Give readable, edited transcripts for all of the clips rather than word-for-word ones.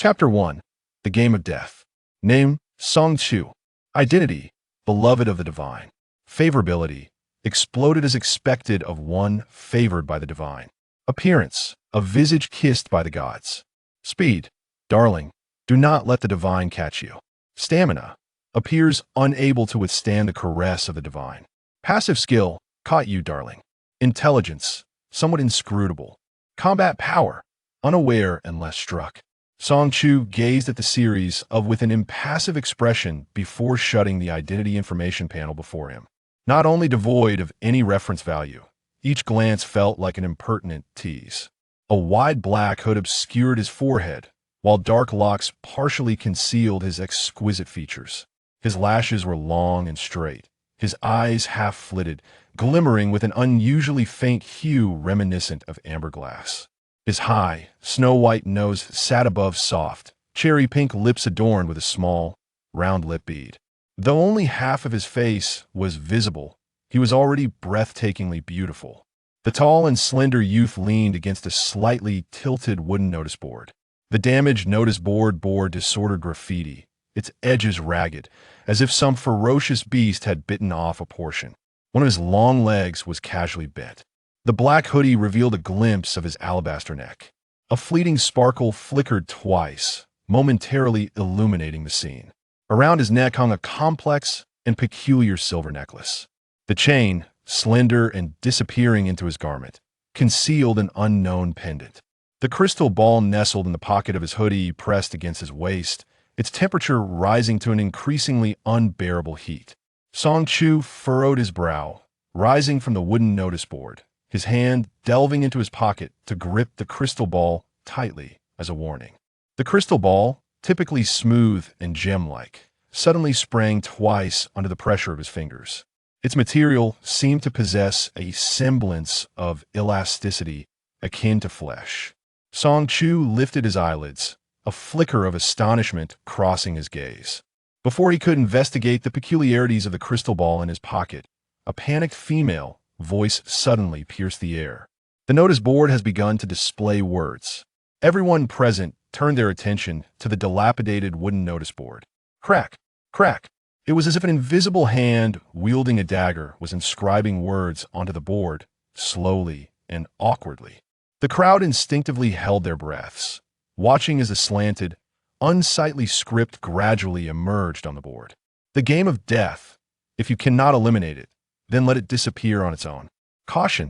Chapter 1. The Game of Death. Name, Song Chu. Identity, beloved of the divine. Favorability, exploded as expected of one favored by the divine. Appearance, a visage kissed by the gods. Speed, darling, do not let the divine catch you. Stamina, appears unable to withstand the caress of the divine. Passive skill, caught you, darling. Intelligence, somewhat inscrutable. Combat power, unaware unless struck. Song Chu gazed at the series with an impassive expression before shutting the identity information panel before him. Not only devoid of any reference value, each glance felt like an impertinent tease. A wide black hood obscured his forehead, while dark locks partially concealed his exquisite features. His lashes were long and straight, his eyes half-flitted, glimmering with an unusually faint hue reminiscent of amber glass. His high, snow-white nose sat above soft, cherry-pink lips adorned with a small, round lip bead. Though only half of his face was visible, he was already breathtakingly beautiful. The tall and slender youth leaned against a slightly tilted wooden notice board. The damaged notice board bore disordered graffiti, its edges ragged, as if some ferocious beast had bitten off a portion. One of his long legs was casually bent. The black hoodie revealed a glimpse of his alabaster neck. A fleeting sparkle flickered twice, momentarily illuminating the scene. Around his neck hung a complex and peculiar silver necklace. The chain, slender and disappearing into his garment, concealed an unknown pendant. The crystal ball nestled in the pocket of his hoodie pressed against his waist, its temperature rising to an increasingly unbearable heat. Song Chu furrowed his brow, rising from the wooden notice board, his hand delving into his pocket to grip the crystal ball tightly as a warning. The crystal ball, typically smooth and gem-like, suddenly sprang twice under the pressure of his fingers. Its material seemed to possess a semblance of elasticity akin to flesh. Song Chu lifted his eyelids, a flicker of astonishment crossing his gaze. Before he could investigate the peculiarities of the crystal ball in his pocket, a panicked female voice suddenly pierced the air. The notice board has begun to display words. Everyone present turned their attention to the dilapidated wooden notice board. Crack, crack. It was as if an invisible hand wielding a dagger was inscribing words onto the board, slowly and awkwardly. The crowd instinctively held their breaths, watching as the slanted, unsightly script gradually emerged on the board. The game of death. If you cannot eliminate it, then let it disappear on its own. Caution,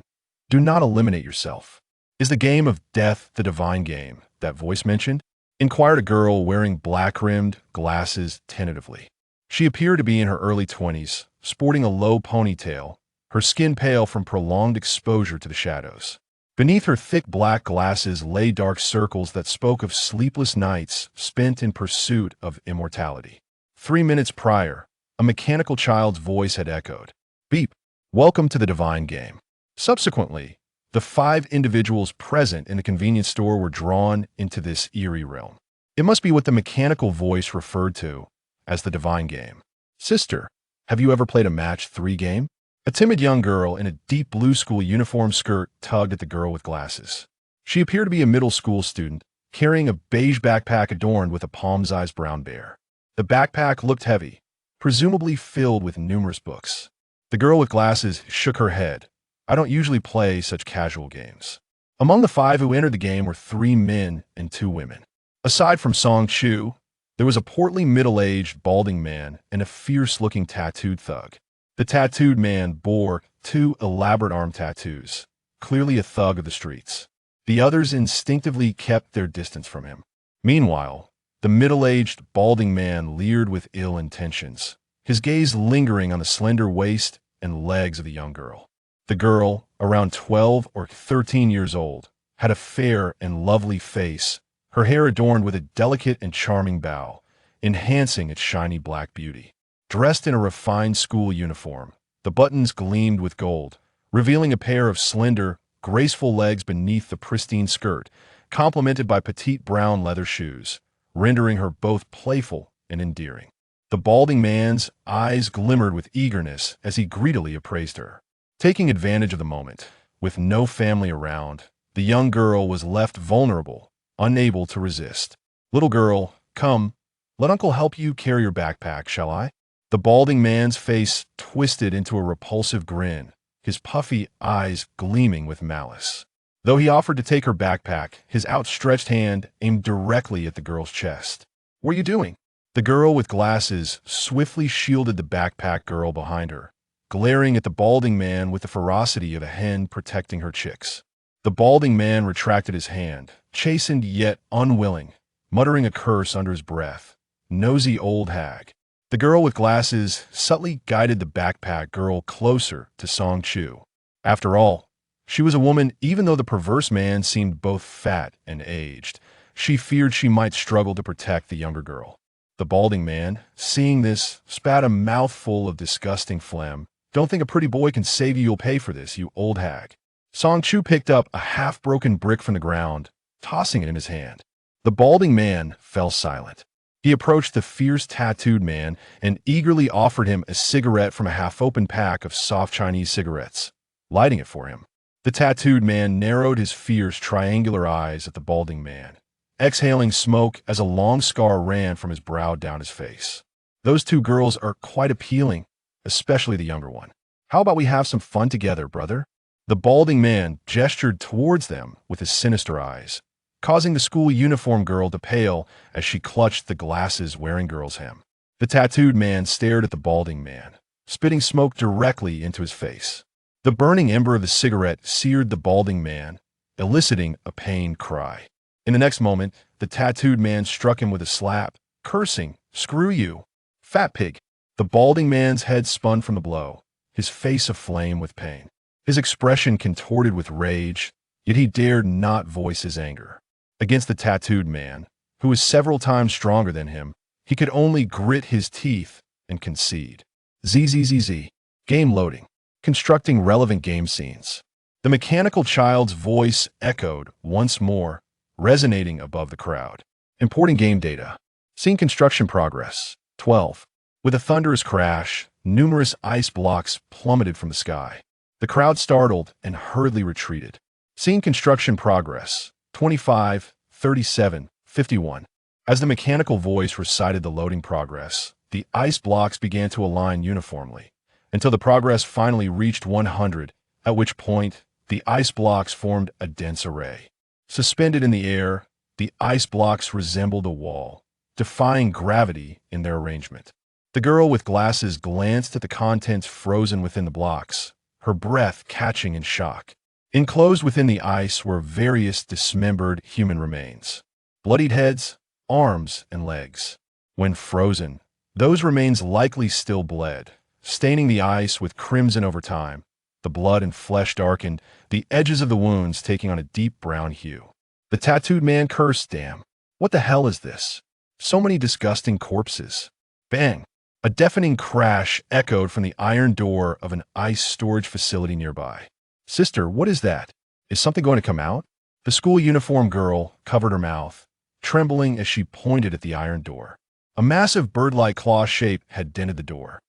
do not eliminate yourself. Is the game of death the divine game that voice mentioned? Inquired a girl wearing black-rimmed glasses tentatively. She appeared to be in her early 20s, sporting a low ponytail, her skin pale from prolonged exposure to the shadows. Beneath her thick black glasses lay dark circles that spoke of sleepless nights spent in pursuit of immortality. 3 minutes prior, a mechanical child's voice had echoed, "Beep, welcome to the divine game." Subsequently, the 5 individuals present in the convenience store were drawn into this eerie realm. It must be what the mechanical voice referred to as the divine game. "Sister, have you ever played a match 3 game?" A timid young girl in a deep blue school uniform skirt tugged at the girl with glasses. She appeared to be a middle school student, carrying a beige backpack adorned with a palm-sized brown bear. The backpack looked heavy, presumably filled with numerous books. The girl with glasses shook her head. "I don't usually play such casual games." Among the 5 who entered the game were 3 men and 2 women. Aside from Song Chu, there was a portly middle-aged balding man and a fierce-looking tattooed thug. The tattooed man bore 2 elaborate arm tattoos, clearly a thug of the streets. The others instinctively kept their distance from him. Meanwhile, the middle-aged balding man leered with ill intentions, his gaze lingering on the slender waist and legs of the young girl. The girl, around 12 or 13 years old, had a fair and lovely face, her hair adorned with a delicate and charming bow, enhancing its shiny black beauty. Dressed in a refined school uniform, the buttons gleamed with gold, revealing a pair of slender, graceful legs beneath the pristine skirt, complemented by petite brown leather shoes, rendering her both playful and endearing. The balding man's eyes glimmered with eagerness as he greedily appraised her. Taking advantage of the moment, with no family around, the young girl was left vulnerable, unable to resist. Little girl, come, let uncle help you carry your backpack, shall I? The balding man's face twisted into a repulsive grin, his puffy eyes gleaming with malice. Though he offered to take her backpack, his outstretched hand aimed directly at the girl's chest. What are you doing? The girl with glasses swiftly shielded the backpack girl behind her, glaring at the balding man with the ferocity of a hen protecting her chicks. The balding man retracted his hand, chastened yet unwilling, muttering a curse under his breath. Nosy old hag. The girl with glasses subtly guided the backpack girl closer to Song Chu. After all, she was a woman. Even though the perverse man seemed both fat and aged, she feared she might struggle to protect the younger girl. The balding man, seeing this, spat a mouthful of disgusting phlegm. Don't think a pretty boy can save you. You'll pay for this, you old hag. Song Chu picked up a half-broken brick from the ground, tossing it in his hand. The balding man fell silent. He approached the fierce tattooed man and eagerly offered him a cigarette from a half-open pack of soft Chinese cigarettes, lighting it for him. The tattooed man narrowed his fierce triangular eyes at the balding man, exhaling smoke as a long scar ran from his brow down his face. Those two girls are quite appealing, especially the younger one. How about we have some fun together, brother? The balding man gestured towards them with his sinister eyes, causing the school uniform girl to pale as she clutched the glasses-wearing girl's hem. The tattooed man stared at the balding man, spitting smoke directly into his face. The burning ember of the cigarette seared the balding man, eliciting a pained cry. In the next moment, the tattooed man struck him with a slap, cursing, "Screw you, fat pig." The balding man's head spun from the blow, his face aflame with pain. His expression contorted with rage, yet he dared not voice his anger. Against the tattooed man, who was several times stronger than him, he could only grit his teeth and concede. ZZZZ. Game loading. Constructing relevant game scenes. The mechanical child's voice echoed once more, resonating above the crowd. Importing game data. Scene construction progress. 12. With a thunderous crash, numerous ice blocks plummeted from the sky. The crowd startled and hurriedly retreated. Scene construction progress. 25, 37, 51. As the mechanical voice recited the loading progress, the ice blocks began to align uniformly, until the progress finally reached 100, at which point the ice blocks formed a dense array. Suspended in the air, the ice blocks resembled a wall, defying gravity in their arrangement. The girl with glasses glanced at the contents frozen within the blocks, her breath catching in shock. Enclosed within the ice were various dismembered human remains, bloodied heads, arms, and legs. When frozen, those remains likely still bled, staining the ice with crimson over time. The blood and flesh darkened, the edges of the wounds taking on a deep brown hue. The tattooed man cursed, "Damn, what the hell is this? So many disgusting corpses." Bang! A deafening crash echoed from the iron door of an ice storage facility nearby. "Sister, what is that? Is something going to come out?" The school uniform girl covered her mouth, trembling as she pointed at the iron door. A massive bird-like claw shape had dented the door.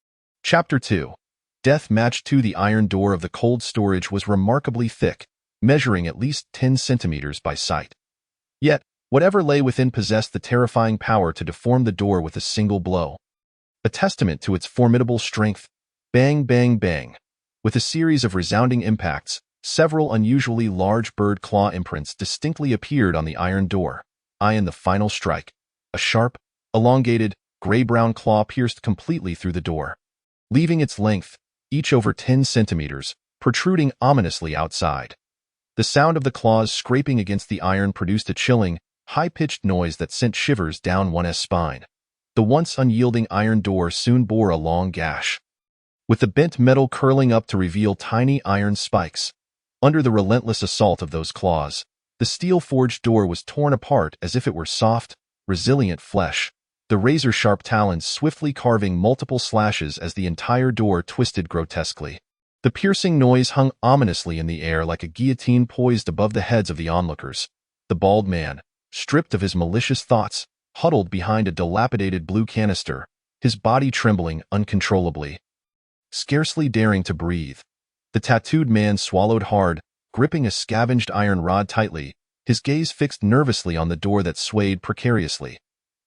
Chapter 2. Death Match 2. The iron door of the cold storage was remarkably thick, measuring at least 10 centimeters by sight. Yet, whatever lay within possessed the terrifying power to deform the door with a single blow. A testament to its formidable strength, bang, bang, bang. With a series of resounding impacts, several unusually large bird claw imprints distinctly appeared on the iron door. In the final strike, a sharp, elongated, gray-brown claw pierced completely through the door, leaving its length, each over 10 centimeters, protruding ominously outside. The sound of the claws scraping against the iron produced a chilling, high-pitched noise that sent shivers down one's spine. The once unyielding iron door soon bore a long gash, with the bent metal curling up to reveal tiny iron spikes. Under the relentless assault of those claws, the steel-forged door was torn apart as if it were soft, resilient flesh, the razor-sharp talons swiftly carving multiple slashes as the entire door twisted grotesquely. The piercing noise hung ominously in the air like a guillotine poised above the heads of the onlookers. The bald man, stripped of his malicious thoughts, huddled behind a dilapidated blue canister, his body trembling uncontrollably. Scarcely daring to breathe, the tattooed man swallowed hard, gripping a scavenged iron rod tightly, his gaze fixed nervously on the door that swayed precariously.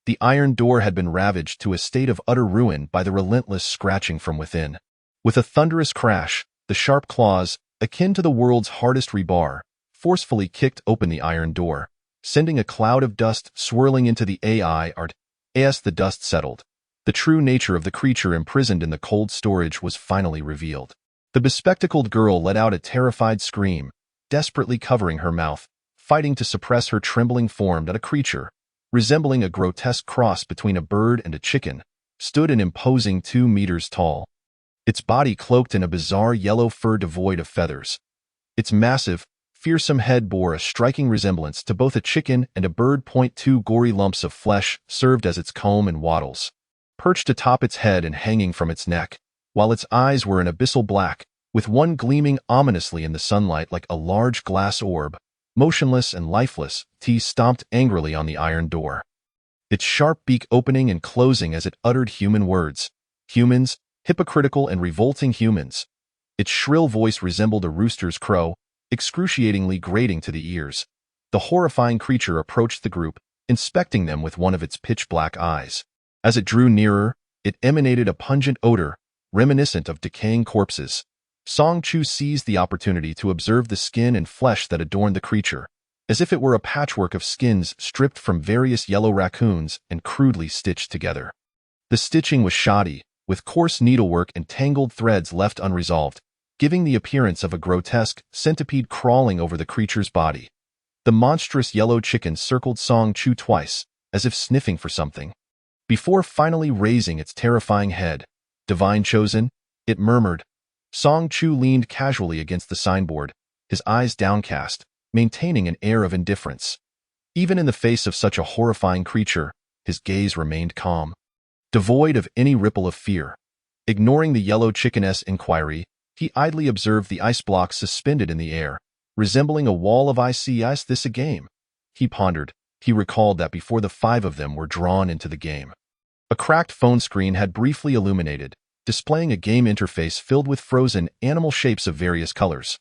The iron door had been ravaged to a state of utter ruin by the relentless scratching from within. With a thunderous crash, the sharp claws, akin to the world's hardest rebar, forcefully kicked open the iron door, sending a cloud of dust swirling into the AI art. As the dust settled, the true nature of the creature imprisoned in the cold storage was finally revealed. The bespectacled girl let out a terrified scream, desperately covering her mouth, fighting to suppress her trembling form. That a creature, resembling a grotesque cross between a bird and a chicken, stood an imposing 2 meters tall. Its body cloaked in a bizarre yellow fur devoid of feathers. Its massive, fearsome head bore a striking resemblance to both a chicken and a bird. 2 gory lumps of flesh served as its comb and wattles. Perched atop its head and hanging from its neck, while its eyes were an abyssal black, with one gleaming ominously in the sunlight like a large glass orb, motionless and lifeless, T stomped angrily on the iron door, its sharp beak opening and closing as it uttered human words. Humans, hypocritical and revolting humans. Its shrill voice resembled a rooster's crow, excruciatingly grating to the ears. The horrifying creature approached the group, inspecting them with one of its pitch-black eyes. As it drew nearer, it emanated a pungent odor, reminiscent of decaying corpses. Song Chu seized the opportunity to observe the skin and flesh that adorned the creature, as if it were a patchwork of skins stripped from various yellow raccoons and crudely stitched together. The stitching was shoddy, with coarse needlework and tangled threads left unresolved, giving the appearance of a grotesque centipede crawling over the creature's body. The monstrous yellow chicken circled Song Chu twice, as if sniffing for something. Before finally raising its terrifying head, "Divine Chosen," it murmured. Song Chu leaned casually against the signboard, his eyes downcast, maintaining an air of indifference. Even in the face of such a horrifying creature, his gaze remained calm, devoid of any ripple of fear. Ignoring the yellow chicken's inquiry, he idly observed the ice blocks suspended in the air, resembling a wall of ice. Is this a game? He pondered. He recalled that before the 5 of them were drawn into the game, a cracked phone screen had briefly illuminated, displaying a game interface filled with frozen animal shapes of various colors.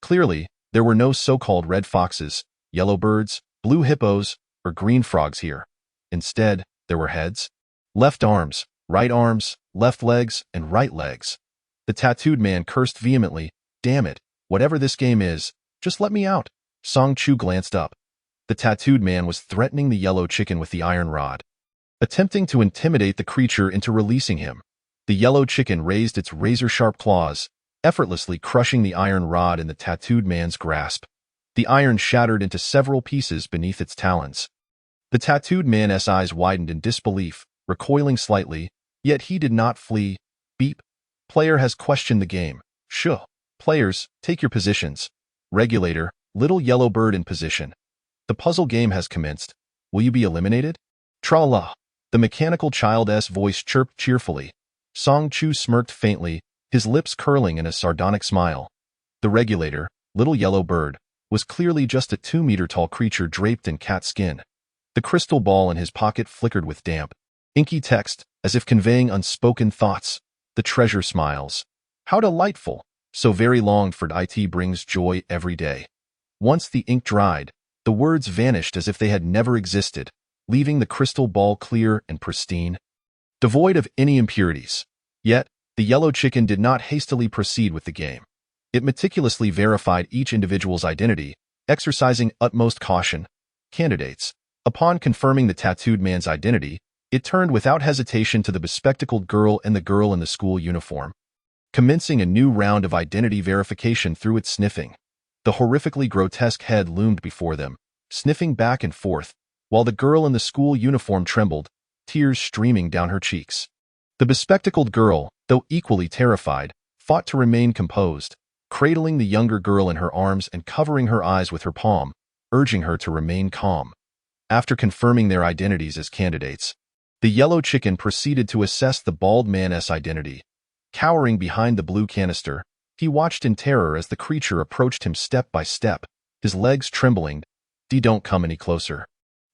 Clearly, there were no so-called red foxes, yellow birds, blue hippos, or green frogs here. Instead, there were heads, left arms, left legs, and right legs. The tattooed man cursed vehemently. "Damn it, whatever this game is, just let me out." Song Chu glanced up. The tattooed man was threatening the yellow chicken with the iron rod, attempting to intimidate the creature into releasing him. The yellow chicken raised its razor-sharp claws, effortlessly crushing the iron rod in the tattooed man's grasp. The iron shattered into several pieces beneath its talons. The tattooed man's eyes widened in disbelief, recoiling slightly, yet he did not flee. "Beep. Player has questioned the game. Sure. Players, take your positions. Regulator, little yellow bird in position. The puzzle game has commenced. Will you be eliminated?" Tra-la. The mechanical child's voice chirped cheerfully. Song Chu smirked faintly, his lips curling in a sardonic smile. The regulator, little yellow bird, was clearly just a 2-meter-tall creature draped in cat skin. The crystal ball in his pocket flickered with damp, inky text, as if conveying unspoken thoughts. "The treasure smiles. How delightful! So very longed for. It brings joy every day." Once the ink dried, the words vanished as if they had never existed, leaving the crystal ball clear and pristine, devoid of any impurities. Yet, the yellow chicken did not hastily proceed with the game. It meticulously verified each individual's identity, exercising utmost caution. Candidates. Upon confirming the tattooed man's identity, it turned without hesitation to the bespectacled girl and the girl in the school uniform, commencing a new round of identity verification through its sniffing. The horrifically grotesque head loomed before them, sniffing back and forth, while the girl in the school uniform trembled, tears streaming down her cheeks. The bespectacled girl, though equally terrified, fought to remain composed, cradling the younger girl in her arms and covering her eyes with her palm, urging her to remain calm. After confirming their identities as candidates, the yellow chicken proceeded to assess the bald man's identity. Cowering behind the blue canister, he watched in terror as the creature approached him step by step, his legs trembling. Don't come any closer."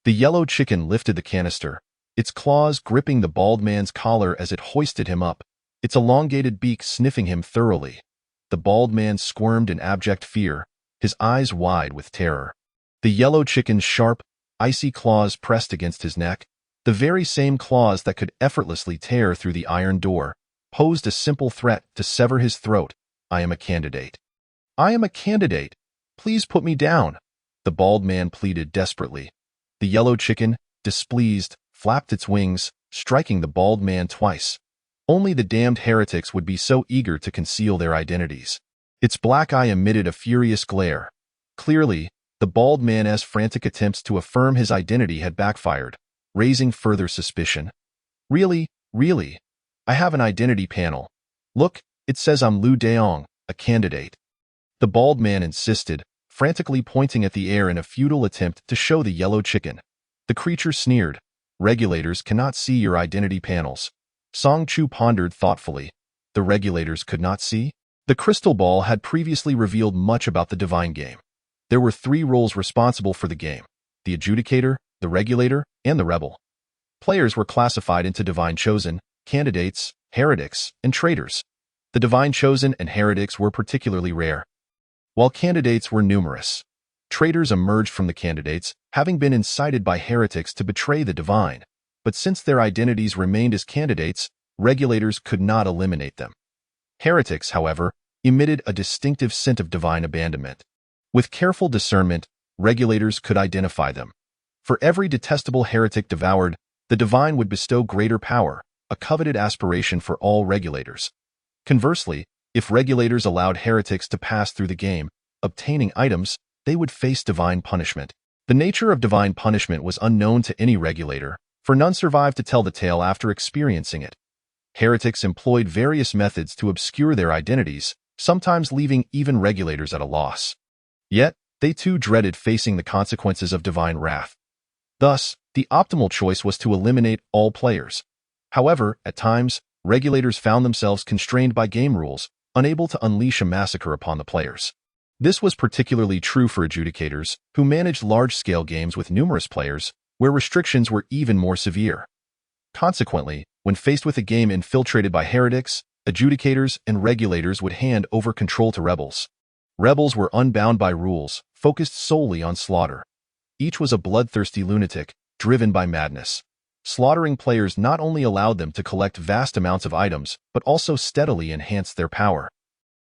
The yellow chicken lifted the canister, its claws gripping the bald man's collar as it hoisted him up, its elongated beak sniffing him thoroughly. The bald man squirmed in abject fear, his eyes wide with terror. The yellow chicken's sharp, icy claws pressed against his neck, The very same claws that could effortlessly tear through the iron door posed a simple threat to sever his throat. I am a candidate. I am a candidate. Please put me down, the bald man pleaded desperately. The yellow chicken, displeased, flapped its wings, striking the bald man twice. Only the damned heretics would be so eager to conceal their identities. Its black eye emitted a furious glare. Clearly, the bald man's frantic attempts to affirm his identity had backfired, raising further suspicion. Really? I have an identity panel. Look, it says I'm Liu Daong, a candidate. The bald man insisted, frantically pointing at the air in a futile attempt to show the yellow chicken. The creature sneered. Regulators cannot see your identity panels. Song Chu pondered thoughtfully. The regulators could not see? The crystal ball had previously revealed much about the divine game. There were 3 roles responsible for the game: the adjudicator, the regulator, and the rebel. Players were classified into divine chosen, candidates, heretics, and traitors. The divine chosen and heretics were particularly rare, while candidates were numerous. Traitors emerged from the candidates, having been incited by heretics to betray the divine. But since their identities remained as candidates, regulators could not eliminate them. Heretics, however, emitted a distinctive scent of divine abandonment. With careful discernment, regulators could identify them. For every detestable heretic devoured, the divine would bestow greater power, a coveted aspiration for all regulators. Conversely, if regulators allowed heretics to pass through the game, obtaining items, they would face divine punishment. The nature of divine punishment was unknown to any regulator, for none survived to tell the tale after experiencing it. Heretics employed various methods to obscure their identities, sometimes leaving even regulators at a loss. Yet, they too dreaded facing the consequences of divine wrath. Thus, the optimal choice was to eliminate all players. However, at times, regulators found themselves constrained by game rules, unable to unleash a massacre upon the players. This was particularly true for adjudicators, who managed large-scale games with numerous players, where restrictions were even more severe. Consequently, when faced with a game infiltrated by heretics, adjudicators and regulators would hand over control to rebels. Rebels were unbound by rules, focused solely on slaughter. Each was a bloodthirsty lunatic, driven by madness. Slaughtering players not only allowed them to collect vast amounts of items, but also steadily enhanced their power,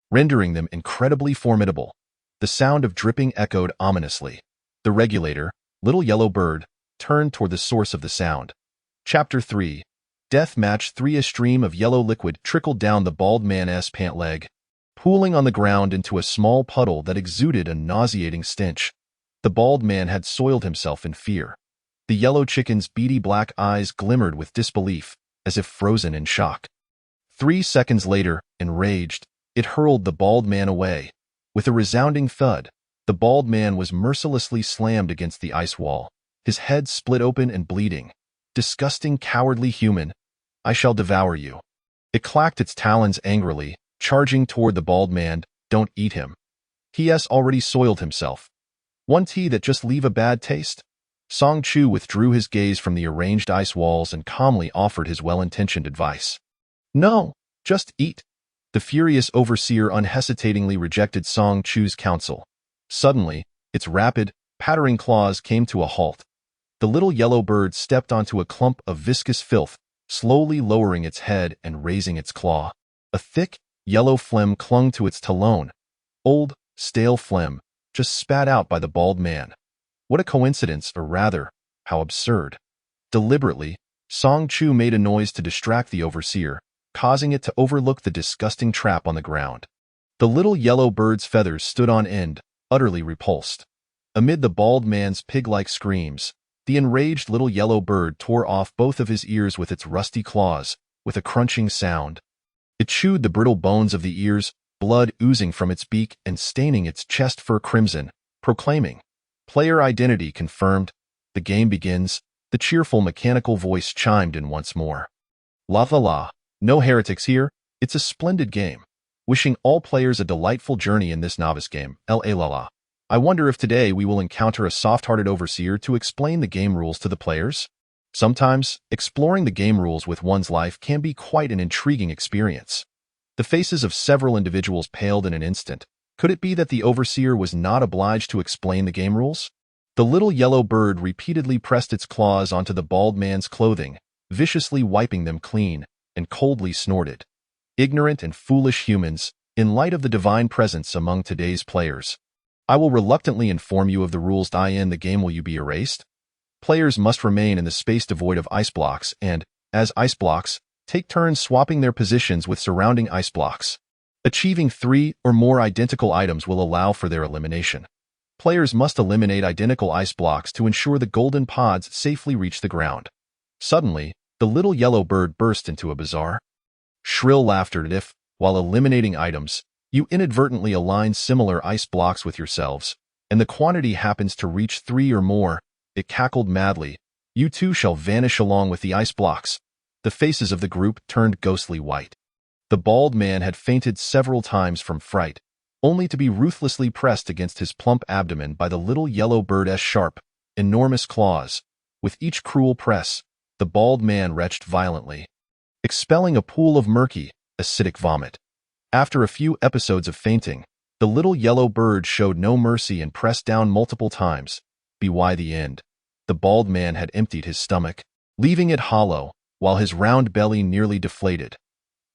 rendering them incredibly formidable. The sound of dripping echoed ominously. The regulator, Little Yellow Bird, turned toward the source of the sound. Chapter 3. Death Match 3. A stream of yellow liquid trickled down the bald man's pant leg, pooling on the ground into a small puddle that exuded a nauseating stench. The bald man had soiled himself in fear. The yellow chicken's beady black eyes glimmered with disbelief, as if frozen in shock. 3 seconds later, enraged, it hurled the bald man away. With a resounding thud, the bald man was mercilessly slammed against the ice wall, his head split open and bleeding. Disgusting, cowardly human, I shall devour you. It clacked its talons angrily, charging toward the bald man. Don't eat him. He has already soiled himself. Want tea that just leave a bad taste? Song Chu withdrew his gaze from the arranged ice walls and calmly offered his well-intentioned advice. No, just eat. The furious overseer unhesitatingly rejected Song Chu's counsel. Suddenly, its rapid, pattering claws came to a halt. The little yellow bird stepped onto a clump of viscous filth, slowly lowering its head and raising its claw. A thick, yellow phlegm clung to its talon. Old, stale phlegm, just spat out by the bald man. What a coincidence, or rather, how absurd. Deliberately, Song Chu made a noise to distract the overseer, causing it to overlook the disgusting trap on the ground. The little yellow bird's feathers stood on end, utterly repulsed. Amid the bald man's pig-like screams, the enraged little yellow bird tore off both of his ears with its rusty claws, with a crunching sound. It chewed the brittle bones of the ears, blood oozing from its beak and staining its chest fur crimson, proclaiming, "Player identity confirmed. The game begins." The cheerful mechanical voice chimed in once more. La la la. No heretics here. It's a splendid game. Wishing all players a delightful journey in this novice game. La la la. I wonder if today we will encounter a soft-hearted overseer to explain the game rules to the players? Sometimes, exploring the game rules with one's life can be quite an intriguing experience. The faces of several individuals paled in an instant. Could it be that the overseer was not obliged to explain the game rules? The little yellow bird repeatedly pressed its claws onto the bald man's clothing, viciously wiping them clean, and coldly snorted. Ignorant and foolish humans, in light of the divine presence among today's players. I will reluctantly inform you of the rules. In the game will you be erased? Players must remain in the space devoid of ice blocks and, as ice blocks, take turns swapping their positions with surrounding ice blocks. Achieving 3 or more identical items will allow for their elimination. Players must eliminate identical ice blocks to ensure the golden pods safely reach the ground. Suddenly, the little yellow bird burst into a bizarre, shrill laughter. If, while eliminating items, you inadvertently align similar ice blocks with yourselves, and the quantity happens to reach 3 or more, it cackled madly, you too shall vanish along with the ice blocks. The faces of the group turned ghostly white. The bald man had fainted several times from fright, only to be ruthlessly pressed against his plump abdomen by the little yellow bird's sharp, enormous claws. With each cruel press, the bald man retched violently, expelling a pool of murky, acidic vomit. After a few episodes of fainting, the little yellow bird showed no mercy and pressed down multiple times. By the end, the bald man had emptied his stomach, leaving it hollow, while his round belly nearly deflated.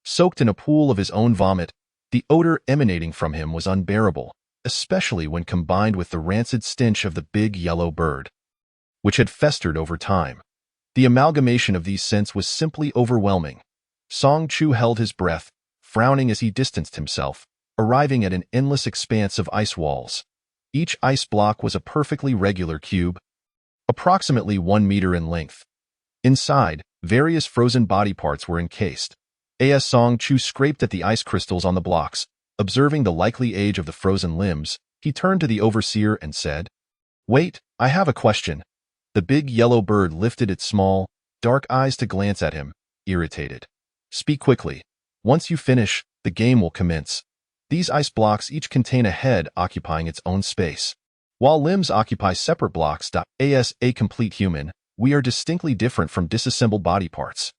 Soaked in a pool of his own vomit, the odor emanating from him was unbearable, especially when combined with the rancid stench of the big yellow bird, which had festered over time. The amalgamation of these scents was simply overwhelming. Song Chu held his breath, frowning as he distanced himself, arriving at an endless expanse of ice walls. Each ice block was a perfectly regular cube, approximately 1 meter in length. Inside, various frozen body parts were encased. As Song Chu scraped at the ice crystals on the blocks, observing the likely age of the frozen limbs, he turned to the overseer and said, "Wait, I have a question." The big yellow bird lifted its small, dark eyes to glance at him, irritated. "Speak quickly. Once you finish, the game will commence." These ice blocks each contain a head occupying its own space, while limbs occupy separate blocks. As a complete human, we are distinctly different from disassembled body parts.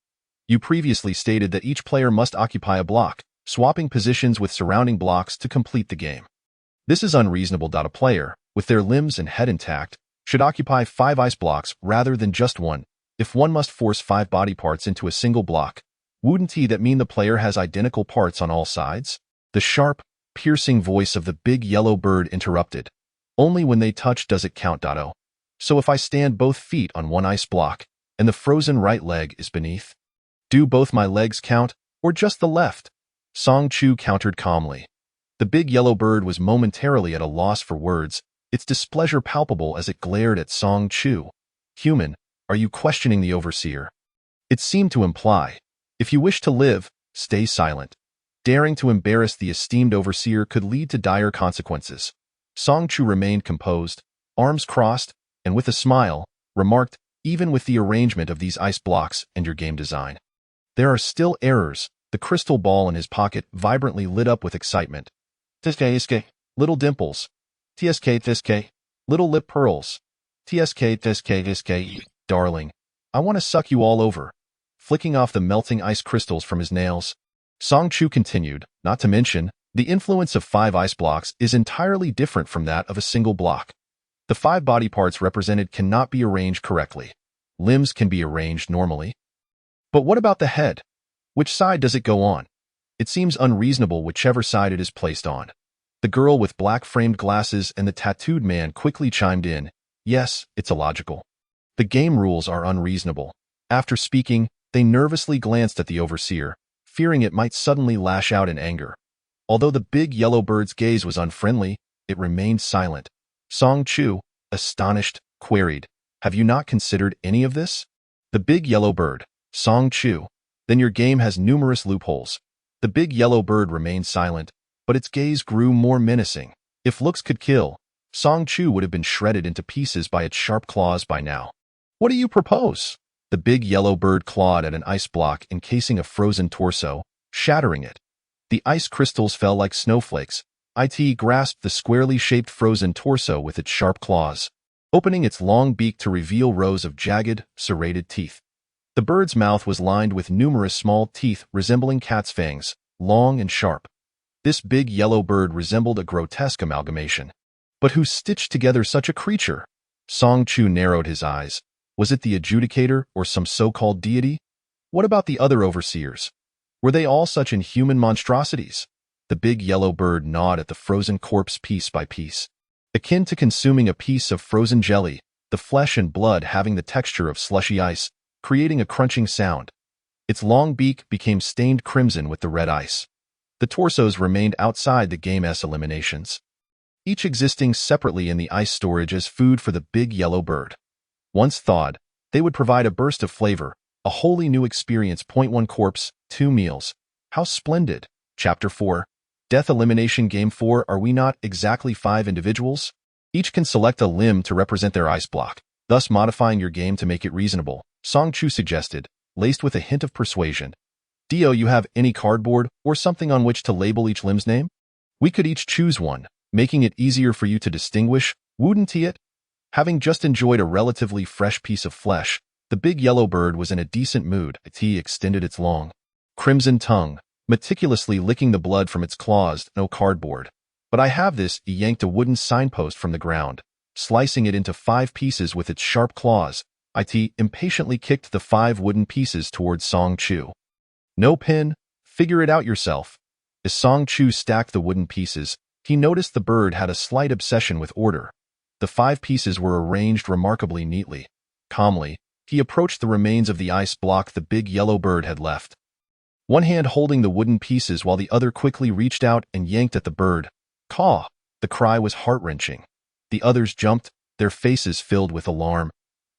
You previously stated that each player must occupy a block, swapping positions with surrounding blocks to complete the game. This is unreasonable. A player, with their limbs and head intact, should occupy 5 ice blocks rather than just 1. If one must force 5 body parts into a single block, wouldn't that mean the player has identical parts on all sides? The sharp, piercing voice of the big yellow bird interrupted. Only when they touch does it count. So if I stand both feet on one ice block, and the frozen right leg is beneath, do both my legs count, or just the left? Song Chu countered calmly. The big yellow bird was momentarily at a loss for words, its displeasure palpable as it glared at Song Chu. "Human, are you questioning the overseer?" It seemed to imply, "If you wish to live, stay silent." Daring to embarrass the esteemed overseer could lead to dire consequences. Song Chu remained composed, arms crossed, and with a smile, remarked, "Even with the arrangement of these ice blocks and your game design, there are still errors." The crystal ball in his pocket vibrantly lit up with excitement. "TSK, little dimples. TSK, little lip pearls. TSK, darling. I want to suck you all over." Flicking off the melting ice crystals from his nails, Song Chu continued, "Not to mention, the influence of 5 ice blocks is entirely different from that of a single block. The 5 body parts represented cannot be arranged correctly. Limbs can be arranged normally. But what about the head? Which side does it go on? It seems unreasonable whichever side it is placed on." The girl with black-framed glasses and the tattooed man quickly chimed in, "Yes, it's illogical. The game rules are unreasonable." After speaking, they nervously glanced at the overseer, fearing it might suddenly lash out in anger. Although the big yellow bird's gaze was unfriendly, it remained silent. Song Chu, astonished, queried, "Have you not considered any of this?" The big yellow bird, Song Chu, "Then your game has numerous loopholes." The big yellow bird remained silent, but its gaze grew more menacing. If looks could kill, Song Chu would have been shredded into pieces by its sharp claws by now. "What do you propose?" The big yellow bird clawed at an ice block encasing a frozen torso, shattering it. The ice crystals fell like snowflakes. It grasped the squarely shaped frozen torso with its sharp claws, opening its long beak to reveal rows of jagged, serrated teeth. The bird's mouth was lined with numerous small teeth resembling cat's fangs, long and sharp. This big yellow bird resembled a grotesque amalgamation. But who stitched together such a creature? Song Chu narrowed his eyes. Was it the adjudicator or some so-called deity? What about the other overseers? Were they all such inhuman monstrosities? The big yellow bird gnawed at the frozen corpse piece by piece. Akin to consuming a piece of frozen jelly, the flesh and blood having the texture of slushy ice, creating a crunching sound. Its long beak became stained crimson with the red ice. The torsos remained outside the game's eliminations, each existing separately in the ice storage as food for the big yellow bird. Once thawed, they would provide a burst of flavor, a wholly new experience. One corpse, 2 meals. How splendid. Chapter 4. Death Elimination Game 4. Are we not exactly 5 individuals? Each can select a limb to represent their ice block, thus modifying your game to make it reasonable, Song Chu suggested, laced with a hint of persuasion. Do you have any cardboard or something on which to label each limb's name? We could each choose one, making it easier for you to distinguish, wouldn't it? Having just enjoyed a relatively fresh piece of flesh, the big yellow bird was in a decent mood. It extended its long, crimson tongue, meticulously licking the blood from its claws. No cardboard. But I have this. He yanked a wooden signpost from the ground, slicing it into 5 pieces with its sharp claws. It impatiently kicked the 5 wooden pieces towards Song Chu. No pin, figure it out yourself. As Song Chu stacked the wooden pieces, he noticed the bird had a slight obsession with order. The 5 pieces were arranged remarkably neatly. Calmly, he approached the remains of the ice block the big yellow bird had left. One hand holding the wooden pieces while the other quickly reached out and yanked at the bird. Caw! The cry was heart-wrenching. The others jumped, their faces filled with alarm.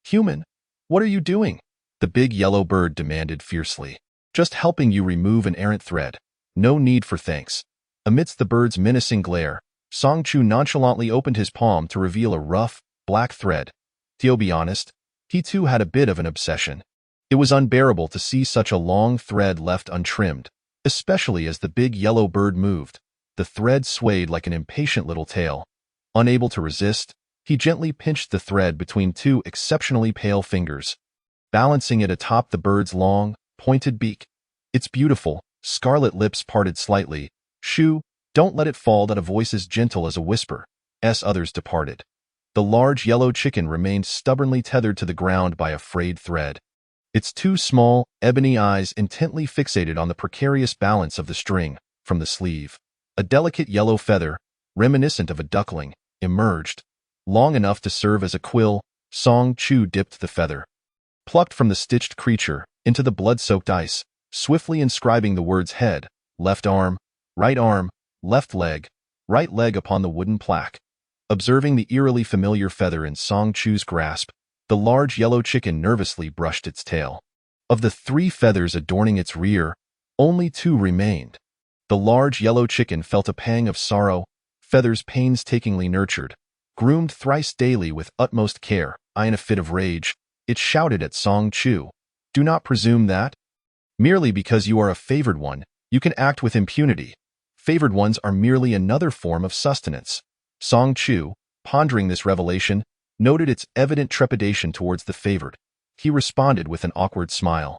Human, what are you doing? The big yellow bird demanded fiercely. Just helping you remove an errant thread. No need for thanks. Amidst the bird's menacing glare, Song Chu nonchalantly opened his palm to reveal a rough, black thread. To be honest, he too had a bit of an obsession. It was unbearable to see such a long thread left untrimmed, especially as the big yellow bird moved. The thread swayed like an impatient little tail. Unable to resist, he gently pinched the thread between 2 exceptionally pale fingers, balancing it atop the bird's long, pointed beak. Its beautiful, scarlet lips parted slightly. Shoo, don't let it fall. That a voice as gentle as a whisper. Others departed. The large yellow chicken remained stubbornly tethered to the ground by a frayed thread. Its 2 small, ebony eyes intently fixated on the precarious balance of the string. From the sleeve, a delicate yellow feather, reminiscent of a duckling, emerged. Long enough to serve as a quill, Song Chu dipped the feather, plucked from the stitched creature, into the blood-soaked ice, swiftly inscribing the words head, left arm, left leg, right leg upon the wooden plaque. Observing the eerily familiar feather in Song Chu's grasp, the large yellow chicken nervously brushed its tail. Of the 3 feathers adorning its rear, only 2 remained. The large yellow chicken felt a pang of sorrow, feathers painstakingly nurtured, groomed thrice daily with utmost care. In a fit of rage, it shouted at Song Chu, "Do not presume that, merely because you are a favored one, you can act with impunity. Favored ones are merely another form of sustenance." Song Chu, pondering this revelation, noted its evident trepidation towards the favored. He responded with an awkward smile.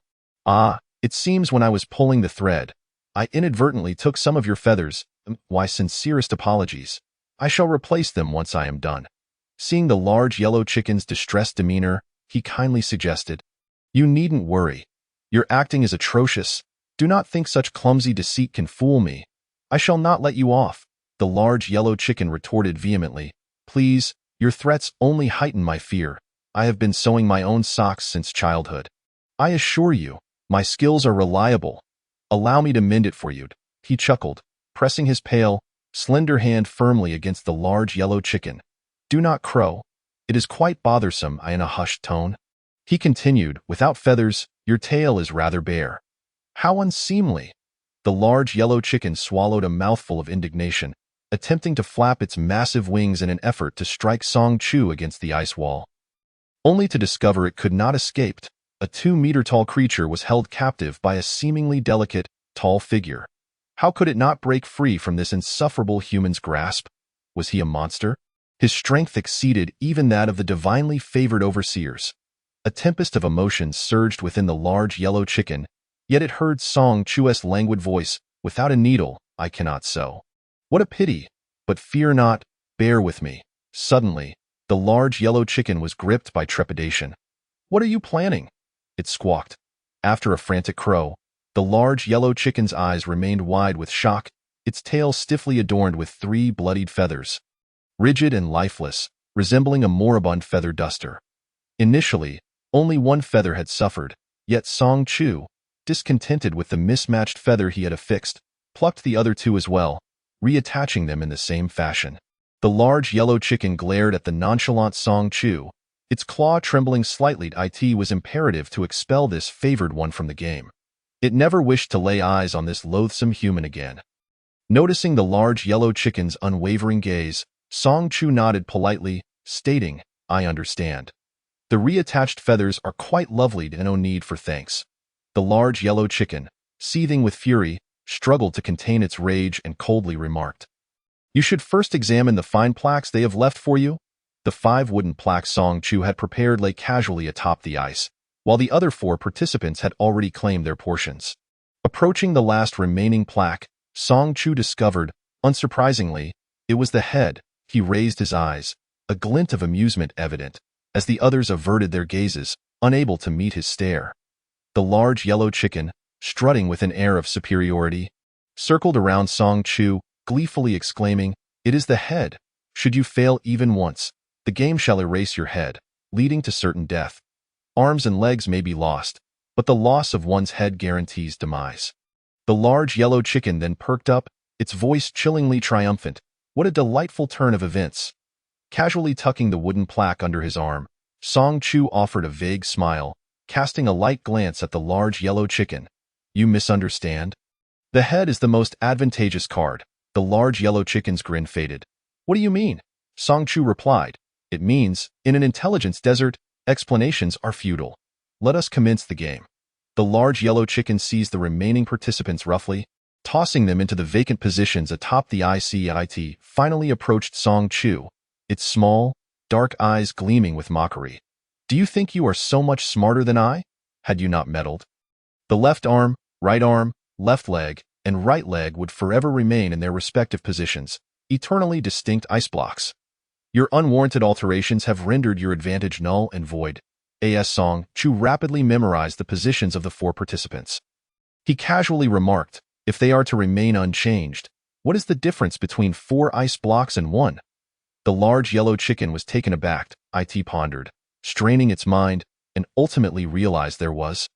It seems when I was pulling the thread, I inadvertently took some of your feathers. Why, sincerest apologies. I shall replace them once I am done. Seeing the large yellow chicken's distressed demeanor, he kindly suggested, "You needn't worry. Your acting is atrocious. Do not think such clumsy deceit can fool me. I shall not let you off." The large yellow chicken retorted vehemently, "Please, your threats only heighten my fear. I have been sewing my own socks since childhood. I assure you, my skills are reliable. Allow me to mend it for you." He chuckled, pressing his pale, slender hand firmly against the large yellow chicken. "Do not crow. It is quite bothersome." In a hushed tone, he continued, "Without feathers, your tail is rather bare." "How unseemly!" The large yellow chicken swallowed a mouthful of indignation, attempting to flap its massive wings in an effort to strike Song Chu against the ice wall, only to discover it could not escape. A 2-meter-tall creature was held captive by a seemingly delicate, tall figure. How could it not break free from this insufferable human's grasp? Was he a monster? His strength exceeded even that of the divinely favored overseers. A tempest of emotions surged within the large yellow chicken, yet it heard Song Chu's languid voice, "Without a needle, I cannot sew. What a pity! But fear not, bear with me." Suddenly, The large yellow chicken was gripped by trepidation. "What are you planning?" it squawked. After a frantic crow, the large yellow chicken's eyes remained wide with shock, its tail stiffly adorned with 3 bloodied feathers. Rigid and lifeless, resembling a moribund feather duster. Initially, only one feather had suffered, yet Song Chu, discontented with the mismatched feather he had affixed, plucked the other 2 as well, reattaching them in the same fashion. The large yellow chicken glared at the nonchalant Song Chu, its claw trembling slightly. It was imperative to expel this favored one from the game. It never wished to lay eyes on this loathsome human again. Noticing the large yellow chicken's unwavering gaze, Song Chu nodded politely, stating, "I understand. The reattached feathers are quite lovely and no need for thanks." The large yellow chicken, seething with fury, struggled to contain its rage and coldly remarked, "You should first examine the fine plaques they have left for you." The 5 wooden plaques Song Chu had prepared lay casually atop the ice, while the other 4 participants had already claimed their portions. Approaching the last remaining plaque, Song Chu discovered, unsurprisingly, it was the head. He raised his eyes, a glint of amusement evident, as the others averted their gazes, unable to meet his stare. The large yellow chicken, strutting with an air of superiority, circled around Song Chu, gleefully exclaiming, "It is the head. Should you fail even once, the game shall erase your head, leading to certain death. Arms and legs may be lost, but the loss of one's head guarantees demise." The large yellow chicken then perked up, its voice chillingly triumphant. What a delightful turn of events! Casually tucking the wooden plaque under his arm, Song Chu offered a vague smile, casting a light glance at the large yellow chicken. "You misunderstand. The head is the most advantageous card." The large yellow chicken's grin faded. "What do you mean?" Song Chu replied. "It means, in an intelligence desert, explanations are futile. Let us commence the game." The large yellow chicken seized the remaining participants roughly, tossing them into the vacant positions atop the ICIT, finally approached Song Chu, its small, dark eyes gleaming with mockery. "Do you think you are so much smarter than I? Had you not meddled?" The left arm, left leg, and right leg would forever remain in their respective positions, eternally distinct ice blocks. "Your unwarranted alterations have rendered your advantage null and void." As Song Chu rapidly memorized the positions of the 4 participants. He casually remarked, "If they are to remain unchanged, what is the difference between 4 ice blocks and 1? The large yellow chicken was taken aback. It pondered, straining its mind, and ultimately realized there was,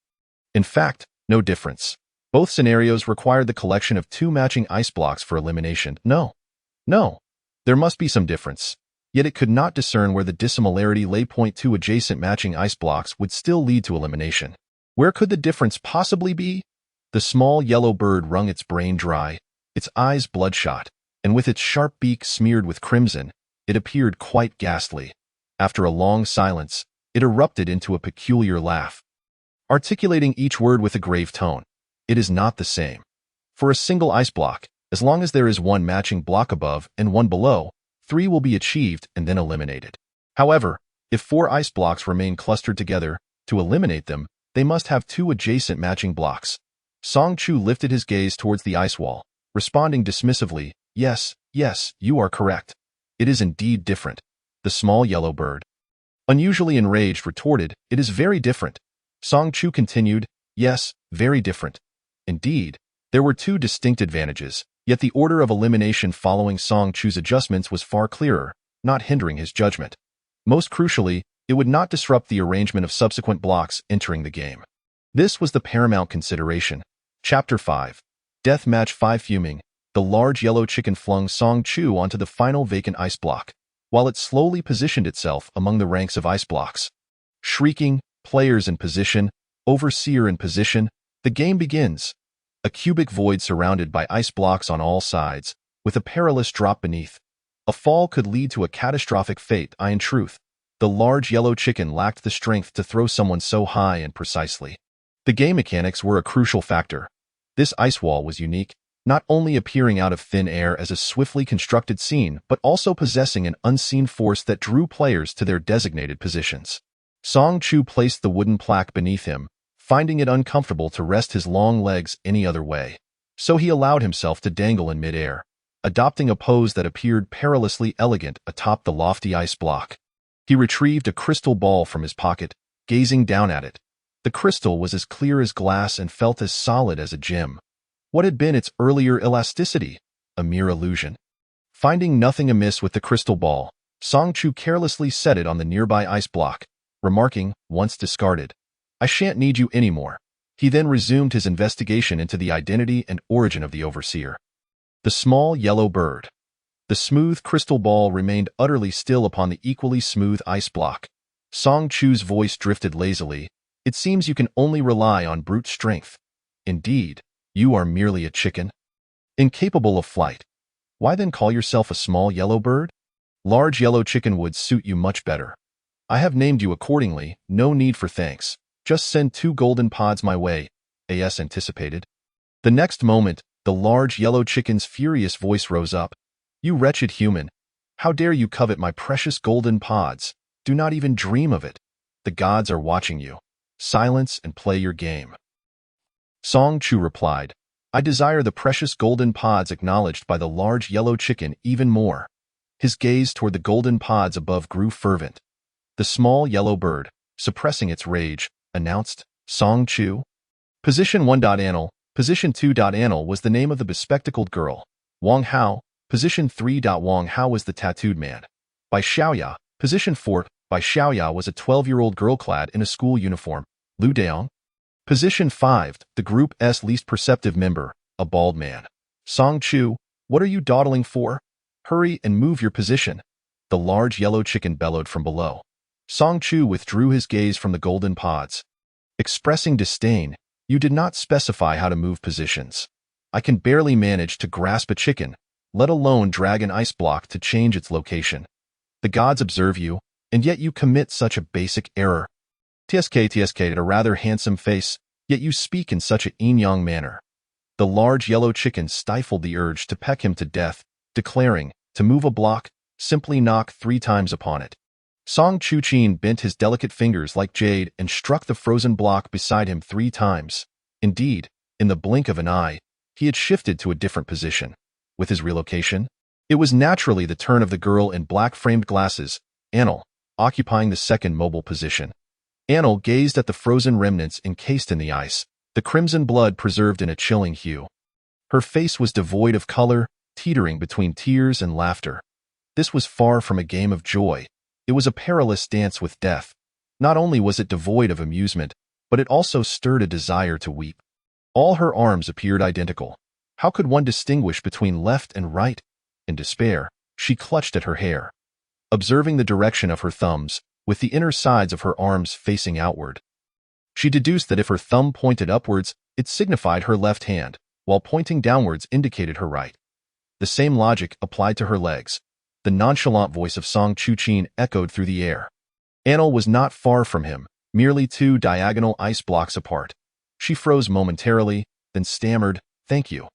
in fact, no difference. Both scenarios required the collection of 2 matching ice blocks for elimination. No, there must be some difference. Yet it could not discern where the dissimilarity lay. 2 adjacent matching ice blocks would still lead to elimination. Where could the difference possibly be? The small yellow bird wrung its brain dry, its eyes bloodshot, and with its sharp beak smeared with crimson, it appeared quite ghastly. After a long silence, it erupted into a peculiar laugh, articulating each word with a grave tone. "It is not the same. For a single ice block, as long as there is 1 matching block above and 1 below, 3 will be achieved and then eliminated. However, if 4 ice blocks remain clustered together, to eliminate them, they must have 2 adjacent matching blocks." Song Chu lifted his gaze towards the ice wall, responding dismissively, Yes, you are correct. It is indeed different." The small yellow bird, unusually enraged, retorted, "It is very different." Song Chu continued, "Yes, very different. Indeed, there were 2 distinct advantages, yet the order of elimination following Song Chu's adjustments was far clearer, not hindering his judgment. Most crucially, it would not disrupt the arrangement of subsequent blocks entering the game. This was the paramount consideration. Chapter 5. Death Match 5. Fuming, the large yellow chicken flung Song Chu onto the final vacant ice block, while it slowly positioned itself among the ranks of ice blocks. Shrieking, players in position, overseer in position, the game begins. A cubic void surrounded by ice blocks on all sides, with a perilous drop beneath. A fall could lead to a catastrophic fate. In truth, the large yellow chicken lacked the strength to throw someone so high and precisely. The game mechanics were a crucial factor. This ice wall was unique, not only appearing out of thin air as a swiftly constructed scene, but also possessing an unseen force that drew players to their designated positions. Song Chu placed the wooden plaque beneath him, finding it uncomfortable to rest his long legs any other way. So he allowed himself to dangle in midair, adopting a pose that appeared perilously elegant atop the lofty ice block. He retrieved a crystal ball from his pocket, gazing down at it. The crystal was as clear as glass and felt as solid as a gem. What had been its earlier elasticity? A mere illusion. Finding nothing amiss with the crystal ball, Song Chu carelessly set it on the nearby ice block, remarking, once discarded, "I shan't need you anymore." He then resumed his investigation into the identity and origin of the overseer. The small yellow bird. The smooth crystal ball remained utterly still upon the equally smooth ice block. Song Chu's voice drifted lazily. "It seems you can only rely on brute strength. Indeed, you are merely a chicken, incapable of flight. Why then call yourself a small yellow bird? Large yellow chicken would suit you much better. I have named you accordingly, no need for thanks. Just send 2 golden pods my way," As anticipated. The next moment, the large yellow chicken's furious voice rose up. "You wretched human! How dare you covet my precious golden pods? Do not even dream of it. The gods are watching you. Silence and play your game." Song Chu replied, "I desire the precious golden pods acknowledged by the large yellow chicken even more." His gaze toward the golden pods above grew fervent. The small yellow bird, suppressing its rage, announced, "Song Chu." Position 1. Anil. Position 2. Anil was the name of the bespectacled girl. Wang Hao. Position 3. Wang Hao was the tattooed man. Bai Xiaoya. Position 4. Bai Xiaoya was a 12-year-old girl clad in a school uniform. Lu Daong. Position 5. The group's least perceptive member, a bald man. Song Chu, what are you dawdling for? Hurry and move your position. The large yellow chicken bellowed from below. Song Chu withdrew his gaze from the golden pods. Expressing disdain, "You did not specify how to move positions. I can barely manage to grasp a chicken, let alone drag an ice block to change its location. The gods observe you, and yet you commit such a basic error. TSK had a rather handsome face, yet you speak in such a yin-yang manner." The large yellow chicken stifled the urge to peck him to death, declaring, "To move a block, simply knock 3 times upon it." Song Chu-chin bent his delicate fingers like jade and struck the frozen block beside him 3 times. Indeed, in the blink of an eye, he had shifted to a different position. With his relocation, it was naturally the turn of the girl in black-framed glasses, Anil, occupying the second mobile position. Anil gazed at the frozen remnants encased in the ice, the crimson blood preserved in a chilling hue. Her face was devoid of color, teetering between tears and laughter. This was far from a game of joy. It was a perilous dance with death. Not only was it devoid of amusement, but it also stirred a desire to weep. All her arms appeared identical. How could one distinguish between left and right? In despair, she clutched at her hair, observing the direction of her thumbs, with the inner sides of her arms facing outward. She deduced that if her thumb pointed upwards, it signified her left hand, while pointing downwards indicated her right. The same logic applied to her legs. The nonchalant voice of Song Chu-chin echoed through the air. Anil was not far from him, merely 2 diagonal ice blocks apart. She froze momentarily, then stammered, "Thank you."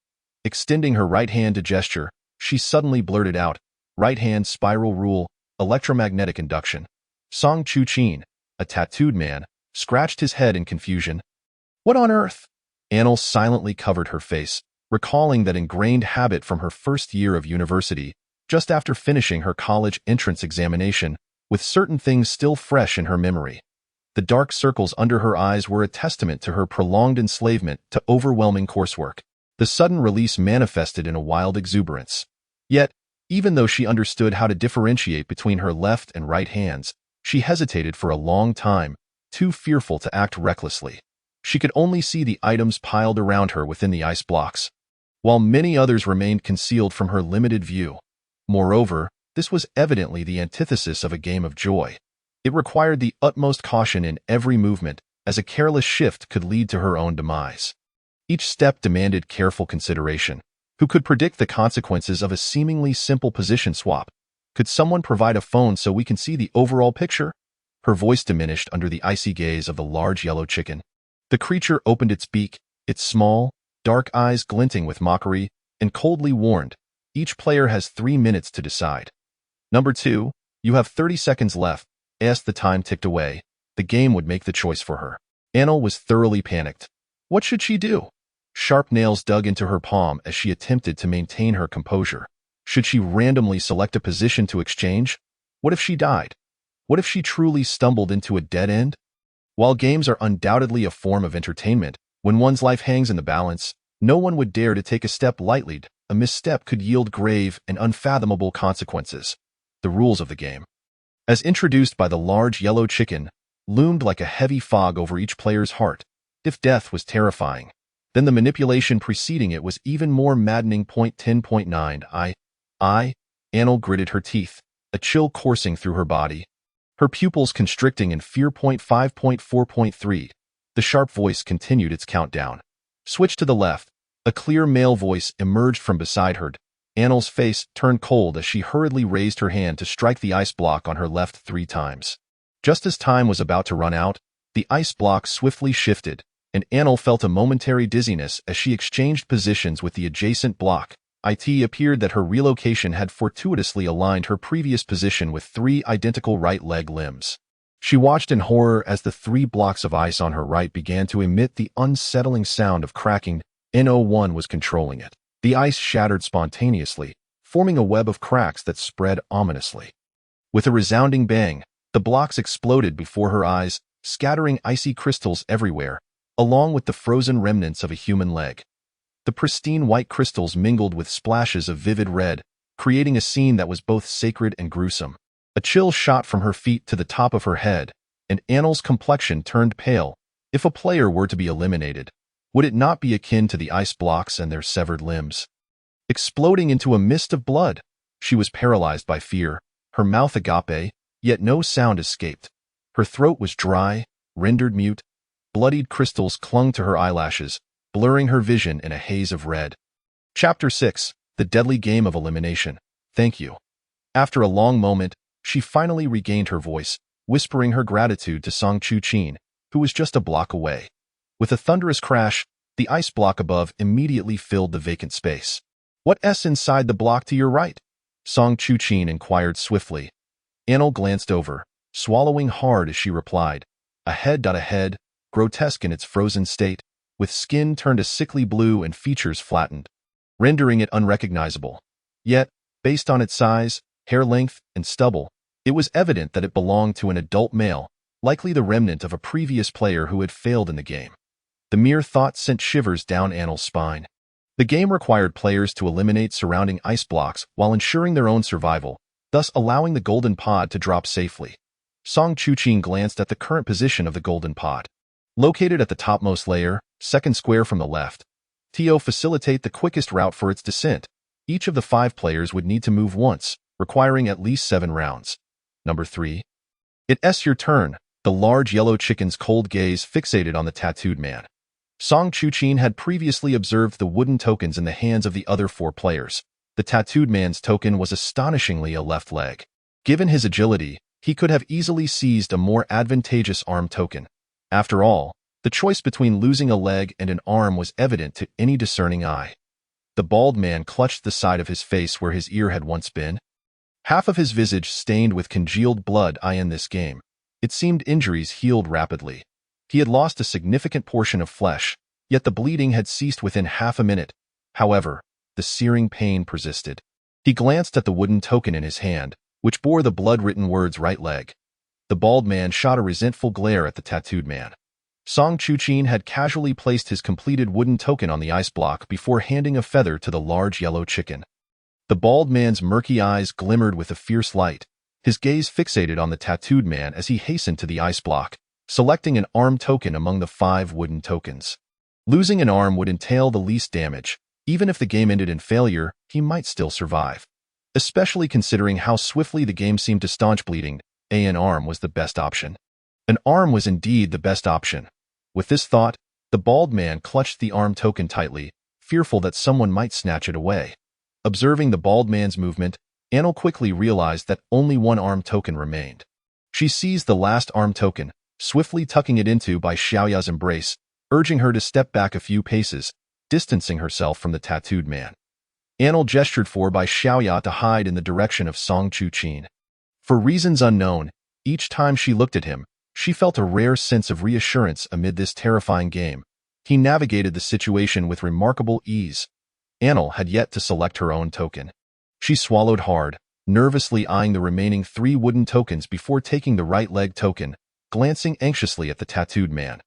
Extending her right hand to gesture, she suddenly blurted out, "Right hand spiral rule, electromagnetic induction." Song Chu-chin, a tattooed man, scratched his head in confusion. "What on earth?" Anil silently covered her face, recalling that ingrained habit from her first year of university, just after finishing her college entrance examination, with certain things still fresh in her memory. The dark circles under her eyes were a testament to her prolonged enslavement to overwhelming coursework. The sudden release manifested in a wild exuberance. Yet, even though she understood how to differentiate between her left and right hands, she hesitated for a long time, too fearful to act recklessly. She could only see the items piled around her within the ice blocks, while many others remained concealed from her limited view. Moreover, this was evidently the antithesis of a game of joy. It required the utmost caution in every movement, as a careless shift could lead to her own demise. Each step demanded careful consideration. Who could predict the consequences of a seemingly simple position swap? Could someone provide a phone so we can see the overall picture? Her voice diminished under the icy gaze of the large yellow chicken. The creature opened its beak, its small, dark eyes glinting with mockery, and coldly warned, "Each player has 3 minutes to decide. Number 2, you have 30 seconds left." As the time ticked away, the game would make the choice for her. Anil was thoroughly panicked. What should she do? Sharp nails dug into her palm as she attempted to maintain her composure. Should she randomly select a position to exchange? What if she died? What if she truly stumbled into a dead end? While games are undoubtedly a form of entertainment, when one's life hangs in the balance, no one would dare to take a step lightly. A misstep could yield grave and unfathomable consequences. The rules of the game, as introduced by the large yellow chicken, loomed like a heavy fog over each player's heart. If death was terrifying, then the manipulation preceding it was even more maddening. 10.9 Anil gritted her teeth, a chill coursing through her body, her pupils constricting in fear. 5.4.3 The sharp voice continued its countdown. Switch to the left. A clear male voice emerged from beside her. Anil's face turned cold as she hurriedly raised her hand to strike the ice block on her left 3 times. Just as time was about to run out, the ice block swiftly shifted, and Anil felt a momentary dizziness as she exchanged positions with the adjacent block. It appeared that her relocation had fortuitously aligned her previous position with 3 identical right leg limbs. She watched in horror as the 3 blocks of ice on her right began to emit the unsettling sound of cracking. N01 was controlling it. The ice shattered spontaneously, forming a web of cracks that spread ominously. With a resounding bang, the blocks exploded before her eyes, scattering icy crystals everywhere, along with the frozen remnants of a human leg. The pristine white crystals mingled with splashes of vivid red, creating a scene that was both sacred and gruesome. A chill shot from her feet to the top of her head, and Anil's complexion turned pale. If a player were to be eliminated, would it not be akin to the ice blocks and their severed limbs? Exploding into a mist of blood, she was paralyzed by fear, her mouth agape, yet no sound escaped. Her throat was dry, rendered mute. Bloodied crystals clung to her eyelashes, blurring her vision in a haze of red. Chapter 6 The Deadly Game of Elimination. Thank you. After a long moment, she finally regained her voice, whispering her gratitude to Song Chu-chin, who was just a block away. With a thunderous crash, the ice block above immediately filled the vacant space. What's inside the block to your right? Song Chu-chin inquired swiftly. Anil glanced over, swallowing hard as she replied. A head, grotesque in its frozen state, with skin turned a sickly blue and features flattened, rendering it unrecognizable. Yet, based on its size, hair length, and stubble, it was evident that it belonged to an adult male, likely the remnant of a previous player who had failed in the game. The mere thought sent shivers down Anil's spine. The game required players to eliminate surrounding ice blocks while ensuring their own survival, thus allowing the golden pod to drop safely. Song Chu-chin glanced at the current position of the golden pod. Located at the topmost layer, second square from the left, to facilitate the quickest route for its descent, each of the 5 players would need to move once, requiring at least 7 rounds. Number 3. It's your turn. The large yellow chicken's cold gaze fixated on the tattooed man. Song Chu-chin had previously observed the wooden tokens in the hands of the other 4 players. The tattooed man's token was astonishingly a left leg. Given his agility, he could have easily seized a more advantageous arm token. After all, the choice between losing a leg and an arm was evident to any discerning eye. The bald man clutched the side of his face where his ear had once been. Half of his visage stained with congealed blood. In this game, it seemed injuries healed rapidly. He had lost a significant portion of flesh, yet the bleeding had ceased within half a minute. However, the searing pain persisted. He glanced at the wooden token in his hand, which bore the blood-written words right leg. The bald man shot a resentful glare at the tattooed man. Song Chu-chin had casually placed his completed wooden token on the ice block before handing a feather to the large yellow chicken. The bald man's murky eyes glimmered with a fierce light, his gaze fixated on the tattooed man as he hastened to the ice block, selecting an arm token among the 5 wooden tokens. Losing an arm would entail the least damage. Even if the game ended in failure, he might still survive. Especially considering how swiftly the game seemed to staunch bleeding, an arm was the best option. An arm was indeed the best option. With this thought, the bald man clutched the arm token tightly, fearful that someone might snatch it away. Observing the bald man's movement, Anil quickly realized that only 1 arm token remained. She seized the last arm token, swiftly tucking it into by Xiaoya's embrace, urging her to step back a few paces, distancing herself from the tattooed man. Anil gestured for by Xiaoya to hide in the direction of Song Chu-chin. For reasons unknown, each time she looked at him, she felt a rare sense of reassurance amid this terrifying game. He navigated the situation with remarkable ease. Anil had yet to select her own token. She swallowed hard, nervously eyeing the remaining 3 wooden tokens before taking the right leg token, glancing anxiously at the tattooed man.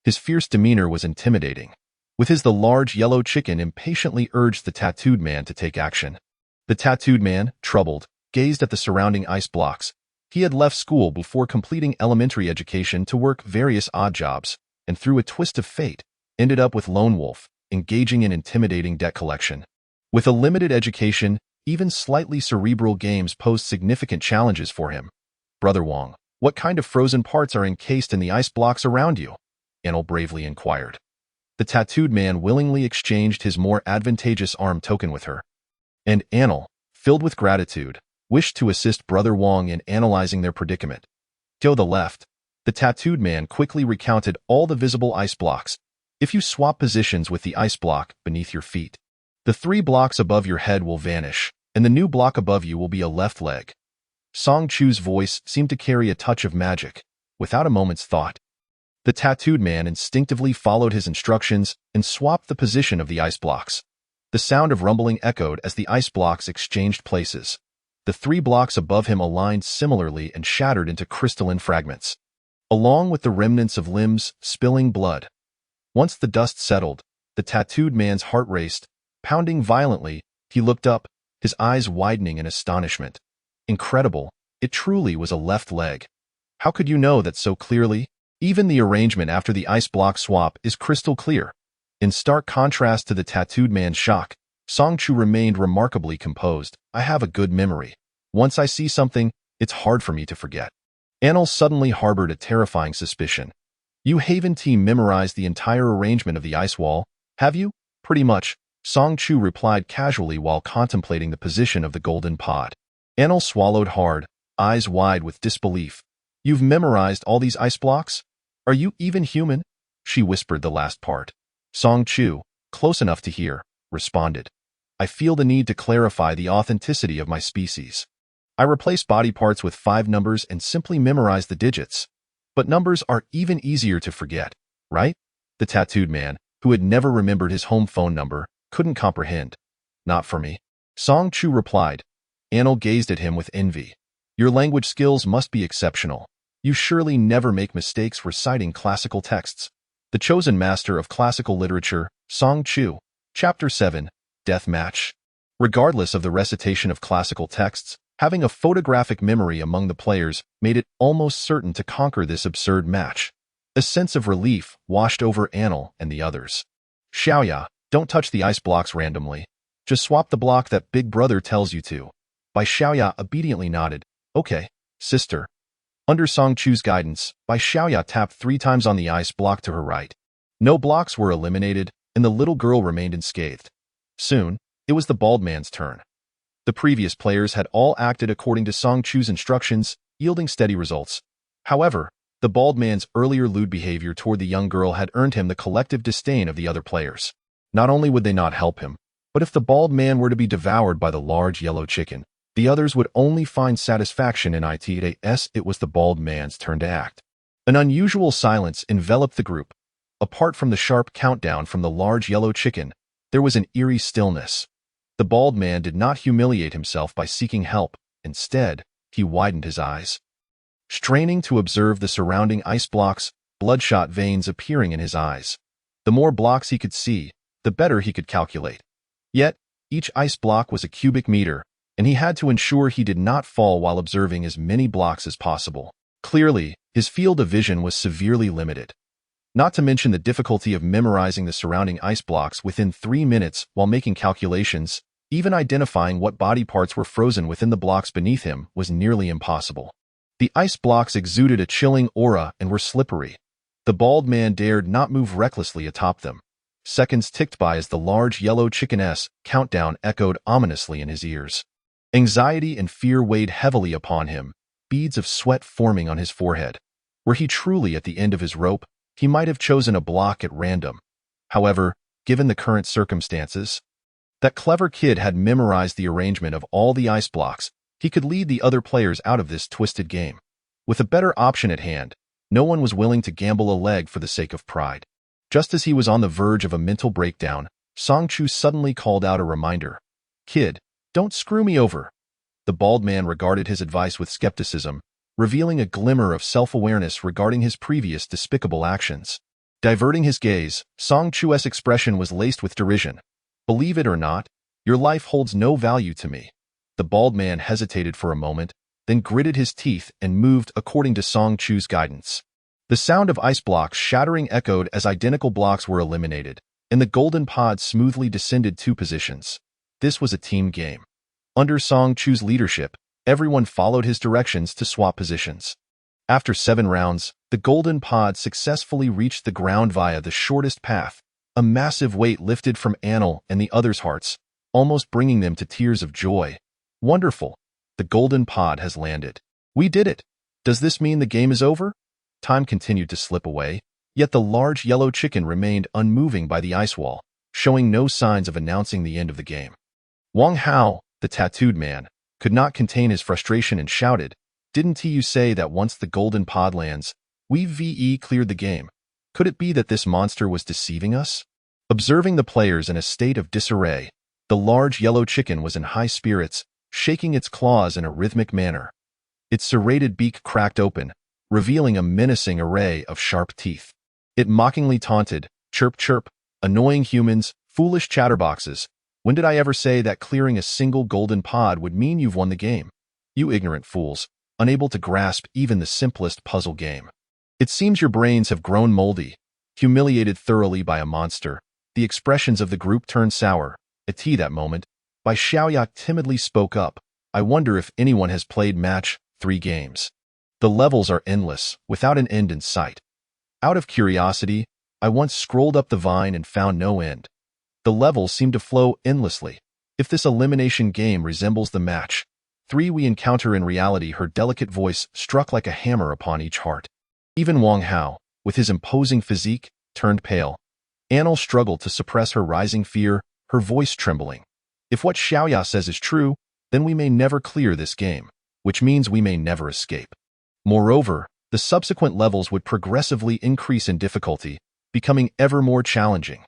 His fierce demeanor was intimidating. With his the large yellow chicken impatiently urged the tattooed man to take action. The tattooed man, troubled, gazed at the surrounding ice blocks. He had left school before completing elementary education to work various odd jobs, and through a twist of fate, ended up with Lone Wolf, engaging in intimidating debt collection. With a limited education, even slightly cerebral games posed significant challenges for him. Brother Wong, what kind of frozen parts are encased in the ice blocks around you? Anil bravely inquired. The tattooed man willingly exchanged his more advantageous arm token with her. And Anil, filled with gratitude, wished to assist Brother Wong in analyzing their predicament. To the left, the tattooed man quickly recounted all the visible ice blocks. If you swap positions with the ice block beneath your feet, the 3 blocks above your head will vanish, and the new block above you will be a left leg. Song Chu's voice seemed to carry a touch of magic. Without a moment's thought, the tattooed man instinctively followed his instructions and swapped the position of the ice blocks. The sound of rumbling echoed as the ice blocks exchanged places. The 3 blocks above him aligned similarly and shattered into crystalline fragments, along with the remnants of limbs spilling blood. Once the dust settled, the tattooed man's heart raced, pounding violently. He looked up, his eyes widening in astonishment. Incredible, it truly was a left leg. How could you know that so clearly? Even the arrangement after the ice block swap is crystal clear. In stark contrast to the tattooed man's shock, Song Chu remained remarkably composed. I have a good memory. Once I see something, it's hard for me to forget. Anil suddenly harbored a terrifying suspicion. You Haven team memorized the entire arrangement of the ice wall, have you? Pretty much, Song Chu replied casually while contemplating the position of the golden pod. Anil swallowed hard, eyes wide with disbelief. You've memorized all these ice blocks? Are you even human? She whispered the last part. Song Chu, close enough to hear, responded. I feel the need to clarify the authenticity of my species. I replace body parts with 5 numbers and simply memorize the digits. But numbers are even easier to forget, right? The tattooed man, who had never remembered his home phone number, couldn't comprehend. Not for me. Song Chu replied. Anil gazed at him with envy. Your language skills must be exceptional. You surely never make mistakes reciting classical texts. The Chosen Master of Classical Literature, Song Chu. Chapter 7, Death Match. Regardless of the recitation of classical texts, having a photographic memory among the players made it almost certain to conquer this absurd match. A sense of relief washed over Anil and the others. Xiaoya, don't touch the ice blocks randomly. Just swap the block that Big Brother tells you to. Bai Xiaoya obediently nodded. Okay, sister. Under Song Chu's guidance, Bai Xiaoya tapped 3 times on the ice block to her right. No blocks were eliminated, and the little girl remained unscathed. Soon, it was the bald man's turn. The previous players had all acted according to Song Chu's instructions, yielding steady results. However, the bald man's earlier lewd behavior toward the young girl had earned him the collective disdain of the other players. Not only would they not help him, but if the bald man were to be devoured by the large yellow chicken, the others would only find satisfaction in it. It was the bald man's turn to act. An unusual silence enveloped the group. Apart from the sharp countdown from the large yellow chicken, there was an eerie stillness. The bald man did not humiliate himself by seeking help. Instead, he widened his eyes, straining to observe the surrounding ice blocks, bloodshot veins appearing in his eyes. The more blocks he could see, the better he could calculate. Yet, each ice block was a cubic meter, and he had to ensure he did not fall while observing as many blocks as possible. Clearly, his field of vision was severely limited. Not to mention the difficulty of memorizing the surrounding ice blocks within 3 minutes while making calculations, even identifying what body parts were frozen within the blocks beneath him was nearly impossible. The ice blocks exuded a chilling aura and were slippery. The bald man dared not move recklessly atop them. Seconds ticked by as the large yellow chicken-esque countdown echoed ominously in his ears. Anxiety and fear weighed heavily upon him, beads of sweat forming on his forehead. Were he truly at the end of his rope, he might have chosen a block at random. However, given the current circumstances, that clever kid had memorized the arrangement of all the ice blocks. He could lead the other players out of this twisted game. With a better option at hand, no one was willing to gamble a leg for the sake of pride. Just as he was on the verge of a mental breakdown, Song Chu suddenly called out a reminder. Kid, don't screw me over. The bald man regarded his advice with skepticism, revealing a glimmer of self-awareness regarding his previous despicable actions. Diverting his gaze, Song Chu's expression was laced with derision. Believe it or not, your life holds no value to me. The bald man hesitated for a moment, then gritted his teeth and moved according to Song Chu's guidance. The sound of ice blocks shattering echoed as identical blocks were eliminated, and the golden pod smoothly descended 2 positions. This was a team game. Under Song Chu's leadership, everyone followed his directions to swap positions. After 7 rounds, the golden pod successfully reached the ground via the shortest path. A massive weight lifted from Anil and the others' hearts, almost bringing them to tears of joy. Wonderful! The golden pod has landed. We did it! Does this mean the game is over? Time continued to slip away, yet the large yellow chicken remained unmoving by the ice wall, showing no signs of announcing the end of the game. Wang Hao, the tattooed man, could not contain his frustration and shouted, "Didn't you say that once the golden pod lands, we've cleared the game? Could it be that this monster was deceiving us?" Observing the players in a state of disarray, the large yellow chicken was in high spirits, shaking its claws in a rhythmic manner. Its serrated beak cracked open, revealing a menacing array of sharp teeth. It mockingly taunted, "Chirp chirp, annoying humans, foolish chatterboxes. When did I ever say that clearing a single golden pod would mean you've won the game? You ignorant fools, unable to grasp even the simplest puzzle game. It seems your brains have grown moldy." Humiliated thoroughly by a monster, the expressions of the group turned sour. At that moment, Bai Xiaoyak timidly spoke up, "I wonder if anyone has played match 3 games. The levels are endless, without an end in sight. Out of curiosity, I once scrolled up the vine and found no end. The levels seem to flow endlessly. If this elimination game resembles the match 3 we encounter in reality," her delicate voice struck like a hammer upon each heart. Even Wang Hao, with his imposing physique, turned pale. Anil struggled to suppress her rising fear, her voice trembling. "If what Xiaoya says is true, then we may never clear this game, which means we may never escape." Moreover, the subsequent levels would progressively increase in difficulty, becoming ever more challenging.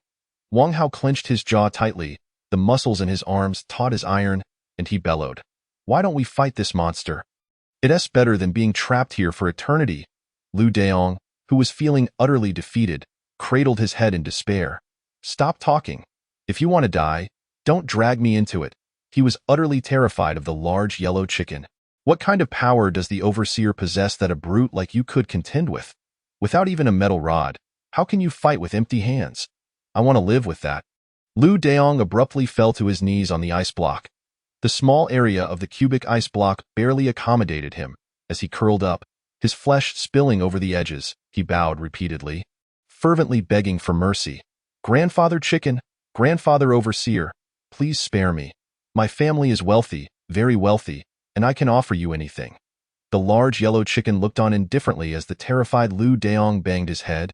Wang Hao clenched his jaw tightly, the muscles in his arms taut as iron, and he bellowed, "Why don't we fight this monster? It's better than being trapped here for eternity." Lu Daong, who was feeling utterly defeated, cradled his head in despair. "Stop talking. If you want to die, don't drag me into it." He was utterly terrified of the large yellow chicken. What kind of power does the overseer possess that a brute like you could contend with? Without even a metal rod, how can you fight with empty hands? I want to live with that. Lu Daong abruptly fell to his knees on the ice block. The small area of the cubic ice block barely accommodated him. As he curled up, his flesh spilling over the edges, he bowed repeatedly, fervently begging for mercy. "Grandfather Chicken, Grandfather Overseer, please spare me. My family is wealthy, very wealthy, and I can offer you anything." The large yellow chicken looked on indifferently as the terrified Lu Daong banged his head.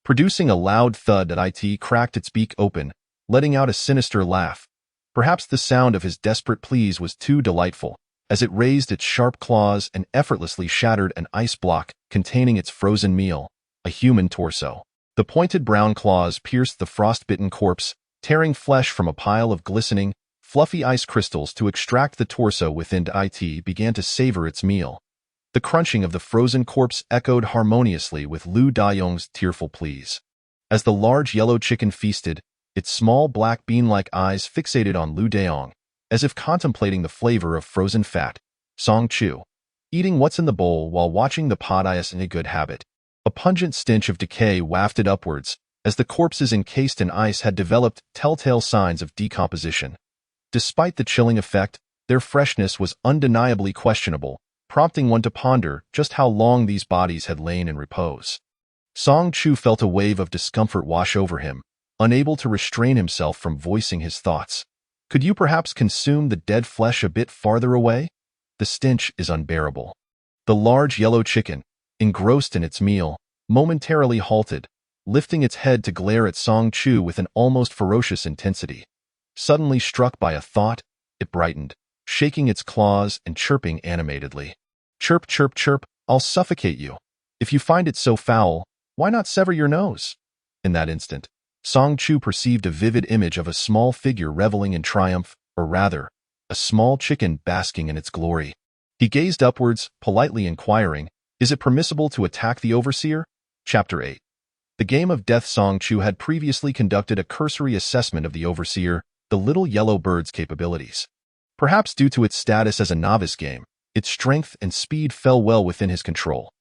Producing a loud thud that it cracked its beak open, letting out a sinister laugh. Perhaps the sound of his desperate pleas was too delightful, as it raised its sharp claws and effortlessly shattered an ice block containing its frozen meal, a human torso. The pointed brown claws pierced the frostbitten corpse, tearing flesh from a pile of glistening, fluffy ice crystals to extract the torso within. It began to savor its meal. The crunching of the frozen corpse echoed harmoniously with Lu Daong's tearful pleas. As the large yellow chicken feasted, its small black bean-like eyes fixated on Lu Daong, as if contemplating the flavor of frozen fat. Song Chu, eating what's in the bowl while watching the pod is a good habit. A pungent stench of decay wafted upwards, as the corpses encased in ice had developed telltale signs of decomposition. Despite the chilling effect, their freshness was undeniably questionable, prompting one to ponder just how long these bodies had lain in repose. Song Chu felt a wave of discomfort wash over him, unable to restrain himself from voicing his thoughts. Could you perhaps consume the dead flesh a bit farther away? The stench is unbearable. The large yellow chicken, engrossed in its meal, momentarily halted, lifting its head to glare at Song Chu with an almost ferocious intensity. Suddenly struck by a thought, it brightened, shaking its claws and chirping animatedly. "Chirp, chirp, chirp, I'll suffocate you. If you find it so foul, why not sever your nose?" In that instant, Song Chu perceived a vivid image of a small figure reveling in triumph, or rather, a small chicken basking in its glory. He gazed upwards, politely inquiring, "Is it permissible to attack the overseer?" Chapter 8. The game of death. Song Chu had previously conducted a cursory assessment of the overseer, the little yellow bird's capabilities. Perhaps due to its status as a novice game, its strength and speed fell well within his control.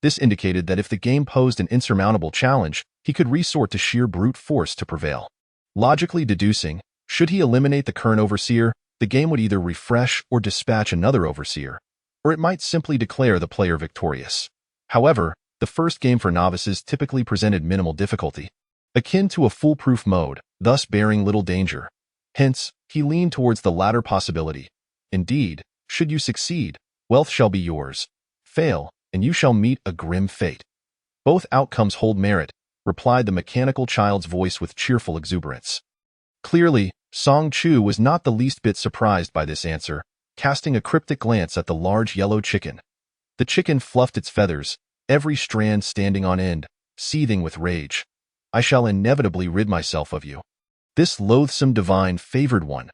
This indicated that if the game posed an insurmountable challenge, he could resort to sheer brute force to prevail. Logically deducing, should he eliminate the current overseer, the game would either refresh or dispatch another overseer, or it might simply declare the player victorious. However, the first game for novices typically presented minimal difficulty, akin to a foolproof mode, thus bearing little danger. Hence, he leaned towards the latter possibility. Indeed, should you succeed, wealth shall be yours. Fail, and you shall meet a grim fate. Both outcomes hold merit, replied the mechanical child's voice with cheerful exuberance. Clearly, Song Chu was not the least bit surprised by this answer, casting a cryptic glance at the large yellow chicken. The chicken fluffed its feathers, every strand standing on end, seething with rage. "I shall inevitably rid myself of you. This loathsome divine favored one.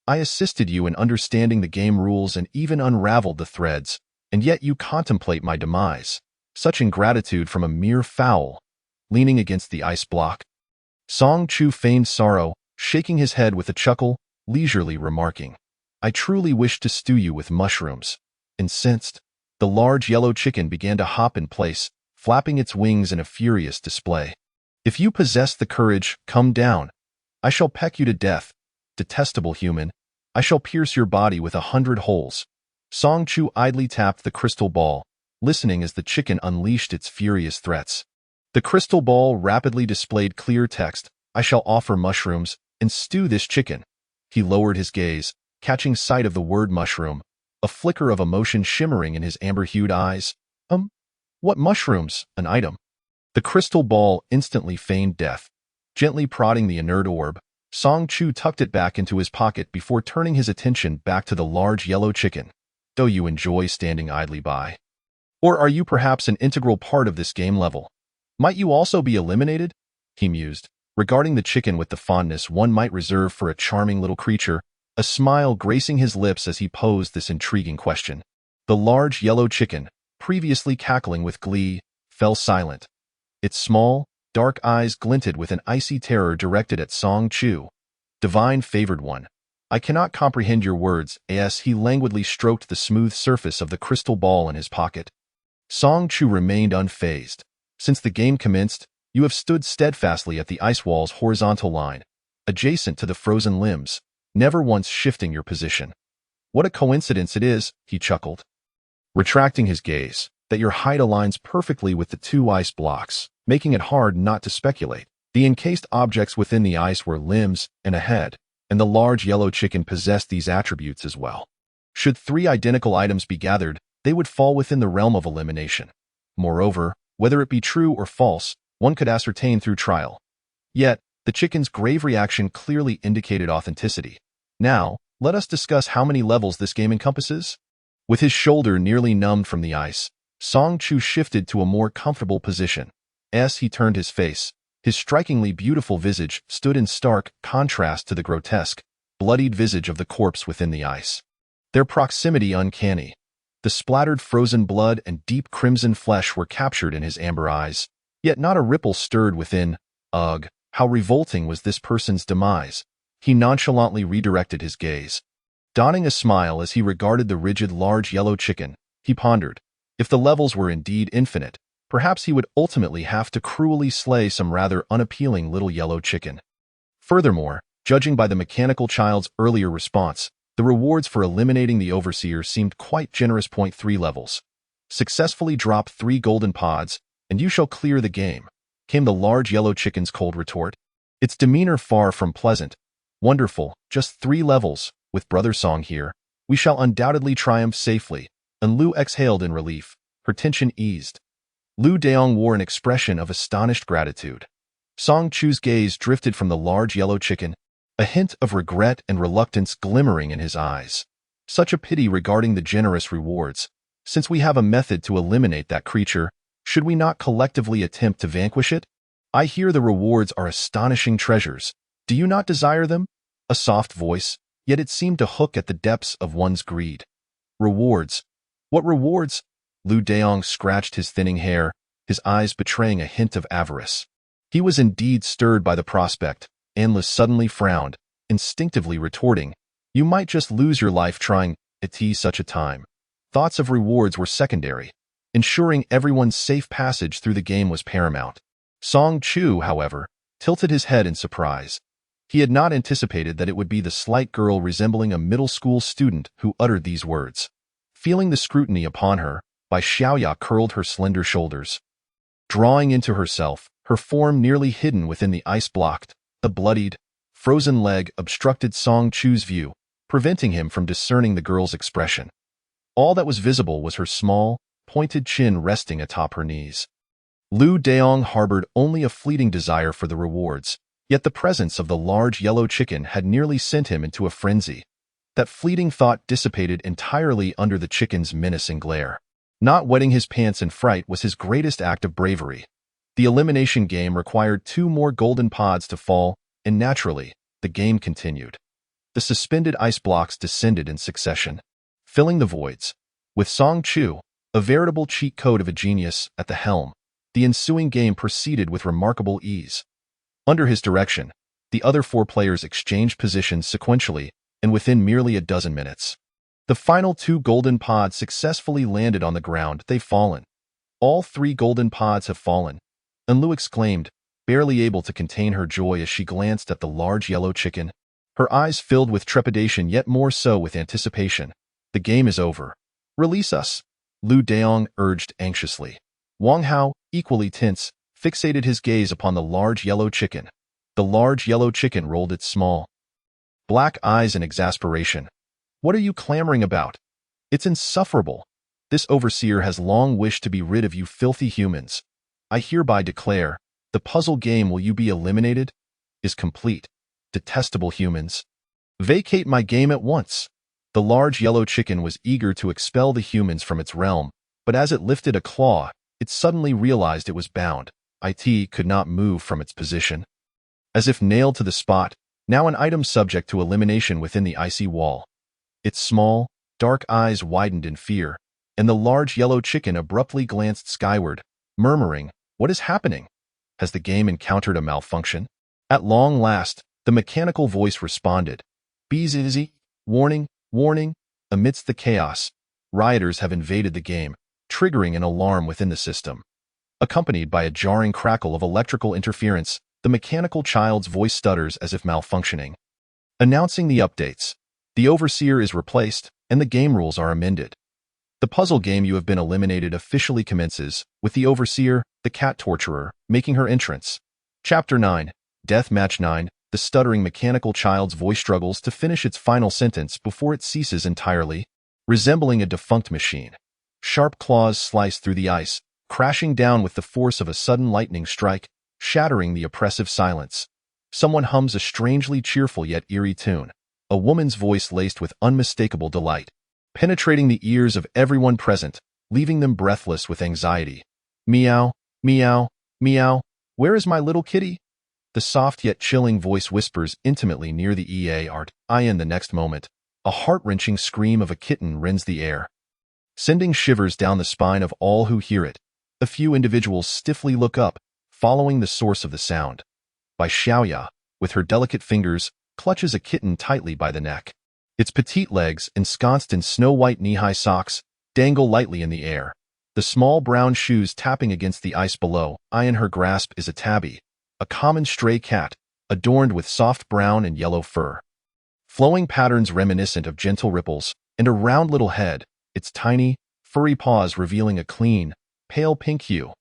I assisted you in understanding the game rules and even unraveled the threads, and yet you contemplate my demise. Such ingratitude from a mere fowl." Leaning against the ice block, Song Chu feigned sorrow, shaking his head with a chuckle, leisurely remarking, "I truly wish to stew you with mushrooms." Incensed, the large yellow chicken began to hop in place, flapping its wings in a furious display. "If you possess the courage, come down. I shall peck you to death. Detestable human, I shall pierce your body with 100 holes." Song Chu idly tapped the crystal ball, listening as the chicken unleashed its furious threats. The crystal ball rapidly displayed clear text, "I shall offer mushrooms and stew this chicken." He lowered his gaze, catching sight of the word mushroom, a flicker of emotion shimmering in his amber-hued eyes. What mushrooms? An item." The crystal ball instantly feigned death. Gently prodding the inert orb, Song Chu tucked it back into his pocket before turning his attention back to the large yellow chicken. "Do you enjoy standing idly by? Or are you perhaps an integral part of this game level? Might you also be eliminated?" he mused, regarding the chicken with the fondness one might reserve for a charming little creature, a smile gracing his lips as he posed this intriguing question. The large yellow chicken, previously cackling with glee, fell silent. Its small, dark eyes glinted with an icy terror directed at Song Chu. "Divine favored one, I cannot comprehend your words," as he languidly stroked the smooth surface of the crystal ball in his pocket. Song Chu remained unfazed. "Since the game commenced, you have stood steadfastly at the ice wall's horizontal line, adjacent to the frozen limbs, never once shifting your position. What a coincidence it is," he chuckled, retracting his gaze, "that your height aligns perfectly with the two ice blocks, making it hard not to speculate. The encased objects within the ice were limbs and a head, and the large yellow chicken possessed these attributes as well. Should 3 identical items be gathered, they would fall within the realm of elimination. Moreover, whether it be true or false, one could ascertain through trial. Yet, the chicken's grave reaction clearly indicated authenticity. Now, let us discuss how many levels this game encompasses." With his shoulder nearly numbed from the ice, Song Chu shifted to a more comfortable position. As he turned his face, his strikingly beautiful visage stood in stark contrast to the grotesque, bloodied visage of the corpse within the ice. Their proximity uncanny. The splattered frozen blood and deep crimson flesh were captured in his amber eyes, yet not a ripple stirred within. Ugh, how revolting was this person's demise. He nonchalantly redirected his gaze. Donning a smile as he regarded the rigid large yellow chicken, he pondered. If the levels were indeed infinite, perhaps he would ultimately have to cruelly slay some rather unappealing little yellow chicken. Furthermore, judging by the mechanical child's earlier response, the rewards for eliminating the overseer seemed quite generous. 3 levels. Successfully drop 3 golden pods, and you shall clear the game, came the large yellow chicken's cold retort. Its demeanor far from pleasant. "Wonderful, just 3 levels, with Brother Song here. We shall undoubtedly triumph safely." And Lu exhaled in relief, her tension eased. Lu Daong wore an expression of astonished gratitude. Song Chu's gaze drifted from the large yellow chicken, a hint of regret and reluctance glimmering in his eyes. Such a pity regarding the generous rewards. Since we have a method to eliminate that creature, should we not collectively attempt to vanquish it? I hear the rewards are astonishing treasures. Do you not desire them? A soft voice, yet it seemed to hook at the depths of one's greed. Rewards. What rewards? Lu Daong scratched his thinning hair, his eyes betraying a hint of avarice. He was indeed stirred by the prospect. Anlis suddenly frowned, instinctively retorting, "You might just lose your life trying at such a time." Thoughts of rewards were secondary. Ensuring everyone's safe passage through the game was paramount. Song Chu, however, tilted his head in surprise. He had not anticipated that it would be the slight girl resembling a middle school student who uttered these words. Feeling the scrutiny upon her, Bai Xiaoya curled her slender shoulders. Drawing into herself, her form nearly hidden within the ice-blocked, the bloodied, frozen leg obstructed Song Chu's view, preventing him from discerning the girl's expression. All that was visible was her small, pointed chin resting atop her knees. Lu Daong harbored only a fleeting desire for the rewards, yet the presence of the large yellow chicken had nearly sent him into a frenzy. That fleeting thought dissipated entirely under the chicken's menacing glare. Not wetting his pants in fright was his greatest act of bravery. The elimination game required 2 more golden pods to fall, and naturally, the game continued. The suspended ice blocks descended in succession, filling the voids. With Song Chu, a veritable cheat code of a genius, at the helm, the ensuing game proceeded with remarkable ease. Under his direction, the other 4 players exchanged positions sequentially, and within merely a dozen minutes, the final 2 golden pods successfully landed on the ground. They've fallen. All 3 golden pods have fallen. And Lu exclaimed, barely able to contain her joy as she glanced at the large yellow chicken. Her eyes filled with trepidation, yet more so with anticipation. The game is over. Release us, Lu Daong urged anxiously. Wang Hao, equally tense, fixated his gaze upon the large yellow chicken. The large yellow chicken rolled its small black eyes in exasperation. What are you clamoring about? It's insufferable. This overseer has long wished to be rid of you filthy humans. I hereby declare, the puzzle game will you be eliminated is complete. Detestable humans. Vacate my game at once. The large yellow chicken was eager to expel the humans from its realm, but as it lifted a claw, it suddenly realized it was bound. It could not move from its position. As if nailed to the spot, now an item subject to elimination within the icy wall. Its small, dark eyes widened in fear, and the large yellow chicken abruptly glanced skyward, murmuring, "What is happening? Has the game encountered a malfunction?" At long last, the mechanical voice responded, "Busy, warning, warning." Amidst the chaos, rioters have invaded the game, triggering an alarm within the system. Accompanied by a jarring crackle of electrical interference, the mechanical child's voice stutters as if malfunctioning. Announcing the updates. The overseer is replaced, and the game rules are amended. The puzzle game you have been eliminated officially commences, with the overseer, the cat torturer, making her entrance. Chapter 9, Death Match 9, the stuttering mechanical child's voice struggles to finish its final sentence before it ceases entirely, resembling a defunct machine. Sharp claws slice through the ice, crashing down with the force of a sudden lightning strike, shattering the oppressive silence. Someone hums a strangely cheerful yet eerie tune, a woman's voice laced with unmistakable delight, penetrating the ears of everyone present, leaving them breathless with anxiety. Meow, meow, meow, where is my little kitty? The soft yet chilling voice whispers intimately near the ear. In the next moment, a heart-wrenching scream of a kitten rends the air, sending shivers down the spine of all who hear it. A few individuals stiffly look up, following the source of the sound. Bai Xiaoya, with her delicate fingers, clutches a kitten tightly by the neck. Its petite legs, ensconced in snow-white knee-high socks, dangle lightly in the air, the small brown shoes tapping against the ice below. In her grasp is a tabby, a common stray cat, adorned with soft brown and yellow fur, flowing patterns reminiscent of gentle ripples, and a round little head, its tiny, furry paws revealing a clean, pale pink hue.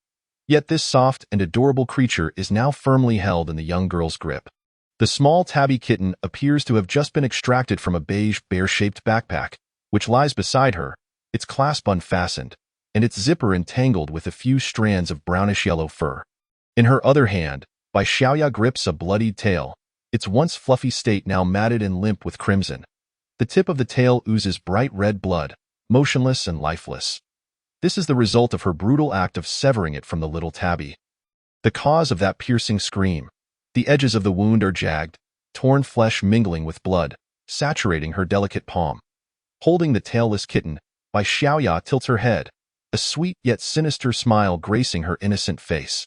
Yet this soft and adorable creature is now firmly held in the young girl's grip. The small tabby kitten appears to have just been extracted from a beige, bear-shaped backpack, which lies beside her, its clasp unfastened, and its zipper entangled with a few strands of brownish-yellow fur. In her other hand, Bai Xiaoya grips a bloodied tail, its once fluffy state now matted and limp with crimson. The tip of the tail oozes bright red blood, motionless and lifeless. This is the result of her brutal act of severing it from the little tabby. The cause of that piercing scream. The edges of the wound are jagged, torn flesh mingling with blood, saturating her delicate palm. Holding the tailless kitten, Bai Xiaoya tilts her head, a sweet yet sinister smile gracing her innocent face.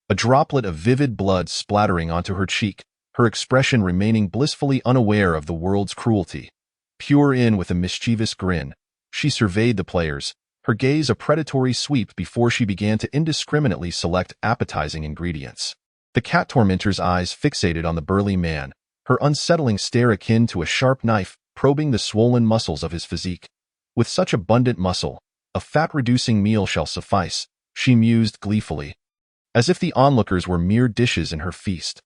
A droplet of vivid blood splattering onto her cheek, her expression remaining blissfully unaware of the world's cruelty. Pure in with a mischievous grin, she surveyed the players, her gaze a predatory sweep before she began to indiscriminately select appetizing ingredients. The cat tormentor's eyes fixated on the burly man, her unsettling stare akin to a sharp knife probing the swollen muscles of his physique. With such abundant muscle, a fat-reducing meal shall suffice, she mused gleefully, as if the onlookers were mere dishes in her feast.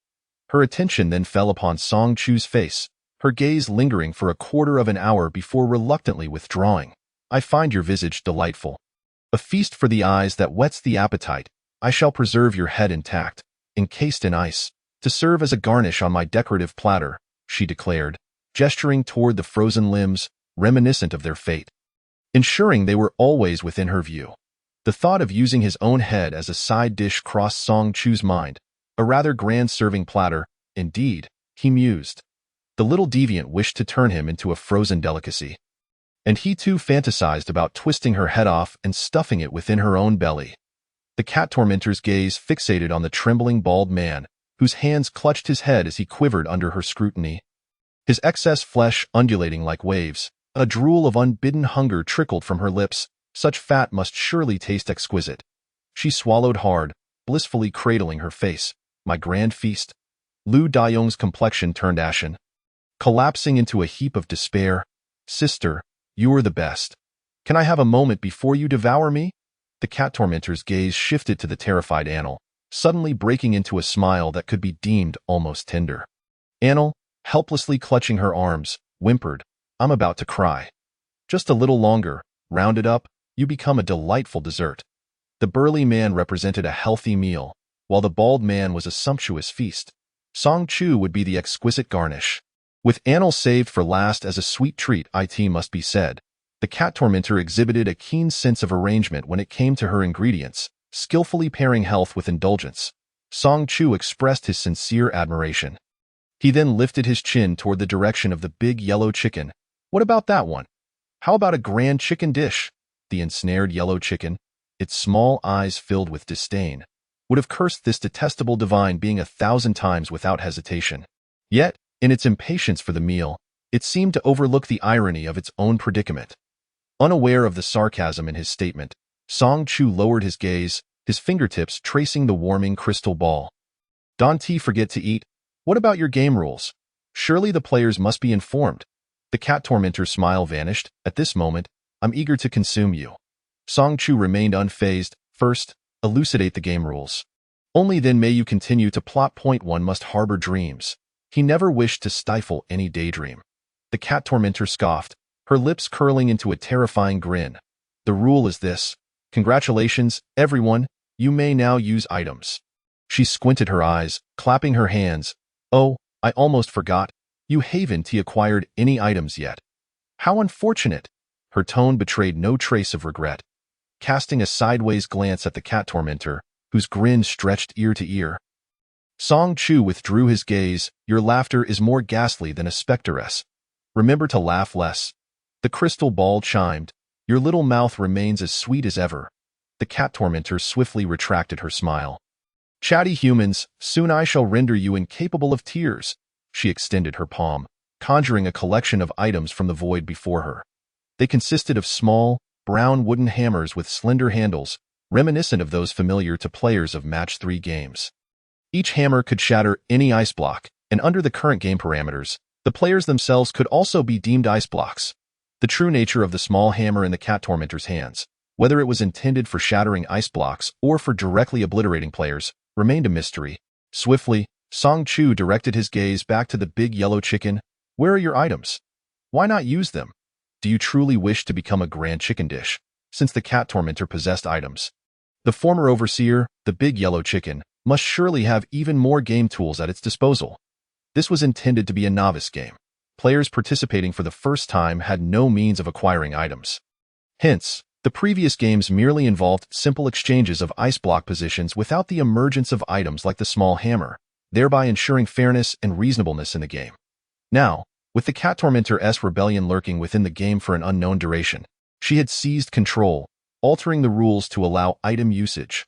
Her attention then fell upon Song Chu's face, her gaze lingering for a quarter of an hour before reluctantly withdrawing. I find your visage delightful. A feast for the eyes that whets the appetite. I shall preserve your head intact, encased in ice, to serve as a garnish on my decorative platter, she declared, gesturing toward the frozen limbs, reminiscent of their fate, ensuring they were always within her view. The thought of using his own head as a side dish crossed Song Chu's mind, a rather grand serving platter, indeed, he mused. The little deviant wished to turn him into a frozen delicacy. And he too fantasized about twisting her head off and stuffing it within her own belly. The cat tormentor's gaze fixated on the trembling bald man, whose hands clutched his head as he quivered under her scrutiny. His excess flesh undulating like waves, a drool of unbidden hunger trickled from her lips. Such fat must surely taste exquisite. She swallowed hard, blissfully cradling her face. My grand feast. Lu Dayong's complexion turned ashen, collapsing into a heap of despair. Sister, you are the best. Can I have a moment before you devour me? The cat tormentor's gaze shifted to the terrified Annel, suddenly breaking into a smile that could be deemed almost tender. Annel, helplessly clutching her arms, whimpered, I'm about to cry. Just a little longer, round it up, you become a delightful dessert. The burly man represented a healthy meal, while the bald man was a sumptuous feast. Song Chu would be the exquisite garnish. With Annel saved for last as a sweet treat, it must be said, the cat tormentor exhibited a keen sense of arrangement when it came to her ingredients, skillfully pairing health with indulgence. Song Chu expressed his sincere admiration. He then lifted his chin toward the direction of the big yellow chicken. What about that one? How about a grand chicken dish? The ensnared yellow chicken, its small eyes filled with disdain, would have cursed this detestable divine being 1,000 times without hesitation. Yet, in its impatience for the meal, it seemed to overlook the irony of its own predicament. Unaware of the sarcasm in his statement, Song Chu lowered his gaze, his fingertips tracing the warming crystal ball. Don't forget to eat. What about your game rules? Surely the players must be informed. The cat tormentor's smile vanished. At this moment, I'm eager to consume you. Song Chu remained unfazed. First, elucidate the game rules. Only then may you continue to plot. Point 1 must harbor dreams. He never wished to stifle any daydream. The cat tormentor scoffed, her lips curling into a terrifying grin. The rule is this. Congratulations, everyone, you may now use items. She squinted her eyes, clapping her hands. Oh, I almost forgot. You haven't acquired any items yet. How unfortunate. Her tone betrayed no trace of regret. Casting a sideways glance at the cat tormentor, whose grin stretched ear to ear, Song Chu withdrew his gaze. Your laughter is more ghastly than a spectress. Remember to laugh less. The crystal ball chimed. Your little mouth remains as sweet as ever. The cat tormentor swiftly retracted her smile. Chatty humans, soon I shall render you incapable of tears. She extended her palm, conjuring a collection of items from the void before her. They consisted of small, brown wooden hammers with slender handles, reminiscent of those familiar to players of Match 3 games. Each hammer could shatter any ice block, and under the current game parameters, the players themselves could also be deemed ice blocks. The true nature of the small hammer in the cat tormentor's hands, whether it was intended for shattering ice blocks or for directly obliterating players, remained a mystery. Swiftly, Song Chu directed his gaze back to the big yellow chicken. Where are your items? Why not use them? Do you truly wish to become a grand chicken dish, since the cat tormentor possessed items? The former overseer, the big yellow chicken, must surely have even more game tools at its disposal. This was intended to be a novice game. Players participating for the first time had no means of acquiring items. Hence, the previous games merely involved simple exchanges of ice block positions without the emergence of items like the small hammer, thereby ensuring fairness and reasonableness in the game. Now, With the Cat Tormentor's rebellion lurking within the game for an unknown duration, she had seized control, altering the rules to allow item usage.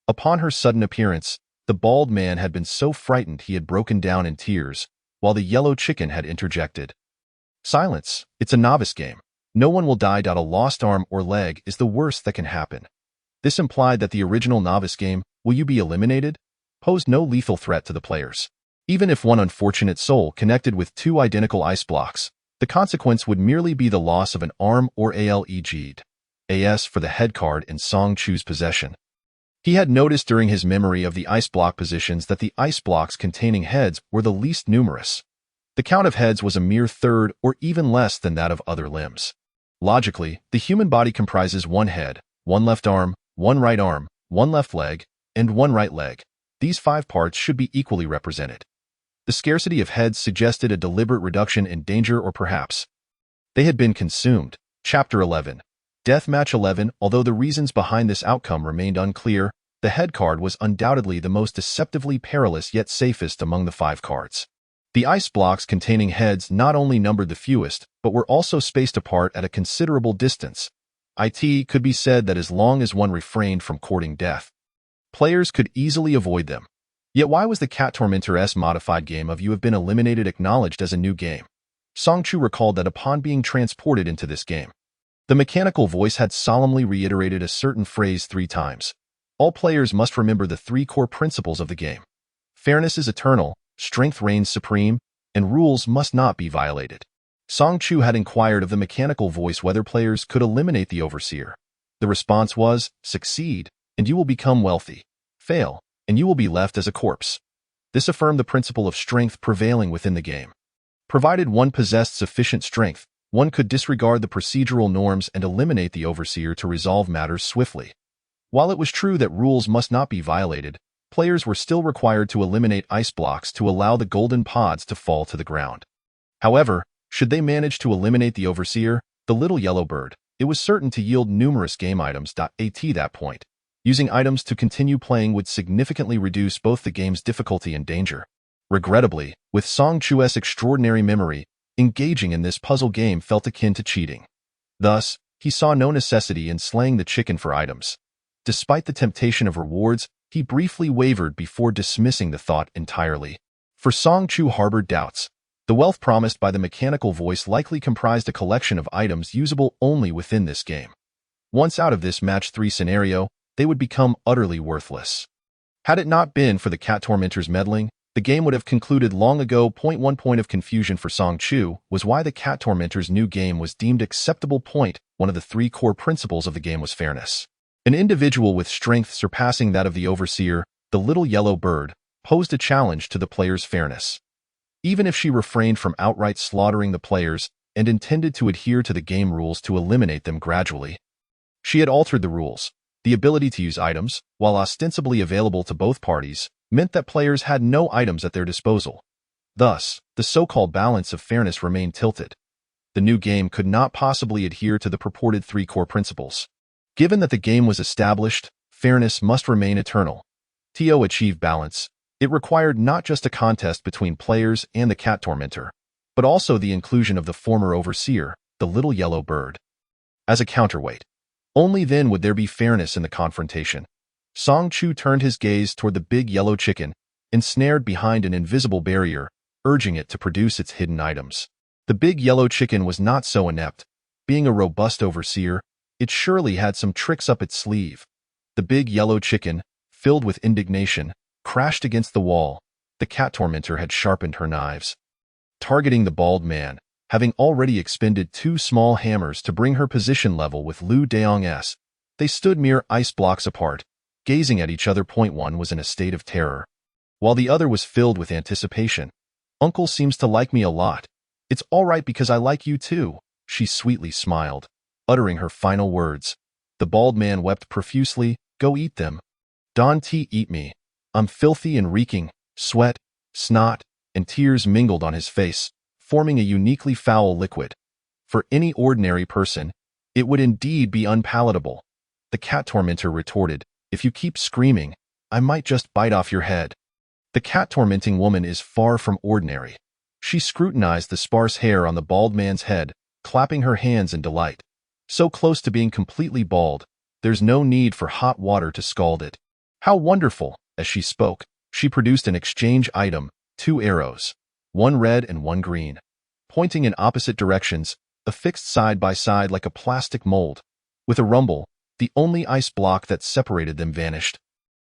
Upon her sudden appearance, the bald man had been so frightened he had broken down in tears, while the yellow chicken had interjected. "Silence, it's a novice game. No one will die. A lost arm or leg is the worst that can happen." This implied that the original novice game, "Will you be eliminated?" posed no lethal threat to the players. Even if one unfortunate soul connected with two identical ice blocks, the consequence would merely be the loss of an arm or a leg. As for the head card in Song Chu's possession, he had noticed during his memory of the ice block positions that the ice blocks containing heads were the least numerous. The count of heads was a mere third or even less than that of other limbs. Logically, the human body comprises one head, one left arm, one right arm, one left leg, and one right leg. These 5 parts should be equally represented. The scarcity of heads suggested a deliberate reduction in danger, or perhaps they had been consumed. Chapter 11. Deathmatch 11. Although the reasons behind this outcome remained unclear, the head card was undoubtedly the most deceptively perilous yet safest among the 5 cards. The ice blocks containing heads not only numbered the fewest, but were also spaced apart at a considerable distance. It could be said that as long as one refrained from courting death, players could easily avoid them. Yet why was the Cat Tormentor's modified game of "You have been eliminated" acknowledged as a new game? Song Chu recalled that upon being transported into this game, the mechanical voice had solemnly reiterated a certain phrase 3 times. All players must remember the 3 core principles of the game. Fairness is eternal, strength reigns supreme, and rules must not be violated. Song Chu had inquired of the mechanical voice whether players could eliminate the Overseer. The response was, "Succeed, and you will become wealthy. Fail, and you will be left as a corpse." This affirmed the principle of strength prevailing within the game. Provided one possessed sufficient strength, one could disregard the procedural norms and eliminate the Overseer to resolve matters swiftly. While it was true that rules must not be violated, players were still required to eliminate ice blocks to allow the golden pods to fall to the ground. However, should they manage to eliminate the Overseer, the little yellow bird, it was certain to yield numerous game items. At that point, using items to continue playing would significantly reduce both the game's difficulty and danger. Regrettably, with Song Chu's extraordinary memory, engaging in this puzzle game felt akin to cheating. Thus, he saw no necessity in slaying the chicken for items. Despite the temptation of rewards, he briefly wavered before dismissing the thought entirely. For Song Chu harbored doubts. The wealth promised by the mechanical voice likely comprised a collection of items usable only within this game. Once out of this match 3 scenario, they would become utterly worthless. Had it not been for the Cat Tormentor's meddling, the game would have concluded long ago. One point of confusion for Song Chu was why the Cat Tormentor's new game was deemed acceptable. One of the 3 core principles of the game was fairness. An individual with strength surpassing that of the Overseer, the little yellow bird, posed a challenge to the player's fairness. Even if she refrained from outright slaughtering the players and intended to adhere to the game rules to eliminate them gradually, she had altered the rules. The ability to use items, while ostensibly available to both parties, meant that players had no items at their disposal. Thus, the so-called balance of fairness remained tilted. The new game could not possibly adhere to the purported 3 core principles. Given that the game was established, fairness must remain eternal. To achieve balance, it required not just a contest between players and the Cat Tormentor, but also the inclusion of the former Overseer, the little yellow bird, as a counterweight. Only then would there be fairness in the confrontation. Song Chu turned his gaze toward the big yellow chicken, ensnared behind an invisible barrier, urging it to produce its hidden items. The big yellow chicken was not so inept. Being a robust Overseer, it surely had some tricks up its sleeve. The big yellow chicken, filled with indignation, crashed against the wall. The Cat Tormentor had sharpened her knives, targeting the bald man, having already expended 2 small hammers to bring her position level with Lu Daong's. They stood mere ice blocks apart, gazing at each other. One was in a state of terror, while the other was filled with anticipation. "Uncle seems to like me a lot. It's all right because I like you too," she sweetly smiled, uttering her final words. The bald man wept profusely. "Go eat them. Don't eat me. I'm filthy and reeking." Sweat, snot, and tears mingled on his face, forming a uniquely foul liquid. For any ordinary person, it would indeed be unpalatable. The Cat Tormentor retorted, "If you keep screaming, I might just bite off your head." The cat tormenting woman is far from ordinary. She scrutinized the sparse hair on the bald man's head, clapping her hands in delight. So close to being completely bald, there's no need for hot water to scald it. How wonderful! As she spoke, she produced an exchange item, 2 arrows, one red and one green, pointing in opposite directions, affixed side by side like a plastic mold. With a rumble, the only ice block that separated them vanished.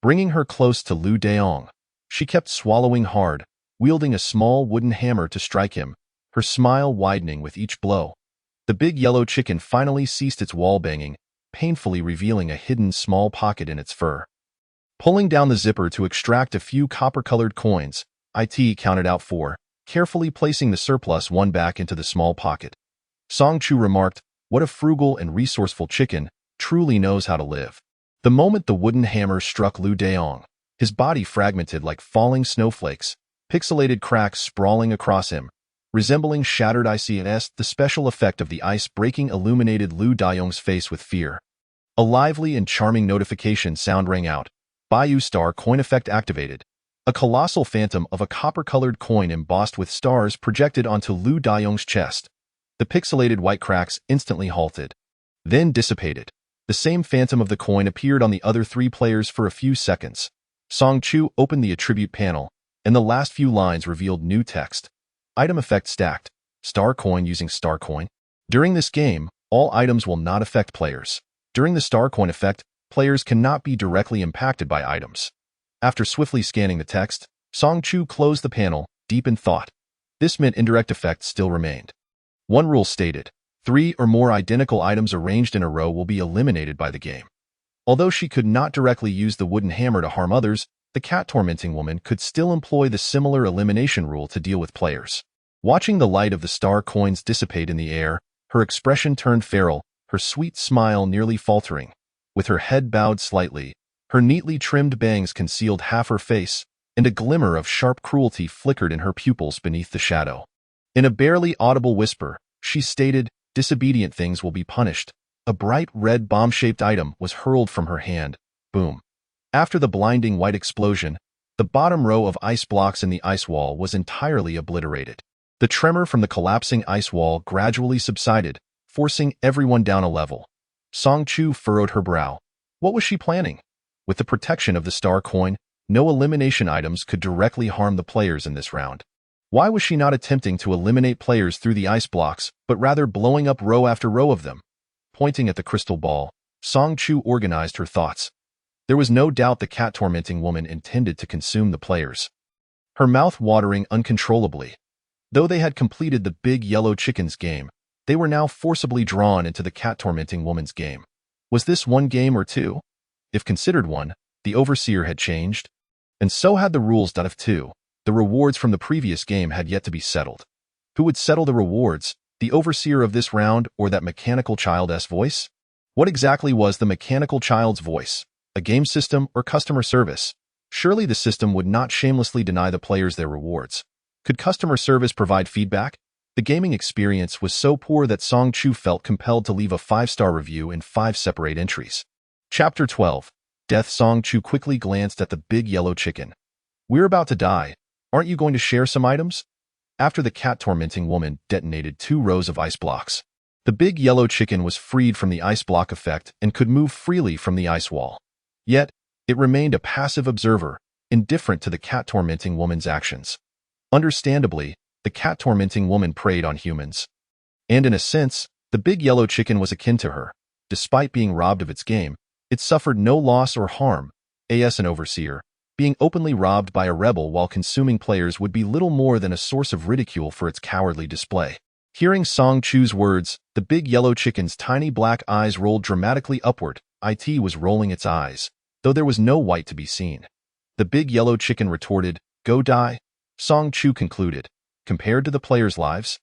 Bringing her close to Lu Daong, she kept swallowing hard, wielding a small wooden hammer to strike him, her smile widening with each blow. The big yellow chicken finally ceased its wall-banging, painfully revealing a hidden small pocket in its fur. Pulling down the zipper to extract a few copper-colored coins, IT counted out 4, carefully placing the surplus one back into the small pocket. Song Chu remarked, "What a frugal and resourceful chicken, truly knows how to live." The moment the wooden hammer struck Lu Daong, his body fragmented like falling snowflakes, pixelated cracks sprawling across him, resembling shattered ice. The special effect of the ice breaking illuminated Lu Daong's face with fear. A lively and charming notification sound rang out. Bayou Star Coin Effect activated. A colossal phantom of a copper-colored coin embossed with stars projected onto Lu Daong's chest. The pixelated white cracks instantly halted, then dissipated. The same phantom of the coin appeared on the other 3 players for a few seconds. Song Chu opened the attribute panel, and the last few lines revealed new text. Item effect stacked. Star coin using star coin. During this game, all items will not affect players. During the star coin effect, players cannot be directly impacted by items. After swiftly scanning the text, Song Chu closed the panel, deep in thought. This meant indirect effects still remained. One rule stated, 3 or more identical items arranged in a row will be eliminated by the game. Although she could not directly use the wooden hammer to harm others, the cat-tormenting woman could still employ the similar elimination rule to deal with players. Watching the light of the star coins dissipate in the air, her expression turned feral, her sweet smile nearly faltering. With her head bowed slightly, her neatly trimmed bangs concealed half her face, and a glimmer of sharp cruelty flickered in her pupils beneath the shadow. In a barely audible whisper, she stated, "Disobedient things will be punished." A bright red bomb-shaped item was hurled from her hand. Boom. After the blinding white explosion, the bottom row of ice blocks in the ice wall was entirely obliterated. The tremor from the collapsing ice wall gradually subsided, forcing everyone down a level. Song Chu furrowed her brow. What was she planning? With the protection of the star coin, no elimination items could directly harm the players in this round. Why was she not attempting to eliminate players through the ice blocks, but rather blowing up row after row of them? Pointing at the crystal ball, Song Chu organized her thoughts. There was no doubt the cat-tormenting woman intended to consume the players. Her mouth watering uncontrollably. Though they had completed the big yellow chicken's game, they were now forcibly drawn into the cat-tormenting woman's game. Was this one game or two? If considered one, the overseer had changed, and so had the rules. If two, the rewards from the previous game had yet to be settled. Who would settle the rewards, the overseer of this round or that mechanical child's voice? What exactly was the mechanical child's voice? A game system or customer service? Surely the system would not shamelessly deny the players their rewards. Could customer service provide feedback? The gaming experience was so poor that Song Chu felt compelled to leave a 5-star review in 5 separate entries. Chapter 12. Death. Song Chu quickly glanced at the big yellow chicken. We're about to die. Aren't you going to share some items? After the cat-tormenting woman detonated 2 rows of ice blocks, the big yellow chicken was freed from the ice block effect and could move freely from the ice wall. Yet, it remained a passive observer, indifferent to the cat-tormenting woman's actions. Understandably, the cat-tormenting woman preyed on humans. And in a sense, the big yellow chicken was akin to her. Despite being robbed of its game, it suffered no loss or harm. As an overseer, being openly robbed by a rebel while consuming players would be little more than a source of ridicule for its cowardly display. Hearing Song Chu's words, the big yellow chicken's tiny black eyes rolled dramatically upward. It was rolling its eyes, though there was no white to be seen. The big yellow chicken retorted, "Go die." Song Chu concluded. Compared to the players' lives,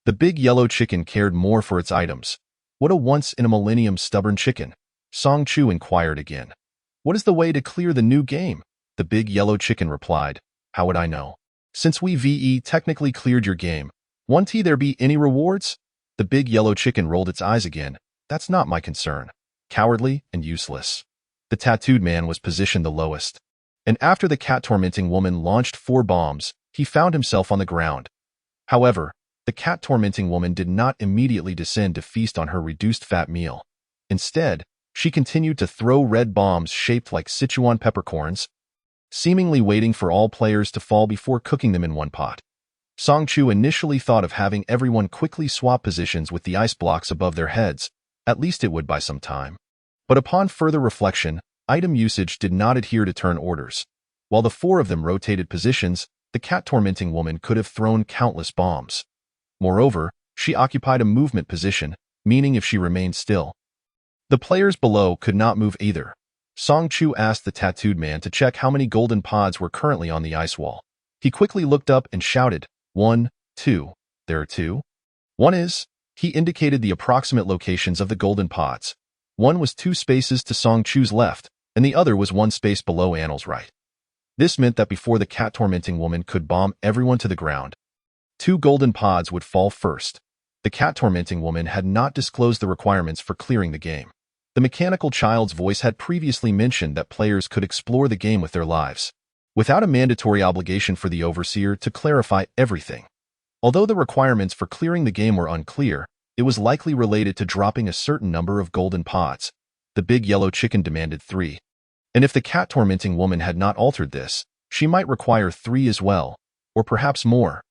the big yellow chicken cared more for its items. What a once-in-a-millennium stubborn chicken. Song Chu inquired again. What is the way to clear the new game? The big yellow chicken replied, How would I know? Since we technically cleared your game, won't there be any rewards? The big yellow chicken rolled its eyes again. That's not my concern. Cowardly and useless. The tattooed man was positioned the lowest. And after the cat-tormenting woman launched 4 bombs, he found himself on the ground. However, the cat-tormenting woman did not immediately descend to feast on her reduced-fat meal. Instead, she continued to throw red bombs shaped like Sichuan peppercorns, seemingly waiting for all players to fall before cooking them in one pot. Song Chu initially thought of having everyone quickly swap positions with the ice blocks above their heads. At least it would buy some time. But upon further reflection, item usage did not adhere to turn orders. While the four of them rotated positions, the cat-tormenting woman could have thrown countless bombs. Moreover, she occupied a movement position, meaning if she remained still, the players below could not move either. Song Chu asked the tattooed man to check how many golden pods were currently on the ice wall. He quickly looked up and shouted, 1, 2. There are 2? One is. He indicated the approximate locations of the golden pods. One was 2 spaces to Song Chu's left, and the other was 1 space below Annel's right. This meant that before the cat-tormenting woman could bomb everyone to the ground, 2 golden pods would fall first. The cat-tormenting woman had not disclosed the requirements for clearing the game. The mechanical child's voice had previously mentioned that players could explore the game with their lives, without a mandatory obligation for the overseer to clarify everything. Although the requirements for clearing the game were unclear, it was likely related to dropping a certain number of golden pods. The big yellow chicken demanded 3. And if the cat-tormenting woman had not altered this, she might require 3 as well, or perhaps more.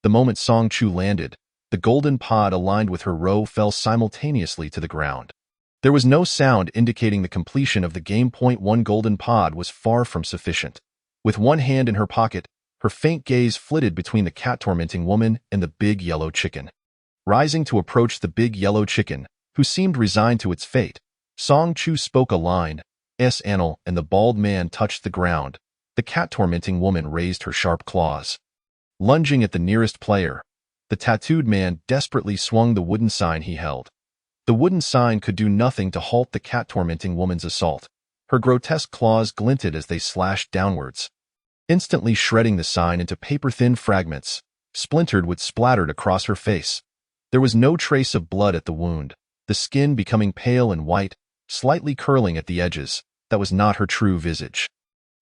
The moment Song Chu landed, the golden pod aligned with her row fell simultaneously to the ground. There was no sound indicating the completion of the game. 1 golden pod was far from sufficient. With one hand in her pocket, her faint gaze flitted between the cat-tormenting woman and the big yellow chicken. Rising to approach the big yellow chicken, who seemed resigned to its fate, Song Chu spoke a line, "S. Annel," and the bald man touched the ground. The cat-tormenting woman raised her sharp claws. Lunging at the nearest player, the tattooed man desperately swung the wooden sign he held. The wooden sign could do nothing to halt the cat-tormenting woman's assault. Her grotesque claws glinted as they slashed downwards, instantly shredding the sign into paper-thin fragments. Splintered wood splattered across her face. There was no trace of blood at the wound, the skin becoming pale and white, slightly curling at the edges. That was not her true visage.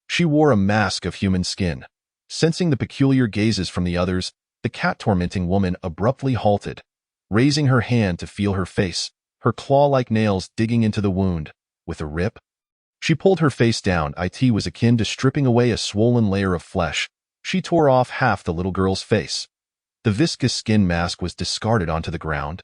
She wore a mask of human skin. Sensing the peculiar gazes from the others, the cat-tormenting woman abruptly halted, raising her hand to feel her face, her claw-like nails digging into the wound. With a rip, she pulled her face down. It was akin to stripping away a swollen layer of flesh. She tore off half the little girl's face. The viscous skin mask was discarded onto the ground,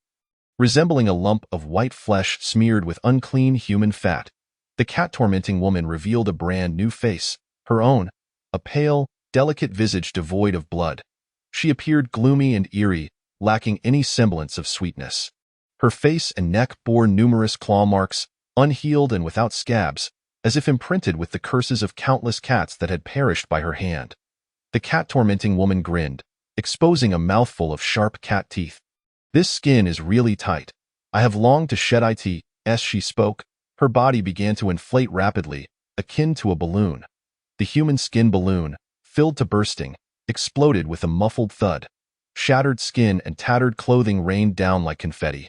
resembling a lump of white flesh smeared with unclean human fat. The cat-tormenting woman revealed a brand new face, her own, a pale, delicate visage devoid of blood. She appeared gloomy and eerie, lacking any semblance of sweetness. Her face and neck bore numerous claw marks, unhealed and without scabs, as if imprinted with the curses of countless cats that had perished by her hand. The cat-tormenting woman grinned, exposing a mouthful of sharp cat teeth. "This skin is really tight. I have longed to shed it." As she spoke, her body began to inflate rapidly, akin to a balloon. The human skin balloon, filled to bursting, exploded with a muffled thud. Shattered skin and tattered clothing rained down like confetti.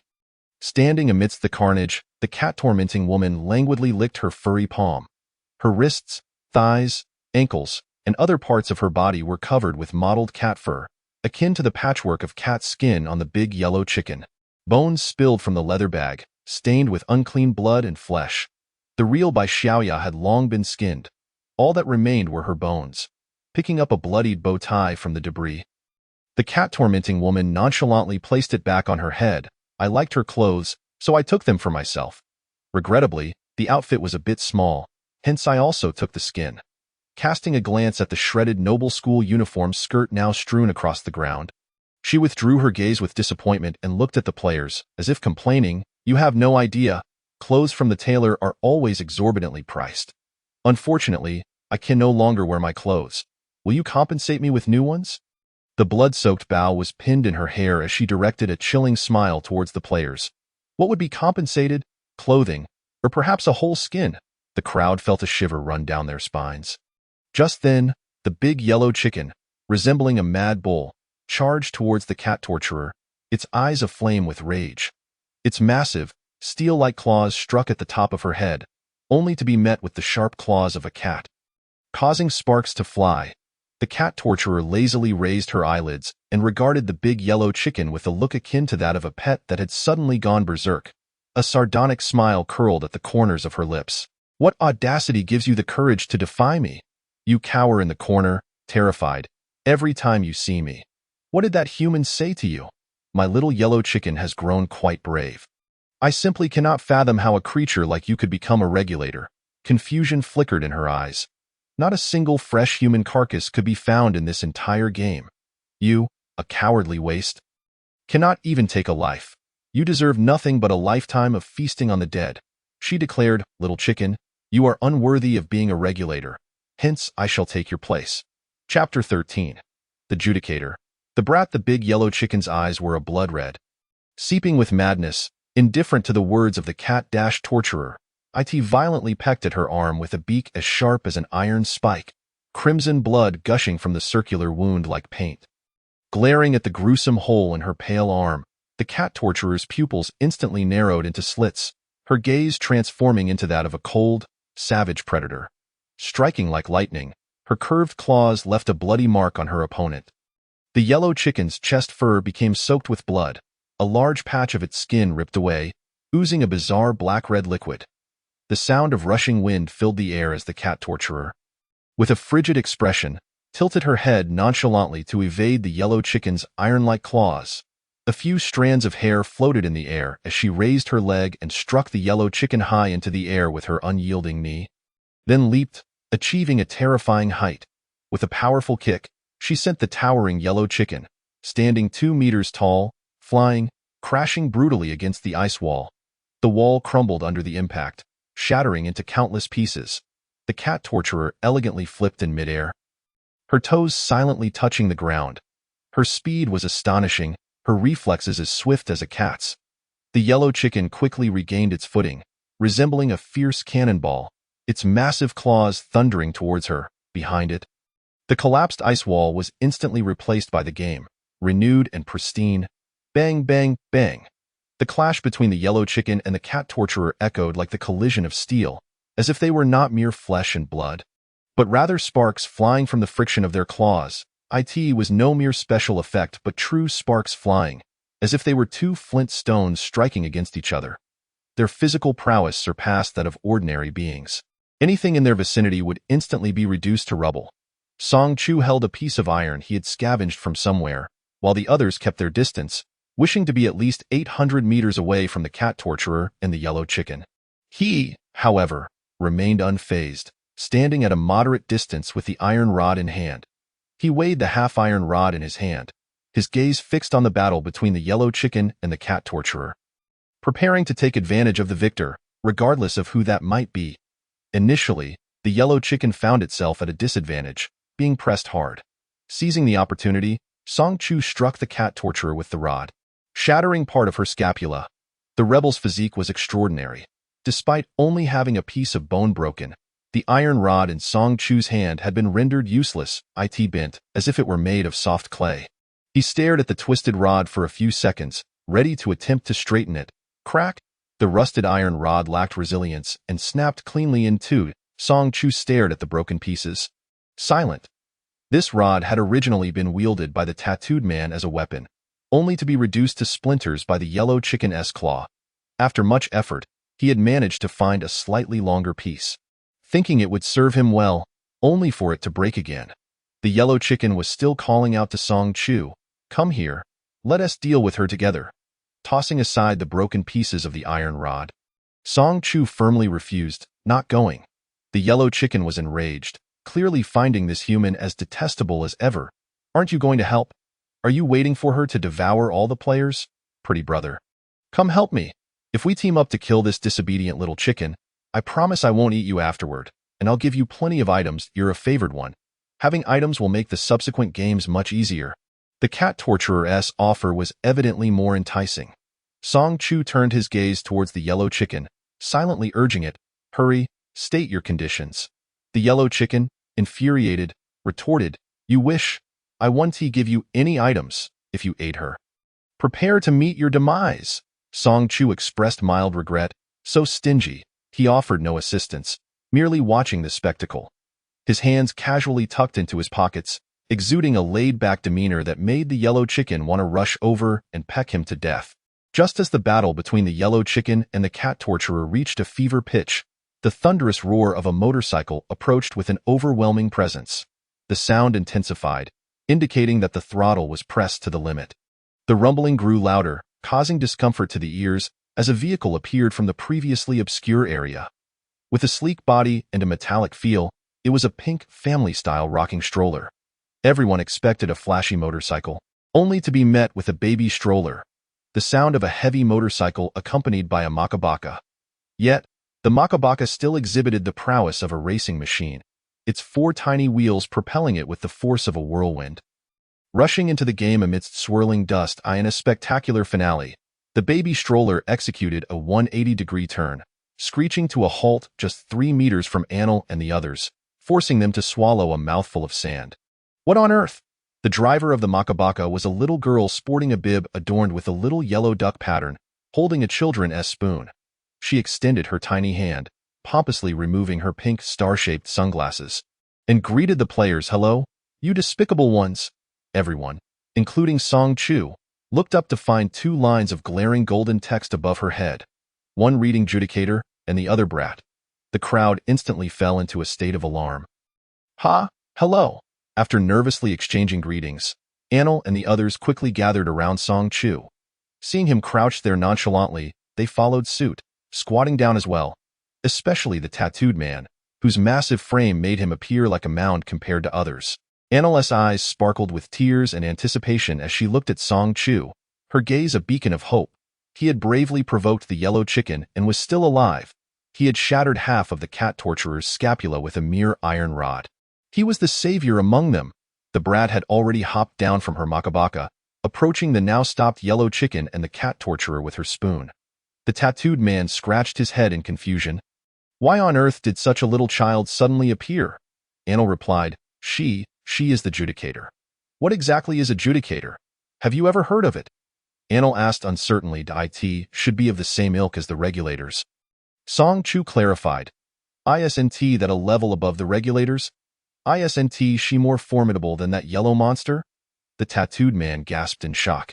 Standing amidst the carnage, the cat-tormenting woman languidly licked her furry palm. Her wrists, thighs, ankles, and other parts of her body were covered with mottled cat fur, akin to the patchwork of cat skin on the big yellow chicken. Bones spilled from the leather bag, stained with unclean blood and flesh. The real Bai Xiaoya had long been skinned. All that remained were her bones. Picking up a bloodied bow tie from the debris, the cat-tormenting woman nonchalantly placed it back on her head. "I liked her clothes, so I took them for myself. Regrettably, the outfit was a bit small, hence I also took the skin." Casting a glance at the shredded noble school uniform skirt now strewn across the ground, she withdrew her gaze with disappointment and looked at the players, as if complaining, "You have no idea. Clothes from the tailor are always exorbitantly priced. Unfortunately, I can no longer wear my clothes. Will you compensate me with new ones?" The blood-soaked bow was pinned in her hair as she directed a chilling smile towards the players. What would be compensated? Clothing, or perhaps a whole skin? The crowd felt a shiver run down their spines. Just then, the big yellow chicken, resembling a mad bull, charged towards the cat torturer, its eyes aflame with rage. Its massive, steel-like claws struck at the top of her head, only to be met with the sharp claws of a cat. Causing sparks to fly, the cat torturer lazily raised her eyelids and regarded the big yellow chicken with a look akin to that of a pet that had suddenly gone berserk. A sardonic smile curled at the corners of her lips. "What audacity gives you the courage to defy me? You cower in the corner, terrified, every time you see me. What did that human say to you? My little yellow chicken has grown quite brave. I simply cannot fathom how a creature like you could become a regulator." Confusion flickered in her eyes. Not a single fresh human carcass could be found in this entire game. You, a cowardly waste, cannot even take a life. You deserve nothing but a lifetime of feasting on the dead. She declared, "Little chicken, you are unworthy of being a regulator. Hence, I shall take your place." Chapter 13. The Judicator. The big yellow chicken's eyes were a blood red. Seeping with madness, indifferent to the words of the cat-torturer, it violently pecked at her arm with a beak as sharp as an iron spike, crimson blood gushing from the circular wound like paint. Glaring at the gruesome hole in her pale arm, the cat-torturer's pupils instantly narrowed into slits, her gaze transforming into that of a cold, savage predator. Striking like lightning, her curved claws left a bloody mark on her opponent. The yellow chicken's chest fur became soaked with blood, a large patch of its skin ripped away, oozing a bizarre black-red liquid. The sound of rushing wind filled the air as the cat-torturer, with a frigid expression, tilted her head nonchalantly to evade the yellow chicken's iron-like claws. A few strands of hair floated in the air as she raised her leg and struck the yellow chicken high into the air with her unyielding knee, then leaped, achieving a terrifying height. With a powerful kick, she sent the towering yellow chicken, standing 2 meters tall, flying, crashing brutally against the ice wall. The wall crumbled under the impact, shattering into countless pieces. The cat-torturer elegantly flipped in midair, her toes silently touching the ground. Her speed was astonishing, her reflexes as swift as a cat's. The yellow chicken quickly regained its footing, resembling a fierce cannonball, its massive claws thundering towards her. Behind it, the collapsed ice wall was instantly replaced by the game, renewed and pristine. Bang, bang, bang. The clash between the yellow chicken and the cat-torturer echoed like the collision of steel, as if they were not mere flesh and blood, but rather sparks flying from the friction of their claws. It was no mere special effect but true sparks flying, as if they were 2 flint stones striking against each other. Their physical prowess surpassed that of ordinary beings. Anything in their vicinity would instantly be reduced to rubble. Song Chu held a piece of iron he had scavenged from somewhere, while the others kept their distance, wishing to be at least 800 meters away from the cat-torturer and the yellow chicken. He, however, remained unfazed, standing at a moderate distance with the iron rod in hand. He weighed the half-iron rod in his hand, his gaze fixed on the battle between the yellow chicken and the cat-torturer, preparing to take advantage of the victor, regardless of who that might be. Initially, the yellow chicken found itself at a disadvantage, being pressed hard. Seizing the opportunity, Song Chu struck the cat-torturer with the rod, shattering part of her scapula. The rebel's physique was extraordinary. Despite only having a piece of bone broken, the iron rod in Song Chu's hand had been rendered useless, bent, as if it were made of soft clay. He stared at the twisted rod for a few seconds, ready to attempt to straighten it. Crack! The rusted iron rod lacked resilience and snapped cleanly in two. Song Chu stared at the broken pieces, silent. This rod had originally been wielded by the tattooed man as a weapon, only to be reduced to splinters by the yellow chicken's claw. After much effort, he had managed to find a slightly longer piece, thinking it would serve him well, only for it to break again. The yellow chicken was still calling out to Song Chu, "Come here, let us deal with her together," tossing aside the broken pieces of the iron rod. Song Chu firmly refused, not going. The yellow chicken was enraged, clearly finding this human as detestable as ever. "Aren't you going to help? Are you waiting for her to devour all the players? Pretty brother, come help me. If we team up to kill this disobedient little chicken, I promise I won't eat you afterward, and I'll give you plenty of items. You're a favored one. Having items will make the subsequent games much easier." The cat-torturer's offer was evidently more enticing. Song Chu turned his gaze towards the yellow chicken, silently urging it, "Hurry, state your conditions." The yellow chicken, infuriated, retorted, "You wish, I want to give you any items, if you ate her. Prepare to meet your demise." Song Chu expressed mild regret, so stingy, he offered no assistance, merely watching the spectacle. His hands casually tucked into his pockets, exuding a laid-back demeanor that made the yellow chicken want to rush over and peck him to death. Just as the battle between the yellow chicken and the cat torturer reached a fever pitch, the thunderous roar of a motorcycle approached with an overwhelming presence. The sound intensified, indicating that the throttle was pressed to the limit. The rumbling grew louder, causing discomfort to the ears as a vehicle appeared from the previously obscure area. With a sleek body and a metallic feel, it was a pink, family-style rocking stroller. Everyone expected a flashy motorcycle, only to be met with a baby stroller. The sound of a heavy motorcycle accompanied by a makabaka. Yet, the makabaka still exhibited the prowess of a racing machine, its 4 tiny wheels propelling it with the force of a whirlwind. Rushing into the game amidst swirling dust in a spectacular finale, the baby stroller executed a 180-degree turn, screeching to a halt just 3 meters from Anil and the others, forcing them to swallow a mouthful of sand. What on earth? The driver of the makabaka was a little girl sporting a bib adorned with a little yellow duck pattern, holding a children's spoon. She extended her tiny hand, pompously removing her pink star-shaped sunglasses, and greeted the players. "Hello, you despicable ones." Everyone, including Song Chu, looked up to find 2 lines of glaring golden text above her head, one reading Judicator and the other Brat. The crowd instantly fell into a state of alarm. Hello. After nervously exchanging greetings, Anil and the others quickly gathered around Song Chu. Seeing him crouched there nonchalantly, they followed suit, squatting down as well, especially the tattooed man, whose massive frame made him appear like a mound compared to others. Anil's eyes sparkled with tears and anticipation as she looked at Song Chu, her gaze a beacon of hope. He had bravely provoked the yellow chicken and was still alive. He had shattered half of the cat torturer's scapula with a mere iron rod. He was the savior among them. The brat had already hopped down from her makabaka, approaching the now-stopped yellow chicken and the cat torturer with her spoon. The tattooed man scratched his head in confusion. Why on earth did such a little child suddenly appear? Anil replied, She is the Judicator. What exactly is a Judicator? Have you ever heard of it? Anil asked uncertainly. It should be of the same ilk as the Regulators. Song Chu clarified. Isn't that a level above the Regulators? Isn't she more formidable than that yellow monster? The tattooed man gasped in shock.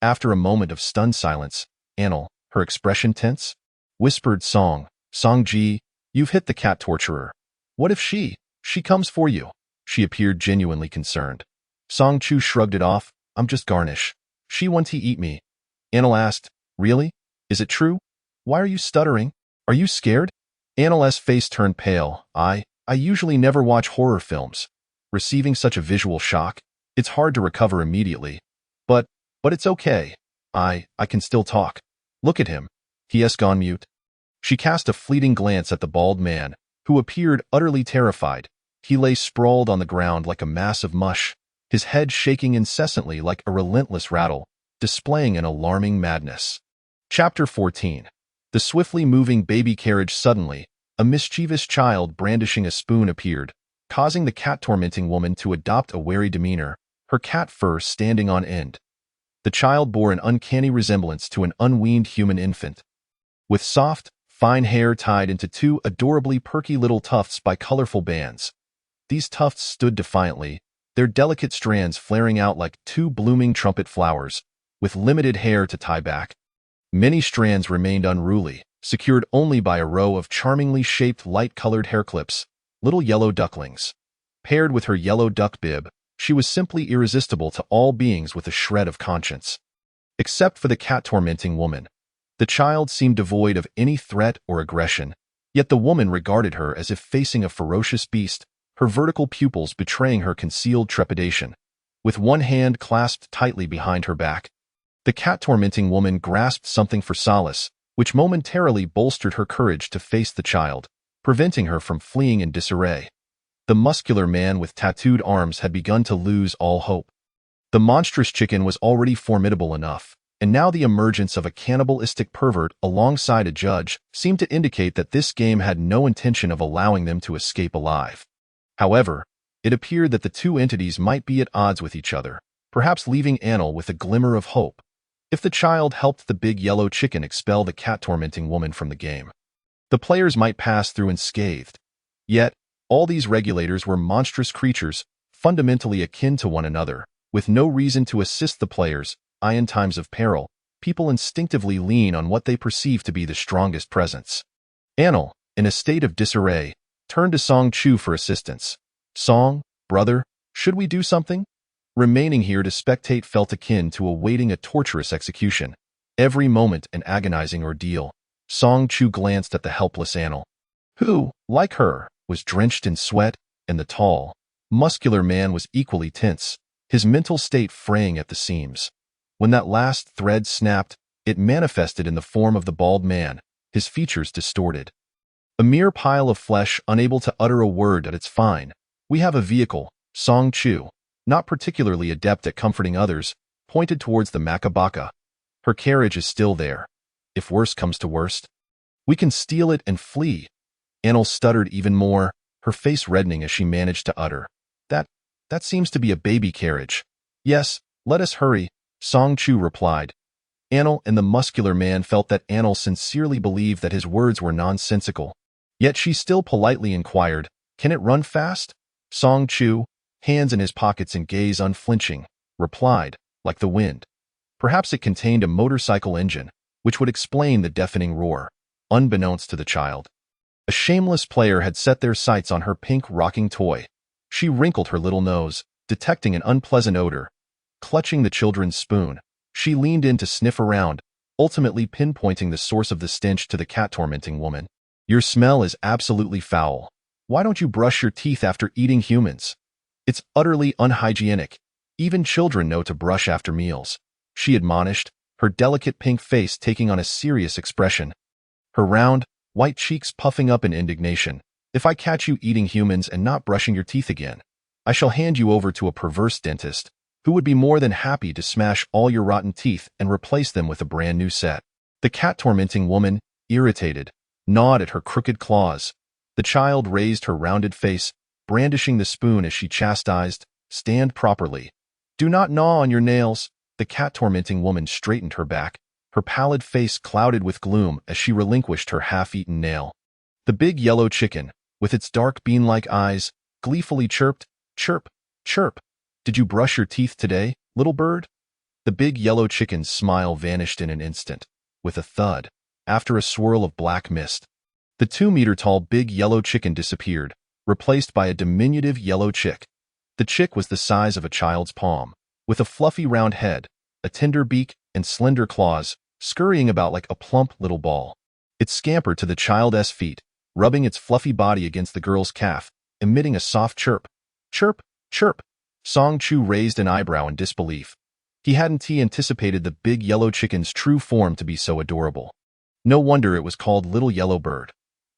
After a moment of stunned silence, Anil, her expression tense, whispered Songji, you've hit the cat torturer. What if she comes for you? She appeared genuinely concerned. Song Chu shrugged it off. I'm just garnish. She want to eat me. Anil asked, Really? Is it true? Why are you stuttering? Are you scared? Anil's face turned pale. I usually never watch horror films. Receiving such a visual shock, it's hard to recover immediately. But it's okay. I can still talk. Look at him. He has gone mute. She cast a fleeting glance at the bald man, who appeared utterly terrified. He lay sprawled on the ground like a mass of mush, his head shaking incessantly like a relentless rattle, displaying an alarming madness. Chapter 14. The swiftly moving baby carriage. Suddenly, a mischievous child brandishing a spoon appeared, causing the cat-tormenting woman to adopt a wary demeanor, her cat fur standing on end. The child bore an uncanny resemblance to an unweaned human infant. With soft, fine hair tied into 2 adorably perky little tufts by colorful bands. These tufts stood defiantly, their delicate strands flaring out like 2 blooming trumpet flowers, with limited hair to tie back. Many strands remained unruly, secured only by a row of charmingly shaped light-colored hair clips, little yellow ducklings. Paired with her yellow duck bib, she was simply irresistible to all beings with a shred of conscience. Except for the cat-tormenting woman. The child seemed devoid of any threat or aggression, yet the woman regarded her as if facing a ferocious beast, her vertical pupils betraying her concealed trepidation. With one hand clasped tightly behind her back, the cat-tormenting woman grasped something for solace, which momentarily bolstered her courage to face the child, preventing her from fleeing in disarray. The muscular man with tattooed arms had begun to lose all hope. The monstrous chicken was already formidable enough, and now the emergence of a cannibalistic pervert alongside a judge seemed to indicate that this game had no intention of allowing them to escape alive. However, it appeared that the 2 entities might be at odds with each other, perhaps leaving Anil with a glimmer of hope. If the child helped the big yellow chicken expel the cat-tormenting woman from the game, the players might pass through unscathed. Yet, all these Regulators were monstrous creatures, fundamentally akin to one another, with no reason to assist the players. In times of peril, people instinctively lean on what they perceive to be the strongest presence. Anil, in a state of disarray, turned to Song Chu for assistance. Song, brother, should we do something? Remaining here to spectate felt akin to awaiting a torturous execution. Every moment an agonizing ordeal. Song Chu glanced at the helpless Anil, who, like her, was drenched in sweat, and the tall, muscular man was equally tense, his mental state fraying at the seams. When that last thread snapped, it manifested in the form of the bald man, his features distorted. A mere pile of flesh, unable to utter a word at its fine. We have a vehicle. Song Chu, not particularly adept at comforting others, pointed towards the Makabaka. Her carriage is still there. If worst comes to worst, we can steal it and flee. Anil stuttered even more, her face reddening as she managed to utter, That seems to be a baby carriage. Yes, let us hurry, Song Chu replied. Anil and the muscular man felt that Anil sincerely believed that his words were nonsensical. Yet she still politely inquired, Can it run fast? Song Chu, hands in his pockets and gaze unflinching, replied, Like the wind. Perhaps it contained a motorcycle engine, which would explain the deafening roar. Unbeknownst to the child, a shameless player had set their sights on her pink rocking toy. She wrinkled her little nose, detecting an unpleasant odor. Clutching the children's spoon, she leaned in to sniff around, ultimately pinpointing the source of the stench to the cat-tormenting woman. Your smell is absolutely foul. Why don't you brush your teeth after eating humans? It's utterly unhygienic. Even children know to brush after meals, she admonished, her delicate pink face taking on a serious expression. Her round, white cheeks puffing up in indignation. If I catch you eating humans and not brushing your teeth again, I shall hand you over to a perverse dentist, who would be more than happy to smash all your rotten teeth and replace them with a brand new set. The cat-tormenting woman, irritated, gnawed at her crooked claws. The child raised her rounded face, brandishing the spoon as she chastised, Stand properly. Do not gnaw on your nails. The cat-tormenting woman straightened her back, her pallid face clouded with gloom as she relinquished her half-eaten nail. The big yellow chicken, with its dark bean-like eyes, gleefully chirped, Chirp, chirp. Did you brush your teeth today, little bird? The big yellow chicken's smile vanished in an instant, with a thud, after a swirl of black mist. The 2-meter-tall big yellow chicken disappeared, replaced by a diminutive yellow chick. The chick was the size of a child's palm, with a fluffy round head, a tender beak, and slender claws, scurrying about like a plump little ball. It scampered to the child's feet, rubbing its fluffy body against the girl's calf, emitting a soft chirp. Chirp, chirp. Song Chu raised an eyebrow in disbelief. He hadn't anticipated the big yellow chicken's true form to be so adorable. No wonder it was called Little Yellow Bird.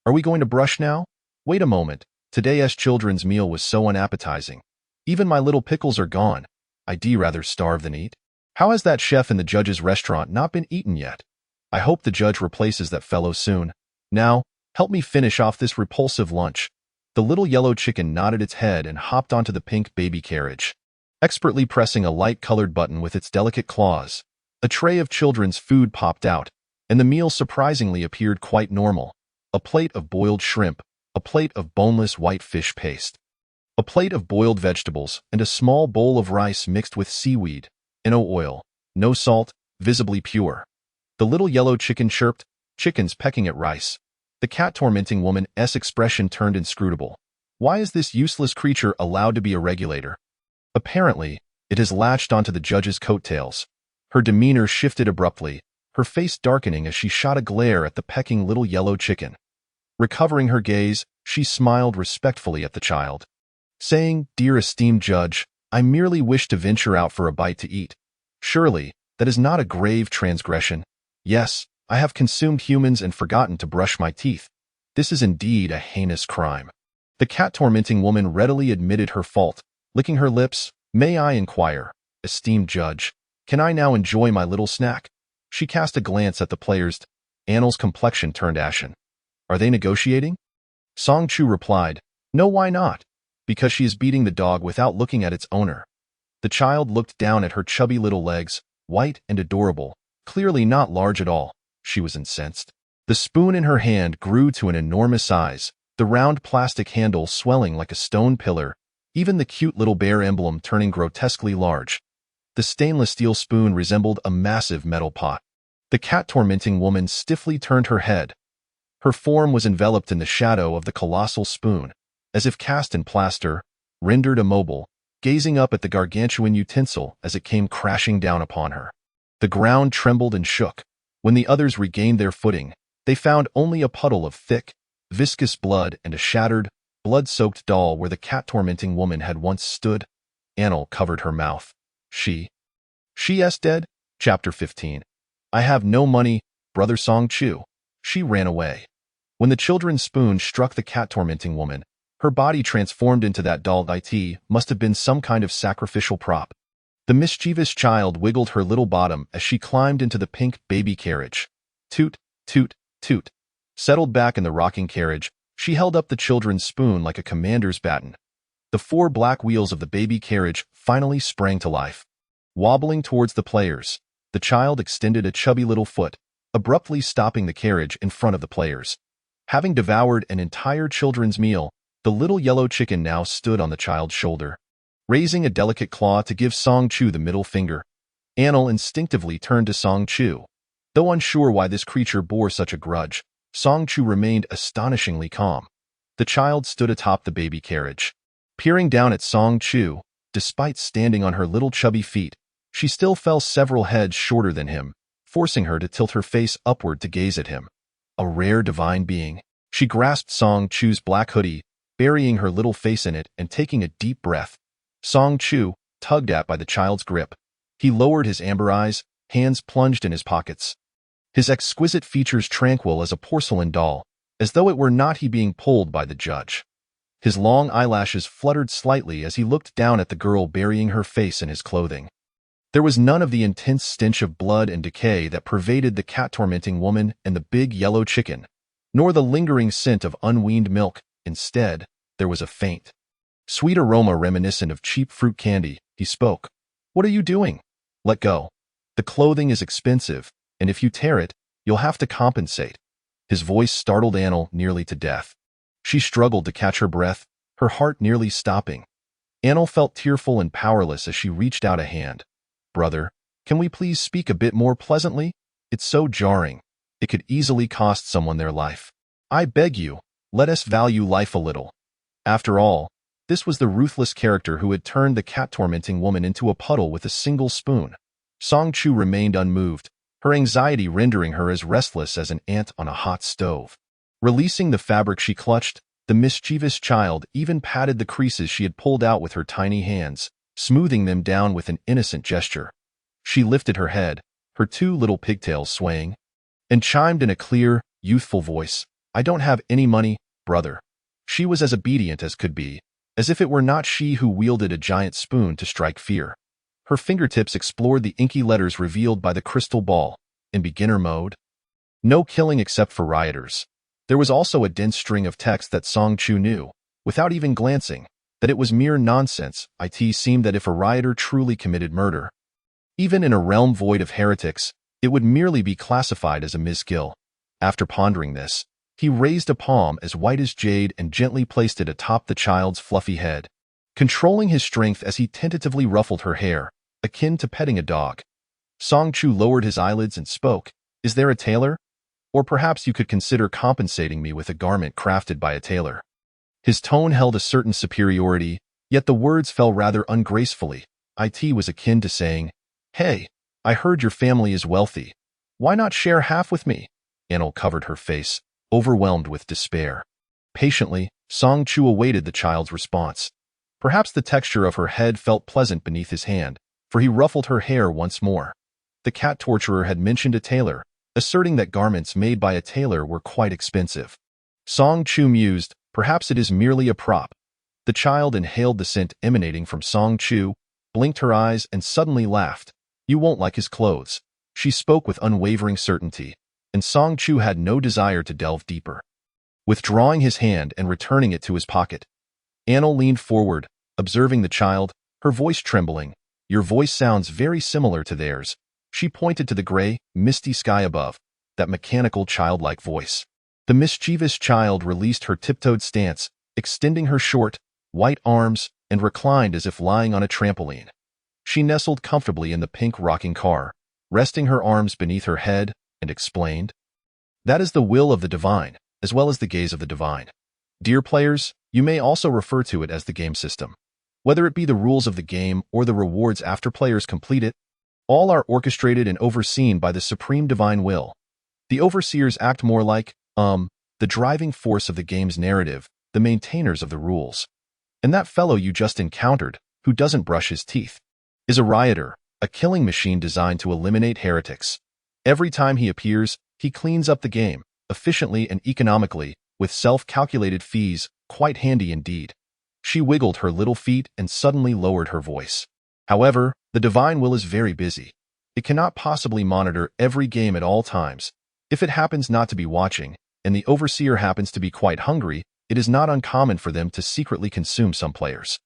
Are we going to brush now? Wait a moment. Today's children's meal was so unappetizing. Even my little pickles are gone. I'd rather starve than eat. How has that chef in the judge's restaurant not been eaten yet? I hope the judge replaces that fellow soon. Now, help me finish off this repulsive lunch. The little yellow chicken nodded its head and hopped onto the pink baby carriage, expertly pressing a light-colored button with its delicate claws. A tray of children's food popped out, and the meal surprisingly appeared quite normal. A plate of boiled shrimp, a plate of boneless white fish paste, a plate of boiled vegetables, and a small bowl of rice mixed with seaweed. No oil, no salt, visibly pure. The little yellow chicken chirped, chickens pecking at rice. The cat-tormenting woman's expression turned inscrutable. Why is this useless creature allowed to be a regulator? Apparently, it has latched onto the judge's coattails. Her demeanor shifted abruptly, her face darkening as she shot a glare at the pecking little yellow chicken. Recovering her gaze, she smiled respectfully at the child, saying, Dear esteemed judge, I merely wish to venture out for a bite to eat. Surely, that is not a grave transgression. Yes, I have consumed humans and forgotten to brush my teeth. This is indeed a heinous crime. The cat-tormenting woman readily admitted her fault, licking her lips. May I inquire, esteemed judge, can I now enjoy my little snack? She cast a glance at the players. Anil's complexion turned ashen. Are they negotiating? Song Chu replied, No, why not? Because she is beating the dog without looking at its owner. The child looked down at her chubby little legs, white and adorable, clearly not large at all. She was incensed. The spoon in her hand grew to an enormous size, the round plastic handle swelling like a stone pillar. even the cute little bear emblem turning grotesquely large. The stainless steel spoon resembled a massive metal pot. The cat-tormenting woman stiffly turned her head. Her form was enveloped in the shadow of the colossal spoon, as if cast in plaster, rendered immobile, gazing up at the gargantuan utensil as it came crashing down upon her. The ground trembled and shook. When the others regained their footing, they found only a puddle of thick, viscous blood and a shattered, blood-soaked doll where the cat-tormenting woman had once stood. Annel covered her mouth. She's dead? Chapter 15. I have no money, Brother Song Chu. She ran away. When the children's spoon struck the cat-tormenting woman, her body transformed into that doll. It must have been some kind of sacrificial prop. The mischievous child wiggled her little bottom as she climbed into the pink baby carriage. Toot, toot, toot. Settled back in the rocking carriage, she held up the children's spoon like a commander's baton. The 4 black wheels of the baby carriage finally sprang to life. Wobbling towards the players, the child extended a chubby little foot, abruptly stopping the carriage in front of the players. Having devoured an entire children's meal, the little yellow chicken now stood on the child's shoulder. Raising a delicate claw to give Song Chu the middle finger, Annel instinctively turned to Song Chu. Though unsure why this creature bore such a grudge, Song Chu remained astonishingly calm. The child stood atop the baby carriage. Peering down at Song Chu, despite standing on her little chubby feet, she still fell several heads shorter than him, forcing her to tilt her face upward to gaze at him. A rare divine being. She grasped Song Chu's black hoodie, burying her little face in it and taking a deep breath. Song Chu, tugged at by the child's grip. He lowered his amber eyes, hands plunged in his pockets. His exquisite features tranquil as a porcelain doll, as though it were not he being pulled by the judge. His long eyelashes fluttered slightly as he looked down at the girl burying her face in his clothing. There was none of the intense stench of blood and decay that pervaded the cat-tormenting woman and the big yellow chicken, nor the lingering scent of unweaned milk. Instead, there was a faint, sweet aroma reminiscent of cheap fruit candy. He spoke. What are you doing? Let go. The clothing is expensive, and if you tear it, you'll have to compensate. His voice startled Annel nearly to death. She struggled to catch her breath, her heart nearly stopping. Annel felt tearful and powerless as she reached out a hand. Brother, can we please speak a bit more pleasantly? It's so jarring. It could easily cost someone their life. I beg you, let us value life a little. After all, this was the ruthless character who had turned the cat-tormenting woman into a puddle with a single spoon. Song Chu remained unmoved, her anxiety rendering her as restless as an ant on a hot stove. Releasing the fabric she clutched, the mischievous child even patted the creases she had pulled out with her tiny hands, smoothing them down with an innocent gesture. She lifted her head, her 2 little pigtails swaying, and chimed in a clear, youthful voice, I don't have any money, brother. She was as obedient as could be, as if it were not she who wielded a giant spoon to strike fear. Her fingertips explored the inky letters revealed by the crystal ball. In beginner mode, no killing except for rioters. There was also a dense string of text that Song Chu knew, without even glancing, that it was mere nonsense. It seemed that if a rioter truly committed murder, even in a realm void of heretics, it would merely be classified as a miskill. After pondering this, he raised a palm as white as jade and gently placed it atop the child's fluffy head, controlling his strength as he tentatively ruffled her hair, akin to petting a dog. Song Chu lowered his eyelids and spoke, Is there a tailor? Or perhaps you could consider compensating me with a garment crafted by a tailor. His tone held a certain superiority, yet the words fell rather ungracefully. It was akin to saying, Hey, I heard your family is wealthy. Why not share half with me? Annel covered her face, overwhelmed with despair. Patiently, Song Chu awaited the child's response. Perhaps the texture of her head felt pleasant beneath his hand, for he ruffled her hair once more. The cat torturer had mentioned a tailor, asserting that garments made by a tailor were quite expensive. Song Chu mused, perhaps it is merely a prop. The child inhaled the scent emanating from Song Chu, blinked her eyes, and suddenly laughed. You won't like his clothes. She spoke with unwavering certainty, and Song Chu had no desire to delve deeper. Withdrawing his hand and returning it to his pocket, Annel leaned forward, observing the child, her voice trembling. Your voice sounds very similar to theirs. She pointed to the gray, misty sky above, that mechanical childlike voice. The mischievous child released her tiptoed stance, extending her short, white arms, and reclined as if lying on a trampoline. She nestled comfortably in the pink rocking car, resting her arms beneath her head, and explained, "That is the will of the divine, as well as the gaze of the divine. Dear players, you may also refer to it as the game system. Whether it be the rules of the game or the rewards after players complete it, all are orchestrated and overseen by the supreme divine will. The overseers act more like, the driving force of the game's narrative, the maintainers of the rules. And that fellow you just encountered, who doesn't brush his teeth, is a rioter, a killing machine designed to eliminate heretics. Every time he appears, he cleans up the game, efficiently and economically, with self-calculated fees, quite handy indeed." She wiggled her little feet and suddenly lowered her voice. "However, the divine will is very busy. It cannot possibly monitor every game at all times. If it happens not to be watching, and the overseer happens to be quite hungry, it is not uncommon for them to secretly consume some players.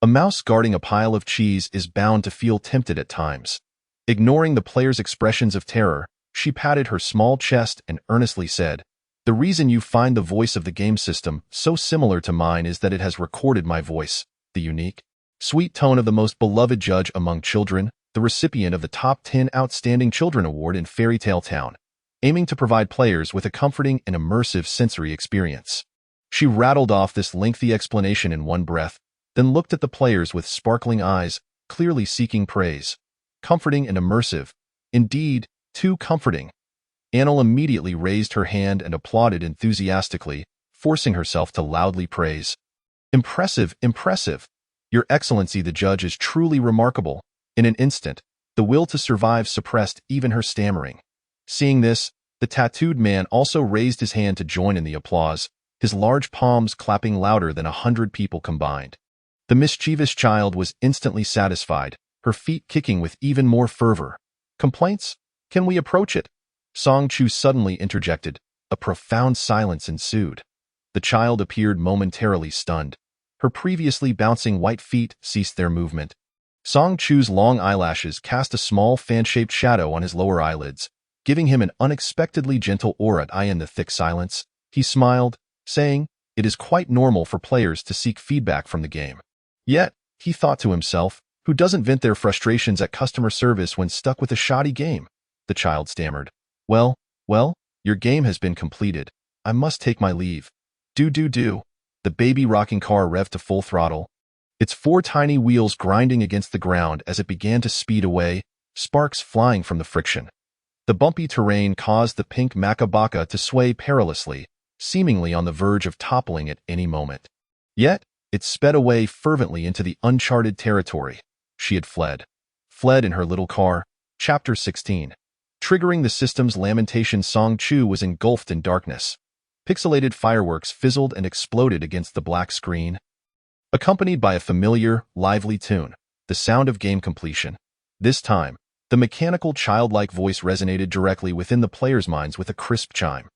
A mouse guarding a pile of cheese is bound to feel tempted at times." Ignoring the player's expressions of terror, she patted her small chest and earnestly said, "The reason you find the voice of the game system so similar to mine is that it has recorded my voice, the unique, sweet tone of the most beloved judge among children, the recipient of the Top 10 Outstanding Children Award in Fairy Tale Town, aiming to provide players with a comforting and immersive sensory experience." She rattled off this lengthy explanation in one breath, then looked at the players with sparkling eyes, clearly seeking praise. Comforting and immersive. Indeed, too comforting. Annel immediately raised her hand and applauded enthusiastically, forcing herself to loudly praise. "Impressive, impressive! Your Excellency the judge is truly remarkable." In an instant, the will to survive suppressed even her stammering. Seeing this, the tattooed man also raised his hand to join in the applause, his large palms clapping louder than 100 people combined. The mischievous child was instantly satisfied, her feet kicking with even more fervor. "Complaints? Can we approach it?" Song Chu suddenly interjected. A profound silence ensued. The child appeared momentarily stunned. Her previously bouncing white feet ceased their movement. Song Chu's long eyelashes cast a small fan-shaped shadow on his lower eyelids, giving him an unexpectedly gentle aura. In the thick silence, he smiled, saying, "It is quite normal for players to seek feedback from the game. Yet, he thought to himself, who doesn't vent their frustrations at customer service when stuck with a shoddy game?" The child stammered. Well, your game has been completed. I must take my leave." Do. The baby rocking car revved to full throttle, its 4 tiny wheels grinding against the ground as it began to speed away, sparks flying from the friction. The bumpy terrain caused the pink Makabaka to sway perilously, seemingly on the verge of toppling at any moment. Yet, it sped away fervently into the uncharted territory. She had fled in her little car. Chapter 16. Triggering the system's lamentation, Song Chu was engulfed in darkness. Pixelated fireworks fizzled and exploded against the black screen, accompanied by a familiar, lively tune, the sound of game completion. This time, the mechanical childlike voice resonated directly within the players' minds with a crisp chime.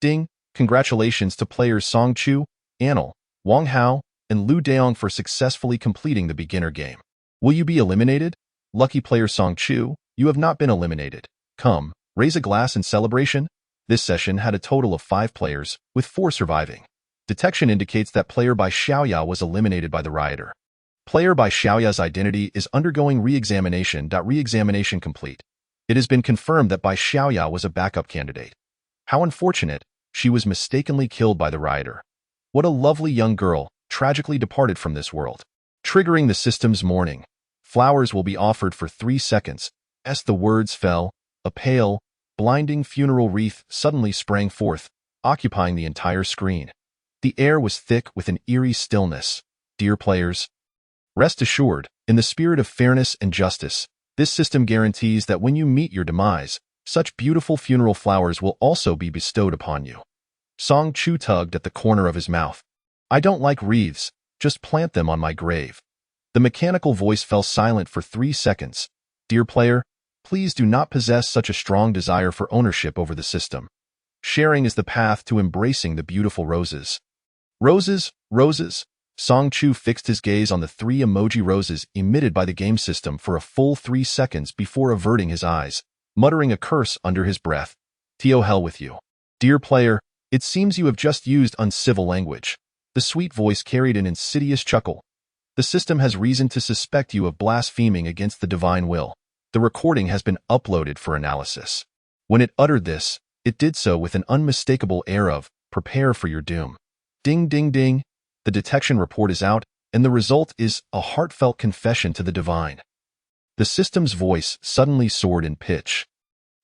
Ding! Congratulations to players Song Chu, Annel, Wang Hao, and Lu Daong for successfully completing the beginner game. Will you be eliminated? Lucky player Song Chu, you have not been eliminated. Come, raise a glass in celebration. This session had a total of 5 players, with 4 surviving. Detection indicates that player Bai Xiaoya was eliminated by the rioter. Player Bai Xiaoya's identity is undergoing re-examination. Re-examination complete. It has been confirmed that Bai Xiaoya was a backup candidate. How unfortunate, she was mistakenly killed by the rioter. What a lovely young girl, tragically departed from this world. Triggering the system's mourning. Flowers will be offered for 3 seconds. As the words fell, a pale, blinding funeral wreath suddenly sprang forth, occupying the entire screen. The air was thick with an eerie stillness. Dear players, rest assured, in the spirit of fairness and justice, this system guarantees that when you meet your demise, such beautiful funeral flowers will also be bestowed upon you. Song Chu tugged at the corner of his mouth. I don't like wreaths, just plant them on my grave. The mechanical voice fell silent for 3 seconds. Dear player, please do not possess such a strong desire for ownership over the system. Sharing is the path to embracing the beautiful roses. Roses, roses. Song Chu fixed his gaze on the 3 emoji roses emitted by the game system for a full 3 seconds before averting his eyes, muttering a curse under his breath. To hell with you. Dear player, it seems you have just used uncivil language. The sweet voice carried an insidious chuckle. The system has reason to suspect you of blaspheming against the divine will. The recording has been uploaded for analysis. When it uttered this, it did so with an unmistakable air of, prepare for your doom. Ding, ding, ding. The detection report is out, and the result is a heartfelt confession to the divine. The system's voice suddenly soared in pitch,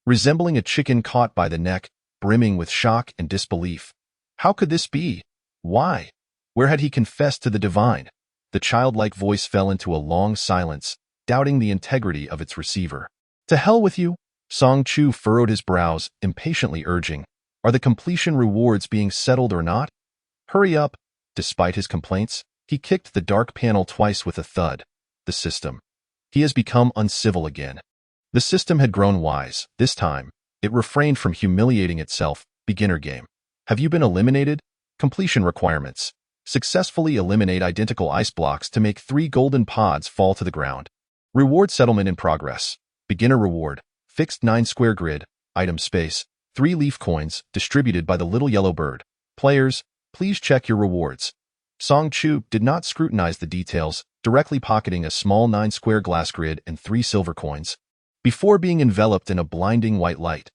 resembling a chicken caught by the neck, brimming with shock and disbelief. How could this be? Why? Where had he confessed to the divine? The childlike voice fell into a long silence, doubting the integrity of its receiver. To hell with you? Song Chu furrowed his brows, impatiently urging, are the completion rewards being settled or not? Hurry up. Despite his complaints, he kicked the dark panel twice with a thud. The system. He has become uncivil again. The system had grown wise. This time, it refrained from humiliating itself. Beginner game. Have you been eliminated? Completion requirements. Successfully eliminate identical ice blocks to make 3 golden pods fall to the ground. Reward settlement in progress. Beginner reward. Fixed 9-square grid. Item space. 3 leaf coins distributed by the little yellow bird. Players, please check your rewards. Song Chu did not scrutinize the details, directly pocketing a small 9-square glass grid and 3 silver coins, before being enveloped in a blinding white light.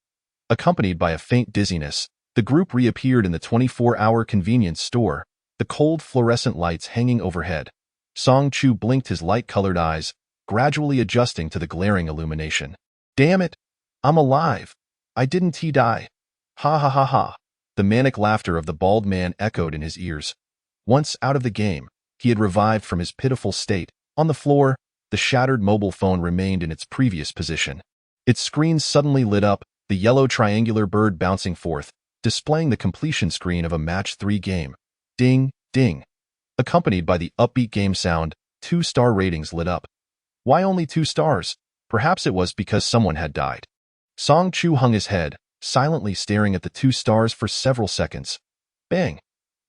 Accompanied by a faint dizziness, the group reappeared in the 24-hour convenience store, the cold fluorescent lights hanging overhead. Song Chu blinked his light-colored eyes, gradually adjusting to the glaring illumination. Damn it! I'm alive! I didn't die. Ha ha ha ha. The manic laughter of the bald man echoed in his ears. Once out of the game, he had revived from his pitiful state. On the floor, the shattered mobile phone remained in its previous position. Its screen suddenly lit up, the yellow triangular bird bouncing forth, displaying the completion screen of a match 3 game. Ding, ding. Accompanied by the upbeat game sound, 2-star ratings lit up. Why only 2 stars? Perhaps it was because someone had died. Song Chu hung his head, silently staring at the 2 stars for several seconds. Bang!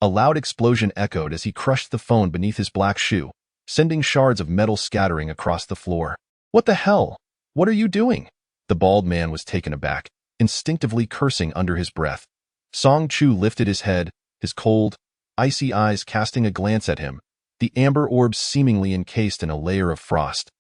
A loud explosion echoed as he crushed the phone beneath his black shoe, sending shards of metal scattering across the floor. What the hell? What are you doing? The bald man was taken aback, instinctively cursing under his breath. Song Chu lifted his head, his cold, icy eyes casting a glance at him, the amber orbs seemingly encased in a layer of frost.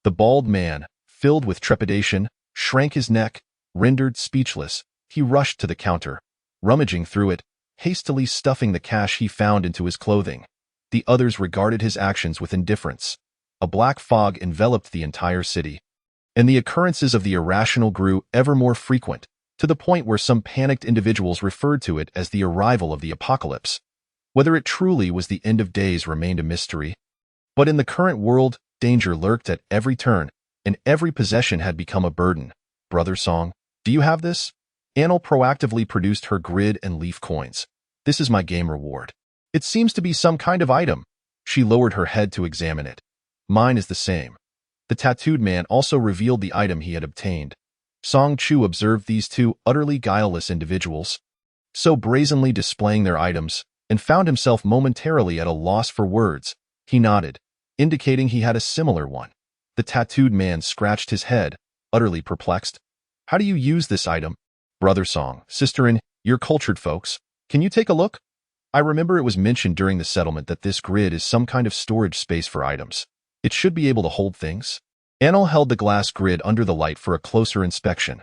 The bald man, filled with trepidation, shrank his neck, rendered speechless. He rushed to the counter, rummaging through it, hastily stuffing the cash he found into his clothing. The others regarded his actions with indifference. A black fog enveloped the entire city, and the occurrences of the irrational grew ever more frequent, to the point where some panicked individuals referred to it as the arrival of the apocalypse. Whether it truly was the end of days remained a mystery. But in the current world, danger lurked at every turn, and every possession had become a burden. Brother Song, do you have this? Anil proactively produced her grid and leaf coins. This is my game reward. It seems to be some kind of item. She lowered her head to examine it. Mine is the same. The tattooed man also revealed the item he had obtained. Song Chu observed these 2 utterly guileless individuals, so brazenly displaying their items, and found himself momentarily at a loss for words. He nodded, indicating he had a similar one. The tattooed man scratched his head, utterly perplexed. How do you use this item? Brother Song, Sisterin, you're cultured folks. Can you take a look? I remember it was mentioned during the settlement that this grid is some kind of storage space for items. It should be able to hold things. Anil held the glass grid under the light for a closer inspection.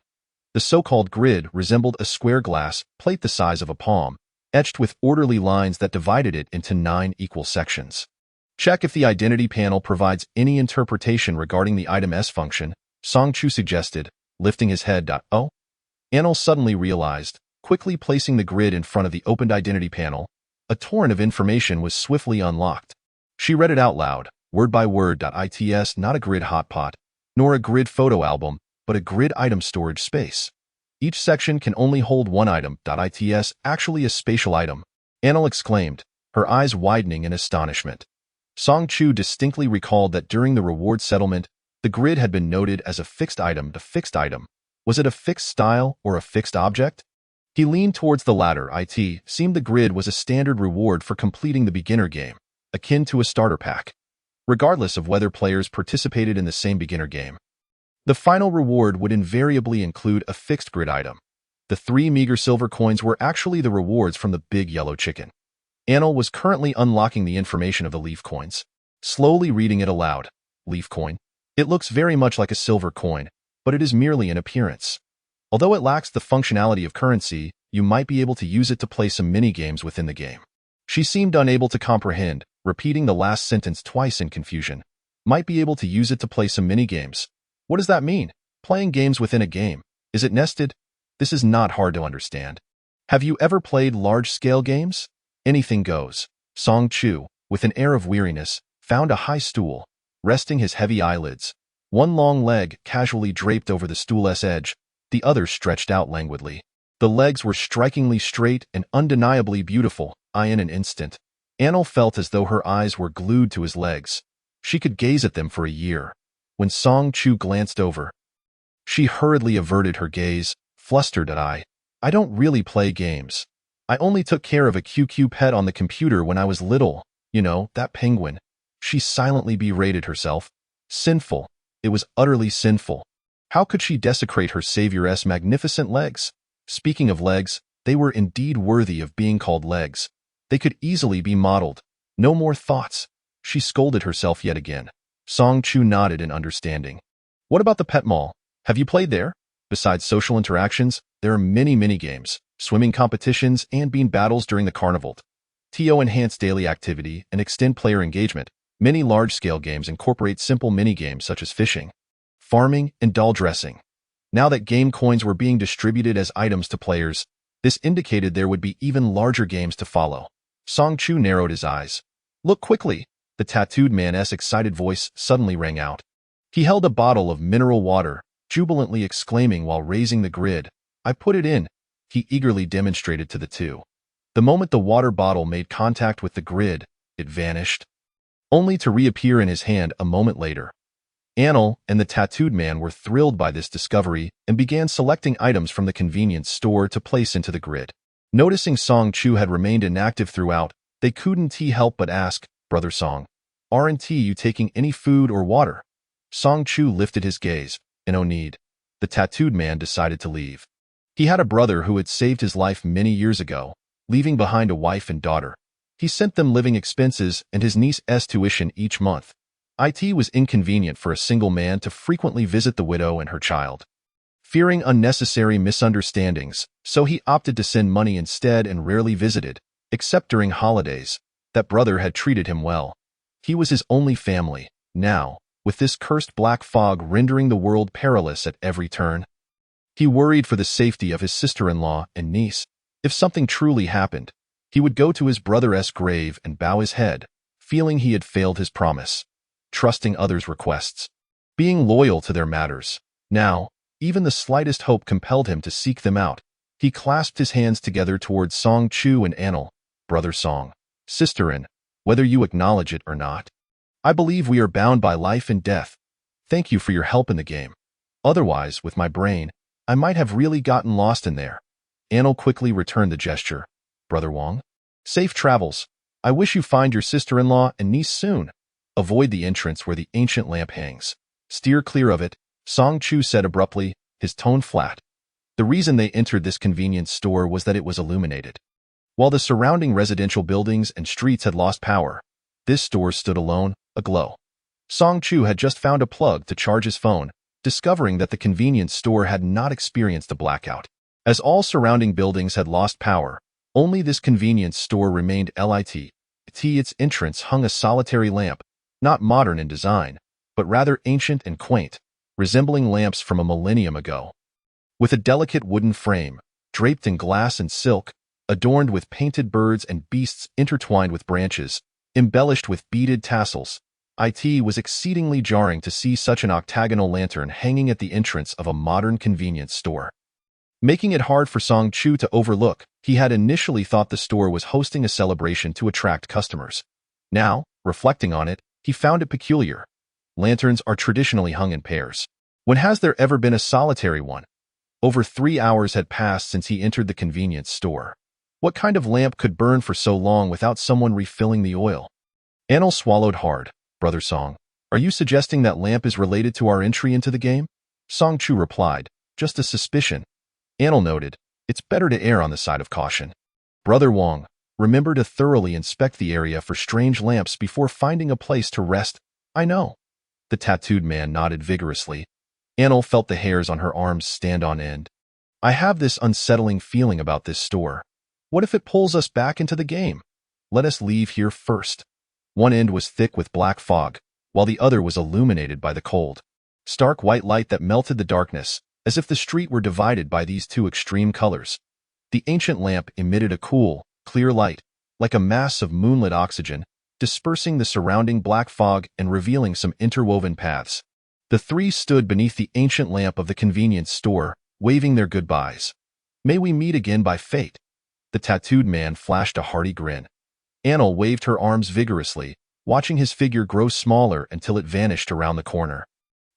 The so-called grid resembled a square glass plate the size of a palm, etched with orderly lines that divided it into 9 equal sections. Check if the identity panel provides any interpretation regarding the item S function, Song Chu suggested, lifting his head. Oh? Anil suddenly realized, quickly placing the grid in front of the opened identity panel, a torrent of information was swiftly unlocked. She read it out loud, word by word. Its not a grid hotpot, nor a grid photo album, but a grid item storage space. Each section can only hold 1 item. Its actually a spatial item, Anil exclaimed, her eyes widening in astonishment. Song Chu distinctly recalled that during the reward settlement, the grid had been noted as a fixed item. Was it a fixed style or a fixed object? He leaned towards the latter. It seemed the grid was a standard reward for completing the beginner game, akin to a starter pack, regardless of whether players participated in the same beginner game. The final reward would invariably include a fixed grid item. The 3 meager silver coins were actually the rewards from the big yellow chicken. Anil was currently unlocking the information of the leaf coins. slowly reading it aloud. Leaf coin. It looks very much like a silver coin, but it is merely an appearance. Although it lacks the functionality of currency, you might be able to use it to play some mini-games within the game. She seemed unable to comprehend, repeating the last sentence twice in confusion. Might be able to use it to play some mini-games. What does that mean? Playing games within a game. Is it nested? This is not hard to understand. Have you ever played large-scale games? Anything goes. Song Chu, with an air of weariness, found a high stool, resting his heavy eyelids. One long leg casually draped over the stool's edge, the other stretched out languidly. The legs were strikingly straight and undeniably beautiful. In an instant, Anil felt as though her eyes were glued to his legs. She could gaze at them for a year. When Song Chu glanced over, she hurriedly averted her gaze, flustered at I don't really play games. I only took care of a QQ pet on the computer when I was little. You know, that penguin. She silently berated herself. Sinful. It was utterly sinful. How could she desecrate her savior's magnificent legs? Speaking of legs, they were indeed worthy of being called legs. They could easily be modeled. No more thoughts. She scolded herself yet again. Song Chu nodded in understanding. What about the pet mall? Have you played there? Besides social interactions, there are many mini-games, swimming competitions, and bean battles during the carnival. To enhance daily activity and extend player engagement, many large-scale games incorporate simple mini-games such as fishing, farming, and doll dressing. Now that game coins were being distributed as items to players, this indicated there would be even larger games to follow. Song Chu narrowed his eyes. Look quickly, the tattooed man's excited voice suddenly rang out. He held a bottle of mineral water, jubilantly exclaiming while raising the grid. I put it in, he eagerly demonstrated to the two. The moment the water bottle made contact with the grid, it vanished, only to reappear in his hand a moment later. Anil and the tattooed man were thrilled by this discovery and began selecting items from the convenience store to place into the grid. Noticing Song Chu had remained inactive throughout, they couldn't help but ask, Brother Song, aren't you taking any food or water? Song Chu lifted his gaze. No need. The tattooed man decided to leave. He had a brother who had saved his life many years ago, leaving behind a wife and daughter. He sent them living expenses and his niece's tuition each month. It was inconvenient for a single man to frequently visit the widow and her child. Fearing unnecessary misunderstandings, so he opted to send money instead and rarely visited, except during holidays. That brother had treated him well. He was his only family. Now, with this cursed black fog rendering the world perilous at every turn, he worried for the safety of his sister-in-law and niece. If something truly happened, he would go to his brother's grave and bow his head, feeling he had failed his promise, trusting others' requests, being loyal to their matters. Now, even the slightest hope compelled him to seek them out. He clasped his hands together towards Song Chu and Anil. Brother Song, sister-in, whether you acknowledge it or not, I believe we are bound by life and death. Thank you for your help in the game. Otherwise, with my brain, I might have really gotten lost in there. Anil quickly returned the gesture. Brother Wong, safe travels. I wish you find your sister-in-law and niece soon. Avoid the entrance where the ancient lamp hangs. Steer clear of it, Song Chu said abruptly, his tone flat. The reason they entered this convenience store was that it was illuminated. While the surrounding residential buildings and streets had lost power, this store stood alone, aglow. Song Chu had just found a plug to charge his phone, discovering that the convenience store had not experienced a blackout. As all surrounding buildings had lost power, only this convenience store remained lit. At its entrance hung a solitary lamp, not modern in design, but rather ancient and quaint, resembling lamps from a millennium ago. With a delicate wooden frame, draped in glass and silk, adorned with painted birds and beasts intertwined with branches, embellished with beaded tassels, it was exceedingly jarring to see such an octagonal lantern hanging at the entrance of a modern convenience store. Making it hard for Song Chu to overlook, he had initially thought the store was hosting a celebration to attract customers. Now, reflecting on it, he found it peculiar. Lanterns are traditionally hung in pairs. When has there ever been a solitary one? Over 3 hours had passed since he entered the convenience store. What kind of lamp could burn for so long without someone refilling the oil? Anil swallowed hard. Brother Song, are you suggesting that lamp is related to our entry into the game? Song Chu replied, just a suspicion. Anil noted, it's better to err on the side of caution. Brother Wong, Remember to thoroughly inspect the area for strange lamps before finding a place to rest. I know. The tattooed man nodded vigorously. Anil felt the hairs on her arms stand on end. I have this unsettling feeling about this store. What if it pulls us back into the game? Let us leave here first. One end was thick with black fog, while the other was illuminated by the cold, stark white light that melted the darkness, as if the street were divided by these two extreme colors. The ancient lamp emitted a cool, clear light, like a mass of moonlit oxygen, dispersing the surrounding black fog and revealing some interwoven paths. The three stood beneath the ancient lamp of the convenience store, waving their goodbyes. May we meet again by fate. The tattooed man flashed a hearty grin. Anil waved her arms vigorously, watching his figure grow smaller until it vanished around the corner.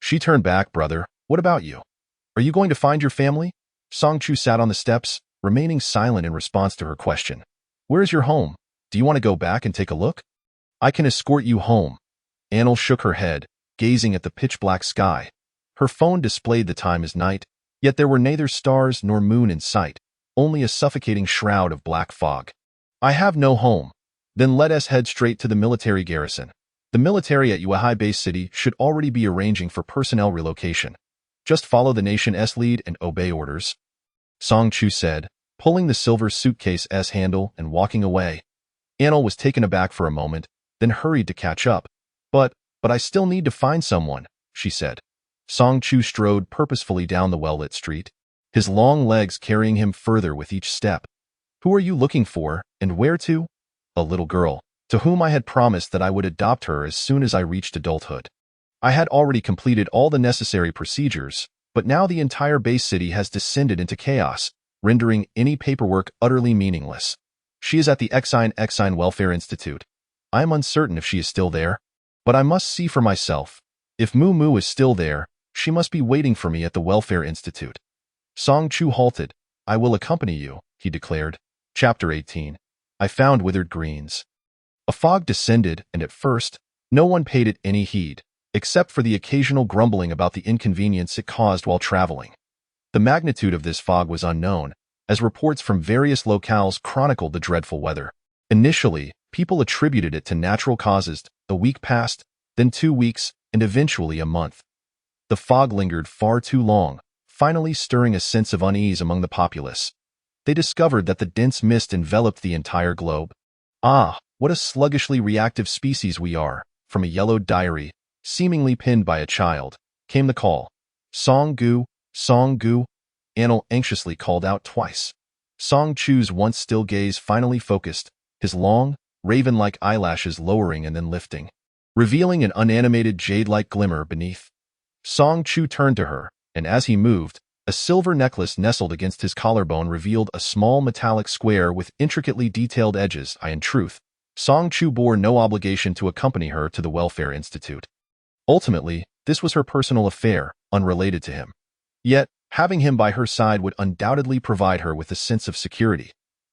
She turned back, brother. What about you? Are you going to find your family? Songchu sat on the steps, remaining silent in response to her question. Where's your home? Do you want to go back and take a look? I can escort you home. Anil shook her head, gazing at the pitch-black sky. Her phone displayed the time as night, yet there were neither stars nor moon in sight, only a suffocating shroud of black fog. I have no home. Then let us head straight to the military garrison. The military at Yuehai Base City should already be arranging for personnel relocation. Just follow the nation's lead and obey orders. Song Chu said, pulling the silver suitcase's handle and walking away. Anil was taken aback for a moment, then hurried to catch up. But I still need to find someone, she said. Song Chu strode purposefully down the well-lit street, his long legs carrying him further with each step. Who are you looking for, and where to? A little girl, to whom I had promised that I would adopt her as soon as I reached adulthood. I had already completed all the necessary procedures, but now the entire base city has descended into chaos, rendering any paperwork utterly meaningless. She is at the Exine Welfare Institute. I am uncertain if she is still there, but I must see for myself. If Moo Moo is still there, she must be waiting for me at the Welfare Institute. Song Chu halted. I will accompany you, he declared. Chapter 18. I found withered greens. A fog descended, and at first, no one paid it any heed, except for the occasional grumbling about the inconvenience it caused while traveling. The magnitude of this fog was unknown, as reports from various locales chronicled the dreadful weather. Initially, people attributed it to natural causes. A week passed, then 2 weeks, and eventually a month. The fog lingered far too long, finally stirring a sense of unease among the populace. They discovered that the dense mist enveloped the entire globe. Ah, what a sluggishly reactive species we are, from a yellowed diary, seemingly penned by a child, came the call. Song Gu, Anil anxiously called out twice. Song Chu's once still gaze finally focused, his long, raven-like eyelashes lowering and then lifting, revealing an unanimated jade-like glimmer beneath. Song Chu turned to her, and as he moved, a silver necklace nestled against his collarbone revealed a small metallic square with intricately detailed edges. In truth, Song Chu bore no obligation to accompany her to the Welfare Institute. Ultimately, this was her personal affair, unrelated to him. Yet, having him by her side would undoubtedly provide her with a sense of security.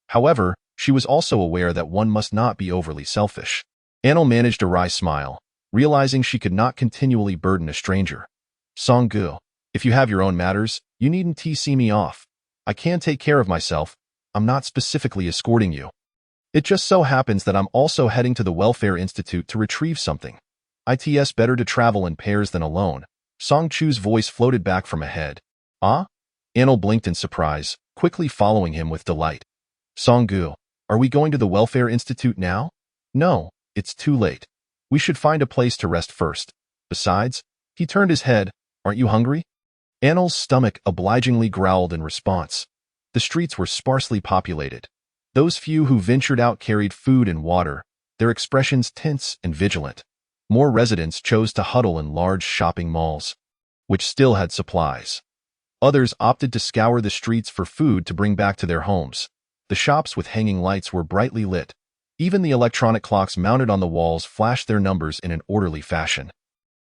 However, she was also aware that one must not be overly selfish. Anil managed a wry smile, realizing she could not continually burden a stranger. Song Gu, if you have your own matters, you needn't see me off. I can take care of myself. I'm not specifically escorting you. It just so happens that I'm also heading to the Welfare Institute to retrieve something. It's better to travel in pairs than alone. Song Chu's voice floated back from ahead. Ah? Anil blinked in surprise, quickly following him with delight. Song Gu, are we going to the Welfare Institute now? No, it's too late. We should find a place to rest first. Besides, he turned his head. Aren't you hungry? Anil's stomach obligingly growled in response. The streets were sparsely populated. Those few who ventured out carried food and water, their expressions tense and vigilant. More residents chose to huddle in large shopping malls, which still had supplies. Others opted to scour the streets for food to bring back to their homes. The shops with hanging lights were brightly lit. Even the electronic clocks mounted on the walls flashed their numbers in an orderly fashion,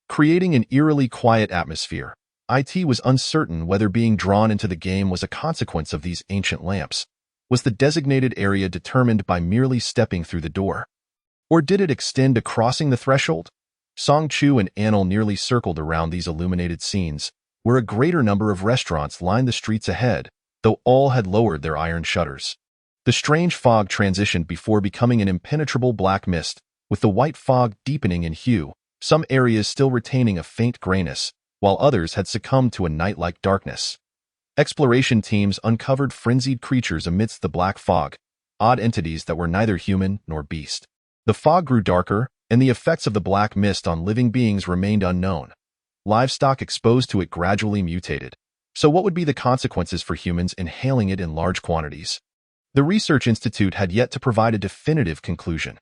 creating an eerily quiet atmosphere. It was uncertain whether being drawn into the game was a consequence of these ancient lamps. Was the designated area determined by merely stepping through the door? Or did it extend to crossing the threshold? Song Chu and Anil nearly circled around these illuminated scenes, where a greater number of restaurants lined the streets ahead, though all had lowered their iron shutters. The strange fog transitioned before becoming an impenetrable black mist, with the white fog deepening in hue, some areas still retaining a faint grayness, while others had succumbed to a night-like darkness. Exploration teams uncovered frenzied creatures amidst the black fog, odd entities that were neither human nor beast. The fog grew darker, and the effects of the black mist on living beings remained unknown. Livestock exposed to it gradually mutated. So what would be the consequences for humans inhaling it in large quantities? The Research Institute had yet to provide a definitive conclusion.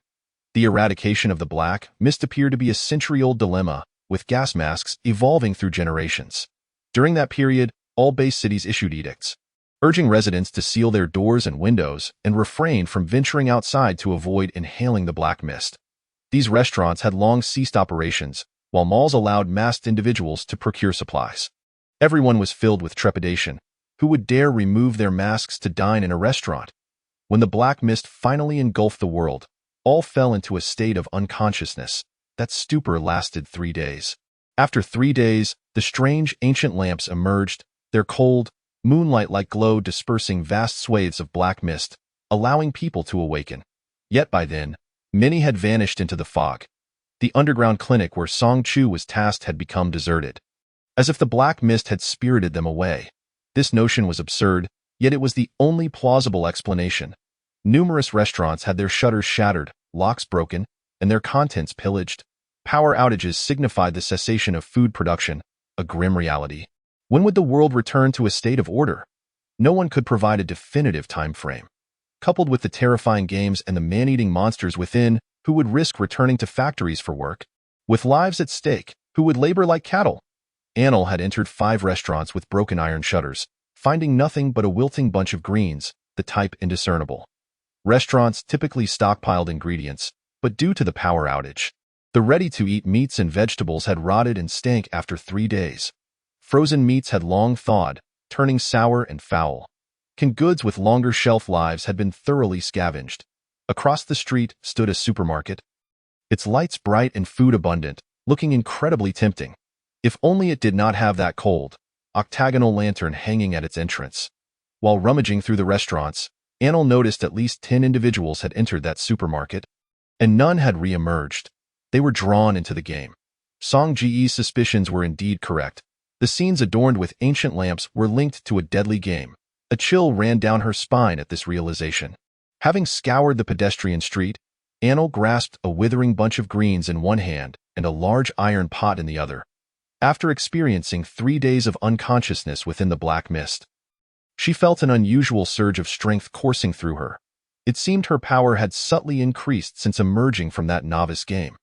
The eradication of the black mist appeared to be a century-old dilemma, with gas masks evolving through generations. During that period, all base cities issued edicts, urging residents to seal their doors and windows and refrain from venturing outside to avoid inhaling the black mist. These restaurants had long ceased operations, while malls allowed masked individuals to procure supplies. Everyone was filled with trepidation. Who would dare remove their masks to dine in a restaurant? When the black mist finally engulfed the world, all fell into a state of unconsciousness. That stupor lasted 3 days. After 3 days, the strange ancient lamps emerged, their cold, moonlight-like glow dispersing vast swathes of black mist, allowing people to awaken. Yet by then, many had vanished into the fog. The underground clinic where Song Chu was tasked had become deserted, as if the black mist had spirited them away. This notion was absurd, yet it was the only plausible explanation. Numerous restaurants had their shutters shattered, locks broken, and their contents pillaged. Power outages signified the cessation of food production, a grim reality. When would the world return to a state of order? No one could provide a definitive time frame. Coupled with the terrifying games and the man-eating monsters within, who would risk returning to factories for work? With lives at stake, who would labor like cattle? Anil had entered 5 restaurants with broken iron shutters, finding nothing but a wilting bunch of greens, the type indiscernible. Restaurants typically stockpiled ingredients, but due to the power outage, the ready-to-eat meats and vegetables had rotted and stank after 3 days. Frozen meats had long thawed, turning sour and foul. Canned goods with longer shelf lives had been thoroughly scavenged. Across the street stood a supermarket, its lights bright and food abundant, looking incredibly tempting. If only it did not have that cold, octagonal lantern hanging at its entrance. While rummaging through the restaurants, Anil noticed at least 10 individuals had entered that supermarket, and none had re-emerged. They were drawn into the game. Song Ji's suspicions were indeed correct. The scenes adorned with ancient lamps were linked to a deadly game. A chill ran down her spine at this realization. Having scoured the pedestrian street, Anil grasped a withering bunch of greens in one hand and a large iron pot in the other. After experiencing 3 days of unconsciousness within the black mist, she felt an unusual surge of strength coursing through her. It seemed her power had subtly increased since emerging from that novice game.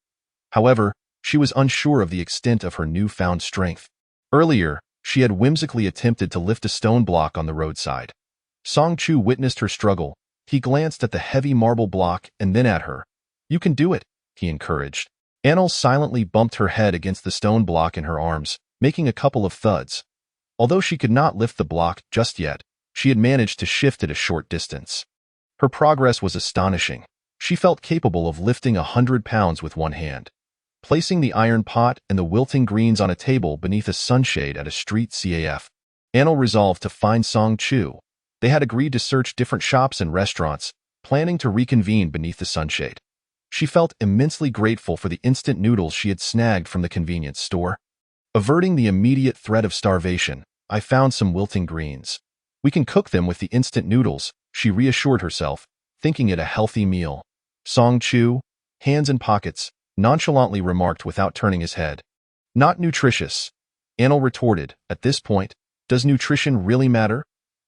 However, she was unsure of the extent of her newfound strength. Earlier, she had whimsically attempted to lift a stone block on the roadside. Song Chu witnessed her struggle. He glanced at the heavy marble block and then at her. "You can do it," he encouraged. Anil silently bumped her head against the stone block in her arms, making a couple of thuds. Although she could not lift the block just yet, she had managed to shift it a short distance. Her progress was astonishing. She felt capable of lifting 100 pounds with one hand. Placing the iron pot and the wilting greens on a table beneath a sunshade at a street CAF, Anil resolved to find Song Chu. They had agreed to search different shops and restaurants, planning to reconvene beneath the sunshade. She felt immensely grateful for the instant noodles she had snagged from the convenience store. Averting the immediate threat of starvation, "I found some wilting greens. We can cook them with the instant noodles," she reassured herself, thinking it a healthy meal. Song Chu, hands in pockets, nonchalantly remarked without turning his head. "Not nutritious," Anil retorted. At this point, does nutrition really matter?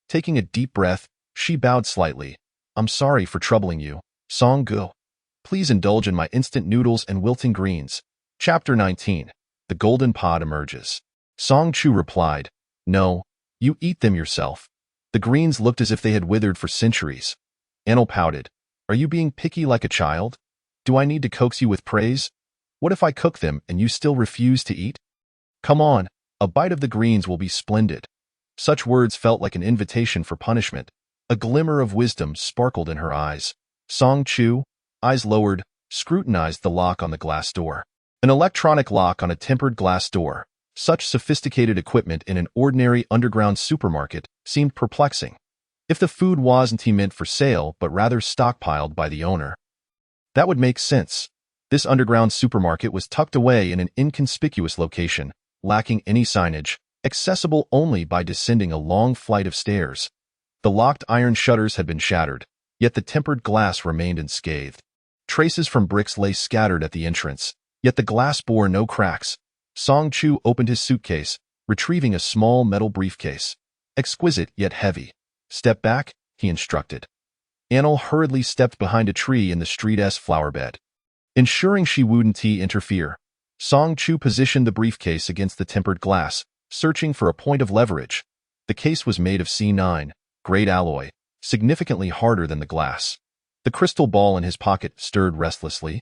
Taking a deep breath, she bowed slightly. "I'm sorry for troubling you, Song Gu. Please indulge in my instant noodles and wilting greens." Chapter 19. The Golden Pod Emerges. Song Chu replied, "No, you eat them yourself." The greens looked as if they had withered for centuries. Anil pouted. "Are you being picky like a child? Do I need to coax you with praise? What if I cook them and you still refuse to eat? Come on, a bite of the greens will be splendid." Such words felt like an invitation for punishment. A glimmer of wisdom sparkled in her eyes. Song Chu, eyes lowered, scrutinized the lock on the glass door. An electronic lock on a tempered glass door. Such sophisticated equipment in an ordinary underground supermarket seemed perplexing. If the food wasn't meant for sale but rather stockpiled by the owner, that would make sense. This underground supermarket was tucked away in an inconspicuous location, lacking any signage, accessible only by descending a long flight of stairs. The locked iron shutters had been shattered, yet the tempered glass remained unscathed. Traces from bricks lay scattered at the entrance, yet the glass bore no cracks. Song Chu opened his suitcase, retrieving a small metal briefcase. Exquisite yet heavy. "Step back," he instructed. Anil hurriedly stepped behind a tree in the street's flower bed. Ensuring she wouldn't interfere, Song Chu positioned the briefcase against the tempered glass, searching for a point of leverage. The case was made of C9, grade alloy, significantly harder than the glass. The crystal ball in his pocket stirred restlessly.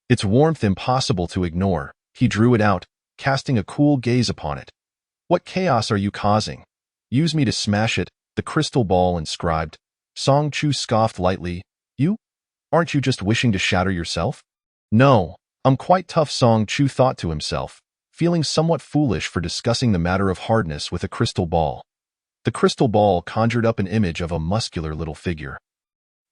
Its warmth impossible to ignore, he drew it out, casting a cool gaze upon it. "What chaos are you causing? Use me to smash it," the crystal ball inscribed. Song Chu scoffed lightly. "You? Aren't you just wishing to shatter yourself?" "No, I'm quite tough," Song Chu thought to himself, feeling somewhat foolish for discussing the matter of hardness with a crystal ball. The crystal ball conjured up an image of a muscular little figure.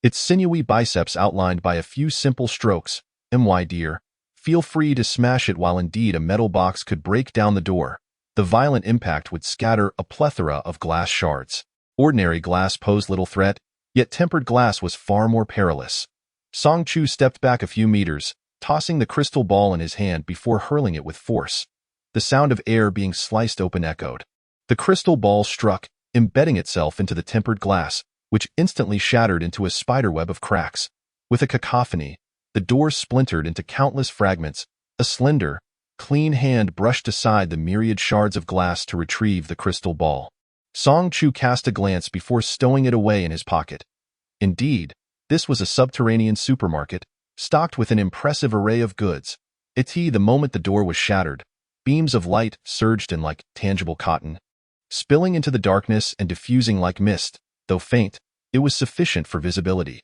Its sinewy biceps outlined by a few simple strokes. "My dear, feel free to smash it," while indeed a metal box could break down the door. The violent impact would scatter a plethora of glass shards. Ordinary glass posed little threat, yet tempered glass was far more perilous. Song Chu stepped back a few meters, tossing the crystal ball in his hand before hurling it with force. The sound of air being sliced open echoed. The crystal ball struck, embedding itself into the tempered glass, which instantly shattered into a spiderweb of cracks. With a cacophony, the door splintered into countless fragments. A slender, clean hand brushed aside the myriad shards of glass to retrieve the crystal ball. Song Chu cast a glance before stowing it away in his pocket. Indeed, this was a subterranean supermarket, stocked with an impressive array of goods. The moment the door was shattered, beams of light surged in like tangible cotton, spilling into the darkness and diffusing like mist. Though faint, it was sufficient for visibility.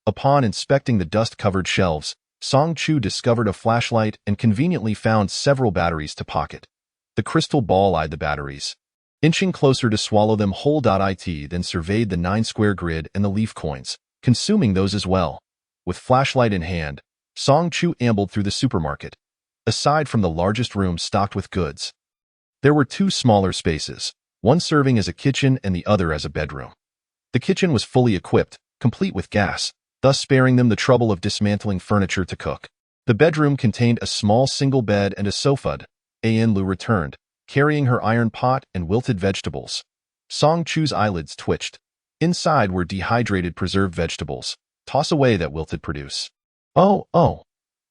Upon inspecting the dust-covered shelves, Song Chu discovered a flashlight and conveniently found several batteries to pocket. The crystal ball eyed the batteries, inching closer to swallow them whole. Then surveyed the 9-square grid and the leaf coins, consuming those as well. With flashlight in hand, Song Chu ambled through the supermarket. Aside from the largest room stocked with goods, there were two smaller spaces, one serving as a kitchen and the other as a bedroom. The kitchen was fully equipped, complete with gas, thus sparing them the trouble of dismantling furniture to cook. The bedroom contained a small single bed and a sofa. Anlu returned, carrying her iron pot and wilted vegetables. Song Chu's eyelids twitched. Inside were dehydrated preserved vegetables. Toss away that wilted produce. Oh.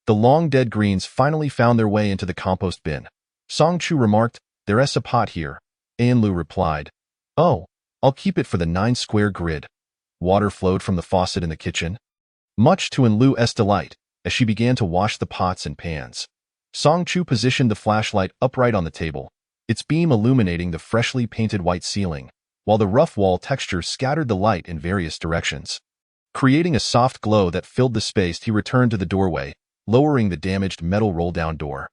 The long-dead greens finally found their way into the compost bin. Song Chu remarked, "There's a pot here." Anlu replied, "Oh, I'll keep it for the 9-square grid." Water flowed from the faucet in the kitchen, much to Anlu's delight, as she began to wash the pots and pans. Song Chu positioned the flashlight upright on the table, its beam illuminating the freshly painted white ceiling, while the rough wall texture scattered the light in various directions. Creating a soft glow that filled the space, he returned to the doorway, lowering the damaged metal roll-down door.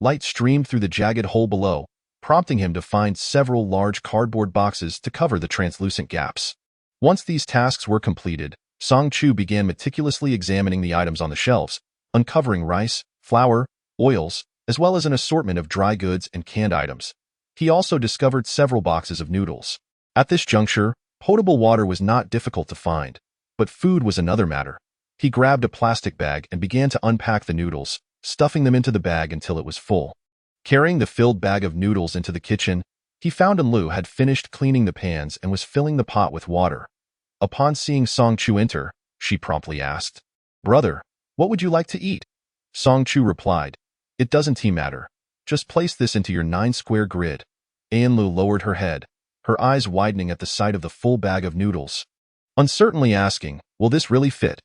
Light streamed through the jagged hole below, prompting him to find several large cardboard boxes to cover the translucent gaps. Once these tasks were completed, Song Chu began meticulously examining the items on the shelves, uncovering rice, flour, oils, as well as an assortment of dry goods and canned items. He also discovered several boxes of noodles. At this juncture, potable water was not difficult to find, but food was another matter. He grabbed a plastic bag and began to unpack the noodles, stuffing them into the bag until it was full. Carrying the filled bag of noodles into the kitchen, he found Anlu had finished cleaning the pans and was filling the pot with water. Upon seeing Song Chu enter, she promptly asked, "Brother, what would you like to eat?" Song Chu replied, "It doesn't matter. Just place this into your 9-square grid." Anlu lowered her head, her eyes widening at the sight of the full bag of noodles, uncertainly asking, "Will this really fit?"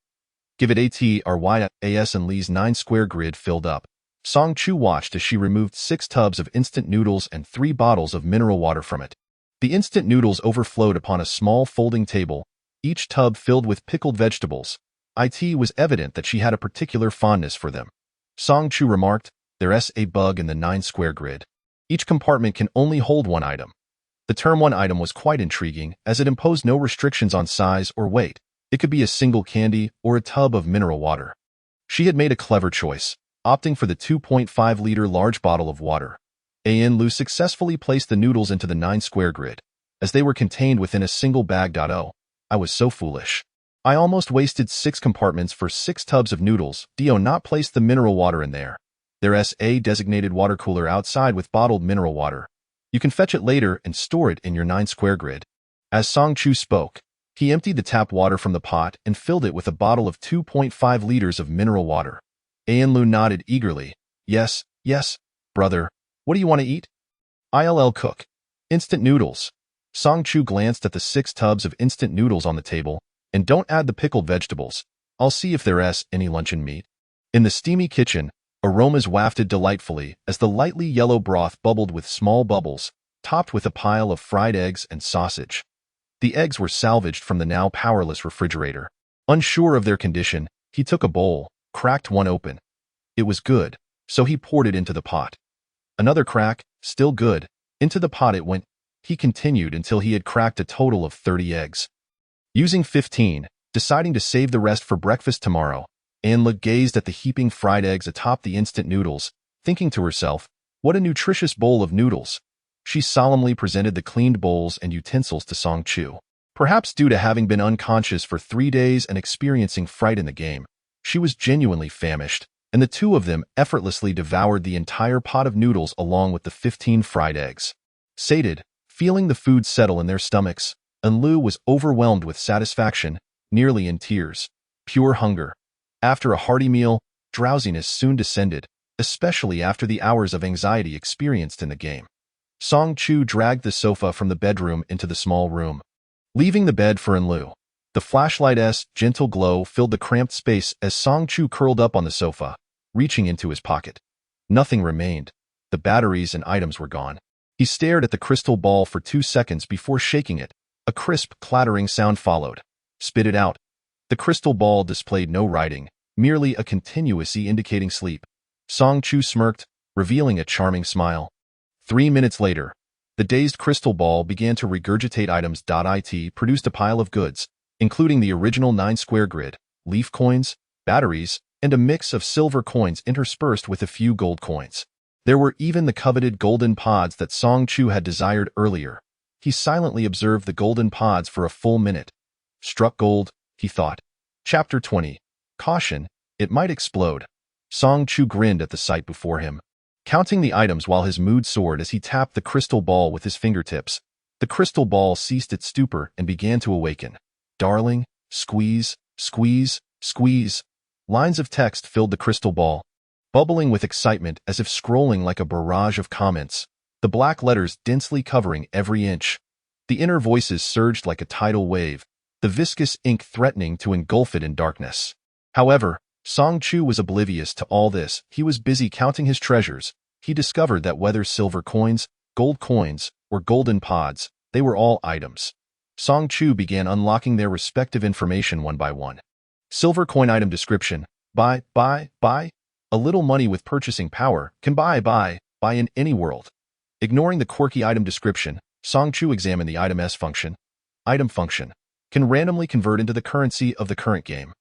"Give it ATRYAS." And Lee's 9-square grid filled up. Song Chu watched as she removed 6 tubs of instant noodles and 3 bottles of mineral water from it. The instant noodles overflowed upon a small folding table, each tub filled with pickled vegetables. It was evident that she had a particular fondness for them. Song Chu remarked, "There's a bug in the 9-square grid. Each compartment can only hold one item." The Term 1 item was quite intriguing, as it imposed no restrictions on size or weight. It could be a single candy or a tub of mineral water. She had made a clever choice, opting for the 2.5-liter large bottle of water. Lu successfully placed the noodles into the 9-square grid, as they were contained within a single bag. Oh, I was so foolish. I almost wasted 6 compartments for 6 tubs of noodles. Not placed the mineral water in there. There's a designated water cooler outside with bottled mineral water. You can fetch it later and store it in your 9-square grid. As Song Chu spoke, he emptied the tap water from the pot and filled it with a bottle of 2.5 liters of mineral water. Lu nodded eagerly. Yes, brother. What do you want to eat? I'll cook. Instant noodles. Song Chu glanced at the 6 tubs of instant noodles on the table. And don't add the pickled vegetables. I'll see if there's any luncheon meat. In the steamy kitchen, aromas wafted delightfully as the lightly yellow broth bubbled with small bubbles, topped with a pile of fried eggs and sausage. The eggs were salvaged from the now powerless refrigerator. Unsure of their condition, he took a bowl, cracked one open. It was good, so he poured it into the pot. Another crack, still good. Into the pot it went. He continued until he had cracked a total of 30 eggs. Using 15, deciding to save the rest for breakfast tomorrow, Anla gazed at the heaping fried eggs atop the instant noodles, thinking to herself, what a nutritious bowl of noodles. She solemnly presented the cleaned bowls and utensils to Song Chu. Perhaps due to having been unconscious for 3 days and experiencing fright in the game, she was genuinely famished, and the two of them effortlessly devoured the entire pot of noodles along with the 15 fried eggs. Sated, feeling the food settle in their stomachs, Lu was overwhelmed with satisfaction, nearly in tears. Pure hunger. After a hearty meal, drowsiness soon descended, especially after the hours of anxiety experienced in the game. Song Chu dragged the sofa from the bedroom into the small room, leaving the bed for Lu. The flashlight's gentle glow filled the cramped space as Song Chu curled up on the sofa, reaching into his pocket. Nothing remained. The batteries and items were gone. He stared at the crystal ball for 2 seconds before shaking it. A crisp, clattering sound followed. Spit it out. The crystal ball displayed no writing, merely a continuous E indicating sleep. Song Chu smirked, revealing a charming smile. 3 minutes later, the dazed crystal ball began to regurgitate items. It produced a pile of goods, including the original 9-square grid, leaf coins, batteries, and a mix of silver coins interspersed with a few gold coins. There were even the coveted golden pods that Song Chu had desired earlier. He silently observed the golden pods for a full minute. Struck gold, he thought. Chapter 20. Caution, it might explode. Song Chu grinned at the sight before him, counting the items while his mood soared as he tapped the crystal ball with his fingertips. The crystal ball ceased its stupor and began to awaken. Darling, squeeze, squeeze, squeeze. Lines of text filled the crystal ball, bubbling with excitement as if scrolling like a barrage of comments, the black letters densely covering every inch. The inner voices surged like a tidal wave, the viscous ink threatening to engulf it in darkness. However, Song Chu was oblivious to all this. He was busy counting his treasures. He discovered that whether silver coins, gold coins, or golden pods, they were all items. Song Chu began unlocking their respective information one by one. Silver coin item description. Buy. A little money with purchasing power can buy in any world. Ignoring the quirky item description, Song Chu examined the item's function. Item function. Can randomly convert into the currency of the current game.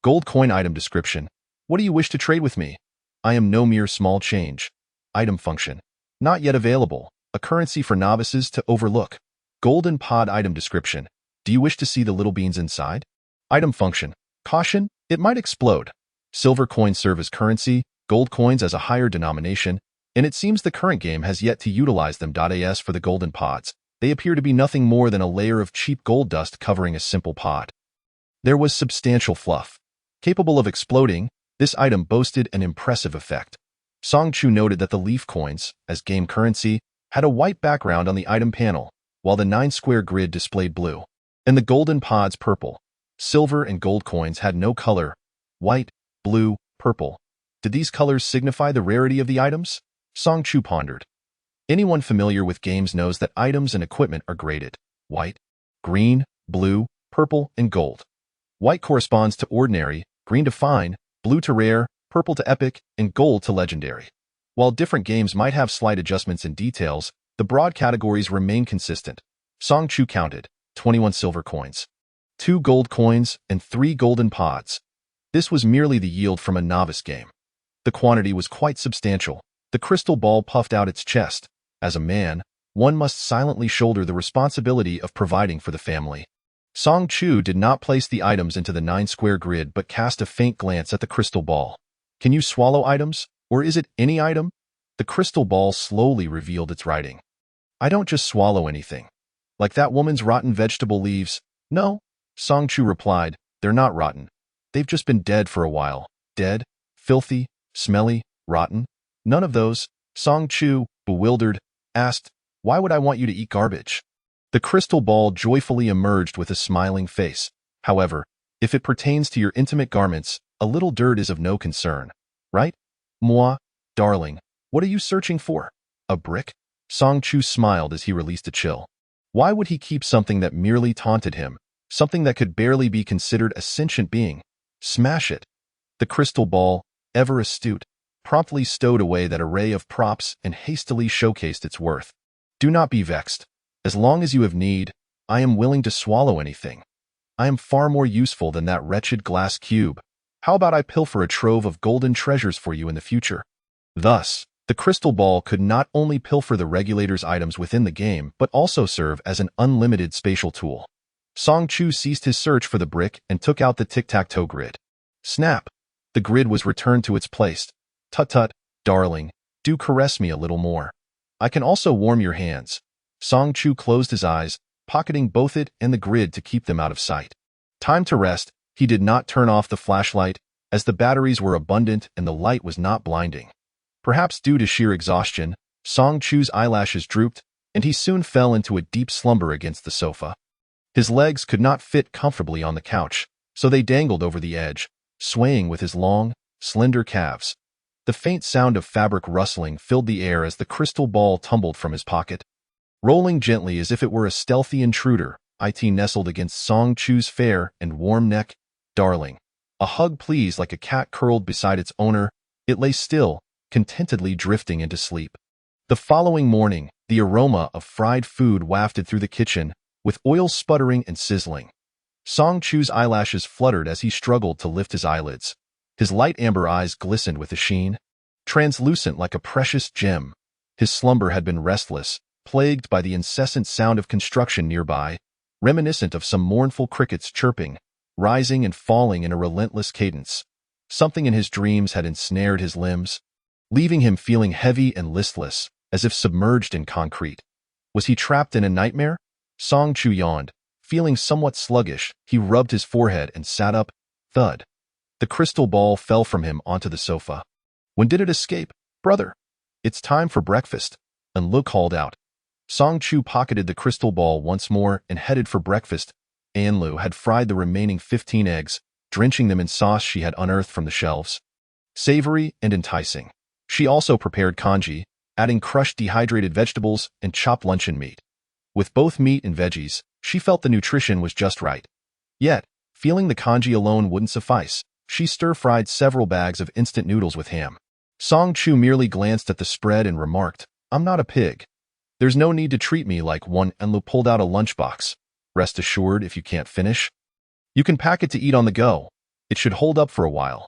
Gold coin item description. What do you wish to trade with me? I am no mere small change. Item function. Not yet available. A currency for novices to overlook. Golden pod item description. Do you wish to see the little beans inside? Item function. Caution, it might explode. Silver coins serve as currency, gold coins as a higher denomination, and it seems the current game has yet to utilize them. As for the golden pods, they appear to be nothing more than a layer of cheap gold dust covering a simple pod. There was substantial fluff. Capable of exploding, this item boasted an impressive effect. Song Chu noted that the leaf coins, as game currency, had a white background on the item panel, while the 9-square grid displayed blue, and the golden pods purple. Silver and gold coins had no color. White, blue, purple. Did these colors signify the rarity of the items? Song Chu pondered. Anyone familiar with games knows that items and equipment are graded. White, green, blue, purple, and gold. White corresponds to ordinary, green to fine, blue to rare, purple to epic, and gold to legendary. While different games might have slight adjustments in details, The broad categories remain consistent. Song Chu counted 21 silver coins, 2 gold coins, and 3 golden pods. This was merely the yield from a novice game. The quantity was quite substantial. The crystal ball puffed out its chest. As a man, one must silently shoulder the responsibility of providing for the family. Song Chu did not place the items into the 9-square grid but cast a faint glance at the crystal ball. Can you swallow items, or is it any item? The crystal ball slowly revealed its writing. I don't just swallow anything. Like that woman's rotten vegetable leaves. No, Song Chu replied, they're not rotten. They've just been dead for a while. Dead, filthy, smelly, rotten. None of those. Song Chu, bewildered, asked, why would I want you to eat garbage? The crystal ball joyfully emerged with a smiling face. However, if it pertains to your intimate garments, a little dirt is of no concern. Right? Moi, darling, what are you searching for? A brick? Song Chu smiled as he released a chill. Why would he keep something that merely taunted him, something that could barely be considered a sentient being? Smash it. The crystal ball, ever astute, promptly stowed away that array of props and hastily showcased its worth. Do not be vexed. As long as you have need, I am willing to swallow anything. I am far more useful than that wretched glass cube. How about I pilfer a trove of golden treasures for you in the future? Thus, the crystal ball could not only pilfer the regulator's items within the game, but also serve as an unlimited spatial tool. Song Chu ceased his search for the brick and took out the tic-tac-toe grid. Snap! The grid was returned to its place. Tut-tut, darling, do caress me a little more. I can also warm your hands. Song Chu closed his eyes, pocketing both it and the grid to keep them out of sight. Time to rest. He did not turn off the flashlight, as the batteries were abundant and the light was not blinding. Perhaps due to sheer exhaustion, Song Chu's eyelashes drooped, and he soon fell into a deep slumber against the sofa. His legs could not fit comfortably on the couch, so they dangled over the edge, swaying with his long, slender calves. The faint sound of fabric rustling filled the air as the crystal ball tumbled from his pocket. Rolling gently as if it were a stealthy intruder, it nestled against Song Chu's fair and warm neck. Darling. A hug please. Like a cat curled beside its owner, it lay still, contentedly drifting into sleep. The following morning, the aroma of fried food wafted through the kitchen, with oil sputtering and sizzling. Song Chu's eyelashes fluttered as he struggled to lift his eyelids. His light amber eyes glistened with a sheen, translucent like a precious gem. His slumber had been restless, plagued by the incessant sound of construction nearby, reminiscent of some mournful crickets chirping, rising and falling in a relentless cadence. Something in his dreams had ensnared his limbs, leaving him feeling heavy and listless, as if submerged in concrete. Was he trapped in a nightmare? Song Chu yawned. Feeling somewhat sluggish, he rubbed his forehead and sat up. Thud. The crystal ball fell from him onto the sofa. When did it escape, brother? It's time for breakfast. Enlu called out. Song Chu pocketed the crystal ball once more and headed for breakfast. Enlu had fried the remaining 15 eggs, drenching them in sauce she had unearthed from the shelves. Savory and enticing. She also prepared congee, adding crushed dehydrated vegetables and chopped luncheon meat. With both meat and veggies, she felt the nutrition was just right. Yet, feeling the congee alone wouldn't suffice, she stir-fried several bags of instant noodles with ham. Song Chu merely glanced at the spread and remarked, I'm not a pig. There's no need to treat me like one. Enlu pulled out a lunchbox. Rest assured, if you can't finish, you can pack it to eat on the go. It should hold up for a while.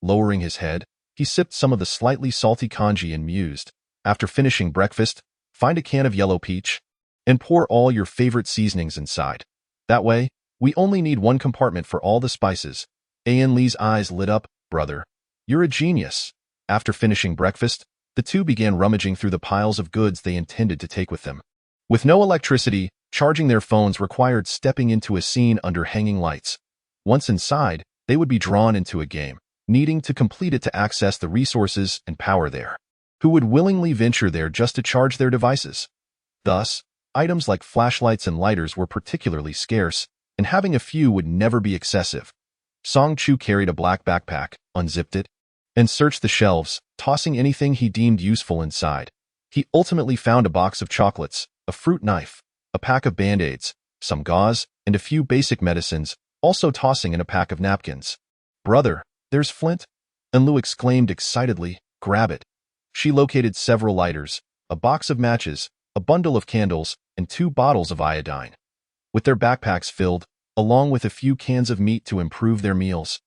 Lowering his head, he sipped some of the slightly salty congee and mused. After finishing breakfast, find a can of yellow peach and pour all your favorite seasonings inside. That way, we only need one compartment for all the spices. Lee's eyes lit up. Brother, you're a genius. After finishing breakfast, the two began rummaging through the piles of goods they intended to take with them. With no electricity, charging their phones required stepping into a scene under hanging lights. Once inside, they would be drawn into a game, needing to complete it to access the resources and power there. Who would willingly venture there just to charge their devices? Thus, items like flashlights and lighters were particularly scarce, and having a few would never be excessive. Song Chu carried a black backpack, unzipped it, and searched the shelves, tossing anything he deemed useful inside. He ultimately found a box of chocolates, a fruit knife, a pack of Band-Aids, some gauze, and a few basic medicines, also tossing in a pack of napkins. Brother, there's Flint, Enlu exclaimed excitedly. Grab it. She located several lighters, a box of matches, a bundle of candles, and 2 bottles of iodine. With their backpacks filled, along with a few cans of meat to improve their meals,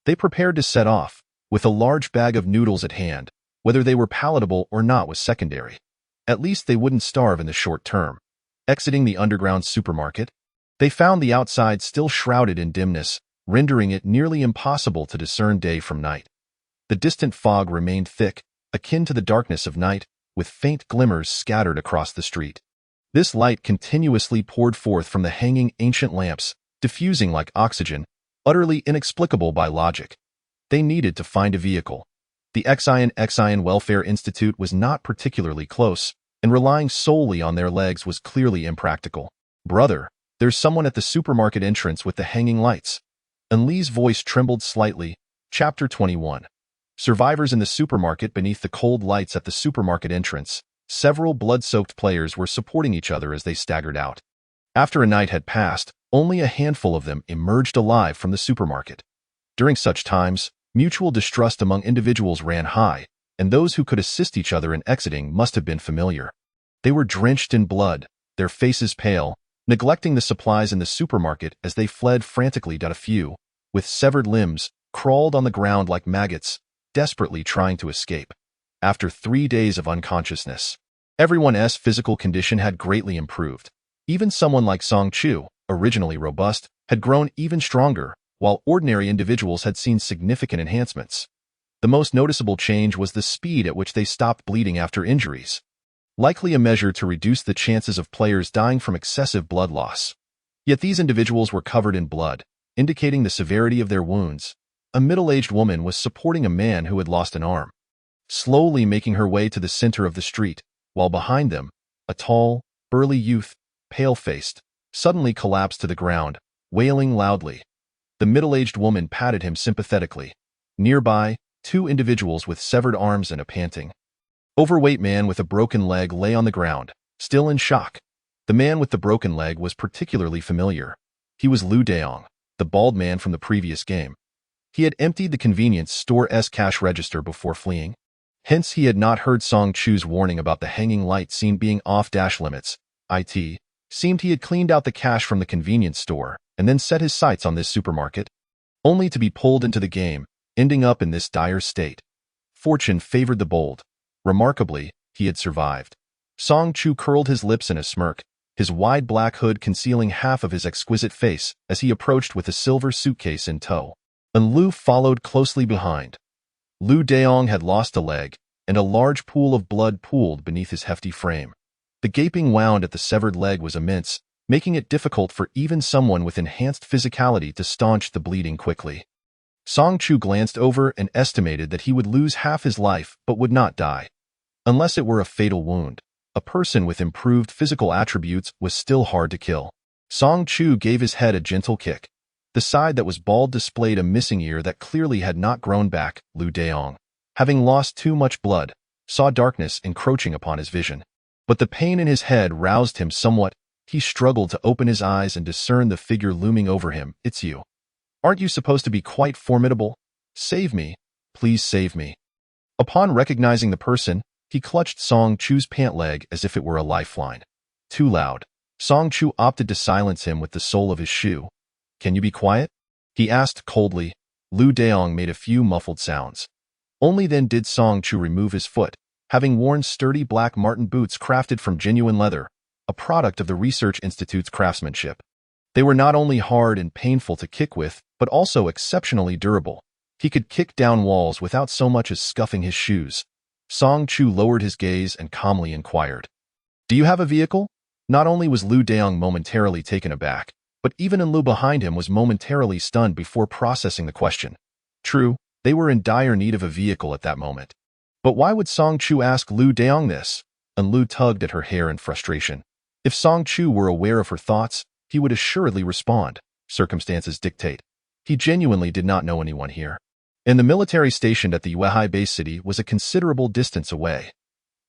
they prepared to set off, with a large bag of noodles at hand. Whether they were palatable or not was secondary. At least they wouldn't starve in the short term. Exiting the underground supermarket, they found the outside still shrouded in dimness, rendering it nearly impossible to discern day from night. The distant fog remained thick, akin to the darkness of night, with faint glimmers scattered across the street. This light continuously poured forth from the hanging ancient lamps, diffusing like oxygen, utterly inexplicable by logic. They needed to find a vehicle. The Xian Welfare Institute was not particularly close, and relying solely on their legs was clearly impractical. "Brother, there's someone at the supermarket entrance with the hanging lights." Enli's voice trembled slightly. Chapter 21. Survivors in the supermarket. Beneath the cold lights at the supermarket entrance, several blood-soaked players were supporting each other as they staggered out. After a night had passed, only a handful of them emerged alive from the supermarket. During such times, mutual distrust among individuals ran high, and those who could assist each other in exiting must have been familiar. They were drenched in blood, their faces pale, neglecting the supplies in the supermarket as they fled frantically. A few, with severed limbs, crawled on the ground like maggots, desperately trying to escape. After 3 days of unconsciousness, everyone's physical condition had greatly improved. Even someone like Song Chu, originally robust, had grown even stronger, while ordinary individuals had seen significant enhancements. The most noticeable change was the speed at which they stopped bleeding after injuries, likely a measure to reduce the chances of players dying from excessive blood loss. Yet these individuals were covered in blood, indicating the severity of their wounds. A middle-aged woman was supporting a man who had lost an arm, slowly making her way to the center of the street, while behind them, a tall, burly youth, pale-faced, suddenly collapsed to the ground, wailing loudly. The middle-aged woman patted him sympathetically. Nearby, 2 individuals with severed arms and a panting, overweight man with a broken leg lay on the ground, still in shock. The man with the broken leg was particularly familiar. He was Lu Daong, the bald man from the previous game. He had emptied the convenience store's cash register before fleeing. Hence he had not heard Song Chu's warning about the hanging light scene being off-limits. It seemed he had cleaned out the cash from the convenience store and then set his sights on this supermarket, only to be pulled into the game, ending up in this dire state. Fortune favored the bold. Remarkably, he had survived. Song Chu curled his lips in a smirk, his wide black hood concealing half of his exquisite face as he approached with a silver suitcase in tow. And Lu followed closely behind. Lu Daong had lost a leg, and a large pool of blood pooled beneath his hefty frame. The gaping wound at the severed leg was immense, making it difficult for even someone with enhanced physicality to staunch the bleeding quickly. Song Chu glanced over and estimated that he would lose half his life but would not die. Unless it were a fatal wound, a person with improved physical attributes was still hard to kill. Song Chu gave his head a gentle kick. The side that was bald displayed a missing ear that clearly had not grown back. Lu Daong, having lost too much blood, saw darkness encroaching upon his vision. But the pain in his head roused him somewhat. He struggled to open his eyes and discern the figure looming over him. "It's you. Aren't you supposed to be quite formidable? Save me. Please save me." Upon recognizing the person, he clutched Song Chu's pant leg as if it were a lifeline. Too loud. Song Chu opted to silence him with the sole of his shoe. "Can you be quiet?" he asked coldly. Lu Daong made a few muffled sounds. Only then did Song Chu remove his foot, having worn sturdy black marten boots crafted from genuine leather, a product of the Research Institute's craftsmanship. They were not only hard and painful to kick with, but also exceptionally durable. He could kick down walls without so much as scuffing his shoes. Song Chu lowered his gaze and calmly inquired, "Do you have a vehicle?" Not only was Lu Daong momentarily taken aback, but even Enlu behind him was momentarily stunned before processing the question. True, they were in dire need of a vehicle at that moment. But why would Song Chu ask Lu Daong this? Enlu tugged at her hair in frustration. If Song Chu were aware of her thoughts, he would assuredly respond. Circumstances dictate. He genuinely did not know anyone here. And the military stationed at the Yuehai base city was a considerable distance away.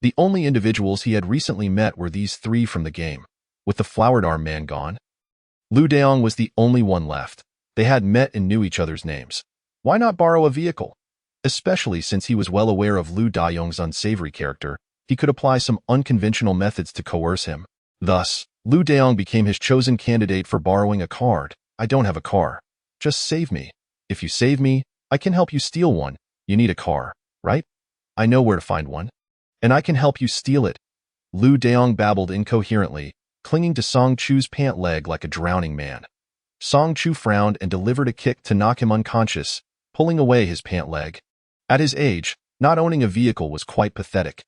The only individuals he had recently met were these 3 from the game. With the flowered arm man gone, Lu Daong was the only one left. They had met and knew each other's names. Why not borrow a vehicle? Especially since he was well aware of Lu Daong's unsavory character, he could apply some unconventional methods to coerce him. Thus, Lu Deong became his chosen candidate for borrowing a card. I don't have a car. Just save me. If you save me, I can help you steal one. You need a car, right? I know where to find one. And I can help you steal it. Lu Deong babbled incoherently, clinging to Song Chu's pant leg like a drowning man. Song Chu frowned and delivered a kick to knock him unconscious, pulling away his pant leg. At his age, not owning a vehicle was quite pathetic.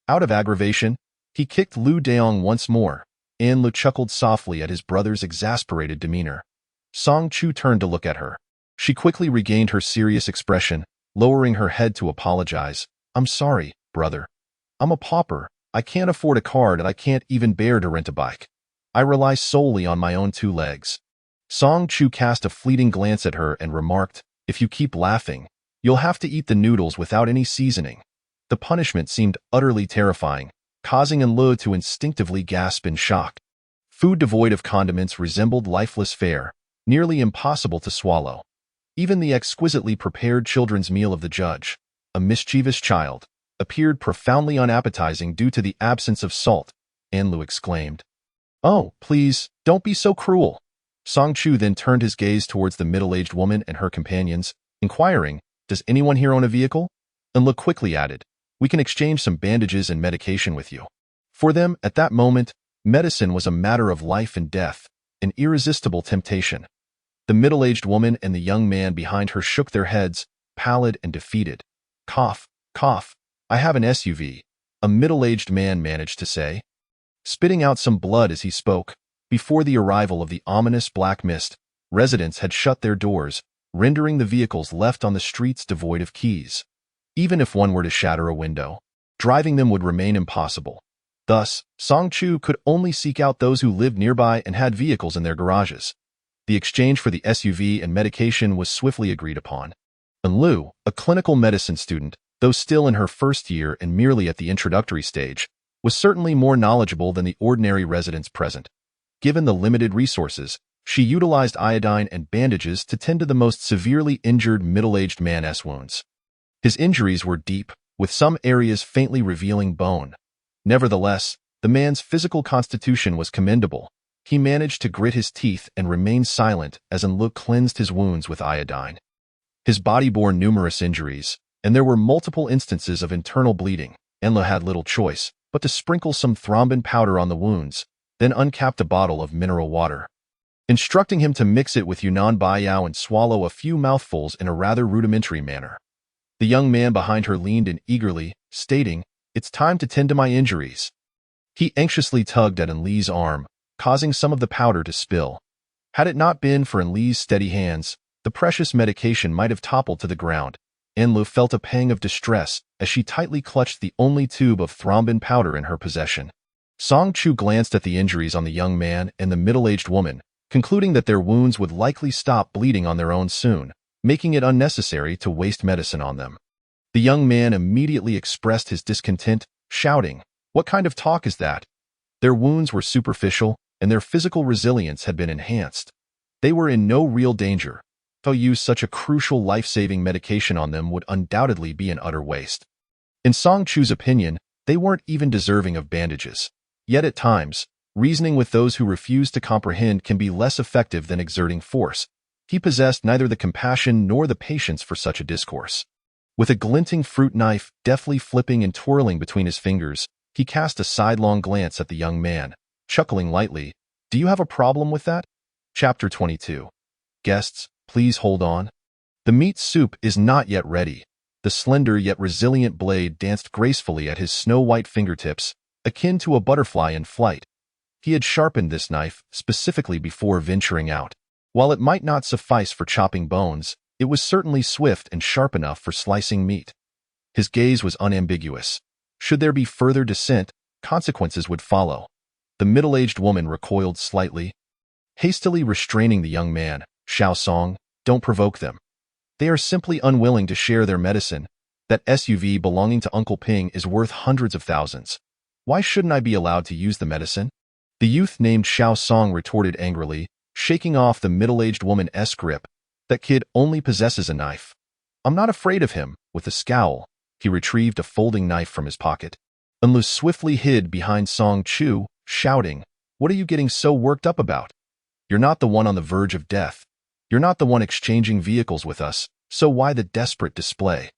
Out of aggravation, he kicked Lu Deong once more. Lu chuckled softly at his brother's exasperated demeanor. Song Chu turned to look at her. She quickly regained her serious expression, lowering her head to apologize. I'm sorry, brother. I'm a pauper. I can't afford a card and I can't even bear to rent a bike. I rely solely on my own 2 legs. Song Chu cast a fleeting glance at her and remarked, if you keep laughing, you'll have to eat the noodles without any seasoning. The punishment seemed utterly terrifying, causing Lu to instinctively gasp in shock. Food devoid of condiments resembled lifeless fare, nearly impossible to swallow. Even the exquisitely prepared children's meal of the judge, a mischievous child, appeared profoundly unappetizing due to the absence of salt, Lu exclaimed. Oh, please, don't be so cruel. Song Chu then turned his gaze towards the middle-aged woman and her companions, inquiring, does anyone here own a vehicle? Lu quickly added, we can exchange some bandages and medication with you. For them, at that moment, medicine was a matter of life and death, an irresistible temptation. The middle-aged woman and the young man behind her shook their heads, pallid and defeated. Cough, cough. I have an SUV, a middle-aged man managed to say, spitting out some blood as he spoke. Before the arrival of the ominous black mist, residents had shut their doors, rendering the vehicles left on the streets devoid of keys. Even if one were to shatter a window, driving them would remain impossible. Thus, Song Chu could only seek out those who lived nearby and had vehicles in their garages. The exchange for the SUV and medication was swiftly agreed upon. Lu, a clinical medicine student, though still in her first year and merely at the introductory stage, was certainly more knowledgeable than the ordinary residents present. Given the limited resources, she utilized iodine and bandages to tend to the most severely injured middle-aged man's wounds. His injuries were deep, with some areas faintly revealing bone. Nevertheless, the man's physical constitution was commendable. He managed to grit his teeth and remain silent as Lu cleansed his wounds with iodine. His body bore numerous injuries, and there were multiple instances of internal bleeding. Lu had little choice but to sprinkle some thrombin powder on the wounds, then uncapped a bottle of mineral water. Instructing him to mix it with Yunnan Baiyao and swallow a few mouthfuls in a rather rudimentary manner. The young man behind her leaned in eagerly, stating, it's time to tend to my injuries. He anxiously tugged at Enli's arm, causing some of the powder to spill. Had it not been for Enli's steady hands, the precious medication might have toppled to the ground. Lu felt a pang of distress as she tightly clutched the only tube of thrombin powder in her possession. Song Chu glanced at the injuries on the young man and the middle-aged woman, concluding that their wounds would likely stop bleeding on their own soon, making it unnecessary to waste medicine on them. The young man immediately expressed his discontent, shouting, what kind of talk is that? Their wounds were superficial, and their physical resilience had been enhanced. They were in no real danger. To use such a crucial life-saving medication on them would undoubtedly be an utter waste. In Song Chu's opinion, they weren't even deserving of bandages. Yet at times, reasoning with those who refuse to comprehend can be less effective than exerting force. He possessed neither the compassion nor the patience for such a discourse. With a glinting fruit knife deftly flipping and twirling between his fingers, he cast a sidelong glance at the young man, chuckling lightly. Do you have a problem with that? Chapter 22. Guests, please hold on. The meat soup is not yet ready. The slender yet resilient blade danced gracefully at his snow-white fingertips, akin to a butterfly in flight. He had sharpened this knife specifically before venturing out. While it might not suffice for chopping bones, it was certainly swift and sharp enough for slicing meat. His gaze was unambiguous. Should there be further dissent, consequences would follow. The middle-aged woman recoiled slightly, hastily restraining the young man. Xiao Song, don't provoke them. They are simply unwilling to share their medicine. That SUV belonging to Uncle Ping is worth hundreds of thousands. Why shouldn't I be allowed to use the medicine? The youth named Xiao Song retorted angrily, shaking off the middle-aged woman's grip. That kid only possesses a knife. I'm not afraid of him. With a scowl, he retrieved a folding knife from his pocket. Enlu swiftly hid behind Song Chu, shouting, "What are you getting so worked up about? You're not the one on the verge of death. You're not the one exchanging vehicles with us, so why the desperate display?"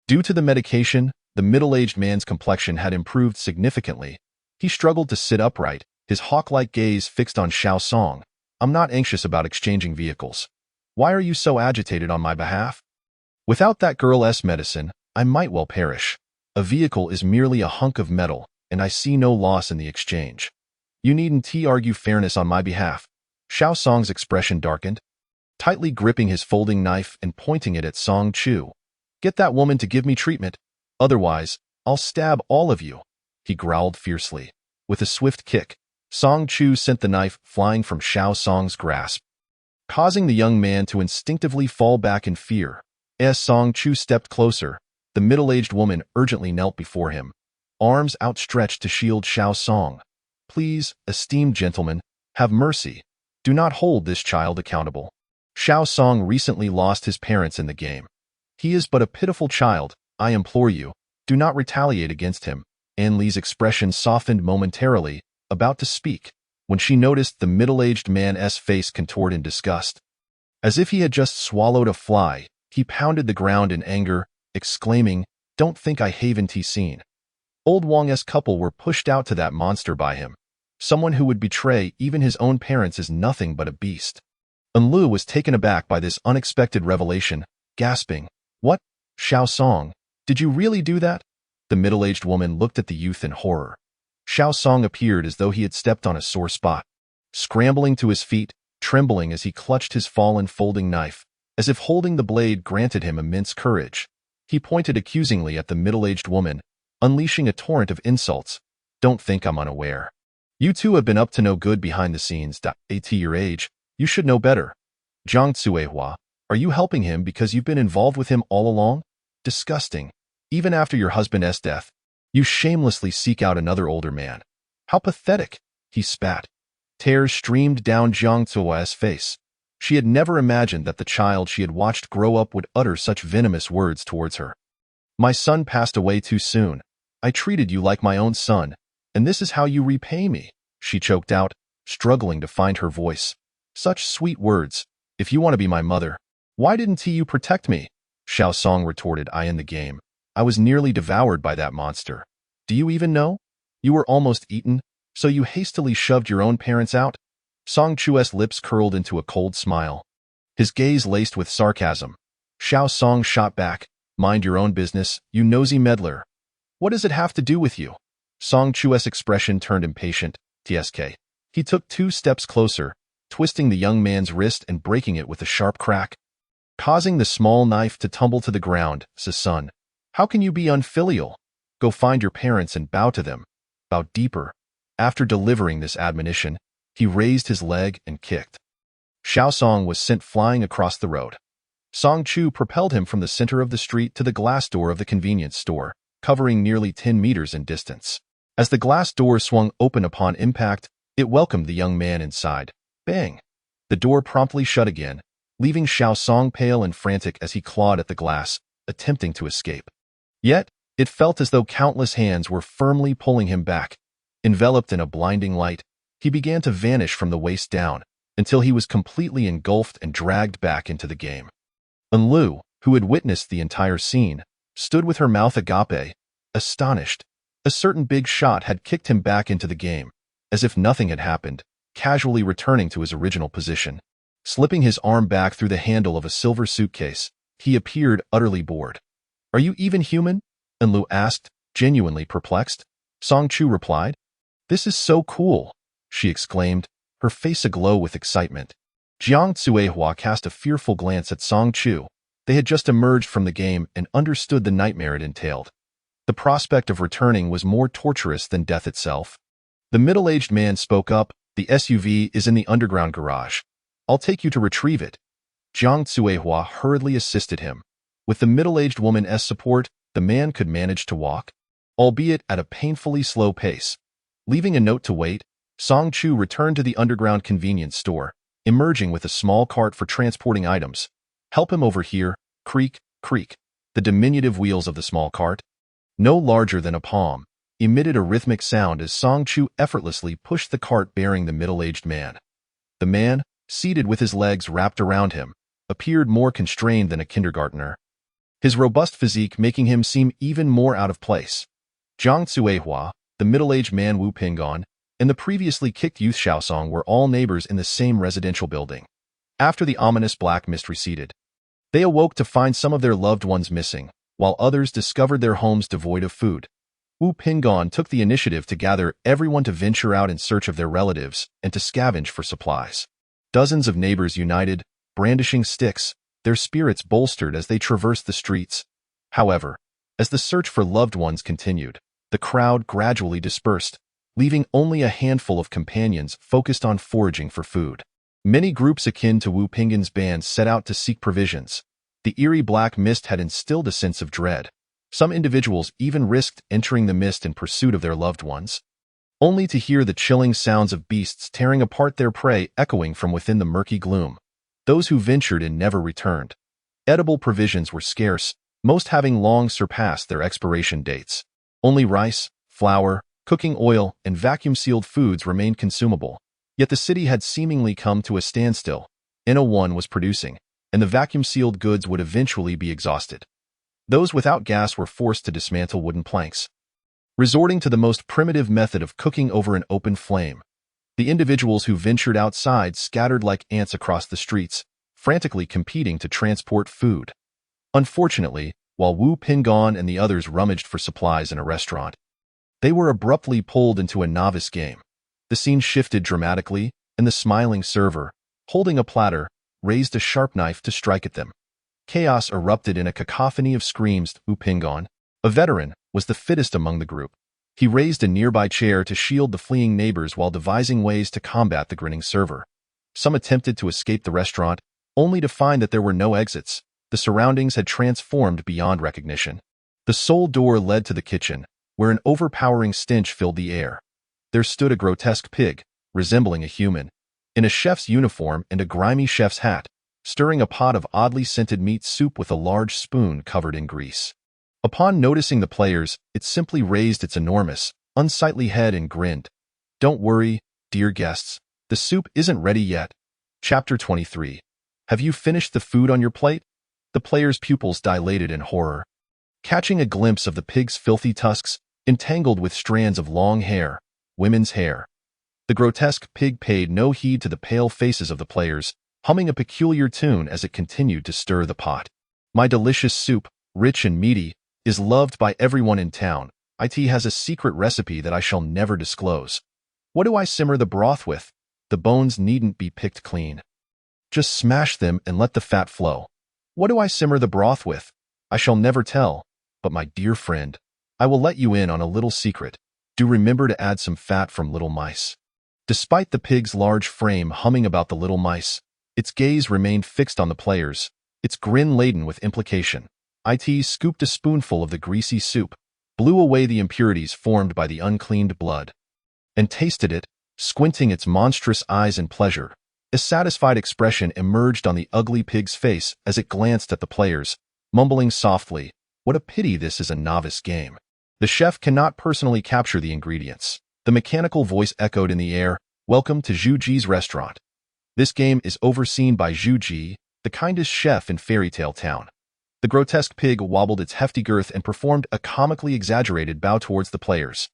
Due to the medication, the middle-aged man's complexion had improved significantly. He struggled to sit upright, his hawk-like gaze fixed on Xiao Song. "I'm not anxious about exchanging vehicles. Why are you so agitated on my behalf? Without that girl's medicine, I might well perish. A vehicle is merely a hunk of metal, and I see no loss in the exchange. You needn't argue fairness on my behalf." Xiao Song's expression darkened, tightly gripping his folding knife and pointing it at Song Chu. "Get that woman to give me treatment. Otherwise, I'll stab all of you," he growled fiercely. With a swift kick, Song Chu sent the knife flying from Xiao Song's grasp, causing the young man to instinctively fall back in fear. As Song Chu stepped closer, the middle-aged woman urgently knelt before him, arms outstretched to shield Xiao Song. "Please, esteemed gentleman, have mercy. Do not hold this child accountable. Xiao Song recently lost his parents in the game. He is but a pitiful child. I implore you, do not retaliate against him." An Li's expression softened momentarily, about to speak, when she noticed the middle-aged man's face contort in disgust. As if he had just swallowed a fly, he pounded the ground in anger, exclaiming, "Don't think I haven't seen. Old Wang's couple were pushed out to that monster by him. Someone who would betray even his own parents is nothing but a beast." Enlu was taken aback by this unexpected revelation, gasping, "What? Xiao Song, did you really do that?" The middle-aged woman looked at the youth in horror. Xiao Song appeared as though he had stepped on a sore spot, scrambling to his feet, trembling as he clutched his fallen folding knife, as if holding the blade granted him immense courage. He pointed accusingly at the middle-aged woman, unleashing a torrent of insults. "Don't think I'm unaware. You two have been up to no good behind the scenes. At your age, you should know better. Jiang Tsuehua, are you helping him because you've been involved with him all along? Disgusting. Even after your husband's death, you shamelessly seek out another older man. How pathetic," he spat. Tears streamed down Jiang Tsuehua's face. She had never imagined that the child she had watched grow up would utter such venomous words towards her. "My son passed away too soon. I treated you like my own son, and this is how you repay me," she choked out, struggling to find her voice. "Such sweet words. If you want to be my mother, why didn't you protect me?" Xiao Song retorted, "I in the game. I was nearly devoured by that monster. Do you even know? You were almost eaten, so you hastily shoved your own parents out." Song Chu's lips curled into a cold smile, his gaze laced with sarcasm. Xiao Song shot back, "Mind your own business, you nosy meddler. What does it have to do with you?" Song Chu's expression turned impatient. Tsk. He took 2 steps closer, twisting the young man's wrist and breaking it with a sharp crack, causing the small knife to tumble to the ground. "Son, how can you be unfilial? Go find your parents and bow to them. Bow deeper." After delivering this admonition, he raised his leg and kicked. Xiao Song was sent flying across the road. Song Chu propelled him from the center of the street to the glass door of the convenience store, covering nearly 10 meters in distance. As the glass door swung open upon impact, it welcomed the young man inside. Bang! The door promptly shut again, leaving Xiao Song pale and frantic as he clawed at the glass, attempting to escape. Yet, it felt as though countless hands were firmly pulling him back. Enveloped in a blinding light, he began to vanish from the waist down, until he was completely engulfed and dragged back into the game. Enlu, who had witnessed the entire scene, stood with her mouth agape, astonished. A certain big shot had kicked him back into the game, as if nothing had happened, casually returning to his original position. Slipping his arm back through the handle of a silver suitcase, he appeared utterly bored. "Are you even human?" Enlu asked, genuinely perplexed. Song Chu replied, "This is so cool," she exclaimed, her face aglow with excitement. Jiang Tsuehua cast a fearful glance at Song Chu. They had just emerged from the game and understood the nightmare it entailed. The prospect of returning was more torturous than death itself. The middle-aged man spoke up, "The SUV is in the underground garage. I'll take you to retrieve it." Jiang Tsuehua hurriedly assisted him. With the middle-aged woman's support, the man could manage to walk, albeit at a painfully slow pace. Leaving a note to wait, Song Chu returned to the underground convenience store, emerging with a small cart for transporting items. "Help him over here." Creak, creak. The diminutive wheels of the small cart, no larger than a palm, emitted a rhythmic sound as Song Chu effortlessly pushed the cart bearing the middle-aged man. The man, seated with his legs wrapped around him, appeared more constrained than a kindergartner, his robust physique making him seem even more out of place. Jiang Cuehua, the middle-aged man Wu Pingon, and the previously kicked youth Xiaosong were all neighbors in the same residential building. After the ominous black mist receded, they awoke to find some of their loved ones missing, while others discovered their homes devoid of food. Wu Pingon took the initiative to gather everyone to venture out in search of their relatives and to scavenge for supplies. Dozens of neighbors united, brandishing sticks, their spirits bolstered as they traversed the streets. However, as the search for loved ones continued, the crowd gradually dispersed, leaving only a handful of companions focused on foraging for food. Many groups akin to Wu Pingon's band set out to seek provisions. The eerie black mist had instilled a sense of dread. Some individuals even risked entering the mist in pursuit of their loved ones, only to hear the chilling sounds of beasts tearing apart their prey echoing from within the murky gloom. Those who ventured in never returned. Edible provisions were scarce, most having long surpassed their expiration dates. Only rice, flour, cooking oil, and vacuum-sealed foods remained consumable. Yet the city had seemingly come to a standstill. NO1 was producing, and the vacuum-sealed goods would eventually be exhausted. Those without gas were forced to dismantle wooden planks, resorting to the most primitive method of cooking over an open flame. The individuals who ventured outside scattered like ants across the streets, frantically competing to transport food. Unfortunately, while Wu Pingon and the others rummaged for supplies in a restaurant, they were abruptly pulled into a novice game. The scene shifted dramatically, and the smiling server, holding a platter, raised a sharp knife to strike at them. Chaos erupted in a cacophony of screams. Wu Pingon, a veteran, was the fittest among the group. He raised a nearby chair to shield the fleeing neighbors while devising ways to combat the grinning server. Some attempted to escape the restaurant, only to find that there were no exits. The surroundings had transformed beyond recognition. The sole door led to the kitchen, where an overpowering stench filled the air. There stood a grotesque pig, resembling a human, in a chef's uniform and a grimy chef's hat, stirring a pot of oddly scented meat soup with a large spoon covered in grease. Upon noticing the players, it simply raised its enormous, unsightly head and grinned. "Don't worry, dear guests, the soup isn't ready yet." Chapter 23. Have you finished the food on your plate? The player's pupils dilated in horror, catching a glimpse of the pig's filthy tusks, entangled with strands of long hair, women's hair. The grotesque pig paid no heed to the pale faces of the players, humming a peculiar tune as it continued to stir the pot. "My delicious soup, rich and meaty, is loved by everyone in town. It has a secret recipe that I shall never disclose. What do I simmer the broth with? The bones needn't be picked clean. Just smash them and let the fat flow. What do I simmer the broth with? I shall never tell, but my dear friend, I will let you in on a little secret. Do remember to add some fat from little mice." Despite the pig's large frame humming about the little mice, its gaze remained fixed on the players, its grin laden with implication. It scooped a spoonful of the greasy soup, blew away the impurities formed by the uncleaned blood, and tasted it, squinting its monstrous eyes in pleasure. A satisfied expression emerged on the ugly pig's face as it glanced at the players, mumbling softly, "What a pity this is a novice game. The chef cannot personally capture the ingredients." The mechanical voice echoed in the air, "Welcome to Zhu Ji's restaurant. This game is overseen by Zhu Ji, the kindest chef in Fairy Tale Town." The grotesque pig wobbled its hefty girth and performed a comically exaggerated bow towards the players.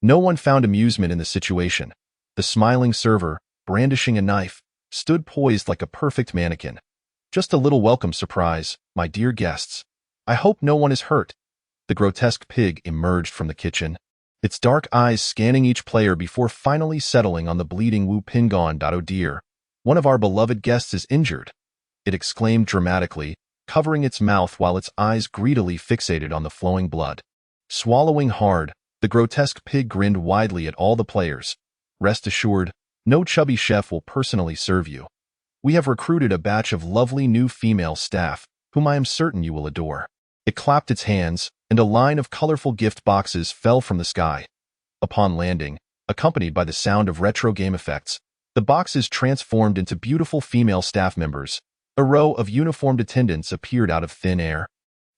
No one found amusement in the situation. The smiling server, brandishing a knife, stood poised like a perfect mannequin. "Just a little welcome surprise, my dear guests. I hope no one is hurt." The grotesque pig emerged from the kitchen, its dark eyes scanning each player before finally settling on the bleeding Wu Pingon. "Oh dear, one of our beloved guests is injured," it exclaimed dramatically, covering its mouth while its eyes greedily fixated on the flowing blood. Swallowing hard, the grotesque pig grinned widely at all the players. "Rest assured, no chubby chef will personally serve you. We have recruited a batch of lovely new female staff, whom I am certain you will adore." It clapped its hands, and a line of colorful gift boxes fell from the sky. Upon landing, accompanied by the sound of retro game effects, the boxes transformed into beautiful female staff members. A row of uniformed attendants appeared out of thin air,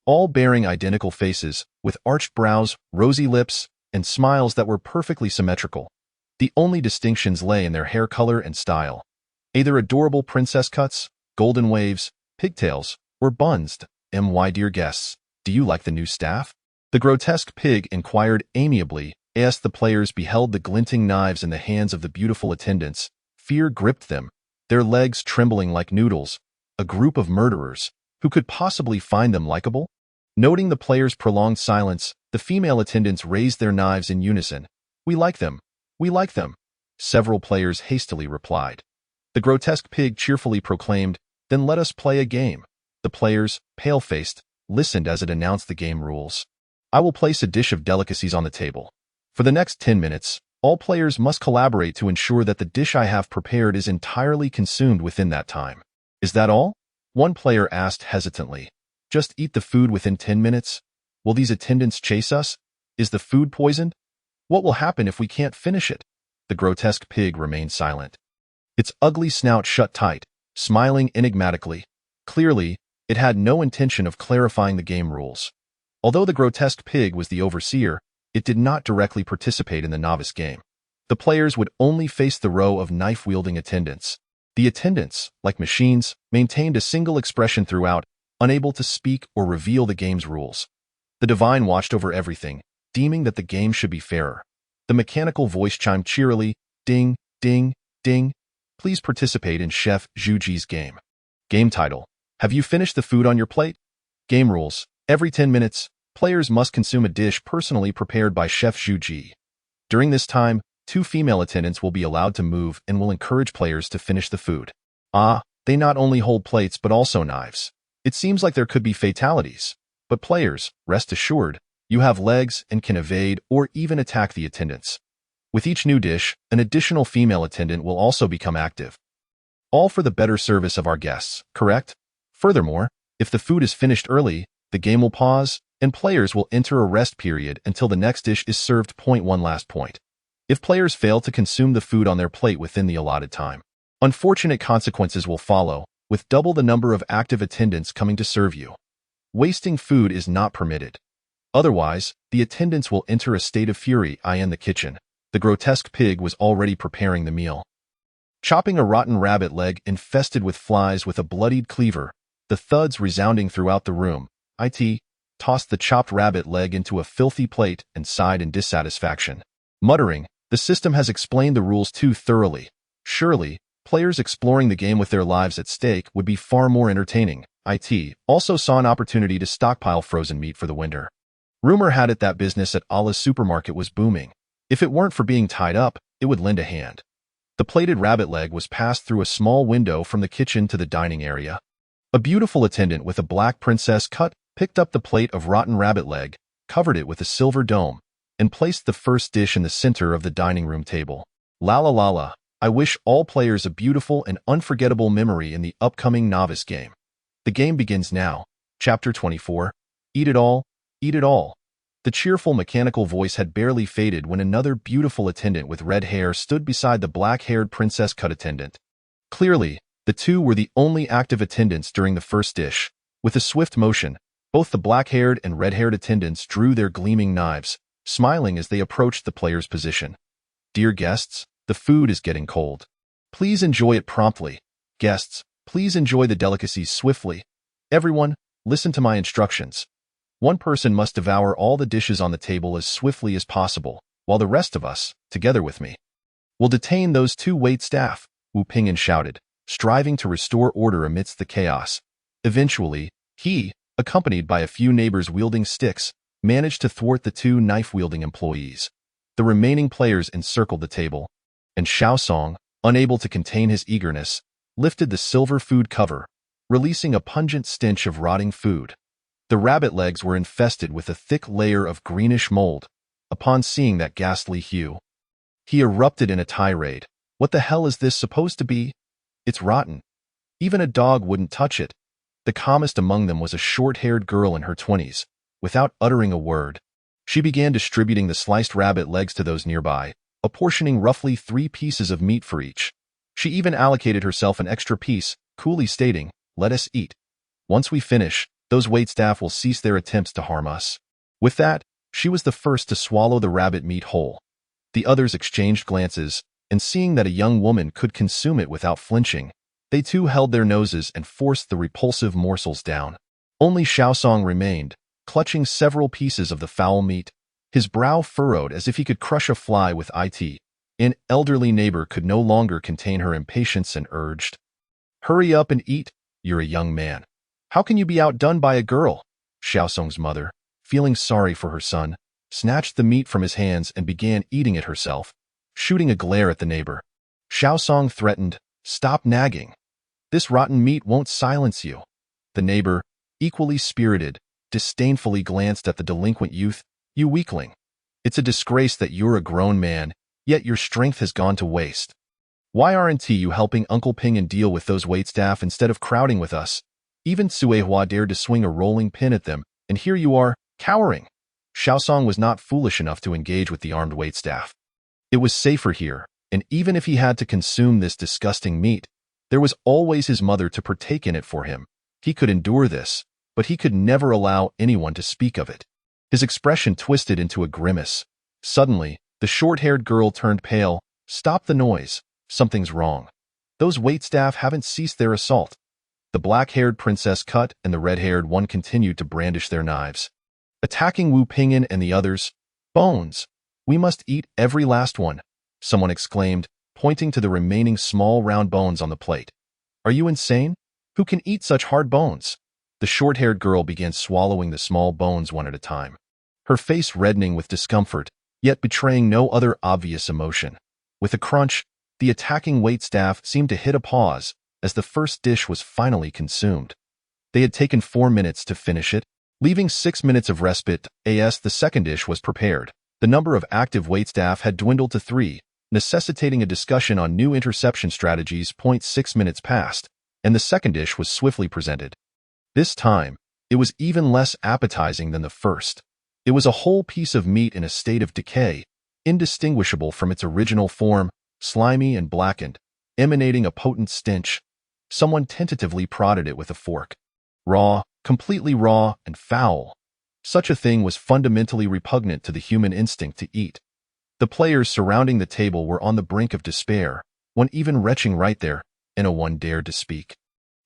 all bearing identical faces, with arched brows, rosy lips, and smiles that were perfectly symmetrical. The only distinctions lay in their hair color and style. Either adorable princess cuts, golden waves, pigtails, or buns. My dear guests, do you like the new staff? The grotesque pig inquired amiably as the players beheld the glinting knives in the hands of the beautiful attendants. Fear gripped them, their legs trembling like noodles. A group of murderers. Who could possibly find them likable? Noting the players' prolonged silence, the female attendants raised their knives in unison. We like them. We like them. Several players hastily replied. The grotesque pig cheerfully proclaimed, Then let us play a game. The players, pale-faced, listened as it announced the game rules. I will place a dish of delicacies on the table. For the next 10 minutes, all players must collaborate to ensure that the dish I have prepared is entirely consumed within that time. Is that all? One player asked hesitantly. Just eat the food within 10 minutes? Will these attendants chase us? Is the food poisoned? What will happen if we can't finish it? The grotesque pig remained silent. Its ugly snout shut tight, smiling enigmatically. Clearly, it had no intention of clarifying the game rules. Although the grotesque pig was the overseer, it did not directly participate in the novice game. The players would only face the row of knife-wielding attendants. The attendants, like machines, maintained a single expression throughout, unable to speak or reveal the game's rules. The divine watched over everything, deeming that the game should be fairer. The mechanical voice chimed cheerily, Ding, ding, ding. Please participate in Chef Zhuji's game. Game title. Have you finished the food on your plate? Game rules. Every 10 minutes, players must consume a dish personally prepared by Chef Zhuji. During this time, 2 female attendants will be allowed to move and will encourage players to finish the food. They not only hold plates but also knives. It seems like there could be fatalities. But players, rest assured, you have legs and can evade or even attack the attendants. With each new dish, an additional female attendant will also become active. All for the better service of our guests, correct? Furthermore, if the food is finished early, the game will pause, and players will enter a rest period until the next dish is served. One last point. If players fail to consume the food on their plate within the allotted time, unfortunate consequences will follow, with double the number of active attendants coming to serve you. Wasting food is not permitted. Otherwise, the attendants will enter a state of fury in the kitchen. The grotesque pig was already preparing the meal. Chopping a rotten rabbit leg infested with flies with a bloodied cleaver, the thuds resounding throughout the room, it tossed the chopped rabbit leg into a filthy plate and sighed in dissatisfaction. Muttering, the system has explained the rules too thoroughly. Surely, players exploring the game with their lives at stake would be far more entertaining. It also saw an opportunity to stockpile frozen meat for the winter. Rumor had it that business at Allah's supermarket was booming. If it weren't for being tied up, it would lend a hand. The plated rabbit leg was passed through a small window from the kitchen to the dining area. A beautiful attendant with a black princess cut picked up the plate of rotten rabbit leg, covered it with a silver dome, and placed the first dish in the center of the dining room table. La la la la, I wish all players a beautiful and unforgettable memory in the upcoming novice game. The game begins now. Chapter 24. Eat it all, eat it all. The cheerful mechanical voice had barely faded when another beautiful attendant with red hair stood beside the black-haired princess cut attendant. Clearly, the two were the only active attendants during the first dish. With a swift motion, both the black-haired and red-haired attendants drew their gleaming knives, smiling as they approached the player's position. Dear guests, the food is getting cold. Please enjoy it promptly. Guests, please enjoy the delicacies swiftly. Everyone, listen to my instructions. One person must devour all the dishes on the table as swiftly as possible, while the rest of us, together with me, will detain those 2 wait staff, Wu Pingyan shouted, striving to restore order amidst the chaos. Eventually, he, accompanied by a few neighbors wielding sticks, managed to thwart the 2 knife-wielding employees. The remaining players encircled the table, and Xiaosong, unable to contain his eagerness, lifted the silver food cover, releasing a pungent stench of rotting food. The rabbit legs were infested with a thick layer of greenish mold. Upon seeing that ghastly hue, he erupted in a tirade. What the hell is this supposed to be? It's rotten. Even a dog wouldn't touch it. The calmest among them was a short-haired girl in her 20s. Without uttering a word, she began distributing the sliced rabbit legs to those nearby, apportioning roughly 3 pieces of meat for each. She even allocated herself an extra piece, coolly stating, "Let us eat. Once we finish, those waitstaff will cease their attempts to harm us." With that, She was the first to swallow the rabbit meat whole. The others exchanged glances, and seeing that a young woman could consume it without flinching, they too held their noses and forced the repulsive morsels down. Only Xiaosong remained, clutching several pieces of the foul meat, his brow furrowed as if he could crush a fly with it. An elderly neighbor could no longer contain her impatience and urged, "Hurry up and eat, you're a young man. How can you be outdone by a girl?" Xiaosong's mother, feeling sorry for her son, snatched the meat from his hands and began eating it herself, shooting a glare at the neighbor. Xiaosong threatened, "Stop nagging. This rotten meat won't silence you." The neighbor, equally spirited, disdainfully glanced at the delinquent youth. "You weakling. It's a disgrace that you're a grown man, yet your strength has gone to waste. Why aren't you helping Uncle Ping deal with those waitstaff instead of crowding with us?" Even Suehua dared to swing a rolling pin at them, and here you are, cowering. Xiaosong was not foolish enough to engage with the armed waitstaff. It was safer here, and even if he had to consume this disgusting meat, there was always his mother to partake in it for him. He could endure this, but he could never allow anyone to speak of it. His expression twisted into a grimace. Suddenly, the short-haired girl turned pale. "Stop the noise. Something's wrong. Those waitstaff haven't ceased their assault." The black-haired princess cut and the red-haired one continued to brandish their knives, attacking Wu Pingyan and the others. "Bones! We must eat every last one," someone exclaimed, pointing to the remaining small round bones on the plate. "Are you insane? Who can eat such hard bones?" The short-haired girl began swallowing the small bones one at a time, her face reddening with discomfort, yet betraying no other obvious emotion. With a crunch, the attacking waitstaff seemed to hit a pause as the first dish was finally consumed. They had taken 4 minutes to finish it, leaving 6 minutes of respite as the second dish was prepared. The number of active waitstaff had dwindled to 3, necessitating a discussion on new interception strategies. 6 minutes passed, and the second dish was swiftly presented. This time, it was even less appetizing than the first. It was a whole piece of meat in a state of decay, indistinguishable from its original form, slimy and blackened, emanating a potent stench. Someone tentatively prodded it with a fork. Raw, completely raw and foul. Such a thing was fundamentally repugnant to the human instinct to eat. The players surrounding the table were on the brink of despair, one even retching right there, and no one dared to speak.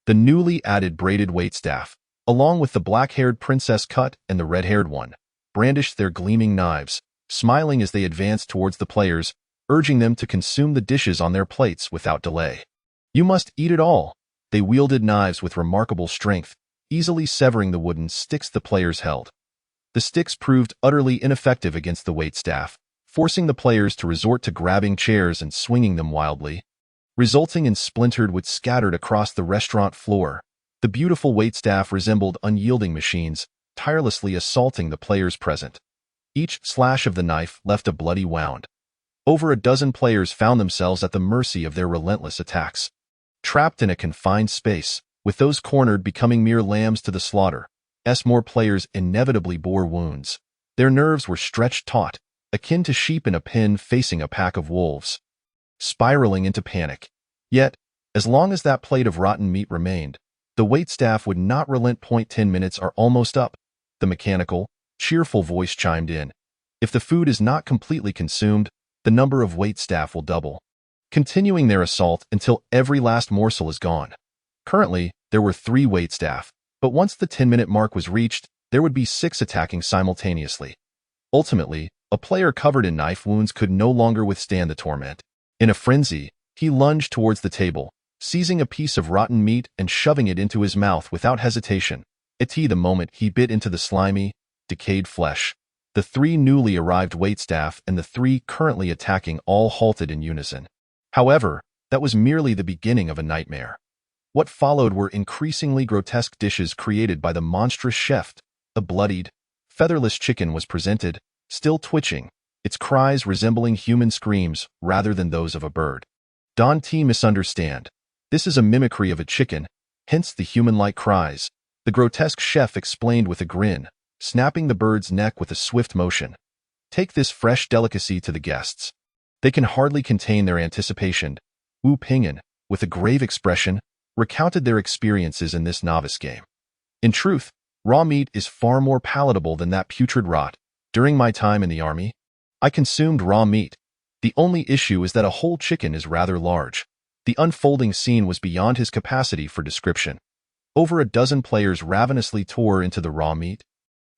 The newly added braided waitstaff, along with the black-haired princess cut and the red-haired one, brandished their gleaming knives, smiling as they advanced towards the players, urging them to consume the dishes on their plates without delay. "You must eat it all." They wielded knives with remarkable strength, easily severing the wooden sticks the players held. The sticks proved utterly ineffective against the waitstaff, forcing the players to resort to grabbing chairs and swinging them wildly, resulting in splintered wood scattered across the restaurant floor. The beautiful waitstaff resembled unyielding machines, tirelessly assaulting the players present. Each slash of the knife left a bloody wound. Over a dozen players found themselves at the mercy of their relentless attacks. Trapped in a confined space, with those cornered becoming mere lambs to the slaughter, more players inevitably bore wounds. Their nerves were stretched taut, akin to sheep in a pen facing a pack of wolves, spiraling into panic. Yet, as long as that plate of rotten meat remained, the waitstaff would not relent. 10 minutes are almost up. The mechanical, cheerful voice chimed in. "If the food is not completely consumed, the number of waitstaff will double, continuing their assault until every last morsel is gone." Currently, there were 3 waitstaff, but once the 10-minute mark was reached, there would be 6 attacking simultaneously. Ultimately, a player covered in knife wounds could no longer withstand the torment. In a frenzy, he lunged towards the table, seizing a piece of rotten meat and shoving it into his mouth without hesitation. The moment he bit into the slimy, decayed flesh, the 3 newly arrived waitstaff and the 3 currently attacking all halted in unison. However, that was merely the beginning of a nightmare. What followed were increasingly grotesque dishes created by the monstrous chef. A bloodied, featherless chicken was presented, still twitching, its cries resembling human screams rather than those of a bird. "Don't misunderstand. This is a mimicry of a chicken, hence the human-like cries," the grotesque chef explained with a grin, snapping the bird's neck with a swift motion. "Take this fresh delicacy to the guests." They can hardly contain their anticipation. Wu Pingyan, with a grave expression, recounted their experiences in this novice game. "In truth, raw meat is far more palatable than that putrid rot. During my time in the army, I consumed raw meat. The only issue is that a whole chicken is rather large. The unfolding scene was beyond his capacity for description. Over a dozen players ravenously tore into the raw meat,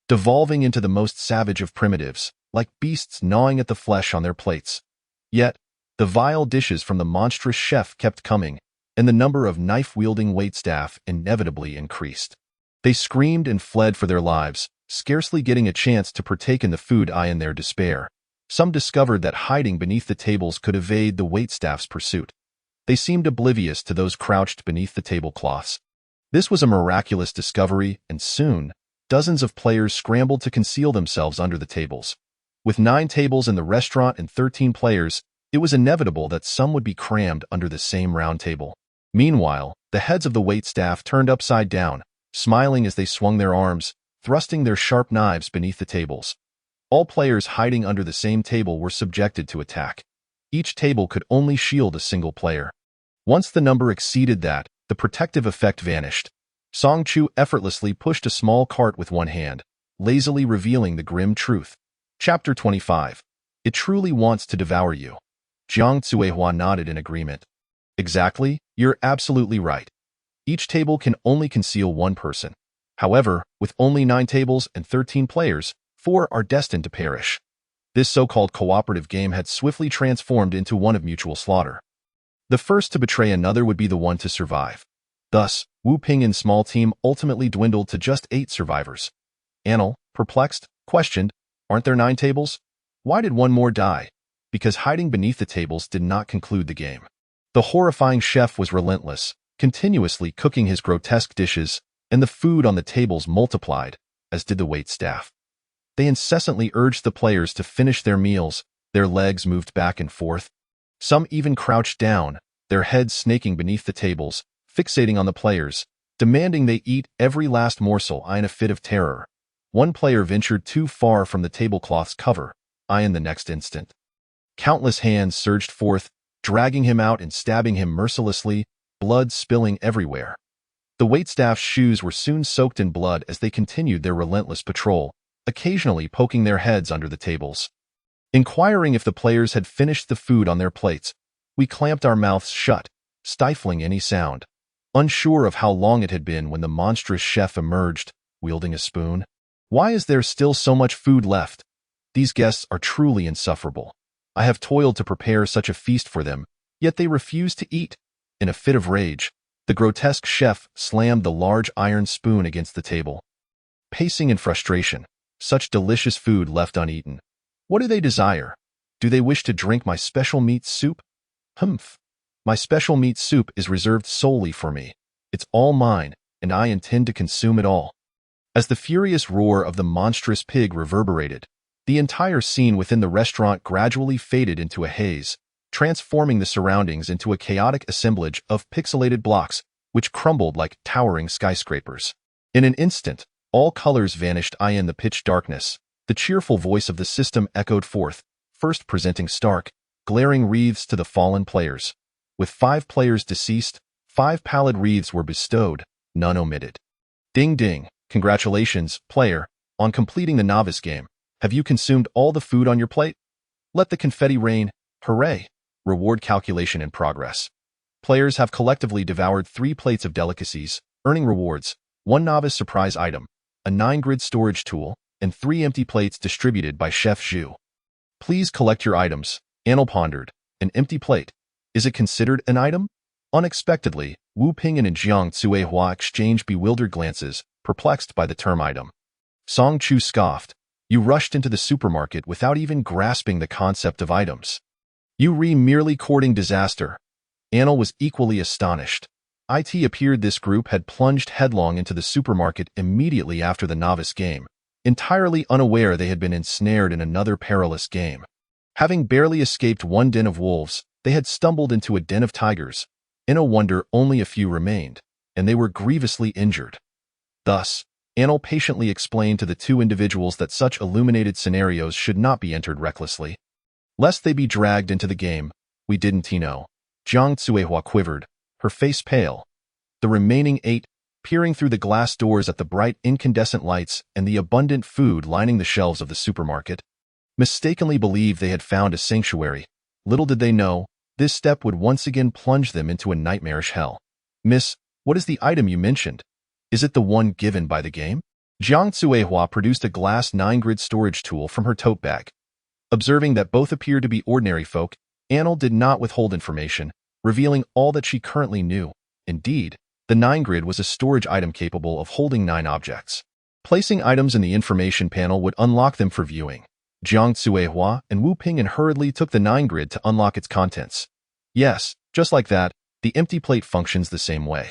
devolving into the most savage of primitives, like beasts gnawing at the flesh on their plates. Yet, the vile dishes from the monstrous chef kept coming, and the number of knife-wielding waitstaff inevitably increased. They screamed and fled for their lives, scarcely getting a chance to partake in the food. In their despair, some discovered that hiding beneath the tables could evade the waitstaff's pursuit. They seemed oblivious to those crouched beneath the tablecloths. This was a miraculous discovery, and soon, dozens of players scrambled to conceal themselves under the tables. With 9 tables in the restaurant and 13 players, it was inevitable that some would be crammed under the same round table. Meanwhile, the heads of the waitstaff turned upside down, smiling as they swung their arms, thrusting their sharp knives beneath the tables. All players hiding under the same table were subjected to attack. Each table could only shield a single player. Once the number exceeded that, the protective effect vanished. Song Chu effortlessly pushed a small cart with one hand, lazily revealing the grim truth. Chapter 25. It truly wants to devour you. Jiang Tsuehua nodded in agreement. Exactly, you're absolutely right. Each table can only conceal one person. However, with only 9 tables and 13 players, 4 are destined to perish. This so-called cooperative game had swiftly transformed into one of mutual slaughter. The first to betray another would be the one to survive. Thus, Wu Pingyan's small team ultimately dwindled to just 8 survivors. Anil, perplexed, questioned, "Aren't there 9 tables? Why did one more die?" Because hiding beneath the tables did not conclude the game. The horrifying chef was relentless, continuously cooking his grotesque dishes, and the food on the tables multiplied, as did the waitstaff. They incessantly urged the players to finish their meals. Their legs moved back and forth. Some even crouched down, their heads snaking beneath the tables, fixating on the players, demanding they eat every last morsel. In a fit of terror, one player ventured too far from the tablecloth's cover. In the next instant, countless hands surged forth, dragging him out and stabbing him mercilessly, blood spilling everywhere. The waitstaff's shoes were soon soaked in blood as they continued their relentless patrol, occasionally poking their heads under the tables. Inquiring if the players had finished the food on their plates, we clamped our mouths shut, stifling any sound, unsure of how long it had been when the monstrous chef emerged, wielding a spoon. Why is there still so much food left? These guests are truly insufferable. I have toiled to prepare such a feast for them, yet they refuse to eat. In a fit of rage, the grotesque chef slammed the large iron spoon against the table. Pacing in frustration, such delicious food left uneaten. What do they desire? Do they wish to drink my special meat soup? Humph. My special meat soup is reserved solely for me. It's all mine, and I intend to consume it all. As the furious roar of the monstrous pig reverberated, the entire scene within the restaurant gradually faded into a haze, transforming the surroundings into a chaotic assemblage of pixelated blocks, which crumbled like towering skyscrapers. In an instant, all colors vanished. In the pitch darkness, the cheerful voice of the system echoed forth, first presenting stark, glaring wreaths to the fallen players. With 5 players deceased, 5 pallid wreaths were bestowed, none omitted. Ding ding, congratulations, player, on completing the novice game. Have you consumed all the food on your plate? Let the confetti rain, hooray! Reward calculation in progress. Players have collectively devoured 3 plates of delicacies, earning rewards, 1 novice surprise item, a 9-grid storage tool, and 3 empty plates distributed by Chef Zhu. Please collect your items. Anil pondered. An empty plate. Is it considered an item? Unexpectedly, Wu Pingyan and Jiang Tsuehua exchanged bewildered glances, perplexed by the term item. Song Chu scoffed. You rushed into the supermarket without even grasping the concept of items. You merely courting disaster. Anil was equally astonished. It appeared this group had plunged headlong into the supermarket immediately after the novice game, entirely unaware they had been ensnared in another perilous game. Having barely escaped one den of wolves, they had stumbled into a den of tigers. In a wonder, only a few remained, and they were grievously injured. Thus, Anil patiently explained to the 2 individuals that such illuminated scenarios should not be entered recklessly, lest they be dragged into the game. We didn't know. Jiang Tsuehua quivered, her face pale. The remaining 8, peering through the glass doors at the bright incandescent lights and the abundant food lining the shelves of the supermarket. Mistakenly believed they had found a sanctuary. Little did they know, this step would once again plunge them into a nightmarish hell. Miss, what is the item you mentioned? Is it the one given by the game? Jiang Tsuehua produced a glass 9-grid storage tool from her tote bag. Observing that both appeared to be ordinary folk, Annel did not withhold information, revealing all that she currently knew. Indeed, the 9-grid was a storage item capable of holding 9 objects. Placing items in the information panel would unlock them for viewing. Jiang Tsuehua and Wu Pingyan hurriedly took the 9-grid to unlock its contents. Yes, just like that, the empty plate functions the same way.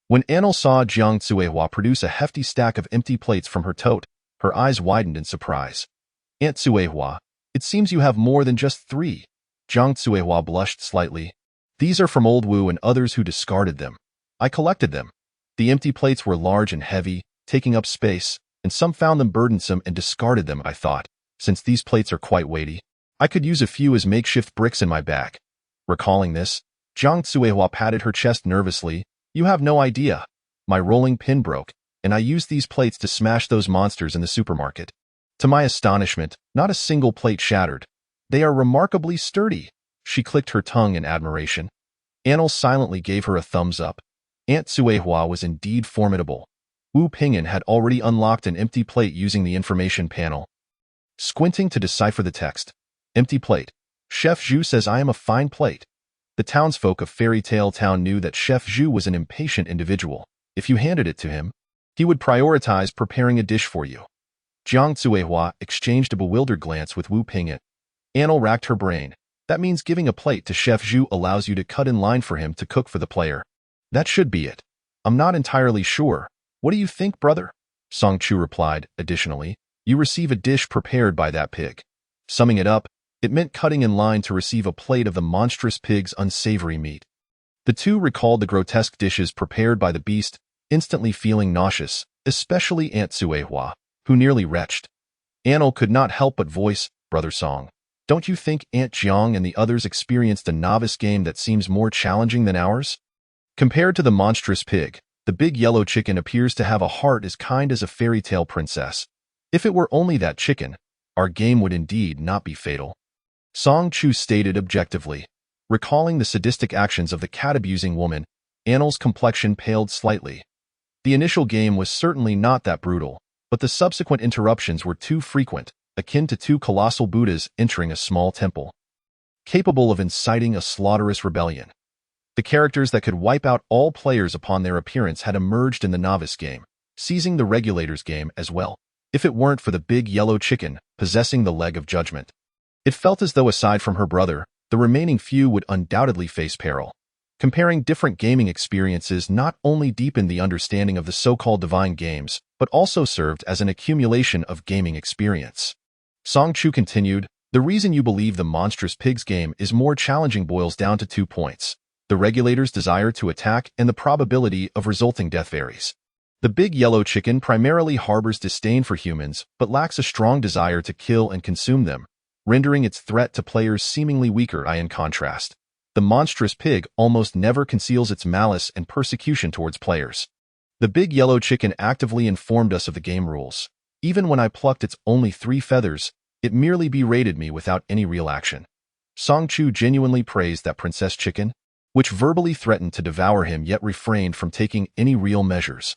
When Annel saw Jiang Tsuehua produce a hefty stack of empty plates from her tote, her eyes widened in surprise. Aunt Tsuehua, it seems you have more than just 3. Jiang Tsuehua blushed slightly. These are from old Wu and others who discarded them. I collected them. The empty plates were large and heavy, taking up space, and some found them burdensome and discarded them, I thought. Since these plates are quite weighty, I could use a few as makeshift bricks in my bag. Recalling this, Jiang Tsuehua patted her chest nervously. You have no idea. My rolling pin broke, and I used these plates to smash those monsters in the supermarket. To my astonishment, not a single plate shattered. They are remarkably sturdy. She clicked her tongue in admiration. Annel silently gave her a thumbs up. Aunt Tsuehua was indeed formidable. Wu Pingyan had already unlocked an empty plate using the information panel. Squinting to decipher the text. Empty plate. Chef Zhu says I am a fine plate. The townsfolk of Fairy Tale Town knew that Chef Zhu was an impatient individual. If you handed it to him, he would prioritize preparing a dish for you. Jiang Tsuehua exchanged a bewildered glance with Wu Pingyan. Annel racked her brain. That means giving a plate to Chef Zhu allows you to cut in line for him to cook for the player. That should be it. I'm not entirely sure. What do you think, brother? Song Chu replied. Additionally, you receive a dish prepared by that pig. Summing it up, it meant cutting in line to receive a plate of the monstrous pig's unsavory meat. The two recalled the grotesque dishes prepared by the beast, instantly feeling nauseous, especially Aunt Tsuehua, who nearly retched. Annel could not help but voice, Brother Song. Don't you think Aunt Jiang and the others experienced a novice game that seems more challenging than ours? Compared to the monstrous pig, the big yellow chicken appears to have a heart as kind as a fairy tale princess. If it were only that chicken, our game would indeed not be fatal. Song Chu stated objectively. Recalling the sadistic actions of the cat-abusing woman, Annel's complexion paled slightly. The initial game was certainly not that brutal, but the subsequent interruptions were too frequent, akin to 2 colossal Buddhas entering a small temple, capable of inciting a slaughterous rebellion. The characters that could wipe out all players upon their appearance had emerged in the novice game, seizing the regulators game as well, if it weren't for the big yellow chicken possessing the leg of judgment. It felt as though aside from her brother, the remaining few would undoubtedly face peril. Comparing different gaming experiences not only deepened the understanding of the so-called divine games, but also served as an accumulation of gaming experience. Song Chu continued, the reason you believe the monstrous pigs game is more challenging boils down to 2 points. The regulator's desire to attack and the probability of resulting death varies. The big yellow chicken primarily harbors disdain for humans, but lacks a strong desire to kill and consume them, rendering its threat to players seemingly weaker. In contrast, the monstrous pig almost never conceals its malice and persecution towards players. The big yellow chicken actively informed us of the game rules. Even when I plucked its only 3 feathers, it merely berated me without any real action. Song Chu genuinely praised that princess chicken, which verbally threatened to devour him yet refrained from taking any real measures.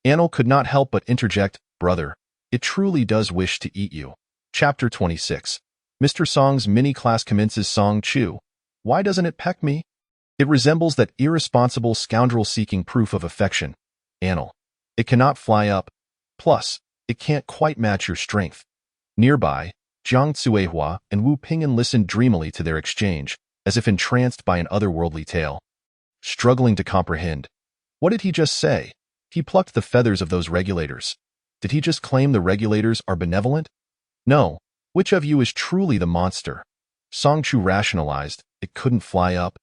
Annel could not help but interject, brother, it truly does wish to eat you. Chapter 26. Mr. Song's mini-class commences. Song Chu. Why doesn't it peck me? It resembles that irresponsible scoundrel seeking proof of affection. Annel. It cannot fly up. Plus, it can't quite match your strength. Nearby, Jiang Tsuehua and Wu Pingyan listened dreamily to their exchange, as if entranced by an otherworldly tale. Struggling to comprehend. What did he just say? He plucked the feathers of those regulators. Did he just claim the regulators are benevolent? No. Which of you is truly the monster? Song Chu rationalized. It couldn't fly up.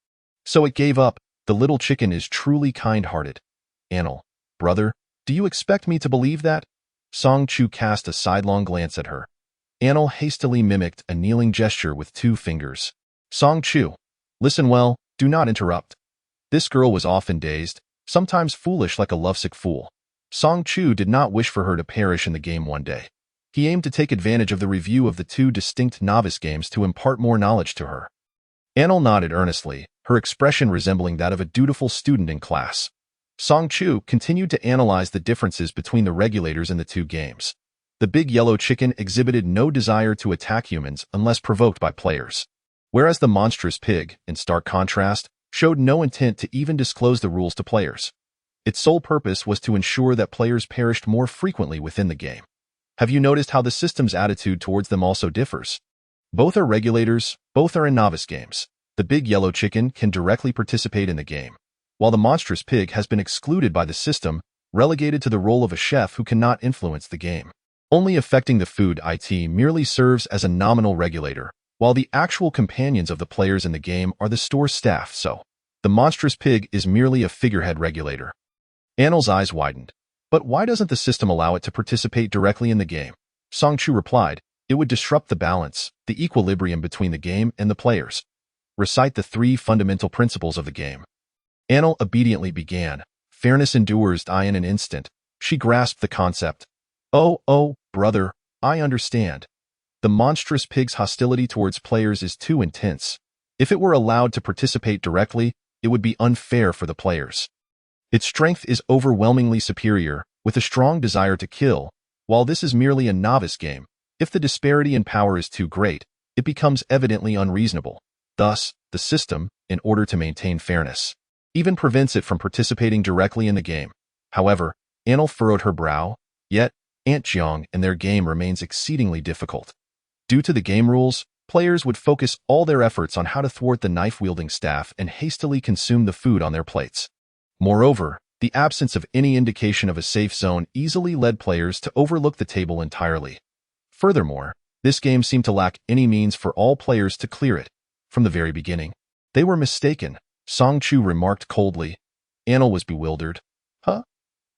So it gave up. The little chicken is truly kind-hearted. Annel. Brother, do you expect me to believe that? Song Chu cast a sidelong glance at her. Annel hastily mimicked a kneeling gesture with 2 fingers. Song Chu. Listen well, do not interrupt. This girl was often dazed, sometimes foolish like a lovesick fool. Song Chu did not wish for her to perish in the game one day. He aimed to take advantage of the review of the two distinct novice games to impart more knowledge to her. Anil nodded earnestly, her expression resembling that of a dutiful student in class. Song Chu continued to analyze the differences between the regulators in the two games. The big yellow chicken exhibited no desire to attack humans unless provoked by players, whereas the monstrous pig, in stark contrast, showed no intent to even disclose the rules to players. Its sole purpose was to ensure that players perished more frequently within the game. Have you noticed how the system's attitude towards them also differs? Both are regulators, both are in novice games. The big yellow chicken can directly participate in the game, while the monstrous pig has been excluded by the system, relegated to the role of a chef who cannot influence the game. Only affecting the food it merely serves as a nominal regulator, while the actual companions of the players in the game are the store staff, so the monstrous pig is merely a figurehead regulator. Anil's eyes widened. But why doesn't the system allow it to participate directly in the game? Song Chu replied, it would disrupt the balance, the equilibrium between the game and the players. Recite the 3 fundamental principles of the game. Anil obediently began. Fairness endures in an instant. She grasped the concept. Oh, brother, I understand. The monstrous pig's hostility towards players is too intense. If it were allowed to participate directly, it would be unfair for the players. Its strength is overwhelmingly superior, with a strong desire to kill. While this is merely a novice game, if the disparity in power is too great, it becomes evidently unreasonable. Thus, the system, in order to maintain fairness, even prevents it from participating directly in the game. However, Anil furrowed her brow, yet, Ant Jiang and their game remains exceedingly difficult. Due to the game rules, players would focus all their efforts on how to thwart the knife-wielding staff and hastily consume the food on their plates. Moreover, the absence of any indication of a safe zone easily led players to overlook the table entirely. Furthermore, this game seemed to lack any means for all players to clear it. From the very beginning, they were mistaken, Song Chu remarked coldly. Anil was bewildered. Huh?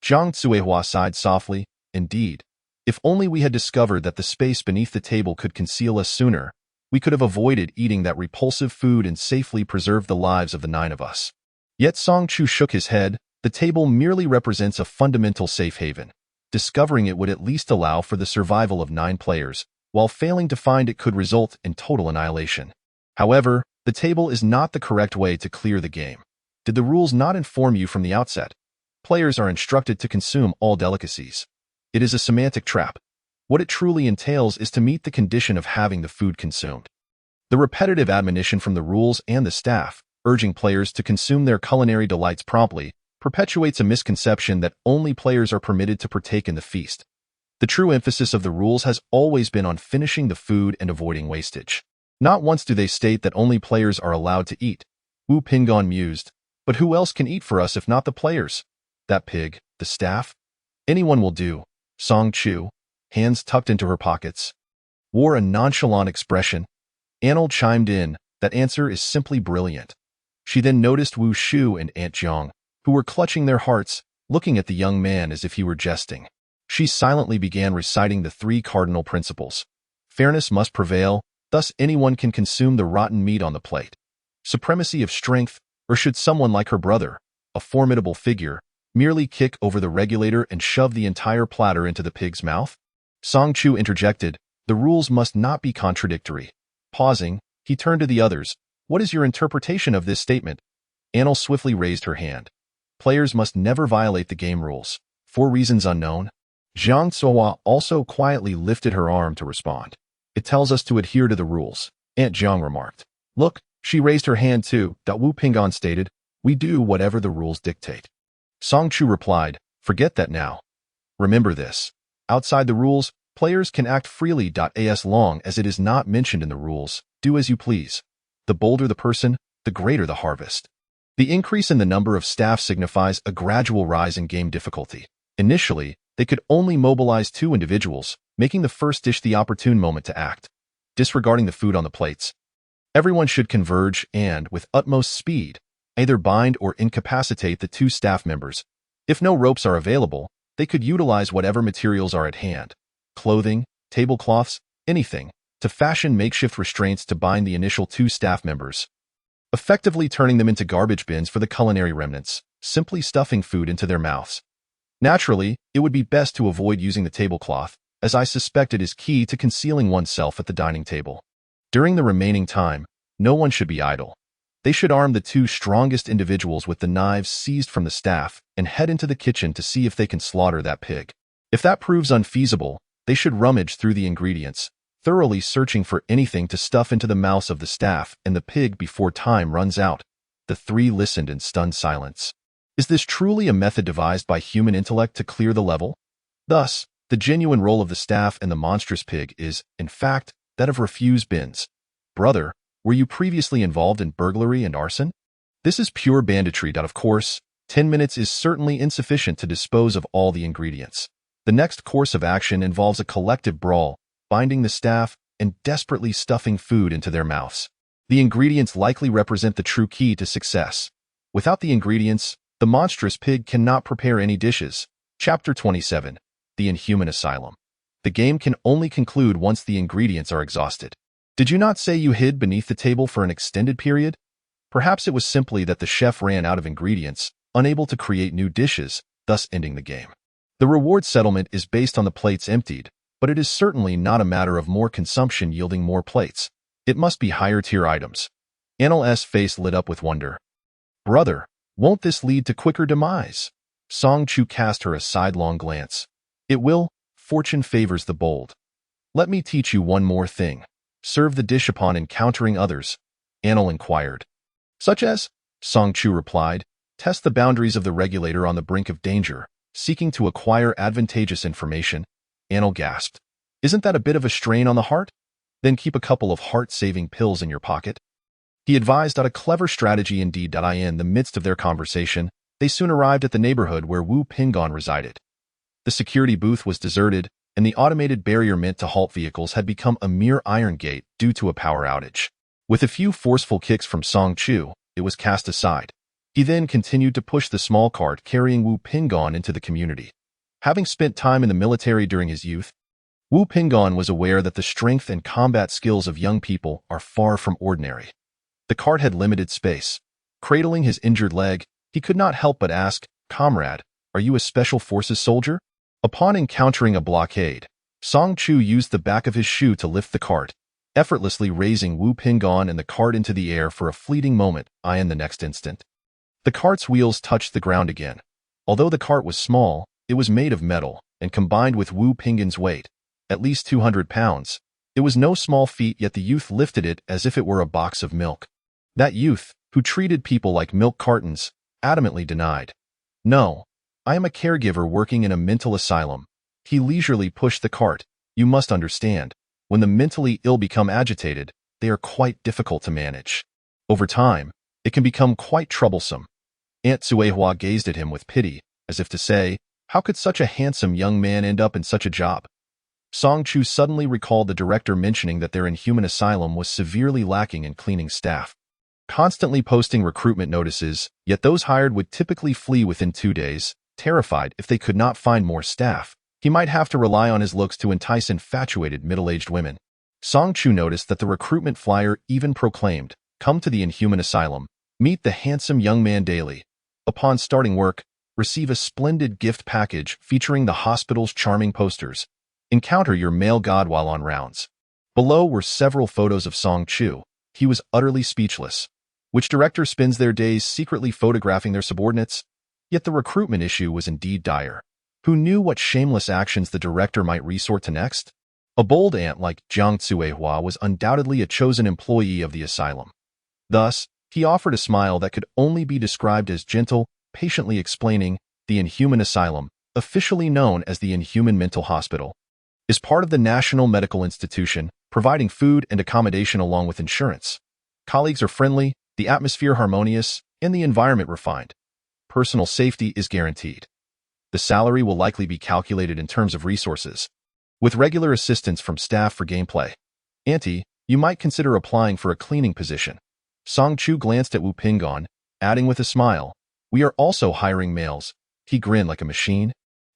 Zhang Cuihua sighed softly. Indeed. If only we had discovered that the space beneath the table could conceal us sooner, we could have avoided eating that repulsive food and safely preserved the lives of the 9 of us. Yet Song Chu shook his head. The table merely represents a fundamental safe haven. Discovering it would at least allow for the survival of 9 players, while failing to find it could result in total annihilation. However, the table is not the correct way to clear the game. Did the rules not inform you from the outset? Players are instructed to consume all delicacies. It is a semantic trap. What it truly entails is to meet the condition of having the food consumed. The repetitive admonition from the rules and the staff, urging players to consume their culinary delights promptly, perpetuates a misconception that only players are permitted to partake in the feast. The true emphasis of the rules has always been on finishing the food and avoiding wastage. Not once do they state that only players are allowed to eat. Wu Pingon mused. But who else can eat for us if not the players? That pig, the staff? Anyone will do. Song Chu, hands tucked into her pockets, wore a nonchalant expression. Anil chimed in, that answer is simply brilliant. She then noticed Wu Shu and Ant Jiang, who were clutching their hearts, looking at the young man as if he were jesting. She silently began reciting the 3 cardinal principles. Fairness must prevail, thus anyone can consume the rotten meat on the plate. Supremacy of strength, or should someone like her brother, a formidable figure, merely kick over the regulator and shove the entire platter into the pig's mouth? Song Chu interjected, the rules must not be contradictory. Pausing, he turned to the others. What is your interpretation of this statement? Anil swiftly raised her hand. Players must never violate the game rules. For reasons unknown. Zhang Cuihua also quietly lifted her arm to respond. It tells us to adhere to the rules, Ant Jiang remarked. Look, she raised her hand too, Wu Pingon stated. We do whatever the rules dictate. Song Chu replied, forget that now. Remember this. Outside the rules, players can act freely. As long as it is not mentioned in the rules, do as you please. The bolder the person, the greater the harvest. The increase in the number of staff signifies a gradual rise in game difficulty. Initially, they could only mobilize 2 individuals, making the first dish the opportune moment to act. Disregarding the food on the plates, everyone should converge and, with utmost speed, either bind or incapacitate the 2 staff members. If no ropes are available, they could utilize whatever materials are at hand, clothing, tablecloths, anything, to fashion makeshift restraints to bind the initial 2 staff members, effectively turning them into garbage bins for the culinary remnants. simply stuffing food into their mouths. Naturally, it would be best to avoid using the tablecloth, as I suspect it is key to concealing oneself at the dining table. During the remaining time, no one should be idle. They should arm the two strongest individuals with the knives seized from the staff and head into the kitchen to see if they can slaughter that pig. If that proves unfeasible, they should rummage through the ingredients, thoroughly searching for anything to stuff into the mouths of the staff and the pig before time runs out. The three listened in stunned silence. Is this truly a method devised by human intellect to clear the level? Thus, the genuine role of the staff and the monstrous pig is, in fact, that of refuse bins. Brother, were you previously involved in burglary and arson? This is pure banditry. Of course, 10 minutes is certainly insufficient to dispose of all the ingredients. The next course of action involves a collective brawl, binding the staff and desperately stuffing food into their mouths. The ingredients likely represent the true key to success. Without the ingredients, the monstrous pig cannot prepare any dishes. Chapter 27. The Inhuman Asylum. The game can only conclude once the ingredients are exhausted. Did you not say you hid beneath the table for an extended period? Perhaps it was simply that the chef ran out of ingredients, unable to create new dishes, thus ending the game. The reward settlement is based on the plates emptied, but it is certainly not a matter of more consumption yielding more plates. It must be higher-tier items. Annel's face lit up with wonder. Brother, won't this lead to quicker demise? Song Chu cast her a sidelong glance. It will. Fortune favors the bold. Let me teach you one more thing. Serve the dish upon encountering others, Annel inquired. Such as? Song Chu replied. Test the boundaries of the regulator on the brink of danger, seeking to acquire advantageous information. Annel gasped. Isn't that a bit of a strain on the heart? Then keep a couple of heart-saving pills in your pocket. He advised a clever strategy indeed. In the midst of their conversation, they soon arrived at the neighborhood where Wu Pingon resided. The security booth was deserted, and the automated barrier meant to halt vehicles had become a mere iron gate due to a power outage. With a few forceful kicks from Song Chu, it was cast aside. He then continued to push the small cart carrying Wu Pingon into the community. Having spent time in the military during his youth, Wu Pingon was aware that the strength and combat skills of young people are far from ordinary. The cart had limited space. Cradling his injured leg, he could not help but ask, Comrade, are you a Special Forces soldier? Upon encountering a blockade, Song Chu used the back of his shoe to lift the cart, effortlessly raising Wu Pingon and the cart into the air for a fleeting moment. In the next instant, the cart's wheels touched the ground again. Although the cart was small, it was made of metal, and combined with Wu Pingon's weight, at least 200 pounds, it was no small feat, yet the youth lifted it as if it were a box of milk. That youth, who treated people like milk cartons, adamantly denied. No, I am a caregiver working in a mental asylum. He leisurely pushed the cart. You must understand, when the mentally ill become agitated, they are quite difficult to manage. Over time, it can become quite troublesome. Aunt Suehua gazed at him with pity, as if to say, how could such a handsome young man end up in such a job? Song Chu suddenly recalled the director mentioning that their inhuman asylum was severely lacking in cleaning staff. Constantly posting recruitment notices, yet those hired would typically flee within 2 days. Terrified if they could not find more staff, he might have to rely on his looks to entice infatuated middle-aged women. Song Chu noticed that the recruitment flyer even proclaimed, come to the inhuman asylum, meet the handsome young man daily. Upon starting work, receive a splendid gift package featuring the hospital's charming posters. Encounter your male god while on rounds. Below were several photos of Song Chu. He was utterly speechless. Which director spends their days secretly photographing their subordinates? Yet the recruitment issue was indeed dire. Who knew what shameless actions the director might resort to next? A bold aunt like Jiang Tsuehua was undoubtedly a chosen employee of the asylum. Thus, he offered a smile that could only be described as gentle, patiently explaining, the Inhuman Asylum, officially known as the Inhuman Mental Hospital, is part of the National Medical Institution, providing food and accommodation along with insurance. Colleagues are friendly, the atmosphere harmonious, and the environment refined. Personal safety is guaranteed. The salary will likely be calculated in terms of resources, with regular assistance from staff for gameplay. Auntie, you might consider applying for a cleaning position. Song Chu glanced at Wu Pingon, adding with a smile, we are also hiring males. He grinned like a machine,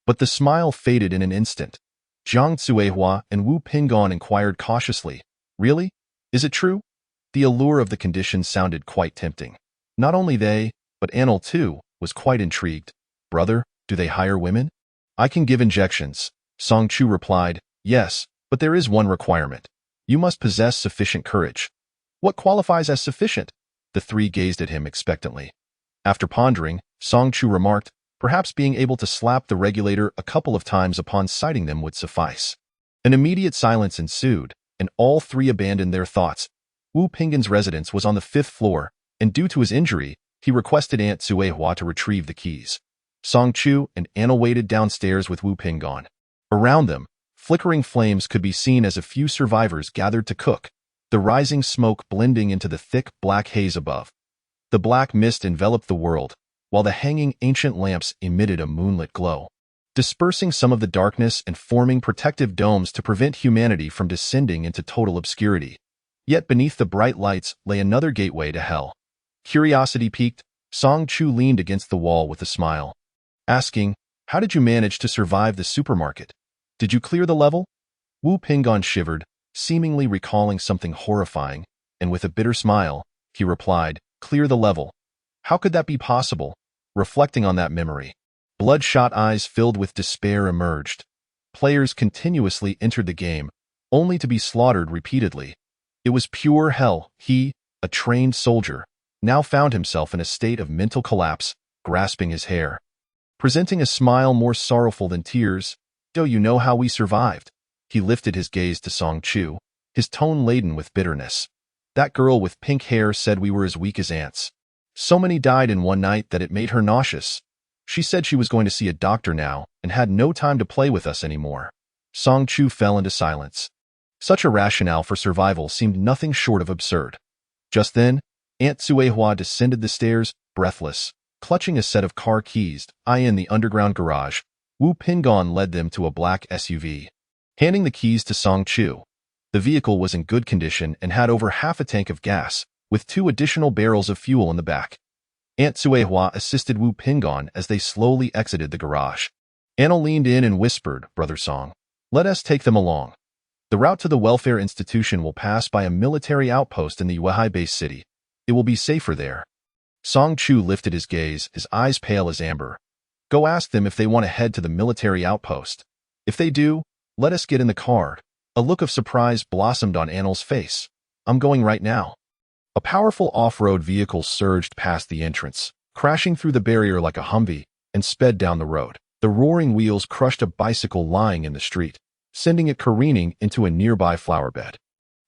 but the smile faded in an instant. Jiang Tsuehua and Wu Pingon inquired cautiously, really? Is it true? The allure of the condition sounded quite tempting. Not only they, but Annel too, was quite intrigued. Brother, do they hire women? I can give injections. Song Chu replied, yes, but there is one requirement. You must possess sufficient courage. What qualifies as sufficient? The three gazed at him expectantly. After pondering, Song Chu remarked, perhaps being able to slap the regulator a couple of times upon sighting them would suffice. An immediate silence ensued, and all three abandoned their thoughts. Wu Pinggan's residence was on the 5th floor, and due to his injury, he requested Aunt Suehua to retrieve the keys. Song Chu and Anna waited downstairs with Wu Pinggan. Around them, flickering flames could be seen as a few survivors gathered to cook, the rising smoke blending into the thick black haze above. The black mist enveloped the world, while the hanging ancient lamps emitted a moonlit glow, dispersing some of the darkness and forming protective domes to prevent humanity from descending into total obscurity. Yet beneath the bright lights lay another gateway to hell. Curiosity piqued, Song Chu leaned against the wall with a smile, asking, how did you manage to survive the supermarket? Did you clear the level? Wu Pinggan shivered, seemingly recalling something horrifying, and with a bitter smile, he replied, clear the level. How could that be possible? Reflecting on that memory, bloodshot eyes filled with despair emerged. Players continuously entered the game, only to be slaughtered repeatedly. It was pure hell. He, a trained soldier, now found himself in a state of mental collapse, grasping his hair, presenting a smile more sorrowful than tears. Do you know how we survived? He lifted his gaze to Song Chu, his tone laden with bitterness. That girl with pink hair said we were as weak as ants. So many died in one night that it made her nauseous. She said she was going to see a doctor now and had no time to play with us anymore. Song Chu fell into silence. Such a rationale for survival seemed nothing short of absurd. Just then, Aunt Suehua descended the stairs, breathless, clutching a set of car keys. In the underground garage, Wu Pinggan led them to a black SUV. Handing the keys to Song Chu, the vehicle was in good condition and had over half a tank of gas, with 2 additional barrels of fuel in the back. Aunt Suehua assisted Wu Pinggan as they slowly exited the garage. Anna leaned in and whispered, Brother Song, let us take them along. The route to the welfare institution will pass by a military outpost in the Weihai base city. It will be safer there. Song Chu lifted his gaze, his eyes pale as amber. Go ask them if they want to head to the military outpost. If they do, let us get in the car. A look of surprise blossomed on Annal's face. I'm going right now. A powerful off-road vehicle surged past the entrance, crashing through the barrier like a Humvee, and sped down the road. The roaring wheels crushed a bicycle lying in the street, sending it careening into a nearby flower bed.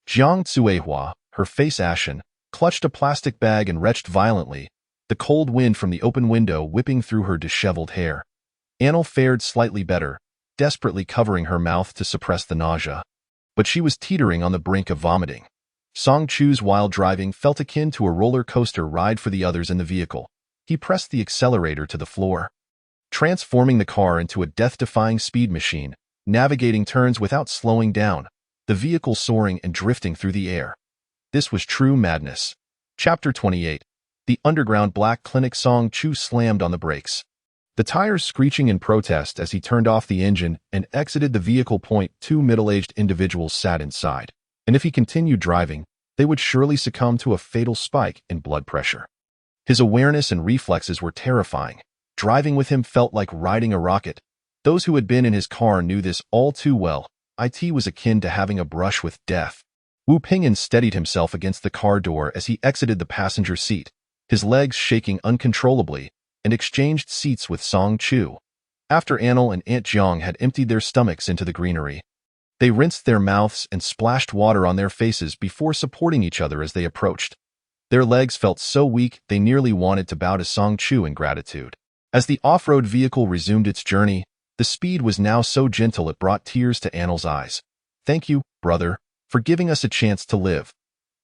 Jiang Suehua, her face ashen, clutched a plastic bag and retched violently, the cold wind from the open window whipping through her disheveled hair. Annal fared slightly better, desperately covering her mouth to suppress the nausea. But she was teetering on the brink of vomiting. Song Chu's wild driving felt akin to a roller coaster ride for the others in the vehicle. He pressed the accelerator to the floor, transforming the car into a death-defying speed machine, navigating turns without slowing down, the vehicle soaring and drifting through the air. This was true madness. Chapter 28. The underground black clinic. Song Chu slammed on the brakes, the tires screeching in protest as he turned off the engine and exited the vehicle. 2 middle-aged individuals sat inside, and if he continued driving, they would surely succumb to a fatal spike in blood pressure. His awareness and reflexes were terrifying. Driving with him felt like riding a rocket. Those who had been in his car knew this all too well. It was akin to having a brush with death. Wu Pinggan steadied himself against the car door as he exited the passenger seat, his legs shaking uncontrollably, and exchanged seats with Song Chu. After Annal and Aunt Jiang had emptied their stomachs into the greenery, they rinsed their mouths and splashed water on their faces before supporting each other as they approached. Their legs felt so weak they nearly wanted to bow to Song Chu in gratitude. As the off-road vehicle resumed its journey, the speed was now so gentle it brought tears to Annal's eyes. Thank you, brother, for giving us a chance to live.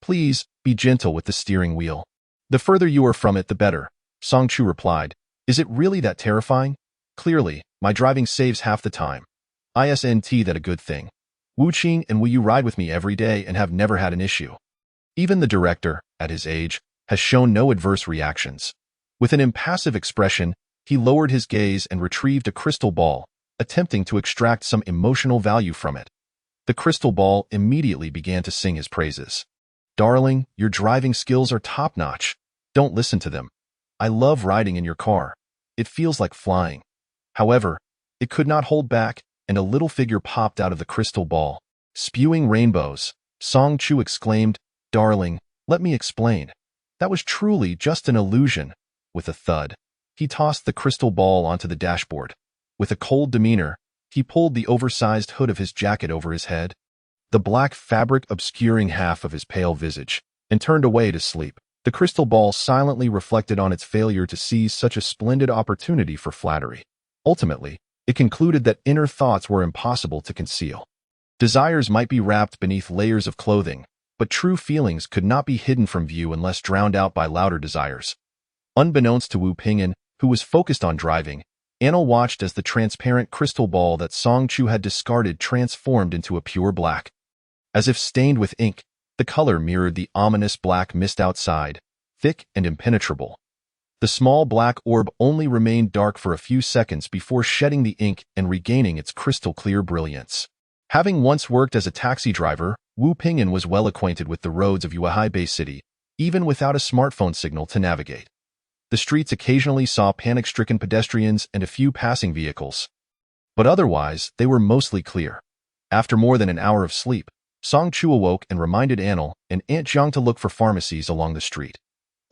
Please, be gentle with the steering wheel. The further you are from it, the better, Song Chu replied. Is it really that terrifying? Clearly, my driving saves half the time. Isn't that a good thing? Wu Qing, and will you ride with me every day and have never had an issue? Even the director, at his age, has shown no adverse reactions. With an impassive expression, he lowered his gaze and retrieved a crystal ball, attempting to extract some emotional value from it. The crystal ball immediately began to sing his praises. Darling, your driving skills are top-notch. Don't listen to them. I love riding in your car. It feels like flying. However, it could not hold back, and a little figure popped out of the crystal ball. Spewing rainbows, Song Chu exclaimed, "Darling, let me explain. That was truly just an illusion." With a thud, he tossed the crystal ball onto the dashboard. With a cold demeanor, he pulled the oversized hood of his jacket over his head, the black fabric obscuring half of his pale visage, and turned away to sleep. The crystal ball silently reflected on its failure to seize such a splendid opportunity for flattery. Ultimately, it concluded that inner thoughts were impossible to conceal. Desires might be wrapped beneath layers of clothing, but true feelings could not be hidden from view unless drowned out by louder desires. Unbeknownst to Wu Pingyan, who was focused on driving, Anil watched as the transparent crystal ball that Song Chu had discarded transformed into a pure black. As if stained with ink, the color mirrored the ominous black mist outside, thick and impenetrable. The small black orb only remained dark for a few seconds before shedding the ink and regaining its crystal-clear brilliance. Having once worked as a taxi driver, Wu Pingyan was well acquainted with the roads of Yuehai Bay City, even without a smartphone signal to navigate. The streets occasionally saw panic-stricken pedestrians and a few passing vehicles. But otherwise, they were mostly clear. After more than an hour of sleep, Song Chu awoke and reminded Anil and Aunt Jiang to look for pharmacies along the street.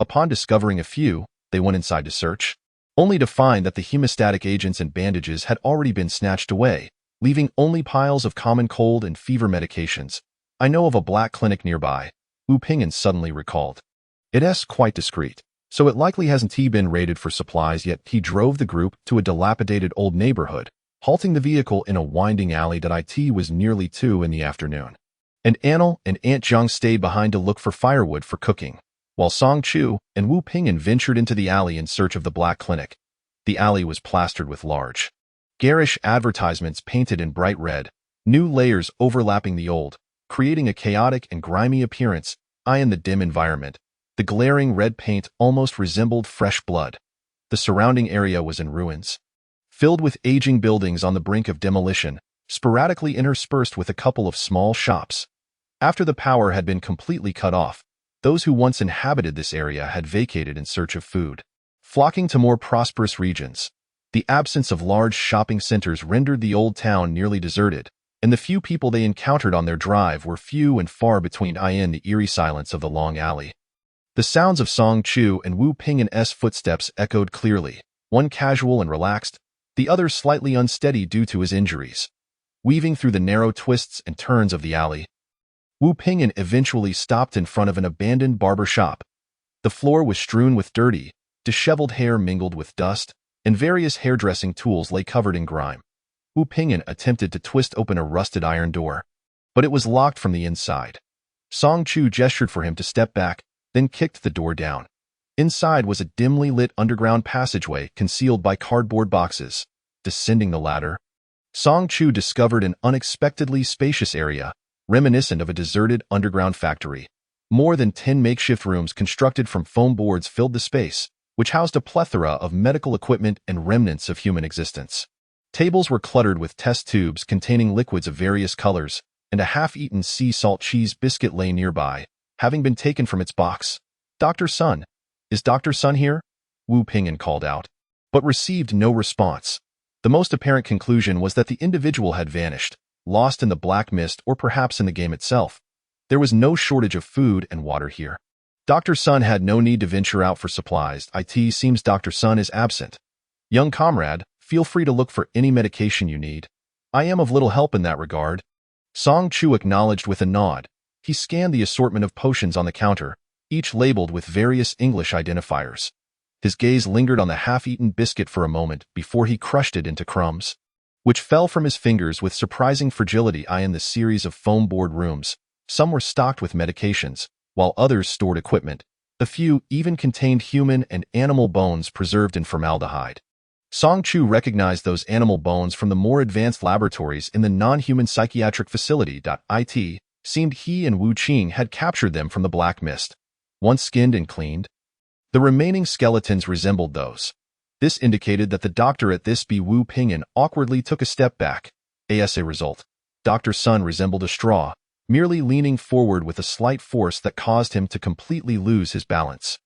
Upon discovering a few, they went inside to search, only to find that the hemostatic agents and bandages had already been snatched away, leaving only piles of common cold and fever medications. "I know of a black clinic nearby," Wu Pingyan suddenly recalled. "It's quite discreet, so it likely hasn't been raided for supplies yet." He drove the group to a dilapidated old neighborhood, halting the vehicle in a winding alley that it was nearly 2 in the afternoon. And Anil and Aunt Jiang stayed behind to look for firewood for cooking, while Song Chu and Wu Pingyan ventured into the alley in search of the black clinic. The alley was plastered with large, garish advertisements painted in bright red, new layers overlapping the old, creating a chaotic and grimy appearance. In the dim environment, the glaring red paint almost resembled fresh blood. The surrounding area was in ruins, filled with aging buildings on the brink of demolition, sporadically interspersed with a couple of small shops. After the power had been completely cut off, those who once inhabited this area had vacated in search of food, flocking to more prosperous regions. The absence of large shopping centers rendered the old town nearly deserted, and the few people they encountered on their drive were few and far between. In the eerie silence of the long alley, the sounds of Song Chu and Wu Pingyan's footsteps echoed clearly, one casual and relaxed, the other slightly unsteady due to his injuries. Weaving through the narrow twists and turns of the alley, Wu Pingyan eventually stopped in front of an abandoned barber shop. The floor was strewn with dirty, disheveled hair mingled with dust, and various hairdressing tools lay covered in grime. Wu Pingyan attempted to twist open a rusted iron door, but it was locked from the inside. Song Chu gestured for him to step back, then kicked the door down. Inside was a dimly lit underground passageway concealed by cardboard boxes. Descending the ladder, Song Chu discovered an unexpectedly spacious area, reminiscent of a deserted underground factory. More than 10 makeshift rooms constructed from foam boards filled the space, which housed a plethora of medical equipment and remnants of human existence. Tables were cluttered with test tubes containing liquids of various colors, and a half-eaten sea salt cheese biscuit lay nearby, having been taken from its box. "Dr. Sun, is Dr. Sun here?" Wu Pingyan called out, but received no response. The most apparent conclusion was that the individual had vanished, lost in the black mist or perhaps in the game itself. There was no shortage of food and water here. Dr. Sun had no need to venture out for supplies. "It seems Dr. Sun is absent. Young comrade, feel free to look for any medication you need. I am of little help in that regard." Song Chu acknowledged with a nod. He scanned the assortment of potions on the counter, each labeled with various English identifiers. His gaze lingered on the half-eaten biscuit for a moment before he crushed it into crumbs, which fell from his fingers with surprising fragility. In the series of foam board rooms, some were stocked with medications, while others stored equipment. A few even contained human and animal bones preserved in formaldehyde. Song Chu recognized those animal bones from the more advanced laboratories in the non-human psychiatric facility. It seemed he and Wu Qing had captured them from the black mist, once skinned and cleaned. The remaining skeletons resembled those. This indicated that the doctor at this Wu Pingyan awkwardly took a step back. As a result, Dr. Sun resembled a straw, merely leaning forward with a slight force that caused him to completely lose his balance.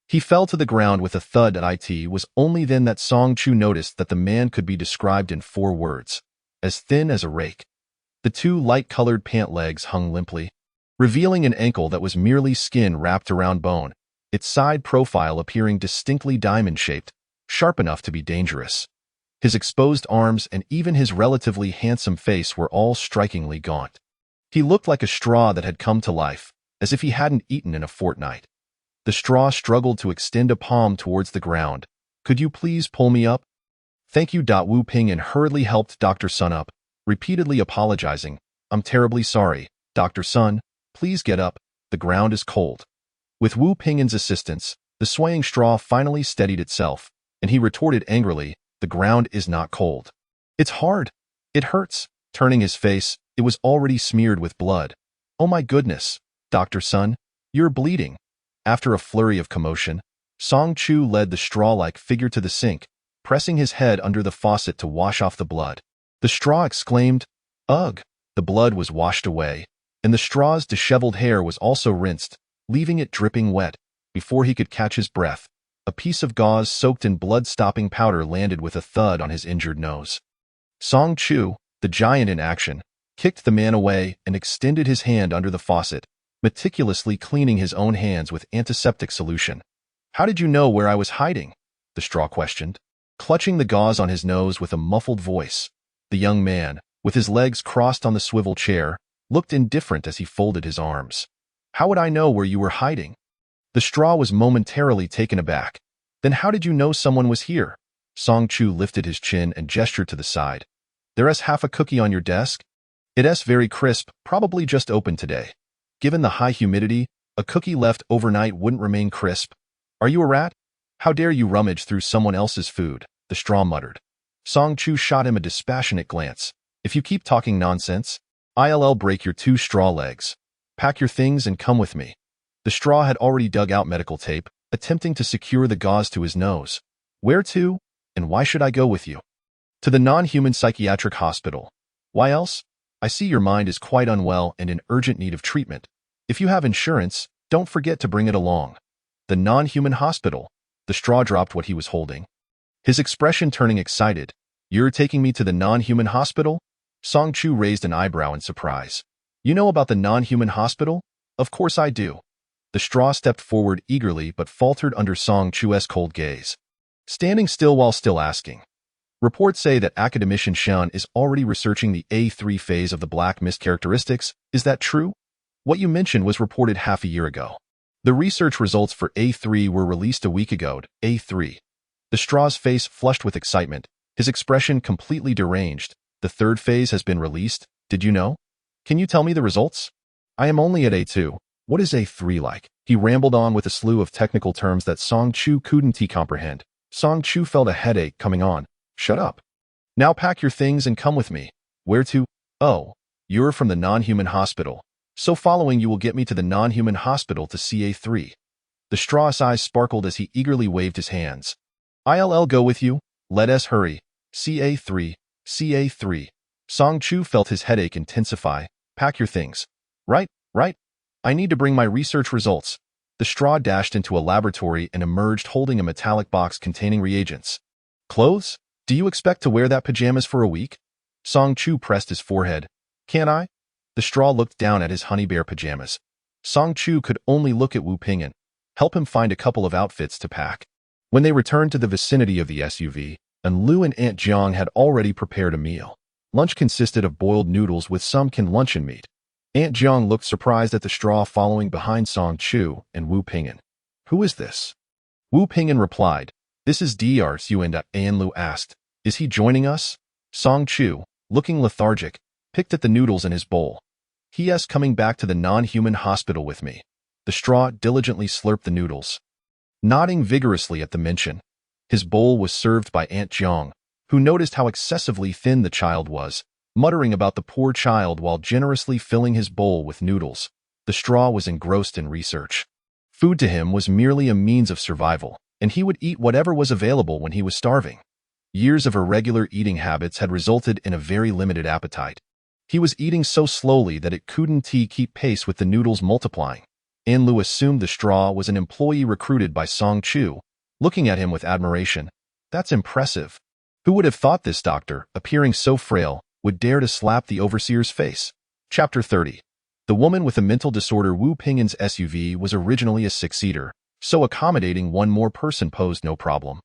He fell to the ground with a thud. It was only then that Song Chu noticed that the man could be described in 4 words: as thin as a rake. The 2 light-colored pant legs hung limply, revealing an ankle that was merely skin wrapped around bone, its side profile appearing distinctly diamond-shaped, sharp enough to be dangerous. His exposed arms and even his relatively handsome face were all strikingly gaunt. He looked like a straw that had come to life, as if he hadn't eaten in a fortnight. The straw struggled to extend a palm towards the ground. "Could you please pull me up?" "Thank you." Wu Pingyan hurriedly helped Dr. Sun up, repeatedly apologizing. "I'm terribly sorry, Dr. Sun. Please get up. The ground is cold." With Wu Pingyan's assistance, the swaying straw finally steadied itself, and he retorted angrily, "The ground is not cold. It's hard. It hurts." Turning his face, it was already smeared with blood. "Oh my goodness, Dr. Sun, you're bleeding." After a flurry of commotion, Song Chu led the straw-like figure to the sink, pressing his head under the faucet to wash off the blood. The straw exclaimed, "Ugh!" The blood was washed away, and the straw's disheveled hair was also rinsed, leaving it dripping wet. Before he could catch his breath, a piece of gauze soaked in blood-stopping powder landed with a thud on his injured nose. Song Chu, the giant in action, kicked the man away and extended his hand under the faucet, meticulously cleaning his own hands with antiseptic solution. "How did you know where I was hiding?" the straw questioned, clutching the gauze on his nose with a muffled voice. The young man, with his legs crossed on the swivel chair, looked indifferent as he folded his arms. "How would I know where you were hiding?" The straw was momentarily taken aback. "Then how did you know someone was here?" Song Chu lifted his chin and gestured to the side. "There's half a cookie on your desk. It's very crisp, probably just opened today. Given the high humidity, a cookie left overnight wouldn't remain crisp. Are you a rat? How dare you rummage through someone else's food?" the straw muttered. Song Chu shot him a dispassionate glance. "If you keep talking nonsense, I'll break your 2 straw legs. Pack your things and come with me." The straw had already dug out medical tape, attempting to secure the gauze to his nose. "Where to? And why should I go with you?" "To the non-human psychiatric hospital." "Why else? I see your mind is quite unwell and in urgent need of treatment. If you have insurance, don't forget to bring it along." "The non-human hospital." The straw dropped what he was holding, his expression turning excited. "You're taking me to the non-human hospital?" Song Chu raised an eyebrow in surprise. "You know about the non-human hospital?" "Of course I do." The straw stepped forward eagerly but faltered under Song Chu's cold gaze, standing still while still asking. "Reports say that academician Shan is already researching the A3 phase of the black mist characteristics. Is that true? What you mentioned was reported half a year ago." "The research results for A3 were released a week ago." A3. The straw's face flushed with excitement, his expression completely deranged. "The 3rd phase has been released, did you know? Can you tell me the results?" "I am only at A2. What is A3 like?" He rambled on with a slew of technical terms that Song Chu couldn't comprehend. Song Chu felt a headache coming on. "Shut up. Now pack your things and come with me." "Where to?" "Oh, you're from the non-human hospital. So following you will get me to the non-human hospital to see A3. The straw's eyes sparkled as he eagerly waved his hands. "I'll go with you. Let us hurry. CA3, CA3. Song Chu felt his headache intensify. "Pack your things." Right. I need to bring my research results." The straw dashed into a laboratory and emerged holding a metallic box containing reagents. "Clothes? Do you expect to wear that pajamas for a week?" Song Chu pressed his forehead. "Can I?" The straw looked down at his honey bear pajamas. Song Chu could only look at Wu Pingyan, help him find a couple of outfits to pack. When they returned to the vicinity of the SUV, and Lu and Aunt Jiang had already prepared a meal. Lunch consisted of boiled noodles with some canned luncheon meat. Aunt Jiang looked surprised at the straw following behind Song Chu and Wu Pingyan. "Who is this?" Wu Pingyan replied, "This is Dr. Su." And An Lu asked, "Is he joining us?" Song Chu, looking lethargic, picked at the noodles in his bowl. "He's coming back to the non-human hospital with me." The straw diligently slurped the noodles, nodding vigorously at the mention. His bowl was served by Aunt Jiang, who noticed how excessively thin the child was, muttering about the poor child while generously filling his bowl with noodles. The straw was engrossed in research. Food to him was merely a means of survival, and he would eat whatever was available when he was starving. Years of irregular eating habits had resulted in a very limited appetite. He was eating so slowly that it couldn't keep pace with the noodles multiplying. Anlu assumed the straw was an employee recruited by Song Chu, looking at him with admiration. That's impressive. Who would have thought this doctor, appearing so frail, would dare to slap the overseer's face? Chapter 30. The woman with a mental disorder. Wu Pingyan's SUV was originally a six-seater, so accommodating one more person posed no problem.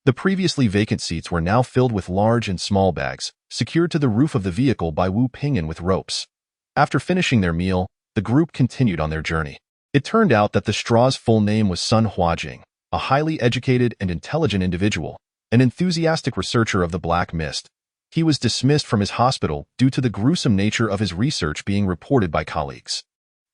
The previously vacant seats were now filled with large and small bags, secured to the roof of the vehicle by Wu Pingyan with ropes. After finishing their meal, the group continued on their journey. It turned out that the straw's full name was Sun Huajing, a highly educated and intelligent individual, an enthusiastic researcher of the Black Mist. He was dismissed from his hospital due to the gruesome nature of his research being reported by colleagues.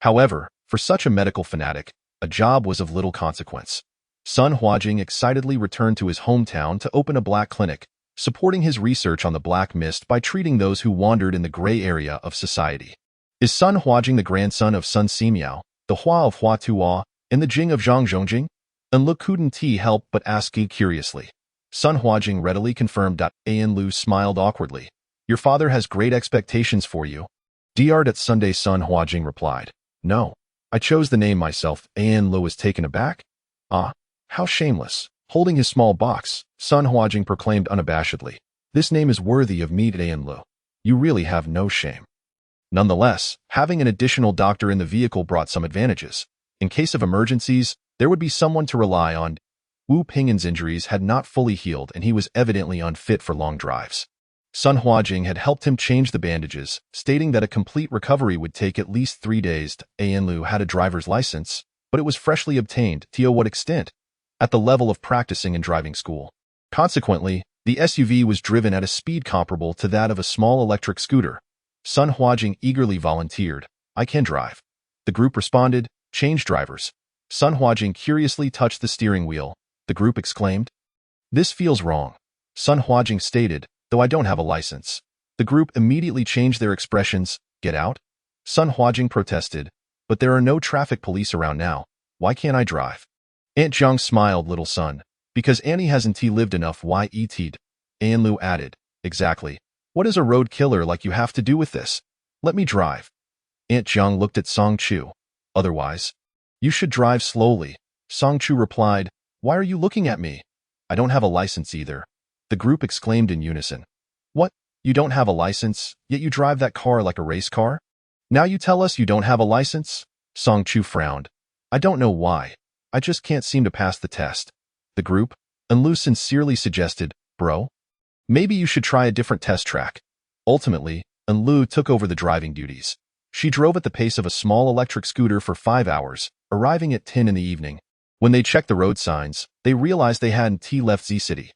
However, for such a medical fanatic, a job was of little consequence. Sun Huajing excitedly returned to his hometown to open a black clinic, supporting his research on the Black Mist by treating those who wandered in the gray area of society. Is Sun Huajing the grandson of Sun Simiao, the Hua of Hua Tuo, and the Jing of Zhang Zhongjing? Anlu couldn't help but ask curiously. Sun Huajing readily confirmed. Anlu smiled awkwardly. Your father has great expectations for you. Dr. Sunday. Sun Huajing replied. No, I chose the name myself. Anlu was taken aback. Ah, how shameless. Holding his small box, Sun Huajing proclaimed unabashedly. This name is worthy of me. Anlu. You really have no shame. Nonetheless, having an additional doctor in the vehicle brought some advantages. In case of emergencies, there would be someone to rely on. Wu Pingyan's injuries had not fully healed and he was evidently unfit for long drives. Sun Huajing had helped him change the bandages, stating that a complete recovery would take at least 3 days. Anlu had a driver's license, but it was freshly obtained. To what extent? At the level of practicing in driving school. Consequently, the SUV was driven at a speed comparable to that of a small electric scooter. Sun Huajing eagerly volunteered. I can drive. The group responded, change drivers. Sun Huajing curiously touched the steering wheel. The group exclaimed. This feels wrong. Sun Huajing stated, though I don't have a license. The group immediately changed their expressions. Get out? Sun Huajing protested. But there are no traffic police around now. Why can't I drive? Aunt Zhang smiled. Little son. Because Annie hasn't lived enough. Yet. Anlu added. Exactly. What does a road killer like you have to do with this? Let me drive. Aunt Zhang looked at Song Chu. Otherwise, you should drive slowly. Song Chu replied, Why are you looking at me? I don't have a license either. The group exclaimed in unison. What? You don't have a license, yet you drive that car like a race car? Now you tell us you don't have a license? Song Chu frowned. I don't know why. I just can't seem to pass the test. The group, Anlu sincerely suggested, Bro, maybe you should try a different test track. Ultimately, Anlu took over the driving duties. She drove at the pace of a small electric scooter for 5 hours, arriving at 10 in the evening. When they checked the road signs, they realized they hadn't left Z City.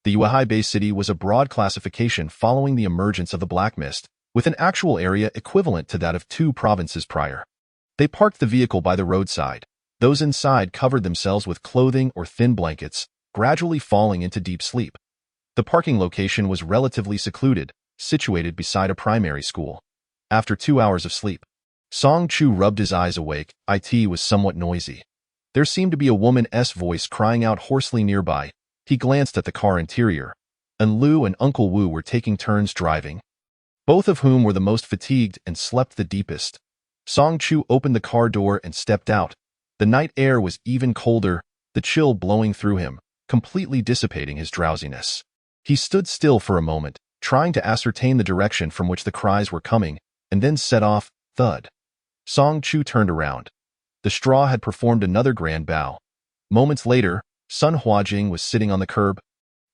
The Yuehai Bay City was a broad classification following the emergence of the Black Mist, with an actual area equivalent to that of 2 provinces prior. They parked the vehicle by the roadside. Those inside covered themselves with clothing or thin blankets, gradually falling into deep sleep. The parking location was relatively secluded, situated beside a primary school. After 2 hours of sleep, Song Chu rubbed his eyes awake. It was somewhat noisy. There seemed to be a woman's voice crying out hoarsely nearby. He glanced at the car interior. Anlu and Uncle Wu were taking turns driving, both of whom were the most fatigued and slept the deepest. Song Chu opened the car door and stepped out. The night air was even colder, the chill blowing through him, completely dissipating his drowsiness. He stood still for a moment, trying to ascertain the direction from which the cries were coming, and then set off, thud. Song Chu turned around. The straw had performed another grand bow. Moments later, Sun Huajing was sitting on the curb.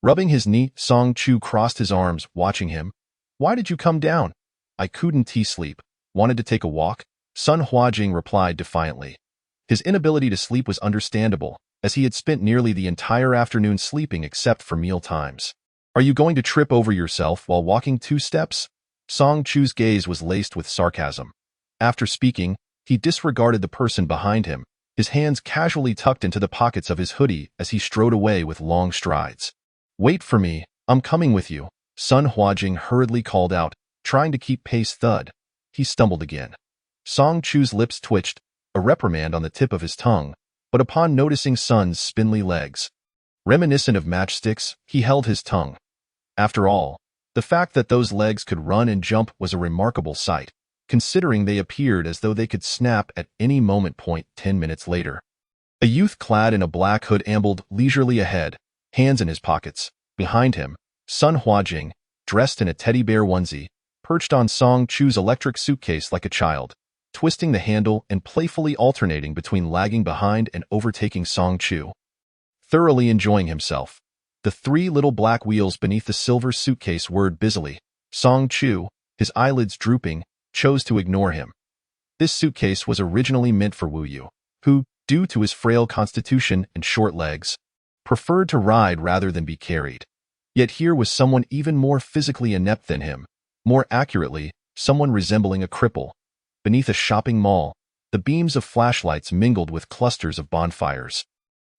Rubbing his knee, Song Chu crossed his arms, watching him. Why did you come down? I couldn't sleep. Wanted to take a walk? Sun Huajing replied defiantly. His inability to sleep was understandable, as he had spent nearly the entire afternoon sleeping except for meal times. Are you going to trip over yourself while walking 2 steps? Song Chu's gaze was laced with sarcasm. After speaking, he disregarded the person behind him, his hands casually tucked into the pockets of his hoodie as he strode away with long strides. Wait for me, I'm coming with you, Sun Huajing hurriedly called out, trying to keep pace. Thud. He stumbled again. Song Chu's lips twitched, a reprimand on the tip of his tongue, but upon noticing Sun's spindly legs, reminiscent of matchsticks, he held his tongue. After all, the fact that those legs could run and jump was a remarkable sight. considering they appeared as though they could snap at any moment. 10 minutes later, a youth clad in a black hood ambled leisurely ahead, hands in his pockets. Behind him, Sun Huajing, dressed in a teddy bear onesie, perched on Song Chu's electric suitcase like a child, twisting the handle and playfully alternating between lagging behind and overtaking Song Chu. Thoroughly enjoying himself, the three little black wheels beneath the silver suitcase whirred busily. Song Chu, his eyelids drooping, chose to ignore him. This suitcase was originally meant for Wu Yu, who, due to his frail constitution and short legs, preferred to ride rather than be carried. Yet here was someone even more physically inept than him, more accurately, someone resembling a cripple. Beneath a shopping mall, the beams of flashlights mingled with clusters of bonfires.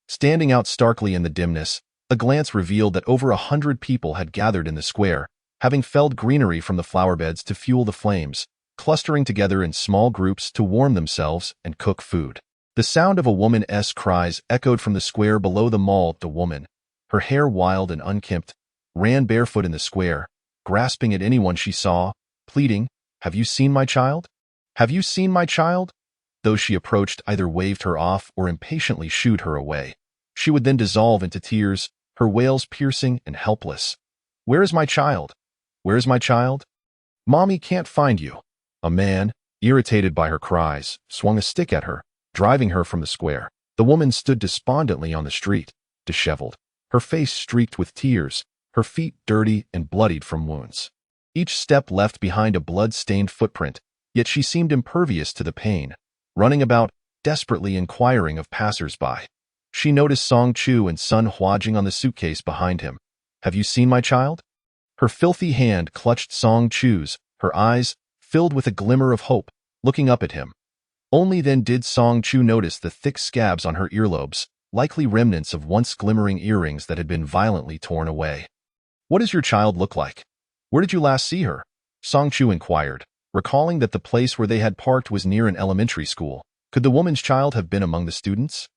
Standing out starkly in the dimness, a glance revealed that over 100 people had gathered in the square, having felled greenery from the flowerbeds to fuel the flames, clustering together in small groups to warm themselves and cook food. The sound of a woman's cries echoed from the square below the mall. The woman, her hair wild and unkempt, ran barefoot in the square, grasping at anyone she saw, pleading, "Have you seen my child? Have you seen my child?" Those she approached either waved her off or impatiently shooed her away. She would then dissolve into tears, her wails piercing and helpless. "Where is my child? Where is my child? Mommy can't find you." A man, irritated by her cries, swung a stick at her, driving her from the square. The woman stood despondently on the street, disheveled, her face streaked with tears, her feet dirty and bloodied from wounds. Each step left behind a blood-stained footprint, yet she seemed impervious to the pain, running about, desperately inquiring of passers-by. She noticed Song Chu and Sun Huajing on the suitcase behind him. "Have you seen my child?" Her filthy hand clutched Song Chu's, her eyes, filled with a glimmer of hope, looking up at him. Only then did Song Chu notice the thick scabs on her earlobes, likely remnants of once glimmering earrings that had been violently torn away. "What does your child look like? Where did you last see her?" Song Chu inquired, recalling that the place where they had parked was near an elementary school. Could the woman's child have been among the students?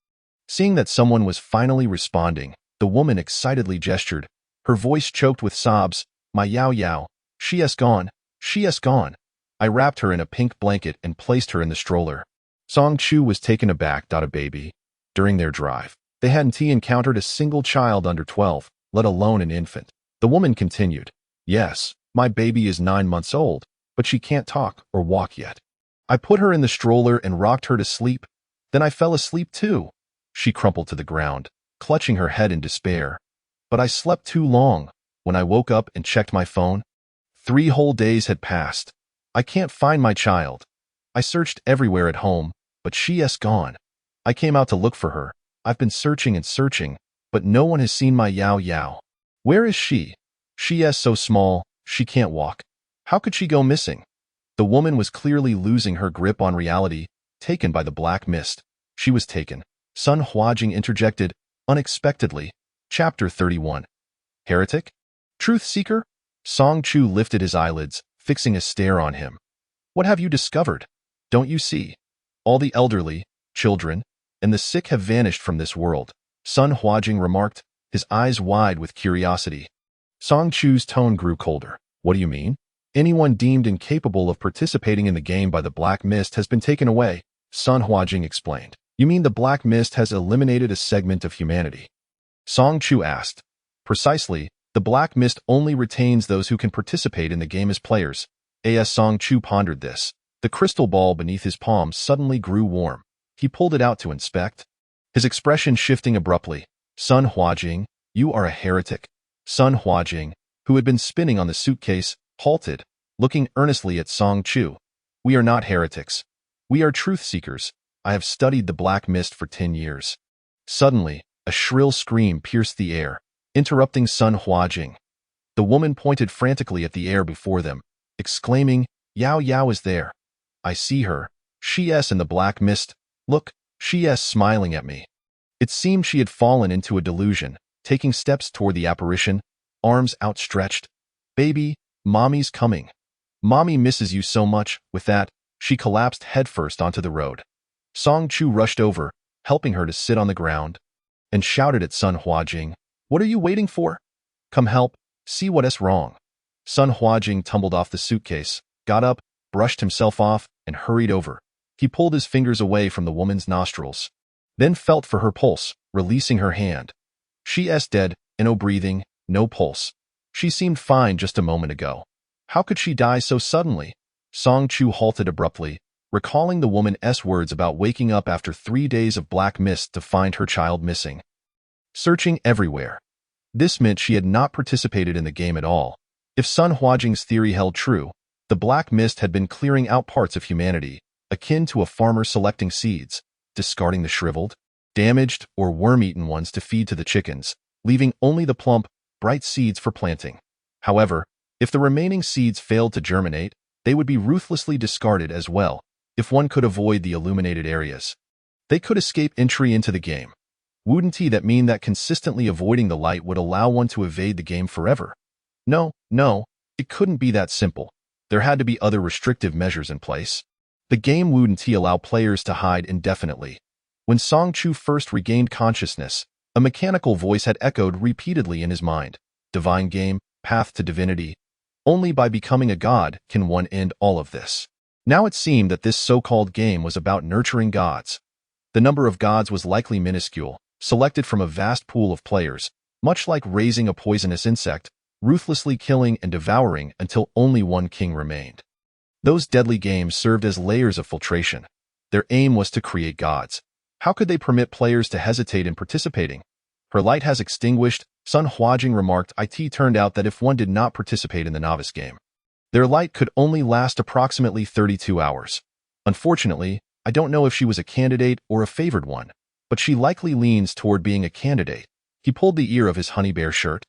Seeing that someone was finally responding, the woman excitedly gestured, her voice choked with sobs. "My Yao Yao, she has gone, she has gone." I wrapped her in a pink blanket and placed her in the stroller. Song Chu was taken aback. A baby. During their drive, they hadn't encountered a single child under 12, let alone an infant. The woman continued, "Yes, my baby is 9 months old, but she can't talk or walk yet. I put her in the stroller and rocked her to sleep. Then I fell asleep too." She crumpled to the ground, clutching her head in despair. "But I slept too long. When I woke up and checked my phone, 3 whole days had passed. I can't find my child. I searched everywhere at home, but she has gone. I came out to look for her. I've been searching and searching, but no one has seen my Yao Yao. Where is she? She is so small, she can't walk. How could she go missing?" The woman was clearly losing her grip on reality, taken by the black mist. She was taken. Sun Huajing interjected, unexpectedly. Chapter 31. Heretic? Truth seeker? Song Chu lifted his eyelids, fixing a stare on him. "What have you discovered? Don't you see? All the elderly, children, and the sick have vanished from this world," Sun Huajing remarked, his eyes wide with curiosity. Song Chu's tone grew colder. "What do you mean?" "Anyone deemed incapable of participating in the game by the Black Mist has been taken away," Sun Huajing explained. "You mean the Black Mist has eliminated a segment of humanity?" Song Chu asked. "Precisely, the Black Mist only retains those who can participate in the game as players." As Song Chu pondered this, the crystal ball beneath his palm suddenly grew warm. He pulled it out to inspect, his expression shifting abruptly. "Sun Huajing, you are a heretic." Sun Huajing, who had been spinning on the suitcase, halted, looking earnestly at Song Chu. "We are not heretics. We are truth seekers. I have studied the Black Mist for 10 years. Suddenly, a shrill scream pierced the air, interrupting Sun Huajing. The woman pointed frantically at the air before them, exclaiming, "Yao Yao is there. I see her. She is in the Black Mist. Look, she is smiling at me." It seemed she had fallen into a delusion, taking steps toward the apparition, arms outstretched. "Baby, Mommy's coming. Mommy misses you so much." With that, she collapsed headfirst onto the road. Song Chu rushed over, helping her to sit on the ground, and shouted at Sun Huajing, "What are you waiting for? Come help, see what is wrong." Sun Huajing tumbled off the suitcase, got up, brushed himself off and hurried over. He pulled his fingers away from the woman's nostrils, then felt for her pulse, releasing her hand. She's dead, no breathing, no pulse. She seemed fine just a moment ago. How could she die so suddenly? Song Chu halted abruptly, recalling the woman's words about waking up after 3 days of black mist to find her child missing. Searching everywhere. This meant she had not participated in the game at all. If Sun Huajing's theory held true, the black mist had been clearing out parts of humanity, akin to a farmer selecting seeds, discarding the shriveled, damaged, or worm-eaten ones to feed to the chickens, leaving only the plump, bright seeds for planting. However, if the remaining seeds failed to germinate, they would be ruthlessly discarded as well, if one could avoid the illuminated areas. They could escape entry into the game. Wouldn't that mean that consistently avoiding the light would allow one to evade the game forever? No, it couldn't be that simple. There had to be other restrictive measures in place. The game wouldn't allow players to hide indefinitely. When Song Chu first regained consciousness, a mechanical voice had echoed repeatedly in his mind. Divine game, path to divinity. Only by becoming a god can one end all of this. Now it seemed that this so-called game was about nurturing gods. The number of gods was likely minuscule, selected from a vast pool of players, much like raising a poisonous insect, ruthlessly killing and devouring until only one king remained. Those deadly games served as layers of filtration. Their aim was to create gods. How could they permit players to hesitate in participating? Her light has extinguished, Sun Huajing remarked. It turned out that if one did not participate in the novice game, their light could only last approximately 32 hours. Unfortunately, I don't know if she was a candidate or a favored one, but she likely leans toward being a candidate. He pulled the ear of his honey bear shirt,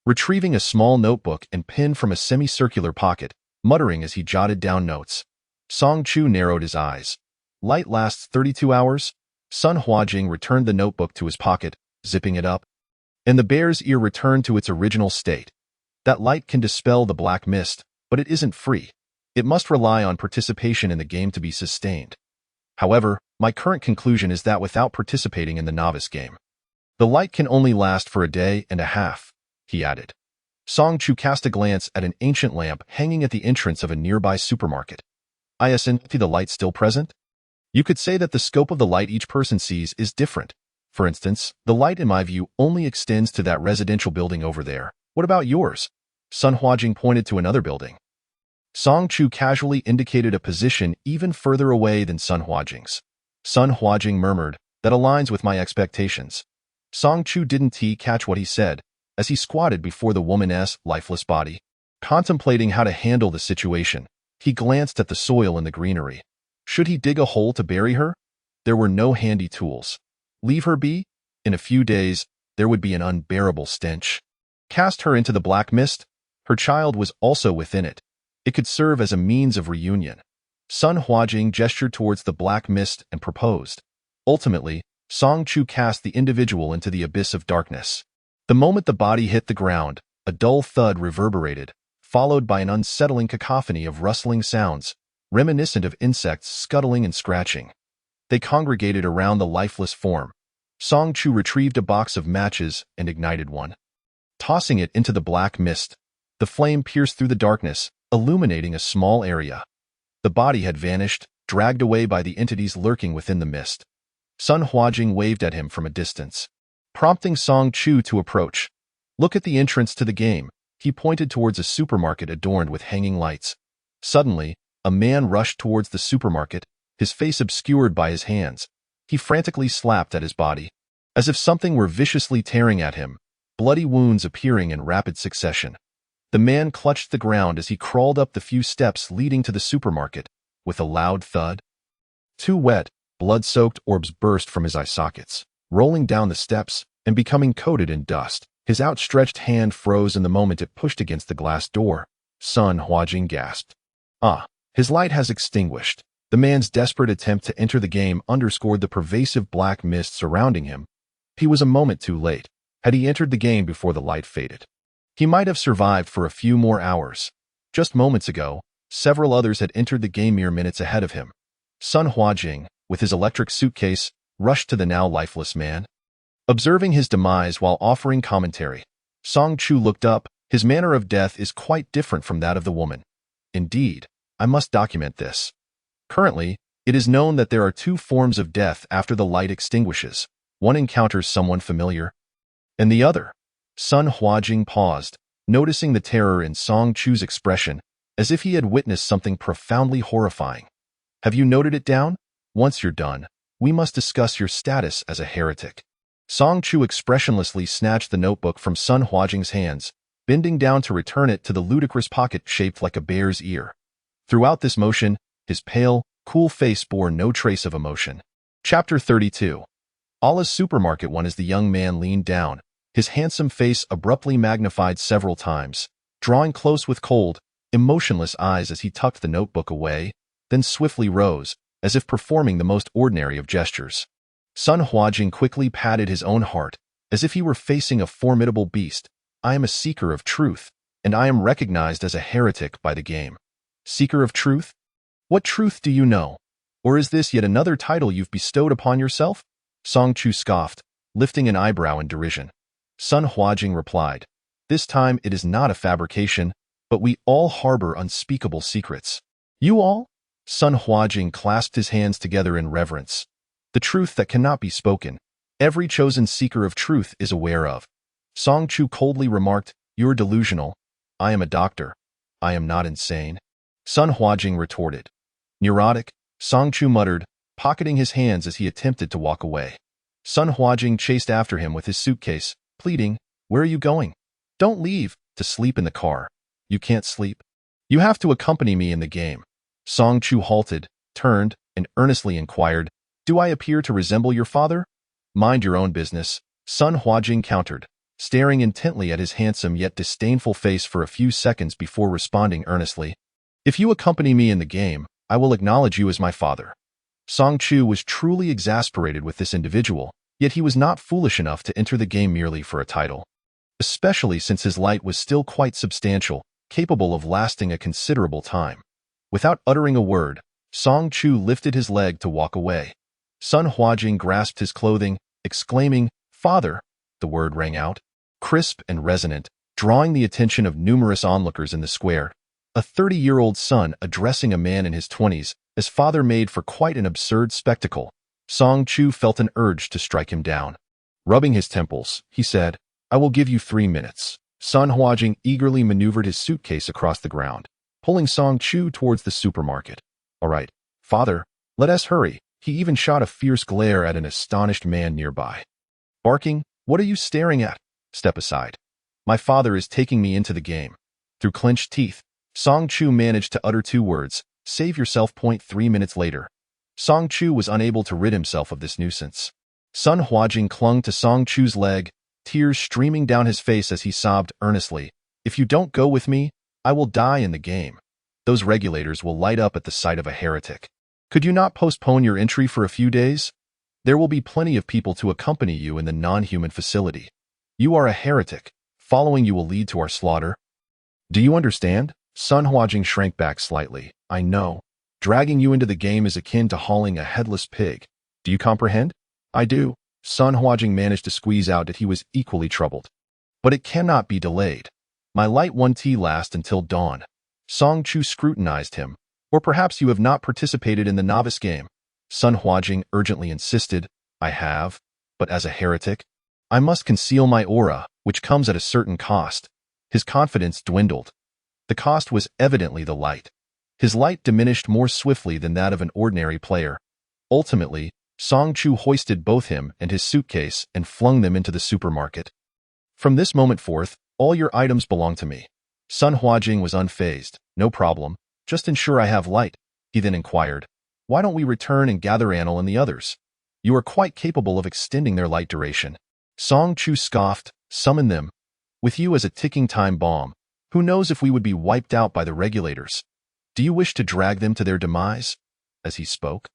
retrieving a small notebook and pen from a semicircular pocket, muttering as he jotted down notes. Song Chu narrowed his eyes. Light lasts 32 hours? Sun Huajing returned the notebook to his pocket, zipping it up, and the bear's ear returned to its original state. That light can dispel the black mist, but it isn't free. It must rely on participation in the game to be sustained. However, my current conclusion is that without participating in the novice game, the light can only last for a day and a half, he added. Song Chu cast a glance at an ancient lamp hanging at the entrance of a nearby supermarket. Isn't the light still present? You could say that the scope of the light each person sees is different. For instance, the light in my view only extends to that residential building over there. What about yours? Sun Huajing pointed to another building. Song Chu casually indicated a position even further away than Sun Huajing's. Sun Huajing murmured, that aligns with my expectations. Song Chu didn't catch what he said, as he squatted before the woman's lifeless body. Contemplating how to handle the situation, he glanced at the soil and the greenery. Should he dig a hole to bury her? There were no handy tools. Leave her be? In a few days, there would be an unbearable stench. Cast her into the black mist? Her child was also within it. It could serve as a means of reunion. Sun Huajing gestured towards the black mist and proposed. Ultimately, Song Chu cast the individual into the abyss of darkness. The moment the body hit the ground, a dull thud reverberated, followed by an unsettling cacophony of rustling sounds, reminiscent of insects scuttling and scratching. They congregated around the lifeless form. Song Chu retrieved a box of matches and ignited one. Tossing it into the black mist, the flame pierced through the darkness, illuminating a small area. The body had vanished, dragged away by the entities lurking within the mist. Sun Huajing waved at him from a distance, prompting Song Chu to approach. Look at the entrance to the game. He pointed towards a supermarket adorned with hanging lights. Suddenly, a man rushed towards the supermarket, his face obscured by his hands. He frantically slapped at his body, as if something were viciously tearing at him, bloody wounds appearing in rapid succession. The man clutched the ground as he crawled up the few steps leading to the supermarket, with a loud thud. Two wet, blood-soaked orbs burst from his eye sockets, rolling down the steps and becoming coated in dust. His outstretched hand froze in the moment it pushed against the glass door. Sun Huajing gasped. His light has extinguished. The man's desperate attempt to enter the game underscored the pervasive black mist surrounding him. He was a moment too late. Had he entered the game before the light faded, he might have survived for a few more hours. Just moments ago, several others had entered the game mere minutes ahead of him. Sun Huajing, with his electric suitcase, rushed to the now lifeless man. Observing his demise while offering commentary, Song Chu looked up. His manner of death is quite different from that of the woman. Indeed, I must document this. Currently, it is known that there are two forms of death after the light extinguishes. One encounters someone familiar, and the other. Sun Huajing paused, noticing the terror in Song Chu's expression, as if he had witnessed something profoundly horrifying. Have you noted it down? Once you're done, we must discuss your status as a heretic. Song Chu expressionlessly snatched the notebook from Sun Huajing's hands, bending down to return it to the ludicrous pocket shaped like a bear's ear. Throughout this motion, his pale, cool face bore no trace of emotion. Chapter 32. Allah's supermarket. One. As the young man leaned down, his handsome face abruptly magnified several times, drawing close with cold, emotionless eyes as he tucked the notebook away, then swiftly rose, as if performing the most ordinary of gestures. Sun Huajing quickly patted his own heart, as if he were facing a formidable beast. I am a seeker of truth, and I am recognized as a heretic by the game. Seeker of truth? What truth do you know? Or is this yet another title you've bestowed upon yourself? Song Chu scoffed, lifting an eyebrow in derision. Sun Huajing replied, This time it is not a fabrication, but we all harbor unspeakable secrets. You all? Sun Huajing clasped his hands together in reverence. The truth that cannot be spoken, every chosen seeker of truth is aware of. Song Chu coldly remarked, You're delusional. I am a doctor. I am not insane. Sun Huajing retorted. Neurotic, Song Chu muttered, pocketing his hands as he attempted to walk away. Sun Huajing chased after him with his suitcase, pleading, Where are you going? Don't leave. To sleep in the car. You can't sleep. You have to accompany me in the game. Song Chu halted, turned, and earnestly inquired, Do I appear to resemble your father? Mind your own business, Sun Huajing countered, staring intently at his handsome yet disdainful face for a few seconds before responding earnestly. If you accompany me in the game, I will acknowledge you as my father. Song Chu was truly exasperated with this individual, yet he was not foolish enough to enter the game merely for a title. Especially since his light was still quite substantial, capable of lasting a considerable time. Without uttering a word, Song Chu lifted his leg to walk away. Sun Huajing grasped his clothing, exclaiming, Father! The word rang out, crisp and resonant, drawing the attention of numerous onlookers in the square. A 30-year-old son addressing a man in his 20s as father made for quite an absurd spectacle. Song Chu felt an urge to strike him down. Rubbing his temples, he said, I will give you 3 minutes. Sun Huajing eagerly maneuvered his suitcase across the ground, pulling Song Chu towards the supermarket. All right, father, let us hurry. He even shot a fierce glare at an astonished man nearby. Barking, What are you staring at? Step aside. My father is taking me into the game. Through clenched teeth, Song Chu managed to utter 2 words, Save yourself. 3 minutes later, Song Chu was unable to rid himself of this nuisance. Sun Huajing clung to Song Chu's leg, tears streaming down his face as he sobbed earnestly, If you don't go with me, I will die in the game. Those regulators will light up at the sight of a heretic. Could you not postpone your entry for a few days? There will be plenty of people to accompany you in the non-human facility. You are a heretic. Following you will lead to our slaughter. Do you understand? Sun Huajing shrank back slightly. I know. Dragging you into the game is akin to hauling a headless pig. Do you comprehend? I do. Sun Huajing managed to squeeze out that he was equally troubled. But it cannot be delayed. My light 1T lasts until dawn. Song Chu scrutinized him. Or perhaps you have not participated in the novice game. Sun Huajing urgently insisted. I have. But as a heretic, I must conceal my aura, which comes at a certain cost. His confidence dwindled. The cost was evidently the light. His light diminished more swiftly than that of an ordinary player. Ultimately, Song Chu hoisted both him and his suitcase and flung them into the supermarket. From this moment forth, all your items belong to me. Sun Huajing was unfazed. No problem. Just ensure I have light. He then inquired, Why don't we return and gather Anil and the others? You are quite capable of extending their light duration. Song Chu scoffed, Summon them. With you as a ticking time bomb, who knows if we would be wiped out by the regulators? Do you wish to drag them to their demise? As he spoke,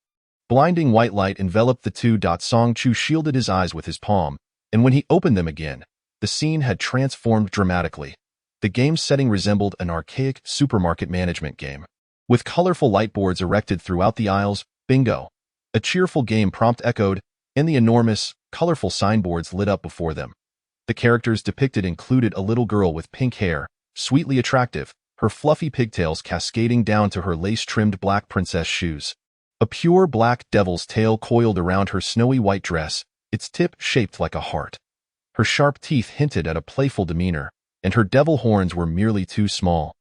blinding white light enveloped the two. Song Chu shielded his eyes with his palm, and when he opened them again, the scene had transformed dramatically. The game's setting resembled an archaic supermarket management game, with colorful light boards erected throughout the aisles. Bingo! A cheerful game prompt echoed, and the enormous, colorful signboards lit up before them. The characters depicted included a little girl with pink hair, sweetly attractive, her fluffy pigtails cascading down to her lace-trimmed black princess shoes. A pure black devil's tail coiled around her snowy white dress, its tip shaped like a heart. Her sharp teeth hinted at a playful demeanor, and her devil horns were merely too small.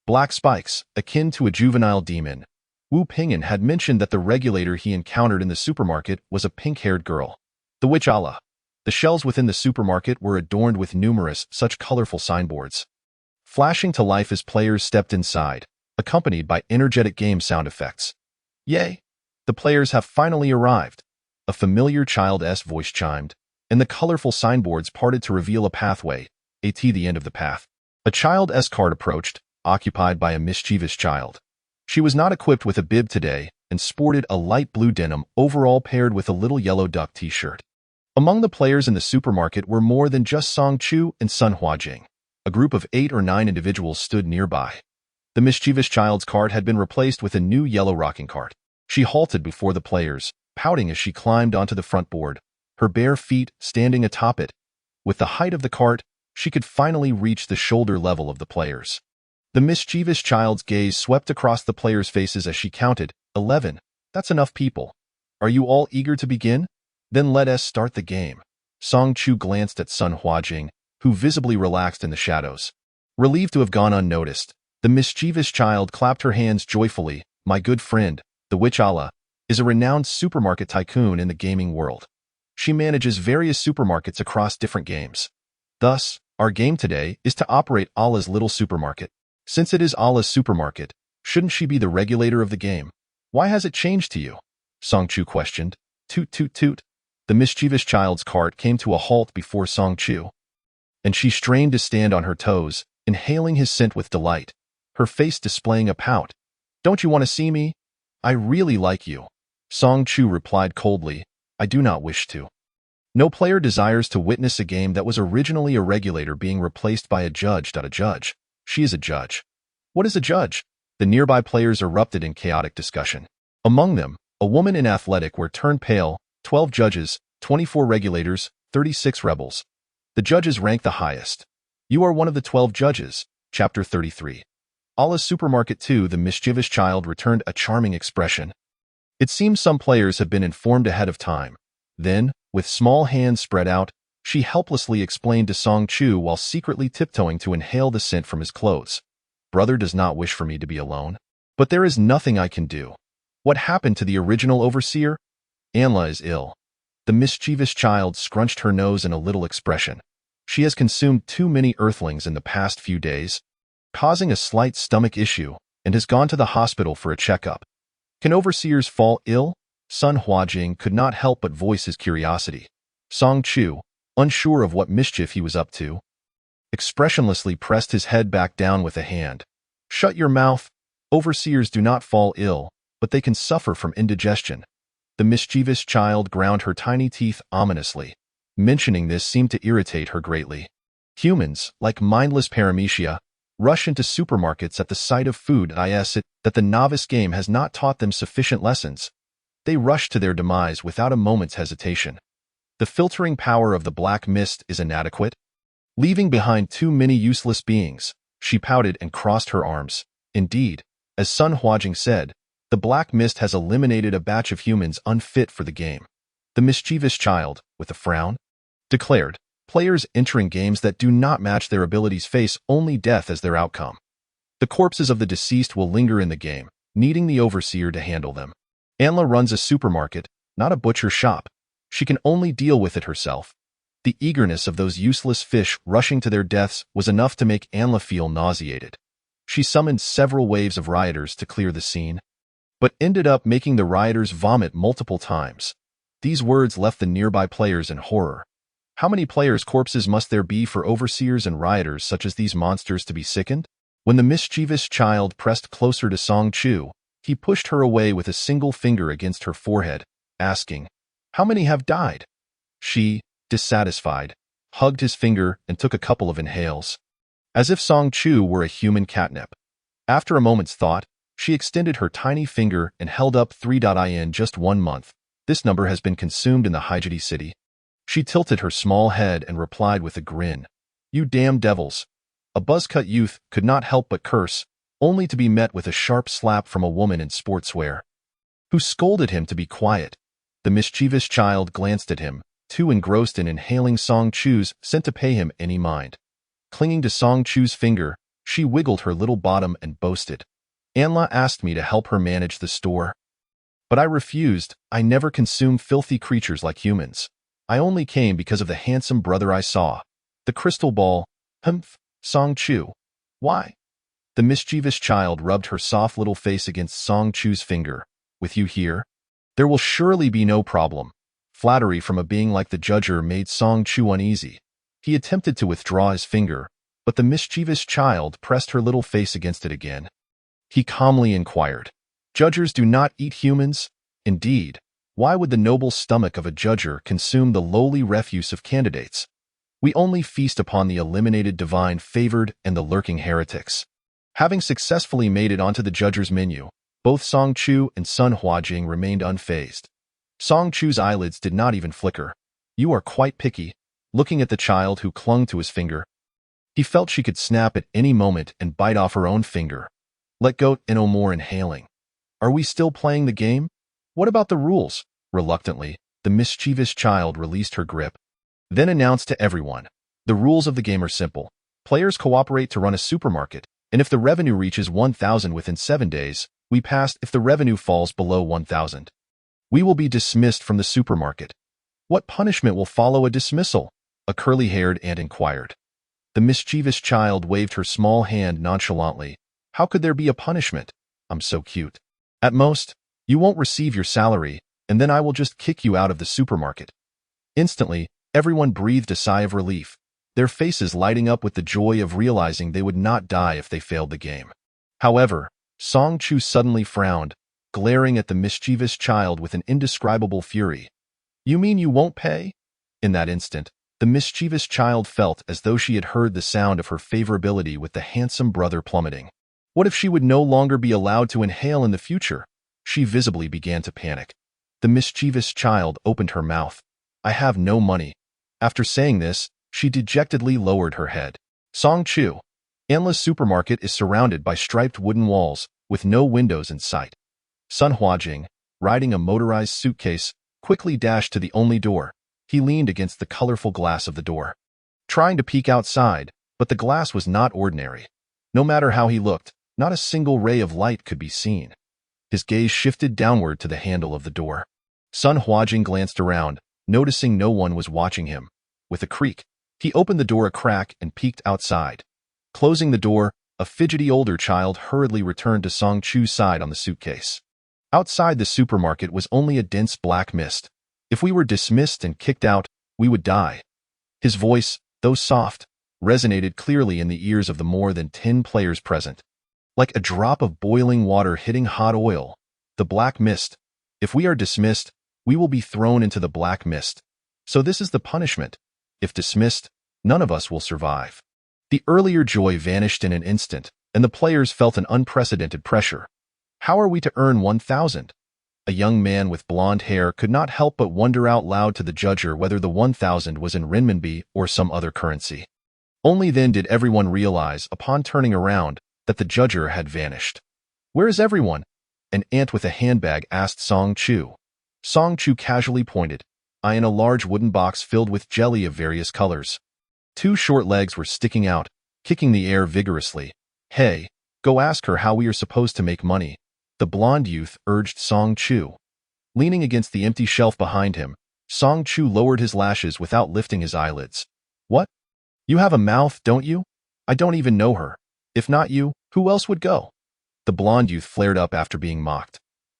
Black spikes, akin to a juvenile demon. Wu Ping'an had mentioned that the regulator he encountered in the supermarket was a pink-haired girl. The witch Allah. The shelves within the supermarket were adorned with numerous such colorful signboards, flashing to life as players stepped inside, accompanied by energetic game sound effects. Yay! The players have finally arrived. A familiar child's voice chimed, and the colorful signboards parted to reveal a pathway, the end of the path. A child's cart approached, occupied by a mischievous child. She was not equipped with a bib today and sported a light blue denim overall paired with a little yellow duck t-shirt. Among the players in the supermarket were more than just Song Chu and Sun Huajing. A group of 8 or 9 individuals stood nearby. The mischievous child's cart had been replaced with a new yellow rocking cart. She halted before the players, pouting as she climbed onto the front board, her bare feet standing atop it. With the height of the cart, she could finally reach the shoulder level of the players. The mischievous child's gaze swept across the players' faces as she counted, 11. That's enough people. Are you all eager to begin? Then let us start the game. Song Chu glanced at Sun Huajing, who visibly relaxed in the shadows. Relieved to have gone unnoticed, the mischievous child clapped her hands joyfully. My good friend, the witch Allah, is a renowned supermarket tycoon in the gaming world. She manages various supermarkets across different games. Thus, our game today is to operate Allah's little supermarket. Since it is Allah's supermarket, shouldn't she be the regulator of the game? Why has it changed to you? Song Chu questioned. Toot toot toot. The mischievous child's cart came to a halt before Song Chu, and she strained to stand on her toes, inhaling his scent with delight, her face displaying a pout. Don't you want to see me? I really like you. Song Chu replied coldly, I do not wish to. No player desires to witness a game that was originally a regulator being replaced by a judge. A judge. She is a judge. What is a judge? The nearby players erupted in chaotic discussion. Among them, a woman in athletic wear turned pale, 12 judges, 24 regulators, 36 rebels. The judges rank the highest. You are one of the 12 judges. Chapter 33. Allah's Supermarket 2. The mischievous child returned a charming expression. It seems some players have been informed ahead of time. Then, with small hands spread out, she helplessly explained to Song Chu while secretly tiptoeing to inhale the scent from his clothes. Brother does not wish for me to be alone. But there is nothing I can do. What happened to the original overseer? Anla is ill. The mischievous child scrunched her nose in a little expression. She has consumed too many earthlings in the past few days, causing a slight stomach issue, and has gone to the hospital for a checkup. Can overseers fall ill? Sun Huajing could not help but voice his curiosity. Song Chu, unsure of what mischief he was up to, expressionlessly pressed his head back down with a hand. Shut your mouth. Overseers do not fall ill, but they can suffer from indigestion. The mischievous child ground her tiny teeth ominously. Mentioning this seemed to irritate her greatly. Humans, like mindless paramecia, rush into supermarkets at the sight of food. It that the novice game has not taught them sufficient lessons. They rush to their demise without a moment's hesitation. The filtering power of the black mist is inadequate. Leaving behind too many useless beings, she pouted and crossed her arms. Indeed, as Sun Huajing said, the black mist has eliminated a batch of humans unfit for the game. The mischievous child, with a frown, declared, players entering games that do not match their abilities face only death as their outcome. The corpses of the deceased will linger in the game, needing the overseer to handle them. Anla runs a supermarket, not a butcher shop. She can only deal with it herself. The eagerness of those useless fish rushing to their deaths was enough to make Anla feel nauseated. She summoned several waves of rioters to clear the scene, but ended up making the rioters vomit multiple times. These words left the nearby players in horror. How many players' corpses must there be for overseers and rioters such as these monsters to be sickened? When the mischievous child pressed closer to Song Chu, he pushed her away with a single finger against her forehead, asking, How many have died? She, dissatisfied, hugged his finger and took a couple of inhales, as if Song Chu were a human catnip. After a moment's thought, she extended her tiny finger and held up 3. In just 1 month, this number has been consumed in the Haijiti city. She tilted her small head and replied with a grin. You damn devils. A buzz-cut youth could not help but curse, only to be met with a sharp slap from a woman in sportswear, who scolded him to be quiet. The mischievous child glanced at him, too engrossed in inhaling Song Chu's scent to pay him any mind. Clinging to Song Chu's finger, she wiggled her little bottom and boasted, "Anla asked me to help her manage the store. But I refused. I never consume filthy creatures like humans. I only came because of the handsome brother I saw. The crystal ball. Humph, Song Chu. Why?" The mischievous child rubbed her soft little face against Song Chu's finger. "With you here, there will surely be no problem." Flattery from a being like the judger made Song Chu uneasy. He attempted to withdraw his finger, but the mischievous child pressed her little face against it again. He calmly inquired, "Judgers do not eat humans? Indeed, why would the noble stomach of a judger consume the lowly refuse of candidates? We only feast upon the eliminated divine favored and the lurking heretics." Having successfully made it onto the judger's menu, both Song Chu and Sun Huajing remained unfazed. Song Chu's eyelids did not even flicker. "You are quite picky," looking at the child who clung to his finger. He felt she could snap at any moment and bite off her own finger. "Let go," and no more inhaling. "Are we still playing the game? What about the rules?" Reluctantly, the mischievous child released her grip, then announced to everyone, "The rules of the game are simple. Players cooperate to run a supermarket, and if the revenue reaches 1,000 within 7 days, we pass. If the revenue falls below 1,000, we will be dismissed from the supermarket." "What punishment will follow a dismissal?" a curly-haired ant inquired. The mischievous child waved her small hand nonchalantly. "How could there be a punishment? I'm so cute. At most, you won't receive your salary, and then I will just kick you out of the supermarket." Instantly, everyone breathed a sigh of relief, their faces lighting up with the joy of realizing they would not die if they failed the game. However, Song Chu suddenly frowned, glaring at the mischievous child with an indescribable fury. "You mean you won't pay?" In that instant, the mischievous child felt as though she had heard the sound of her favorability with the handsome brother plummeting. What if she would no longer be allowed to inhale in the future? She visibly began to panic. The mischievous child opened her mouth. "I have no money." After saying this, she dejectedly lowered her head. Song Chu. Anla's supermarket is surrounded by striped wooden walls, with no windows in sight. Sun Huajing, riding a motorized suitcase, quickly dashed to the only door. He leaned against the colorful glass of the door, trying to peek outside, but the glass was not ordinary. No matter how he looked, not a single ray of light could be seen. His gaze shifted downward to the handle of the door. Sun Huajing glanced around, noticing no one was watching him. With a creak, he opened the door a crack and peeked outside. Closing the door, a fidgety older child hurriedly returned to Song Chu's side on the suitcase. Outside the supermarket was only a dense black mist. If we were dismissed and kicked out, we would die. His voice, though soft, resonated clearly in the ears of the more than 10 players present. Like a drop of boiling water hitting hot oil, the black mist. If we are dismissed, we will be thrown into the black mist. So this is the punishment. If dismissed, none of us will survive. The earlier joy vanished in an instant, and the players felt an unprecedented pressure. How are we to earn 1,000? A young man with blonde hair could not help but wonder out loud to the judger whether the 1,000 was in renminbi or some other currency. Only then did everyone realize, upon turning around, that the judger had vanished. "Where is everyone?" an ant with a handbag asked Song Chu. Song Chu casually pointed. "I in a large wooden box filled with jelly of various colors." 2 short legs were sticking out, kicking the air vigorously. "Hey, go ask her how we are supposed to make money," the blonde youth urged Song Chu. Leaning against the empty shelf behind him, Song Chu lowered his lashes without lifting his eyelids. "What? You have a mouth, don't you? I don't even know her. If not you, who else would go?" The blonde youth flared up after being mocked.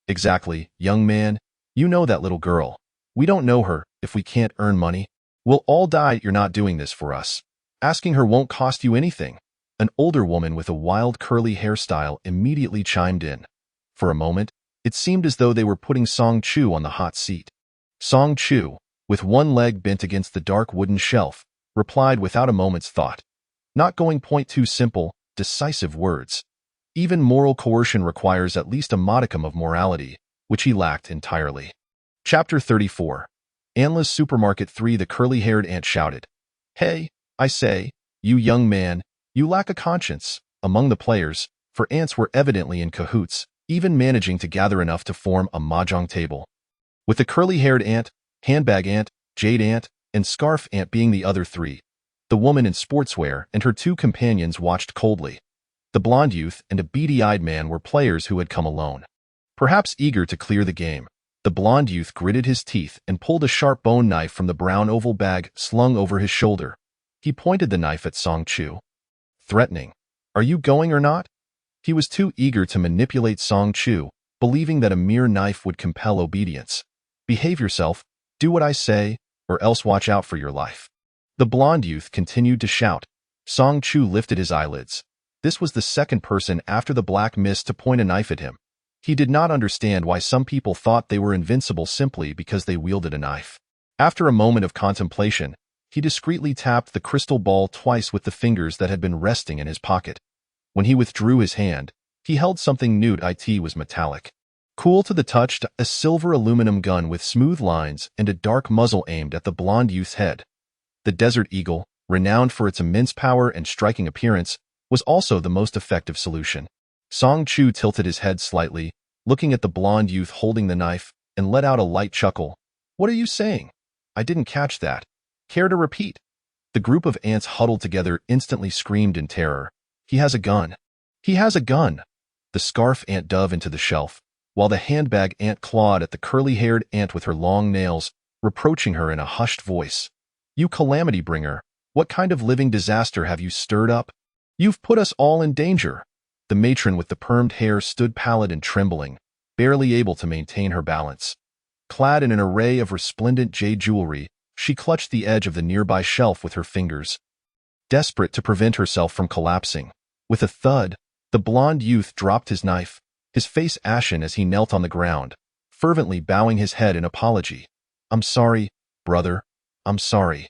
"Exactly, young man. You know that little girl. We don't know her. If we can't earn money, we'll all die. You're not doing this for us. Asking her won't cost you anything." An older woman with a wild curly hairstyle immediately chimed in. For a moment, it seemed as though they were putting Song Chu on the hot seat. Song Chu, with one leg bent against the dark wooden shelf, replied without a moment's thought. Not going point too simple, decisive words. Even moral coercion requires at least a modicum of morality, which he lacked entirely. Chapter 34. Anla's Supermarket 3. The curly-haired ant shouted. "Hey, I say, you young man, You lack a conscience. Among the players, for ants were evidently in cahoots, even managing to gather enough to form a mahjong table. With the curly-haired ant, handbag ant, jade ant, and scarf ant being the other three, the woman in sportswear and her two companions watched coldly. The blonde youth and a beady-eyed man were players who had come alone. Perhaps eager to clear the game, the blonde youth gritted his teeth and pulled a sharp bone knife from the brown oval bag slung over his shoulder. He pointed the knife at Song Chu, threatening, "Are you going or not?" He was too eager to manipulate Song Chu, believing that a mere knife would compel obedience. "Behave yourself, do what I say, or else watch out for your life." The blonde youth continued to shout. Song Chu lifted his eyelids. This was the second person after the black mist to point a knife at him. He did not understand why some people thought they were invincible simply because they wielded a knife. After a moment of contemplation, he discreetly tapped the crystal ball twice with the fingers that had been resting in his pocket. When he withdrew his hand, he held something new. It was metallic. Cool to the touch, a silver aluminum gun with smooth lines and a dark muzzle aimed at the blonde youth's head. The Desert Eagle, renowned for its immense power and striking appearance, was also the most effective solution. Song Chu tilted his head slightly, looking at the blonde youth holding the knife, and let out a light chuckle. "What are you saying? I didn't catch that. Care to repeat?" The group of ants huddled together instantly screamed in terror. "He has a gun. He has a gun!" The scarf ant dove into the shelf, while the handbag ant clawed at the curly-haired ant with her long nails, reproaching her in a hushed voice. "You calamity bringer, what kind of living disaster have you stirred up? You've put us all in danger." The matron with the permed hair stood pallid and trembling, barely able to maintain her balance. Clad in an array of resplendent jade jewelry, she clutched the edge of the nearby shelf with her fingers, desperate to prevent herself from collapsing. With a thud, the blonde youth dropped his knife, his face ashen as he knelt on the ground, fervently bowing his head in apology. "I'm sorry, brother. I'm sorry.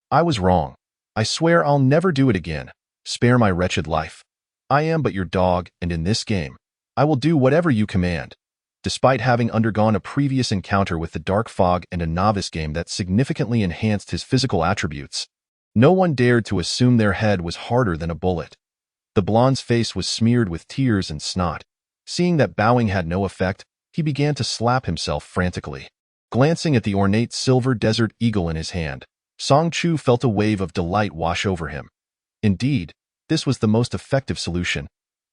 I was wrong. I swear I'll never do it again. Spare my wretched life. I am but your dog, and in this game, I will do whatever you command." Despite having undergone a previous encounter with the Dark Fog and a novice game that significantly enhanced his physical attributes, no one dared to assume their head was harder than a bullet. The blonde's face was smeared with tears and snot. Seeing that bowing had no effect, he began to slap himself frantically. Glancing at the ornate silver Desert Eagle in his hand, Song Chu felt a wave of delight wash over him. Indeed, this was the most effective solution.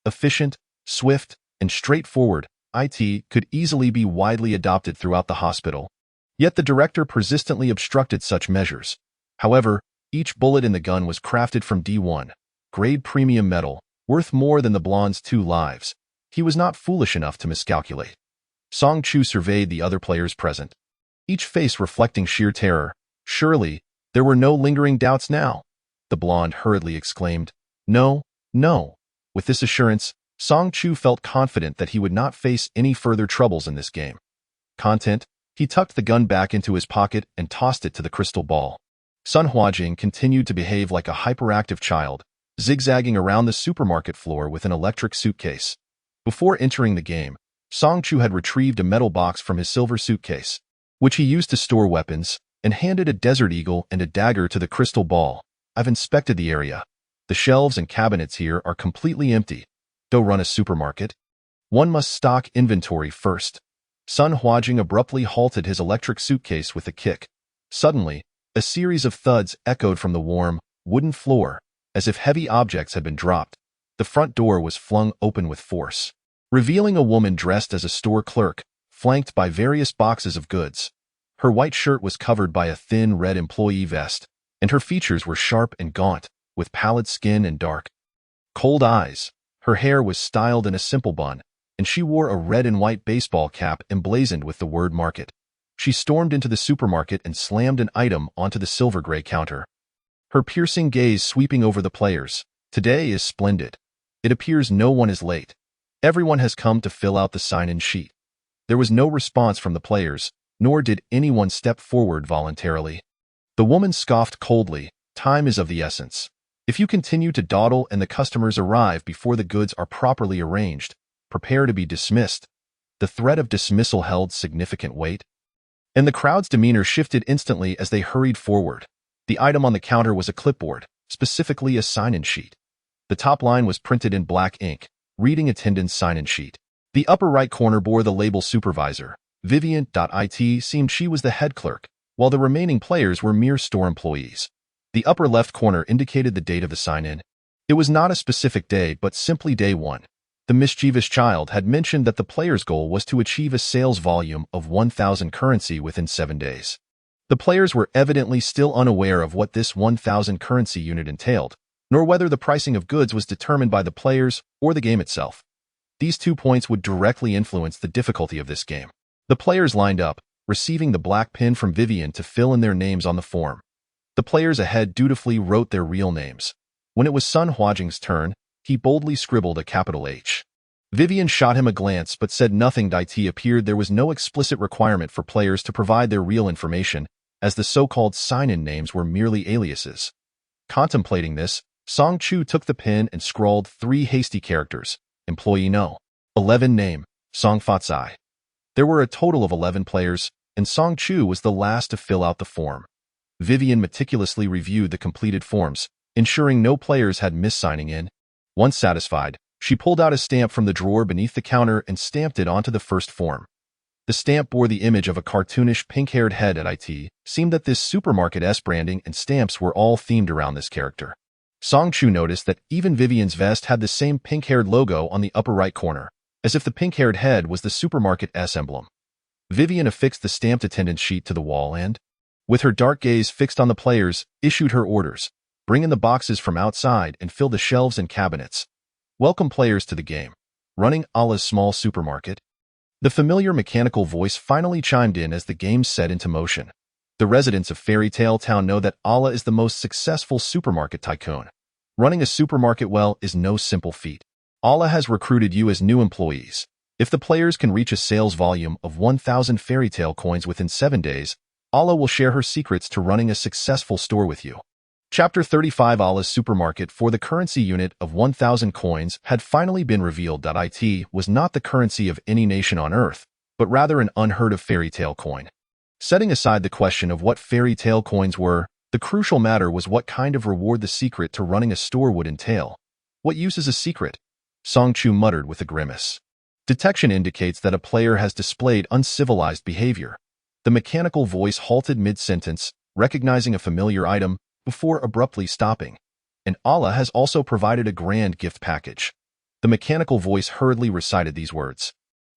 Efficient, swift, and straightforward, it could easily be widely adopted throughout the hospital. Yet the director persistently obstructed such measures. However, each bullet in the gun was crafted from D1, grade premium metal, worth more than the blonde's 2 lives. He was not foolish enough to miscalculate. Song Chu surveyed the other players present, each face reflecting sheer terror. Surely, there were no lingering doubts now. The blonde hurriedly exclaimed, "No, no." With this assurance, Song Chu felt confident that he would not face any further troubles in this game. Content, he tucked the gun back into his pocket and tossed it to the crystal ball. Sun Huajing continued to behave like a hyperactive child, zigzagging around the supermarket floor with an electric suitcase. Before entering the game, Song Chu had retrieved a metal box from his silver suitcase, which he used to store weapons, and handed a Desert Eagle and a dagger to the crystal ball. "I've inspected the area. The shelves and cabinets here are completely empty. Don't run a supermarket. One must stock inventory first." Sun Huajing abruptly halted his electric suitcase with a kick. Suddenly, a series of thuds echoed from the warm, wooden floor, as if heavy objects had been dropped. The front door was flung open with force, revealing a woman dressed as a store clerk, flanked by various boxes of goods. Her white shirt was covered by a thin red employee vest, and her features were sharp and gaunt, with pallid skin and dark, cold eyes. Her hair was styled in a simple bun, and she wore a red and white baseball cap emblazoned with the word market. She stormed into the supermarket and slammed an item onto the silver-gray counter, her piercing gaze sweeping over the players. "Today is splendid. It appears no one is late. Everyone has come to fill out the sign-in sheet." There was no response from the players, nor did anyone step forward voluntarily. The woman scoffed coldly. "Time is of the essence. If you continue to dawdle and the customers arrive before the goods are properly arranged, prepare to be dismissed." The threat of dismissal held significant weight, and the crowd's demeanor shifted instantly as they hurried forward. The item on the counter was a clipboard, specifically a sign-in sheet. The top line was printed in black ink, reading attendance sign-in sheet. The upper right corner bore the label Supervisor. Vivian.it seemed she was the head clerk, while the remaining players were mere store employees. The upper left corner indicated the date of the sign-in. It was not a specific day, but simply day 1. The mischievous child had mentioned that the player's goal was to achieve a sales volume of 1,000 currency within 7 days. The players were evidently still unaware of what this 1,000 currency unit entailed, nor whether the pricing of goods was determined by the players or the game itself. These 2 points would directly influence the difficulty of this game. The players lined up, receiving the black pin from Vivian to fill in their names on the form. The players ahead dutifully wrote their real names. When it was Sun Huajing's turn, he boldly scribbled a capital H. Vivian shot him a glance but said nothing. It appeared there was no explicit requirement for players to provide their real information, as the so-called sign-in names were merely aliases. Contemplating this, Song Chu took the pen and scrawled 3 hasty characters. Employee No. 11 Name, Song Fatsai. There were a total of 11 players, and Song Chu was the last to fill out the form. Vivian meticulously reviewed the completed forms, ensuring no players had missed signing in. Once satisfied, she pulled out a stamp from the drawer beneath the counter and stamped it onto the first form. The stamp bore the image of a cartoonish pink-haired head. It seemed that this supermarket's branding and stamps were all themed around this character. Song Chu noticed that even Vivian's vest had the same pink-haired logo on the upper right corner, as if the pink-haired head was the supermarket's emblem. Vivian affixed the stamped attendance sheet to the wall and, with her dark gaze fixed on the players, issued her orders. Bring in the boxes from outside and fill the shelves and cabinets. Welcome players to the game. Running Allah's small supermarket. The familiar mechanical voice finally chimed in as the game set into motion. The residents of Fairy Tale Town know that Allah is the most successful supermarket tycoon. Running a supermarket well is no simple feat. Allah has recruited you as new employees. If the players can reach a sales volume of 1,000 fairy tale coins within 7 days, Allah will share her secrets to running a successful store with you. Chapter 35 Allah's supermarket for the currency unit of 1,000 coins had finally been revealed. It was not the currency of any nation on earth, but rather an unheard-of fairy tale coin. Setting aside the question of what fairy tale coins were, the crucial matter was what kind of reward the secret to running a store would entail. What use is a secret? Song Chu muttered with a grimace. Detection indicates that a player has displayed uncivilized behavior. The mechanical voice halted mid-sentence, recognizing a familiar item, before abruptly stopping. And Allah has also provided a grand gift package. The mechanical voice hurriedly recited these words.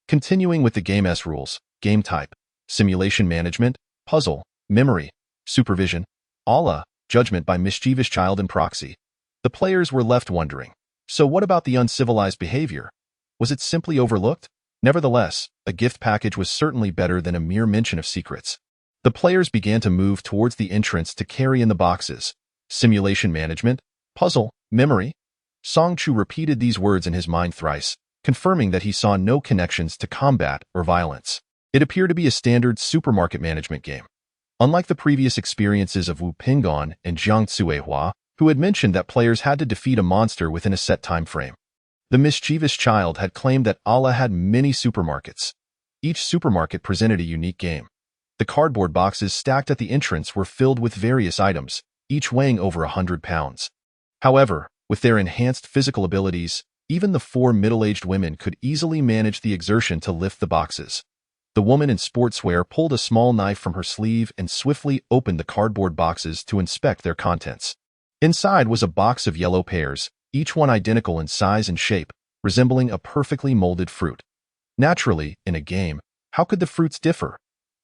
Continuing with the game's rules, game type, simulation management, puzzle, memory, supervision, Allah, judgment by mischievous child and proxy. The players were left wondering. So what about the uncivilized behavior? Was it simply overlooked? Nevertheless, a gift package was certainly better than a mere mention of secrets. The players began to move towards the entrance to carry in the boxes. Simulation management, puzzle, memory. Song Chu repeated these words in his mind thrice, confirming that he saw no connections to combat or violence. It appeared to be a standard supermarket management game. Unlike the previous experiences of Wu Pingon and Jiang Tsuehua, who had mentioned that players had to defeat a monster within a set time frame. The mischievous child had claimed that Allah had many supermarkets. Each supermarket presented a unique game. The cardboard boxes stacked at the entrance were filled with various items, each weighing over 100 pounds. However, with their enhanced physical abilities, even the 4 middle-aged women could easily manage the exertion to lift the boxes. The woman in sportswear pulled a small knife from her sleeve and swiftly opened the cardboard boxes to inspect their contents. Inside was a box of yellow pears, each one identical in size and shape, resembling a perfectly molded fruit. Naturally, in a game, how could the fruits differ?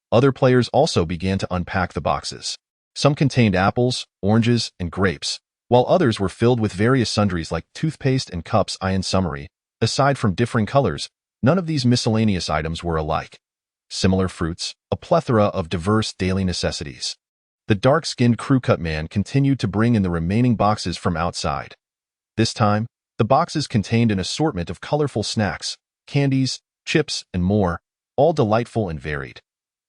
Other players also began to unpack the boxes. Some contained apples, oranges, and grapes, while others were filled with various sundries like toothpaste and cups. In summary, aside from differing colors, none of these miscellaneous items were alike. Similar fruits, a plethora of diverse daily necessities. The dark-skinned crew-cut man continued to bring in the remaining boxes from outside. This time, the boxes contained an assortment of colorful snacks, candies, chips, and more, all delightful and varied.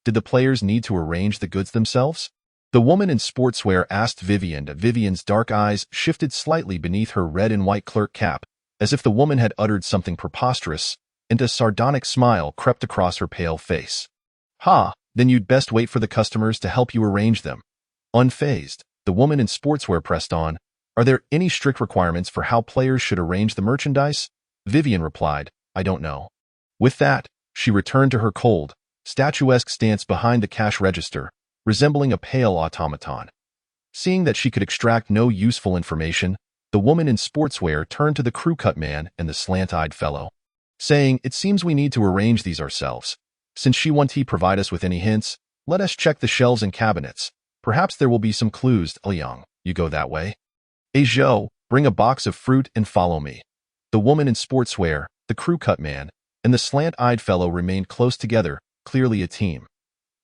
Did the players need to arrange the goods themselves? The woman in sportswear asked Vivian. Vivian's dark eyes shifted slightly beneath her red and white clerk cap, as if the woman had uttered something preposterous, and a sardonic smile crept across her pale face. Ha, then you'd best wait for the customers to help you arrange them. Unfazed, the woman in sportswear pressed on. Are there any strict requirements for how players should arrange the merchandise? Vivian replied, I don't know. With that, she returned to her cold, statuesque stance behind the cash register, resembling a pale automaton. Seeing that she could extract no useful information, the woman in sportswear turned to the crew-cut man and the slant-eyed fellow, saying, It seems we need to arrange these ourselves. Since she won't provide us with any hints, let us check the shelves and cabinets. Perhaps there will be some clues. Liang, you go that way. Zhou, bring a box of fruit and follow me. The woman in sportswear, the crew-cut man, and the slant-eyed fellow remained close together, clearly a team.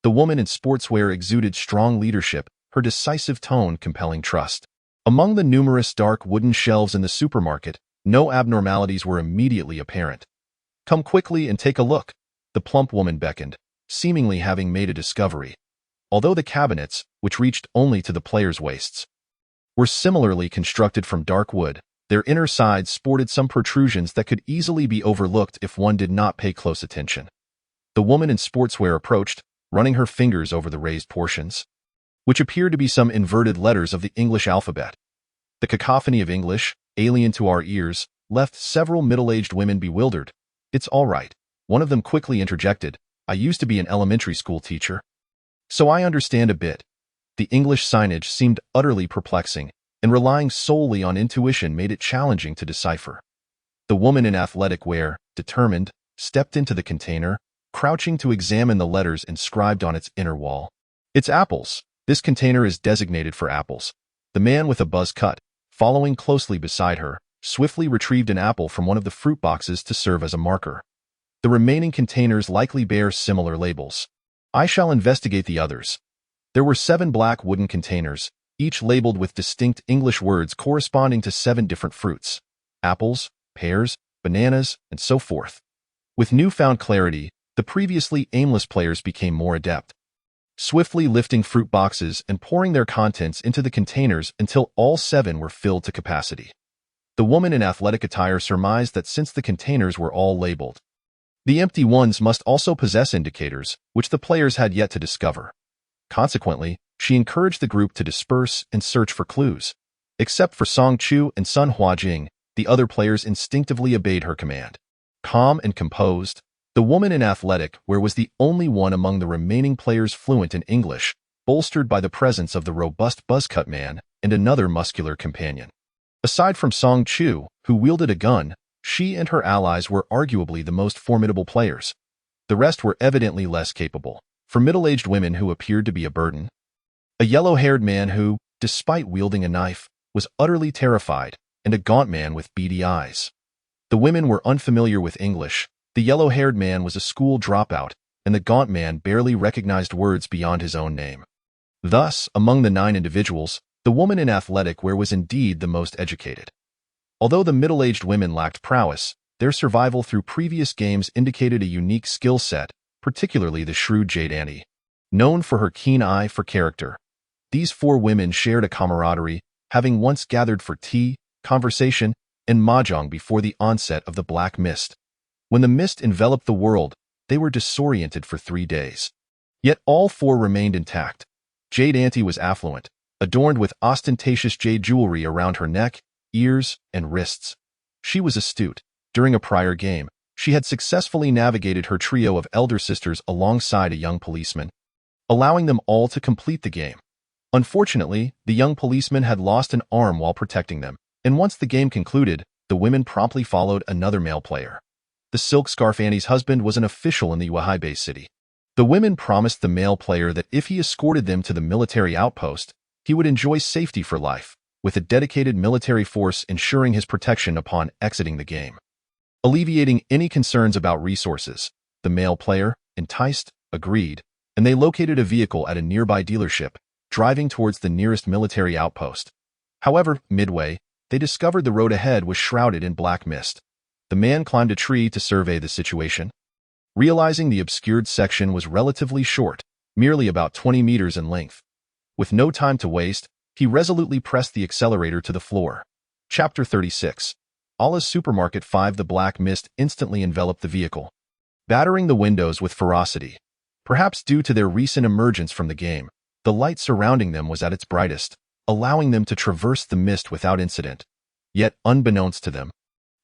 The woman in sportswear exuded strong leadership, her decisive tone compelling trust. Among the numerous dark wooden shelves in the supermarket, no abnormalities were immediately apparent. Come quickly and take a look, the plump woman beckoned, seemingly having made a discovery. Although the cabinets, which reached only to the players' waists, were similarly constructed from dark wood, their inner sides sported some protrusions that could easily be overlooked if one did not pay close attention. The woman in sportswear approached, running her fingers over the raised portions, which appeared to be some inverted letters of the English alphabet. The cacophony of English, alien to our ears, left several middle-aged women bewildered. It's all right, one of them quickly interjected. I used to be an elementary school teacher, so I understand a bit. The English signage seemed utterly perplexing, and relying solely on intuition made it challenging to decipher. The woman in athletic wear, determined, stepped into the container, crouching to examine the letters inscribed on its inner wall. It's apples. This container is designated for apples. The man with a buzz cut, following closely beside her, swiftly retrieved an apple from one of the fruit boxes to serve as a marker. The remaining containers likely bear similar labels. I shall investigate the others. There were 7 black wooden containers, each labeled with distinct English words corresponding to 7 different fruits: apples, pears, bananas, and so forth. With newfound clarity, the previously aimless players became more adept, swiftly lifting fruit boxes and pouring their contents into the containers until all 7 were filled to capacity. The woman in athletic attire surmised that since the containers were all labeled, the empty ones must also possess indicators, which the players had yet to discover. Consequently, she encouraged the group to disperse and search for clues. Except for Song Chu and Sun Huajing, the other players instinctively obeyed her command. Calm and composed, the woman in athletic wear was the only one among the remaining players fluent in English, bolstered by the presence of the robust buzzcut man and another muscular companion. Aside from Song Chu, who wielded a gun, she and her allies were arguably the most formidable players. The rest were evidently less capable. For middle-aged women who appeared to be a burden, a yellow-haired man who, despite wielding a knife, was utterly terrified, and a gaunt man with beady eyes. The women were unfamiliar with English. The yellow-haired man was a school dropout, and the gaunt man barely recognized words beyond his own name. Thus, among the 9 individuals, the woman in athletic wear was indeed the most educated. Although the middle-aged women lacked prowess, their survival through previous games indicated a unique skill set, particularly the shrewd Jade Annie, known for her keen eye for character. These 4 women shared a camaraderie, having once gathered for tea, conversation, and mahjong before the onset of the Black Mist. When the mist enveloped the world, they were disoriented for 3 days. Yet all 4 remained intact. Jade Annie was affluent, adorned with ostentatious jade jewelry around her neck, ears, and wrists. She was astute. During a prior game, she had successfully navigated her trio of elder sisters alongside a young policeman, allowing them all to complete the game. Unfortunately, the young policeman had lost an arm while protecting them, and once the game concluded, the women promptly followed another male player. The Silk Scarf Annie's husband was an official in the Yuhai Bay City. The women promised the male player that if he escorted them to the military outpost, he would enjoy safety for life, with a dedicated military force ensuring his protection upon exiting the game. Alleviating any concerns about resources, the male player, enticed, agreed, and they located a vehicle at a nearby dealership, driving towards the nearest military outpost. However, midway, they discovered the road ahead was shrouded in black mist. The man climbed a tree to survey the situation. Realizing the obscured section was relatively short, merely about 20 meters in length. With no time to waste, he resolutely pressed the accelerator to the floor. Chapter 36. Allah's Supermarket 5. The black mist instantly enveloped the vehicle, battering the windows with ferocity. Perhaps due to their recent emergence from the game, the light surrounding them was at its brightest. allowing them to traverse the mist without incident. Yet, unbeknownst to them,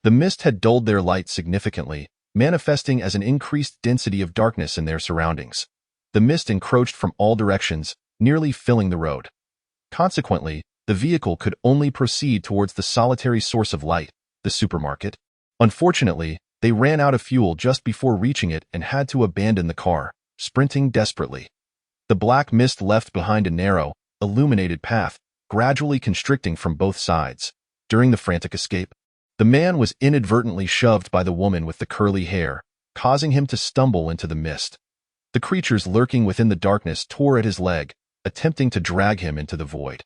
the mist had dulled their light significantly, manifesting as an increased density of darkness in their surroundings. The mist encroached from all directions, nearly filling the road. Consequently, the vehicle could only proceed towards the solitary source of light, the supermarket. Unfortunately, they ran out of fuel just before reaching it and had to abandon the car, sprinting desperately. The black mist left behind a narrow, illuminated path, gradually constricting from both sides. During the frantic escape, the man was inadvertently shoved by the woman with the curly hair, causing him to stumble into the mist. The creatures lurking within the darkness tore at his leg, attempting to drag him into the void.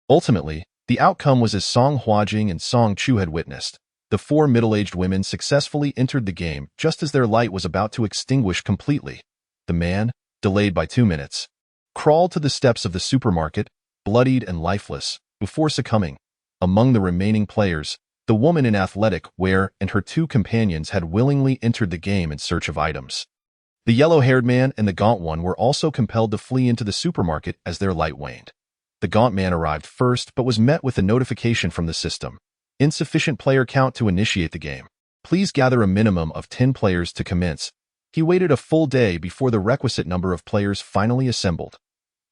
Ultimately, the outcome was as Song Huajing and Song Chu had witnessed. The four middle-aged women successfully entered the game just as their light was about to extinguish completely. The man, delayed by 2 minutes, crawled to the steps of the supermarket, bloodied and lifeless, before succumbing. Among the remaining players, the woman in athletic wear and her 2 companions had willingly entered the game in search of items. The yellow-haired man and the gaunt one were also compelled to flee into the supermarket as their light waned. The gaunt man arrived first but was met with a notification from the system. Insufficient player count to initiate the game. Please gather a minimum of 10 players to commence. He waited a full day before the requisite number of players finally assembled.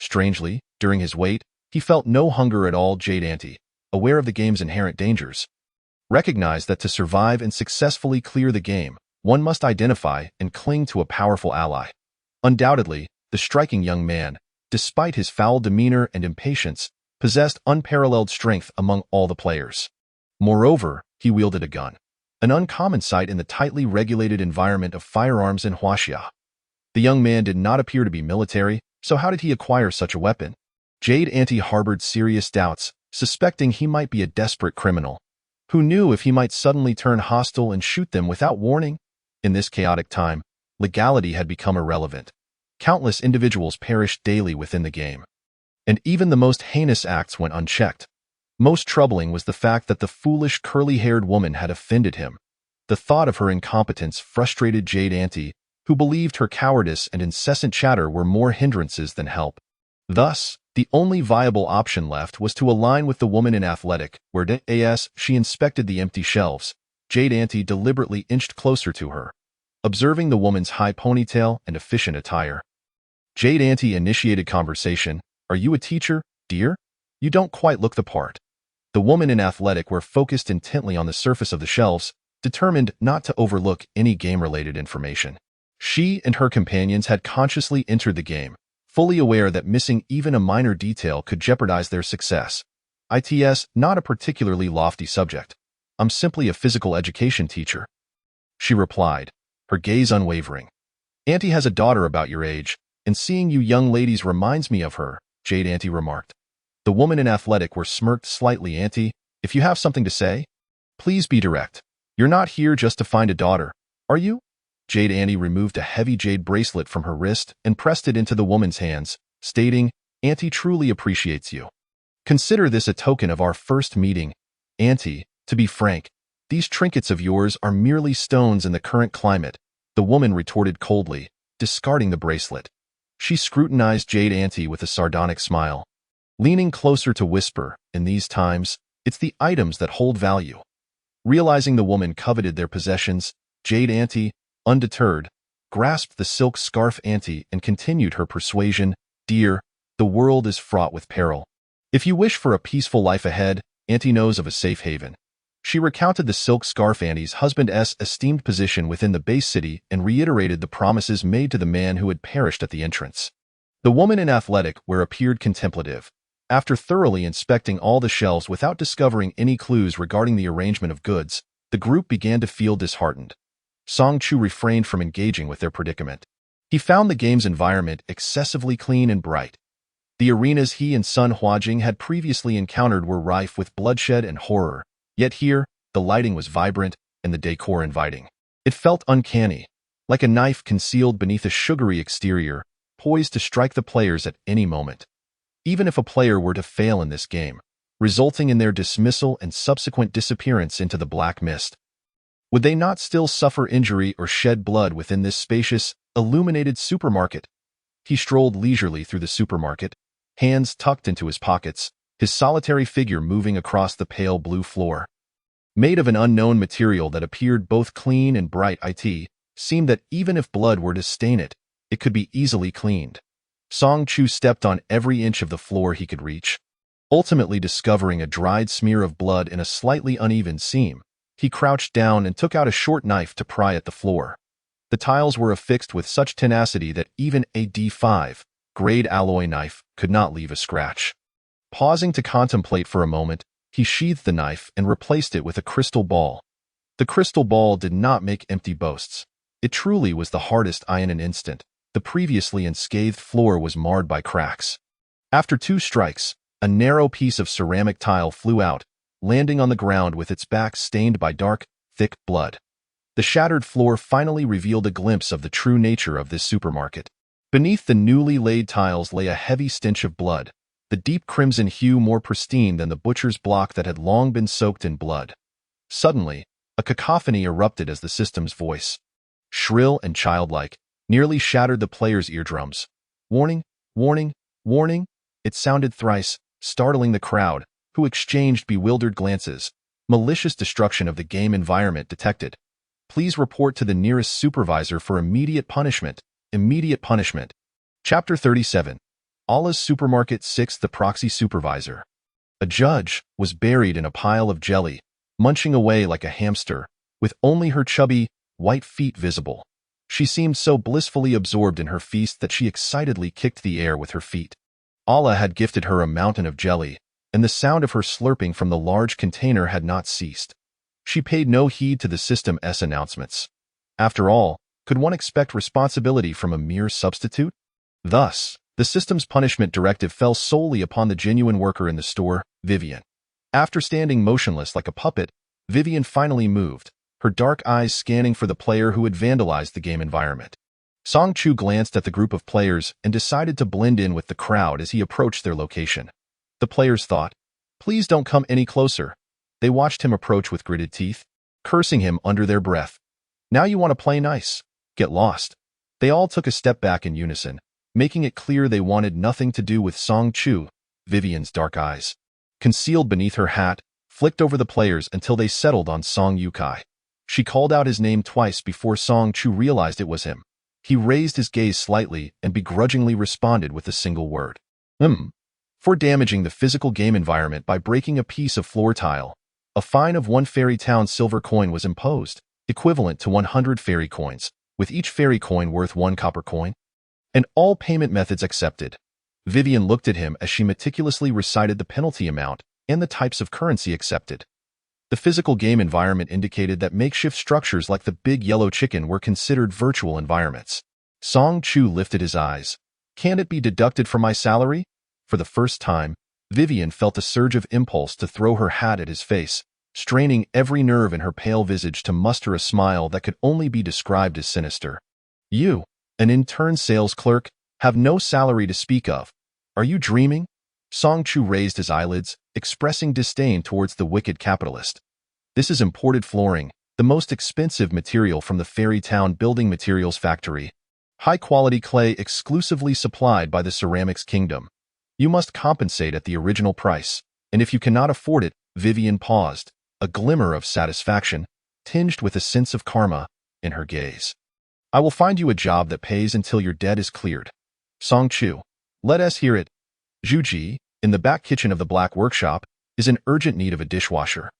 Strangely, during his wait, he felt no hunger at all. Jade Ante, aware of the game's inherent dangers, recognized that to survive and successfully clear the game, one must identify and cling to a powerful ally. Undoubtedly, the striking young man, despite his foul demeanor and impatience, possessed unparalleled strength among all the players. Moreover, he wielded a gun, an uncommon sight in the tightly regulated environment of firearms in Huaxia. The young man did not appear to be military, so how did he acquire such a weapon? Jade Ante harbored serious doubts, suspecting he might be a desperate criminal. Who knew if he might suddenly turn hostile and shoot them without warning? In this chaotic time, legality had become irrelevant. Countless individuals perished daily within the game, and even the most heinous acts went unchecked. Most troubling was the fact that the foolish curly-haired woman had offended him. The thought of her incompetence frustrated Jade Ante, who believed her cowardice and incessant chatter were more hindrances than help. Thus, the only viable option left was to align with the woman in athletic, where as she inspected the empty shelves, Jade Ante deliberately inched closer to her, observing the woman's high ponytail and efficient attire. Jade Ante initiated conversation. "Are you a teacher, dear? You don't quite look the part." The woman in athletic were focused intently on the surface of the shelves, determined not to overlook any game-related information. She and her companions had consciously entered the game, fully aware that missing even a minor detail could jeopardize their success. "It's not a particularly lofty subject. I'm simply a physical education teacher," she replied, her gaze unwavering. "Auntie has a daughter about your age, and seeing you young ladies reminds me of her," Jade Ante remarked. The woman in athletic were smirked slightly. "Auntie, if you have something to say, please be direct. You're not here just to find a daughter, are you?" Jade Ante removed a heavy jade bracelet from her wrist and pressed it into the woman's hands, stating, "Auntie truly appreciates you. Consider this a token of our first meeting. Auntie, to be frank, these trinkets of yours are merely stones in the current climate," the woman retorted coldly, discarding the bracelet. She scrutinized Jade Ante with a sardonic smile, leaning closer to whisper, "In these times, it's the items that hold value." Realizing the woman coveted their possessions, Jade Ante, undeterred, grasped the silk scarf Ante and continued her persuasion. "Dear, the world is fraught with peril. If you wish for a peaceful life ahead, Ante knows of a safe haven." She recounted the silk scarf Ante's husband's esteemed position within the base city and reiterated the promises made to the man who had perished at the entrance. The woman in athletic wear appeared contemplative. After thoroughly inspecting all the shelves without discovering any clues regarding the arrangement of goods, the group began to feel disheartened. Song Chu refrained from engaging with their predicament. He found the game's environment excessively clean and bright. The arenas he and Sun Huajing had previously encountered were rife with bloodshed and horror, yet here, the lighting was vibrant and the decor inviting. It felt uncanny, like a knife concealed beneath a sugary exterior, poised to strike the players at any moment. Even if a player were to fail in this game, resulting in their dismissal and subsequent disappearance into the black mist, would they not still suffer injury or shed blood within this spacious, illuminated supermarket? He strolled leisurely through the supermarket, hands tucked into his pockets, his solitary figure moving across the pale blue floor. Made of an unknown material that appeared both clean and bright, it seemed that even if blood were to stain it, it could be easily cleaned. Song Chu stepped on every inch of the floor he could reach. Ultimately discovering a dried smear of blood in a slightly uneven seam, he crouched down and took out a short knife to pry at the floor. The tiles were affixed with such tenacity that even a D5 grade alloy knife could not leave a scratch. Pausing to contemplate for a moment, he sheathed the knife and replaced it with a crystal ball. The crystal ball did not make empty boasts. It truly was the hardest in an instant. The previously unscathed floor was marred by cracks. After 2 strikes, a narrow piece of ceramic tile flew out, landing on the ground with its back stained by dark, thick blood. The shattered floor finally revealed a glimpse of the true nature of this supermarket. Beneath the newly laid tiles lay a heavy stench of blood, the deep crimson hue more pristine than the butcher's block that had long been soaked in blood. Suddenly, a cacophony erupted as the system's voice, shrill and childlike, nearly shattered the players' eardrums. Warning, warning, warning! It sounded thrice, startling the crowd, who exchanged bewildered glances. Malicious destruction of the game environment detected. Please report to the nearest supervisor for immediate punishment. Immediate punishment. Chapter 37. Allah's Supermarket 6. The Proxy Supervisor. A judge was buried in a pile of jelly, munching away like a hamster, with only her chubby, white feet visible. She seemed so blissfully absorbed in her feast that she excitedly kicked the air with her feet. Allah had gifted her a mountain of jelly, and the sound of her slurping from the large container had not ceased. She paid no heed to the system's announcements. After all, could one expect responsibility from a mere substitute? Thus, the system's punishment directive fell solely upon the genuine worker in the store, Vivian. After standing motionless like a puppet, Vivian finally moved, her dark eyes scanning for the player who had vandalized the game environment. Song Chu glanced at the group of players and decided to blend in with the crowd as he approached their location. The players thought, "Please don't come any closer." They watched him approach with gritted teeth, cursing him under their breath. "Now you want to play nice? Get lost." They all took a step back in unison, making it clear they wanted nothing to do with Song Chu. Vivian's dark eyes, concealed beneath her hat, flicked over the players until they settled on Song Yukai. She called out his name twice before Song Chu realized it was him. He raised his gaze slightly and begrudgingly responded with a single word. For damaging the physical game environment by breaking a piece of floor tile, a fine of 1 Fairy Town silver coin was imposed, equivalent to 100 fairy coins, with each fairy coin worth 1 copper coin. And all payment methods accepted. Vivian looked at him as she meticulously recited the penalty amount and the types of currency accepted. The physical game environment indicated that makeshift structures like the Big Yellow Chicken were considered virtual environments. Song Chu lifted his eyes. "Can it be deducted from my salary?" For the first time, Vivian felt a surge of impulse to throw her hat at his face, straining every nerve in her pale visage to muster a smile that could only be described as sinister. "You, an intern sales clerk, have no salary to speak of. Are you dreaming?" Song Chu raised his eyelids, expressing disdain towards the wicked capitalist. "This is imported flooring, the most expensive material from the Fairy Town Building Materials Factory. High-quality clay exclusively supplied by the Ceramics Kingdom. You must compensate at the original price, and if you cannot afford it." Vivian paused, a glimmer of satisfaction, tinged with a sense of karma, in her gaze. "I will find you a job that pays until your debt is cleared." Song Chu, let us hear it. Zhu Ji, in the back kitchen of the Black Workshop, is in urgent need of a dishwasher.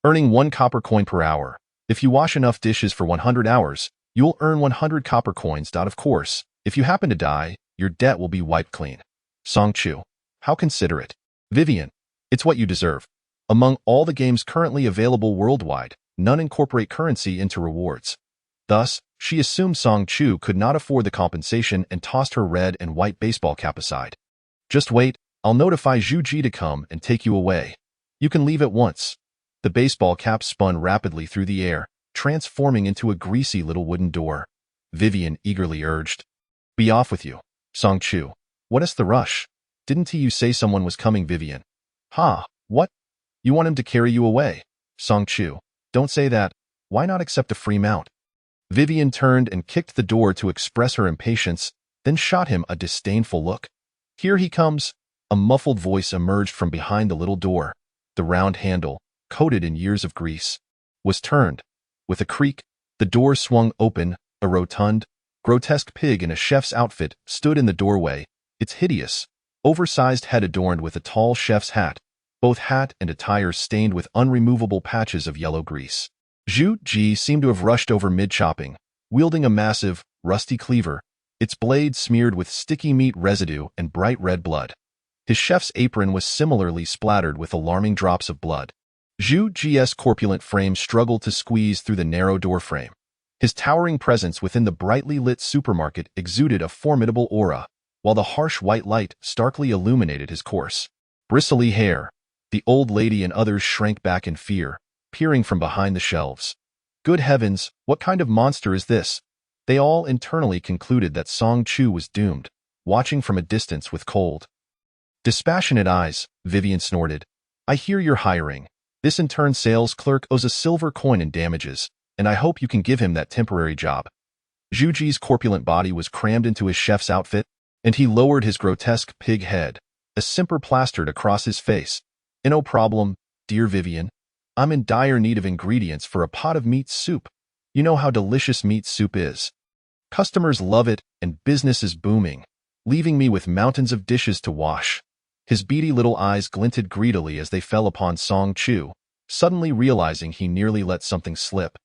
Earning 1 copper coin per hour. If you wash enough dishes for 100 hours, you'll earn 100 copper coins. Of course, if you happen to die, your debt will be wiped clean. Song Chu, how considerate. Vivian, it's what you deserve. Among all the games currently available worldwide, none incorporate currency into rewards. Thus, she assumed Song Chu could not afford the compensation and tossed her red and white baseball cap aside. "Just wait, I'll notify Zhu Ji to come and take you away. You can leave at once." The baseball cap spun rapidly through the air, transforming into a greasy little wooden door. Vivian eagerly urged, "Be off with you." Song Chu, what is the rush? Didn't you say someone was coming? Vivian, what? You want him to carry you away? Song Chu, don't say that. Why not accept a free mount? Vivian turned and kicked the door to express her impatience, then shot him a disdainful look. "Here he comes." A muffled voice emerged from behind the little door. The round handle, coated in years of grease, was turned. With a creak, the door swung open. A rotund, grotesque pig in a chef's outfit stood in the doorway, its hideous, oversized head adorned with a tall chef's hat, both hat and attire stained with unremovable patches of yellow grease. Zhu Ji seemed to have rushed over mid-chopping, wielding a massive, rusty cleaver, its blade smeared with sticky meat residue and bright red blood. His chef's apron was similarly splattered with alarming drops of blood. Zhu Ji's corpulent frame struggled to squeeze through the narrow doorframe. His towering presence within the brightly lit supermarket exuded a formidable aura, while the harsh white light starkly illuminated his coarse, bristly hair. The old lady and others shrank back in fear, peering from behind the shelves. Good heavens, what kind of monster is this? They all internally concluded that Song Chu was doomed, watching from a distance with cold, dispassionate eyes. Vivian snorted. I hear you're hiring. This intern sales clerk owes a silver coin in damages, and I hope you can give him that temporary job. Zhu Ji's corpulent body was crammed into his chef's outfit, and he lowered his grotesque pig head, a simper plastered across his face. No problem, dear Vivian. I'm in dire need of ingredients for a pot of meat soup. You know how delicious meat soup is. Customers love it, and business is booming, leaving me with mountains of dishes to wash. His beady little eyes glinted greedily as they fell upon Song Chu, suddenly realizing he nearly let something slip.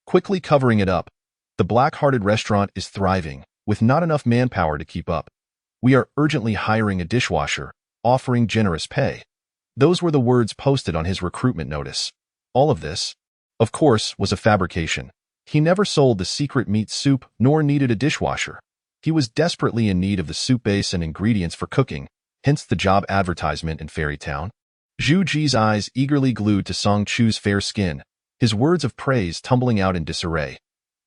Quickly covering it up, the black-hearted restaurant is thriving, with not enough manpower to keep up. We are urgently hiring a dishwasher, offering generous pay. Those were the words posted on his recruitment notice. All of this, of course, was a fabrication. He never sold the secret meat soup nor needed a dishwasher. He was desperately in need of the soup base and ingredients for cooking, hence the job advertisement in Fairy Town. Zhu Ji's eyes eagerly glued to Song Chu's fair skin, his words of praise tumbling out in disarray.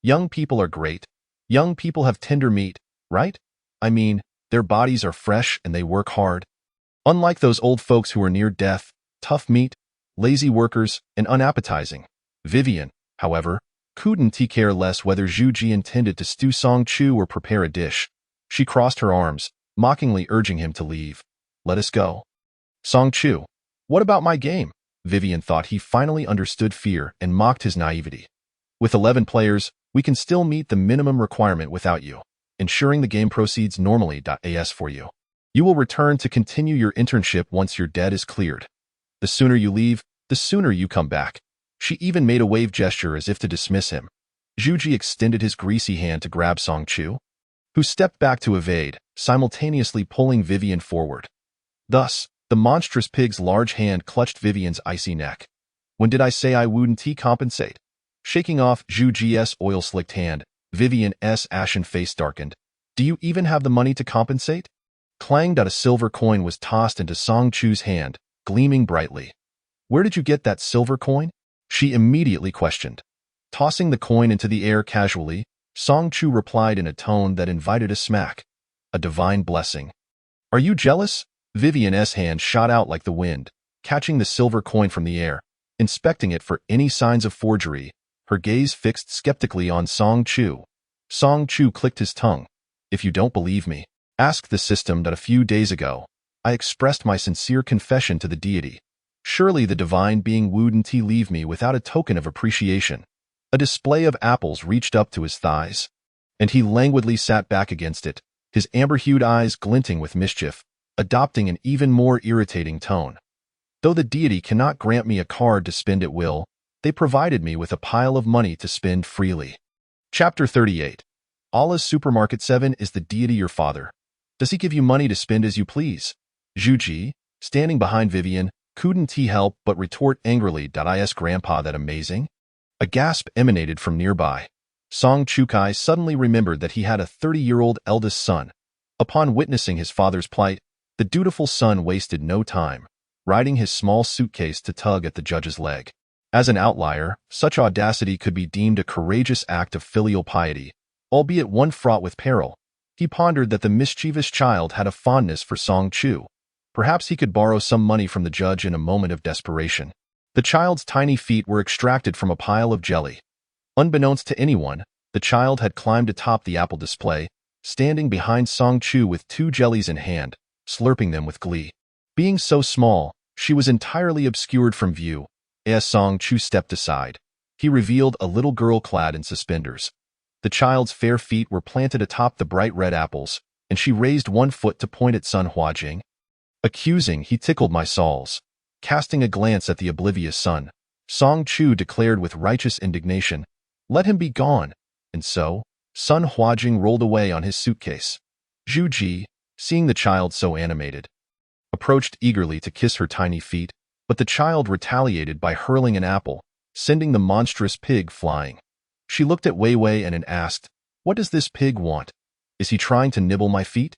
Young people are great. Young people have tender meat, right? I mean, their bodies are fresh and they work hard. Unlike those old folks who are near death, tough meat, lazy workers, and unappetizing. Vivian, however, couldn't care less whether Zhu Ji intended to stew Song Chu or prepare a dish. She crossed her arms, mockingly urging him to leave. Let us go. Song Chu, what about my game? Vivian thought he finally understood fear and mocked his naivety. With 11 players, we can still meet the minimum requirement without you, ensuring the game proceeds normally. As for you, you will return to continue your internship once your debt is cleared. The sooner you leave, the sooner you come back. She even made a wave gesture as if to dismiss him. Zhu Ji extended his greasy hand to grab Song Chu, who stepped back to evade, simultaneously pulling Vivian forward. Thus, the monstrous pig's large hand clutched Vivian's icy neck. When did I say I wouldn't compensate? Shaking off Zhu Ji's oil-slicked hand, Vivian's ashen face darkened. Do you even have the money to compensate? Clanged out, a silver coin was tossed into Song Chu's hand, gleaming brightly. Where did you get that silver coin? She immediately questioned. Tossing the coin into the air casually, Song Chu replied in a tone that invited a smack. A divine blessing. Are you jealous? Vivian's hand shot out like the wind, catching the silver coin from the air, inspecting it for any signs of forgery, her gaze fixed skeptically on Song Chu. Song Chu clicked his tongue. If you don't believe me, ask the system that a few days ago, I expressed my sincere confession to the deity. Surely the divine being wouldn't leave me without a token of appreciation. A display of apples reached up to his thighs, and he languidly sat back against it, his amber-hued eyes glinting with mischief, adopting an even more irritating tone. Though the deity cannot grant me a card to spend at will, they provided me with a pile of money to spend freely. Chapter 38. Allah's Supermarket 7 is the deity your father. Does he give you money to spend as you please? Zhu Ji, standing behind Vivian, couldn't he help but retort angrily. Is grandpa that amazing? A gasp emanated from nearby. Song Chukai suddenly remembered that he had a 30-year-old eldest son. Upon witnessing his father's plight, the dutiful son wasted no time, riding his small suitcase to tug at the judge's leg. As an outlier, such audacity could be deemed a courageous act of filial piety, albeit one fraught with peril. He pondered that the mischievous child had a fondness for Song Chu. Perhaps he could borrow some money from the judge in a moment of desperation. The child's tiny feet were extracted from a pile of jelly. Unbeknownst to anyone, the child had climbed atop the apple display, standing behind Song Chu with 2 jellies in hand, slurping them with glee. Being so small, she was entirely obscured from view. As Song Chu stepped aside, he revealed a little girl clad in suspenders. The child's fair feet were planted atop the bright red apples, and she raised one foot to point at Sun Huajing. Accusing, he tickled my soles. Casting a glance at the oblivious son, Song Chu declared with righteous indignation, "Let him be gone." And so, Sun Huajing rolled away on his suitcase. Zhu Ji, seeing the child so animated, approached eagerly to kiss her tiny feet, but the child retaliated by hurling an apple, sending the monstrous pig flying. She looked at Wei Wei and asked, "What does this pig want? Is he trying to nibble my feet?"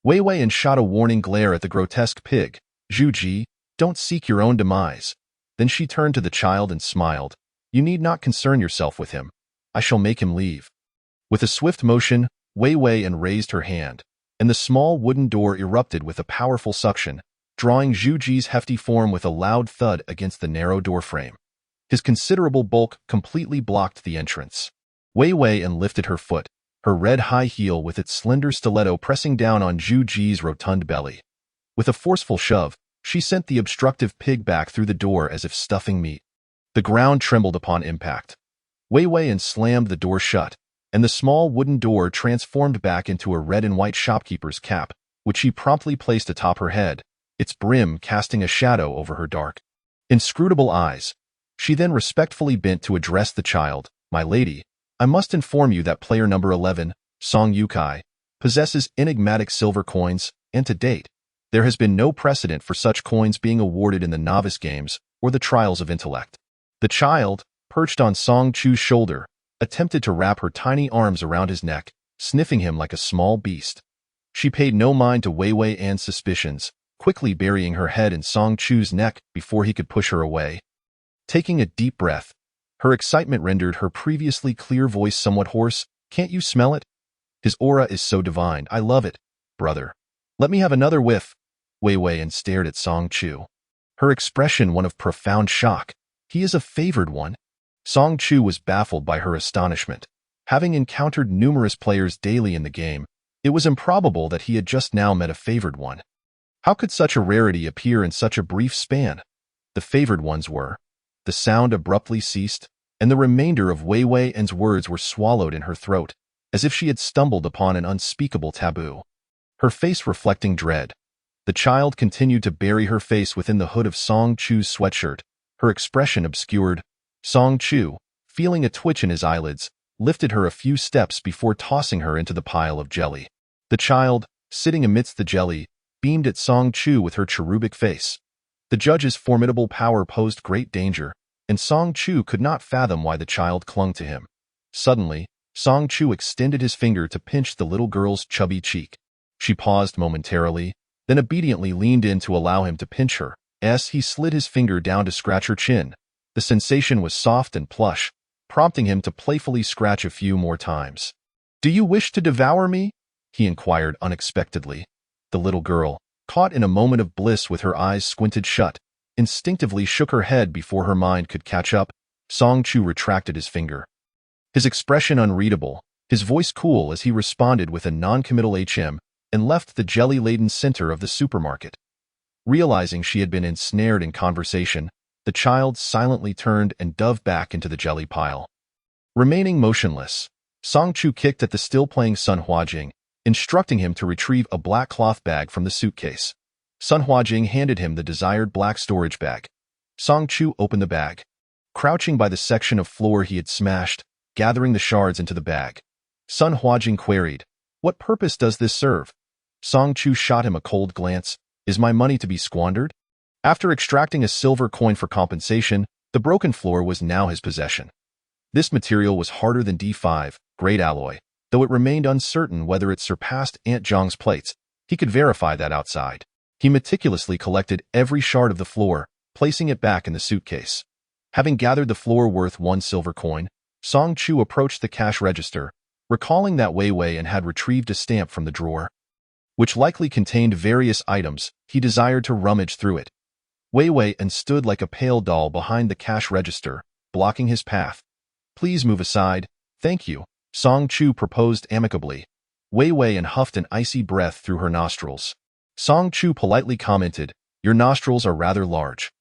Wei Wei and shot a warning glare at the grotesque pig. "Zhu Ji, don't seek your own demise." Then she turned to the child and smiled. "You need not concern yourself with him. I shall make him leave." With a swift motion, Wei Wei and raised her hand, and the small wooden door erupted with a powerful suction, drawing Zhu Ji's hefty form with a loud thud against the narrow doorframe. His considerable bulk completely blocked the entrance. Wei Wei and lifted her foot, her red high heel with its slender stiletto pressing down on Zhu Ji's rotund belly. With a forceful shove, she sent the obstructive pig back through the door as if stuffing meat. The ground trembled upon impact. Wei Wei and slammed the door shut, and the small wooden door transformed back into a red and white shopkeeper's cap, which she promptly placed atop her head, its brim casting a shadow over her dark, inscrutable eyes. She then respectfully bent to address the child. "My lady, I must inform you that player number 11, Song Yukai, possesses enigmatic silver coins, and to date, there has been no precedent for such coins being awarded in the novice games or the trials of intellect." The child, perched on Song Chu's shoulder, attempted to wrap her tiny arms around his neck, sniffing him like a small beast. She paid no mind to Wei Wei An's suspicions, quickly burying her head in Song Chu's neck before he could push her away. Taking a deep breath, her excitement rendered her previously clear voice somewhat hoarse. "Can't you smell it? His aura is so divine. I love it, brother. Let me have another whiff." Wei Wei An stared at Song Chu, her expression one of profound shock. "He is a favored one." Song Chu was baffled by her astonishment. Having encountered numerous players daily in the game, it was improbable that he had just now met a favored one. How could such a rarity appear in such a brief span? The favored ones were. The sound abruptly ceased, and the remainder of Wei Wei An's words were swallowed in her throat, as if she had stumbled upon an unspeakable taboo. Her face reflecting dread, the child continued to bury her face within the hood of Song Chu's sweatshirt, her expression obscured. Song Chu, feeling a twitch in his eyelids, lifted her a few steps before tossing her into the pile of jelly. The child, sitting amidst the jelly, beamed at Song Chu with her cherubic face. The judge's formidable power posed great danger, and Song Chu could not fathom why the child clung to him. Suddenly, Song Chu extended his finger to pinch the little girl's chubby cheek. She paused momentarily, then obediently leaned in to allow him to pinch her, as he slid his finger down to scratch her chin. The sensation was soft and plush, prompting him to playfully scratch a few more times. "Do you wish to devour me?" he inquired unexpectedly. The little girl, caught in a moment of bliss with her eyes squinted shut, instinctively shook her head before her mind could catch up. Song Chu retracted his finger, his expression unreadable, his voice cool as he responded with a non-committal HM, and left the jelly-laden center of the supermarket. Realizing she had been ensnared in conversation, the child silently turned and dove back into the jelly pile. Remaining motionless, Song Chu kicked at the still-playing Sun Huajing, instructing him to retrieve a black cloth bag from the suitcase. Sun Huajing handed him the desired black storage bag. Song Chu opened the bag, crouching by the section of floor he had smashed, gathering the shards into the bag. Sun Huajing queried, "What purpose does this serve?" Song Chu shot him a cold glance. "Is my money to be squandered?" After extracting a silver coin for compensation, the broken floor was now his possession. This material was harder than D5, grade alloy, though it remained uncertain whether it surpassed Aunt Zhang's plates. He could verify that outside. He meticulously collected every shard of the floor, placing it back in the suitcase. Having gathered the floor worth one silver coin, Song Chu approached the cash register, recalling that Wei Wei and had retrieved a stamp from the drawer, which likely contained various items. He desired to rummage through it. Wei Wei and stood like a pale doll behind the cash register, blocking his path. "Please move aside, thank you," Song Chu proposed amicably. Wei Wei and huffed an icy breath through her nostrils. Song Chu politely commented, Your nostrils are rather large.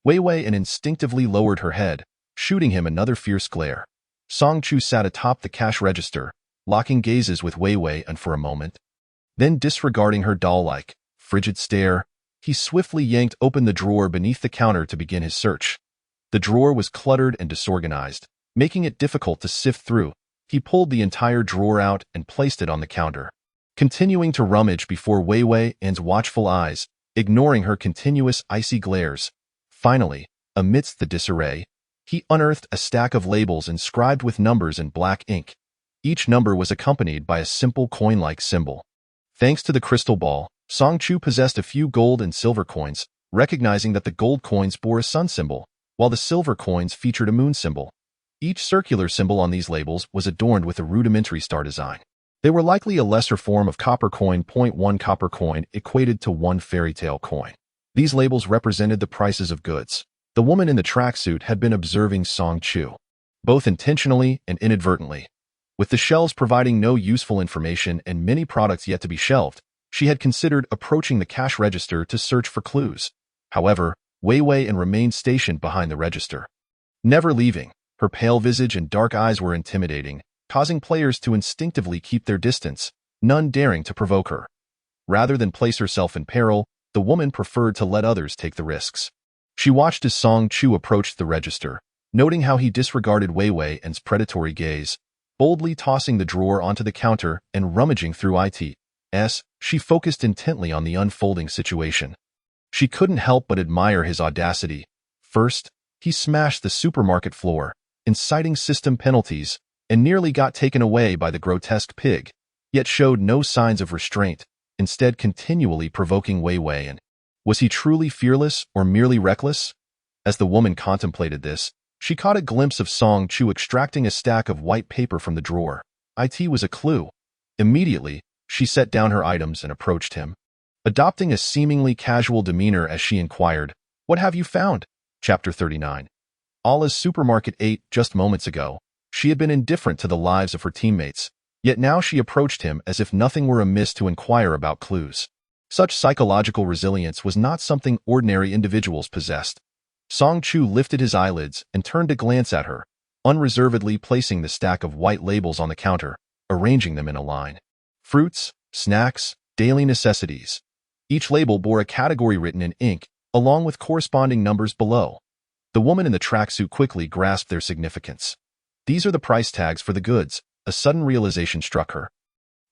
Wei Wei instinctively lowered her head, shooting him another fierce glare. Song Chu sat atop the cash register, locking gazes with Wei Wei and for a moment. Then, disregarding her doll-like, frigid stare, he swiftly yanked open the drawer beneath the counter to begin his search. The drawer was cluttered and disorganized, making it difficult to sift through. He pulled the entire drawer out and placed it on the counter, continuing to rummage before Wei Wei An's watchful eyes, ignoring her continuous icy glares. Finally, amidst the disarray, he unearthed a stack of labels inscribed with numbers in black ink. Each number was accompanied by a simple coin-like symbol. Thanks to the crystal ball, Song Chu possessed a few gold and silver coins, recognizing that the gold coins bore a sun symbol, while the silver coins featured a moon symbol. Each circular symbol on these labels was adorned with a rudimentary star design. They were likely a lesser form of copper coin. 1 copper coin equated to 1 fairy tale coin. These labels represented the prices of goods. The woman in the tracksuit had been observing Song Chu, both intentionally and inadvertently. With the shelves providing no useful information and many products yet to be shelved, she had considered approaching the cash register to search for clues. However, Wei Wei An remained stationed behind the register, never leaving. Her pale visage and dark eyes were intimidating, causing players to instinctively keep their distance, none daring to provoke her. Rather than place herself in peril, the woman preferred to let others take the risks. She watched as Song Chu approached the register, noting how he disregarded Wei Wei An's predatory gaze, boldly tossing the drawer onto the counter and rummaging through its. She focused intently on the unfolding situation. She couldn't help but admire his audacity. First, he smashed the supermarket floor, inciting system penalties, and nearly got taken away by the grotesque pig, yet showed no signs of restraint, instead continually provoking Wei Wei An. Was he truly fearless or merely reckless? As the woman contemplated this, she caught a glimpse of Song Chu extracting a stack of white paper from the drawer. It was a clue. Immediately, she set down her items and approached him, adopting a seemingly casual demeanor as she inquired, "What have you found?" Chapter 39. Allah's supermarket 8. Just moments ago, she had been indifferent to the lives of her teammates, yet now she approached him as if nothing were amiss to inquire about clues. Such psychological resilience was not something ordinary individuals possessed. Song Chu lifted his eyelids and turned to glance at her, unreservedly placing the stack of white labels on the counter, arranging them in a line. Fruits, snacks, daily necessities. Each label bore a category written in ink, along with corresponding numbers below. The woman in the tracksuit quickly grasped their significance. These are the price tags for the goods. A sudden realization struck her,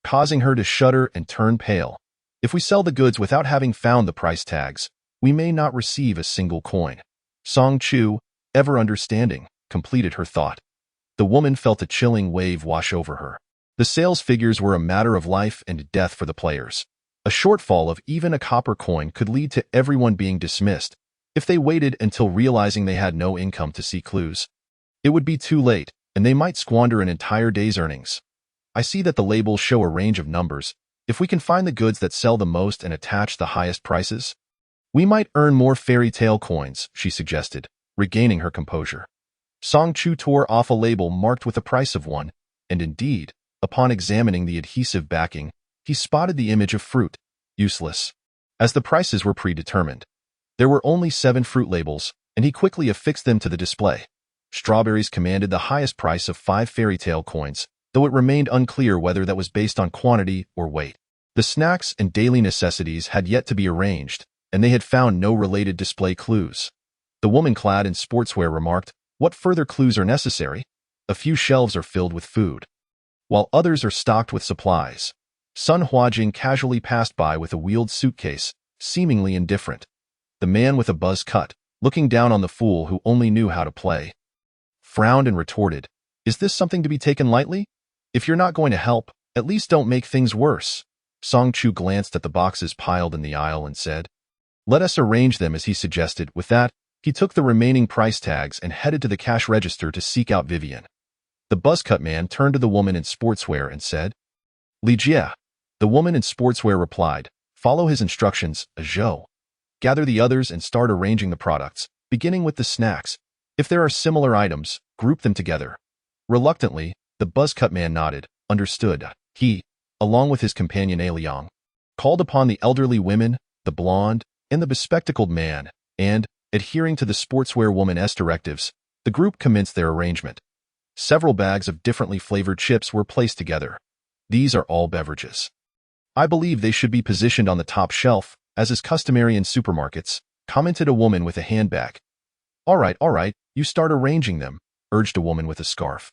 causing her to shudder and turn pale. If we sell the goods without having found the price tags, we may not receive a single coin. Song Chu, ever understanding, completed her thought. The woman felt a chilling wave wash over her. The sales figures were a matter of life and death for the players. A shortfall of even a copper coin could lead to everyone being dismissed if they waited until realizing they had no income to see clues. It would be too late, and they might squander an entire day's earnings. I see that the labels show a range of numbers. If we can find the goods that sell the most and attach the highest prices, we might earn more fairy tale coins, she suggested, regaining her composure. Song Chu tore off a label marked with the price of 1, and indeed, upon examining the adhesive backing, he spotted the image of fruit. Useless, as the prices were predetermined. There were only 7 fruit labels, and he quickly affixed them to the display. Strawberries commanded the highest price of 5 fairy tale coins, though it remained unclear whether that was based on quantity or weight. The snacks and daily necessities had yet to be arranged, and they had found no related display clues. The woman clad in sportswear remarked, "What further clues are necessary? A few shelves are filled with food, while others are stocked with supplies." Sun Huajing casually passed by with a wheeled suitcase, seemingly indifferent. The man with a buzz cut, looking down on the fool who only knew how to play, frowned and retorted, "Is this something to be taken lightly? If you're not going to help, at least don't make things worse." Song Chu glanced at the boxes piled in the aisle and said, "Let us arrange them as he suggested." With that, he took the remaining price tags and headed to the cash register to seek out Vivian. The buzzcut man turned to the woman in sportswear and said, "Li Jie." The woman in sportswear replied, "Follow his instructions, Zhou. Gather the others and start arranging the products, beginning with the snacks. If there are similar items, group them together." Reluctantly, the buzzcut man nodded. Understood. He, along with his companion A Liang, called upon the elderly women, the blonde, and the bespectacled man, and, adhering to the sportswear woman's directives, the group commenced their arrangement. Several bags of differently flavored chips were placed together. These are all beverages. I believe they should be positioned on the top shelf, as is customary in supermarkets, commented a woman with a handbag. All right, you start arranging them, urged a woman with a scarf.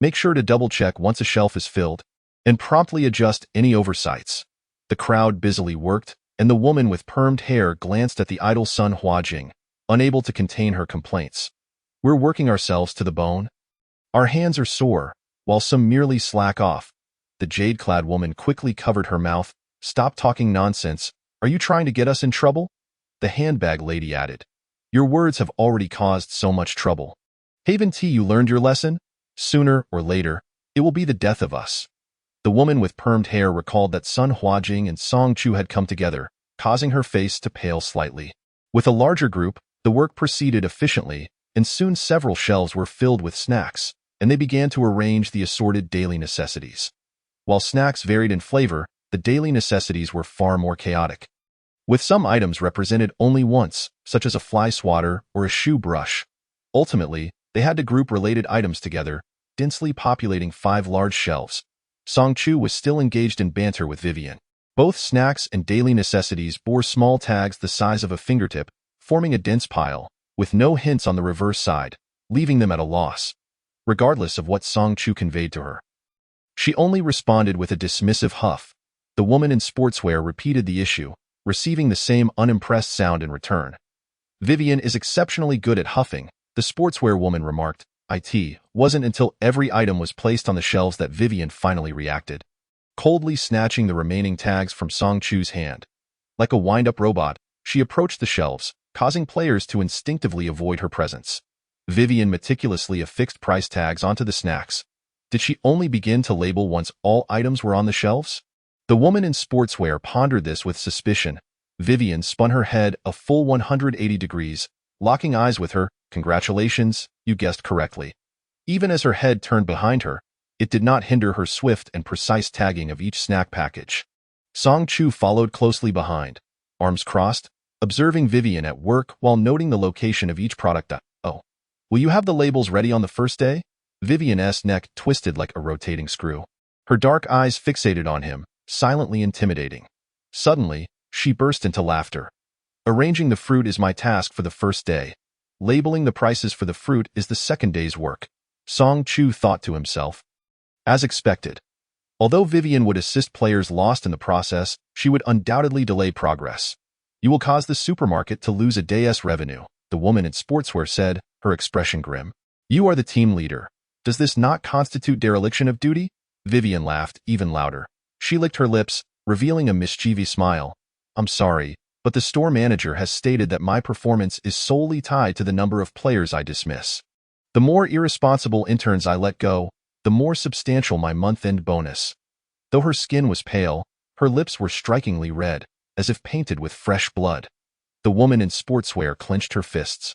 Make sure to double-check once a shelf is filled, and promptly adjust any oversights. The crowd busily worked, and the woman with permed hair glanced at the idle Sun Huajing, unable to contain her complaints. We're working ourselves to the bone. Our hands are sore, while some merely slack off. The jade-clad woman quickly covered her mouth. Stop talking nonsense. Are you trying to get us in trouble? The handbag lady added. Your words have already caused so much trouble. Haven't you learned your lesson? Sooner or later, it will be the death of us. The woman with permed hair recalled that Sun Huajing and Song Chu had come together, causing her face to pale slightly. With a larger group, the work proceeded efficiently, and soon several shelves were filled with snacks, and they began to arrange the assorted daily necessities. While snacks varied in flavor, the daily necessities were far more chaotic. With some items represented only once, such as a fly swatter or a shoe brush. Ultimately, they had to group related items together, densely populating 5 large shelves. Song Chu was still engaged in banter with Vivian. Both snacks and daily necessities bore small tags the size of a fingertip, forming a dense pile, with no hints on the reverse side, leaving them at a loss, regardless of what Song Chu conveyed to her. She only responded with a dismissive huff. The woman in sportswear repeated the issue, receiving the same unimpressed sound in return. Vivian is exceptionally good at huffing, the sportswear woman remarked. It wasn't until every item was placed on the shelves that Vivian finally reacted, coldly snatching the remaining tags from Song Chu's hand. Like a wind-up robot, she approached the shelves, causing players to instinctively avoid her presence. Vivian meticulously affixed price tags onto the snacks. Did she only begin to label once all items were on the shelves? The woman in sportswear pondered this with suspicion. Vivian spun her head a full 180 degrees, locking eyes with her. Congratulations, you guessed correctly. Even as her head turned behind her, it did not hinder her swift and precise tagging of each snack package. Song Chu followed closely behind, arms crossed, observing Vivian at work while noting the location of each product. Oh, will you have the labels ready on the first day? Vivian's neck twisted like a rotating screw. Her dark eyes fixated on him, silently intimidating. Suddenly, she burst into laughter. Arranging the fruit is my task for the first day. Labeling the prices for the fruit is the second day's work, Song Chu thought to himself. As expected. Although Vivian would assist players lost in the process, she would undoubtedly delay progress. You will cause the supermarket to lose a day's revenue, the woman in sportswear said, her expression grim. You are the team leader. Does this not constitute dereliction of duty? Vivian laughed even louder. She licked her lips, revealing a mischievous smile. I'm sorry, but the store manager has stated that my performance is solely tied to the number of players I dismiss. The more irresponsible interns I let go, the more substantial my month-end bonus. Though her skin was pale, her lips were strikingly red, as if painted with fresh blood. The woman in sportswear clenched her fists.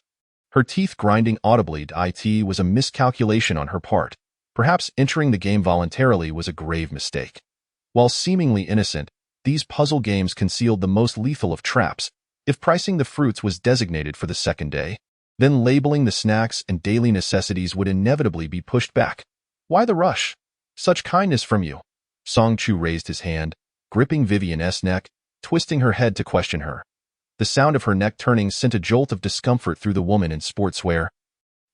Her teeth grinding audibly. It was a miscalculation on her part. Perhaps entering the game voluntarily was a grave mistake. While seemingly innocent, these puzzle games concealed the most lethal of traps. If pricing the fruits was designated for the second day, then labeling the snacks and daily necessities would inevitably be pushed back. Why the rush? Such kindness from you. Song Chu raised his hand, gripping Vivian's neck, twisting her head to question her. The sound of her neck turning sent a jolt of discomfort through the woman in sportswear,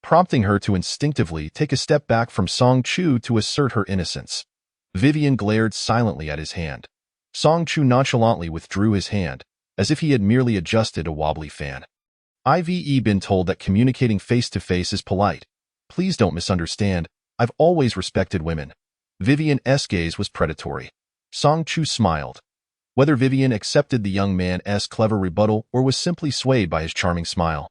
prompting her to instinctively take a step back from Song Chu to assert her innocence. Vivian glared silently at his hand. Song Chu nonchalantly withdrew his hand, as if he had merely adjusted a wobbly fan. I've been told that communicating face-to-face is polite. Please don't misunderstand. I've always respected women. Vivian's gaze was predatory. Song Chu smiled. Whether Vivian accepted the young man's clever rebuttal or was simply swayed by his charming smile.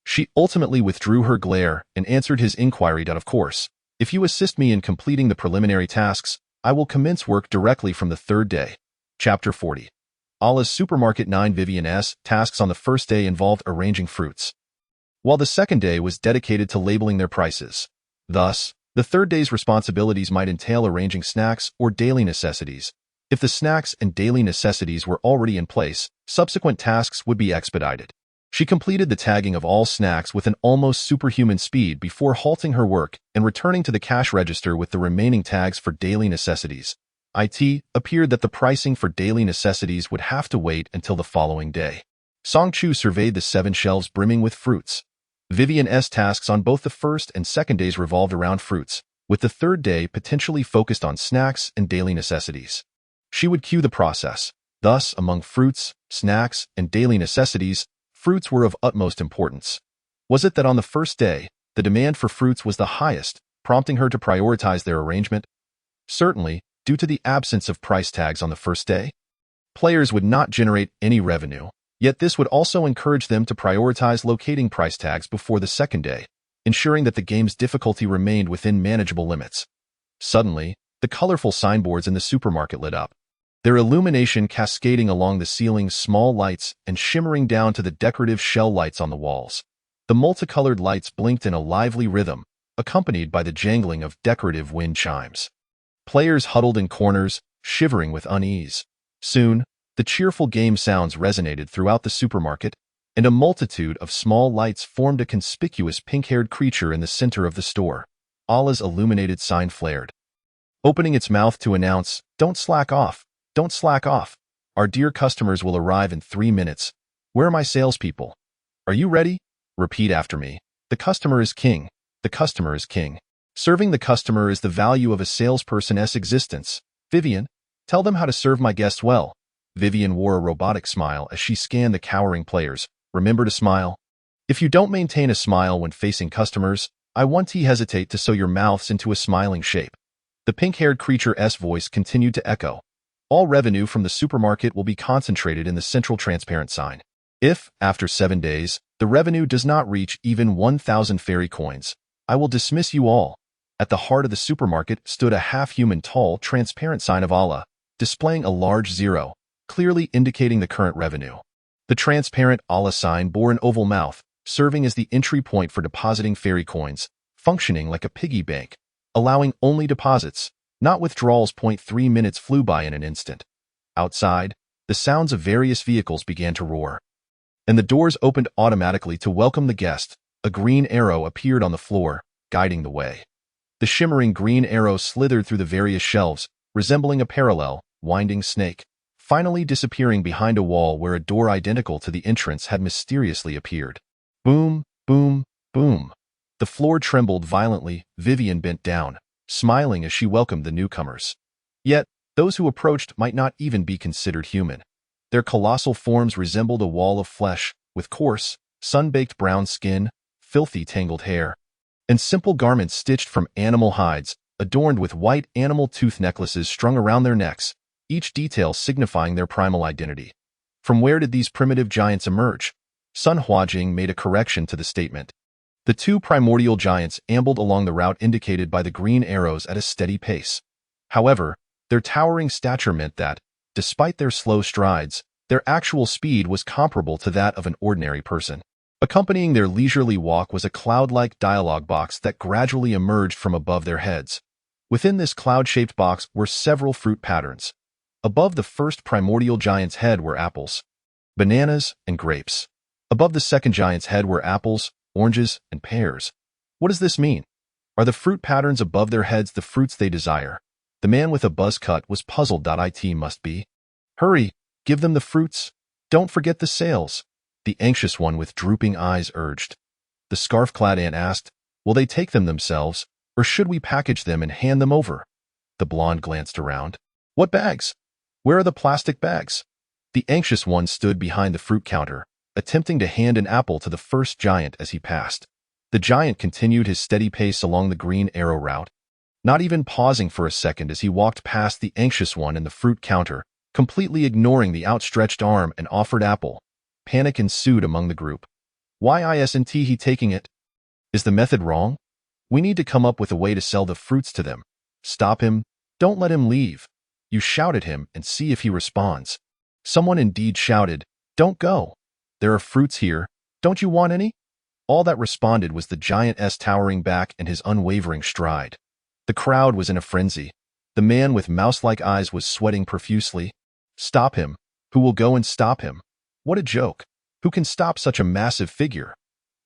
She ultimately withdrew her glare and answered his inquiry that, of course, if you assist me in completing the preliminary tasks, I will commence work directly from the third day. Chapter 40. Allah's Supermarket 9. Vivian's tasks on the first day involved arranging fruits, while the second day was dedicated to labeling their prices. Thus, the third day's responsibilities might entail arranging snacks or daily necessities, If the snacks and daily necessities were already in place, subsequent tasks would be expedited. She completed the tagging of all snacks with an almost superhuman speed before halting her work and returning to the cash register with the remaining tags for daily necessities. It appeared that the pricing for daily necessities would have to wait until the following day. Song Chu surveyed the 7 shelves brimming with fruits. Vivian's tasks on both the first and second days revolved around fruits, with the third day potentially focused on snacks and daily necessities. She would cue the process. Thus, among fruits, snacks, and daily necessities, fruits were of utmost importance. Was it that on the first day, the demand for fruits was the highest, prompting her to prioritize their arrangement? Certainly, due to the absence of price tags on the first day, players would not generate any revenue, yet this would also encourage them to prioritize locating price tags before the second day, ensuring that the game's difficulty remained within manageable limits. Suddenly, the colorful signboards in the supermarket lit up, their illumination cascading along the ceiling's small lights and shimmering down to the decorative shell lights on the walls. The multicolored lights blinked in a lively rhythm, accompanied by the jangling of decorative wind chimes. Players huddled in corners, shivering with unease. Soon, the cheerful game sounds resonated throughout the supermarket, and a multitude of small lights formed a conspicuous pink-haired creature in the center of the store. Allah's illuminated sign flared, opening its mouth to announce, "Don't slack off. Don't slack off. Our dear customers will arrive in 3 minutes. Where are my salespeople? Are you ready? Repeat after me. The customer is king. The customer is king. Serving the customer is the value of a salesperson's existence. Vivian, tell them how to serve my guests well." Vivian wore a robotic smile as she scanned the cowering players. Remember to smile. If you don't maintain a smile when facing customers, I won't hesitate to sew your mouths into a smiling shape. The pink-haired creature's voice continued to echo. All revenue from the supermarket will be concentrated in the central transparent sign. If, after 7 days, the revenue does not reach even 1,000 fairy coins, I will dismiss you all. At the heart of the supermarket stood a half-human tall, transparent sign of Allah, displaying a large 0, clearly indicating the current revenue. The transparent Allah sign bore an oval mouth, serving as the entry point for depositing fairy coins, functioning like a piggy bank, allowing only deposits, not withdrawals. 3 minutes flew by in an instant. Outside, the sounds of various vehicles began to roar, and the doors opened automatically to welcome the guest. A green arrow appeared on the floor, guiding the way. The shimmering green arrow slithered through the various shelves, resembling a parallel, winding snake, finally disappearing behind a wall where a door identical to the entrance had mysteriously appeared. Boom, boom, boom. The floor trembled violently. Vivian bent down, smiling as she welcomed the newcomers. Yet, those who approached might not even be considered human. Their colossal forms resembled a wall of flesh, with coarse, sun-baked brown skin, filthy tangled hair, and simple garments stitched from animal hides, adorned with white animal tooth necklaces strung around their necks, each detail signifying their primal identity. From where did these primitive giants emerge? Sun Huajing made a correction to the statement. The 2 primordial giants ambled along the route indicated by the green arrows at a steady pace. However, their towering stature meant that, despite their slow strides, their actual speed was comparable to that of an ordinary person. Accompanying their leisurely walk was a cloud-like dialogue box that gradually emerged from above their heads. Within this cloud-shaped box were several fruit patterns. Above the first primordial giant's head were apples, bananas, and grapes. Above the second giant's head were apples, oranges, and pears. What does this mean? Are the fruit patterns above their heads the fruits they desire? The man with a buzz cut was puzzled. It must be. Hurry, give them the fruits. Don't forget the sales. The anxious one with drooping eyes urged. The scarf-clad ant asked, will they take them themselves, or should we package them and hand them over? The blonde glanced around. What bags? Where are the plastic bags? The anxious one stood behind the fruit counter, attempting to hand an apple to the first giant as he passed. The giant continued his steady pace along the green arrow route, not even pausing for a second as he walked past the anxious one and the fruit counter, completely ignoring the outstretched arm and offered apple. Panic ensued among the group. Why isn't he taking it? Is the method wrong? We need to come up with a way to sell the fruits to them. Stop him. Don't let him leave. You shout at him and see if he responds. Someone indeed shouted, don't go. There are fruits here. Don't you want any? All that responded was the giant's towering back and his unwavering stride. The crowd was in a frenzy. The man with mouse-like eyes was sweating profusely. Stop him. Who will go and stop him? What a joke. Who can stop such a massive figure?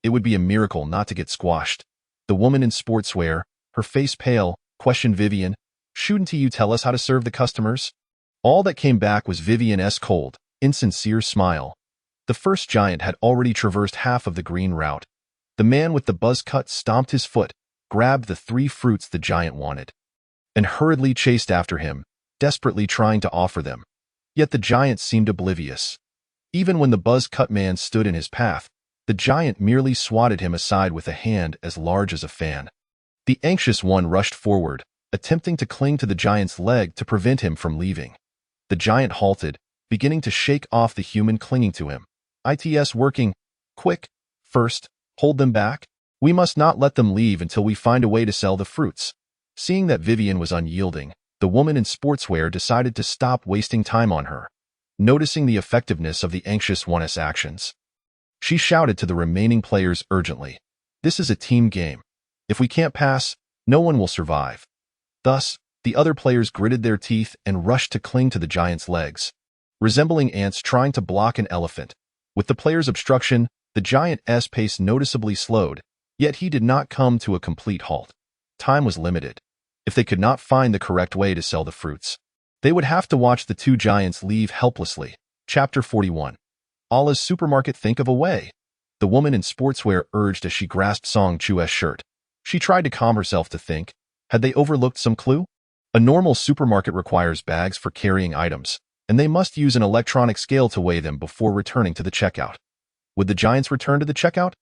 It would be a miracle not to get squashed. The woman in sportswear, her face pale, questioned Vivian. Shouldn't you tell us how to serve the customers? All that came back was Vivian's cold, insincere smile. The first giant had already traversed half of the green route. The man with the buzz cut stomped his foot, grabbed the 3 fruits the giant wanted, and hurriedly chased after him, desperately trying to offer them. Yet the giant seemed oblivious. Even when the buzz-cut man stood in his path, the giant merely swatted him aside with a hand as large as a fan. The anxious one rushed forward, attempting to cling to the giant's leg to prevent him from leaving. The giant halted, beginning to shake off the human clinging to him. "It's working. Quick. First, hold them back. We must not let them leave until we find a way to sell the fruits." Seeing that Vivian was unyielding, the woman in sportswear decided to stop wasting time on her. Noticing the effectiveness of the anxious one's actions, she shouted to the remaining players urgently, "This is a team game. If we can't pass, no one will survive." Thus, the other players gritted their teeth and rushed to cling to the giant's legs, resembling ants trying to block an elephant. With the players' obstruction, the giant's pace noticeably slowed, yet he did not come to a complete halt. Time was limited. If they could not find the correct way to sell the fruits, they would have to watch the 2 giants leave helplessly. Chapter 41. Allah's supermarket, think of a way. The woman in sportswear urged as she grasped Song Chu's shirt. She tried to calm herself to think, had they overlooked some clue? A normal supermarket requires bags for carrying items, and they must use an electronic scale to weigh them before returning to the checkout. Would the giants return to the checkout?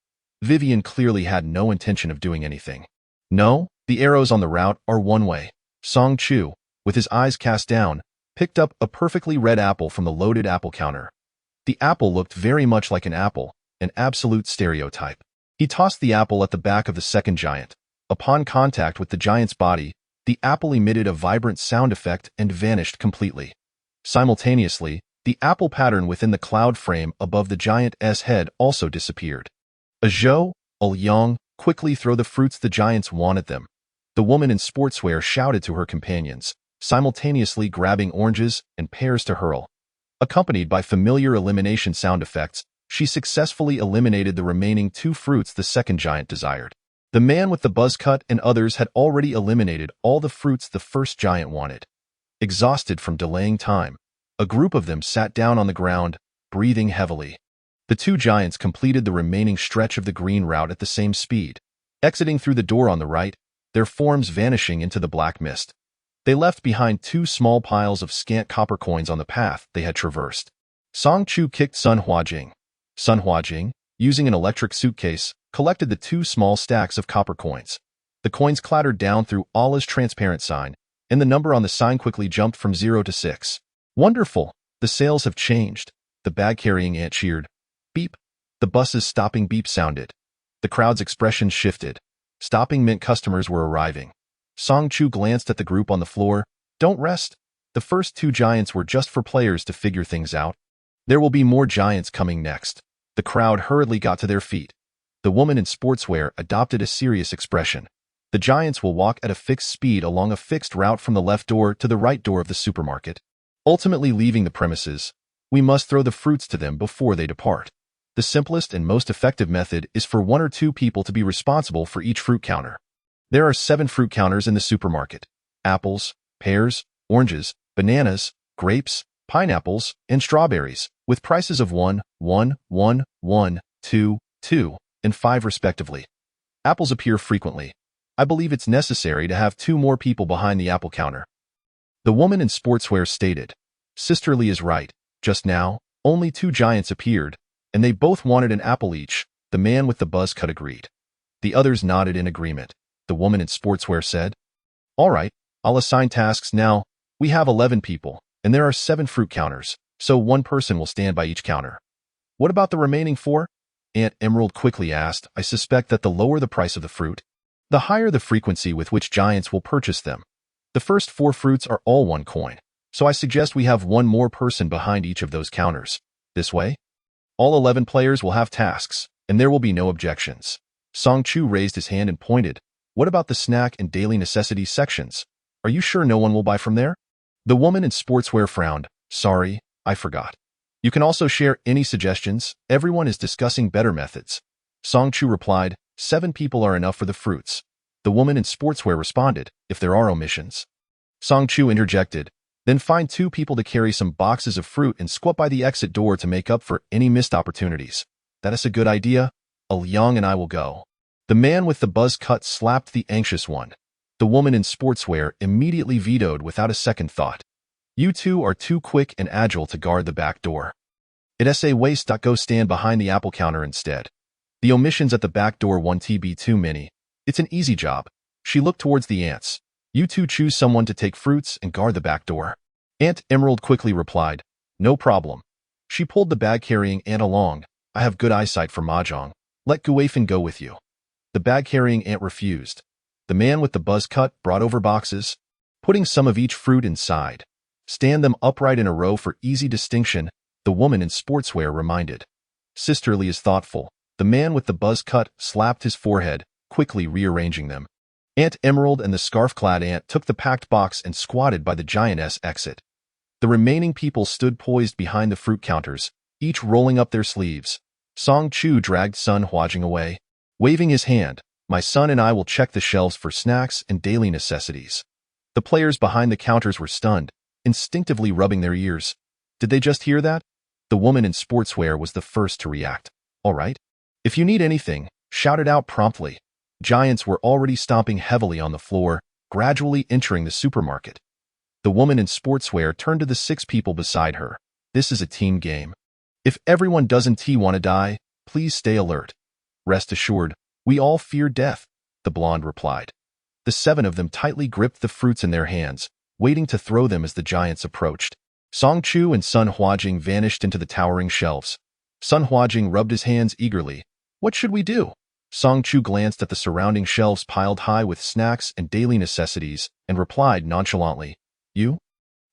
Vivian clearly had no intention of doing anything. No, the arrows on the route are one way. Song Chu, with his eyes cast down, picked up a perfectly red apple from the loaded apple counter. The apple looked very much like an apple, an absolute stereotype. He tossed the apple at the back of the second giant. Upon contact with the giant's body, the apple emitted a vibrant sound effect and vanished completely. Simultaneously, the apple pattern within the cloud frame above the giant's head also disappeared. Zhou, Yang, quickly throw the fruits the giants wanted them. The woman in sportswear shouted to her companions, simultaneously grabbing oranges and pears to hurl. Accompanied by familiar elimination sound effects, she successfully eliminated the remaining 2 fruits the second giant desired. The man with the buzz cut and others had already eliminated all the fruits the first giant wanted. Exhausted from delaying time, a group of them sat down on the ground, breathing heavily. The 2 giants completed the remaining stretch of the green route at the same speed, exiting through the door on the right, their forms vanishing into the black mist. They left behind 2 small piles of scant copper coins on the path they had traversed. Song Chu kicked Sun Huajing. Sun Huajing, using an electric suitcase, collected the 2 small stacks of copper coins. The coins clattered down through Allah's transparent sign, and the number on the sign quickly jumped from 0 to 6. "Wonderful! The sales have changed," the bag-carrying ant cheered. Beep! The bus's stopping beep sounded. The crowd's expressions shifted. Stopping meant customers were arriving. Song Chu glanced at the group on the floor. "Don't rest. The first 2 giants were just for players to figure things out. There will be more giants coming next." The crowd hurriedly got to their feet. The woman in sportswear adopted a serious expression. "The giants will walk at a fixed speed along a fixed route from the left door to the right door of the supermarket, ultimately leaving the premises. We must throw the fruits to them before they depart. The simplest and most effective method is for 1 or 2 people to be responsible for each fruit counter. There are 7 fruit counters in the supermarket: apples, pears, oranges, bananas, grapes, pineapples, and strawberries, with prices of 1, 1, 1, 1, 2, 2, and 5 respectively. Apples appear frequently. I believe it's necessary to have 2 more people behind the apple counter." The woman in sportswear stated, "Sister Lee is right. Just now, only 2 giants appeared, and they both wanted an apple each." The man with the buzz cut agreed. The others nodded in agreement. The woman in sportswear said, "All right, I'll assign tasks now. We have 11 people, and there are 7 fruit counters, so 1 person will stand by each counter." "What about the remaining 4? Aunt Emerald quickly asked. "I suspect that the lower the price of the fruit, the higher the frequency with which giants will purchase them. The first 4 fruits are all 1 coin, so I suggest we have 1 more person behind each of those counters. This way, all 11 players will have tasks, and there will be no objections." Song Chu raised his hand and pointed. "What about the snack and daily necessities sections? Are you sure no one will buy from there? The woman in sportswear frowned. Sorry, I forgot. You can also share any suggestions. Everyone is discussing better methods. Song Chu replied, 7 people are enough for the fruits. The woman in sportswear responded, if there are omissions. Song Chu interjected, then find 2 people to carry some boxes of fruit and squat by the exit door to make up for any missed opportunities. That is a good idea. Liang and I will go. The man with the buzz cut slapped the anxious one. The woman in sportswear immediately vetoed without a second thought. You two are too quick and agile to guard the back door. It's a waste. Go stand behind the apple counter instead. The omissions at the back door won't be too many. It's an easy job. She looked towards the ants. You two choose someone to take fruits and guard the back door. Aunt Emerald quickly replied, no problem. She pulled the bag-carrying ant along. I have good eyesight for mahjong. Let Guifeng go with you. The bag-carrying ant refused. The man with the buzz cut brought over boxes, putting some of each fruit inside. Stand them upright in a row for easy distinction, the woman in sportswear reminded. Sisterly is thoughtful. The man with the buzz cut slapped his forehead, quickly rearranging them. Aunt Emerald and the scarf-clad ant took the packed box and squatted by the giantess exit. The remaining people stood poised behind the fruit counters, each rolling up their sleeves. Song Chu dragged Sun Huajing away, waving his hand. My son and I will check the shelves for snacks and daily necessities. The players behind the counters were stunned, instinctively rubbing their ears. Did they just hear that? The woman in sportswear was the first to react. All right. If you need anything, shout it out promptly. Giants were already stomping heavily on the floor, gradually entering the supermarket. The woman in sportswear turned to the 6 people beside her. This is a team game. If everyone doesn't want to die, please stay alert. Rest assured, we all fear death, the blonde replied. The 7 of them tightly gripped the fruits in their hands, waiting to throw them as the giants approached. Song Chu and Sun Huajing vanished into the towering shelves. Sun Huajing rubbed his hands eagerly. What should we do? Song Chu glanced at the surrounding shelves piled high with snacks and daily necessities and replied nonchalantly, You?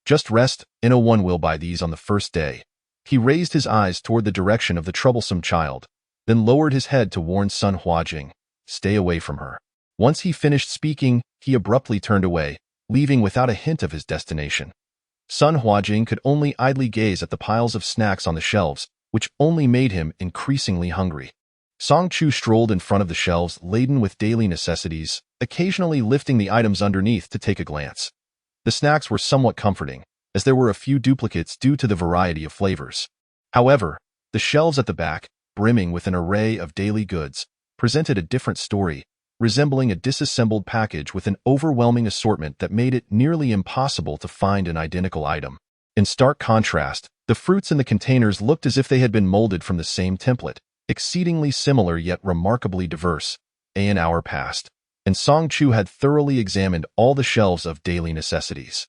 Just rest, No one will buy these on the first day. He raised his eyes toward the direction of the troublesome child, then lowered his head to warn Sun Huajing, stay away from her. Once he finished speaking, he abruptly turned away, leaving without a hint of his destination. Sun Huajing could only idly gaze at the piles of snacks on the shelves, which only made him increasingly hungry. Song Chu strolled in front of the shelves laden with daily necessities, occasionally lifting the items underneath to take a glance. The snacks were somewhat comforting, as there were a few duplicates due to the variety of flavors. However, the shelves at the back, brimming with an array of daily goods, presented a different story, resembling a disassembled package with an overwhelming assortment that made it nearly impossible to find an identical item. In stark contrast, the fruits in the containers looked as if they had been molded from the same template, exceedingly similar yet remarkably diverse. An hour passed, and Song Chu had thoroughly examined all the shelves of daily necessities.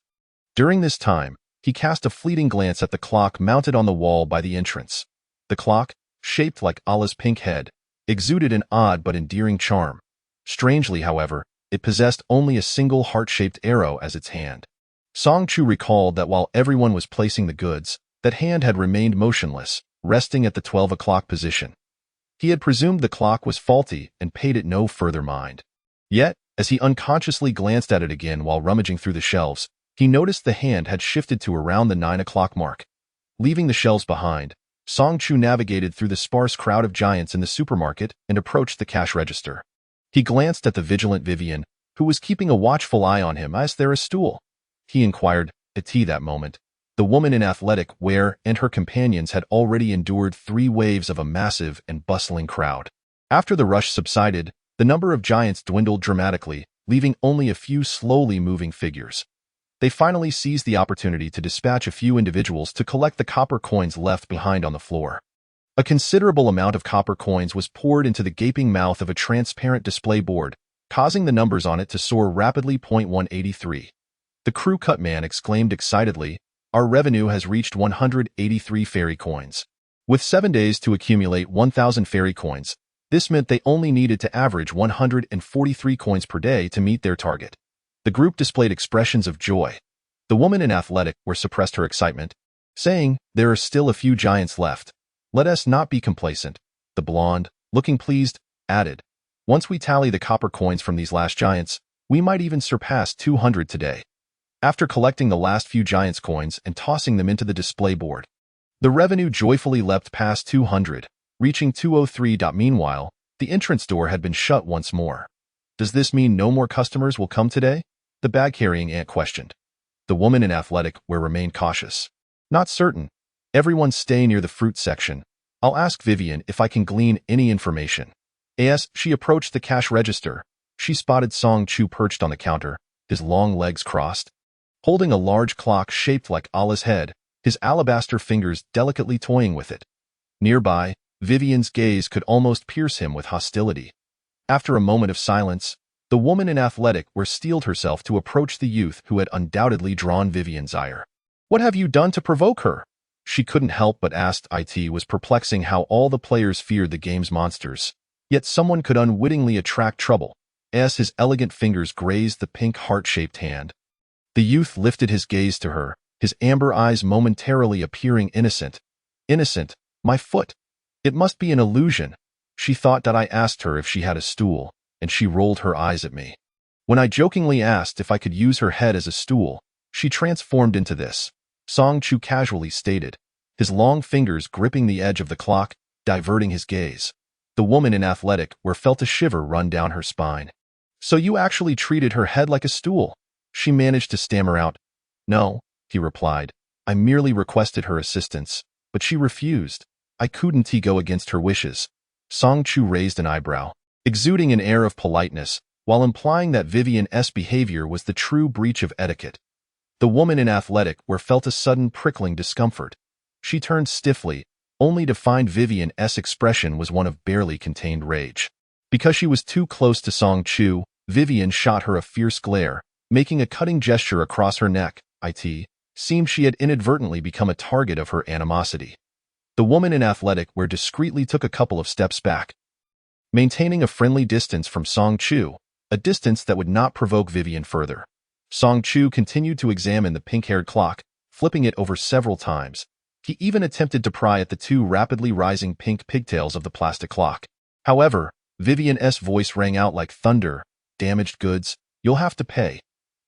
During this time, he cast a fleeting glance at the clock mounted on the wall by the entrance. The clock, shaped like Allah's pink head, exuded an odd but endearing charm. Strangely, however, it possessed only a single heart-shaped arrow as its hand. Song Chu recalled that while everyone was placing the goods, that hand had remained motionless, resting at the 12 o'clock position. He had presumed the clock was faulty and paid it no further mind. Yet, as he unconsciously glanced at it again while rummaging through the shelves, he noticed the hand had shifted to around the 9 o'clock mark. Leaving the shelves behind, Song Chu navigated through the sparse crowd of giants in the supermarket and approached the cash register. He glanced at the vigilant Vivian, who was keeping a watchful eye on him. Is there a stool? He inquired, at that moment. The woman in athletic wear and her companions had already endured 3 waves of a massive and bustling crowd. After the rush subsided, the number of giants dwindled dramatically, leaving only a few slowly moving figures. They finally seized the opportunity to dispatch a few individuals to collect the copper coins left behind on the floor. A considerable amount of copper coins was poured into the gaping mouth of a transparent display board, causing the numbers on it to soar rapidly. 183. The crew cut man exclaimed excitedly, Our revenue has reached 183 fairy coins. With 7 days to accumulate 1,000 fairy coins, this meant they only needed to average 143 coins per day to meet their target. The group displayed expressions of joy. The woman in athletic wear suppressed her excitement, saying, There are still a few giants left. Let us not be complacent. The blonde, looking pleased, added, Once we tally the copper coins from these last giants, We might even surpass 200 today. After collecting the last few Giants coins and tossing them into the display board, the revenue joyfully leapt past 200, reaching 203. Meanwhile, the entrance door had been shut once more. Does this mean no more customers will come today? The bag-carrying ant questioned. The woman in athletic wear remained cautious. Not certain. Everyone stay near the fruit section. I'll ask Vivian if I can glean any information. As she approached the cash register, she spotted Song Chu perched on the counter, his long legs crossed. Holding a large clock shaped like Allah's head, his alabaster fingers delicately toying with it. Nearby, Vivian's gaze could almost pierce him with hostility. After a moment of silence, the woman in athletic wear steeled herself to approach the youth who had undoubtedly drawn Vivian's ire. What have you done to provoke her? She couldn't help but ask. It was perplexing how all the players feared the game's monsters, yet someone could unwittingly attract trouble, as his elegant fingers grazed the pink heart-shaped hand. The youth lifted his gaze to her, his amber eyes momentarily appearing innocent. Innocent, my foot. It must be an illusion. She thought that I asked her if she had a stool, and she rolled her eyes at me. When I jokingly asked if I could use her head as a stool, she transformed into this, Song Chu casually stated, his long fingers gripping the edge of the clock, diverting his gaze. The woman in athletic wear felt a shiver run down her spine. So you actually treated her head like a stool? She managed to stammer out. No, he replied. I merely requested her assistance, but she refused. I couldn't go against her wishes. Song Chu raised an eyebrow, exuding an air of politeness, while implying that Vivian's behavior was the true breach of etiquette. The woman in athletic wear felt a sudden prickling discomfort. She turned stiffly, only to find Vivian's expression was one of barely contained rage. Because she was too close to Song Chu, Vivian shot her a fierce glare, making a cutting gesture across her neck. It seemed she had inadvertently become a target of her animosity. The woman in athletic wear discreetly took a couple of steps back, maintaining a friendly distance from Song Chu, a distance that would not provoke Vivian further. Song Chu continued to examine the pink-haired clock, flipping it over several times. He even attempted to pry at the two rapidly rising pink pigtails of the plastic clock. However, Vivian's voice rang out like thunder. Damaged goods, you'll have to pay.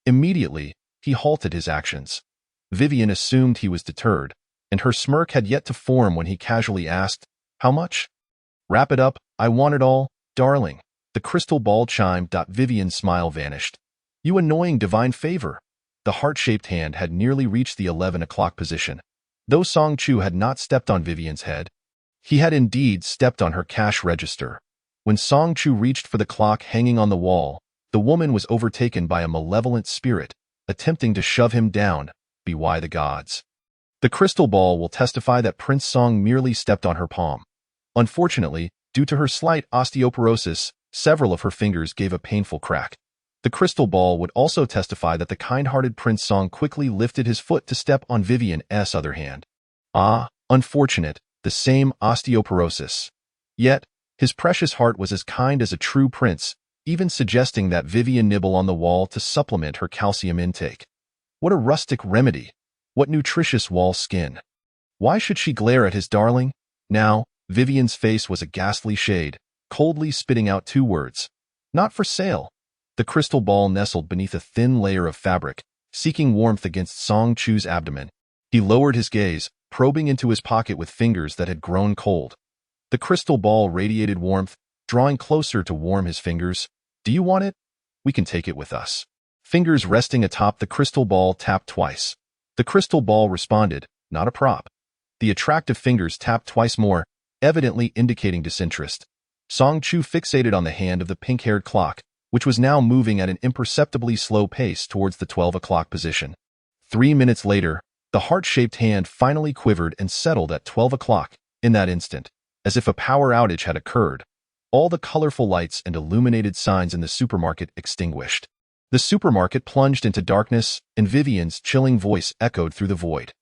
Immediately, he halted his actions. Vivian assumed he was deterred, and her smirk had yet to form when he casually asked, How much? Wrap it up, I want it all, darling. The crystal ball chimed. Vivian's smile vanished. You annoying divine favor. The heart-shaped hand had nearly reached the 11 o'clock position. Though Song Chu had not stepped on Vivian's head, he had indeed stepped on her cash register. When Song Chu reached for the clock hanging on the wall, the woman was overtaken by a malevolent spirit, attempting to shove him down. By the gods. The crystal ball will testify that Prince Song merely stepped on her palm. Unfortunately, due to her slight osteoporosis, several of her fingers gave a painful crack. The crystal ball would also testify that the kind-hearted Prince Song quickly lifted his foot to step on Vivian's other hand. Unfortunate, the same osteoporosis. Yet, his precious heart was as kind as a true prince, even suggesting that Vivian nibble on the wall to supplement her calcium intake. What a rustic remedy! What nutritious wall skin! Why should she glare at his darling? Now, Vivian's face was a ghastly shade, coldly spitting out two words. Not for sale. The crystal ball nestled beneath a thin layer of fabric, seeking warmth against Song Chu's abdomen. He lowered his gaze, probing into his pocket with fingers that had grown cold. The crystal ball radiated warmth, drawing closer to warm his fingers. Do you want it? We can take it with us. Fingers resting atop the crystal ball tapped twice. The crystal ball responded, not a prop. The attractive fingers tapped twice more, evidently indicating disinterest. Song Chu fixated on the hand of the pink-haired clock, which was now moving at an imperceptibly slow pace towards the 12 o'clock position. 3 minutes later, the heart-shaped hand finally quivered and settled at 12 o'clock. In that instant, as if a power outage had occurred, all the colorful lights and illuminated signs in the supermarket extinguished. The supermarket plunged into darkness, and Vivian's chilling voice echoed through the void.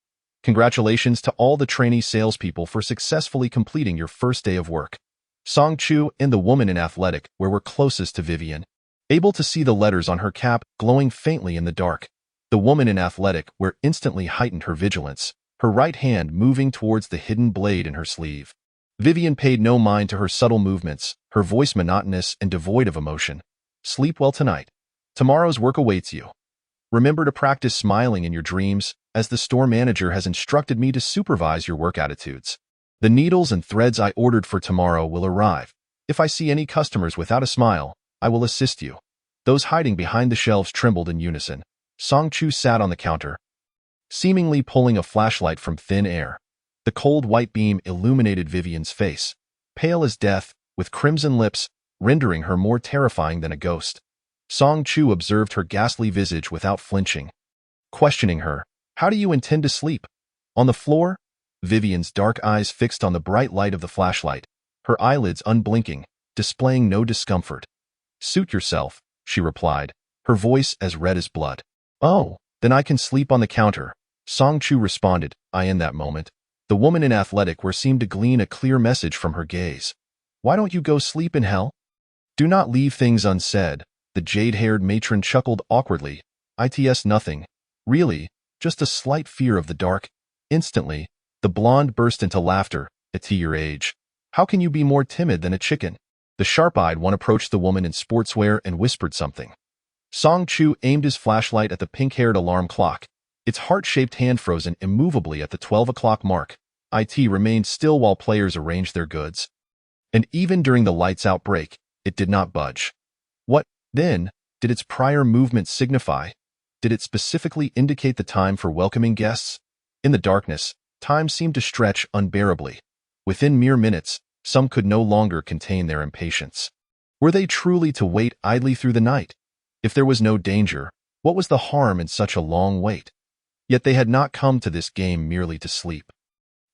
Congratulations to all the trainee salespeople for successfully completing your first day of work. Song Chu and the woman in athletic were closest to Vivian, able to see the letters on her cap glowing faintly in the dark. The woman in athletic instantly heightened her vigilance, her right hand moving towards the hidden blade in her sleeve. Vivian paid no mind to her subtle movements, her voice monotonous and devoid of emotion. Sleep well tonight. Tomorrow's work awaits you. Remember to practice smiling in your dreams, as the store manager has instructed me to supervise your work attitudes. The needles and threads I ordered for tomorrow will arrive. If I see any customers without a smile, I will assist you. Those hiding behind the shelves trembled in unison. Song Chu sat on the counter, seemingly pulling a flashlight from thin air. The cold white beam illuminated Vivian's face, pale as death, with crimson lips, rendering her more terrifying than a ghost. Song Chu observed her ghastly visage without flinching, questioning her. How do you intend to sleep? On the floor? Vivian's dark eyes fixed on the bright light of the flashlight, her eyelids unblinking, displaying no discomfort. Suit yourself, she replied, her voice as red as blood. Oh, then I can sleep on the counter, Song Chu responded. In that moment, the woman in athletic wear seemed to glean a clear message from her gaze. Why don't you go sleep in hell? Do not leave things unsaid, the jade-haired matron chuckled awkwardly. It's nothing. Really, just a slight fear of the dark. Instantly, the blonde burst into laughter. At your age, how can you be more timid than a chicken? The sharp-eyed one approached the woman in sportswear and whispered something. Song Chu aimed his flashlight at the pink-haired alarm clock, its heart-shaped hand frozen immovably at the 12 o'clock mark. It remained still while players arranged their goods. And even during the lights-out break, it did not budge. What, then, did its prior movement signify? Did it specifically indicate the time for welcoming guests? In the darkness, time seemed to stretch unbearably. Within mere minutes, some could no longer contain their impatience. Were they truly to wait idly through the night? If there was no danger, what was the harm in such a long wait? Yet they had not come to this game merely to sleep.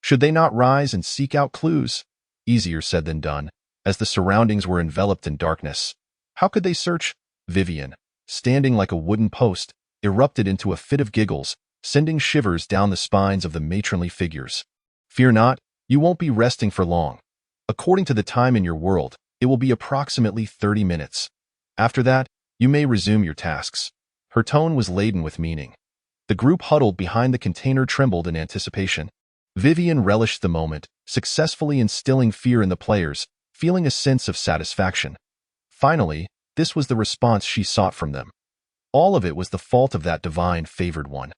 Should they not rise and seek out clues? Easier said than done, as the surroundings were enveloped in darkness. How could they search? Vivian, standing like a wooden post, erupted into a fit of giggles, sending shivers down the spines of the matronly figures. Fear not, you won't be resting for long. According to the time in your world, it will be approximately 30 minutes. After that, you may resume your tasks. Her tone was laden with meaning. The group huddled behind the container trembled in anticipation. Vivian relished the moment, successfully instilling fear in the players, feeling a sense of satisfaction. Finally, this was the response she sought from them. All of it was the fault of that divine favored one.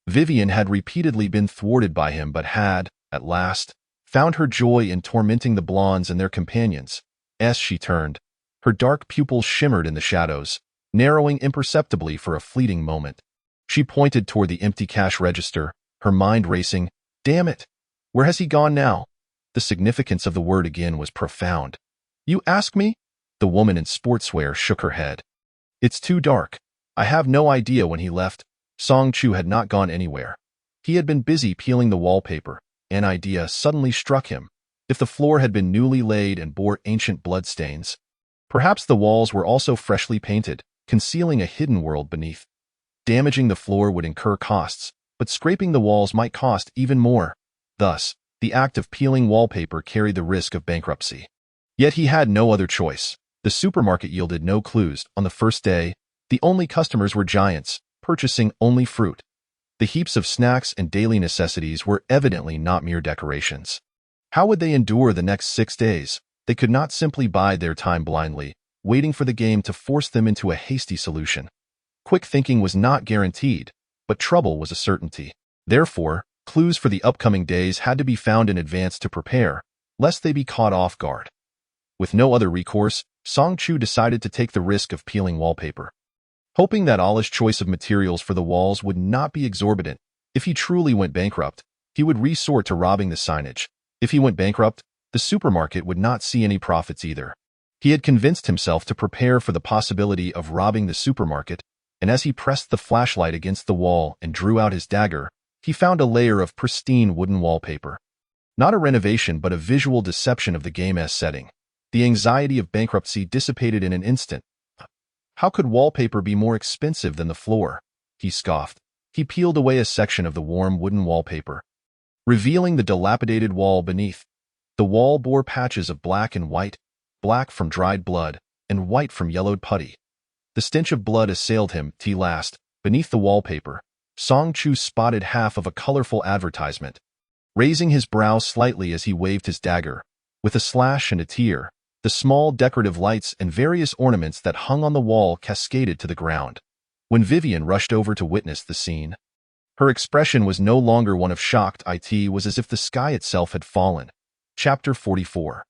Vivian had repeatedly been thwarted by him but had, at last, found her joy in tormenting the blondes and their companions. As she turned, her dark pupils shimmered in the shadows, narrowing imperceptibly for a fleeting moment. She pointed toward the empty cash register, her mind racing. Damn it! Where has he gone now? The significance of the word again was profound. You ask me? The woman in sportswear shook her head. It's too dark. I have no idea when he left. Song Chu had not gone anywhere. He had been busy peeling the wallpaper. An idea suddenly struck him. If the floor had been newly laid and bore ancient bloodstains, perhaps the walls were also freshly painted, concealing a hidden world beneath. Damaging the floor would incur costs, but scraping the walls might cost even more. Thus, the act of peeling wallpaper carried the risk of bankruptcy. Yet he had no other choice. The supermarket yielded no clues. On the first day, the only customers were giants, purchasing only fruit. The heaps of snacks and daily necessities were evidently not mere decorations. How would they endure the next 6 days? They could not simply bide their time blindly, waiting for the game to force them into a hasty solution. Quick thinking was not guaranteed, but trouble was a certainty. Therefore, clues for the upcoming days had to be found in advance to prepare, lest they be caught off guard. With no other recourse, Song Chu decided to take the risk of peeling wallpaper. Hoping that Allah's choice of materials for the walls would not be exorbitant, if he truly went bankrupt, he would resort to robbing the signage. If he went bankrupt, the supermarket would not see any profits either. He had convinced himself to prepare for the possibility of robbing the supermarket, and as he pressed the flashlight against the wall and drew out his dagger, he found a layer of pristine wooden wallpaper. Not a renovation but a visual deception of the game's setting. The anxiety of bankruptcy dissipated in an instant. How could wallpaper be more expensive than the floor? He scoffed. He peeled away a section of the warm wooden wallpaper, revealing the dilapidated wall beneath. The wall bore patches of black and white, black from dried blood, and white from yellowed putty. The stench of blood assailed him. Last, beneath the wallpaper, Song Chu spotted half of a colorful advertisement. Raising his brow slightly as he waved his dagger, with a slash and a tear, The small decorative lights and various ornaments that hung on the wall cascaded to the ground. When Vivian rushed over to witness the scene, her expression was no longer one of shocked. It was as if the sky itself had fallen. Chapter 44.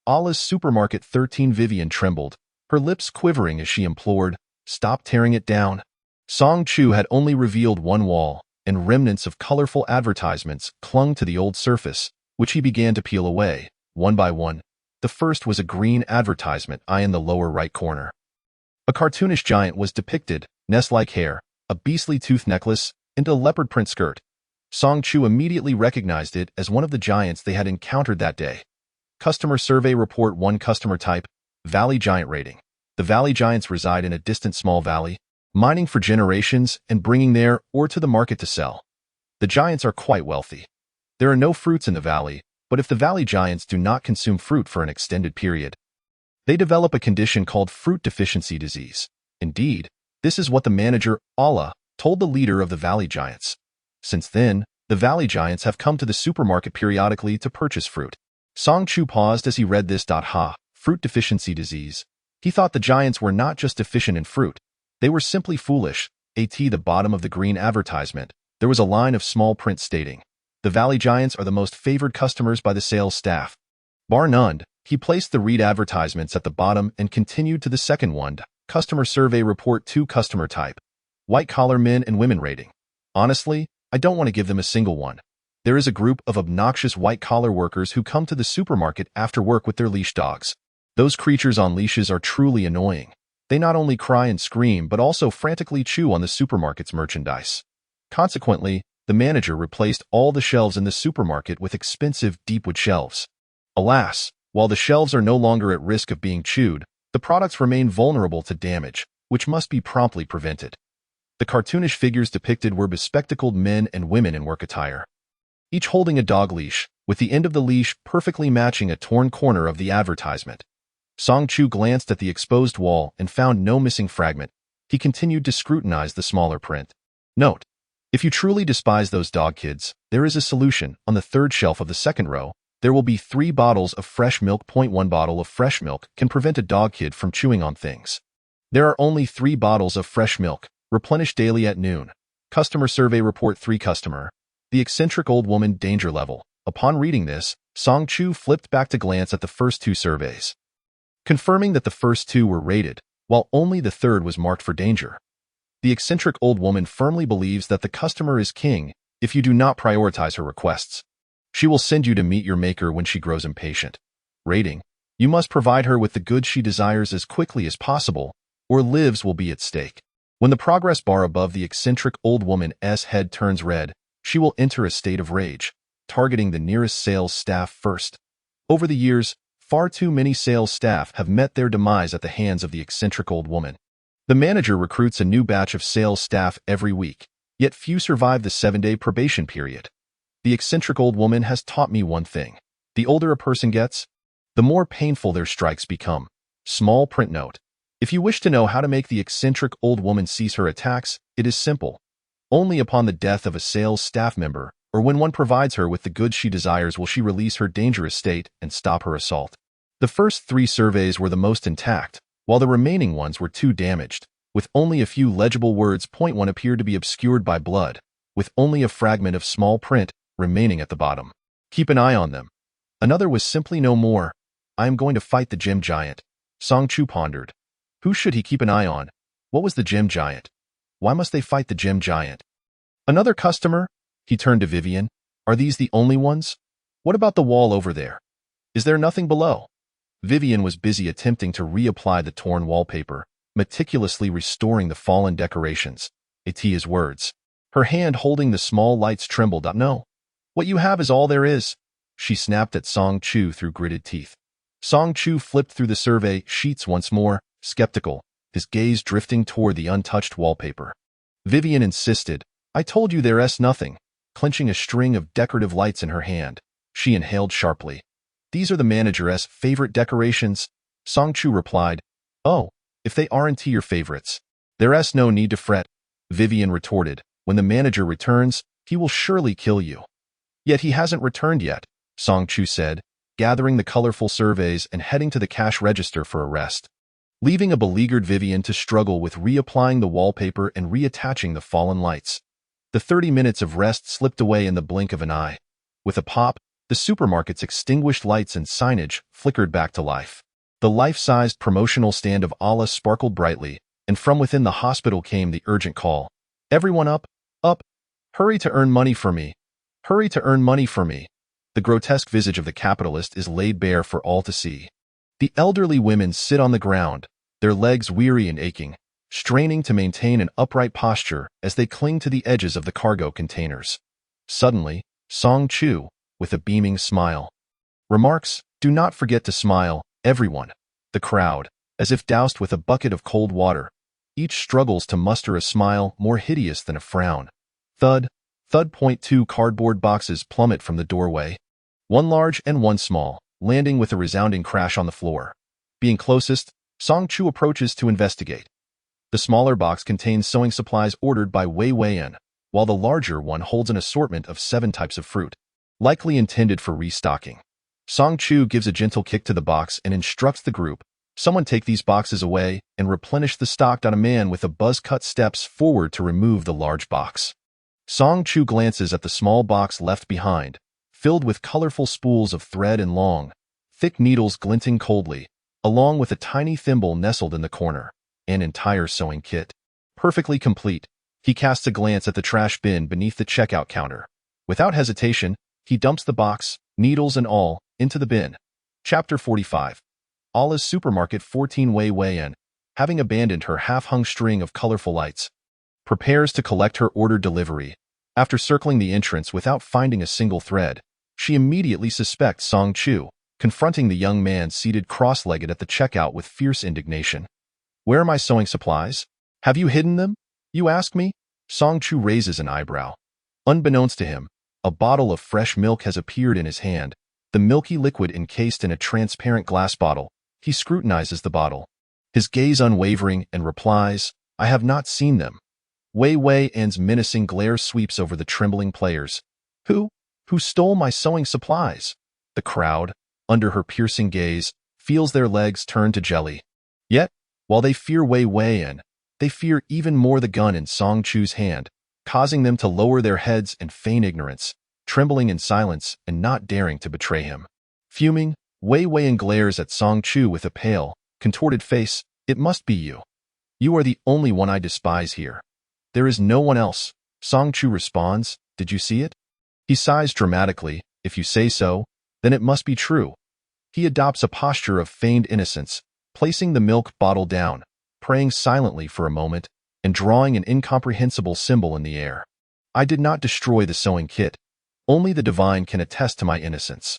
Allah's Supermarket 13. Vivian trembled, her lips quivering as she implored, "Stop tearing it down." Song Chu had only revealed one wall, and remnants of colorful advertisements clung to the old surface, which he began to peel away, one by one. The first was a green advertisement in the lower right corner. A cartoonish giant was depicted, nest-like hair, a beastly tooth necklace, and a leopard print skirt. Song Chu immediately recognized it as one of the giants they had encountered that day. Customer Survey Report 1. Customer Type: Valley Giant. Rating: the Valley Giants reside in a distant small valley, mining for generations and bringing their ore to the market to sell. The giants are quite wealthy. There are no fruits in the valley, but if the Valley Giants do not consume fruit for an extended period, they develop a condition called fruit deficiency disease. Indeed, this is what the manager, Allah, told the leader of the Valley Giants. Since then, the Valley Giants have come to the supermarket periodically to purchase fruit. Song Chu paused as he read this. Fruit deficiency disease. He thought the giants were not just deficient in fruit. They were simply foolish. At the bottom of the green advertisement, there was a line of small print stating, "The Valley Giants are the most favored customers by the sales staff." Bar none, he placed the read advertisements at the bottom and continued to the second one. Customer Survey Report 2. Customer Type: white-collar men and women. Rating: honestly, I don't want to give them a single one. There is a group of obnoxious white-collar workers who come to the supermarket after work with their leash dogs. Those creatures on leashes are truly annoying. They not only cry and scream but also frantically chew on the supermarket's merchandise. Consequently, the manager replaced all the shelves in the supermarket with expensive deepwood shelves. Alas, while the shelves are no longer at risk of being chewed, the products remain vulnerable to damage, which must be promptly prevented. The cartoonish figures depicted were bespectacled men and women in work attire, each holding a dog leash, with the end of the leash perfectly matching a torn corner of the advertisement. Song Chu glanced at the exposed wall and found no missing fragment. He continued to scrutinize the smaller print. Note: if you truly despise those dog kids, there is a solution. On the third shelf of the second row, there will be 3 bottles of fresh milk. 1 bottle of fresh milk can prevent a dog kid from chewing on things. There are only 3 bottles of fresh milk, replenished daily at noon. Customer Survey Report 3. Customer: the eccentric old woman. Danger level. Upon reading this, Song Chu flipped back to glance at the first 2 surveys, confirming that the first 2 were rated, while only the third was marked for danger. The eccentric old woman firmly believes that the customer is king. If you do not prioritize her requests, she will send you to meet your maker when she grows impatient. Rating: you must provide her with the goods she desires as quickly as possible, or lives will be at stake. When the progress bar above the eccentric old woman's head turns red, she will enter a state of rage, targeting the nearest sales staff first. Over the years, far too many sales staff have met their demise at the hands of the eccentric old woman. The manager recruits a new batch of sales staff every week, yet few survive the 7-day probation period. The eccentric old woman has taught me one thing: the older a person gets, the more painful their strikes become. Small print note: if you wish to know how to make the eccentric old woman cease her attacks, it is simple. Only upon the death of a sales staff member, or when one provides her with the goods she desires, will she release her dangerous state and stop her assault. The first 3 surveys were the most intact, while the remaining ones were too damaged, with only a few legible words. 1 appeared to be obscured by blood, with only a fragment of small print remaining at the bottom. Keep an eye on them. Another was simply no more. I am going to fight the gym giant. Song Chu pondered. Who should he keep an eye on? What was the gym giant? Why must they fight the gym giant? Another customer? He turned to Vivian. Are these the only ones? What about the wall over there? Is there nothing below? Vivian was busy attempting to reapply the torn wallpaper, meticulously restoring the fallen decorations. Atia's words. Her hand holding the small lights trembled. No. What you have is all there is. She snapped at Song Chu through gritted teeth. Song Chu flipped through the survey sheets once more, skeptical, his gaze drifting toward the untouched wallpaper. Vivian insisted. I told you there's nothing. Clenching a string of decorative lights in her hand, she inhaled sharply. These are the manager's favorite decorations. Song Chu replied. Oh, if they aren't your favorites, there's no need to fret. Vivian retorted. When the manager returns, he will surely kill you. Yet he hasn't returned yet, Song Chu said. gathering the colorful surveys and heading to the cash register for a rest, leaving a beleaguered Vivian to struggle with reapplying the wallpaper and reattaching the fallen lights. The 30 minutes of rest slipped away in the blink of an eye. With a pop, the supermarket's extinguished lights and signage flickered back to life. The life-sized promotional stand of Allah sparkled brightly, and from within the hospital came the urgent call. Everyone up, up! Hurry to earn money for me! Hurry to earn money for me! The grotesque visage of the capitalist is laid bare for all to see. The elderly women sit on the ground, their legs weary and aching, straining to maintain an upright posture as they cling to the edges of the cargo containers. Suddenly, Song Chu, with a beaming smile, remarks, "Do not forget to smile, everyone." The crowd, as if doused with a bucket of cold water, each struggles to muster a smile more hideous than a frown. Thud, thud. 2 cardboard boxes plummet from the doorway, one large and one small, landing with a resounding crash on the floor. Being closest, Song Chu approaches to investigate. The smaller box contains sewing supplies ordered by Wei Weiyan, while the larger one holds an assortment of 7 types of fruit, likely intended for restocking. Song Chu gives a gentle kick to the box and instructs the group, "Someone take these boxes away and replenish the stock." A man with a buzz cut steps forward to remove the large box. Song Chu glances at the small box left behind, filled with colorful spools of thread and long, thick needles glinting coldly, along with a tiny thimble nestled in the corner. An entire sewing kit, perfectly complete. He casts a glance at the trash bin beneath the checkout counter. Without hesitation, he dumps the box, needles and all, into the bin. Chapter 45. Allah's Supermarket. 14 Wei Weiyan, having abandoned her half-hung string of colorful lights, prepares to collect her ordered delivery. After circling the entrance without finding a single thread, she immediately suspects Song Chu, confronting the young man seated cross-legged at the checkout with fierce indignation. "Where are my sewing supplies? Have you hidden them? You ask me?" Song Chu raises an eyebrow. Unbeknownst to him, a bottle of fresh milk has appeared in his hand, the milky liquid encased in a transparent glass bottle. He scrutinizes the bottle, his gaze unwavering, and replies, "I have not seen them." Wei Weiyan's menacing glare sweeps over the trembling players. Who stole my sewing supplies?" The crowd, under her piercing gaze, feels their legs turn to jelly. Yet, while they fear Wei Weiyan, they fear even more the gun in Song Chu's hand, causing them to lower their heads and feign ignorance, trembling in silence and not daring to betray him. Fuming, Wei Weiyan glares at Song Chu with a pale, contorted face. "It must be you. You are the only one I despise here." "There is no one else," Song Chu responds. "Did you see it?" He sighs dramatically. "If you say so, then it must be true." He adopts a posture of feigned innocence, placing the milk bottle down, praying silently for a moment, and drawing an incomprehensible symbol in the air. "I did not destroy the sewing kit. Only the divine can attest to my innocence."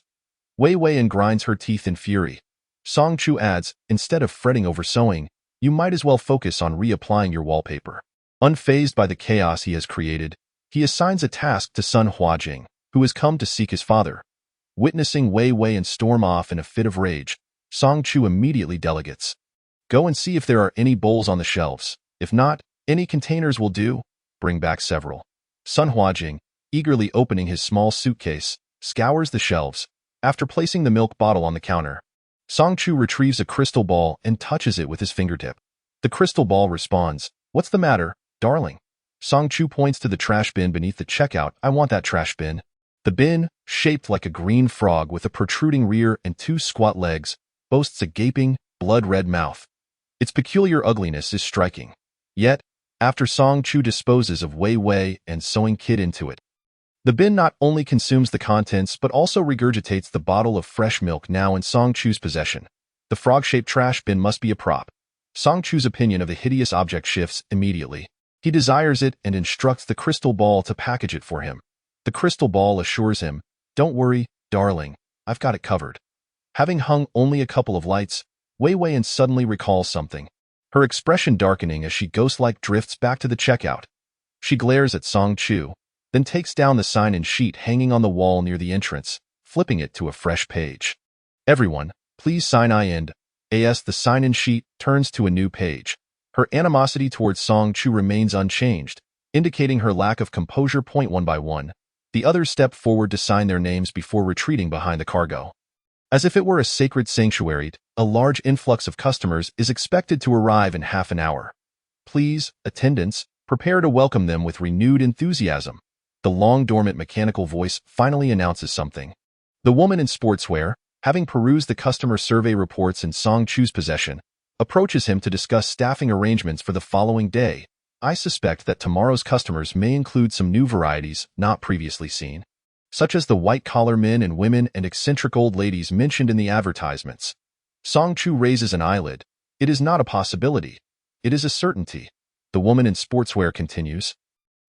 Wei Weiyan grinds her teeth in fury. Song Chu adds, "Instead of fretting over sewing, you might as well focus on reapplying your wallpaper." Unfazed by the chaos he has created, he assigns a task to son Huajing, who has come to seek his father. Witnessing Wei Weiyan storm off in a fit of rage, Song Chu immediately delegates, "Go and see if there are any bowls on the shelves. If not, any containers will do. Bring back several." Sun Huajing, eagerly opening his small suitcase, scours the shelves. After placing the milk bottle on the counter, Song Chu retrieves a crystal ball and touches it with his fingertip. The crystal ball responds, "What's the matter, darling?" Song Chu points to the trash bin beneath the checkout. "I want that trash bin." The bin, shaped like a green frog with a protruding rear and 2 squat legs, boasts a gaping, blood-red mouth. Its peculiar ugliness is striking. Yet, after Song Chu disposes of Wei Weiyan's sewing kit into it, the bin not only consumes the contents but also regurgitates the bottle of fresh milk now in Song Chu's possession. The frog-shaped trash bin must be a prop. Song Chu's opinion of the hideous object shifts immediately. He desires it and instructs the crystal ball to package it for him. The crystal ball assures him, "Don't worry, darling, I've got it covered." Having hung only a couple of lights, Wei Weiyan suddenly recalls something, her expression darkening as she ghost-like drifts back to the checkout. She glares at Song Chu, then takes down the sign-in sheet hanging on the wall near the entrance, flipping it to a fresh page. "Everyone, please sign in." As the sign-in sheet turns to a new page, her animosity towards Song Chu remains unchanged, indicating her lack of composure. One by one, the others step forward to sign their names before retreating behind the cargo. As if it were a sacred sanctuary, a large influx of customers is expected to arrive in half an hour. Please, attendants, prepare to welcome them with renewed enthusiasm. The long-dormant mechanical voice finally announces something. The woman in sportswear, having perused the customer survey reports in Song Chu's possession, approaches him to discuss staffing arrangements for the following day. I suspect that tomorrow's customers may include some new varieties not previously seen, such as the white-collar men and women and eccentric old ladies mentioned in the advertisements. Song Chu raises an eyelid. It is not a possibility. It is a certainty. The woman in sportswear continues.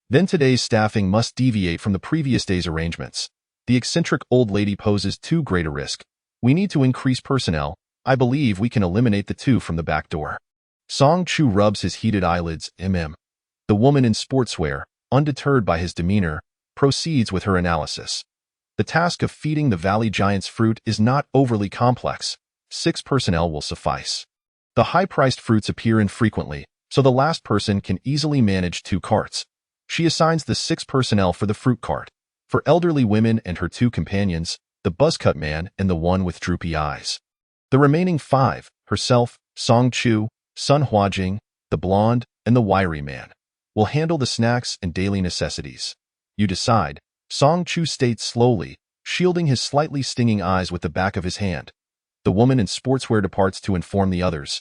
Then today's staffing must deviate from the previous day's arrangements. The eccentric old lady poses too great a risk. We need to increase personnel. I believe we can eliminate the two from the back door. Song Chu rubs his heated eyelids. The woman in sportswear, undeterred by his demeanor, proceeds with her analysis. The task of feeding the Valley Giant's fruit is not overly complex. 6 personnel will suffice. The high-priced fruits appear infrequently, so the last person can easily manage 2 carts. She assigns the 6 personnel for the fruit cart. For elderly women and her 2 companions, the buzzcut man and the one with droopy eyes. The remaining 5, herself, Song Chu, Sun Huajing, the blonde, and the wiry man, will handle the snacks and daily necessities. You decide, Song Chu states slowly, shielding his slightly stinging eyes with the back of his hand. The woman in sportswear departs to inform the others.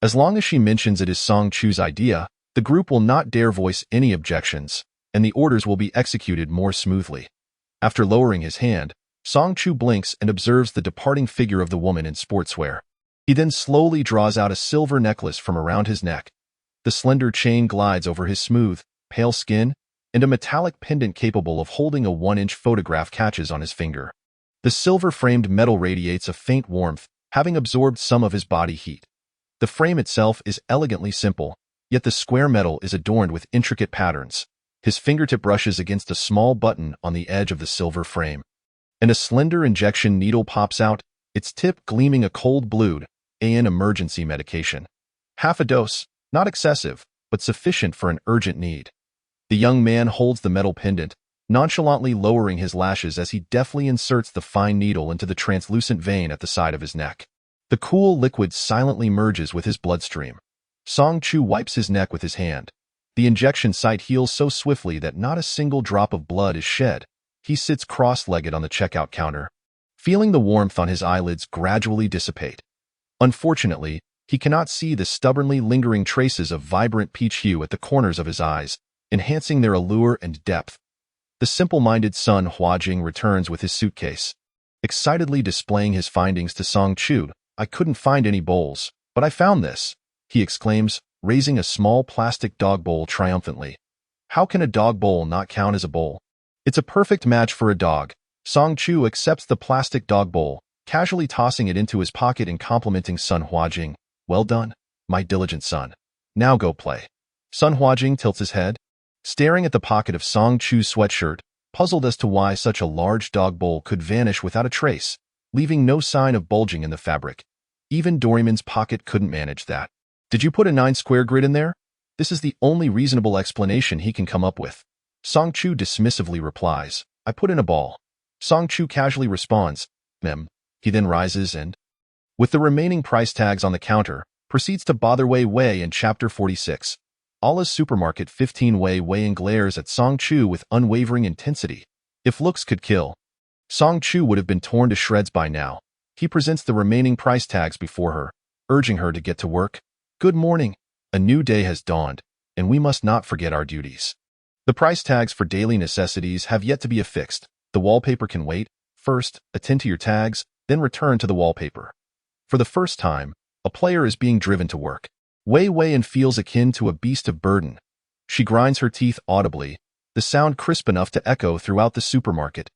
As long as she mentions it is Song Chu's idea, the group will not dare voice any objections, and the orders will be executed more smoothly. After lowering his hand, Song Chu blinks and observes the departing figure of the woman in sportswear. He then slowly draws out a silver necklace from around his neck. The slender chain glides over his smooth, pale skin, and a metallic pendant capable of holding a 1-inch photograph catches on his finger. The silver-framed metal radiates a faint warmth, having absorbed some of his body heat. The frame itself is elegantly simple, yet the square metal is adorned with intricate patterns. His fingertip brushes against a small button on the edge of the silver frame, and a slender injection needle pops out, its tip gleaming a cold blue, an emergency medication. Half a dose, not excessive, but sufficient for an urgent need. The young man holds the metal pendant, nonchalantly lowering his lashes as he deftly inserts the fine needle into the translucent vein at the side of his neck. The cool liquid silently merges with his bloodstream. Song Chu wipes his neck with his hand. The injection site heals so swiftly that not a single drop of blood is shed. He sits cross-legged on the checkout counter, feeling the warmth on his eyelids gradually dissipate. Unfortunately, he cannot see the stubbornly lingering traces of vibrant peach hue at the corners of his eyes, enhancing their allure and depth. The simple-minded Sun Huajing returns with his suitcase, excitedly displaying his findings to Song Chu. I couldn't find any bowls, but I found this, he exclaims, raising a small plastic dog bowl triumphantly. How can a dog bowl not count as a bowl? It's a perfect match for a dog. Song Chu accepts the plastic dog bowl, casually tossing it into his pocket and complimenting Sun Huajing. Well done, my diligent son. Now go play. Sun Huajing tilts his head, staring at the pocket of Song Chu's sweatshirt, puzzled as to why such a large dog bowl could vanish without a trace, leaving no sign of bulging in the fabric. Even Doraemon's pocket couldn't manage that. Did you put a 9-square grid in there? This is the only reasonable explanation he can come up with. Song Chu dismissively replies, I put in a ball. Song Chu casually responds, Mem. He then rises and, with the remaining price tags on the counter, proceeds to bother Wei Wei in Chapter 46. Allah's supermarket 15 Wei Wei glares at Song Chu with unwavering intensity. If looks could kill, Song Chu would have been torn to shreds by now. He presents the remaining price tags before her, urging her to get to work. Good morning. A new day has dawned, and we must not forget our duties. The price tags for daily necessities have yet to be affixed. The wallpaper can wait. First, attend to your tags, then return to the wallpaper. For the first time, a player is being driven to work. Wei Wei feels akin to a beast of burden. She grinds her teeth audibly, the sound crisp enough to echo throughout the supermarket.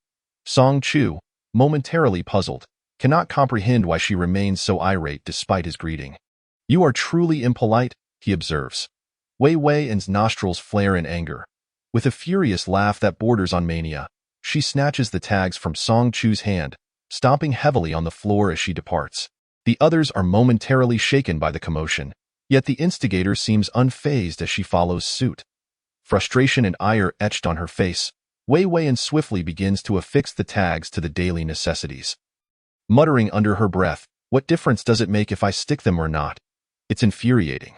Song Chu, momentarily puzzled, cannot comprehend why she remains so irate despite his greeting. You are truly impolite, he observes. Wei Wei's nostrils flare in anger. With a furious laugh that borders on mania, she snatches the tags from Song Chu's hand, stomping heavily on the floor as she departs. The others are momentarily shaken by the commotion, yet the instigator seems unfazed as she follows suit. Frustration and ire etched on her face, Wei Wei swiftly begins to affix the tags to the daily necessities. muttering under her breath, "What difference does it make if I stick them or not?" It's infuriating.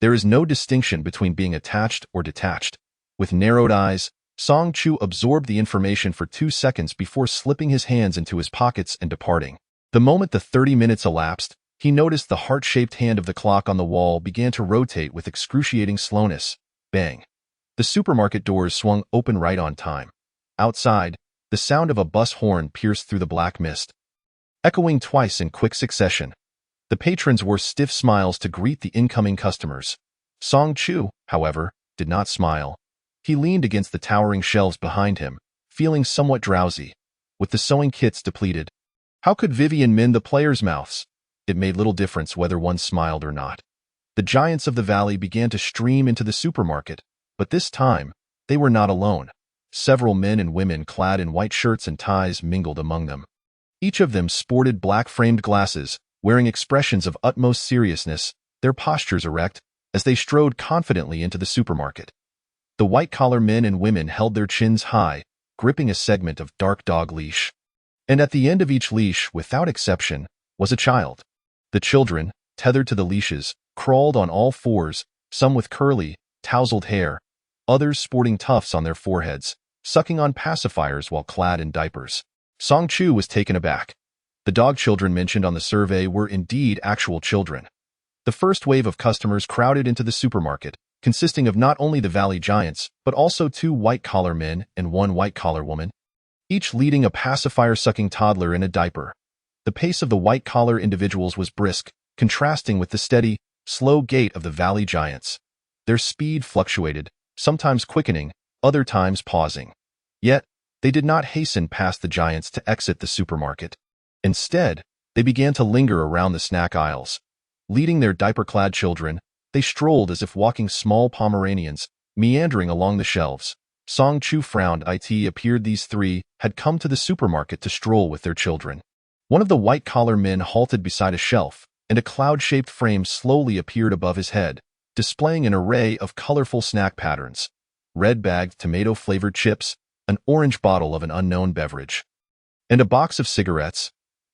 There is no distinction between being attached or detached. With narrowed eyes, Song Chu absorbed the information for 2 seconds before slipping his hands into his pockets and departing. The moment the 30 minutes elapsed, he noticed the heart-shaped hand of the clock on the wall began to rotate with excruciating slowness. Bang! The supermarket doors swung open right on time. Outside, the sound of a bus horn pierced through the black mist, echoing twice in quick succession. The patrons wore stiff smiles to greet the incoming customers. Song Chu, however, did not smile. He leaned against the towering shelves behind him, feeling somewhat drowsy. With the sewing kits depleted, how could Vivian mend the players' mouths? It made little difference whether one smiled or not. The giants of the valley began to stream into the supermarket, but this time, they were not alone. Several men and women clad in white shirts and ties mingled among them. Each of them sported black-framed glasses, wearing expressions of utmost seriousness, their postures erect, as they strode confidently into the supermarket. The white-collar men and women held their chins high, gripping a segment of dark dog leash. And at the end of each leash, without exception, was a child. The children, tethered to the leashes, crawled on all fours, some with curly, tousled hair, others sporting tufts on their foreheads, sucking on pacifiers while clad in diapers. Song Chu was taken aback. The dog children mentioned on the survey were indeed actual children. The first wave of customers crowded into the supermarket, consisting of not only the Valley Giants, but also 2 white-collar men and 1 white-collar woman, each leading a pacifier-sucking toddler in a diaper. The pace of the white-collar individuals was brisk, contrasting with the steady, slow gait of the Valley Giants. Their speed fluctuated, sometimes quickening, other times pausing. Yet, they did not hasten past the giants to exit the supermarket. Instead, they began to linger around the snack aisles. Leading their diaper-clad children, they strolled as if walking small Pomeranians, meandering along the shelves. Song Chu frowned. It appeared these 3 had come to the supermarket to stroll with their children. One of the white-collar men halted beside a shelf, and a cloud-shaped frame slowly appeared above his head, displaying an array of colorful snack patterns: red-bagged tomato-flavored chips, an orange bottle of an unknown beverage, and a box of cigarettes.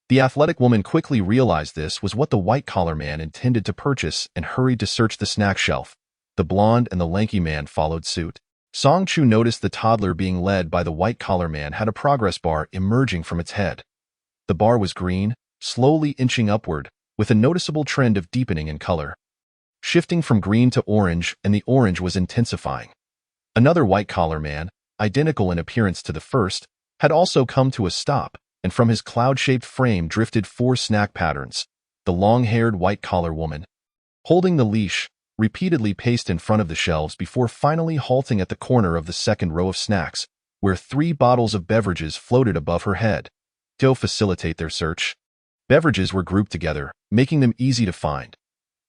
The athletic woman quickly realized this was what the white-collar man intended to purchase and hurried to search the snack shelf. The blonde and the lanky man followed suit. Song Chu noticed the toddler being led by the white-collar man had a progress bar emerging from its head. The bar was green, slowly inching upward, with a noticeable trend of deepening in color, shifting from green to orange, and the orange was intensifying. Another white-collar man, identical in appearance to the first, had also come to a stop, and from his cloud-shaped frame drifted 4 snack patterns. The long-haired white-collar woman, holding the leash, repeatedly paced in front of the shelves before finally halting at the corner of the second row of snacks, where 3 bottles of beverages floated above her head. To facilitate their search, beverages were grouped together, making them easy to find.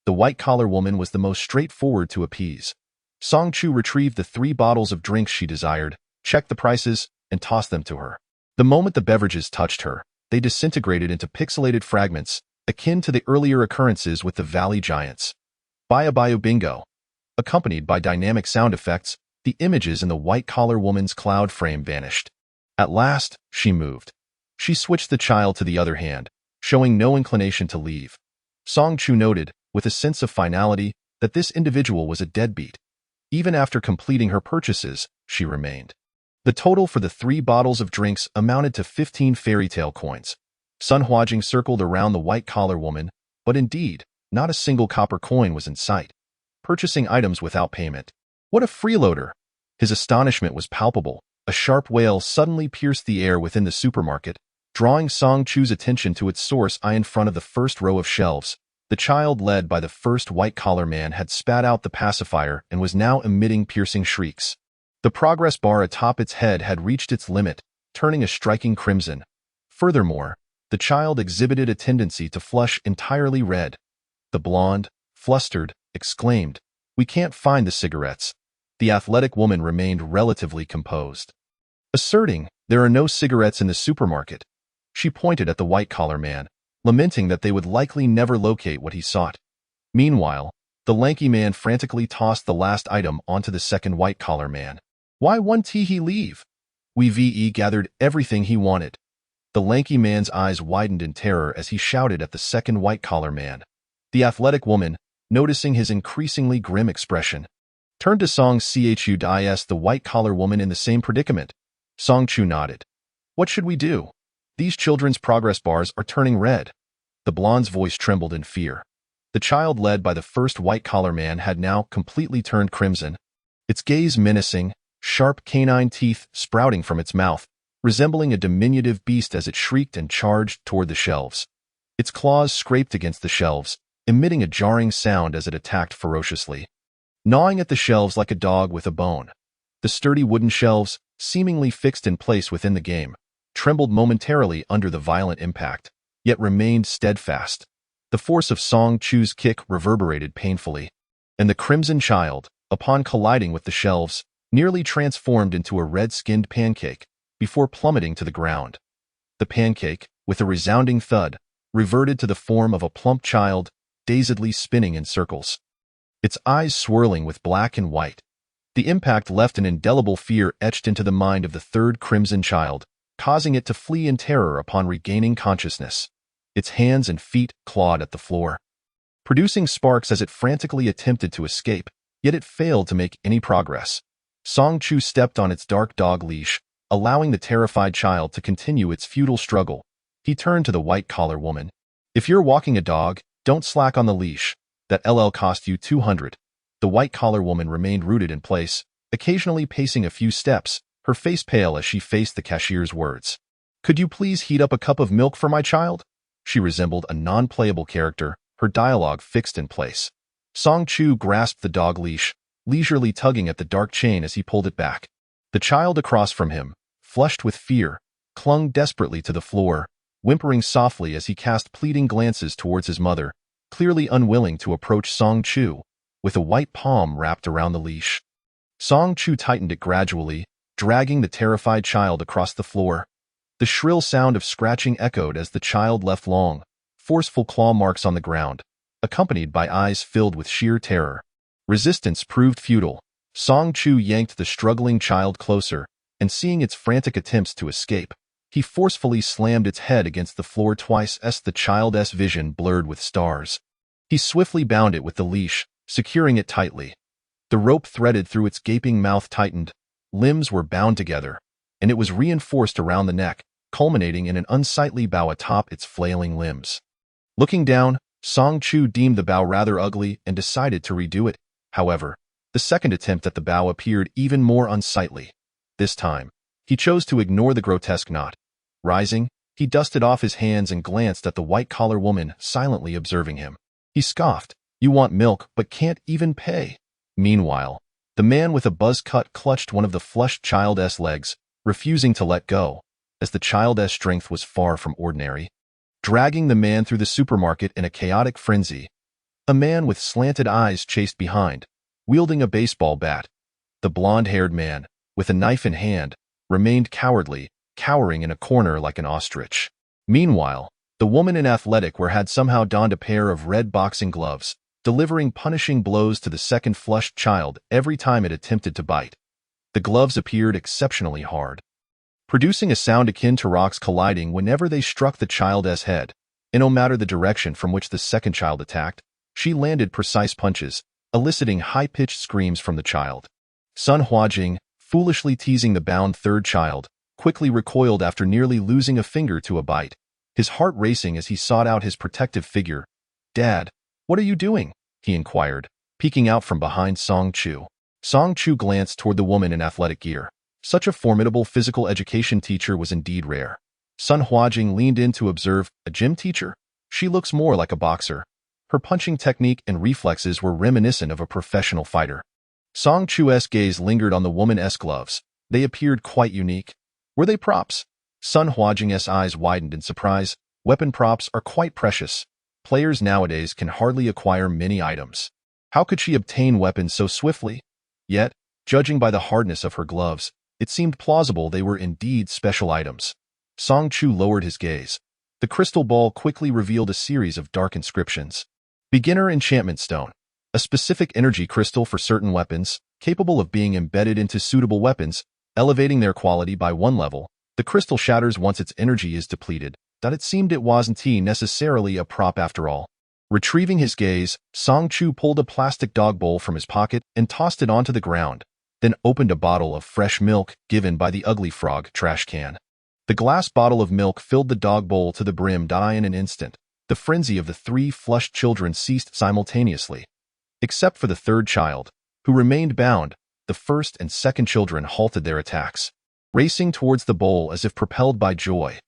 The white-collar woman was the most straightforward to appease. Song Chu retrieved the 3 bottles of drinks she desired, checked the prices, and tossed them to her. The moment the beverages touched her, they disintegrated into pixelated fragments, akin to the earlier occurrences with the Valley Giants. Baya bingo! Accompanied by dynamic sound effects, the images in the white-collar woman's cloud frame vanished. At last, she moved. She switched the child to the other hand, showing no inclination to leave. Song Chu noted, with a sense of finality, that this individual was a deadbeat. Even after completing her purchases, she remained. The total for the 3 bottles of drinks amounted to 15 fairy tale coins. Sun Huajing circled around the white-collar woman, but indeed, not a single copper coin was in sight. Purchasing items without payment. What a freeloader! His astonishment was palpable. A sharp wail suddenly pierced the air within the supermarket, drawing Song Chu's attention to its source. In front of the first row of shelves, the child led by the first white-collar man had spat out the pacifier and was now emitting piercing shrieks. The progress bar atop its head had reached its limit, turning a striking crimson. Furthermore, the child exhibited a tendency to flush entirely red. The blonde, flustered, exclaimed, "We can't find the cigarettes." The athletic woman remained relatively composed, asserting, "There are no cigarettes in the supermarket." She pointed at the white-collar man, lamenting that they would likely never locate what he sought. Meanwhile, the lanky man frantically tossed the last item onto the second white-collar man. "Why won't he leave? We VE gathered everything he wanted." The lanky man's eyes widened in terror as he shouted at the second white-collar man. The athletic woman, noticing his increasingly grim expression, turned to Song Chu. Is the white-collar woman in the same predicament? Song Chu nodded. What should we do? These children's progress bars are turning red. The blonde's voice trembled in fear. The child led by the first white-collar man had now completely turned crimson, its gaze menacing, sharp canine teeth sprouting from its mouth, resembling a diminutive beast as it shrieked and charged toward the shelves. Its claws scraped against the shelves, emitting a jarring sound as it attacked ferociously, gnawing at the shelves like a dog with a bone. The sturdy wooden shelves, seemingly fixed in place within the game, trembled momentarily under the violent impact, yet remained steadfast. The force of Song Chu's kick reverberated painfully, and the crimson child, upon colliding with the shelves, nearly transformed into a red-skinned pancake before plummeting to the ground. The pancake, with a resounding thud, reverted to the form of a plump child, dazedly spinning in circles, its eyes swirling with black and white. The impact left an indelible fear etched into the mind of the third crimson child, causing it to flee in terror upon regaining consciousness. Its hands and feet clawed at the floor, producing sparks as it frantically attempted to escape, yet it failed to make any progress. Song Chu stepped on its dark dog leash, allowing the terrified child to continue its futile struggle. He turned to the white-collar woman. If you're walking a dog, don't slack on the leash. That LL cost you 200. The white-collar woman remained rooted in place, occasionally pacing a few steps, her face pale as she faced the cashier's words. Could you please heat up a cup of milk for my child? She resembled a non-playable character, her dialogue fixed in place. Song Chu grasped the dog leash, leisurely tugging at the dark chain as he pulled it back. The child across from him, flushed with fear, clung desperately to the floor, whimpering softly as he cast pleading glances towards his mother, clearly unwilling to approach Song Chu, with a white palm wrapped around the leash. Song Chu tightened it gradually, dragging the terrified child across the floor. The shrill sound of scratching echoed as the child left long, forceful claw marks on the ground, accompanied by eyes filled with sheer terror. Resistance proved futile. Song Chu yanked the struggling child closer, and seeing its frantic attempts to escape, he forcefully slammed its head against the floor twice as the child's vision blurred with stars. He swiftly bound it with the leash, securing it tightly. The rope threaded through its gaping mouth tightened, limbs were bound together, and it was reinforced around the neck, culminating in an unsightly bow atop its flailing limbs. Looking down, Song Chu deemed the bow rather ugly and decided to redo it. However, the second attempt at the bow appeared even more unsightly. This time, he chose to ignore the grotesque knot. Rising, he dusted off his hands and glanced at the white-collar woman silently observing him. He scoffed, "You want milk but can't even pay." Meanwhile, the man with a buzz cut clutched one of the flushed child's legs, refusing to let go, as the child's strength was far from ordinary, dragging the man through the supermarket in a chaotic frenzy. A man with slanted eyes chased behind, wielding a baseball bat. The blonde-haired man, with a knife in hand, remained cowardly, cowering in a corner like an ostrich. Meanwhile, the woman in athletic wear had somehow donned a pair of red boxing gloves, delivering punishing blows to the second flushed child every time it attempted to bite. The gloves appeared exceptionally hard, producing a sound akin to rocks colliding whenever they struck the child's head, and no matter the direction from which the second child attacked, she landed precise punches, eliciting high-pitched screams from the child. Sun Huajing, foolishly teasing the bound third child, quickly recoiled after nearly losing a finger to a bite, his heart racing as he sought out his protective figure. "Dad, what are you doing?" he inquired, peeking out from behind Song Chu. Song Chu glanced toward the woman in athletic gear. Such a formidable physical education teacher was indeed rare. Sun Huajing leaned in to observe. "A gym teacher? She looks more like a boxer." Her punching technique and reflexes were reminiscent of a professional fighter. Song Chu's gaze lingered on the woman's gloves. They appeared quite unique. Were they props? Sun Huajing's eyes widened in surprise. Weapon props are quite precious. Players nowadays can hardly acquire many items. How could she obtain weapons so swiftly? Yet, judging by the hardness of her gloves, it seemed plausible they were indeed special items. Song Chu lowered his gaze. The crystal ball quickly revealed a series of dark inscriptions. Beginner Enchantment Stone. A specific energy crystal for certain weapons, capable of being embedded into suitable weapons, elevating their quality by one level. The crystal shatters once its energy is depleted, that it seemed it wasn't necessarily a prop after all. Retrieving his gaze, Song Chu pulled a plastic dog bowl from his pocket and tossed it onto the ground, then opened a bottle of fresh milk given by the Ugly Frog trash can. The glass bottle of milk filled the dog bowl to the brim. In an instant, the frenzy of the three flushed children ceased simultaneously. Except for the third child, who remained bound, the first and second children halted their attacks, racing towards the bowl as if propelled by joy.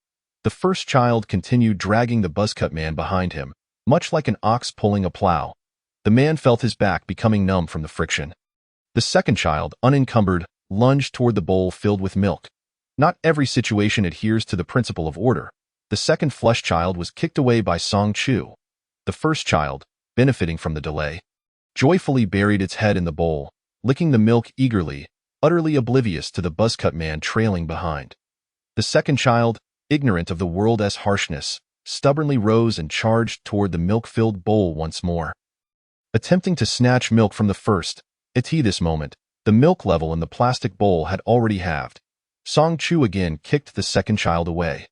The first child continued dragging the buzzcut man behind him, much like an ox pulling a plow. The man felt his back becoming numb from the friction. The second child, unencumbered, lunged toward the bowl filled with milk. Not every situation adheres to the principle of order. The second flush child was kicked away by Song Chu. The first child, benefiting from the delay, joyfully buried its head in the bowl, licking the milk eagerly, utterly oblivious to the buzzcut man trailing behind. The second child, ignorant of the world's harshness, stubbornly rose and charged toward the milk-filled bowl once more. Attempting to snatch milk from the first, at this moment, the milk level in the plastic bowl had already halved. Song Chu again kicked the second child away.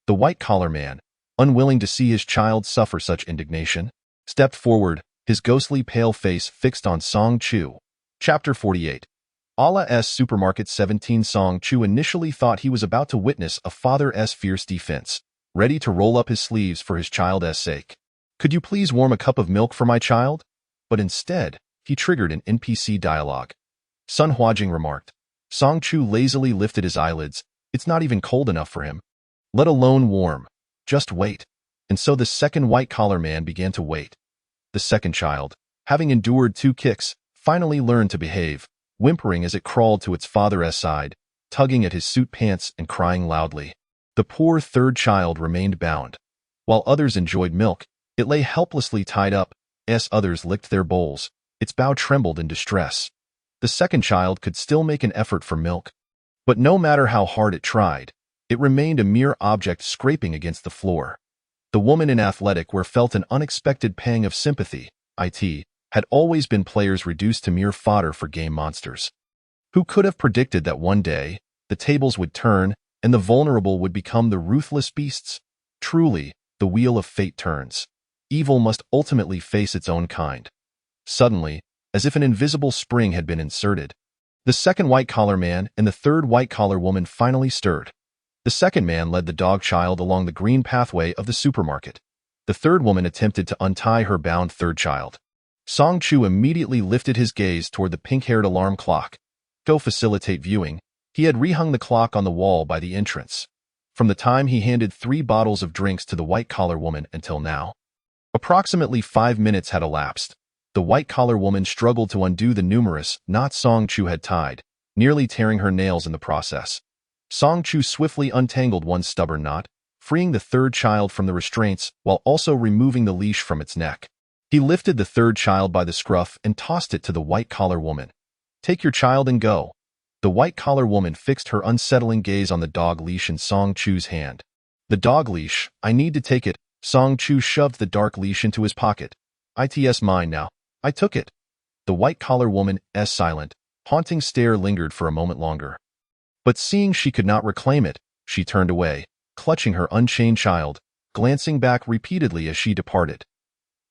The white-collar man, unwilling to see his child suffer such indignation, stepped forward, his ghostly pale face fixed on Song Chu. Chapter 48. Allah's Supermarket 17. Song Chu initially thought he was about to witness a father's fierce defense, ready to roll up his sleeves for his child's sake. Could you please warm a cup of milk for my child? But instead, he triggered an NPC dialogue. Sun Huajing remarked. Song Chu lazily lifted his eyelids. It's not even cold enough for him, let alone warm. Just wait. And so the second white-collar man began to wait. The second child, having endured 2 kicks, finally learned to behave, whimpering as it crawled to its father's side, tugging at his suit pants and crying loudly. The poor third child remained bound. While others enjoyed milk, it lay helplessly tied up, as others licked their bowls. Its bow trembled in distress. The second child could still make an effort for milk, but no matter how hard it tried, it remained a mere object scraping against the floor. The woman in athletic wear felt an unexpected pang of sympathy. It had always been players reduced to mere fodder for game monsters. Who could have predicted that one day, the tables would turn, and the vulnerable would become the ruthless beasts? Truly, the wheel of fate turns. Evil must ultimately face its own kind. Suddenly, as if an invisible spring had been inserted, the second white-collar man and the third white-collar woman finally stirred. The second man led the dog child along the green pathway of the supermarket. The third woman attempted to untie her bound third child. Song Chu immediately lifted his gaze toward the pink-haired alarm clock. To facilitate viewing, he had rehung the clock on the wall by the entrance. From the time he handed 3 bottles of drinks to the white-collar woman until now, approximately 5 minutes had elapsed. The white-collar woman struggled to undo the numerous knots Song Chu had tied, nearly tearing her nails in the process. Song Chu swiftly untangled one stubborn knot, freeing the third child from the restraints while also removing the leash from its neck. He lifted the third child by the scruff and tossed it to the white-collar woman. Take your child and go. The white-collar woman fixed her unsettling gaze on the dog leash in Song Chu's hand. The dog leash, I need to take it. Song Chu shoved the dark leash into his pocket. It's mine now. I took it. The white-collar woman's silent, haunting stare lingered for a moment longer. But seeing she could not reclaim it, she turned away, clutching her unchained child, glancing back repeatedly as she departed.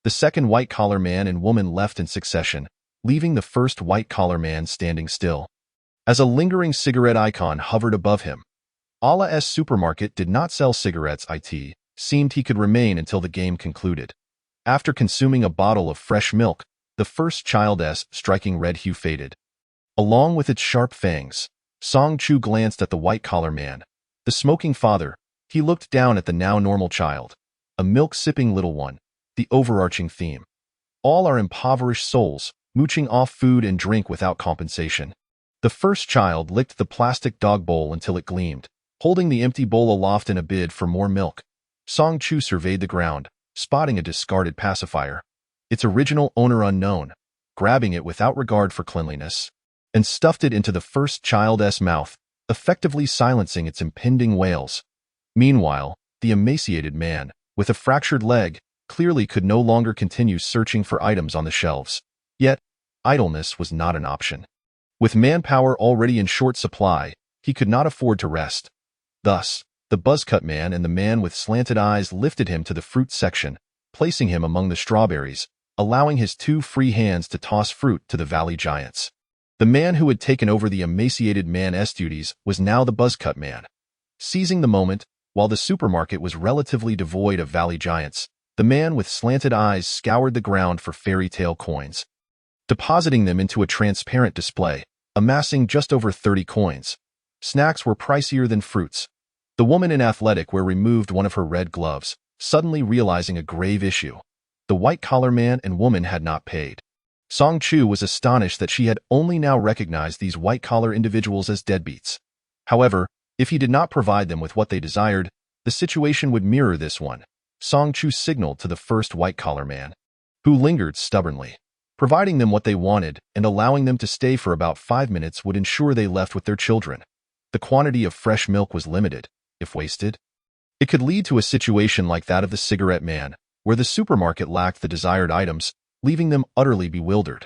The second white-collar man and woman left in succession, leaving the first white-collar man standing still. As a lingering cigarette icon hovered above him, Allah's Supermarket did not sell cigarettes. It seemed he could remain until the game concluded. After consuming a bottle of fresh milk, the first child's striking red hue faded. Along with its sharp fangs, Song Chu glanced at the white-collar man, the smoking father. He looked down at the now normal child, a milk-sipping little one, the overarching theme. All are impoverished souls, mooching off food and drink without compensation. The first child licked the plastic dog bowl until it gleamed, holding the empty bowl aloft in a bid for more milk. Song Chu surveyed the ground, spotting a discarded pacifier, its original owner unknown, grabbing it without regard for cleanliness, and stuffed it into the first child's mouth, effectively silencing its impending wails. Meanwhile, the emaciated man, with a fractured leg, clearly could no longer continue searching for items on the shelves. Yet, idleness was not an option. With manpower already in short supply, he could not afford to rest. Thus, the buzzcut man and the man with slanted eyes lifted him to the fruit section, placing him among the strawberries, allowing his two free hands to toss fruit to the valley giants. The man who had taken over the emaciated man's duties was now the buzzcut man. Seizing the moment, while the supermarket was relatively devoid of valley giants, the man with slanted eyes scoured the ground for fairy tale coins, depositing them into a transparent display, amassing just over 30 coins. Snacks were pricier than fruits. The woman in athletic wear removed one of her red gloves, suddenly realizing a grave issue. The white-collar man and woman had not paid. Song Chu was astonished that she had only now recognized these white-collar individuals as deadbeats. However, if he did not provide them with what they desired, the situation would mirror this one. Song Chu signaled to the first white-collar man, who lingered stubbornly. Providing them what they wanted and allowing them to stay for about 5 minutes would ensure they left with their children. The quantity of fresh milk was limited. If wasted, it could lead to a situation like that of the cigarette man, where the supermarket lacked the desired items, leaving them utterly bewildered.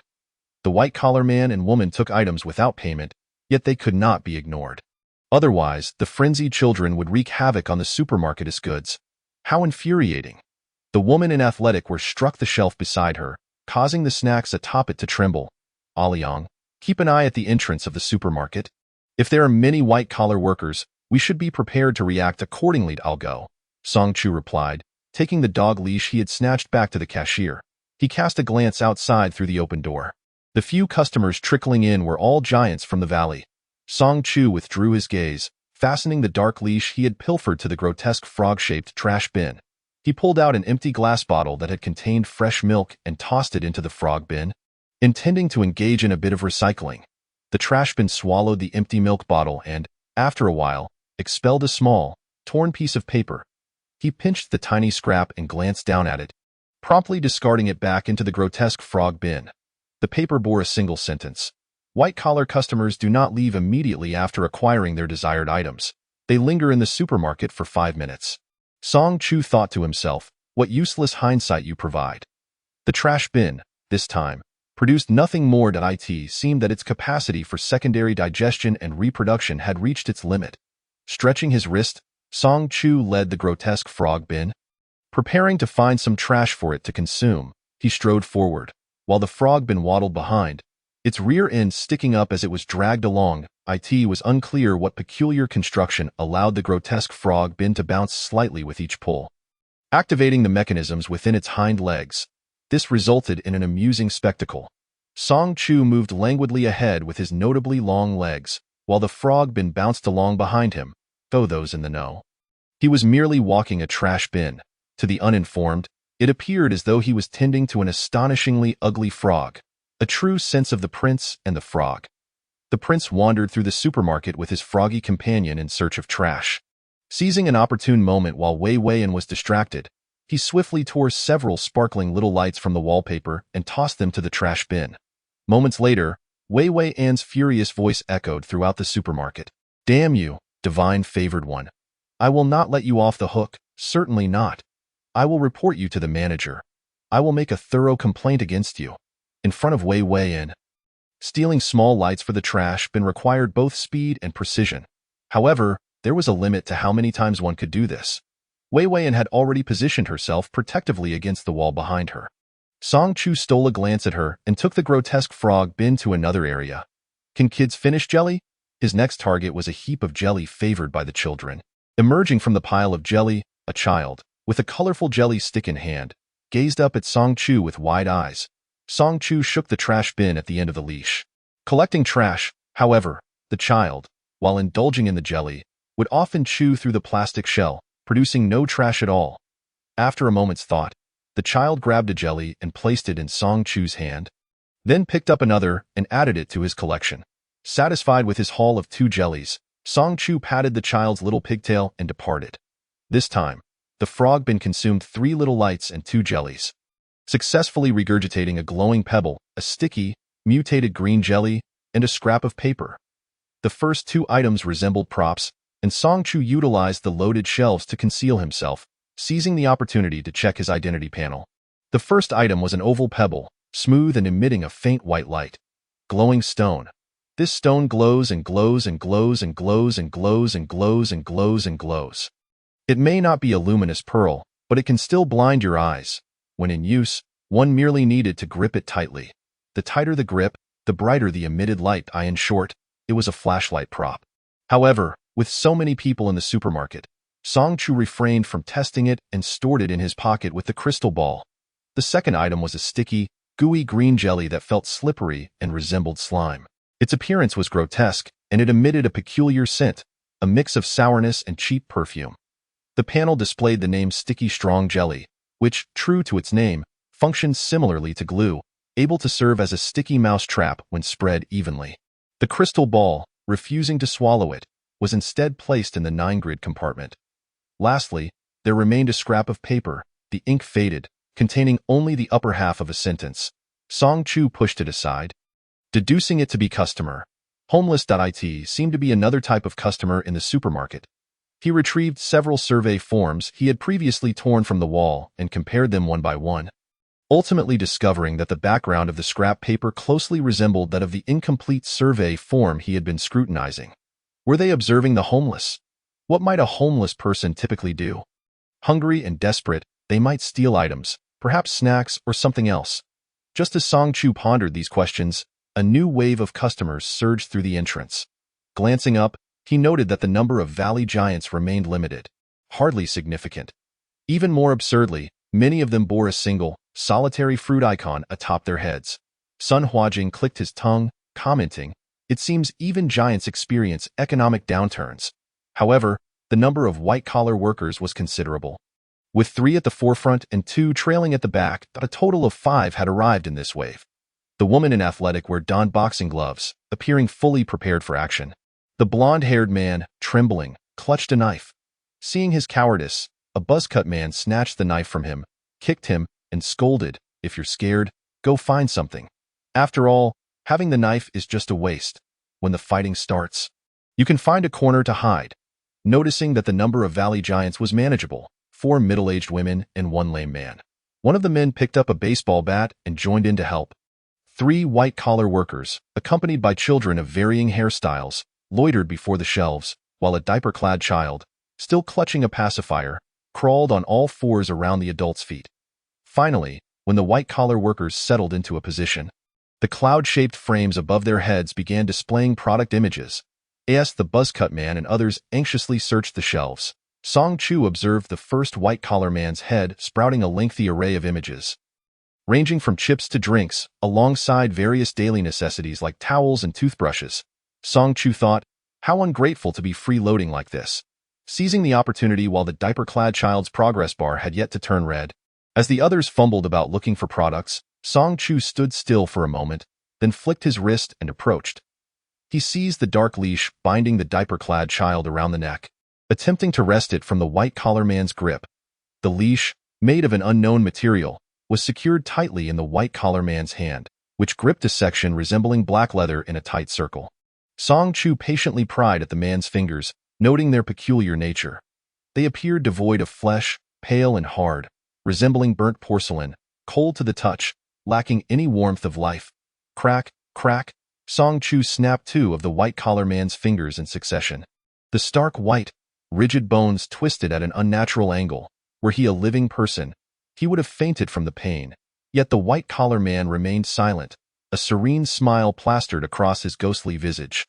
The white-collar man and woman took items without payment, yet they could not be ignored. Otherwise, the frenzied children would wreak havoc on the supermarket's goods. How infuriating! The woman in athletic wear struck the shelf beside her, causing the snacks atop it to tremble. Aliang, keep an eye at the entrance of the supermarket. If there are many white-collar workers, we should be prepared to react accordingly. I'll go, Song Chu replied, taking the dog leash he had snatched back to the cashier. He cast a glance outside through the open door. The few customers trickling in were all giants from the valley. Song Chu withdrew his gaze, fastening the dark leash he had pilfered to the grotesque frog-shaped trash bin. He pulled out an empty glass bottle that had contained fresh milk and tossed it into the frog bin, intending to engage in a bit of recycling. The trash bin swallowed the empty milk bottle and, after a while, expelled a small, torn piece of paper. He pinched the tiny scrap and glanced down at it, promptly discarding it back into the grotesque frog bin. The paper bore a single sentence. White-collar customers do not leave immediately after acquiring their desired items. They linger in the supermarket for 5 minutes. Song Chu thought to himself, what useless hindsight you provide. The trash bin, this time, produced nothing more than it seemed that its capacity for secondary digestion and reproduction had reached its limit. Stretching his wrist, Song Chu led the grotesque frog bin. Preparing to find some trash for it to consume, he strode forward, while the frog bin waddled behind, its rear end sticking up as it was dragged along. It was unclear what peculiar construction allowed the grotesque frog bin to bounce slightly with each pull, activating the mechanisms within its hind legs. This resulted in an amusing spectacle. Song Chu moved languidly ahead with his notably long legs, while the frog bin bounced along behind him, though those in the know. He was merely walking a trash bin. To the uninformed, it appeared as though he was tending to an astonishingly ugly frog. A true sense of the prince and the frog. The prince wandered through the supermarket with his froggy companion in search of trash. Seizing an opportune moment while Wei Weiyan was distracted, he swiftly tore several sparkling little lights from the wallpaper and tossed them to the trash bin. Moments later, Wei Weiyan's furious voice echoed throughout the supermarket. Damn you, divine favored one. I will not let you off the hook, certainly not. I will report you to the manager. I will make a thorough complaint against you. In front of Wei Weiyan. Stealing small lights for the trash bin required both speed and precision. However, there was a limit to how many times one could do this. Wei Weiyan had already positioned herself protectively against the wall behind her. Song Chu stole a glance at her and took the grotesque frog bin to another area. Can kids finish jelly? His next target was a heap of jelly favored by the children. Emerging from the pile of jelly, a child, with a colorful jelly stick in hand, gazed up at Song Chu with wide eyes. Song Chu shook the trash bin at the end of the leash. Collecting trash, however, the child, while indulging in the jelly, would often chew through the plastic shell, producing no trash at all. After a moment's thought, the child grabbed a jelly and placed it in Song Chu's hand, then picked up another and added it to his collection. Satisfied with his haul of 2 jellies, Song Chu patted the child's little pigtail and departed. This time, the frog bin consumed 3 little lights and 2 jellies, successfully regurgitating a glowing pebble, a sticky, mutated green jelly, and a scrap of paper. The first 2 items resembled props, and Song Chu utilized the loaded shelves to conceal himself, seizing the opportunity to check his identity panel. The first item was an oval pebble, smooth and emitting a faint white light. Glowing stone. This stone glows and glows and glows and glows and glows and glows and glows and glows. It may not be a luminous pearl, but it can still blind your eyes. When in use, one merely needed to grip it tightly. The tighter the grip, the brighter the emitted light. In short, it was a flashlight prop. However, with so many people in the supermarket, Song Chu refrained from testing it and stored it in his pocket with the crystal ball. The second item was a sticky, gooey green jelly that felt slippery and resembled slime. Its appearance was grotesque, and it emitted a peculiar scent, a mix of sourness and cheap perfume. The panel displayed the name Sticky Strong Jelly, which, true to its name, functions similarly to glue, able to serve as a sticky mouse trap when spread evenly. The crystal ball, refusing to swallow it, was instead placed in the 9-grid compartment. Lastly, there remained a scrap of paper, the ink faded, containing only the upper half of a sentence. Song Chu pushed it aside, deducing it to be customer. Homeless.it seemed to be another type of customer in the supermarket. He retrieved several survey forms he had previously torn from the wall and compared them one by one, ultimately discovering that the background of the scrap paper closely resembled that of the incomplete survey form he had been scrutinizing. Were they observing the homeless? What might a homeless person typically do? Hungry and desperate, they might steal items, perhaps snacks or something else. Just as Song Chu pondered these questions, a new wave of customers surged through the entrance. Glancing up, he noted that the number of Valley Giants remained limited, hardly significant. Even more absurdly, many of them bore a single, solitary fruit icon atop their heads. Sun Huajing clicked his tongue, commenting, "It seems even giants experience economic downturns." However, the number of white-collar workers was considerable. With 3 at the forefront and 2 trailing at the back, a total of 5 had arrived in this wave. The woman in athletic wear donned boxing gloves, appearing fully prepared for action. The blonde-haired man, trembling, clutched a knife. Seeing his cowardice, a buzz-cut man snatched the knife from him, kicked him, and scolded, "If you're scared, go find something. After all, having the knife is just a waste. When the fighting starts, you can find a corner to hide." Noticing that the number of Valley Giants was manageable, 4 middle-aged women and 1 lame man. One of the men picked up a baseball bat and joined in to help. 3 white-collar workers, accompanied by children of varying hairstyles, loitered before the shelves, while a diaper-clad child, still clutching a pacifier, crawled on all 4s around the adult's feet. Finally, when the white-collar workers settled into a position, the cloud-shaped frames above their heads began displaying product images. As the buzz-cut man and others anxiously searched the shelves, Song Chu observed the first white-collar man's head sprouting a lengthy array of images, ranging from chips to drinks, alongside various daily necessities like towels and toothbrushes. Song Chu thought, how ungrateful to be freeloading like this. Seizing the opportunity while the diaper-clad child's progress bar had yet to turn red, as the others fumbled about looking for products, Song Chu stood still for a moment, then flicked his wrist and approached. He seized the dark leash binding the diaper-clad child around the neck, attempting to wrest it from the white-collar man's grip. The leash, made of an unknown material, was secured tightly in the white-collar man's hand, which gripped a section resembling black leather in a tight circle. Song Chu patiently pried at the man's fingers, noting their peculiar nature. They appeared devoid of flesh, pale and hard, resembling burnt porcelain, cold to the touch, lacking any warmth of life. Crack, crack. Song Chu snapped 2 of the white-collar man's fingers in succession. The stark white, rigid bones twisted at an unnatural angle. Were he a living person, he would have fainted from the pain. Yet the white-collar man remained silent, a serene smile plastered across his ghostly visage.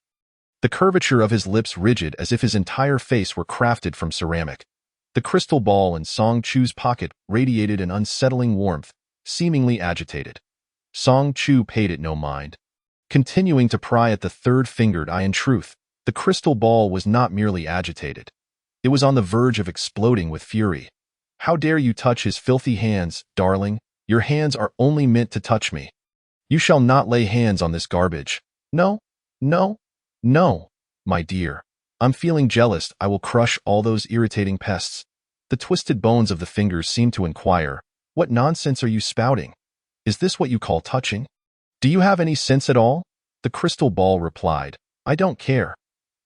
The curvature of his lips rigid as if his entire face were crafted from ceramic. The crystal ball in Song Chu's pocket radiated an unsettling warmth, seemingly agitated. Song Chu paid it no mind, continuing to pry at the third-fingered eye. In truth, the crystal ball was not merely agitated. It was on the verge of exploding with fury. "How dare you touch his filthy hands, darling? Your hands are only meant to touch me. You shall not lay hands on this garbage. No, no, no, my dear. I'm feeling jealous. I will crush all those irritating pests." The twisted bones of the fingers seemed to inquire, "What nonsense are you spouting? Is this what you call touching? Do you have any sense at all?" The crystal ball replied, "I don't care."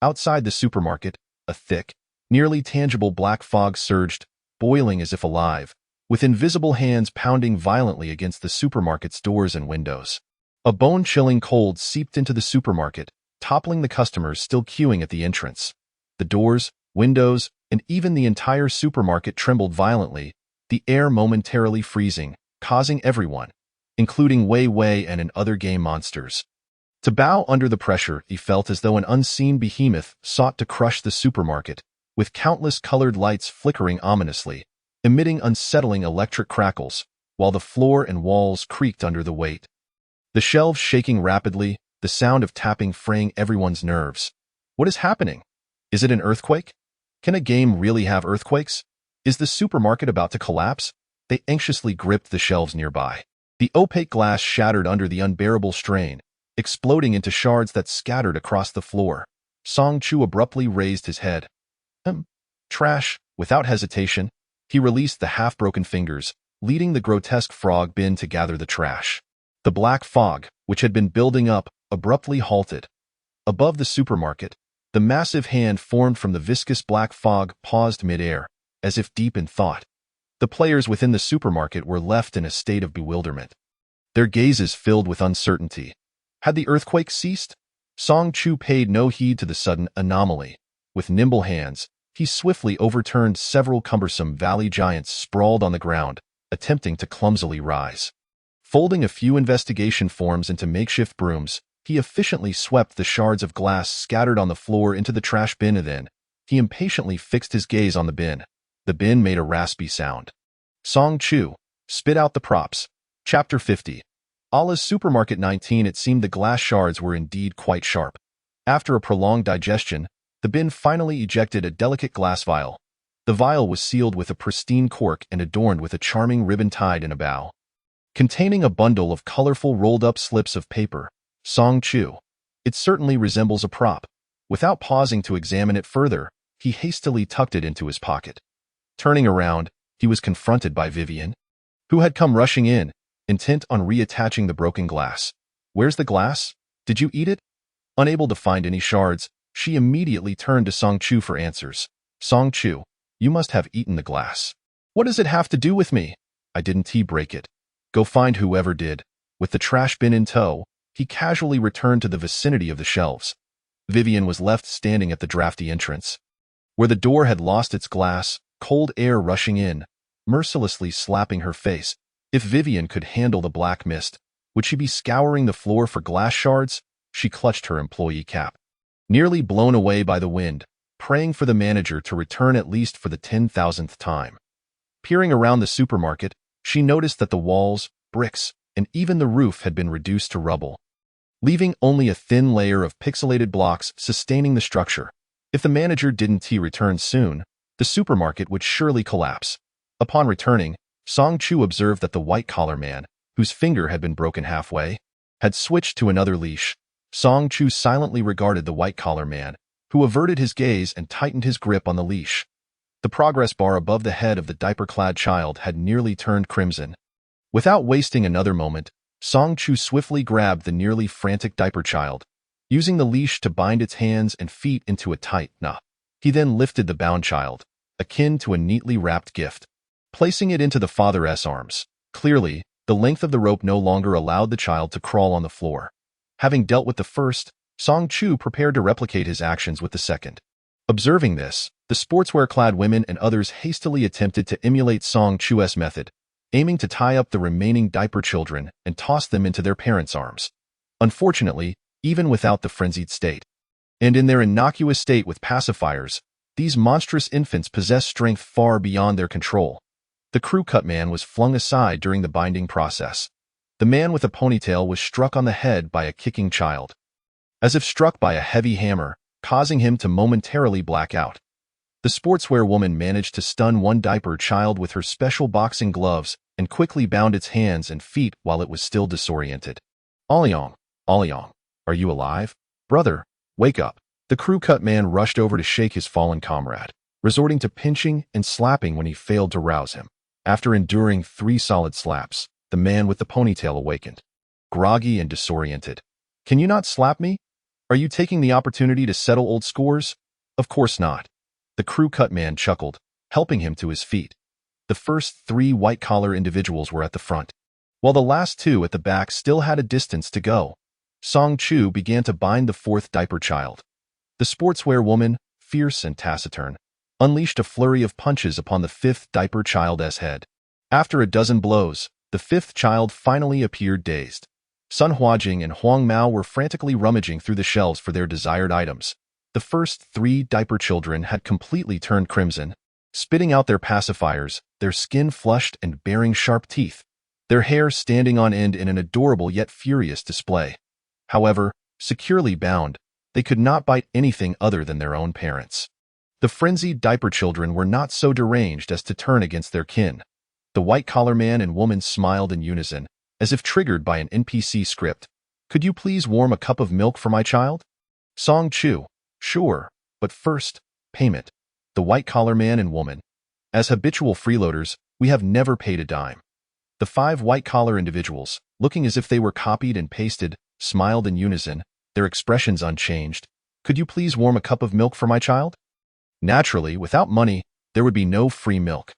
Outside the supermarket, a thick, nearly tangible black fog surged, boiling as if alive, with invisible hands pounding violently against the supermarket's doors and windows. A bone-chilling cold seeped into the supermarket, toppling the customers still queuing at the entrance. The doors, windows, and even the entire supermarket trembled violently, the air momentarily freezing, causing everyone, including Wei Wei and other game monsters, to bow under the pressure. He felt as though an unseen behemoth sought to crush the supermarket, with countless colored lights flickering ominously, emitting unsettling electric crackles, while the floor and walls creaked under the weight. The shelves shaking rapidly, the sound of tapping fraying everyone's nerves. What is happening? Is it an earthquake? Can a game really have earthquakes? Is the supermarket about to collapse? They anxiously gripped the shelves nearby. The opaque glass shattered under the unbearable strain, exploding into shards that scattered across the floor. Song Chu abruptly raised his head. Trash. Without hesitation, he released the half-broken fingers, leading the grotesque frog bin to gather the trash. The black fog, which had been building up, abruptly halted. Above the supermarket, the massive hand formed from the viscous black fog paused mid-air, as if deep in thought. The players within the supermarket were left in a state of bewilderment, their gazes filled with uncertainty. Had the earthquake ceased? Song Chu paid no heed to the sudden anomaly. With nimble hands, he swiftly overturned several cumbersome valley giants sprawled on the ground, attempting to clumsily rise. Folding a few investigation forms into makeshift brooms, he efficiently swept the shards of glass scattered on the floor into the trash bin. Then, he impatiently fixed his gaze on the bin. The bin made a raspy sound. Song Chu, spit out the props. Chapter 50. Allah's Supermarket 19. It seemed the glass shards were indeed quite sharp. After a prolonged digestion, the bin finally ejected a delicate glass vial. The vial was sealed with a pristine cork and adorned with a charming ribbon tied in a bow, containing a bundle of colorful rolled-up slips of paper. Song Chu. It certainly resembles a prop. Without pausing to examine it further, he hastily tucked it into his pocket. Turning around, he was confronted by Vivian, who had come rushing in, intent on reattaching the broken glass. Where's the glass? Did you eat it? Unable to find any shards, she immediately turned to Song Chu for answers. Song Chu, you must have eaten the glass. What does it have to do with me? I didn't break it. Go find whoever did. With the trash bin in tow, he casually returned to the vicinity of the shelves. Vivian was left standing at the drafty entrance, where the door had lost its glass, cold air rushing in, mercilessly slapping her face. If Vivian could handle the black mist, would she be scouring the floor for glass shards? She clutched her employee cap, nearly blown away by the wind, praying for the manager to return at least for the 10,000th time. Peering around the supermarket, she noticed that the walls, bricks, and even the roof had been reduced to rubble, leaving only a thin layer of pixelated blocks sustaining the structure. If the manager didn't return soon, the supermarket would surely collapse. Upon returning, Song Chu observed that the white-collar man, whose finger had been broken halfway, had switched to another leash. Song Chu silently regarded the white-collar man, who averted his gaze and tightened his grip on the leash. The progress bar above the head of the diaper-clad child had nearly turned crimson. Without wasting another moment, Song Chu swiftly grabbed the nearly frantic diaper child, using the leash to bind its hands and feet into a tight knot. He then lifted the bound child, akin to a neatly wrapped gift, placing it into the father's arms. Clearly, the length of the rope no longer allowed the child to crawl on the floor. Having dealt with the first, Song Chu prepared to replicate his actions with the second. Observing this, the sportswear-clad women and others hastily attempted to emulate Song Chu's method, aiming to tie up the remaining diaper children and toss them into their parents' arms. Unfortunately, even without the frenzied state, and in their innocuous state with pacifiers, these monstrous infants possess strength far beyond their control. The crew-cut man was flung aside during the binding process. The man with a ponytail was struck on the head by a kicking child, as if struck by a heavy hammer, causing him to momentarily black out. The sportswear woman managed to stun one diaper child with her special boxing gloves and quickly bound its hands and feet while it was still disoriented. Aliong, are you alive? Brother, wake up. The crew-cut man rushed over to shake his fallen comrade, resorting to pinching and slapping when he failed to rouse him. After enduring 3 solid slaps, the man with the ponytail awakened, groggy and disoriented. Can you not slap me? Are you taking the opportunity to settle old scores? Of course not. The crew-cut man chuckled, helping him to his feet. The first 3 white-collar individuals were at the front, while the last 2 at the back still had a distance to go. Song Chu began to bind the fourth diaper child. The sportswear woman, fierce and taciturn, unleashed a flurry of punches upon the fifth diaper child's head. After a dozen blows, the fifth child finally appeared dazed. Sun Huajing and Huang Mao were frantically rummaging through the shelves for their desired items. The first three diaper children had completely turned crimson, spitting out their pacifiers, their skin flushed and baring sharp teeth, their hair standing on end in an adorable yet furious display. However, securely bound, they could not bite anything other than their own parents. The frenzied diaper children were not so deranged as to turn against their kin. The white-collar man and woman smiled in unison, as if triggered by an NPC script. "Could you please warm a cup of milk for my child?" Song Chu: "Sure, but first, payment." The white-collar man and woman: "As habitual freeloaders, we have never paid a dime." The five white-collar individuals, looking as if they were copied and pasted, smiled in unison, their expressions unchanged. "Could you please warm a cup of milk for my child?" Naturally, without money, there would be no free milk.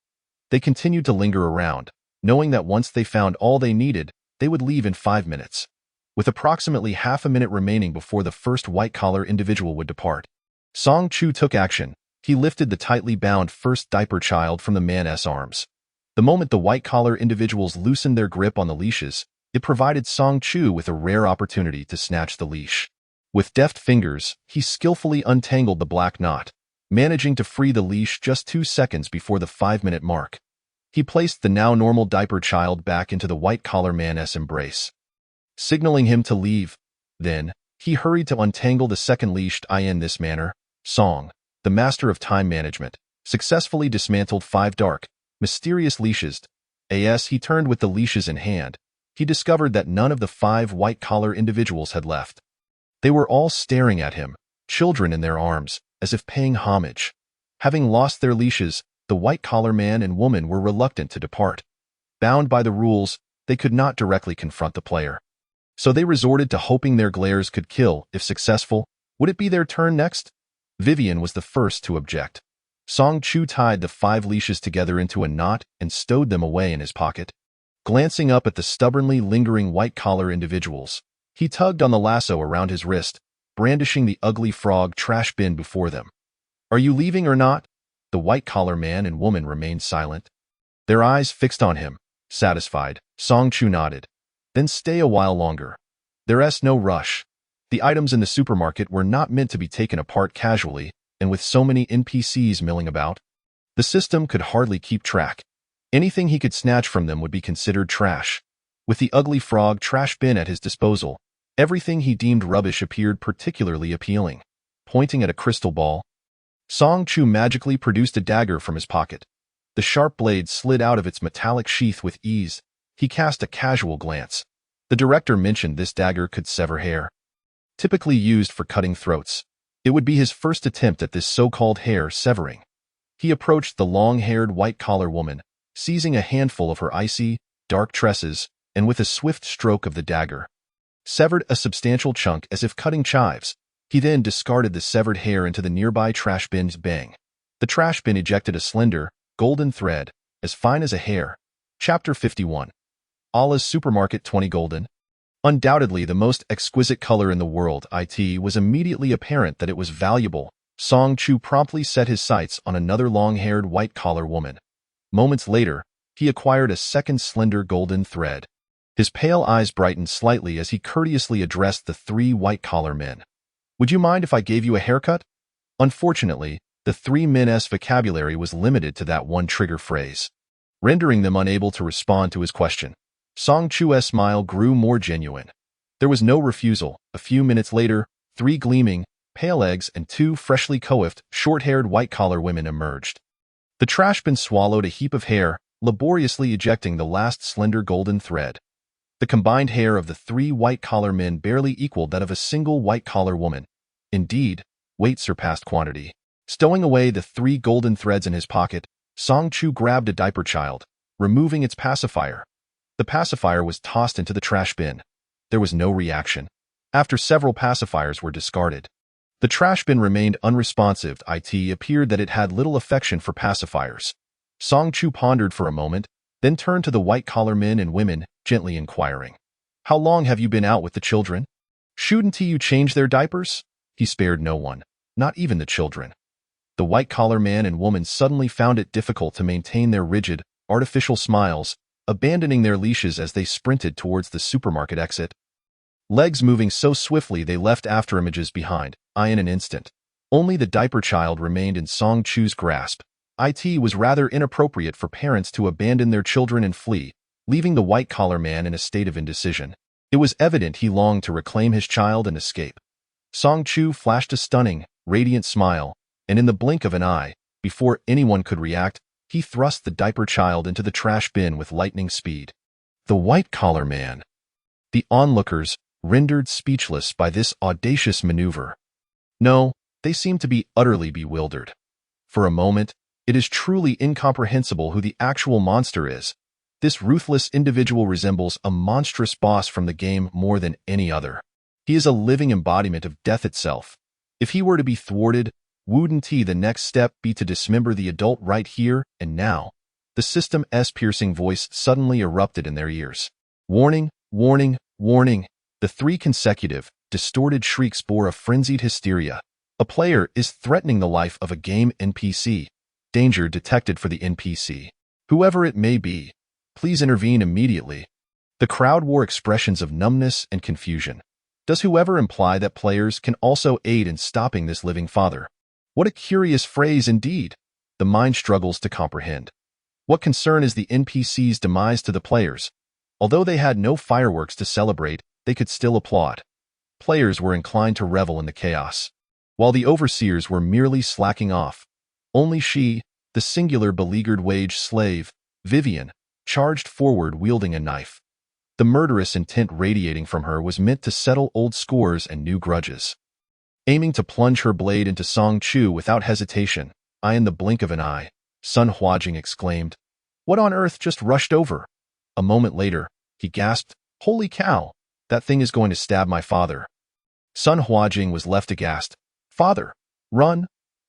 They continued to linger around, knowing that once they found all they needed, they would leave in 5 minutes. With approximately half a minute remaining before the first white-collar individual would depart, Song Chu took action. He lifted the tightly bound first diaper child from the man's arms. The moment the white-collar individuals loosened their grip on the leashes, it provided Song Chu with a rare opportunity to snatch the leash. With deft fingers, he skillfully untangled the black knot, managing to free the leash just 2 seconds before the 5-minute mark. He placed the now normal diaper child back into the white-collar man's embrace, signaling him to leave. Then, he hurried to untangle the second leash. In this manner, Song, the master of time management, successfully dismantled 5 dark, mysterious leashes. As he turned with the leashes in hand, he discovered that none of the 5 white-collar individuals had left. They were all staring at him, children in their arms, as if paying homage. Having lost their leashes, the white-collar man and woman were reluctant to depart. Bound by the rules, they could not directly confront the player. So they resorted to hoping their glares could kill. If successful, would it be their turn next? Vivian was the first to object. Song Chu tied the 5 leashes together into a knot and stowed them away in his pocket. Glancing up at the stubbornly lingering white-collar individuals, he tugged on the lasso around his wrist, brandishing the ugly frog trash bin before them. "Are you leaving or not?" The white-collar man and woman remained silent. Their eyes fixed on him, satisfied. Song Chu nodded. "Then stay a while longer. There's no rush." The items in the supermarket were not meant to be taken apart casually, and with so many NPCs milling about, the system could hardly keep track. Anything he could snatch from them would be considered trash. With the ugly frog trash bin at his disposal, everything he deemed rubbish appeared particularly appealing. Pointing at a crystal ball, Song Chu magically produced a dagger from his pocket. The sharp blade slid out of its metallic sheath with ease. He cast a casual glance. The director mentioned this dagger could sever hair, typically used for cutting throats. It would be his first attempt at this so-called hair severing. He approached the long-haired white-collar woman, seizing a handful of her icy, dark tresses, and with a swift stroke of the dagger, severed a substantial chunk as if cutting chives. He then discarded the severed hair into the nearby trash bin's bang. The trash bin ejected a slender, golden thread, as fine as a hair. Chapter 51. Allah's Supermarket 20 Golden. Undoubtedly the most exquisite color in the world, it was immediately apparent that it was valuable. Song Chu promptly set his sights on another long-haired white-collar woman. Moments later, he acquired a second slender golden thread. His pale eyes brightened slightly as he courteously addressed the 3 white-collar men. "Would you mind if I gave you a haircut?" Unfortunately, the 3 men's vocabulary was limited to that one trigger phrase, rendering them unable to respond to his question. Song Chu's smile grew more genuine. There was no refusal. A few minutes later, 3 gleaming, pale eggs and 2 freshly coiffed, short-haired white-collar women emerged. The trash bin swallowed a heap of hair, laboriously ejecting the last slender golden thread. The combined hair of the 3 white-collar men barely equaled that of a single white-collar woman. Indeed, weight surpassed quantity. Stowing away the 3 golden threads in his pocket, Song Chu grabbed a diaper child, removing its pacifier. The pacifier was tossed into the trash bin. There was no reaction. After several pacifiers were discarded, the trash bin remained unresponsive. It appeared that it had little affection for pacifiers. Song Chu pondered for a moment, then turned to the white-collar men and women, gently inquiring, "How long have you been out with the children?" Shouldn't you change their diapers? He spared no one, not even the children. The white-collar man and woman suddenly found it difficult to maintain their rigid, artificial smiles, abandoning their leashes as they sprinted towards the supermarket exit. Legs moving so swiftly they left afterimages behind, in an instant. Only the diaper child remained in Song Chu's grasp. It was rather inappropriate for parents to abandon their children and flee, leaving the white-collar man in a state of indecision. It was evident he longed to reclaim his child and escape. Song Chu flashed a stunning, radiant smile, and in the blink of an eye, before anyone could react, he thrust the diaper child into the trash bin with lightning speed. The white-collar man. The onlookers, rendered speechless by this audacious maneuver. No, they seemed to be utterly bewildered. For a moment, it is truly incomprehensible who the actual monster is. This ruthless individual resembles a monstrous boss from the game more than any other. He is a living embodiment of death itself. If he were to be thwarted, wouldn't the next step be to dismember the adult right here and now? The system's piercing voice suddenly erupted in their ears. Warning, warning, warning. The 3 consecutive, distorted shrieks bore a frenzied hysteria. A player is threatening the life of a game NPC. Danger detected for the NPC. Whoever it may be, please intervene immediately. The crowd wore expressions of numbness and confusion. Does whoever imply that players can also aid in stopping this living father? What a curious phrase indeed. The mind struggles to comprehend. What concern is the NPC's demise to the players? Although they had no fireworks to celebrate, they could still applaud. Players were inclined to revel in the chaos, while the overseers were merely slacking off. Only she, the singular beleaguered wage slave, Vivian, charged forward wielding a knife. The murderous intent radiating from her was meant to settle old scores and new grudges. Aiming to plunge her blade into Song Chu without hesitation, in the blink of an eye, Sun Huajing exclaimed, "What on earth just rushed over?" A moment later, he gasped, "Holy cow! That thing is going to stab my father." Sun Huajing was left aghast. "Father, run!"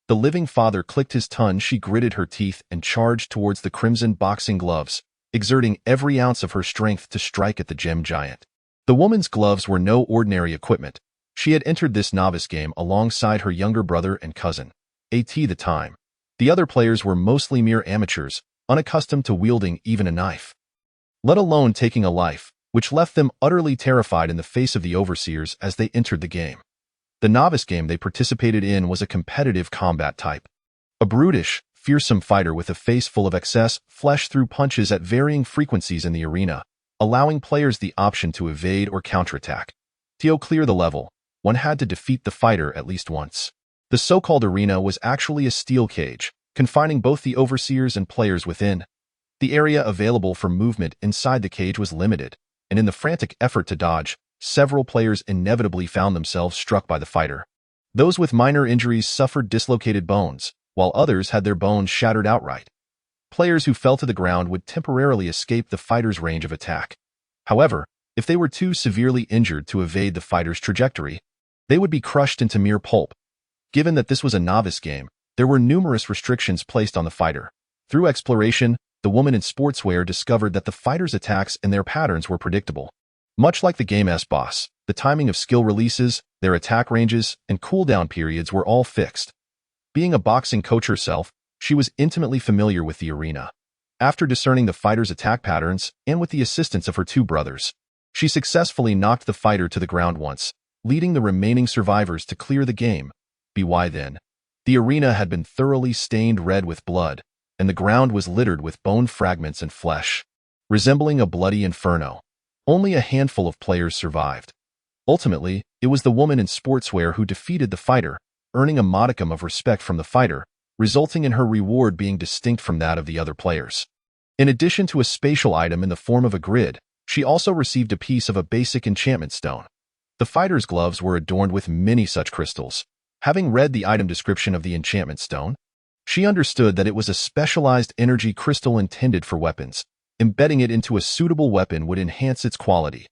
The living father clicked his tongue. She gritted her teeth and charged towards the crimson boxing gloves, exerting every ounce of her strength to strike at the gem giant. The woman's gloves were no ordinary equipment. She had entered this novice game alongside her younger brother and cousin, the time. The other players were mostly mere amateurs, unaccustomed to wielding even a knife, let alone taking a life, which left them utterly terrified in the face of the overseers as they entered the game. The novice game they participated in was a competitive combat type. A brutish, fearsome fighter with a face full of excess flesh threw punches at varying frequencies in the arena, allowing players the option to evade or counterattack. To clear the level, one had to defeat the fighter at least once. The so-called arena was actually a steel cage, confining both the overseers and players within. The area available for movement inside the cage was limited, and in the frantic effort to dodge, several players inevitably found themselves struck by the fighter. Those with minor injuries suffered dislocated bones, while others had their bones shattered outright. Players who fell to the ground would temporarily escape the fighter's range of attack. However, if they were too severely injured to evade the fighter's trajectory, they would be crushed into mere pulp. Given that this was a novice game, there were numerous restrictions placed on the fighter. Through exploration, the woman in sportswear discovered that the fighter's attacks and their patterns were predictable. Much like the game's boss, the timing of skill releases, their attack ranges, and cooldown periods were all fixed. Being a boxing coach herself, she was intimately familiar with the arena. After discerning the fighter's attack patterns, and with the assistance of her 2 brothers, she successfully knocked the fighter to the ground once, leading the remaining survivors to clear the game. By then, the arena had been thoroughly stained red with blood, and the ground was littered with bone fragments and flesh, resembling a bloody inferno. Only a handful of players survived. Ultimately, it was the woman in sportswear who defeated the fighter, earning a modicum of respect from the fighter, resulting in her reward being distinct from that of the other players. In addition to a spatial item in the form of a grid, she also received a piece of a basic enchantment stone. The fighter's gloves were adorned with many such crystals. Having read the item description of the enchantment stone, she understood that it was a specialized energy crystal intended for weapons. Embedding it into a suitable weapon would enhance its quality.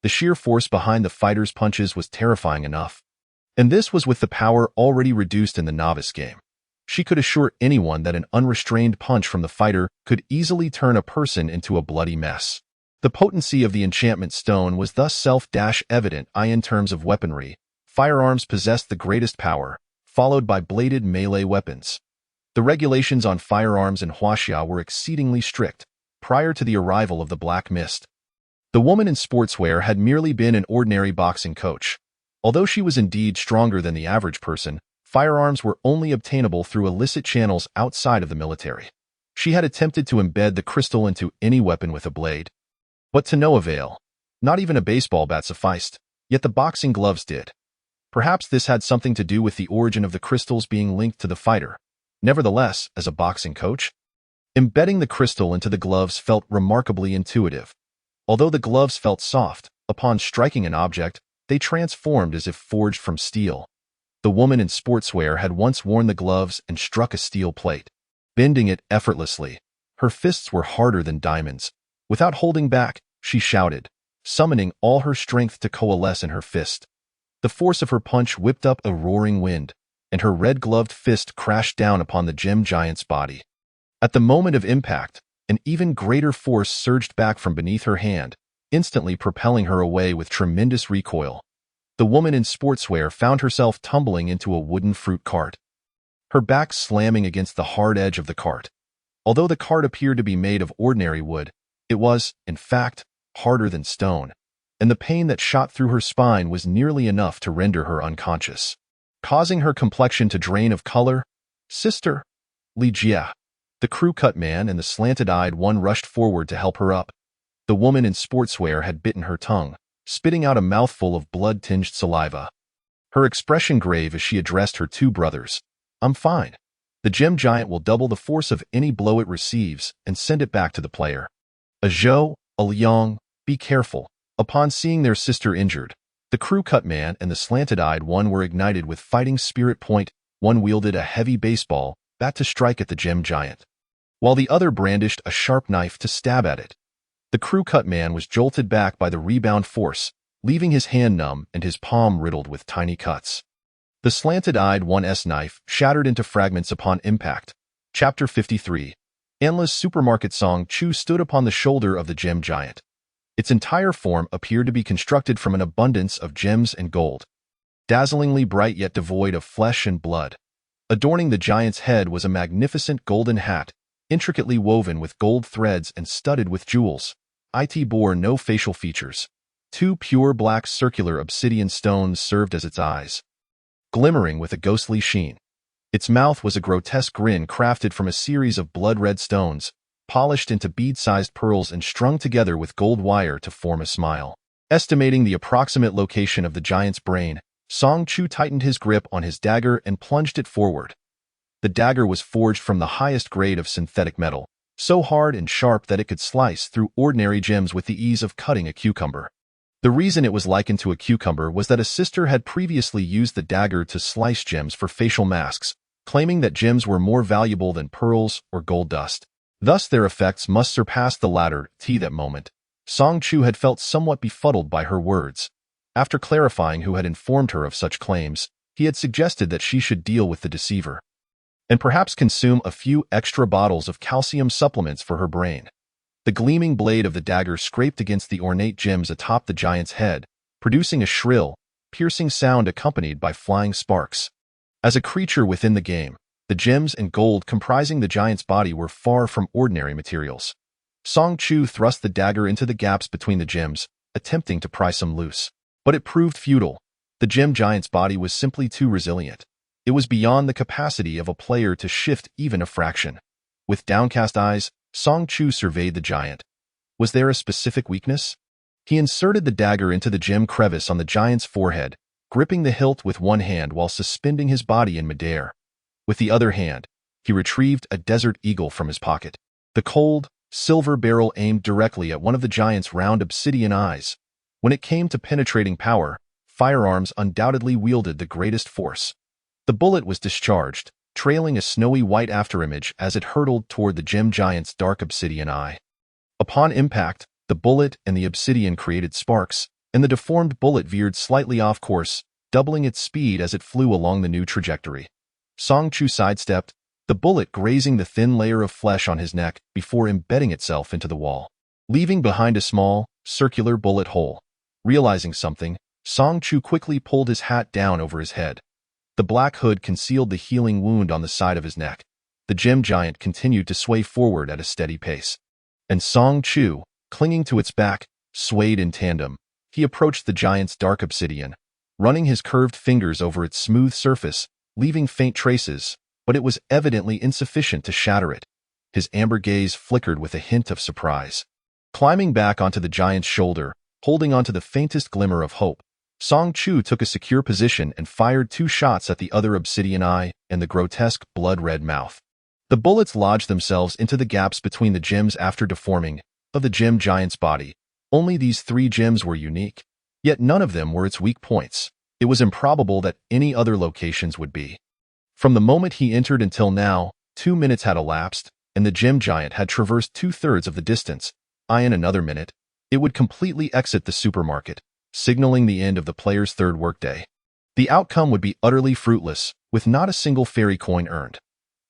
The sheer force behind the fighter's punches was terrifying enough. And this was with the power already reduced in the novice game. She could assure anyone that an unrestrained punch from the fighter could easily turn a person into a bloody mess. The potency of the enchantment stone was thus self-evident in terms of weaponry. Firearms possessed the greatest power, followed by bladed melee weapons. The regulations on firearms in Huaxia were exceedingly strict prior to the arrival of the Black Mist. The woman in sportswear had merely been an ordinary boxing coach. Although she was indeed stronger than the average person, firearms were only obtainable through illicit channels outside of the military. She had attempted to embed the crystal into any weapon with a blade, but to no avail. Not even a baseball bat sufficed, yet the boxing gloves did. Perhaps this had something to do with the origin of the crystals being linked to the fighter. Nevertheless, as a boxing coach, embedding the crystal into the gloves felt remarkably intuitive. Although the gloves felt soft, upon striking an object, they transformed as if forged from steel. The woman in sportswear had once worn the gloves and struck a steel plate, bending it effortlessly. Her fists were harder than diamonds. Without holding back, she shouted, summoning all her strength to coalesce in her fist. The force of her punch whipped up a roaring wind, and her red-gloved fist crashed down upon the gem giant's body. At the moment of impact, an even greater force surged back from beneath her hand, instantly propelling her away with tremendous recoil. The woman in sportswear found herself tumbling into a wooden fruit cart, her back slamming against the hard edge of the cart. Although the cart appeared to be made of ordinary wood, it was, in fact, harder than stone, and the pain that shot through her spine was nearly enough to render her unconscious, causing her complexion to drain of color. Sister Li Jia, the crew-cut man and the slanted-eyed one rushed forward to help her up. The woman in sportswear had bitten her tongue, spitting out a mouthful of blood-tinged saliva. Her expression grave as she addressed her two brothers. I'm fine. The gem giant will double the force of any blow it receives and send it back to the player. A Zhou, a Liang, be careful. Upon seeing their sister injured, the crew-cut man and the slanted-eyed one were ignited with fighting spirit. One wielded a heavy baseball bat to strike at the gem giant, while the other brandished a sharp knife to stab at it. The crew-cut man was jolted back by the rebound force, leaving his hand numb and his palm riddled with tiny cuts. The slanted-eyed one's knife shattered into fragments upon impact. Chapter 53. Anla's supermarket Song Chu stood upon the shoulder of the gem giant. Its entire form appeared to be constructed from an abundance of gems and gold, dazzlingly bright yet devoid of flesh and blood. Adorning the giant's head was a magnificent golden hat, intricately woven with gold threads and studded with jewels. It bore no facial features. Two pure black circular obsidian stones served as its eyes, glimmering with a ghostly sheen. Its mouth was a grotesque grin crafted from a series of blood-red stones, polished into bead-sized pearls and strung together with gold wire to form a smile. Estimating the approximate location of the giant's brain, Song Chu tightened his grip on his dagger and plunged it forward. The dagger was forged from the highest grade of synthetic metal, so hard and sharp that it could slice through ordinary gems with the ease of cutting a cucumber. The reason it was likened to a cucumber was that a sister had previously used the dagger to slice gems for facial masks, claiming that gems were more valuable than pearls or gold dust. Thus their effects must surpass the latter. At that moment, Song Chu had felt somewhat befuddled by her words. After clarifying who had informed her of such claims, he had suggested that she should deal with the deceiver, and perhaps consume a few extra bottles of calcium supplements for her brain. The gleaming blade of the dagger scraped against the ornate gems atop the giant's head, producing a shrill, piercing sound accompanied by flying sparks. As a creature within the game, the gems and gold comprising the giant's body were far from ordinary materials. Song Chu thrust the dagger into the gaps between the gems, attempting to pry some loose. But it proved futile. The gem giant's body was simply too resilient. It was beyond the capacity of a player to shift even a fraction. With downcast eyes, Song Chu surveyed the giant. Was there a specific weakness? He inserted the dagger into the gem crevice on the giant's forehead, gripping the hilt with one hand while suspending his body in midair. With the other hand, he retrieved a desert eagle from his pocket. The cold, silver barrel aimed directly at one of the giant's round obsidian eyes. When it came to penetrating power, firearms undoubtedly wielded the greatest force. The bullet was discharged, trailing a snowy white afterimage as it hurtled toward the gem giant's dark obsidian eye. Upon impact, the bullet and the obsidian created sparks, and the deformed bullet veered slightly off course, doubling its speed as it flew along the new trajectory. Song Chu sidestepped, the bullet grazing the thin layer of flesh on his neck before embedding itself into the wall. leaving behind a small, circular bullet hole. Realizing something, Song Chu quickly pulled his hat down over his head. The black hood concealed the healing wound on the side of his neck. The gem giant continued to sway forward at a steady pace. And Song Chu, clinging to its back, swayed in tandem. He approached the giant's dark obsidian, running his curved fingers over its smooth surface, leaving faint traces, but it was evidently insufficient to shatter it. His amber gaze flickered with a hint of surprise. Climbing back onto the giant's shoulder, holding onto the faintest glimmer of hope, Song Chu took a secure position and fired 2 shots at the other obsidian eye and the grotesque blood-red mouth. The bullets lodged themselves into the gaps between the gems after deforming of the gem giant's body. Only these 3 gems were unique, yet none of them were its weak points. It was improbable that any other locations would be. From the moment he entered until now, 2 minutes had elapsed, and the gem giant had traversed 2/3 of the distance. In another minute, it would completely exit the supermarket, signaling the end of the player's 3rd workday. The outcome would be utterly fruitless, with not a single fairy coin earned.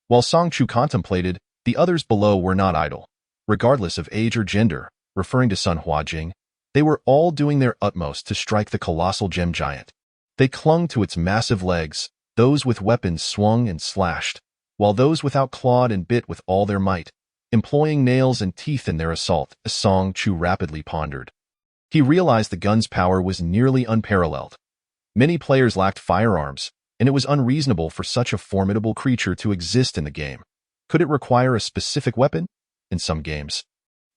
While Song Chu contemplated, the others below were not idle. Regardless of age or gender, referring to Sun Huajing, they were all doing their utmost to strike the colossal gem giant. They clung to its massive legs, those with weapons swung and slashed, while those without clawed and bit with all their might, employing nails and teeth in their assault, as Song Chu rapidly pondered. He realized the gun's power was nearly unparalleled. Many players lacked firearms, and it was unreasonable for such a formidable creature to exist in the game. Could it require a specific weapon? In some games,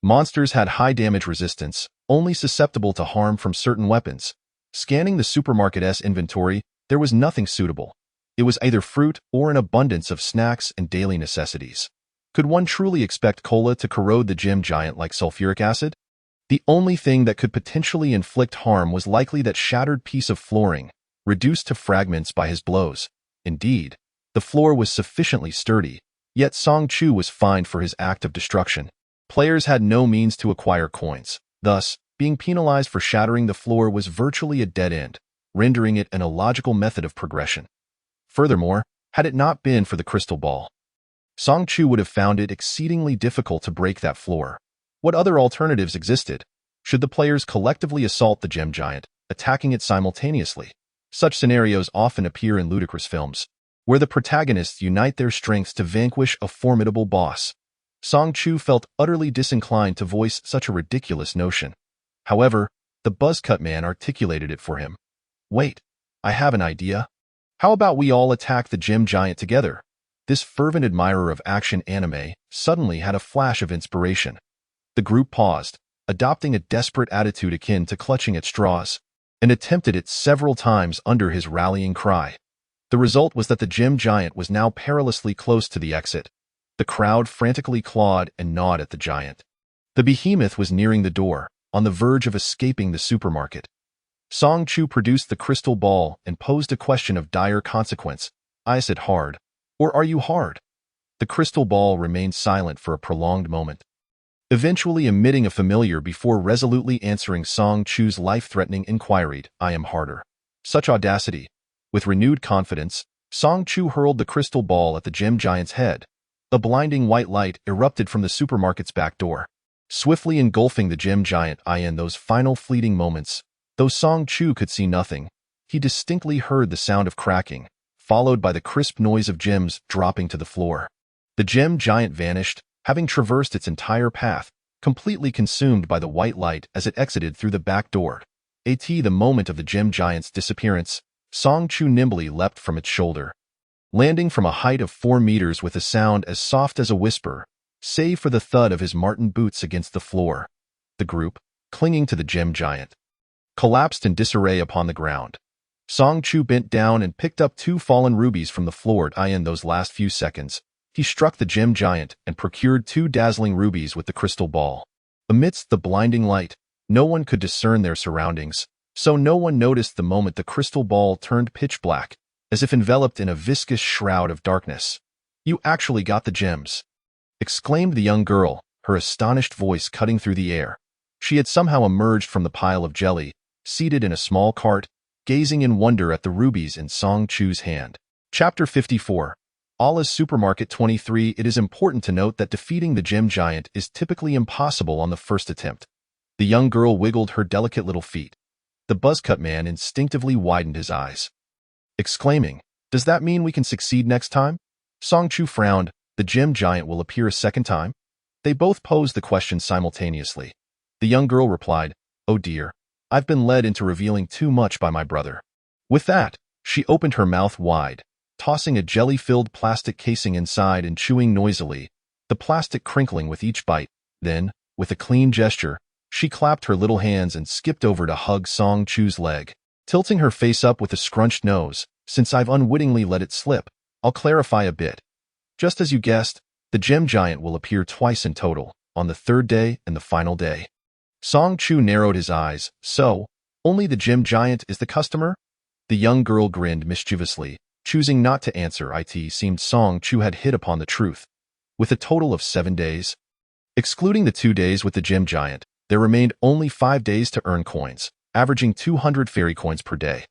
monsters had high damage resistance, only susceptible to harm from certain weapons. Scanning the supermarket's inventory, there was nothing suitable. It was either fruit or an abundance of snacks and daily necessities. Could one truly expect cola to corrode the gem giant like sulfuric acid? The only thing that could potentially inflict harm was likely that shattered piece of flooring, reduced to fragments by his blows. Indeed, the floor was sufficiently sturdy, yet Song Chu was fined for his act of destruction. Players had no means to acquire coins. Thus, being penalized for shattering the floor was virtually a dead end, rendering it an illogical method of progression. Furthermore, had it not been for the crystal ball, Song Chu would have found it exceedingly difficult to break that floor. What other alternatives existed? Should the players collectively assault the gem giant, attacking it simultaneously? Such scenarios often appear in ludicrous films, where the protagonists unite their strengths to vanquish a formidable boss. Song Chu felt utterly disinclined to voice such a ridiculous notion. However, the buzzcut man articulated it for him. Wait, I have an idea. How about we all attack the gem giant together? This fervent admirer of action anime suddenly had a flash of inspiration. The group paused, adopting a desperate attitude akin to clutching at straws, and attempted it several times under his rallying cry. The result was that the gem giant was now perilously close to the exit. The crowd frantically clawed and gnawed at the giant. The behemoth was nearing the door, on the verge of escaping the supermarket. Song Chu produced the crystal ball and posed a question of dire consequence. Is it hard, or are you hard? The crystal ball remained silent for a prolonged moment, eventually emitting a familiar before resolutely answering Song Chu's life-threatening inquiry. I am harder. Such audacity. With renewed confidence, Song Chu hurled the crystal ball at the gem giant's head. A blinding white light erupted from the supermarket's back door, swiftly engulfing the gem giant. In those final fleeting moments, though Song Chu could see nothing, he distinctly heard the sound of cracking, followed by the crisp noise of gems dropping to the floor. The gem giant vanished, having traversed its entire path, completely consumed by the white light as it exited through the back door. The moment of the gem giant's disappearance, Song Chu nimbly leapt from its shoulder, landing from a height of 4 meters with a sound as soft as a whisper, save for the thud of his marten boots against the floor. The group, clinging to the gem giant, collapsed in disarray upon the ground. Song Chu bent down and picked up 2 fallen rubies from the floor. In those last few seconds, he struck the gem giant and procured 2 dazzling rubies with the crystal ball. Amidst the blinding light, no one could discern their surroundings, so no one noticed the moment the crystal ball turned pitch black, as if enveloped in a viscous shroud of darkness. You actually got the gems, exclaimed the young girl, her astonished voice cutting through the air. She had somehow emerged from the pile of jelly, seated in a small cart, gazing in wonder at the rubies in Song Chu's hand. Chapter 54. Allah's Supermarket 23. It is important to note that defeating the gym giant is typically impossible on the first attempt. The young girl wiggled her delicate little feet. The buzzcut man instinctively widened his eyes, exclaiming, "Does that mean we can succeed next time?" Song Chu frowned. The gym giant will appear a second time? They both posed the question simultaneously. The young girl replied, "Oh dear, I've been led into revealing too much by my brother." With that, she opened her mouth wide, tossing a jelly-filled plastic casing inside and chewing noisily, the plastic crinkling with each bite. Then, with a clean gesture, she clapped her little hands and skipped over to hug Song Chu's leg, tilting her face up with a scrunched nose. "Since I've unwittingly let it slip, I'll clarify a bit. Just as you guessed, the gem giant will appear twice in total, on the third day and the final day." Song Chu narrowed his eyes. "So, only the gem giant is the customer?" The young girl grinned mischievously, choosing not to answer. It seemed Song Chu had hit upon the truth. With a total of 7 days, excluding the 2 days with the gem giant, there remained only 5 days to earn coins, averaging 200 fairy coins per day.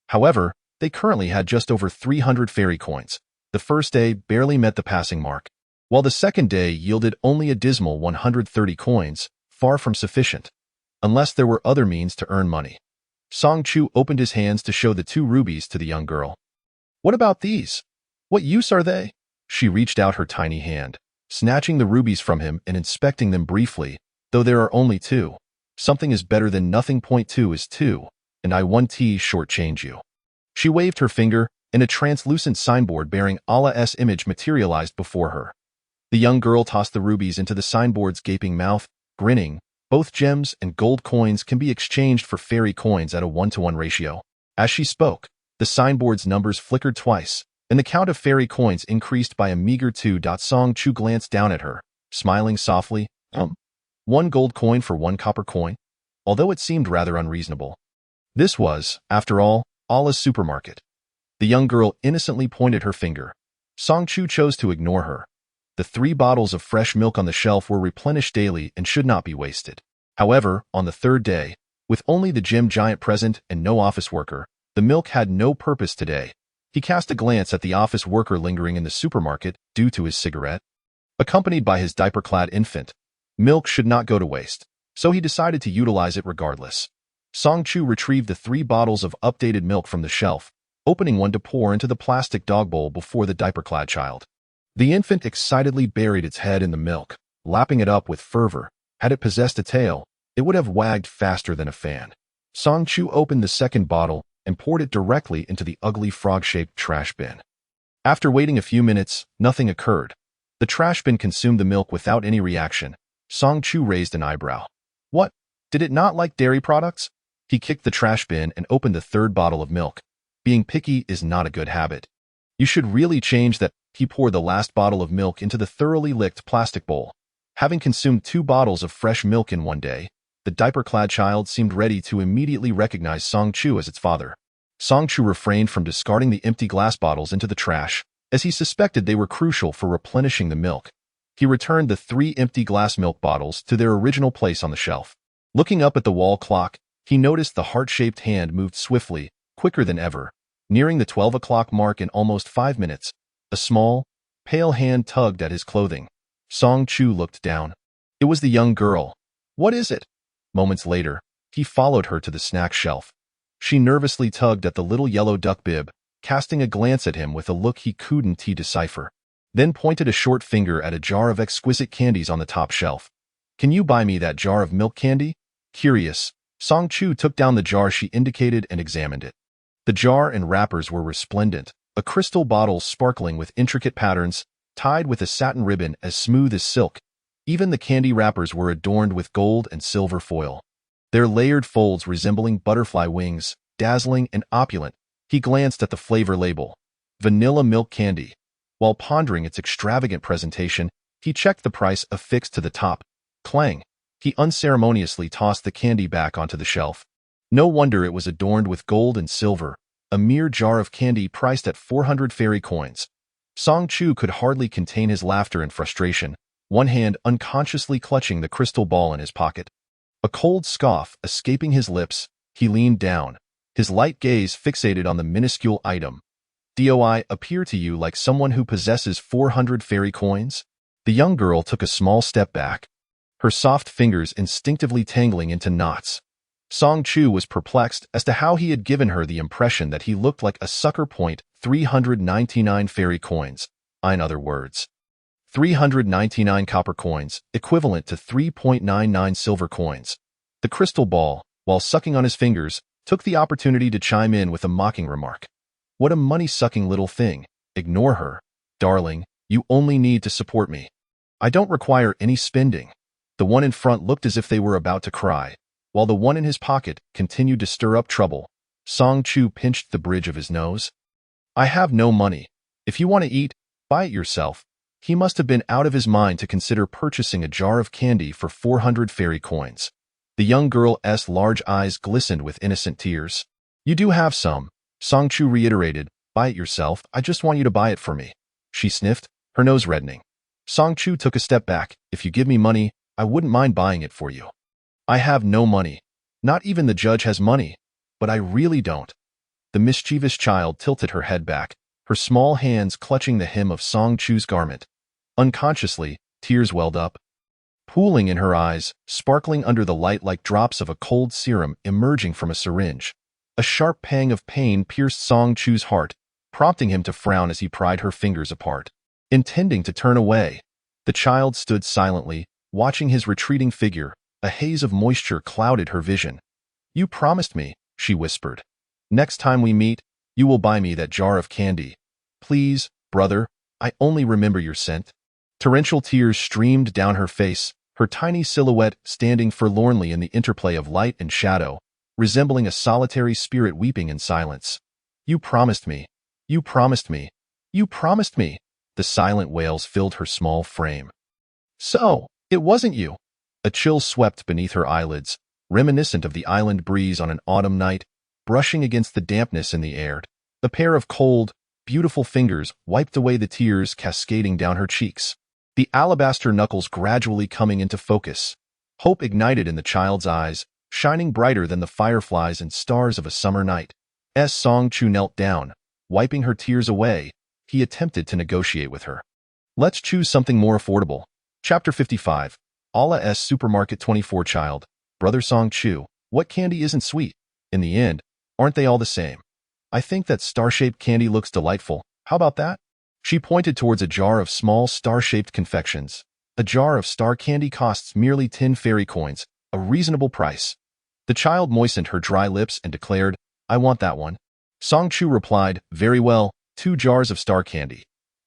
However, they currently had just over 300 fairy coins. The first day barely met the passing mark, while the second day yielded only a dismal 130 coins, far from sufficient, unless there were other means to earn money. Song Chu opened his hands to show the 2 rubies to the young girl. "What about these? What use are they?" She reached out her tiny hand, snatching the rubies from him and inspecting them briefly. "Though there are only 2. Something is better than nothing. 2 is 2, and I 1T shortchange you." She waved her finger, and a translucent signboard bearing Allah's image materialized before her. The young girl tossed the rubies into the signboard's gaping mouth, grinning. "Both gems and gold coins can be exchanged for fairy coins at a 1-to-1 ratio." As she spoke, the signboard's numbers flickered twice, and the count of fairy coins increased by a meager 2. Song Chu glanced down at her, smiling softly. 1 gold coin for 1 copper coin?" Although it seemed rather unreasonable. This was, after all, Allah's Supermarket. The young girl innocently pointed her finger. Song Chu chose to ignore her. The 3 bottles of fresh milk on the shelf were replenished daily and should not be wasted. However, on the third day, with only the gym giant present and no office worker, the milk had no purpose today. He cast a glance at the office worker lingering in the supermarket due to his cigarette. Accompanied by his diaper-clad infant, milk should not go to waste, so he decided to utilize it regardless. Song Chu retrieved the 3 bottles of updated milk from the shelf, opening one to pour into the plastic dog bowl before the diaper-clad child. The infant excitedly buried its head in the milk, lapping it up with fervor. Had it possessed a tail, it would have wagged faster than a fan. Song Chu opened the second bottle and poured it directly into the ugly frog-shaped trash bin. After waiting a few minutes, nothing occurred. The trash bin consumed the milk without any reaction. Song Chu raised an eyebrow. What? Did it not like dairy products? He kicked the trash bin and opened the third bottle of milk. Being picky is not a good habit. You should really change that. He poured the last bottle of milk into the thoroughly licked plastic bowl. Having consumed 2 bottles of fresh milk in one day, the diaper-clad child seemed ready to immediately recognize Song Chu as its father. Song Chu refrained from discarding the empty glass bottles into the trash, as he suspected they were crucial for replenishing the milk. He returned the 3 empty glass milk bottles to their original place on the shelf. Looking up at the wall clock, he noticed the heart-shaped hand moved swiftly, quicker than ever. Nearing the 12 o'clock mark in almost 5 minutes, a small, pale hand tugged at his clothing. Song Chu looked down. It was the young girl. "What is it?" Moments later, he followed her to the snack shelf. She nervously tugged at the little yellow duck bib, casting a glance at him with a look he couldn't decipher, then pointed a short finger at a jar of exquisite candies on the top shelf. "Can you buy me that jar of milk candy?" Curious, Song Chu took down the jar she indicated and examined it. The jar and wrappers were resplendent, a crystal bottle sparkling with intricate patterns, tied with a satin ribbon as smooth as silk. Even the candy wrappers were adorned with gold and silver foil, their layered folds resembling butterfly wings, dazzling and opulent. He glanced at the flavor label, vanilla milk candy. While pondering its extravagant presentation, he checked the price affixed to the top. Clang! He unceremoniously tossed the candy back onto the shelf. No wonder it was adorned with gold and silver, a mere jar of candy priced at 400 fairy coins. Song Chu could hardly contain his laughter and frustration, one hand unconsciously clutching the crystal ball in his pocket. A cold scoff escaping his lips, he leaned down, his light gaze fixated on the minuscule item. "Doi appear to you like someone who possesses 400 fairy coins?" The young girl took a small step back, her soft fingers instinctively tangling into knots. Song Chu was perplexed as to how he had given her the impression that he looked like a sucker. 399 fairy coins. In other words, 399 copper coins, equivalent to 3.99 silver coins. The crystal ball, while sucking on his fingers, took the opportunity to chime in with a mocking remark. "What a money-sucking little thing. Ignore her. Darling, you only need to support me. I don't require any spending." The one in front looked as if they were about to cry, while the one in his pocket continued to stir up trouble. Song Chu pinched the bridge of his nose. "I have no money. If you want to eat, buy it yourself." He must have been out of his mind to consider purchasing a jar of candy for 400 fairy coins. The young girl's large eyes glistened with innocent tears. "You do have some," Song Chu reiterated. "Buy it yourself. I just want you to buy it for me." She sniffed, her nose reddening. Song Chu took a step back. "If you give me money, I wouldn't mind buying it for you." "I have no money. Not even the judge has money. But I really don't." The mischievous child tilted her head back, her small hands clutching the hem of Song Chu's garment. Unconsciously, tears welled up, pooling in her eyes, sparkling under the light like drops of a cold serum emerging from a syringe. A sharp pang of pain pierced Song Chu's heart, prompting him to frown as he pried her fingers apart. Intending to turn away, the child stood silently, watching his retreating figure. A haze of moisture clouded her vision. "You promised me," she whispered. "Next time we meet, you will buy me that jar of candy. Please, brother, I only remember your scent." Torrential tears streamed down her face, her tiny silhouette standing forlornly in the interplay of light and shadow, resembling a solitary spirit weeping in silence. "You promised me. You promised me. You promised me." The silent wails filled her small frame. "So, it wasn't you." A chill swept beneath her eyelids, reminiscent of the island breeze on an autumn night, brushing against the dampness in the air. A pair of cold, beautiful fingers wiped away the tears cascading down her cheeks, the alabaster knuckles gradually coming into focus. Hope ignited in the child's eyes, shining brighter than the fireflies and stars of a summer night. As Song Chu knelt down, wiping her tears away, he attempted to negotiate with her. "Let's choose something more affordable." Chapter 55. Allah's Supermarket 24 Child, Brother Song Chu, what candy isn't sweet? In the end, aren't they all the same? "I think that star-shaped candy looks delightful. How about that?" She pointed towards a jar of small star-shaped confections. "A jar of star candy costs merely 10 fairy coins, a reasonable price." The child moistened her dry lips and declared, "I want that one." Song Chu replied, "Very well, 2 jars of star candy."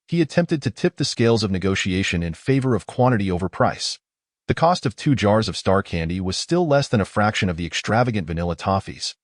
He attempted to tip the scales of negotiation in favor of quantity over price. The cost of 2 jars of star candy was still less than a fraction of the extravagant vanilla toffees,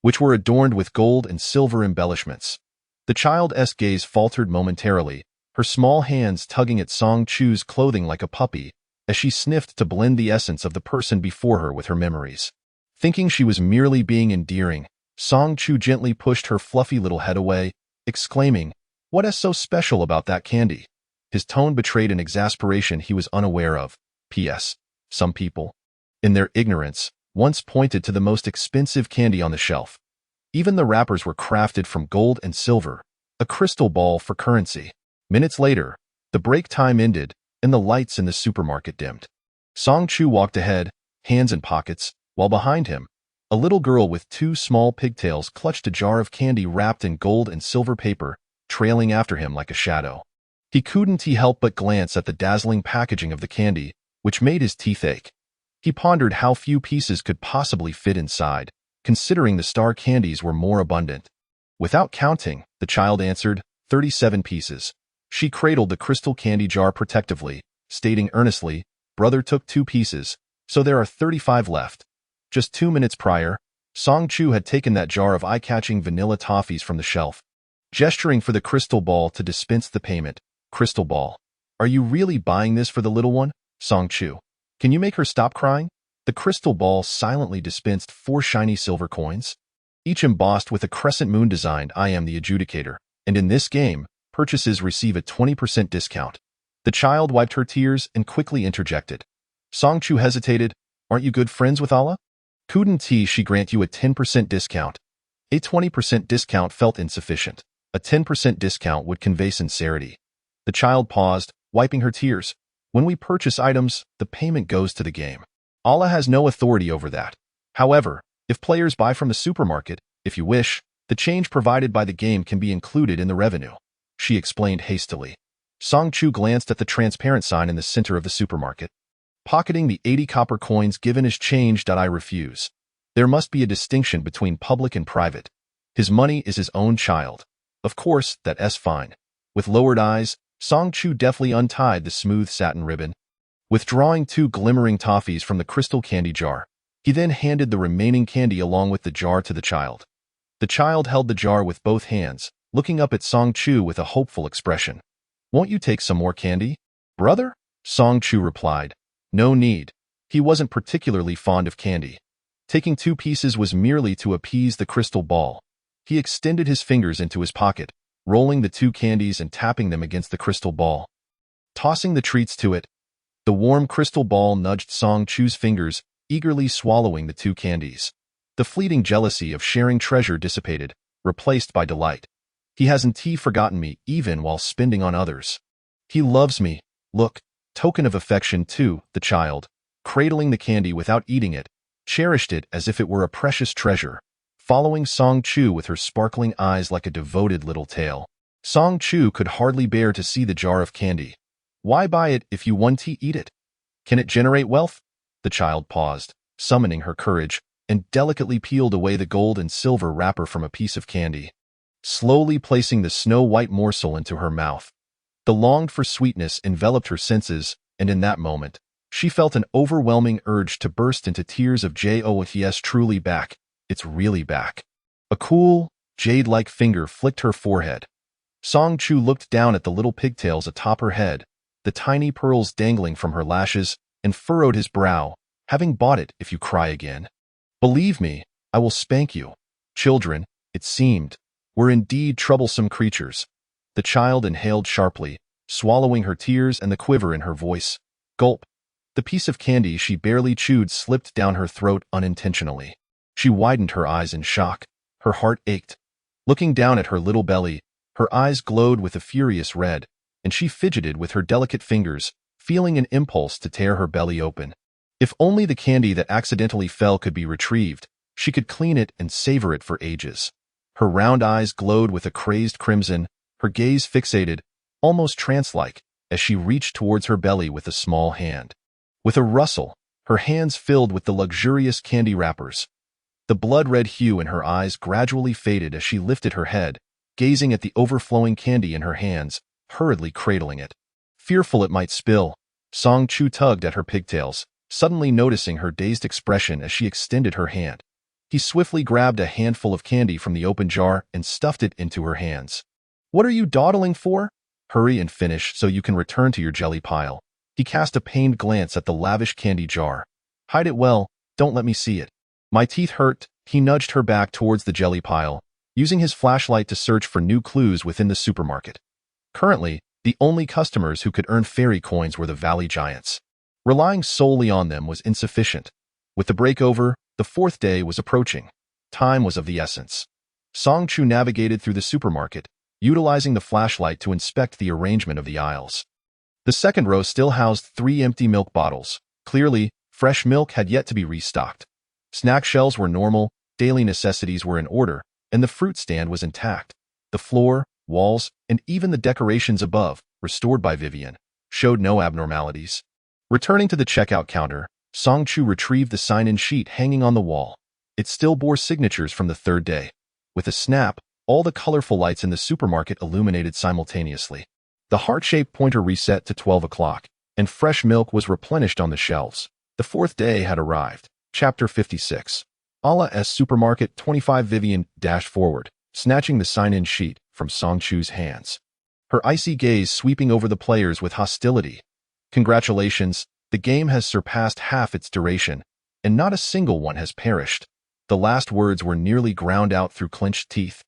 which were adorned with gold and silver embellishments. The child's gaze faltered momentarily, her small hands tugging at Song Chu's clothing like a puppy, as she sniffed to blend the essence of the person before her with her memories. Thinking she was merely being endearing, Song Chu gently pushed her fluffy little head away, exclaiming, "What is so special about that candy?" His tone betrayed an exasperation he was unaware of. P.S. Some people, in their ignorance, once pointed to the most expensive candy on the shelf. Even the wrappers were crafted from gold and silver, a crystal ball for currency. Minutes later, the break time ended, and the lights in the supermarket dimmed. Song Chu walked ahead, hands in pockets, while behind him, a little girl with 2 small pigtails clutched a jar of candy wrapped in gold and silver paper, trailing after him like a shadow. He couldn't help but glance at the dazzling packaging of the candy, which made his teeth ache. He pondered how few pieces could possibly fit inside, considering the star candies were more abundant. "Without counting," the child answered, 37 pieces. She cradled the crystal candy jar protectively, stating earnestly, "Brother took 2 pieces, so there are 35 left." Just 2 minutes prior, Song Chu had taken that jar of eye-catching vanilla toffees from the shelf. Gesturing for the crystal ball to dispense the payment, "Crystal ball, are you really buying this for the little one? Song Chu, can you make her stop crying?" The crystal ball silently dispensed 4 shiny silver coins, each embossed with a crescent moon design. "I am the adjudicator, and in this game, purchases receive a 20% discount." The child wiped her tears and quickly interjected. Song Chu hesitated. "Aren't you good friends with Allah? Couldn't she grant you a 10% discount?" A 20% discount felt insufficient. A 10% discount would convey sincerity. The child paused, wiping her tears. When we purchase items, the payment goes to the game. Allah has no authority over that. However, if players buy from the supermarket, if you wish, the change provided by the game can be included in the revenue, she explained hastily. Song Chu glanced at the transparent sign in the center of the supermarket. Pocketing the 80 copper coins given as change. I refuse. There must be a distinction between public and private. His money is his own child. Of course, that's fine. With lowered eyes, Song Chu deftly untied the smooth satin ribbon. Withdrawing 2 glimmering toffees from the crystal candy jar, he then handed the remaining candy along with the jar to the child. The child held the jar with both hands, looking up at Song Chu with a hopeful expression. "Won't you take some more candy, brother?" Song Chu replied. No need. He wasn't particularly fond of candy. Taking 2 pieces was merely to appease the crystal ball. He extended his fingers into his pocket, rolling the 2 candies and tapping them against the crystal ball. Tossing the treats to it, the warm crystal ball nudged Song Chu's fingers, eagerly swallowing the 2 candies. The fleeting jealousy of sharing treasure dissipated, replaced by delight. He hasn't forgotten me even while spending on others. He loves me. Look, token of affection too, the child, cradling the candy without eating it, cherished it as if it were a precious treasure, following Song Chu with her sparkling eyes like a devoted little tail. Song Chu could hardly bear to see the jar of candy. Why buy it if you want to eat it? Can it generate wealth? The child paused, summoning her courage, and delicately peeled away the gold and silver wrapper from a piece of candy, slowly placing the snow-white morsel into her mouth. The longed-for sweetness enveloped her senses, and in that moment, she felt an overwhelming urge to burst into tears of joy. Yes, truly back. It's really back. A cool, jade-like finger flicked her forehead. Song Chu looked down at the little pigtails atop her head, the tiny pearls dangling from her lashes, and furrowed his brow. "Having bought it if you cry again. Believe me, I will spank you." Children, it seemed, were indeed troublesome creatures. The child inhaled sharply, swallowing her tears and the quiver in her voice. Gulp. The piece of candy she barely chewed slipped down her throat unintentionally. She widened her eyes in shock. Her heart ached. Looking down at her little belly, her eyes glowed with a furious red, and she fidgeted with her delicate fingers, feeling an impulse to tear her belly open. If only the candy that accidentally fell could be retrieved, she could clean it and savor it for ages. Her round eyes glowed with a crazed crimson, her gaze fixated, almost trance-like, as she reached towards her belly with a small hand. With a rustle, her hands filled with the luxurious candy wrappers. The blood-red hue in her eyes gradually faded as she lifted her head, gazing at the overflowing candy in her hands, hurriedly cradling it. Fearful it might spill, Song Chu tugged at her pigtails, suddenly noticing her dazed expression as she extended her hand. He swiftly grabbed a handful of candy from the open jar and stuffed it into her hands. "What are you dawdling for? Hurry and finish so you can return to your jelly pile." He cast a pained glance at the lavish candy jar. "Hide it well, don't let me see it." "My teeth hurt." He nudged her back towards the jelly pile, using his flashlight to search for new clues within the supermarket. Currently, the only customers who could earn fairy coins were the Valley Giants. Relying solely on them was insufficient. With the break over, the 4th day was approaching. Time was of the essence. Song Chu navigated through the supermarket, utilizing the flashlight to inspect the arrangement of the aisles. The second row still housed 3 empty milk bottles. Clearly, fresh milk had yet to be restocked. Snack shelves were normal, daily necessities were in order, and the fruit stand was intact. The floor, walls, and even the decorations above, restored by Vivian, showed no abnormalities. Returning to the checkout counter, Song Chu retrieved the sign-in sheet hanging on the wall. It still bore signatures from the 3rd day. With a snap, all the colorful lights in the supermarket illuminated simultaneously. The heart-shaped pointer reset to 12 o'clock, and fresh milk was replenished on the shelves. The 4th day had arrived. Chapter 56. Allah's Supermarket 25. Vivian dashed forward, snatching the sign-in sheet from Song Chu's hands. Her icy gaze sweeping over the players with hostility. "Congratulations, the game has surpassed half its duration, and not a single one has perished." The last words were nearly ground out through clenched teeth,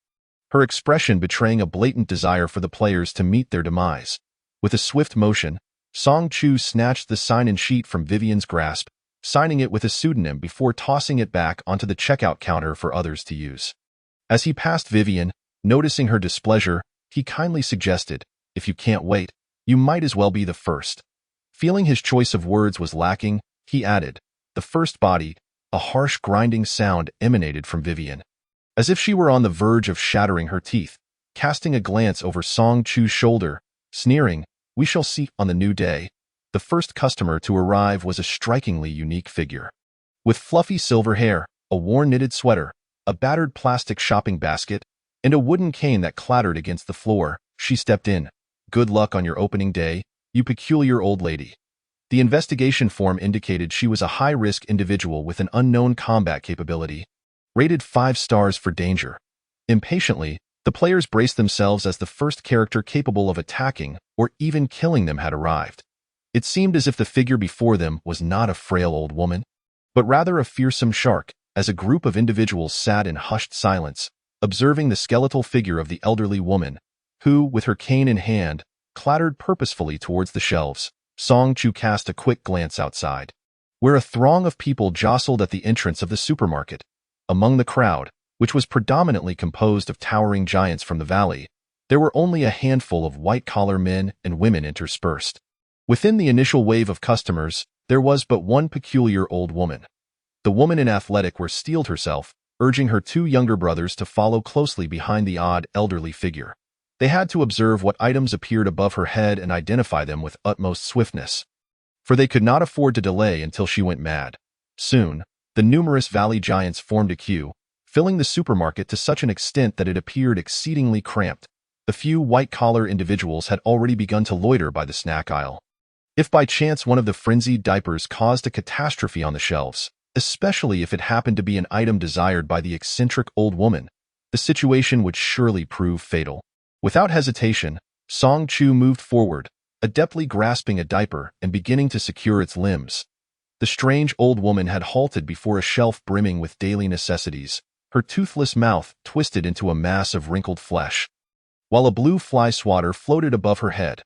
her expression betraying a blatant desire for the players to meet their demise. With a swift motion, Song Chu snatched the sign-in sheet from Vivian's grasp, signing it with a pseudonym before tossing it back onto the checkout counter for others to use. As he passed Vivian, Noticing her displeasure, he kindly suggested, "If you can't wait, you might as well be the first." Feeling his choice of words was lacking, he added, "The first body." A harsh grinding sound emanated from Vivian, as if she were on the verge of shattering her teeth. Casting a glance over Song Chu's shoulder, sneering, "We shall see on the new day." The first customer to arrive was a strikingly unique figure. With fluffy silver hair, a worn knitted sweater, a battered plastic shopping basket, and a wooden cane that clattered against the floor, she stepped in. "Good luck on your opening day, you peculiar old lady." The investigation form indicated she was a high-risk individual with an unknown combat capability, rated 5 stars for danger. Impatiently, the players braced themselves as the first character capable of attacking or even killing them had arrived. It seemed as if the figure before them was not a frail old woman, but rather a fearsome shark, as a group of individuals sat in hushed silence, observing the skeletal figure of the elderly woman, who, with her cane in hand, clattered purposefully towards the shelves. Song Chu cast a quick glance outside, where a throng of people jostled at the entrance of the supermarket. Among the crowd, which was predominantly composed of towering giants from the valley, there were only a handful of white-collar men and women interspersed. Within the initial wave of customers, there was but one peculiar old woman. The woman in athletic wear steeled herself, urging her 2 younger brothers to follow closely behind the odd elderly figure. They had to observe what items appeared above her head and identify them with utmost swiftness, for they could not afford to delay until she went mad. Soon, the numerous valley giants formed a queue, filling the supermarket to such an extent that it appeared exceedingly cramped. The few white-collar individuals had already begun to loiter by the snack aisle. If by chance one of the frenzied diapers caused a catastrophe on the shelves, especially if it happened to be an item desired by the eccentric old woman, the situation would surely prove fatal. Without hesitation, Song Chu moved forward, adeptly grasping a diaper and beginning to secure its limbs. The strange old woman had halted before a shelf brimming with daily necessities, her toothless mouth twisted into a mass of wrinkled flesh, while a blue fly swatter floated above her head.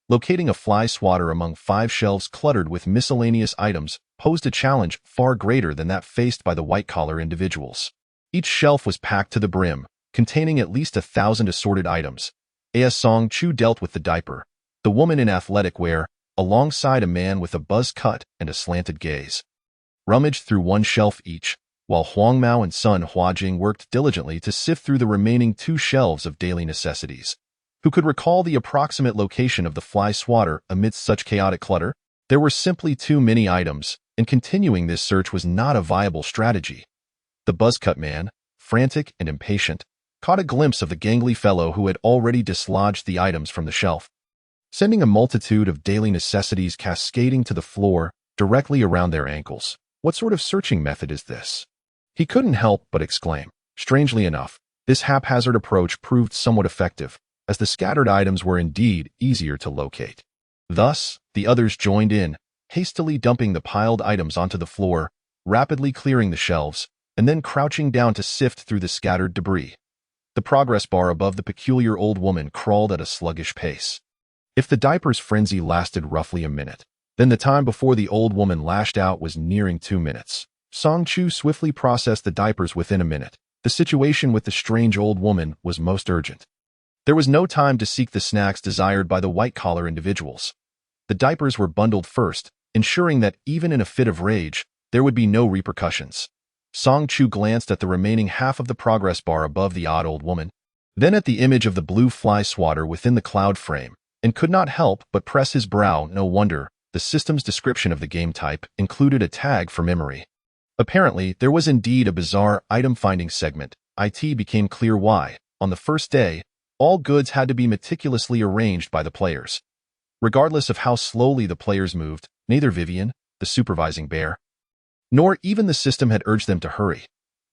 Locating a fly swatter among 5 shelves cluttered with miscellaneous items posed a challenge far greater than that faced by the white-collar individuals. Each shelf was packed to the brim, containing at least 1,000 assorted items. As Song Chu dealt with the diaper, the woman in athletic wear, alongside a man with a buzz cut and a slanted gaze, rummaged through one shelf each, while Huang Mao and son Huajing worked diligently to sift through the remaining 2 shelves of daily necessities. Who could recall the approximate location of the fly swatter amidst such chaotic clutter? There were simply too many items, and continuing this search was not a viable strategy. The buzzcut man, frantic and impatient, caught a glimpse of the gangly fellow who had already dislodged the items from the shelf, sending a multitude of daily necessities cascading to the floor directly around their ankles. What sort of searching method is this? He couldn't help but exclaim. Strangely enough, this haphazard approach proved somewhat effective, as the scattered items were indeed easier to locate. Thus, the others joined in, hastily dumping the piled items onto the floor, rapidly clearing the shelves, and then crouching down to sift through the scattered debris. The progress bar above the peculiar old woman crawled at a sluggish pace. If the diaper's frenzy lasted roughly a minute, then the time before the old woman lashed out was nearing 2 minutes. Song Chu swiftly processed the diapers within a minute. The situation with the strange old woman was most urgent. There was no time to seek the snacks desired by the white-collar individuals. The diapers were bundled first, ensuring that even in a fit of rage, there would be no repercussions. Song Chu glanced at the remaining half of the progress bar above the odd old woman, then at the image of the blue fly swatter within the cloud frame, and could not help but press his brow. No wonder, the system's description of the game type included a tag for memory. Apparently, there was indeed a bizarre item-finding segment. It became clear why, on the first day, all goods had to be meticulously arranged by the players. Regardless of how slowly the players moved, neither Vivian, the supervising bear, nor even the system had urged them to hurry.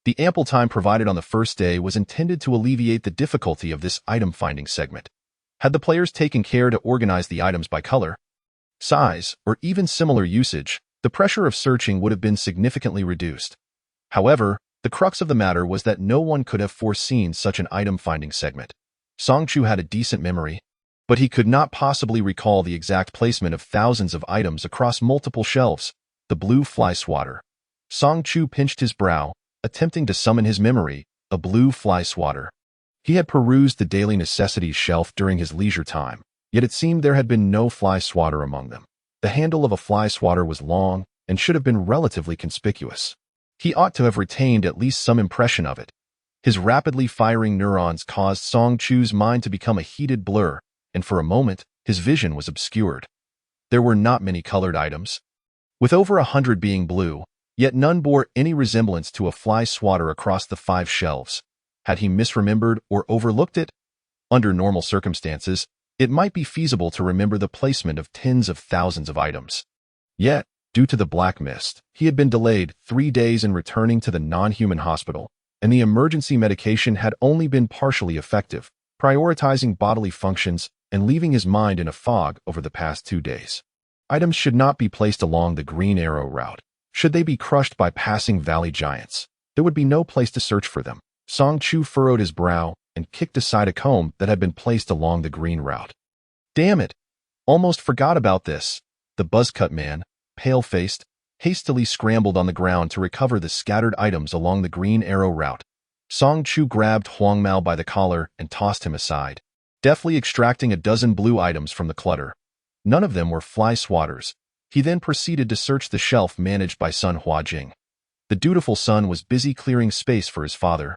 The ample time provided on the first day was intended to alleviate the difficulty of this item-finding segment. Had the players taken care to organize the items by color, size, or even similar usage, the pressure of searching would have been significantly reduced. However, the crux of the matter was that no one could have foreseen such an item-finding segment. Song Chu had a decent memory, but he could not possibly recall the exact placement of thousands of items across multiple shelves. The blue fly swatter. Song Chu pinched his brow, attempting to summon his memory. A blue fly swatter. He had perused the daily necessities shelf during his leisure time, yet it seemed there had been no fly swatter among them. The handle of a fly swatter was long and should have been relatively conspicuous. He ought to have retained at least some impression of it. His rapidly firing neurons caused Song Chu's mind to become a heated blur, and for a moment, his vision was obscured. There were not many colored items, with over 100 being blue, yet none bore any resemblance to a fly swatter across the 5 shelves. Had he misremembered or overlooked it? Under normal circumstances, it might be feasible to remember the placement of tens of thousands of items. Yet, due to the black mist, he had been delayed 3 days in returning to the non-human hospital, and the emergency medication had only been partially effective, prioritizing bodily functions and leaving his mind in a fog over the past 2 days. Items should not be placed along the Green Arrow route. Should they be crushed by passing valley giants, there would be no place to search for them. Song Chu furrowed his brow and kicked aside a comb that had been placed along the green route. Damn it! Almost forgot about this. The buzzcut man, pale-faced, hastily scrambled on the ground to recover the scattered items along the Green Arrow route. Song Chu grabbed Huang Mao by the collar and tossed him aside, deftly extracting a dozen blue items from the clutter. None of them were fly swatters. He then proceeded to search the shelf managed by Sun Huajing. The dutiful son was busy clearing space for his father.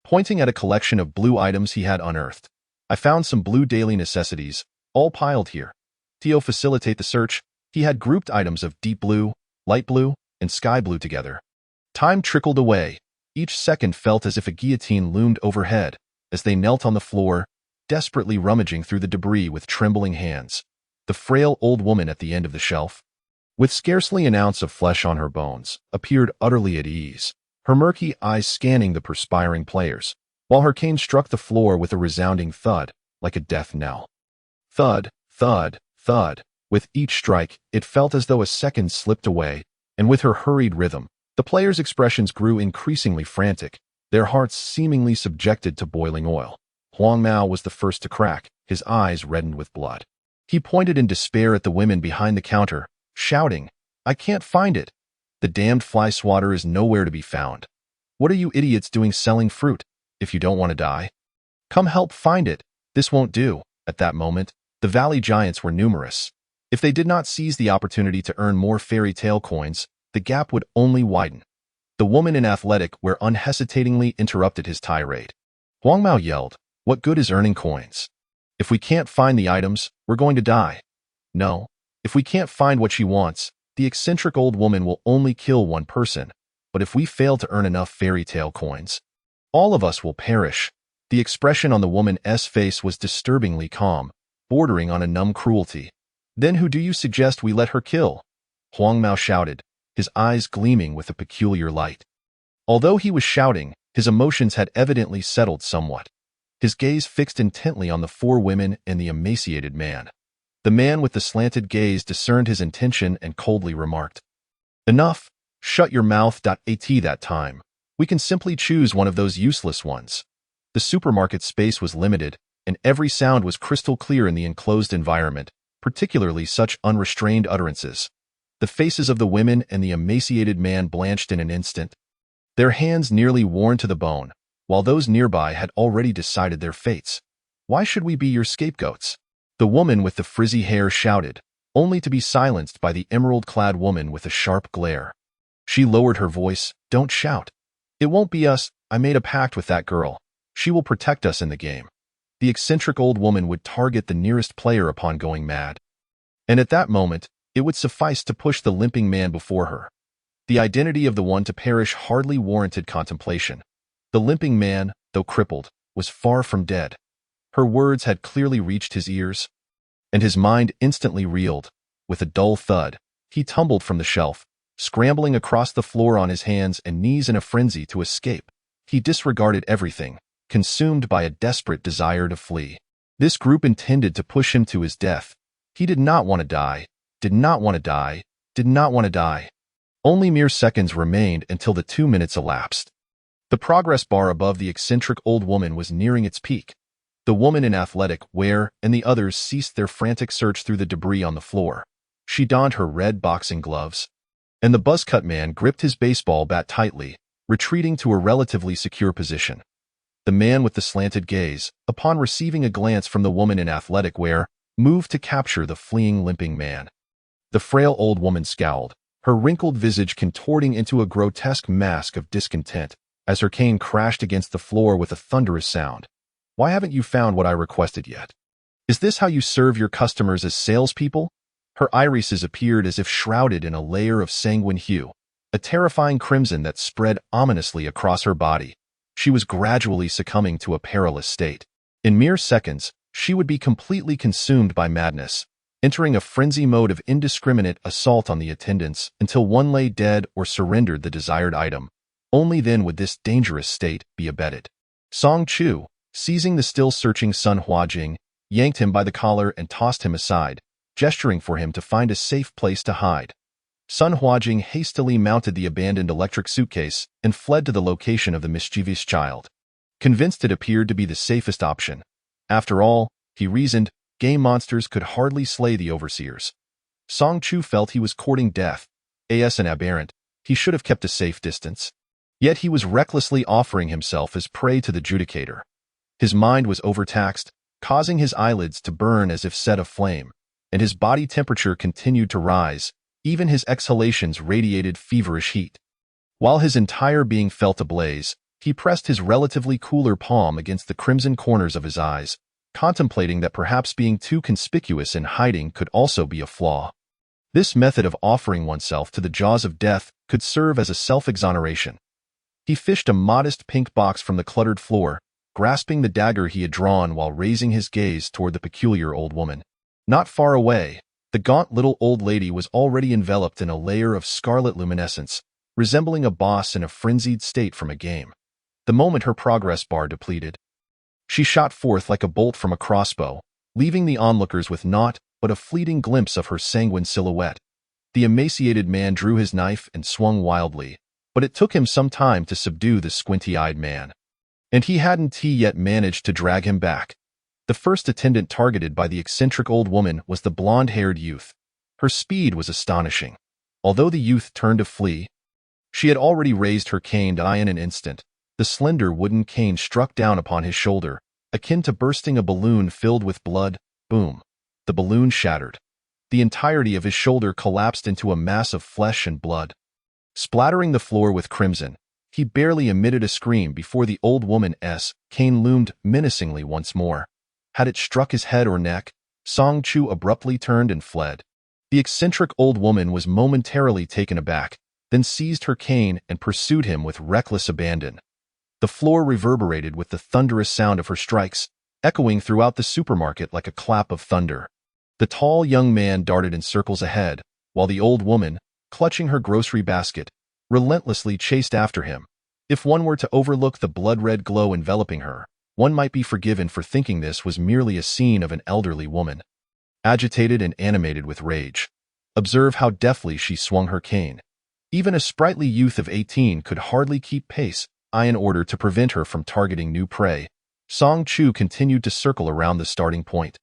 Pointing at a collection of blue items he had unearthed, I found some blue daily necessities, all piled here. To facilitate the search, he had grouped items of deep blue, light blue, and sky blue together. Time trickled away. Each second felt as if a guillotine loomed overhead as they knelt on the floor, desperately rummaging through the debris with trembling hands. The frail old woman at the end of the shelf, with scarcely an ounce of flesh on her bones, appeared utterly at ease, her murky eyes scanning the perspiring players, while her cane struck the floor with a resounding thud, like a death knell. Thud, thud, thud. With each strike, it felt as though a second slipped away, and with her hurried rhythm, the players' expressions grew increasingly frantic, their hearts seemingly subjected to boiling oil. Huang Mao was the first to crack, his eyes reddened with blood. He pointed in despair at the women behind the counter, shouting, "I can't find it. The damned fly swatter is nowhere to be found. What are you idiots doing selling fruit, if you don't want to die? Come help find it. This won't do." At that moment, the valley giants were numerous. If they did not seize the opportunity to earn more fairy tale coins, the gap would only widen. The woman in athletic wear unhesitatingly interrupted his tirade. Huang Mao yelled, "What good is earning coins? If we can't find the items, we're going to die. No, if we can't find what she wants, the eccentric old woman will only kill one person, but if we fail to earn enough fairy tale coins, all of us will perish." The expression on the woman's face was disturbingly calm, bordering on a numb cruelty. "Then who do you suggest we let her kill?" Huang Mao shouted, his eyes gleaming with a peculiar light. Although he was shouting, his emotions had evidently settled somewhat. His gaze fixed intently on the 4 women and the emaciated man. The man with the slanted gaze discerned his intention and coldly remarked, "Enough, shut your mouth. At that time, we can simply choose one of those useless ones." The supermarket space was limited, and every sound was crystal clear in the enclosed environment, particularly such unrestrained utterances. The faces of the women and the emaciated man blanched in an instant, their hands nearly worn to the bone, while those nearby had already decided their fates. "Why should we be your scapegoats?" The woman with the frizzy hair shouted, only to be silenced by the emerald-clad woman with a sharp glare. She lowered her voice, "Don't shout. It won't be us. I made a pact with that girl. She will protect us in the game." The eccentric old woman would target the nearest player upon going mad. And at that moment, it would suffice to push the limping man before her. The identity of the one to perish hardly warranted contemplation. The limping man, though crippled, was far from dead. Her words had clearly reached his ears, and his mind instantly reeled. With a dull thud, he tumbled from the shelf, scrambling across the floor on his hands and knees in a frenzy to escape. He disregarded everything, consumed by a desperate desire to flee. This group intended to push him to his death. He did not want to die, did not want to die, did not want to die. Only mere seconds remained until the 2 minutes elapsed. The progress bar above the eccentric old woman was nearing its peak. The woman in athletic wear and the others ceased their frantic search through the debris on the floor. She donned her red boxing gloves, and the buzzcut man gripped his baseball bat tightly, retreating to a relatively secure position. The man with the slanted gaze, upon receiving a glance from the woman in athletic wear, moved to capture the fleeing, limping man. The frail old woman scowled, her wrinkled visage contorting into a grotesque mask of discontent, as her cane crashed against the floor with a thunderous sound. "Why haven't you found what I requested yet? Is this how you serve your customers as salespeople?" Her irises appeared as if shrouded in a layer of sanguine hue, a terrifying crimson that spread ominously across her body. She was gradually succumbing to a perilous state. In mere seconds, she would be completely consumed by madness, entering a frenzy mode of indiscriminate assault on the attendants until one lay dead or surrendered the desired item. Only then would this dangerous state be abated. Song Chu, seizing the still-searching Sun Huajing, yanked him by the collar and tossed him aside, gesturing for him to find a safe place to hide. Sun Huajing hastily mounted the abandoned electric suitcase and fled to the location of the mischievous child. Convinced it appeared to be the safest option. After all, he reasoned, game monsters could hardly slay the overseers. Song Chu felt he was courting death. As an aberrant, he should have kept a safe distance. Yet he was recklessly offering himself as prey to the judicator. His mind was overtaxed, causing his eyelids to burn as if set aflame, and his body temperature continued to rise. Even his exhalations radiated feverish heat. While his entire being felt ablaze, he pressed his relatively cooler palm against the crimson corners of his eyes, contemplating that perhaps being too conspicuous in hiding could also be a flaw. This method of offering oneself to the jaws of death could serve as a self-exoneration. He fished a modest pink box from the cluttered floor, grasping the dagger he had drawn while raising his gaze toward the peculiar old woman. Not far away, the gaunt little old lady was already enveloped in a layer of scarlet luminescence, resembling a boss in a frenzied state from a game. The moment her progress bar depleted, she shot forth like a bolt from a crossbow, leaving the onlookers with naught but a fleeting glimpse of her sanguine silhouette. The emaciated man drew his knife and swung wildly, but it took him some time to subdue the squinty-eyed man. And he hadn't yet managed to drag him back. The first attendant targeted by the eccentric old woman was the blonde-haired youth. Her speed was astonishing. Although the youth turned to flee, she had already raised her cane to in an instant. The slender wooden cane struck down upon his shoulder, akin to bursting a balloon filled with blood. Boom. The balloon shattered. The entirety of his shoulder collapsed into a mass of flesh and blood. Splattering the floor with crimson, he barely emitted a scream before the old woman's cane loomed menacingly once more. Had it struck his head or neck, Song Chu abruptly turned and fled. The eccentric old woman was momentarily taken aback, then seized her cane and pursued him with reckless abandon. The floor reverberated with the thunderous sound of her strikes, echoing throughout the supermarket like a clap of thunder. The tall young man darted in circles ahead, while the old woman, clutching her grocery basket, relentlessly chased after him. If one were to overlook the blood-red glow enveloping her, one might be forgiven for thinking this was merely a scene of an elderly woman, agitated and animated with rage. Observe how deftly she swung her cane. Even a sprightly youth of 18 could hardly keep pace, in order to prevent her from targeting new prey. Song Chu continued to circle around the starting point.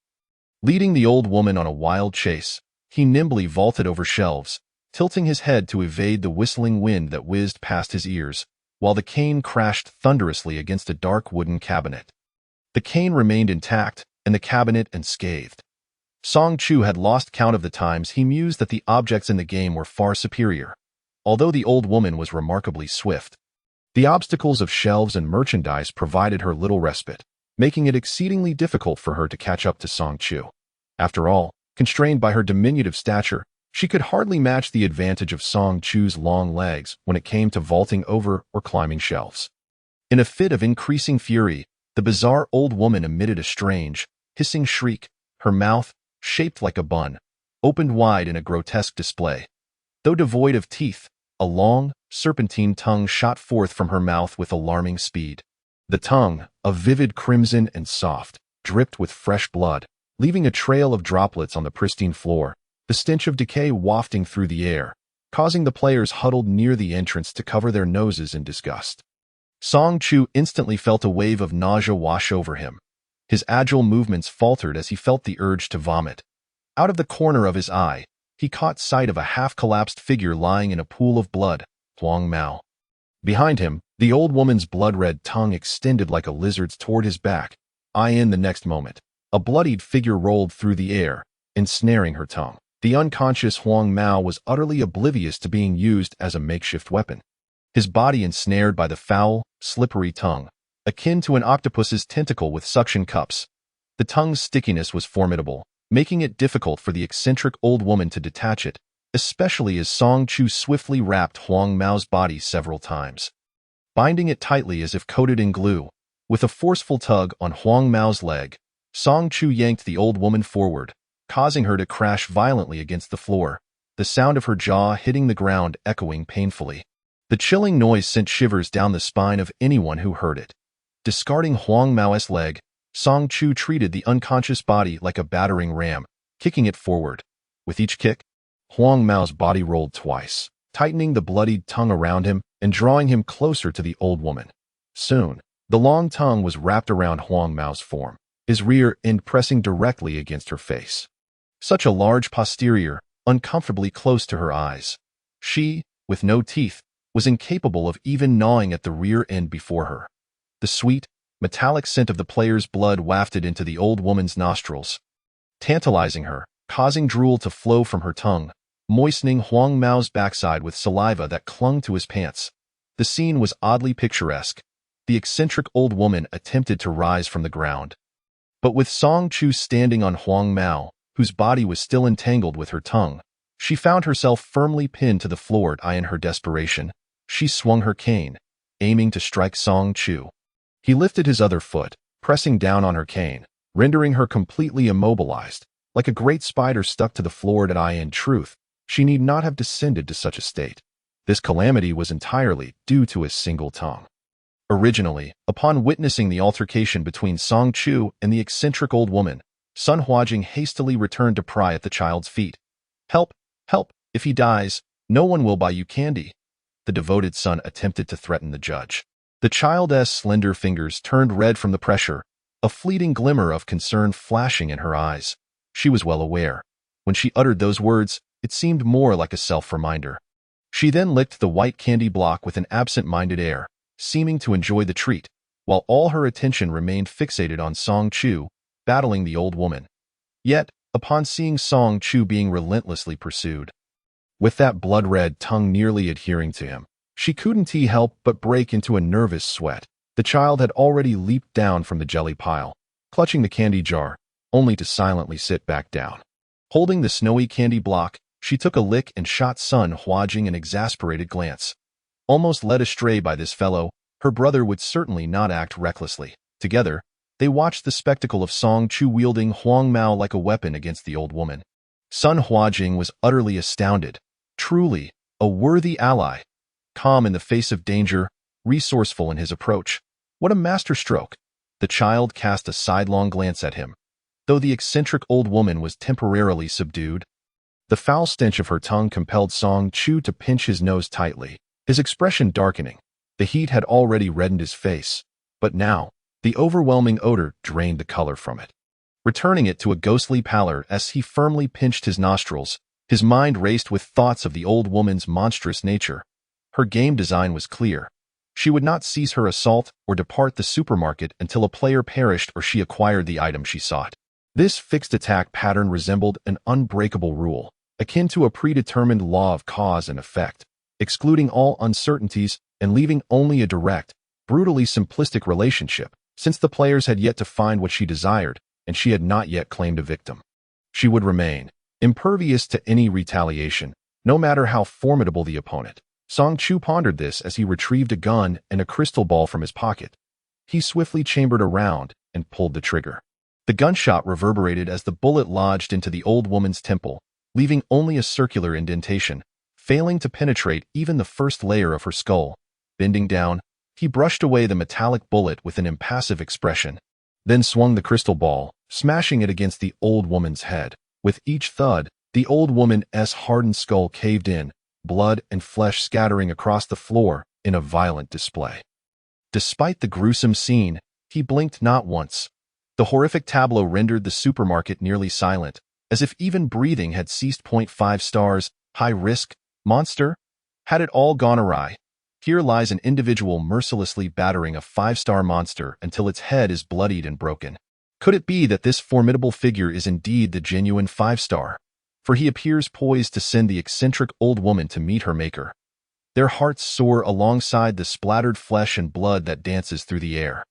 Leading the old woman on a wild chase, he nimbly vaulted over shelves, tilting his head to evade the whistling wind that whizzed past his ears, while the cane crashed thunderously against a dark wooden cabinet. The cane remained intact, and the cabinet unscathed. Song Chu had lost count of the times he mused that the objects in the game were far superior. Although the old woman was remarkably swift, the obstacles of shelves and merchandise provided her little respite, making it exceedingly difficult for her to catch up to Song Chu. After all, constrained by her diminutive stature, she could hardly match the advantage of Song Chu's long legs when it came to vaulting over or climbing shelves. In a fit of increasing fury, the bizarre old woman emitted a strange, hissing shriek. Her mouth, shaped like a bun, opened wide in a grotesque display. Though devoid of teeth, a long, serpentine tongue shot forth from her mouth with alarming speed. The tongue, a vivid crimson and soft, dripped with fresh blood, leaving a trail of droplets on the pristine floor, the stench of decay wafting through the air, causing the players huddled near the entrance to cover their noses in disgust. Song Chu instantly felt a wave of nausea wash over him. His agile movements faltered as he felt the urge to vomit. Out of the corner of his eye, he caught sight of a half-collapsed figure lying in a pool of blood. Huang Mao. Behind him, the old woman's blood-red tongue extended like a lizard's toward his back. In the next moment, a bloodied figure rolled through the air, ensnaring her tongue. The unconscious Huang Mao was utterly oblivious to being used as a makeshift weapon. His body ensnared by the foul, slippery tongue, akin to an octopus's tentacle with suction cups. The tongue's stickiness was formidable, making it difficult for the eccentric old woman to detach it, especially as Song Chu swiftly wrapped Huang Mao's body several times, binding it tightly as if coated in glue. With a forceful tug on Huang Mao's leg, Song Chu yanked the old woman forward, causing her to crash violently against the floor, the sound of her jaw hitting the ground echoing painfully. The chilling noise sent shivers down the spine of anyone who heard it. Discarding Huang Mao's leg, Song Chu treated the unconscious body like a battering ram, kicking it forward. With each kick, Huang Mao's body rolled twice, tightening the bloodied tongue around him and drawing him closer to the old woman. Soon, the long tongue was wrapped around Huang Mao's form, his rear end pressing directly against her face. Such a large posterior, uncomfortably close to her eyes. She, with no teeth, was incapable of even gnawing at the rear end before her. The sweet, metallic scent of the player's blood wafted into the old woman's nostrils, tantalizing her, causing drool to flow from her tongue, moistening Huang Mao's backside with saliva that clung to his pants. The scene was oddly picturesque. The eccentric old woman attempted to rise from the ground, but with Song Chu standing on Huang Mao, whose body was still entangled with her tongue, she found herself firmly pinned to the floor. In her desperation, she swung her cane, aiming to strike Song Chu. He lifted his other foot, pressing down on her cane, rendering her completely immobilized, like a great spider stuck to the floor. In truth, she need not have descended to such a state. This calamity was entirely due to a single tongue. Originally, upon witnessing the altercation between Song Chu and the eccentric old woman, Sun Huajing hastily returned to pry at the child's feet. "Help, help, if he dies, no one will buy you candy." The devoted son attempted to threaten the judge. The child's slender fingers turned red from the pressure, a fleeting glimmer of concern flashing in her eyes. She was well aware. When she uttered those words, it seemed more like a self-reminder. She then licked the white candy block with an absent-minded air, seeming to enjoy the treat, while all her attention remained fixated on Song Chu, battling the old woman. Yet, upon seeing Song Chu being relentlessly pursued, with that blood-red tongue nearly adhering to him, she couldn't help but break into a nervous sweat. The child had already leaped down from the jelly pile, clutching the candy jar, only to silently sit back down. Holding the snowy candy block, she took a lick and shot Sun Huajing an exasperated glance. Almost led astray by this fellow, her brother would certainly not act recklessly. Together, they watched the spectacle of Song Chu wielding Huang Mao like a weapon against the old woman. Sun Huajing was utterly astounded. Truly, a worthy ally. Calm in the face of danger, resourceful in his approach. What a masterstroke! The child cast a sidelong glance at him, though the eccentric old woman was temporarily subdued. The foul stench of her tongue compelled Song Chu to pinch his nose tightly, his expression darkening. The heat had already reddened his face, but now, the overwhelming odor drained the color from it, returning it to a ghostly pallor. As he firmly pinched his nostrils, his mind raced with thoughts of the old woman's monstrous nature. Her game design was clear. She would not cease her assault or depart the supermarket until a player perished or she acquired the item she sought. This fixed attack pattern resembled an unbreakable rule, akin to a predetermined law of cause and effect, excluding all uncertainties and leaving only a direct, brutally simplistic relationship, since the players had yet to find what she desired and she had not yet claimed a victim. She would remain impervious to any retaliation, no matter how formidable the opponent. Song Chu pondered this as he retrieved a gun and a crystal ball from his pocket. He swiftly chambered a round and pulled the trigger. The gunshot reverberated as the bullet lodged into the old woman's temple, leaving only a circular indentation, failing to penetrate even the first layer of her skull. Bending down, he brushed away the metallic bullet with an impassive expression, then swung the crystal ball, smashing it against the old woman's head. With each thud, the old woman's hardened skull caved in, blood and flesh scattering across the floor in a violent display. Despite the gruesome scene, he blinked not once. The horrific tableau rendered the supermarket nearly silent, as if even breathing had ceased. 5 stars, high risk, monster? Had it all gone awry? Here lies an individual mercilessly battering a five-star monster until its head is bloodied and broken. Could it be that this formidable figure is indeed the genuine five-star? For he appears poised to send the eccentric old woman to meet her maker. Their hearts soar alongside the splattered flesh and blood that dances through the air.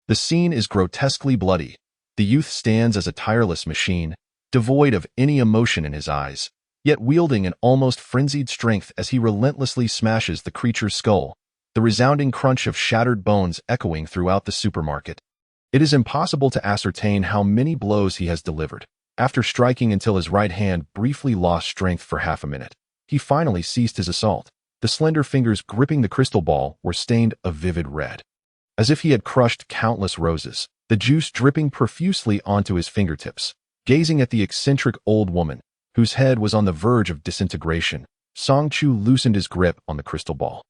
The scene is grotesquely bloody. The youth stands as a tireless machine, devoid of any emotion in his eyes, yet wielding an almost frenzied strength as he relentlessly smashes the creature's skull, the resounding crunch of shattered bones echoing throughout the supermarket. It is impossible to ascertain how many blows he has delivered. After striking until his right hand briefly lost strength for half a minute, he finally ceased his assault. The slender fingers gripping the crystal ball were stained a vivid red, as if he had crushed countless roses, the juice dripping profusely onto his fingertips. Gazing at the eccentric old woman, whose head was on the verge of disintegration, Song Chu loosened his grip on the crystal ball.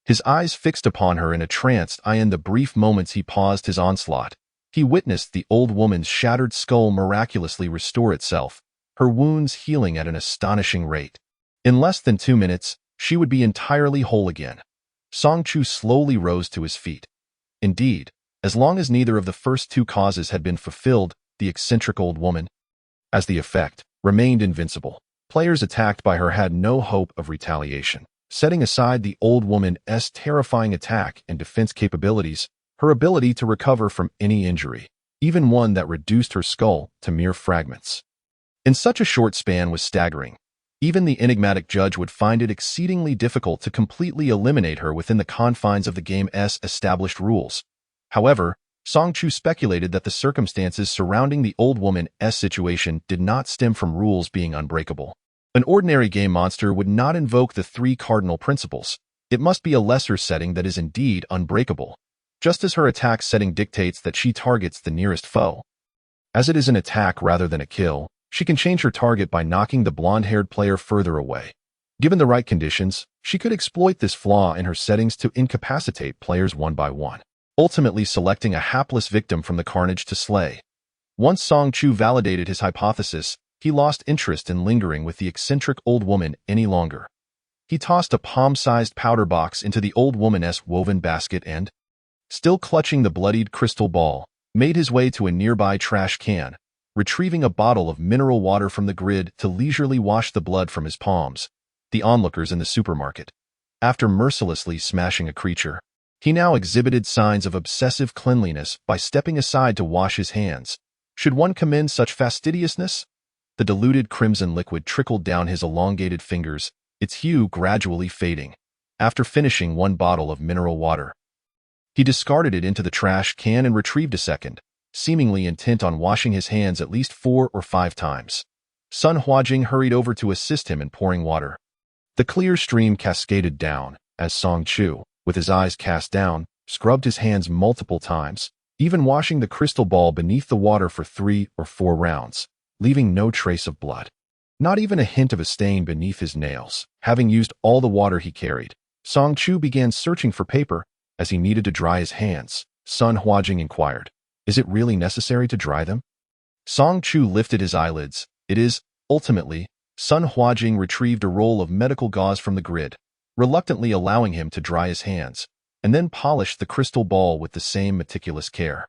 His eyes fixed upon her in a trance. In the brief moments he paused his onslaught, he witnessed the old woman's shattered skull miraculously restore itself, her wounds healing at an astonishing rate. In less than 2 minutes, she would be entirely whole again. Song Chu slowly rose to his feet. Indeed, as long as neither of the first two causes had been fulfilled, the eccentric old woman, as the effect, remained invincible. Players attacked by her had no hope of retaliation. Setting aside the old woman's terrifying attack and defense capabilities, her ability to recover from any injury, even one that reduced her skull to mere fragments, in such a short span was staggering. Even the enigmatic judge would find it exceedingly difficult to completely eliminate her within the confines of the game's established rules. However, Song Chu speculated that the circumstances surrounding the old woman's situation did not stem from rules being unbreakable. An ordinary game monster would not invoke the 3 cardinal principles. It must be a lesser setting that is indeed unbreakable, just as her attack setting dictates that she targets the nearest foe. As it is an attack rather than a kill, she can change her target by knocking the blonde-haired player further away. Given the right conditions, she could exploit this flaw in her settings to incapacitate players one by one, ultimately selecting a hapless victim from the carnage to slay. Once Song Chu validated his hypothesis, he lost interest in lingering with the eccentric old woman any longer. He tossed a palm-sized powder box into the old woman's woven basket and, still clutching the bloodied crystal ball, made his way to a nearby trash can, retrieving a bottle of mineral water from the grid to leisurely wash the blood from his palms. The onlookers in the supermarket. After mercilessly smashing a creature, he now exhibited signs of obsessive cleanliness by stepping aside to wash his hands. Should one commend such fastidiousness? The diluted crimson liquid trickled down his elongated fingers, its hue gradually fading. After finishing 1 bottle of mineral water, he discarded it into the trash can and retrieved a second, seemingly intent on washing his hands at least 4 or 5 times. Sun Huajing hurried over to assist him in pouring water. The clear stream cascaded down, as Song Chu, with his eyes cast down, scrubbed his hands multiple times, even washing the crystal ball beneath the water for 3 or 4 rounds, leaving no trace of blood. Not even a hint of a stain beneath his nails. Having used all the water he carried, Song Chu began searching for paper, as he needed to dry his hands. Sun Huajing inquired, "Is it really necessary to dry them?" Song Chu lifted his eyelids. "It is." Ultimately, Sun Huajing retrieved a roll of medical gauze from the grid, reluctantly allowing him to dry his hands, and then polished the crystal ball with the same meticulous care.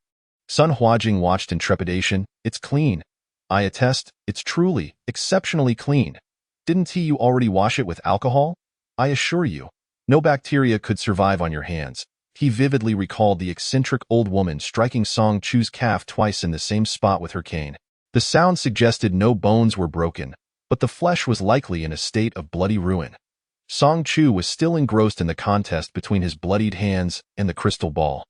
Sun Huajing watched in trepidation. "It's clean. I attest, it's truly, exceptionally clean. Didn't you already wash it with alcohol? I assure you, no bacteria could survive on your hands." He vividly recalled the eccentric old woman striking Song Chu's calf twice in the same spot with her cane. The sound suggested no bones were broken, but the flesh was likely in a state of bloody ruin. Song Chu was still engrossed in the contest between his bloodied hands and the crystal ball,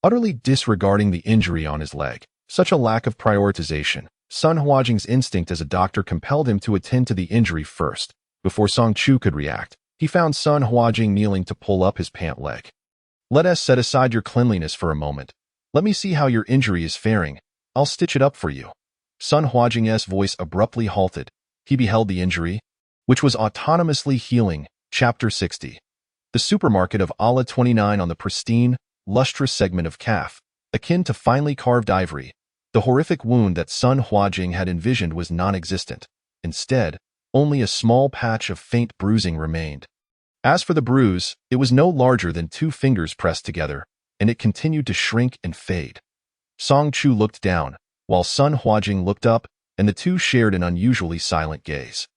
utterly disregarding the injury on his leg. Such a lack of prioritization. Sun Huajing's instinct as a doctor compelled him to attend to the injury first. Before Song Chu could react, he found Sun Huajing kneeling to pull up his pant leg. "Let us set aside your cleanliness for a moment. Let me see how your injury is faring. I'll stitch it up for you." Sun Huajing's voice abruptly halted. He beheld the injury, which was autonomously healing. Chapter 60. The supermarket of Allah 29 on the pristine, lustrous segment of calf, akin to finely carved ivory. The horrific wound that Sun Huajing had envisioned was non-existent. Instead, only a small patch of faint bruising remained. As for the bruise, it was no larger than 2 fingers pressed together, and it continued to shrink and fade. Song Chu looked down, while Sun Huajing looked up, and the two shared an unusually silent gaze.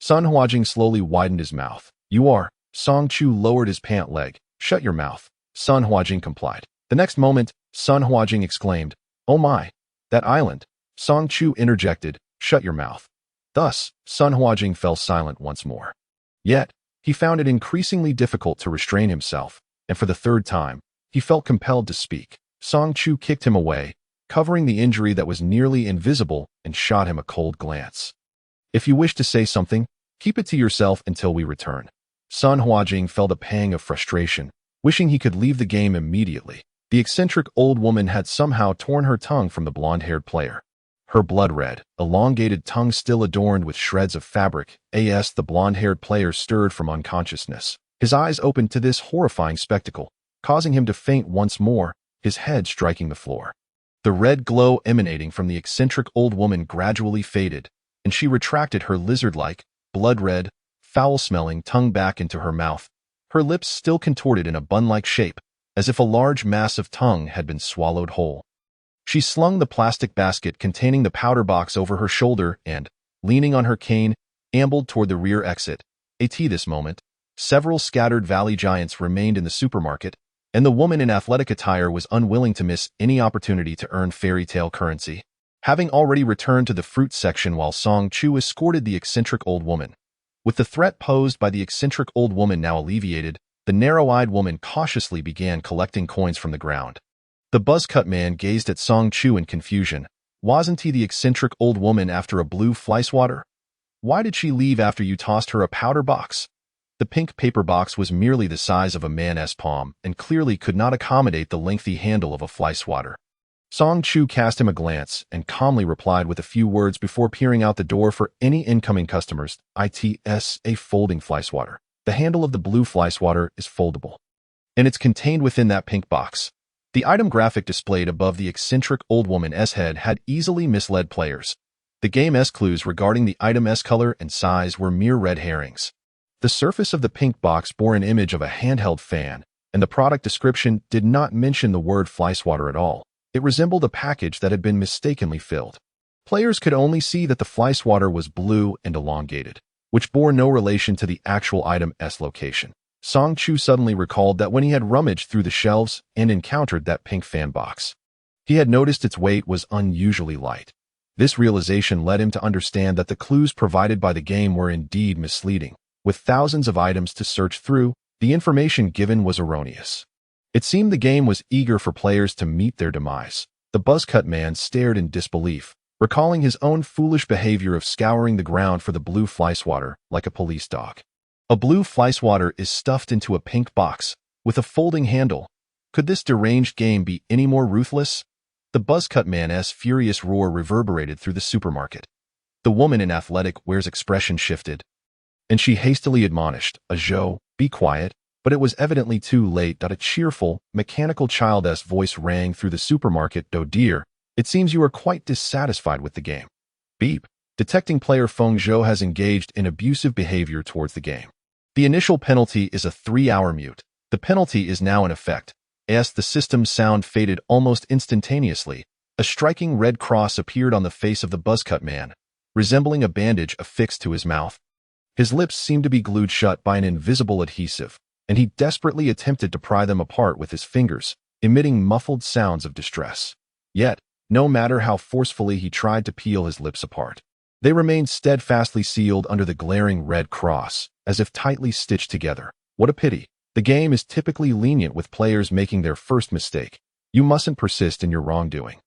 Sun Huajing slowly widened his mouth. "You are." Song Chu lowered his pant leg. "Shut your mouth." Sun Huajing complied. The next moment, Sun Huajing exclaimed, "Oh my, that island." Song Chu interjected, "Shut your mouth." Thus, Sun Huajing fell silent once more. Yet, he found it increasingly difficult to restrain himself, and for the third time, he felt compelled to speak. Song Chu kicked him away, covering the injury that was nearly invisible, and shot him a cold glance. "If you wish to say something, keep it to yourself until we return." Sun Huajing felt a pang of frustration, wishing he could leave the game immediately. The eccentric old woman had somehow torn her tongue from the blonde-haired player. Her blood-red, elongated tongue still adorned with shreds of fabric. The blonde-haired player stirred from unconsciousness. His eyes opened to this horrifying spectacle, causing him to faint once more, his head striking the floor. The red glow emanating from the eccentric old woman gradually faded, and she retracted her lizard-like, blood-red, foul-smelling tongue back into her mouth, her lips still contorted in a bun-like shape, as if a large mass of tongue had been swallowed whole. She slung the plastic basket containing the powder box over her shoulder and, leaning on her cane, ambled toward the rear exit. At this moment, several scattered valley giants remained in the supermarket, and the woman in athletic attire was unwilling to miss any opportunity to earn fairy tale currency. Having already returned to the fruit section while Song Chu escorted the eccentric old woman. With the threat posed by the eccentric old woman now alleviated, the narrow-eyed woman cautiously began collecting coins from the ground. The buzz-cut man gazed at Song Chu in confusion. Wasn't he the eccentric old woman after a blue fly swatter? Why did she leave after you tossed her a powder box? The pink paper box was merely the size of a man's palm and clearly could not accommodate the lengthy handle of a fly swatter. Song Chu cast him a glance and calmly replied with a few words before peering out the door for any incoming customers. "It's a folding fly swatter. The handle of the blue fly swatter is foldable, and it's contained within that pink box." The item graphic displayed above the eccentric old woman's head had easily misled players. The game's clues regarding the item's color and size were mere red herrings. The surface of the pink box bore an image of a handheld fan, and the product description did not mention the word fly swatter at all. It resembled a package that had been mistakenly filled. Players could only see that the fly swatter was blue and elongated, which bore no relation to the actual item's location. Song Chu suddenly recalled that when he had rummaged through the shelves and encountered that pink fan box, he had noticed its weight was unusually light. This realization led him to understand that the clues provided by the game were indeed misleading. With thousands of items to search through, the information given was erroneous. It seemed the game was eager for players to meet their demise. The buzz-cut man stared in disbelief, recalling his own foolish behavior of scouring the ground for the blue fly swatter like a police dog. A blue fly swatter is stuffed into a pink box, with a folding handle. Could this deranged game be any more ruthless? The buzz-cut man's furious roar reverberated through the supermarket. The woman in athletic wear's expression shifted, and she hastily admonished, "Zhou, be quiet." But it was evidently too late. A cheerful, mechanical child's voice rang through the supermarket. "Oh dear, it seems you are quite dissatisfied with the game." Beep. Detecting player Feng Zhou has engaged in abusive behavior towards the game. The initial penalty is a 3-hour mute. The penalty is now in effect. As the system's sound faded almost instantaneously, a striking red cross appeared on the face of the buzzcut man, resembling a bandage affixed to his mouth. His lips seemed to be glued shut by an invisible adhesive, and he desperately attempted to pry them apart with his fingers, emitting muffled sounds of distress. Yet, no matter how forcefully he tried to peel his lips apart, they remained steadfastly sealed under the glaring red cross, as if tightly stitched together. What a pity. The game is typically lenient with players making their first mistake. You mustn't persist in your wrongdoing.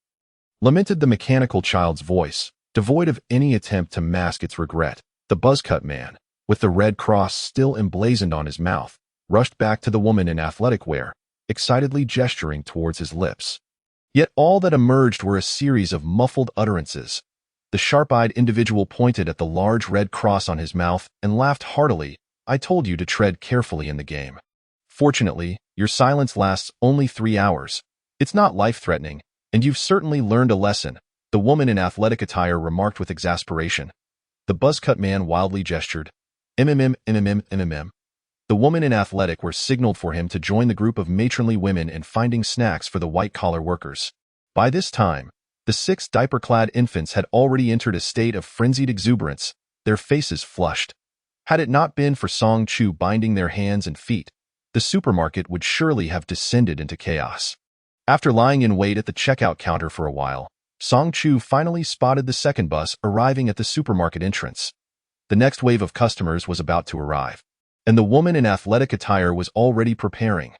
Lamented the mechanical child's voice, devoid of any attempt to mask its regret. The buzzcut man, with the red cross still emblazoned on his mouth, rushed back to the woman in athletic wear, excitedly gesturing towards his lips. Yet all that emerged were a series of muffled utterances. The sharp-eyed individual pointed at the large red cross on his mouth and laughed heartily. "I told you to tread carefully in the game. Fortunately, your silence lasts only 3 hours. It's not life-threatening, and you've certainly learned a lesson," the woman in athletic attire remarked with exasperation. The buzzcut man wildly gestured. "MMM. The woman in athletic wear signaled for him to join the group of matronly women in finding snacks for the white-collar workers. By this time, the 6 diaper-clad infants had already entered a state of frenzied exuberance, their faces flushed. Had it not been for Song Chu binding their hands and feet, the supermarket would surely have descended into chaos. After lying in wait at the checkout counter for a while, Song Chu finally spotted the second bus arriving at the supermarket entrance. The next wave of customers was about to arrive, and the woman in athletic attire was already preparing.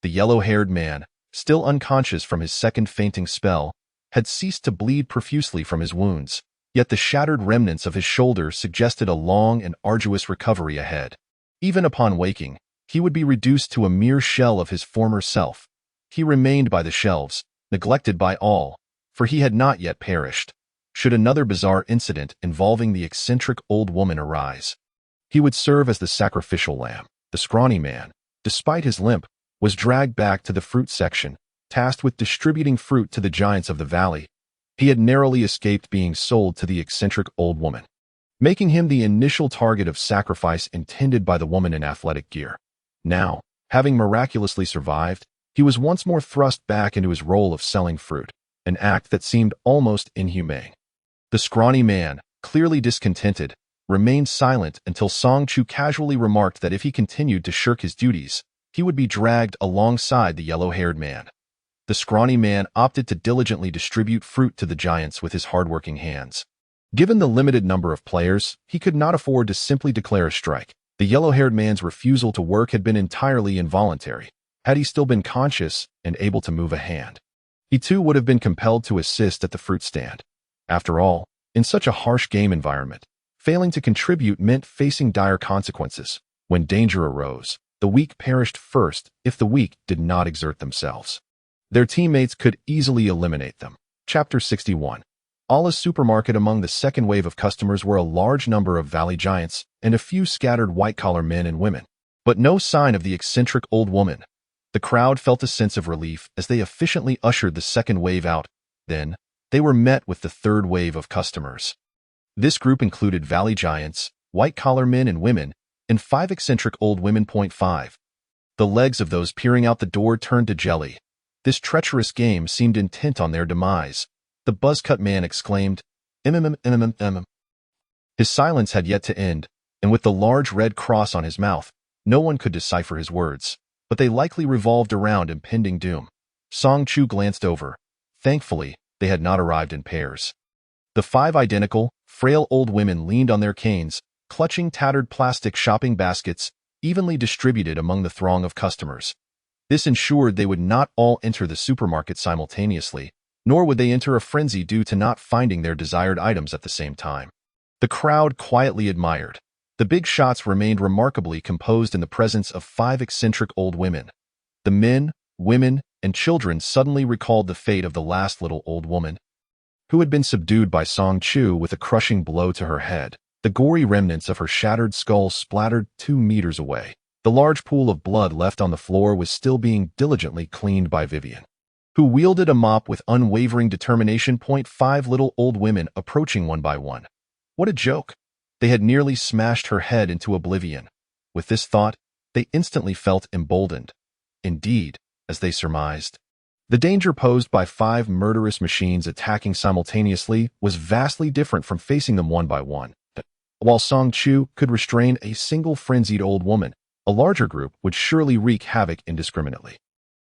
The yellow-haired man, still unconscious from his second fainting spell, had ceased to bleed profusely from his wounds, yet the shattered remnants of his shoulder suggested a long and arduous recovery ahead. Even upon waking, he would be reduced to a mere shell of his former self. He remained by the shelves, neglected by all, for he had not yet perished. Should another bizarre incident involving the eccentric old woman arise, he would serve as the sacrificial lamb. The scrawny man, despite his limp, was dragged back to the fruit section, tasked with distributing fruit to the giants of the valley. He had narrowly escaped being sold to the eccentric old woman, making him the initial target of sacrifice intended by the woman in athletic gear. Now, having miraculously survived, he was once more thrust back into his role of selling fruit, an act that seemed almost inhumane. The scrawny man, clearly discontented, remained silent until Song Chu casually remarked that if he continued to shirk his duties, he would be dragged alongside the yellow-haired man. The scrawny man opted to diligently distribute fruit to the giants with his hardworking hands. Given the limited number of players, he could not afford to simply declare a strike. The yellow-haired man's refusal to work had been entirely involuntary. Had he still been conscious and able to move a hand, he too would have been compelled to assist at the fruit stand. After all, in such a harsh game environment, failing to contribute meant facing dire consequences. When danger arose, the weak perished first if the weak did not exert themselves. Their teammates could easily eliminate them. Chapter 61. Allah's supermarket. Among the second wave of customers were a large number of valley giants and a few scattered white-collar men and women, but no sign of the eccentric old woman. The crowd felt a sense of relief as they efficiently ushered the second wave out. Then, they were met with the third wave of customers. This group included valley giants, white-collar men and women, and 5 eccentric old women. 5. The legs of those peering out the door turned to jelly. This treacherous game seemed intent on their demise. The buzz-cut man exclaimed, "Mm." His silence had yet to end, and with the large red cross on his mouth, no one could decipher his words, but they likely revolved around impending doom. Song Chu glanced over. Thankfully, they had not arrived in pairs. The 5 identical, frail old women leaned on their canes, clutching tattered plastic shopping baskets, evenly distributed among the throng of customers. This ensured they would not all enter the supermarket simultaneously, nor would they enter a frenzy due to not finding their desired items at the same time. The crowd quietly admired. The big shots remained remarkably composed in the presence of 5 eccentric old women. The men, women, and children suddenly recalled the fate of the last little old woman, who had been subdued by Song Chu with a crushing blow to her head. The gory remnants of her shattered skull splattered 2 meters away. The large pool of blood left on the floor was still being diligently cleaned by Vivian, who wielded a mop with unwavering determination. 5 little old women approaching one by one. What a joke! They had nearly smashed her head into oblivion. With this thought, they instantly felt emboldened. Indeed, as they surmised, the danger posed by 5 murderous machines attacking simultaneously was vastly different from facing them one by one. While Song Chu could restrain a single frenzied old woman, a larger group would surely wreak havoc indiscriminately.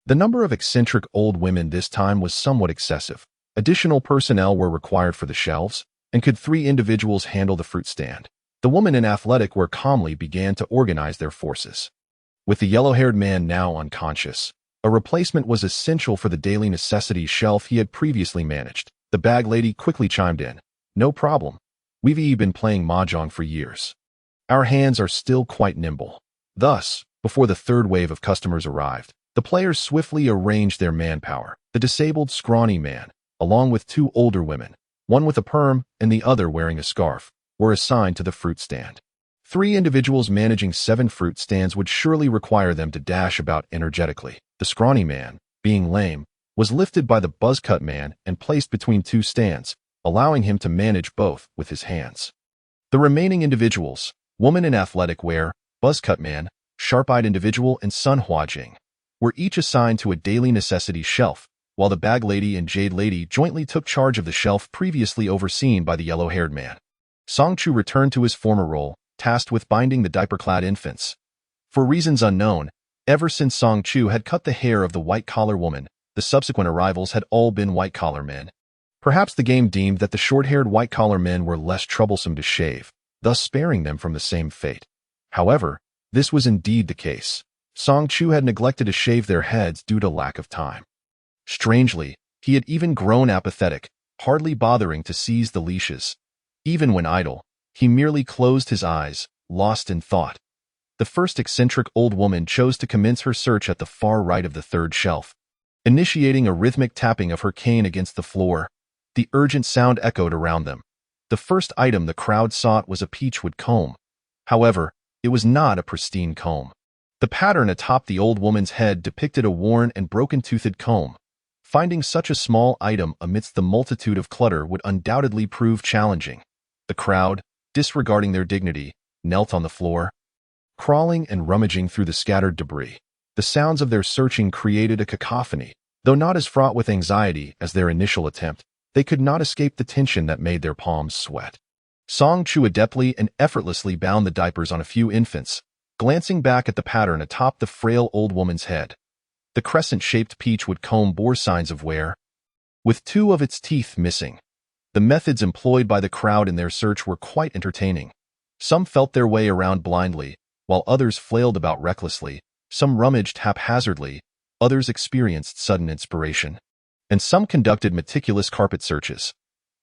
The number of eccentric old women this time was somewhat excessive. Additional personnel were required for the shelves, and could 3 individuals handle the fruit stand? The woman in athletic wear calmly began to organize their forces. With the yellow-haired man now unconscious, a replacement was essential for the daily necessities shelf he had previously managed. The bag lady quickly chimed in. No problem. We've been playing mahjong for years. Our hands are still quite nimble. Thus, before the third wave of customers arrived, the players swiftly arranged their manpower. The disabled scrawny man, along with 2 older women, one with a perm and the other wearing a scarf, were assigned to the fruit stand. 3 individuals managing 7 fruit stands would surely require them to dash about energetically. The scrawny man, being lame, was lifted by the buzz-cut man and placed between 2 stands, allowing him to manage both with his hands. The remaining individuals, woman in athletic wear, buzz-cut man, Sharp-Eyed Individual, and Sun Huajing, were each assigned to a daily necessities shelf, while the Bag Lady and Jade Lady jointly took charge of the shelf previously overseen by the yellow-haired man. Song Chu returned to his former role, tasked with binding the diaper-clad infants. For reasons unknown, ever since Song Chu had cut the hair of the white-collar woman, the subsequent arrivals had all been white-collar men. Perhaps the game deemed that the short-haired white-collar men were less troublesome to shave, thus sparing them from the same fate. However, this was indeed the case. Song Chu had neglected to shave their heads due to lack of time. Strangely, he had even grown apathetic, hardly bothering to seize the leashes. Even when idle, he merely closed his eyes, lost in thought. The first eccentric old woman chose to commence her search at the far right of the third shelf. Initiating a rhythmic tapping of her cane against the floor, the urgent sound echoed around them. The first item the crowd sought was a peachwood comb. However, it was not a pristine comb. The pattern atop the old woman's head depicted a worn and broken-toothed comb. Finding such a small item amidst the multitude of clutter would undoubtedly prove challenging. The crowd, disregarding their dignity, knelt on the floor, crawling and rummaging through the scattered debris. The sounds of their searching created a cacophony. Though not as fraught with anxiety as their initial attempt, they could not escape the tension that made their palms sweat. Song Chu adeptly and effortlessly bound the diapers on a few infants, glancing back at the pattern atop the frail old woman's head. The crescent-shaped peachwood comb bore signs of wear, with two of its teeth missing. The methods employed by the crowd in their search were quite entertaining. Some felt their way around blindly, while others flailed about recklessly. Some rummaged haphazardly, others experienced sudden inspiration, and some conducted meticulous carpet searches.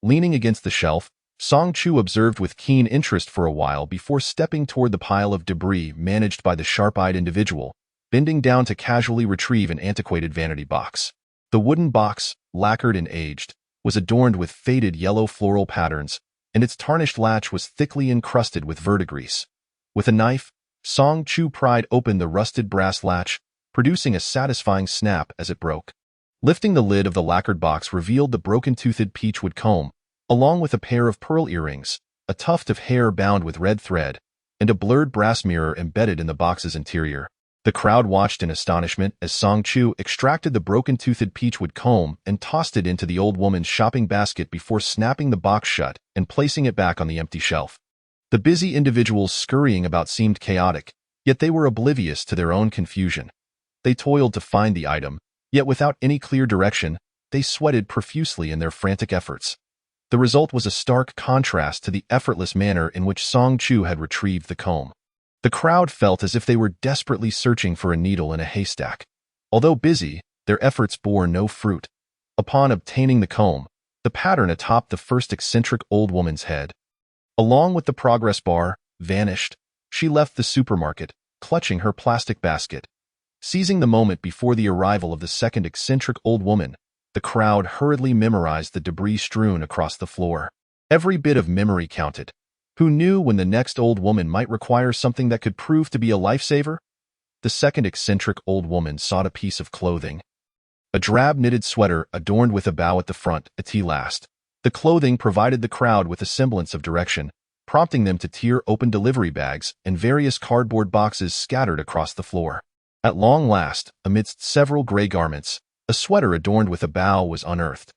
Leaning against the shelf, Song Chu observed with keen interest for a while before stepping toward the pile of debris managed by the sharp-eyed individual, bending down to casually retrieve an antiquated vanity box. The wooden box, lacquered and aged, was adorned with faded yellow floral patterns, and its tarnished latch was thickly encrusted with verdigris. With a knife, Song Chu pried open the rusted brass latch, producing a satisfying snap as it broke. Lifting the lid of the lacquered box revealed the broken-toothed peachwood comb, along with a pair of pearl earrings, a tuft of hair bound with red thread, and a blurred brass mirror embedded in the box's interior. The crowd watched in astonishment as Song Chu extracted the broken-toothed peachwood comb and tossed it into the old woman's shopping basket before snapping the box shut and placing it back on the empty shelf. The busy individuals scurrying about seemed chaotic, yet they were oblivious to their own confusion. They toiled to find the item, yet without any clear direction, they sweated profusely in their frantic efforts. The result was a stark contrast to the effortless manner in which Song Chu had retrieved the comb. The crowd felt as if they were desperately searching for a needle in a haystack. Although busy, their efforts bore no fruit. Upon obtaining the comb, the pattern atop the first eccentric old woman's head, along with the progress bar, vanished. She left the supermarket, clutching her plastic basket. Seizing the moment before the arrival of the second eccentric old woman, the crowd hurriedly memorized the debris strewn across the floor. Every bit of memory counted. Who knew when the next old woman might require something that could prove to be a lifesaver? The second eccentric old woman sought a piece of clothing. A drab knitted sweater adorned with a bow at the front, at last. The clothing provided the crowd with a semblance of direction, prompting them to tear open delivery bags and various cardboard boxes scattered across the floor. At long last, amidst several gray garments, a sweater adorned with a bow was unearthed.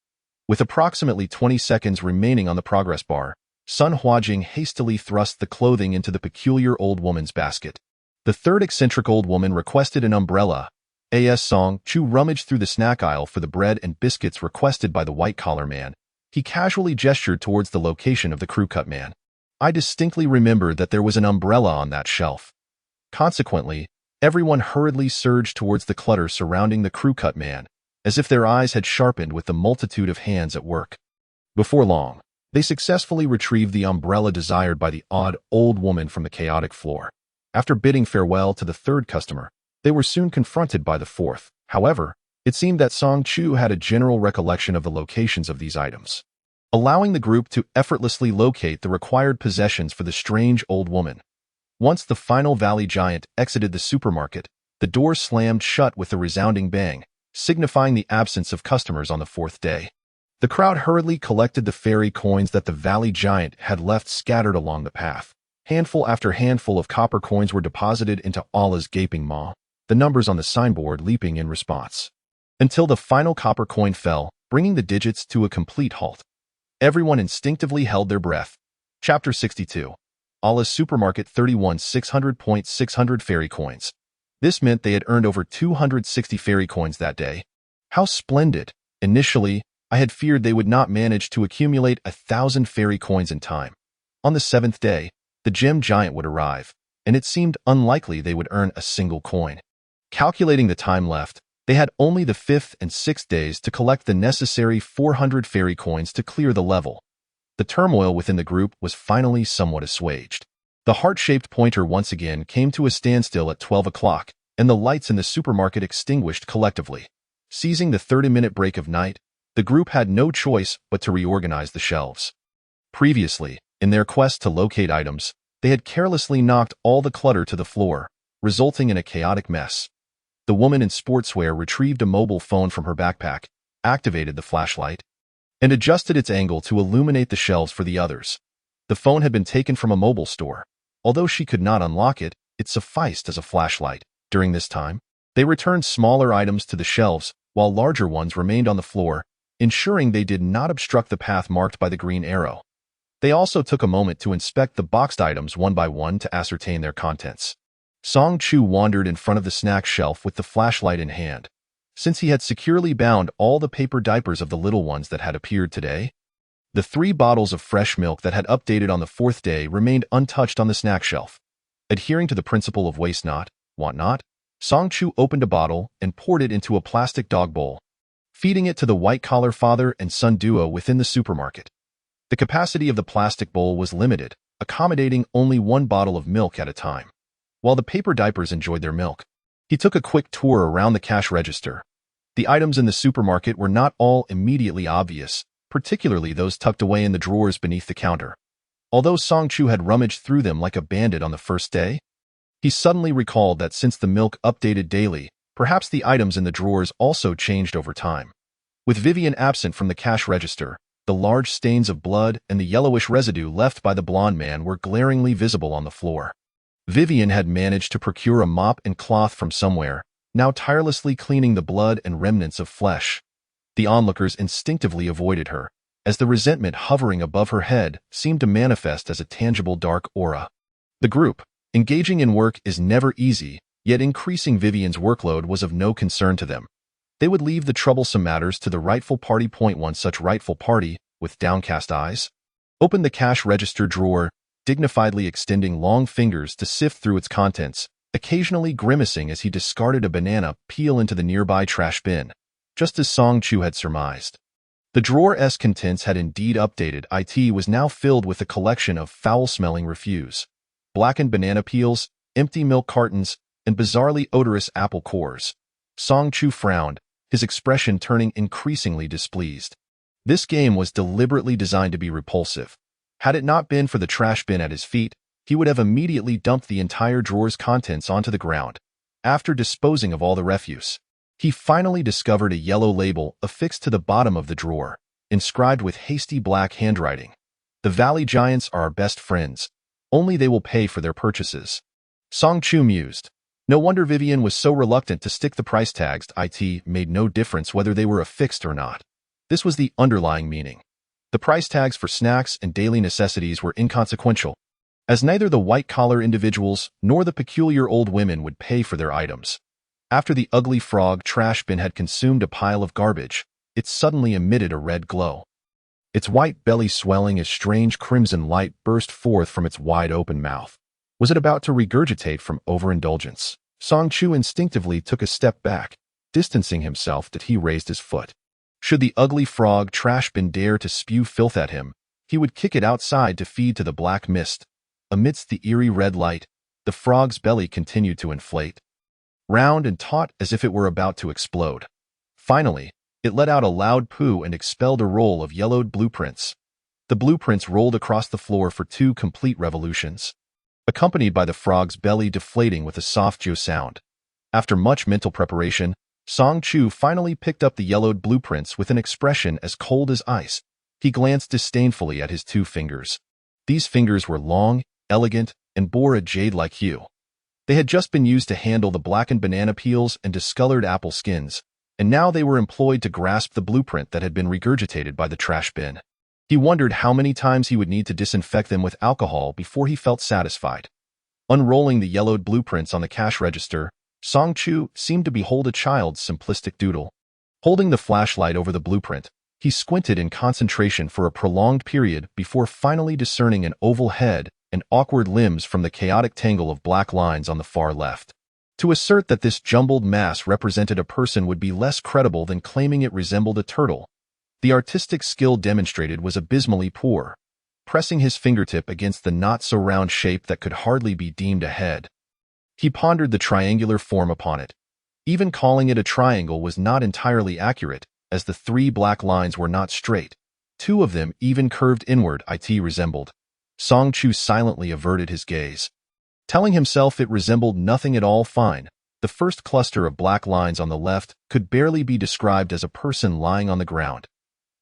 With approximately 20 seconds remaining on the progress bar, Sun Huajing hastily thrust the clothing into the peculiar old woman's basket. The third eccentric old woman requested an umbrella. As Song Chu rummaged through the snack aisle for the bread and biscuits requested by the white-collar man, he casually gestured towards the location of the crew-cut man. I distinctly remember that there was an umbrella on that shelf. Consequently, everyone hurriedly surged towards the clutter surrounding the crew-cut man, as if their eyes had sharpened with the multitude of hands at work. Before long, they successfully retrieved the umbrella desired by the odd old woman from the chaotic floor. After bidding farewell to the third customer, they were soon confronted by the fourth. However, it seemed that Song Chu had a general recollection of the locations of these items, allowing the group to effortlessly locate the required possessions for the strange old woman. Once the final valley giant exited the supermarket, the door slammed shut with a resounding bang, signifying the absence of customers on the fourth day. The crowd hurriedly collected the fairy coins that the valley giant had left scattered along the path. Handful after handful of copper coins were deposited into Allah's gaping maw, the numbers on the signboard leaping in response. Until the final copper coin fell, bringing the digits to a complete halt. Everyone instinctively held their breath. Chapter 62. Allah's Supermarket 31,600.600 fairy coins. This meant they had earned over 260 fairy coins that day. How splendid! Initially, I had feared they would not manage to accumulate 1,000 fairy coins in time. On the 7th day, the gem giant would arrive, and it seemed unlikely they would earn a single coin. Calculating the time left, they had only the 5th and 6th days to collect the necessary 400 fairy coins to clear the level. The turmoil within the group was finally somewhat assuaged. The heart-shaped pointer once again came to a standstill at 12 o'clock, and the lights in the supermarket extinguished collectively. Seizing the 30-minute break of night, the group had no choice but to reorganize the shelves. Previously, in their quest to locate items, they had carelessly knocked all the clutter to the floor, resulting in a chaotic mess. The woman in sportswear retrieved a mobile phone from her backpack, activated the flashlight, and adjusted its angle to illuminate the shelves for the others. The phone had been taken from a mobile store. Although she could not unlock it, it sufficed as a flashlight. During this time, they returned smaller items to the shelves, while larger ones remained on the floor, ensuring they did not obstruct the path marked by the green arrow. They also took a moment to inspect the boxed items one by one to ascertain their contents. Song Chu wandered in front of the snack shelf with the flashlight in hand. Since he had securely bound all the paper diapers of the little ones that had appeared today, the 3 bottles of fresh milk that had updated on the 4th day remained untouched on the snack shelf. Adhering to the principle of waste not, want not, Song Chu opened a bottle and poured it into a plastic dog bowl, feeding it to the white-collar father and son duo within the supermarket. The capacity of the plastic bowl was limited, accommodating only 1 bottle of milk at a time. While the paper diapers enjoyed their milk, he took a quick tour around the cash register. The items in the supermarket were not all immediately obvious, particularly those tucked away in the drawers beneath the counter. Although Song Chu had rummaged through them like a bandit on the first day, he suddenly recalled that since the milk updated daily, perhaps the items in the drawers also changed over time. With Vivian absent from the cash register, the large stains of blood and the yellowish residue left by the blonde man were glaringly visible on the floor. Vivian had managed to procure a mop and cloth from somewhere, now tirelessly cleaning the blood and remnants of flesh. The onlookers instinctively avoided her, as the resentment hovering above her head seemed to manifest as a tangible dark aura. The group, engaging in work is never easy, yet increasing Vivian's workload was of no concern to them. They would leave the troublesome matters to the rightful party. One such rightful party, with downcast eyes, opened the cash register drawer, dignifiedly extending long fingers to sift through its contents, occasionally grimacing as he discarded a banana peel into the nearby trash bin, just as Song Chu had surmised. The drawer's contents had indeed updated. It was now filled with a collection of foul-smelling refuse, blackened banana peels, empty milk cartons, and bizarrely odorous apple cores. Song Chu frowned, his expression turning increasingly displeased. This game was deliberately designed to be repulsive. Had it not been for the trash bin at his feet, he would have immediately dumped the entire drawer's contents onto the ground. After disposing of all the refuse, he finally discovered a yellow label affixed to the bottom of the drawer, inscribed with hasty black handwriting. "The Valley Giants are our best friends. Only they will pay for their purchases." Song Chu mused. No wonder Vivian was so reluctant to stick the price tags. It made no difference whether they were affixed or not. This was the underlying meaning. The price tags for snacks and daily necessities were inconsequential, as neither the white-collar individuals nor the peculiar old women would pay for their items. After the ugly frog trash bin had consumed a pile of garbage, it suddenly emitted a red glow. Its white belly swelling as strange crimson light burst forth from its wide-open mouth. Was it about to regurgitate from overindulgence? Song Chu instinctively took a step back, distancing himself as he raised his foot. Should the ugly frog trash bin dare to spew filth at him, he would kick it outside to feed to the black mist. Amidst the eerie red light, the frog's belly continued to inflate, round and taut as if it were about to explode. Finally, it let out a loud poo and expelled a roll of yellowed blueprints. The blueprints rolled across the floor for 2 complete revolutions, accompanied by the frog's belly deflating with a soft "jo" sound. After much mental preparation, Song Chu finally picked up the yellowed blueprints with an expression as cold as ice. He glanced disdainfully at his 2 fingers. These fingers were long, elegant, and bore a jade-like hue. They had just been used to handle the blackened banana peels and discolored apple skins, and now they were employed to grasp the blueprint that had been regurgitated by the trash bin. He wondered how many times he would need to disinfect them with alcohol before he felt satisfied. Unrolling the yellowed blueprints on the cash register, Song Chu seemed to behold a child's simplistic doodle. Holding the flashlight over the blueprint, he squinted in concentration for a prolonged period before finally discerning an oval head and awkward limbs from the chaotic tangle of black lines on the far left. To assert that this jumbled mass represented a person would be less credible than claiming it resembled a turtle. The artistic skill demonstrated was abysmally poor, pressing his fingertip against the not-so-round shape that could hardly be deemed a head. He pondered the triangular form upon it. Even calling it a triangle was not entirely accurate, as the three black lines were not straight. Two of them even curved inward. It resembled. Song Chu silently averted his gaze. Telling himself it resembled nothing at all fine, the first cluster of black lines on the left could barely be described as a person lying on the ground.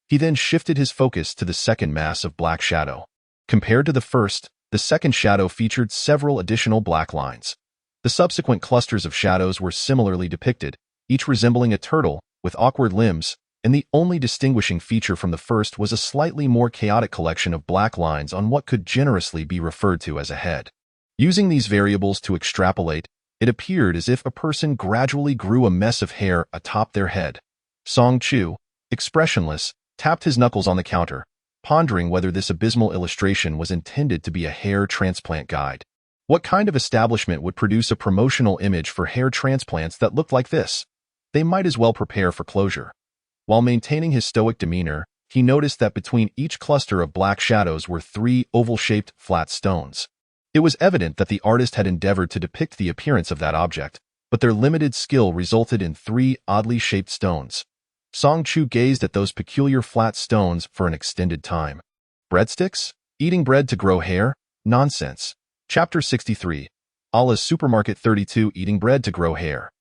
He then shifted his focus to the second mass of black shadow. Compared to the first, the second shadow featured several additional black lines. The subsequent clusters of shadows were similarly depicted, each resembling a turtle, with awkward limbs, and the only distinguishing feature from the first was a slightly more chaotic collection of black lines on what could generously be referred to as a head. Using these variables to extrapolate, it appeared as if a person gradually grew a mess of hair atop their head. Song Chu, expressionless, tapped his knuckles on the counter, pondering whether this abysmal illustration was intended to be a hair transplant guide. What kind of establishment would produce a promotional image for hair transplants that looked like this? They might as well prepare for closure. While maintaining his stoic demeanor, he noticed that between each cluster of black shadows were three oval-shaped flat stones. It was evident that the artist had endeavored to depict the appearance of that object, but their limited skill resulted in three oddly shaped stones. Song Chu gazed at those peculiar flat stones for an extended time. Breadsticks? Eating bread to grow hair? Nonsense. Chapter 63. Allah's Supermarket 32 Eating bread to grow hair.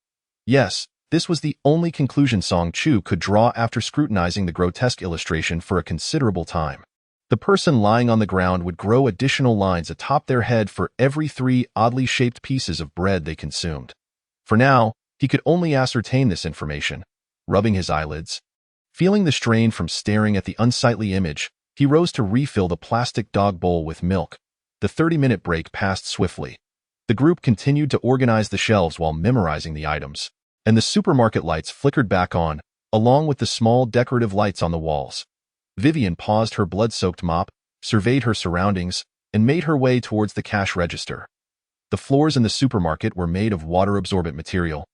Yes, this was the only conclusion Song Chu could draw after scrutinizing the grotesque illustration for a considerable time. The person lying on the ground would grow additional lines atop their head for every three oddly shaped pieces of bread they consumed. For now, he could only ascertain this information. Rubbing his eyelids, feeling the strain from staring at the unsightly image, he rose to refill the plastic dog bowl with milk. The 30-minute break passed swiftly. The group continued to organize the shelves while memorizing the items, and the supermarket lights flickered back on, along with the small decorative lights on the walls. Vivian paused her blood-soaked mop, surveyed her surroundings, and made her way towards the cash register. The floors in the supermarket were made of water-absorbent material,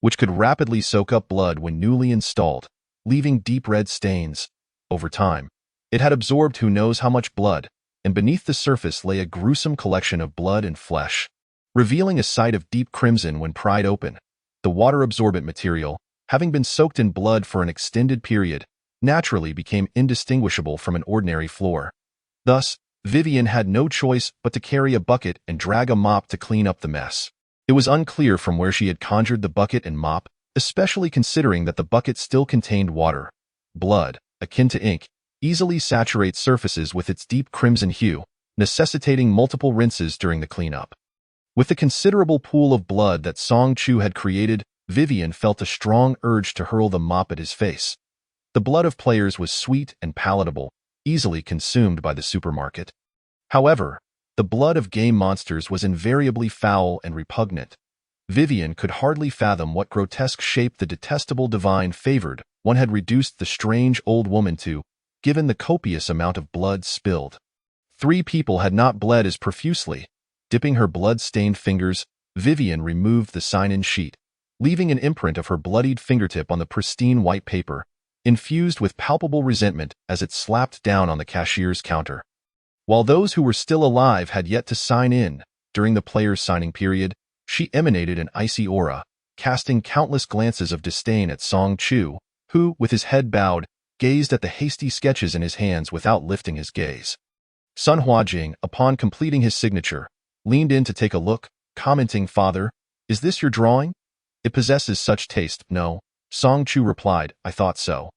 which could rapidly soak up blood when newly installed, leaving deep red stains. Over time, it had absorbed who knows how much blood, and beneath the surface lay a gruesome collection of blood and flesh, revealing a sight of deep crimson when pried open. The water-absorbent material, having been soaked in blood for an extended period, naturally became indistinguishable from an ordinary floor. Thus, Vivian had no choice but to carry a bucket and drag a mop to clean up the mess. It was unclear from where she had conjured the bucket and mop, especially considering that the bucket still contained water. Blood, akin to ink, easily saturates surfaces with its deep crimson hue, necessitating multiple rinses during the cleanup. With the considerable pool of blood that Song Chu had created, Vivian felt a strong urge to hurl the mop at his face. The blood of players was sweet and palatable, easily consumed by the supermarket. However, the blood of game monsters was invariably foul and repugnant. Vivian could hardly fathom what grotesque shape the detestable divine favored one had reduced the strange old woman to, given the copious amount of blood spilled. 3 people had not bled as profusely. Dipping her blood-stained fingers, Vivian removed the sign-in sheet, leaving an imprint of her bloodied fingertip on the pristine white paper, infused with palpable resentment as it slapped down on the cashier's counter. While those who were still alive had yet to sign in, during the player's signing period, she emanated an icy aura, casting countless glances of disdain at Song Chu, who, with his head bowed, gazed at the hasty sketches in his hands without lifting his gaze. Sun Huajing, upon completing his signature, leaned in to take a look, commenting, "Father, is this your drawing? It possesses such taste." "No," Song Chu replied, "I thought so.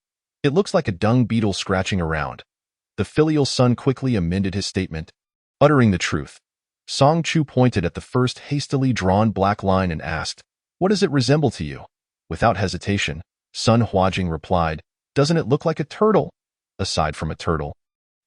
It looks like a dung beetle scratching around." The filial son quickly amended his statement, uttering the truth. Song Chu pointed at the first hastily drawn black line and asked, "What does it resemble to you?" Without hesitation, Sun Huajing replied, "Doesn't it look like a turtle?" "Aside from a turtle.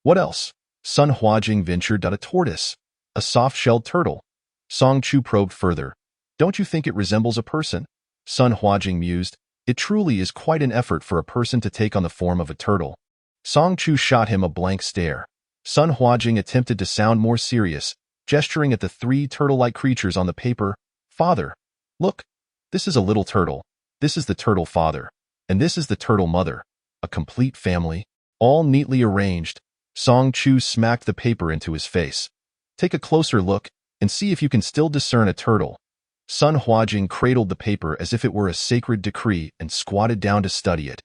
What else?" Sun Huajing ventured at a tortoise. "A soft-shelled turtle." Song Chu probed further. "Don't you think it resembles a person?" Sun Huajing mused, "It truly is quite an effort for a person to take on the form of a turtle." Song Chu shot him a blank stare. Sun Huajing attempted to sound more serious, gesturing at the three turtle-like creatures on the paper. "Father, look, this is a little turtle. This is the turtle father. And this is the turtle mother. A complete family, all neatly arranged." Song Chu smacked the paper into his face. "Take a closer look and see if you can still discern a turtle." Sun Huajing cradled the paper as if it were a sacred decree and squatted down to study it.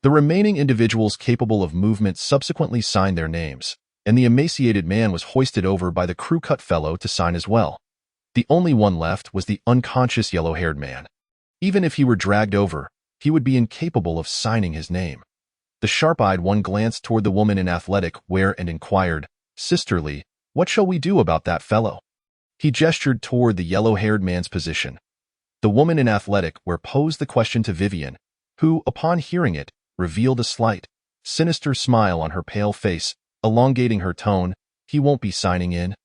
The remaining individuals capable of movement subsequently signed their names, and the emaciated man was hoisted over by the crew-cut fellow to sign as well. The only one left was the unconscious yellow-haired man. Even if he were dragged over, he would be incapable of signing his name. The sharp-eyed one glanced toward the woman in athletic wear and inquired, "Sisterly, what shall we do about that fellow?" He gestured toward the yellow-haired man's position. The woman in athletic wear posed the question to Vivian, who, upon hearing it, revealed a slight, sinister smile on her pale face, elongating her tone. "He won't be signing in.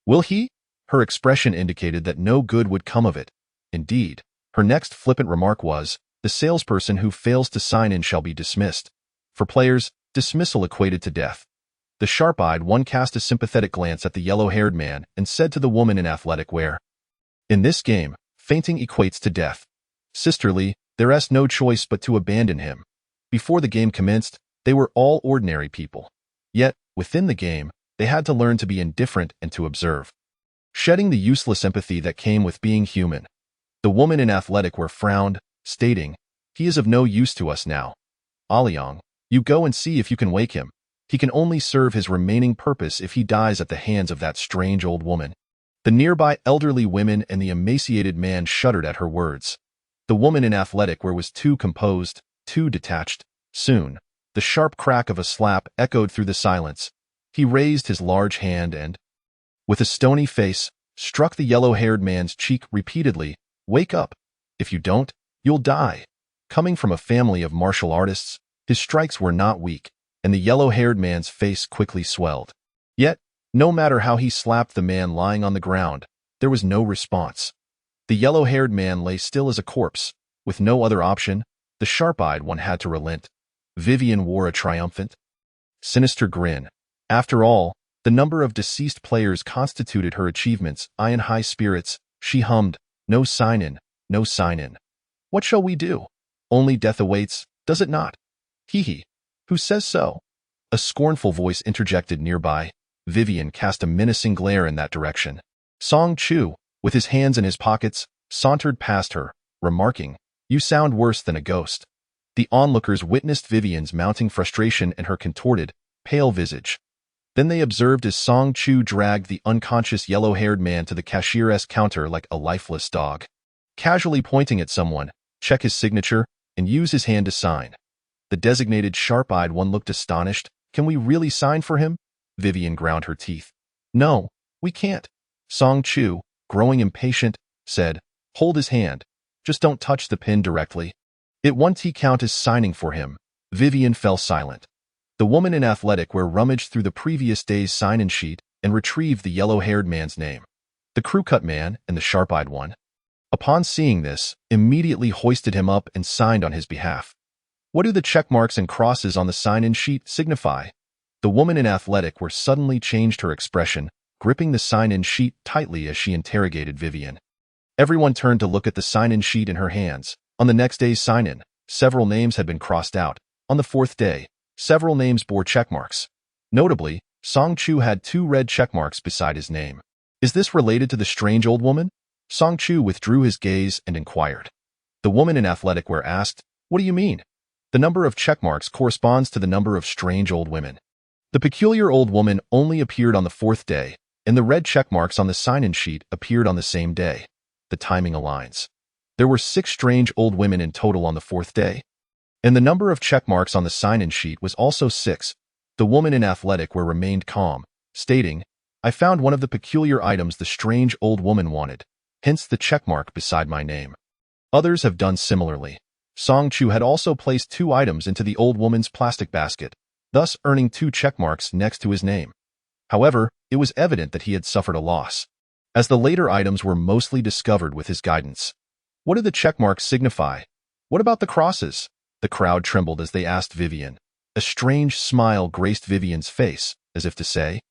Will he?" Her expression indicated that no good would come of it. Indeed, her next flippant remark was, "The salesperson who fails to sign in shall be dismissed." For players, dismissal equated to death. The sharp-eyed one cast a sympathetic glance at the yellow-haired man and said to the woman in athletic wear, "In this game, fainting equates to death. Sisterly, there is no choice but to abandon him." Before the game commenced, they were all ordinary people. Yet, within the game, they had to learn to be indifferent and to observe, shedding the useless empathy that came with being human. The woman in athletic wear frowned, stating, "He is of no use to us now. Aliang, you go and see if you can wake him. He can only serve his remaining purpose if he dies at the hands of that strange old woman." The nearby elderly women and the emaciated man shuddered at her words. The woman in athletic wear was too composed, too detached. Soon, the sharp crack of a slap echoed through the silence. He raised his large hand and, with a stony face, struck the yellow-haired man's cheek repeatedly. "Wake up. If you don't, you'll die." Coming from a family of martial artists, his strikes were not weak, and the yellow-haired man's face quickly swelled. Yet, no matter how he slapped the man lying on the ground, there was no response. The yellow-haired man lay still as a corpse. With no other option, the sharp-eyed one had to relent. Vivian wore a triumphant, sinister grin. After all, the number of deceased players constituted her achievements. In high spirits, she hummed, "No sign-in, no sign-in. What shall we do? Only death awaits, does it not? Hee hee. Who says so?" A scornful voice interjected nearby. Vivian cast a menacing glare in that direction. Song Chu, with his hands in his pockets, sauntered past her, remarking, "You sound worse than a ghost." The onlookers witnessed Vivian's mounting frustration and her contorted, pale visage. Then they observed as Song Chu dragged the unconscious yellow-haired man to the cashier's counter like a lifeless dog. Casually pointing at someone, check his signature, and use his hand to sign. The designated sharp-eyed one looked astonished. "Can we really sign for him?" Vivian ground her teeth. "No, we can't." Song Chu, growing impatient, said, "Hold his hand. Just don't touch the pin directly. It won't count as signing for him." Vivian fell silent. The woman in athletic wear rummaged through the previous day's sign-in sheet and retrieved the yellow-haired man's name. The crew-cut man and the sharp-eyed one, upon seeing this, immediately hoisted him up and signed on his behalf. "What do the check marks and crosses on the sign-in sheet signify?" The woman in athletic wear suddenly changed her expression, gripping the sign-in sheet tightly as she interrogated Vivian. Everyone turned to look at the sign-in sheet in her hands. On the next day's sign-in, several names had been crossed out. On the fourth day, several names bore checkmarks. Notably, Song Chu had 2 red checkmarks beside his name. "Is this related to the strange old woman?" Song Chu withdrew his gaze and inquired. The woman in athletic wear asked, "What do you mean?" "The number of checkmarks corresponds to the number of strange old women. The peculiar old woman only appeared on the 4th day, and the red checkmarks on the sign-in sheet appeared on the same day. The timing aligns. There were 6 strange old women in total on the 4th day, and the number of checkmarks on the sign-in sheet was also 6. The woman in athletic wear remained calm, stating, I found one of the peculiar items the strange old woman wanted, hence the checkmark beside my name. Others have done similarly. Song Chu had also placed 2 items into the old woman's plastic basket, thus earning 2 checkmarks next to his name. However, it was evident that he had suffered a loss, as the later items were mostly discovered with his guidance. What do the checkmarks signify? What about the crosses? The crowd trembled as they asked Vivian. A strange smile graced Vivian's face, as if to say,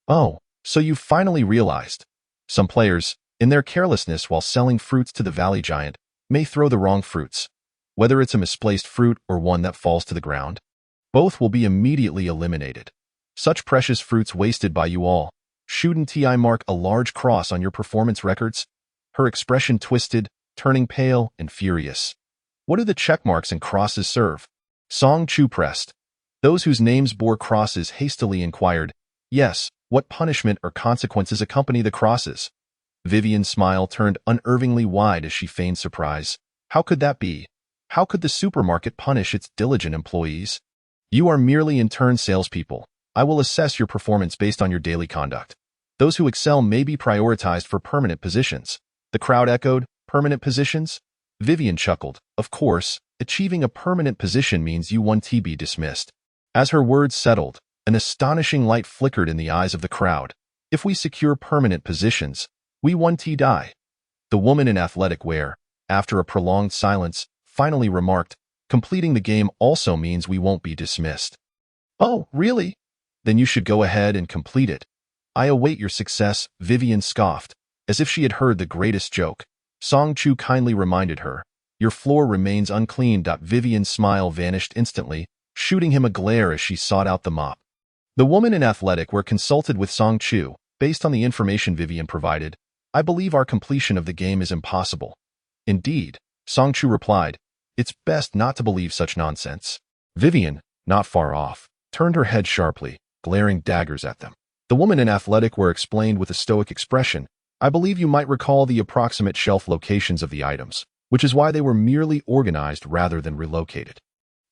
"Oh, so you've finally realized." Some players, in their carelessness while selling fruits to the Valley Giant, may throw the wrong fruits. Whether it's a misplaced fruit or one that falls to the ground, both will be immediately eliminated. Such precious fruits wasted by you all. Shouldn't I mark a large cross on your performance records? Her expression twisted, turning pale and furious. What do the checkmarks and crosses serve? Song Chu pressed. Those whose names bore crosses hastily inquired, "Yes, what punishment or consequences accompany the crosses?" Vivian's smile turned unervingly wide as she feigned surprise. How could that be? How could the supermarket punish its diligent employees? You are merely intern salespeople. I will assess your performance based on your daily conduct. Those who excel may be prioritized for permanent positions. The crowd echoed, "Permanent positions?" Vivian chuckled. Of course, achieving a permanent position means you won't be dismissed. As her words settled, an astonishing light flickered in the eyes of the crowd. If we secure permanent positions, we won't die. The woman in athletic wear, after a prolonged silence, finally remarked, "Completing the game also means we won't be dismissed." "Oh, really? Then you should go ahead and complete it. I await your success," Vivian scoffed, as if she had heard the greatest joke. Song Chu kindly reminded her, "Your floor remains unclean." Vivian's smile vanished instantly, shooting him a glare as she sought out the mop. The woman in athletic wear consulted with Song Chu. "Based on the information Vivian provided, I believe our completion of the game is impossible." "Indeed," Song Chu replied, "it's best not to believe such nonsense." Vivian, not far off, turned her head sharply, glaring daggers at them. The woman in athletic wear explained with a stoic expression, "I believe you might recall the approximate shelf locations of the items, which is why they were merely organized rather than relocated."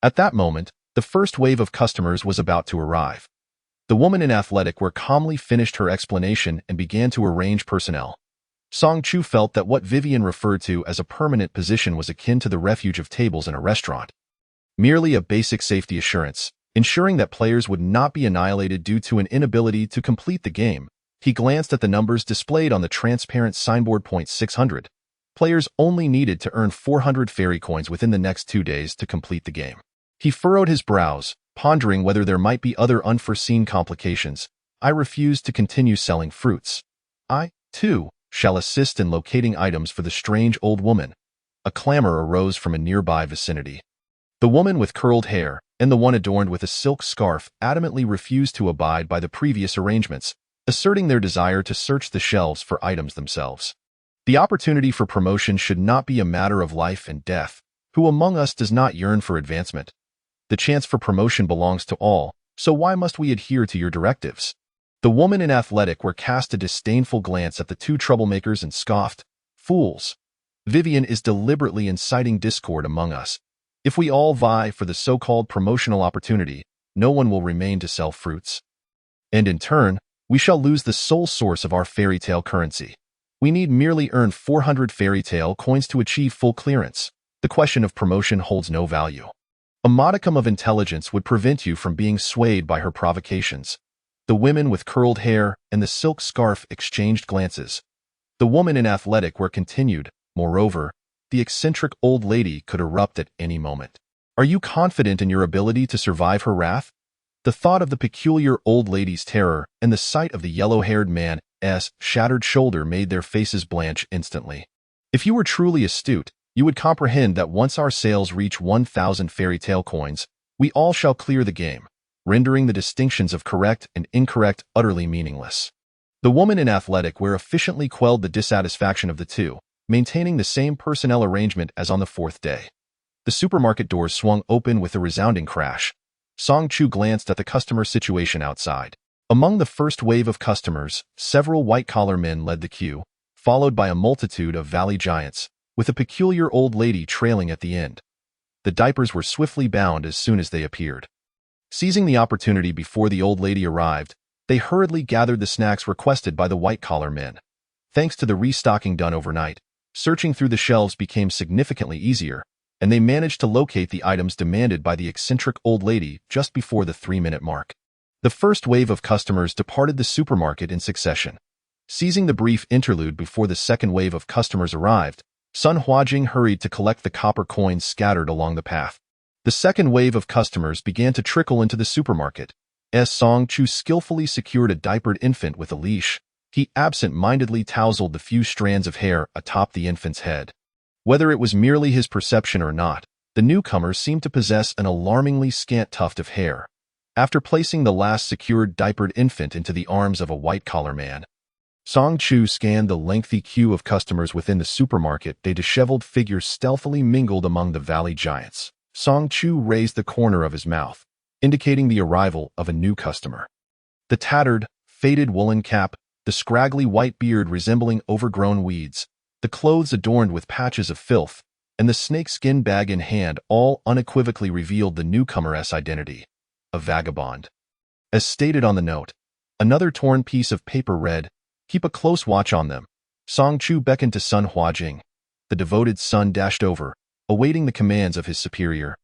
At that moment, the first wave of customers was about to arrive. The woman in athletic wear calmly finished her explanation and began to arrange personnel. Song Chu felt that what Vivian referred to as a permanent position was akin to the refuge of tables in a restaurant. Merely a basic safety assurance, ensuring that players would not be annihilated due to an inability to complete the game. He glanced at the numbers displayed on the transparent signboard. 600. Players only needed to earn 400 fairy coins within the next 2 days to complete the game. He furrowed his brows, pondering whether there might be other unforeseen complications. "I refuse to continue selling fruits. I, too, shall assist in locating items for the strange old woman." A clamor arose from a nearby vicinity. The woman with curled hair and the one adorned with a silk scarf adamantly refused to abide by the previous arrangements, asserting their desire to search the shelves for items themselves. The opportunity for promotion should not be a matter of life and death. Who among us does not yearn for advancement? The chance for promotion belongs to all, so why must we adhere to your directives? The woman in athletic wear cast a disdainful glance at the 2 troublemakers and scoffed, "Fools! Vivian is deliberately inciting discord among us. If we all vie for the so-called promotional opportunity, no one will remain to sell fruits. And in turn, we shall lose the sole source of our fairy tale currency. We need merely earn 400 fairy tale coins to achieve full clearance. The question of promotion holds no value. A modicum of intelligence would prevent you from being swayed by her provocations." The women with curled hair and the silk scarf exchanged glances. The woman in athletic wear continued, "Moreover, the eccentric old lady could erupt at any moment. Are you confident in your ability to survive her wrath?" The thought of the peculiar old lady's terror and the sight of the yellow-haired man's shattered shoulder made their faces blanch instantly. "If you were truly astute, you would comprehend that once our sales reach 1,000 fairy tale coins, we all shall clear the game, rendering the distinctions of correct and incorrect utterly meaningless." The woman in athletic wear efficiently quelled the dissatisfaction of the 2, maintaining the same personnel arrangement as on the 4th day. The supermarket doors swung open with a resounding crash. Song Chu glanced at the customer situation outside. Among the first wave of customers, several white-collar men led the queue, followed by a multitude of Valley Giants, with a peculiar old lady trailing at the end. The diapers were swiftly bound as soon as they appeared. Seizing the opportunity before the old lady arrived, They hurriedly gathered the snacks requested by the white-collar men. Thanks to the restocking done overnight, searching through the shelves became significantly easier, and they managed to locate the items demanded by the eccentric old lady just before the 3-minute mark. The first wave of customers departed the supermarket in succession. Seizing the brief interlude before the second wave of customers arrived, Sun Huajing hurried to collect the copper coins scattered along the path. The second wave of customers began to trickle into the supermarket. As Song Chu skillfully secured a diapered infant with a leash, he absent-mindedly tousled the few strands of hair atop the infant's head. Whether it was merely his perception or not, the newcomer seemed to possess an alarmingly scant tuft of hair. After placing the last secured diapered infant into the arms of a white-collar man, Song Chu scanned the lengthy queue of customers within the supermarket. A disheveled figure stealthily mingled among the valley giants. Song Chu raised the corner of his mouth, indicating the arrival of a new customer. The tattered, faded woolen cap, the scraggly white beard resembling overgrown weeds, the clothes adorned with patches of filth, and the snakeskin bag in hand all unequivocally revealed the newcomer's identity: a vagabond. As stated on the note, another torn piece of paper read, "Keep a close watch on them." Song Chu beckoned to Sun Huajing. The devoted son dashed over, awaiting the commands of his superior.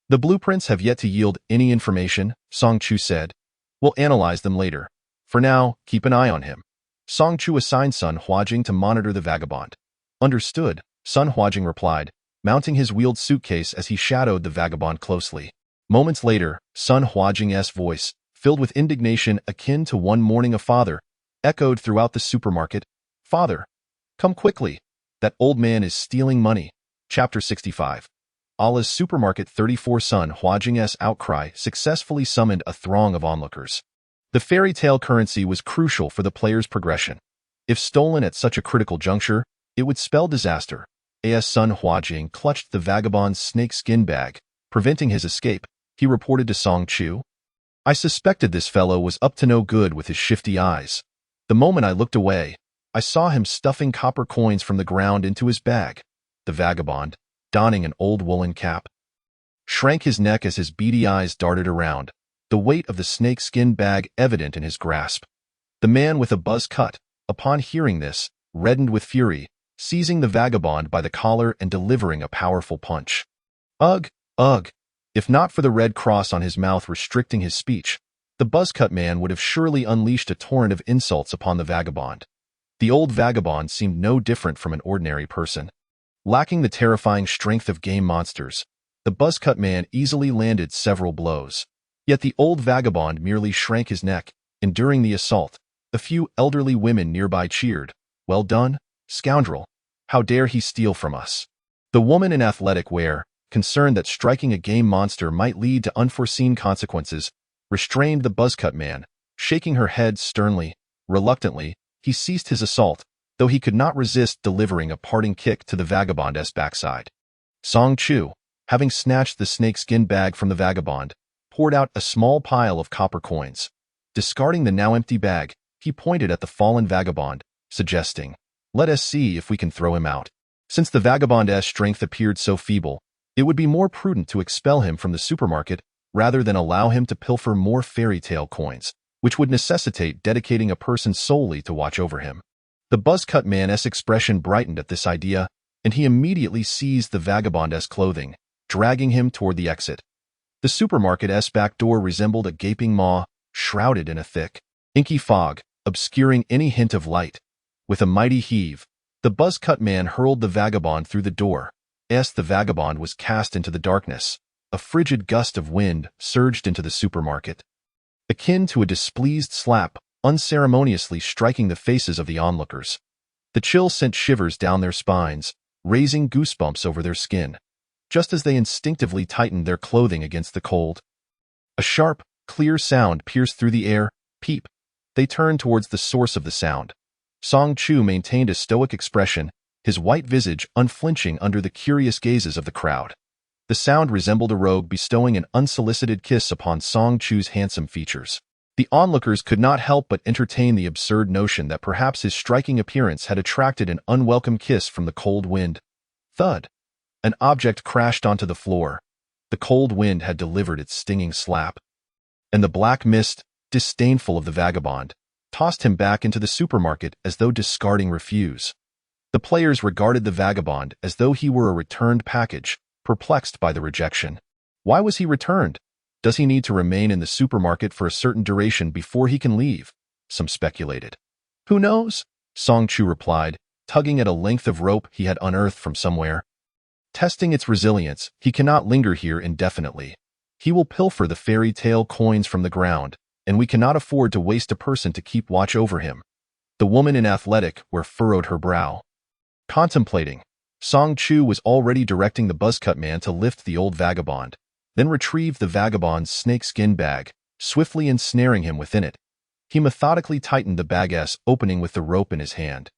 "The blueprints have yet to yield any information," Song Chu said. "We'll analyze them later. For now, keep an eye on him." Song Chu assigned Sun Huajing to monitor the vagabond. "Understood," Sun Huajing replied, mounting his wheeled suitcase as he shadowed the vagabond closely. Moments later, Sun Huajing's voice, filled with indignation akin to one mourning a father, echoed throughout the supermarket. "Father, come quickly. That old man is stealing money." Chapter 65. Allah's supermarket. 34. Sun Huajing's outcry successfully summoned a throng of onlookers. The fairy tale currency was crucial for the player's progression. If stolen at such a critical juncture, it would spell disaster. As Sun Huajing clutched the vagabond's snakeskin bag, preventing his escape, he reported to Song Chu, "I suspected this fellow was up to no good with his shifty eyes. The moment I looked away, I saw him stuffing copper coins from the ground into his bag." The vagabond, donning an old woolen cap, shrank his neck as his beady eyes darted around, the weight of the snakeskin bag evident in his grasp. The man with a buzz cut, upon hearing this, reddened with fury, seizing the vagabond by the collar and delivering a powerful punch. Ugh, ugh. If not for the red cross on his mouth restricting his speech, the buzzcut man would have surely unleashed a torrent of insults upon the vagabond. The old vagabond seemed no different from an ordinary person. Lacking the terrifying strength of game monsters, the buzzcut man easily landed several blows. Yet the old vagabond merely shrank his neck, enduring the assault. A few elderly women nearby cheered. "Well done, scoundrel. How dare he steal from us?" The woman in athletic wear, concerned that striking a game monster might lead to unforeseen consequences, restrained the buzzcut man, shaking her head sternly. Reluctantly, he ceased his assault, though he could not resist delivering a parting kick to the vagabond's backside. Song Chu, having snatched the snakeskin bag from the vagabond, poured out a small pile of copper coins. Discarding the now empty bag, he pointed at the fallen vagabond, suggesting, "Let us see if we can throw him out." Since the vagabond's strength appeared so feeble, it would be more prudent to expel him from the supermarket rather than allow him to pilfer more fairy tale coins, which would necessitate dedicating a person solely to watch over him. The buzzcut man's expression brightened at this idea, and he immediately seized the vagabond's clothing, dragging him toward the exit. The supermarket's back door resembled a gaping maw, shrouded in a thick, inky fog, obscuring any hint of light. With a mighty heave, the buzzcut man hurled the vagabond through the door. As the vagabond was cast into the darkness, a frigid gust of wind surged into the supermarket, akin to a displeased slap, unceremoniously striking the faces of the onlookers. The chill sent shivers down their spines, raising goosebumps over their skin, just as they instinctively tightened their clothing against the cold. A sharp, clear sound pierced through the air. Peep. They turned towards the source of the sound. Song Chu maintained a stoic expression, his white visage unflinching under the curious gazes of the crowd. The sound resembled a rogue bestowing an unsolicited kiss upon Song Chu's handsome features. The onlookers could not help but entertain the absurd notion that perhaps his striking appearance had attracted an unwelcome kiss from the cold wind. Thud. An object crashed onto the floor. The cold wind had delivered its stinging slap. And the black mist, disdainful of the vagabond, tossed him back into the supermarket as though discarding refuse. The players regarded the vagabond as though he were a returned package, perplexed by the rejection. Why was he returned? Does he need to remain in the supermarket for a certain duration before he can leave? Some speculated. Who knows? Song Chu replied, tugging at a length of rope he had unearthed from somewhere. Testing its resilience, he cannot linger here indefinitely. He will pilfer the fairy tale coins from the ground, and we cannot afford to waste a person to keep watch over him. The woman in athletic wear furrowed her brow. Contemplating, Song Chu was already directing the buzzcut man to lift the old vagabond, then retrieve the vagabond's snakeskin bag, swiftly ensnaring him within it. He methodically tightened the bag's opening with the rope in his hand.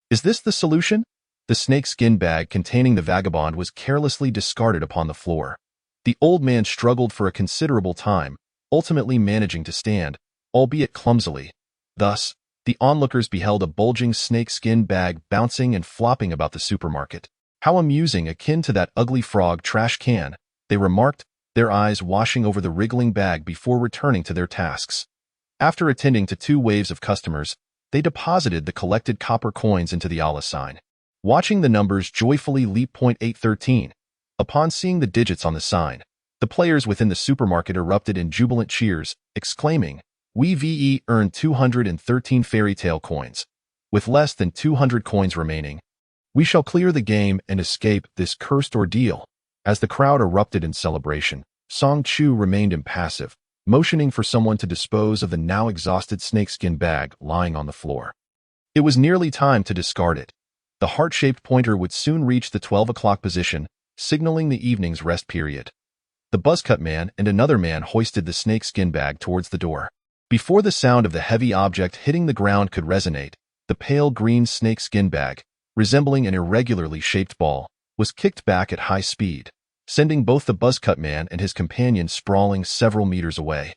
Is this the solution? The snakeskin bag containing the vagabond was carelessly discarded upon the floor. The old man struggled for a considerable time, ultimately managing to stand, albeit clumsily. Thus, the onlookers beheld a bulging snakeskin bag bouncing and flopping about the supermarket. How amusing, akin to that ugly frog trash can, they remarked, their eyes washing over the wriggling bag before returning to their tasks. After attending to 2 waves of customers, they deposited the collected copper coins into the Allah sign, watching the numbers joyfully leap. 813. Upon seeing the digits on the sign, the players within the supermarket erupted in jubilant cheers, exclaiming, "We earned 213 fairy tale coins. With less than 200 coins remaining, we shall clear the game and escape this cursed ordeal." As the crowd erupted in celebration, Song Chu remained impassive, motioning for someone to dispose of the now exhausted snakeskin bag lying on the floor. It was nearly time to discard it. The heart-shaped pointer would soon reach the 12 o'clock position, signaling the evening's rest period. The buzzcut man and another man hoisted the snakeskin bag towards the door. Before the sound of the heavy object hitting the ground could resonate, the pale green snakeskin bag, resembling an irregularly shaped ball, was kicked back at high speed, sending both the buzzcut man and his companion sprawling several meters away.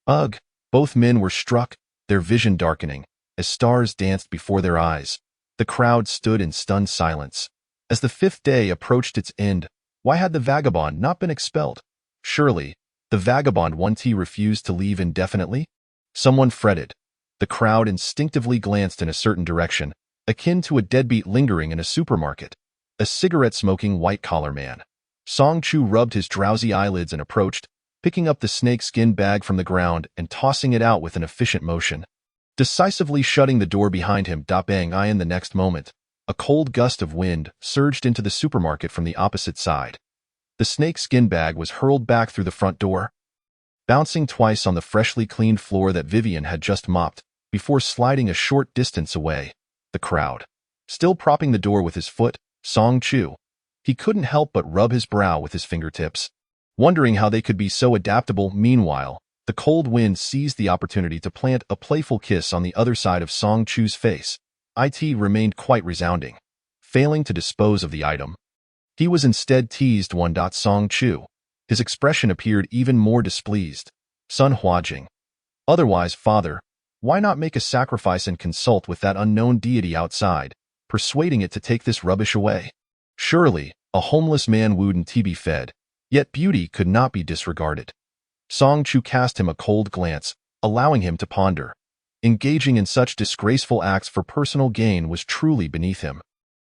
Ugh! Both men were struck, their vision darkening, as stars danced before their eyes. The crowd stood in stunned silence. As the 5th day approached its end, why had the vagabond not been expelled? Surely, the vagabond 1T refused to leave indefinitely? Someone fretted. The crowd instinctively glanced in a certain direction, akin to a deadbeat lingering in a supermarket. A cigarette-smoking white-collar man. Song Chu rubbed his drowsy eyelids and approached, picking up the snakeskin bag from the ground and tossing it out with an efficient motion, decisively shutting the door behind him. Bang! In the next moment, a cold gust of wind surged into the supermarket from the opposite side. The snakeskin bag was hurled back through the front door, bouncing twice on the freshly cleaned floor that Vivian had just mopped, before sliding a short distance away. The crowd, still propping the door with his foot, Song Chu. He couldn't help but rub his brow with his fingertips, wondering how they could be so adaptable. Meanwhile, the cold wind seized the opportunity to plant a playful kiss on the other side of Song Chu's face. It remained quite resounding. Failing to dispose of the item, he was instead teased. Song Chu. His expression appeared even more displeased. Sun Huajing. Otherwise, father, why not make a sacrifice and consult with that unknown deity outside, persuading it to take this rubbish away? Surely, a homeless man wouldn't be fed, yet beauty could not be disregarded. Song Chu cast him a cold glance, allowing him to ponder. Engaging in such disgraceful acts for personal gain was truly beneath him.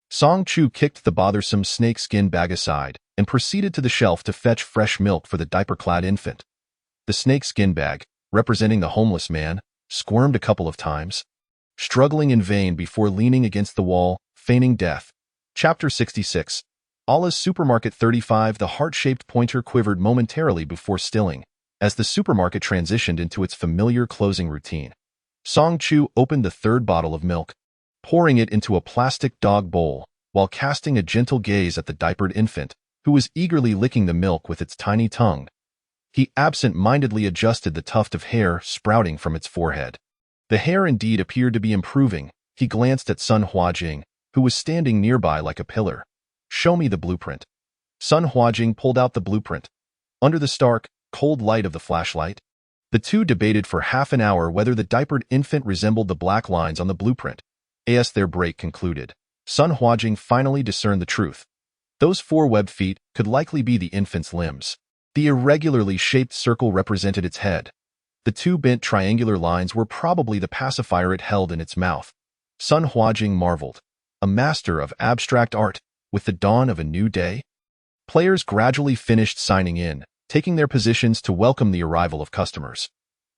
Song Chu kicked the bothersome snakeskin bag aside and proceeded to the shelf to fetch fresh milk for the diaper-clad infant. The snakeskin bag, representing the homeless man, squirmed a couple of times, struggling in vain before leaning against the wall, feigning death. Chapter 66. Allah's Supermarket 35. The heart-shaped pointer quivered momentarily before stilling, as the supermarket transitioned into its familiar closing routine. Song Chu opened the 3rd bottle of milk, pouring it into a plastic dog bowl, while casting a gentle gaze at the diapered infant, who was eagerly licking the milk with its tiny tongue. He absent-mindedly adjusted the tuft of hair sprouting from its forehead. The hair indeed appeared to be improving. He glanced at Sun Huajing, who was standing nearby like a pillar. "Show me the blueprint." Sun Huajing pulled out the blueprint. Under the stark, cold light of the flashlight, the two debated for half an hour whether the diapered infant resembled the black lines on the blueprint. As their break concluded, Sun Huajing finally discerned the truth. Those 4 web feet could likely be the infant's limbs. The irregularly shaped circle represented its head. The two bent triangular lines were probably the pacifier it held in its mouth. Sun Huajing marveled. A master of abstract art, with the dawn of a new day? Players gradually finished signing in, taking their positions to welcome the arrival of customers.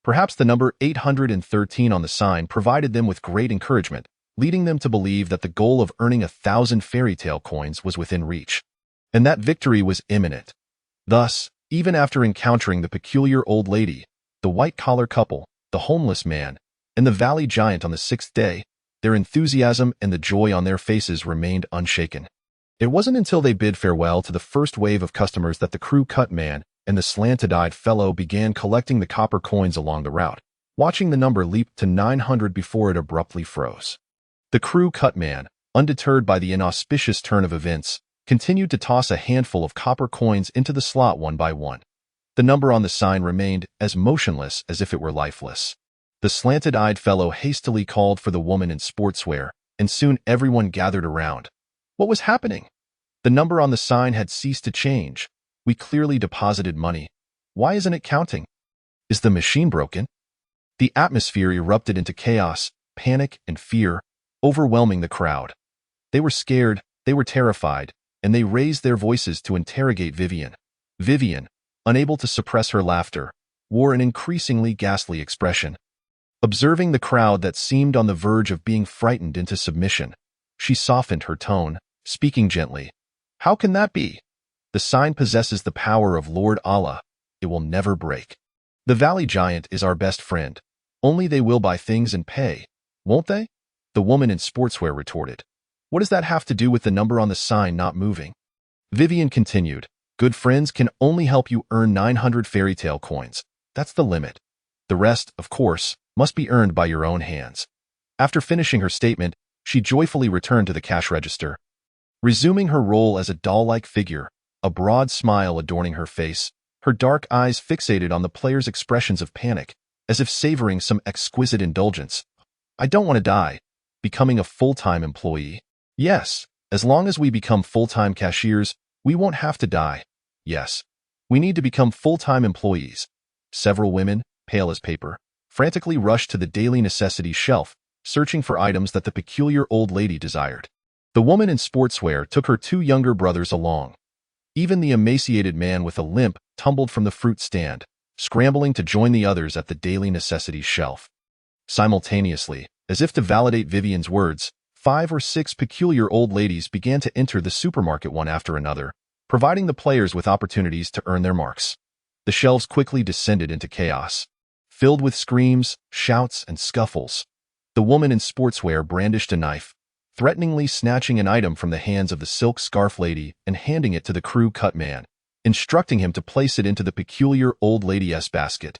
Perhaps the number 813 on the sign provided them with great encouragement, leading them to believe that the goal of earning 1,000 fairy tale coins was within reach, and that victory was imminent. Thus, even after encountering the peculiar old lady, the white-collar couple, the homeless man, and the valley giant on the 6th day, their enthusiasm and the joy on their faces remained unshaken. It wasn't until they bid farewell to the first wave of customers that the crew-cut man and the slanted-eyed fellow began collecting the copper coins along the route, watching the number leap to 900 before it abruptly froze. The crew-cut man, undeterred by the inauspicious turn of events, continued to toss a handful of copper coins into the slot one by one. The number on the sign remained as motionless as if it were lifeless. The slanted-eyed fellow hastily called for the woman in sportswear, and soon everyone gathered around. What was happening? The number on the sign had ceased to change. We clearly deposited money. Why isn't it counting? Is the machine broken? The atmosphere erupted into chaos, panic, and fear, overwhelming the crowd. They were scared, they were terrified, and they raised their voices to interrogate Vivian. Vivian, unable to suppress her laughter, wore an increasingly ghastly expression. Observing the crowd that seemed on the verge of being frightened into submission, she softened her tone, speaking gently. How can that be? The sign possesses the power of Lord Allah. It will never break. The Valley Giant is our best friend. Only they will buy things and pay, won't they? The woman in sportswear retorted. What does that have to do with the number on the sign not moving? Vivian continued. Good friends can only help you earn 900 fairy tale coins. That's the limit. The rest, of course, must be earned by your own hands. After finishing her statement, she joyfully returned to the cash register. Resuming her role as a doll-like figure, a broad smile adorning her face, her dark eyes fixated on the players' expressions of panic, as if savoring some exquisite indulgence. I don't want to die. Becoming a full-time employee. Yes, as long as we become full-time cashiers, we won't have to die. Yes, we need to become full-time employees. Several women, pale as paper, frantically rushed to the daily necessities shelf, searching for items that the peculiar old lady desired. The woman in sportswear took her two younger brothers along. Even the emaciated man with a limp tumbled from the fruit stand, scrambling to join the others at the daily necessities shelf. Simultaneously, as if to validate Vivian's words, 5 or 6 peculiar old ladies began to enter the supermarket one after another, providing the players with opportunities to earn their marks. The shelves quickly descended into chaos. Filled with screams, shouts, and scuffles, the woman in sportswear brandished a knife, threateningly snatching an item from the hands of the silk scarf lady and handing it to the crew-cut man, instructing him to place it into the peculiar old lady's basket.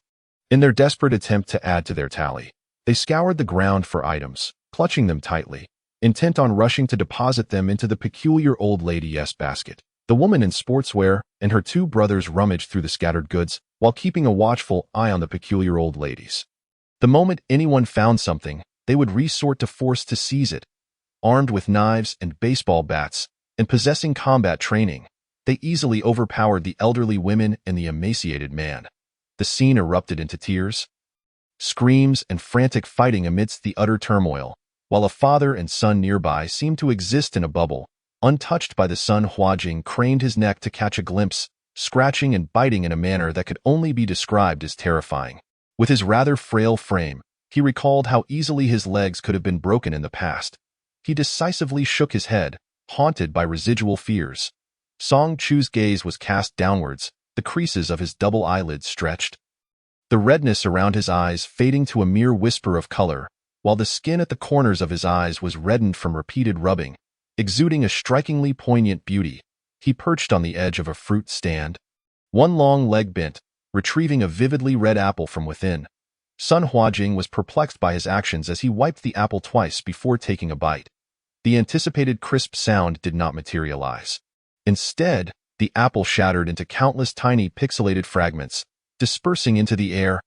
In their desperate attempt to add to their tally, they scoured the ground for items, clutching them tightly, intent on rushing to deposit them into the peculiar old lady's basket. The woman in sportswear and her two brothers rummaged through the scattered goods while keeping a watchful eye on the peculiar old ladies. The moment anyone found something, they would resort to force to seize it. Armed with knives and baseball bats and possessing combat training, they easily overpowered the elderly women and the emaciated man. The scene erupted into tears, screams, and frantic fighting amidst the utter turmoil, while a father and son nearby seemed to exist in a bubble. Untouched by the sun, Huajing craned his neck to catch a glimpse, scratching and biting in a manner that could only be described as terrifying. With his rather frail frame, he recalled how easily his legs could have been broken in the past. He decisively shook his head, haunted by residual fears. Song Chu's gaze was cast downwards, the creases of his double eyelids stretched, the redness around his eyes fading to a mere whisper of color, while the skin at the corners of his eyes was reddened from repeated rubbing, exuding a strikingly poignant beauty. He perched on the edge of a fruit stand, one long leg bent, retrieving a vividly red apple from within. Sun Huajing was perplexed by his actions as he wiped the apple twice before taking a bite. The anticipated crisp sound did not materialize. Instead, the apple shattered into countless tiny pixelated fragments, dispersing into the air.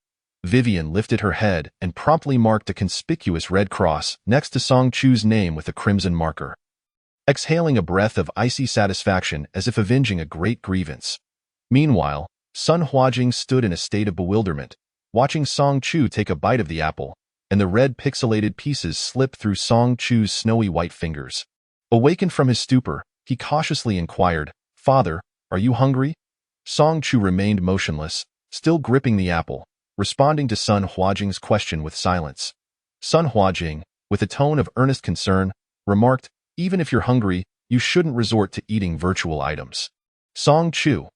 Vivian lifted her head and promptly marked a conspicuous red cross next to Song Chu's name with a crimson marker, exhaling a breath of icy satisfaction as if avenging a great grievance. Meanwhile, Sun Huajing stood in a state of bewilderment, watching Song Chu take a bite of the apple, and the red pixelated pieces slip through Song Chu's snowy white fingers. Awakened from his stupor, he cautiously inquired, "Father, are you hungry?" Song Chu remained motionless, still gripping the apple, responding to Sun Huajing's question with silence. Sun Huajing, with a tone of earnest concern, remarked, "Even if you're hungry, you shouldn't resort to eating virtual items." Song Chu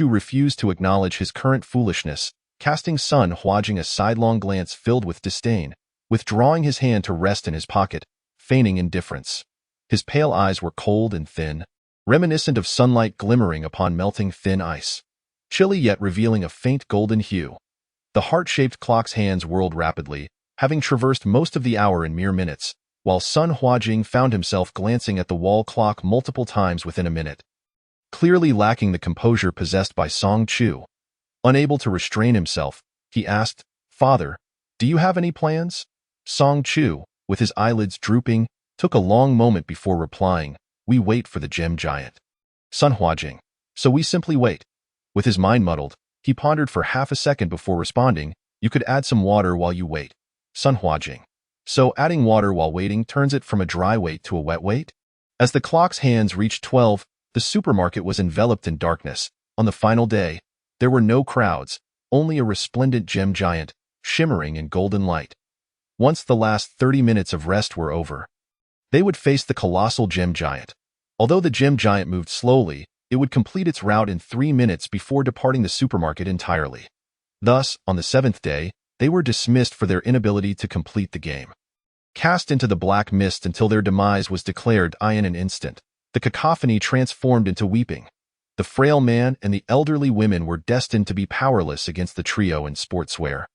refused to acknowledge his current foolishness, casting Sun Huajing a sidelong glance filled with disdain, withdrawing his hand to rest in his pocket, feigning indifference. His pale eyes were cold and thin, reminiscent of sunlight glimmering upon melting thin ice, chilly yet revealing a faint golden hue. The heart-shaped clock's hands whirled rapidly, having traversed most of the hour in mere minutes, while Sun Huajing found himself glancing at the wall clock multiple times within a minute. Clearly lacking the composure possessed by Song Chu, unable to restrain himself, he asked, "Father, do you have any plans?" Song Chu, with his eyelids drooping, took a long moment before replying, "We wait for the gem giant." Sun Huajing, "So we simply wait." With his mind muddled, he pondered for half a second before responding, "You could add some water while you wait." Sun Huajing, "So adding water while waiting turns it from a dry wait to a wet wait?" As the clock's hands reached 12, the supermarket was enveloped in darkness. On the final day, there were no crowds, only a resplendent gem giant, shimmering in golden light. Once the last 30 minutes of rest were over, they would face the colossal gem giant. Although the gem giant moved slowly, it would complete its route in 3 minutes before departing the supermarket entirely. Thus, on the 7th day, they were dismissed for their inability to complete the game. Cast into the black mist until their demise was declared in an instant, the cacophony transformed into weeping. The frail man and the elderly women were destined to be powerless against the trio in sportswear.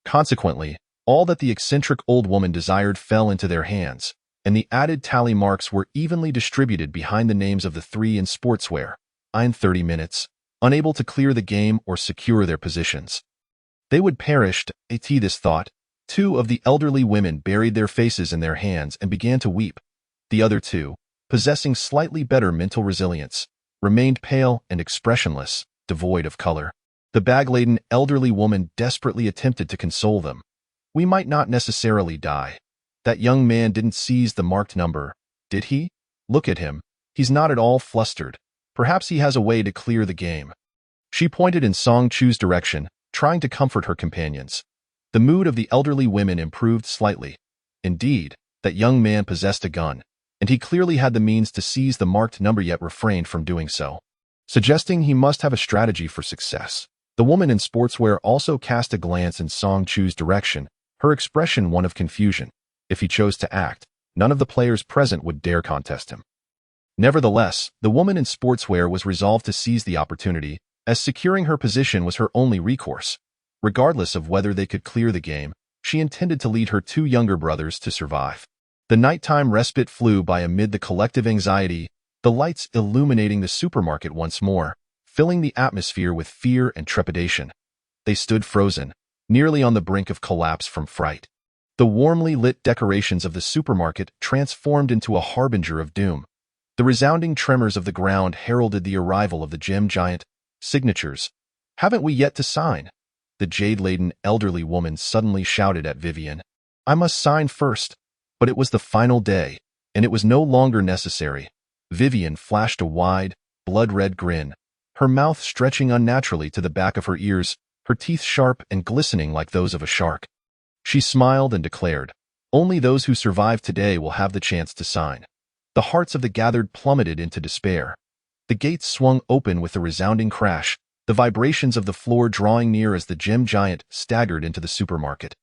Consequently, all that the eccentric old woman desired fell into their hands, and the added tally marks were evenly distributed behind the names of the three in sportswear, in 30 minutes, unable to clear the game or secure their positions. They would perish. This thought, 2 of the elderly women buried their faces in their hands and began to weep. The other 2, possessing slightly better mental resilience, remained pale and expressionless, devoid of color. The bag-laden elderly woman desperately attempted to console them. "We might not necessarily die. That young man didn't seize the marked number, did he? Look at him. He's not at all flustered. Perhaps he has a way to clear the game." She pointed in Song Chu's direction, trying to comfort her companions. The mood of the elderly women improved slightly. Indeed, that young man possessed a gun, and he clearly had the means to seize the marked number yet refrained from doing so, suggesting he must have a strategy for success. The woman in sportswear also cast a glance in Song Chu's direction, her expression one of confusion. If he chose to act, none of the players present would dare contest him. Nevertheless, the woman in sportswear was resolved to seize the opportunity, as securing her position was her only recourse. Regardless of whether they could clear the game, she intended to lead her 2 younger brothers to survive. The nighttime respite flew by amid the collective anxiety, the lights illuminating the supermarket once more, filling the atmosphere with fear and trepidation. They stood frozen, nearly on the brink of collapse from fright. The warmly lit decorations of the supermarket transformed into a harbinger of doom. The resounding tremors of the ground heralded the arrival of the gem giant. "Signatures. Haven't we yet to sign?" The jade-laden elderly woman suddenly shouted at Vivian. "I must sign first." But it was the final day, and it was no longer necessary. Vivian flashed a wide, blood-red grin, her mouth stretching unnaturally to the back of her ears, her teeth sharp and glistening like those of a shark. She smiled and declared, "Only those who survive today will have the chance to sign." The hearts of the gathered plummeted into despair. The gates swung open with a resounding crash, the vibrations of the floor drawing near as the gem giant staggered into the supermarket.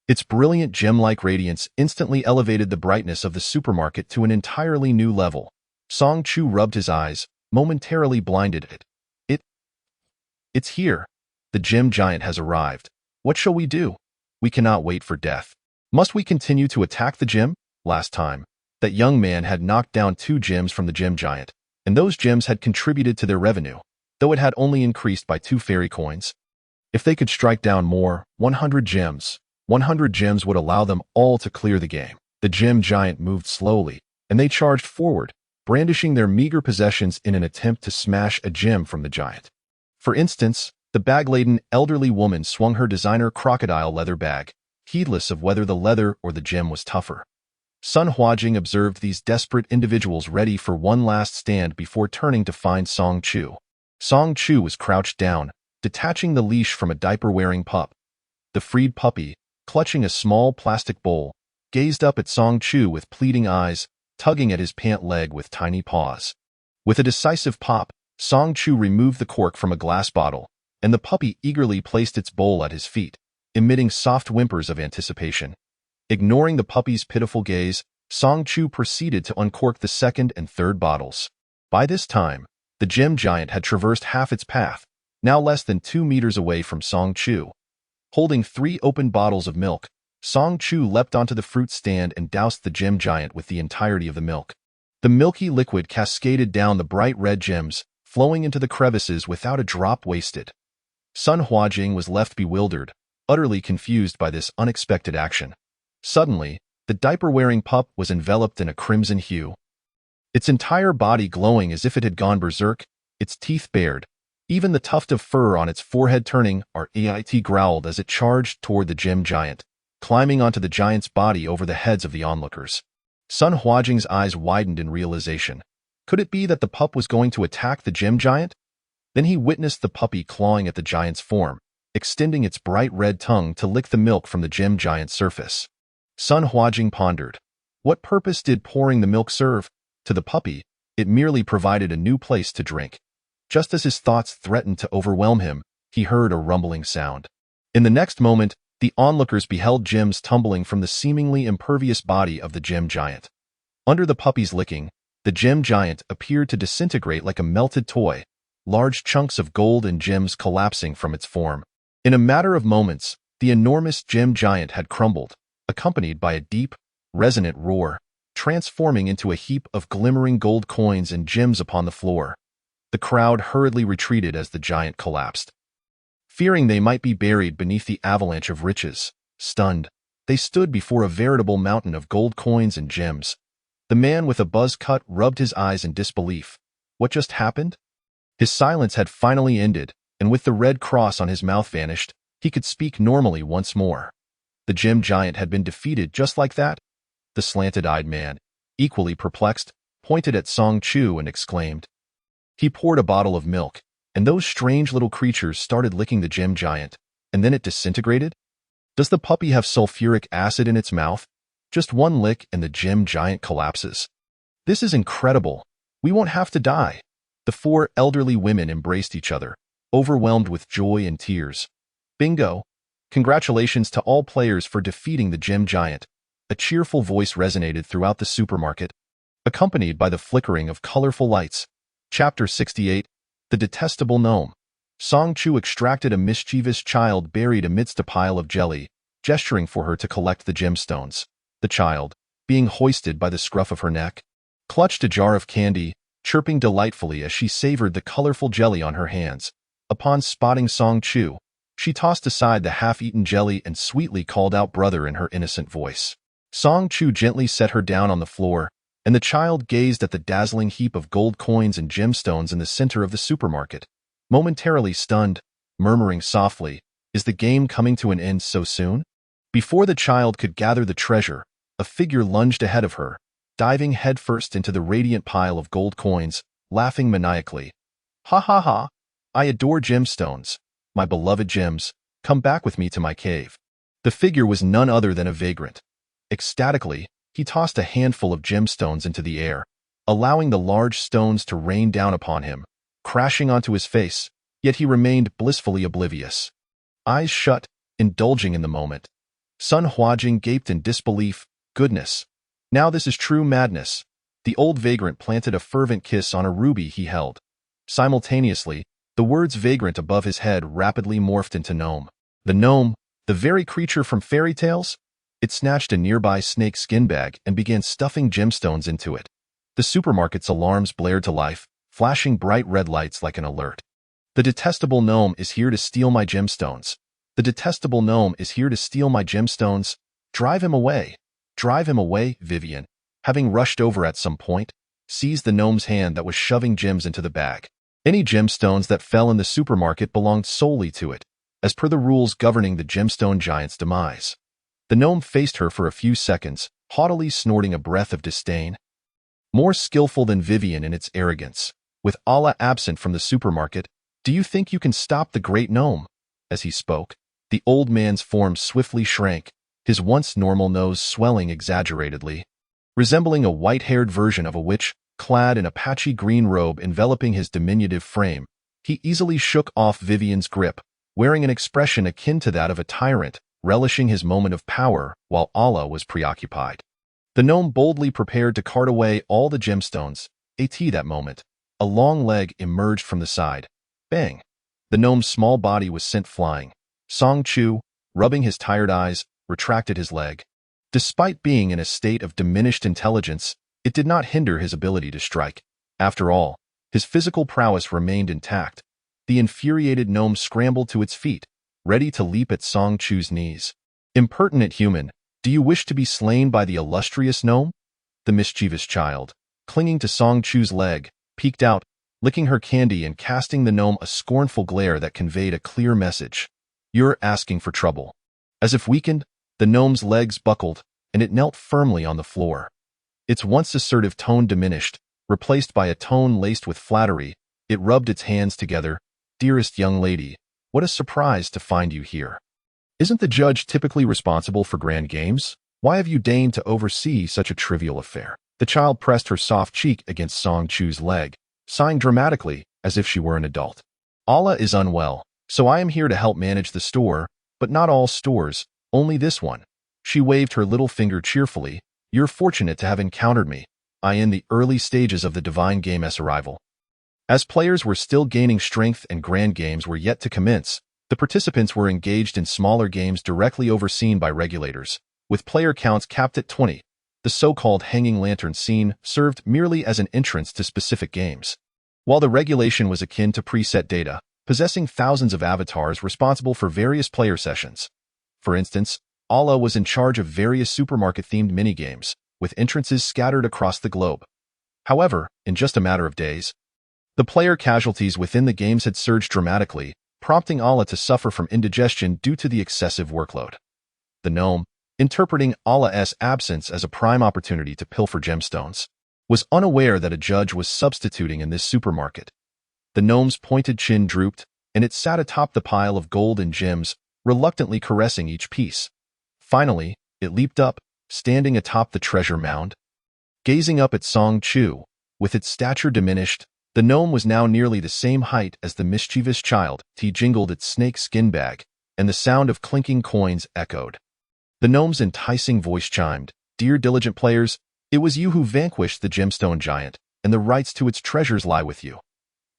Its brilliant gem-like radiance instantly elevated the brightness of the supermarket to an entirely new level. Song Chu rubbed his eyes, momentarily blinded. It's here. The gem giant has arrived. What shall we do? We cannot wait for death. Must we continue to attack the gem? Last time, that young man had knocked down 2 gems from the gem giant, and those gems had contributed to their revenue, though it had only increased by 2 fairy coins. If they could strike down more, 100 gems would allow them all to clear the game. The gem giant moved slowly, and they charged forward, brandishing their meager possessions in an attempt to smash a gem from the giant. For instance, The bag-laden elderly woman swung her designer crocodile leather bag, heedless of whether the leather or the gem was tougher. Sun Huajing observed these desperate individuals ready for one last stand before turning to find Song Chu. Song Chu was crouched down, detaching the leash from a diaper-wearing pup. The freed puppy, clutching a small plastic bowl, gazed up at Song Chu with pleading eyes, tugging at his pant leg with tiny paws. With a decisive pop, Song Chu removed the cork from a glass bottle, and the puppy eagerly placed its bowl at his feet, emitting soft whimpers of anticipation. Ignoring the puppy's pitiful gaze, Song Chu proceeded to uncork the second and third bottles. By this time, the gem giant had traversed half its path, now less than 2 meters away from Song Chu. Holding 3 open bottles of milk, Song Chu leapt onto the fruit stand and doused the gem giant with the entirety of the milk. The milky liquid cascaded down the bright red gems, flowing into the crevices without a drop wasted. Sun Huajing was left bewildered, utterly confused by this unexpected action. Suddenly, the diaper-wearing pup was enveloped in a crimson hue. Its entire body glowing as if it had gone berserk, its teeth bared, even the tuft of fur on its forehead turning, REIT growled as it charged toward the gem giant, climbing onto the giant's body over the heads of the onlookers. Sun Huajing's eyes widened in realization. Could it be that the pup was going to attack the gem giant? Then he witnessed the puppy clawing at the giant's form, extending its bright red tongue to lick the milk from the gem giant's surface. Sun Huajing pondered. What purpose did pouring the milk serve? To the puppy, it merely provided a new place to drink. Just as his thoughts threatened to overwhelm him, he heard a rumbling sound. In the next moment, the onlookers beheld gems tumbling from the seemingly impervious body of the gem giant. Under the puppy's licking, the gem giant appeared to disintegrate like a melted toy, large chunks of gold and gems collapsing from its form. In a matter of moments, the enormous gem giant had crumbled, accompanied by a deep, resonant roar, transforming into a heap of glimmering gold coins and gems upon the floor. The crowd hurriedly retreated as the giant collapsed. Fearing they might be buried beneath the avalanche of riches, stunned, they stood before a veritable mountain of gold coins and gems. The man with a buzz cut rubbed his eyes in disbelief. What just happened? His silence had finally ended, and with the red cross on his mouth vanished, he could speak normally once more. The gem giant had been defeated just like that? The slanted-eyed man, equally perplexed, pointed at Song Chu and exclaimed. He poured a bottle of milk, and those strange little creatures started licking the gem giant, and then it disintegrated? Does the puppy have sulfuric acid in its mouth? Just one lick and the gem giant collapses. This is incredible. We won't have to die. The 4 elderly women embraced each other, overwhelmed with joy and tears. Bingo! Congratulations to all players for defeating the gem giant. A cheerful voice resonated throughout the supermarket, accompanied by the flickering of colorful lights. Chapter 68, The Detestable Gnome. Song Chu extracted a mischievous child buried amidst a pile of jelly, gesturing for her to collect the gemstones. The child, being hoisted by the scruff of her neck, clutched a jar of candy, chirping delightfully as she savored the colorful jelly on her hands. Upon spotting Song Chu, she tossed aside the half-eaten jelly and sweetly called out brother in her innocent voice. Song Chu gently set her down on the floor, and the child gazed at the dazzling heap of gold coins and gemstones in the center of the supermarket, momentarily stunned, murmuring softly, "Is the game coming to an end so soon?" Before the child could gather the treasure, a figure lunged ahead of her, diving headfirst into the radiant pile of gold coins, laughing maniacally. "Ha ha ha! I adore gemstones. My beloved gems, come back with me to my cave." The figure was none other than a vagrant. Ecstatically, he tossed a handful of gemstones into the air, allowing the large stones to rain down upon him, crashing onto his face, yet he remained blissfully oblivious. Eyes shut, indulging in the moment. Sun Huajing gaped in disbelief. Goodness! Now this is true madness. The old vagrant planted a fervent kiss on a ruby he held. Simultaneously, the words vagrant above his head rapidly morphed into gnome. The gnome, the very creature from fairy tales? It snatched a nearby snake skin bag and began stuffing gemstones into it. The supermarket's alarms blared to life, flashing bright red lights like an alert. The detestable gnome is here to steal my gemstones. The detestable gnome is here to steal my gemstones. Drive him away. Drive him away, Vivian, having rushed over at some point, seized the gnome's hand that was shoving gems into the bag. Any gemstones that fell in the supermarket belonged solely to it, as per the rules governing the gemstone giant's demise. The gnome faced her for a few seconds, haughtily snorting a breath of disdain. More skillful than Vivian in its arrogance, with Allah absent from the supermarket, do you think you can stop the great gnome? As he spoke, the old man's form swiftly shrank, his once normal nose swelling exaggeratedly. Resembling a white-haired version of a witch, clad in a patchy green robe enveloping his diminutive frame, he easily shook off Vivian's grip, wearing an expression akin to that of a tyrant, relishing his moment of power while Allah was preoccupied. The gnome boldly prepared to cart away all the gemstones. That moment, a long leg emerged from the side. Bang! The gnome's small body was sent flying. Song Chu, rubbing his tired eyes, retracted his leg. Despite being in a state of diminished intelligence, it did not hinder his ability to strike. After all, his physical prowess remained intact. The infuriated gnome scrambled to its feet, ready to leap at Song Chu's knees. Impertinent human, do you wish to be slain by the illustrious gnome? The mischievous child, clinging to Song Chu's leg, peeked out, licking her candy and casting the gnome a scornful glare that conveyed a clear message. You're asking for trouble. As if weakened, the gnome's legs buckled, and it knelt firmly on the floor. Its once assertive tone diminished, replaced by a tone laced with flattery. It rubbed its hands together. Dearest young lady, what a surprise to find you here. Isn't the judge typically responsible for grand games? Why have you deigned to oversee such a trivial affair? The child pressed her soft cheek against Song Chu's leg, sighing dramatically as if she were an adult. Allah is unwell, so I am here to help manage the store, but not all stores, only this one. She waved her little finger cheerfully. You're fortunate to have encountered me. I am in the early stages of the Divine Game's arrival. As players were still gaining strength and grand games were yet to commence, the participants were engaged in smaller games directly overseen by regulators, with player counts capped at 20. The so-called hanging lantern scene served merely as an entrance to specific games. While the regulation was akin to preset data, possessing thousands of avatars responsible for various player sessions. For instance, Allah was in charge of various supermarket-themed minigames, with entrances scattered across the globe. However, in just a matter of days, the player casualties within the games had surged dramatically, prompting Allah to suffer from indigestion due to the excessive workload. The gnome, interpreting Allah's absence as a prime opportunity to pilfer gemstones, was unaware that a judge was substituting in this supermarket. The gnome's pointed chin drooped, and it sat atop the pile of gold and gems, reluctantly caressing each piece. Finally, it leaped up, standing atop the treasure mound. Gazing up at Song Chu, with its stature diminished, the gnome was now nearly the same height as the mischievous child. He jingled its snake skin bag, and the sound of clinking coins echoed. The gnome's enticing voice chimed, Dear diligent players, it was you who vanquished the gemstone giant, and the rights to its treasures lie with you.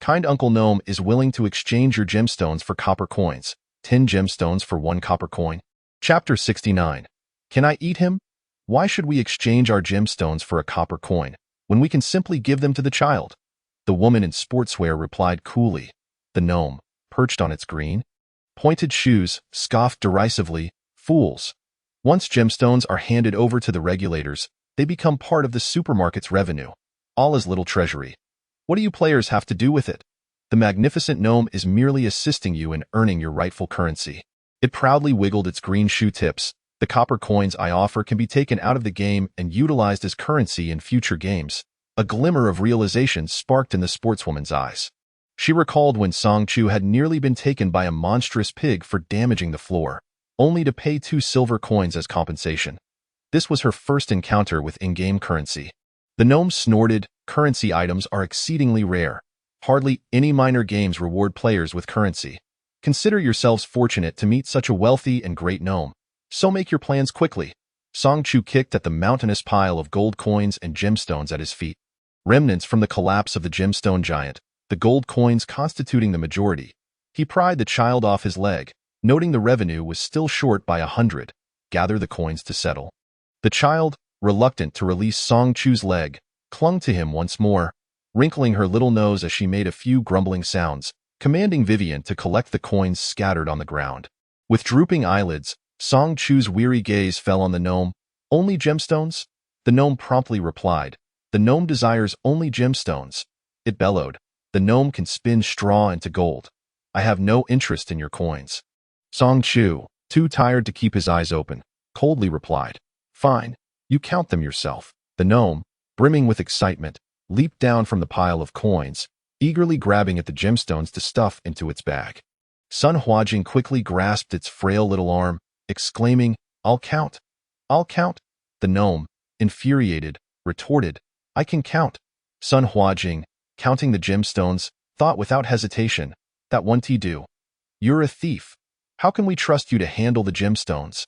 Kind Uncle Gnome is willing to exchange your gemstones for copper coins. 10 gemstones for 1 copper coin. Chapter 69. Can I eat him? Why should we exchange our gemstones for a copper coin, when we can simply give them to the child? The woman in sportswear replied coolly. The gnome, perched on its green, pointed shoes, scoffed derisively, Fools. Once gemstones are handed over to the regulators, they become part of the supermarket's revenue. Allah's little treasury. What do you players have to do with it? The magnificent gnome is merely assisting you in earning your rightful currency. It proudly wiggled its green shoe tips. The copper coins I offer can be taken out of the game and utilized as currency in future games. A glimmer of realization sparked in the sportswoman's eyes. She recalled when Song Chu had nearly been taken by a monstrous pig for damaging the floor, only to pay 2 silver coins as compensation. This was her first encounter with in-game currency. The gnome snorted, currency items are exceedingly rare. Hardly any minor games reward players with currency. Consider yourselves fortunate to meet such a wealthy and great gnome. So make your plans quickly. Song Chu kicked at the mountainous pile of gold coins and gemstones at his feet. Remnants from the collapse of the gemstone giant, the gold coins constituting the majority. He pried the child off his leg, noting the revenue was still short by 100. Gather the coins to settle. The child, reluctant to release Song Chu's leg, clung to him once more, wrinkling her little nose as she made a few grumbling sounds, commanding Vivian to collect the coins scattered on the ground. With drooping eyelids, Song Chu's weary gaze fell on the gnome. Only gemstones? The gnome promptly replied. The gnome desires only gemstones. It bellowed. The gnome can spin straw into gold. I have no interest in your coins. Song Chu, too tired to keep his eyes open, coldly replied, Fine, you count them yourself. The gnome, brimming with excitement, leaped down from the pile of coins, eagerly grabbing at the gemstones to stuff into its bag. Sun Huajing quickly grasped its frail little arm, exclaiming, I'll count. I'll count. The gnome, infuriated, retorted, I can count. Sun Huajing, counting the gemstones, thought without hesitation, that won't do. You're a thief. How can we trust you to handle the gemstones?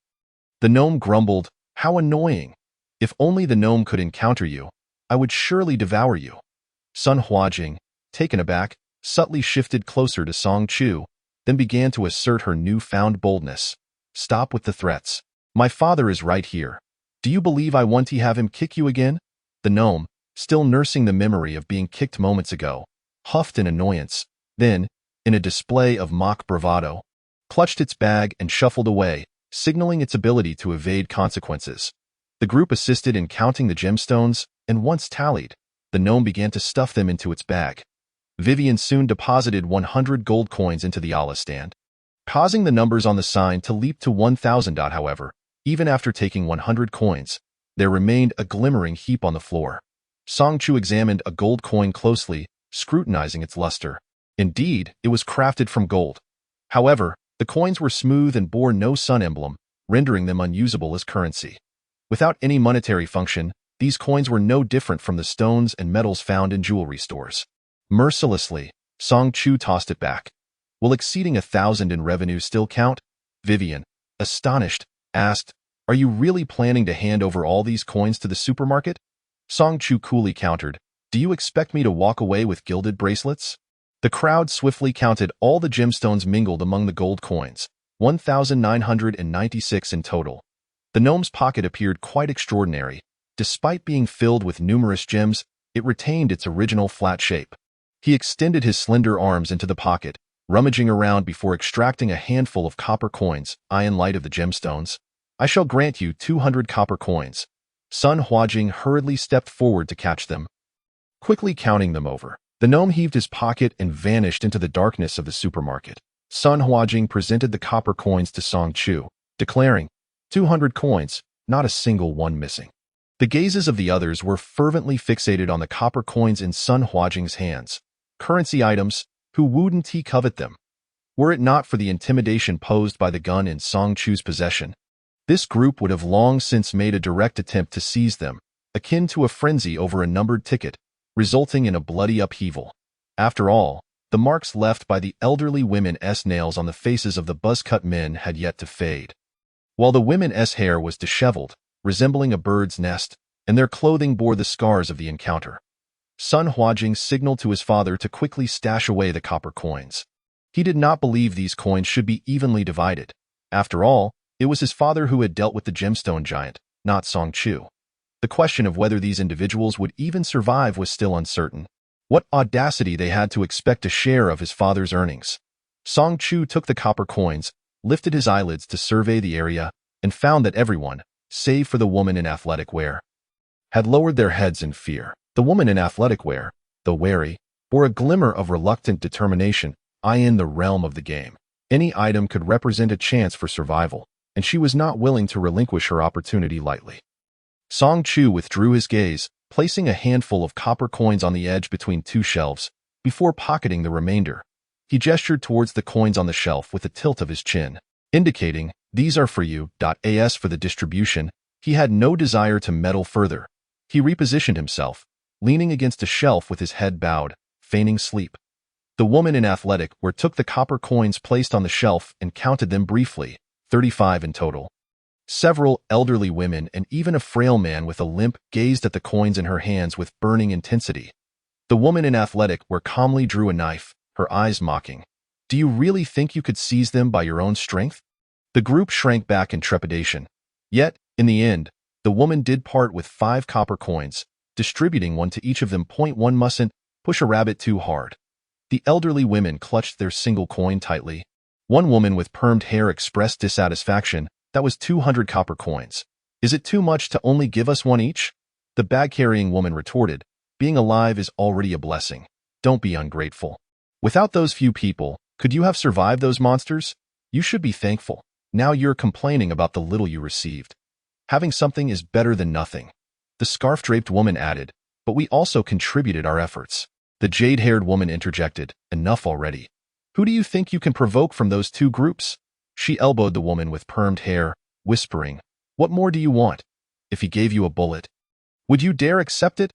The gnome grumbled, How annoying. If only the gnome could encounter you, I would surely devour you. Sun Huajing, taken aback, subtly shifted closer to Song Chu, then began to assert her newfound boldness. Stop with the threats. My father is right here. Do you believe I want to have him kick you again? The gnome, still nursing the memory of being kicked moments ago, huffed in annoyance, then, in a display of mock bravado, clutched its bag and shuffled away, signaling its ability to evade consequences. The group assisted in counting the gemstones, and once tallied, the gnome began to stuff them into its bag. Vivian soon deposited 100 gold coins into the Allah stand, causing the numbers on the sign to leap to 1,000. However, even after taking 100 coins, there remained a glimmering heap on the floor. Song Chu examined a gold coin closely, scrutinizing its luster. Indeed, it was crafted from gold. However, the coins were smooth and bore no sun emblem, rendering them unusable as currency. Without any monetary function, these coins were no different from the stones and metals found in jewelry stores. Mercilessly, Song Chu tossed it back. Will exceeding 1,000 in revenue still count? Vivian, astonished, asked, Are you really planning to hand over all these coins to the supermarket? Song Chu coolly countered, Do you expect me to walk away with gilded bracelets? The crowd swiftly counted all the gemstones mingled among the gold coins, 1,996 in total. The gnome's pocket appeared quite extraordinary. Despite being filled with numerous gems, it retained its original flat shape. He extended his slender arms into the pocket, rummaging around before extracting a handful of copper coins. In light of the gemstones, I shall grant you 200 copper coins. Sun Huajing hurriedly stepped forward to catch them. Quickly counting them over, the gnome heaved his pocket and vanished into the darkness of the supermarket. Sun Huajing presented the copper coins to Song Chu, declaring, 200 coins, not a single one missing. The gazes of the others were fervently fixated on the copper coins in Sun Huajing's hands. Currency items, who wouldn't he covet them? Were it not for the intimidation posed by the gun in Song Chu's possession, this group would have long since made a direct attempt to seize them, akin to a frenzy over a numbered ticket, resulting in a bloody upheaval. After all, the marks left by the elderly women's nails on the faces of the buzz-cut men had yet to fade. While the women's hair was disheveled, resembling a bird's nest, and their clothing bore the scars of the encounter. Sun Huajing signaled to his father to quickly stash away the copper coins. He did not believe these coins should be evenly divided. After all, it was his father who had dealt with the gemstone giant, not Song Chu. The question of whether these individuals would even survive was still uncertain. What audacity they had to expect a share of his father's earnings. Song Chu took the copper coins, lifted his eyelids to survey the area, and found that everyone, save for the woman in athletic wear, had lowered their heads in fear. The woman in athletic wear, though wary, bore a glimmer of reluctant determination. In the realm of the game, any item could represent a chance for survival, and she was not willing to relinquish her opportunity lightly. Song Chu withdrew his gaze, placing a handful of copper coins on the edge between two shelves, before pocketing the remainder. He gestured towards the coins on the shelf with a tilt of his chin, indicating, These are for you. As for the distribution, he had no desire to meddle further. He repositioned himself, leaning against a shelf with his head bowed, feigning sleep. The woman in athletic wear took the copper coins placed on the shelf and counted them briefly, 35 in total. Several elderly women and even a frail man with a limp gazed at the coins in her hands with burning intensity. The woman in athletic wear calmly drew a knife, her eyes mocking. Do you really think you could seize them by your own strength? The group shrank back in trepidation. Yet, in the end, the woman did part with 5 copper coins, distributing one to each of them. One mustn't push a rabbit too hard. The elderly women clutched their single coin tightly. One woman with permed hair expressed dissatisfaction. That was 200 copper coins. Is it too much to only give us one each? The bag-carrying woman retorted, Being alive is already a blessing. Don't be ungrateful. Without those few people, could you have survived those monsters? You should be thankful. Now you're complaining about the little you received. Having something is better than nothing. The scarf-draped woman added, but we also contributed our efforts. The jade-haired woman interjected, enough already. Who do you think you can provoke from those two groups? She elbowed the woman with permed hair, whispering, what more do you want? If he gave you a bullet, would you dare accept it?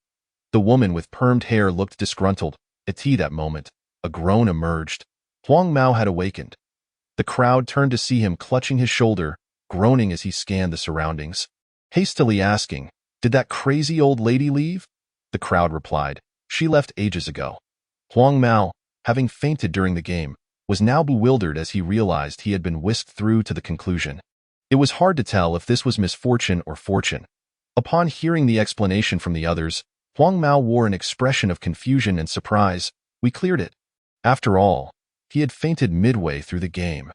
The woman with permed hair looked disgruntled. At that moment, a groan emerged. Huang Mao had awakened. The crowd turned to see him clutching his shoulder, groaning as he scanned the surroundings. Hastily asking, did that crazy old lady leave? The crowd replied, she left ages ago. Huang Mao, having fainted during the game, was now bewildered as he realized he had been whisked through to the conclusion. It was hard to tell if this was misfortune or fortune. Upon hearing the explanation from the others, Huang Mao wore an expression of confusion and surprise. We cleared it. After all, he had fainted midway through the game.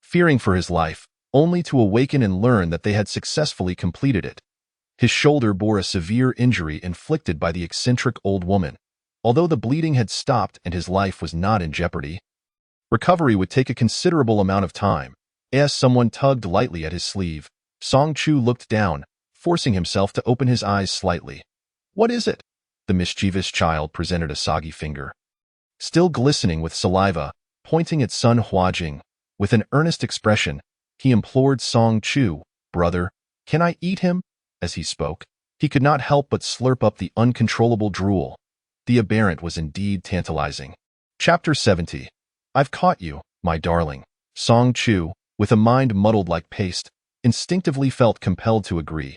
Fearing for his life, only to awaken and learn that they had successfully completed it. His shoulder bore a severe injury inflicted by the eccentric old woman, although the bleeding had stopped and his life was not in jeopardy. Recovery would take a considerable amount of time. As someone tugged lightly at his sleeve, Song Chu looked down, forcing himself to open his eyes slightly. What is it? The mischievous child presented a soggy finger. Still glistening with saliva, pointing at Sun Huajing, with an earnest expression, he implored Song Chu, brother, can I eat him? As he spoke, he could not help but slurp up the uncontrollable drool. The aberrant was indeed tantalizing. Chapter 70. I've caught you, my darling. Song Chu, with a mind muddled like paste, instinctively felt compelled to agree.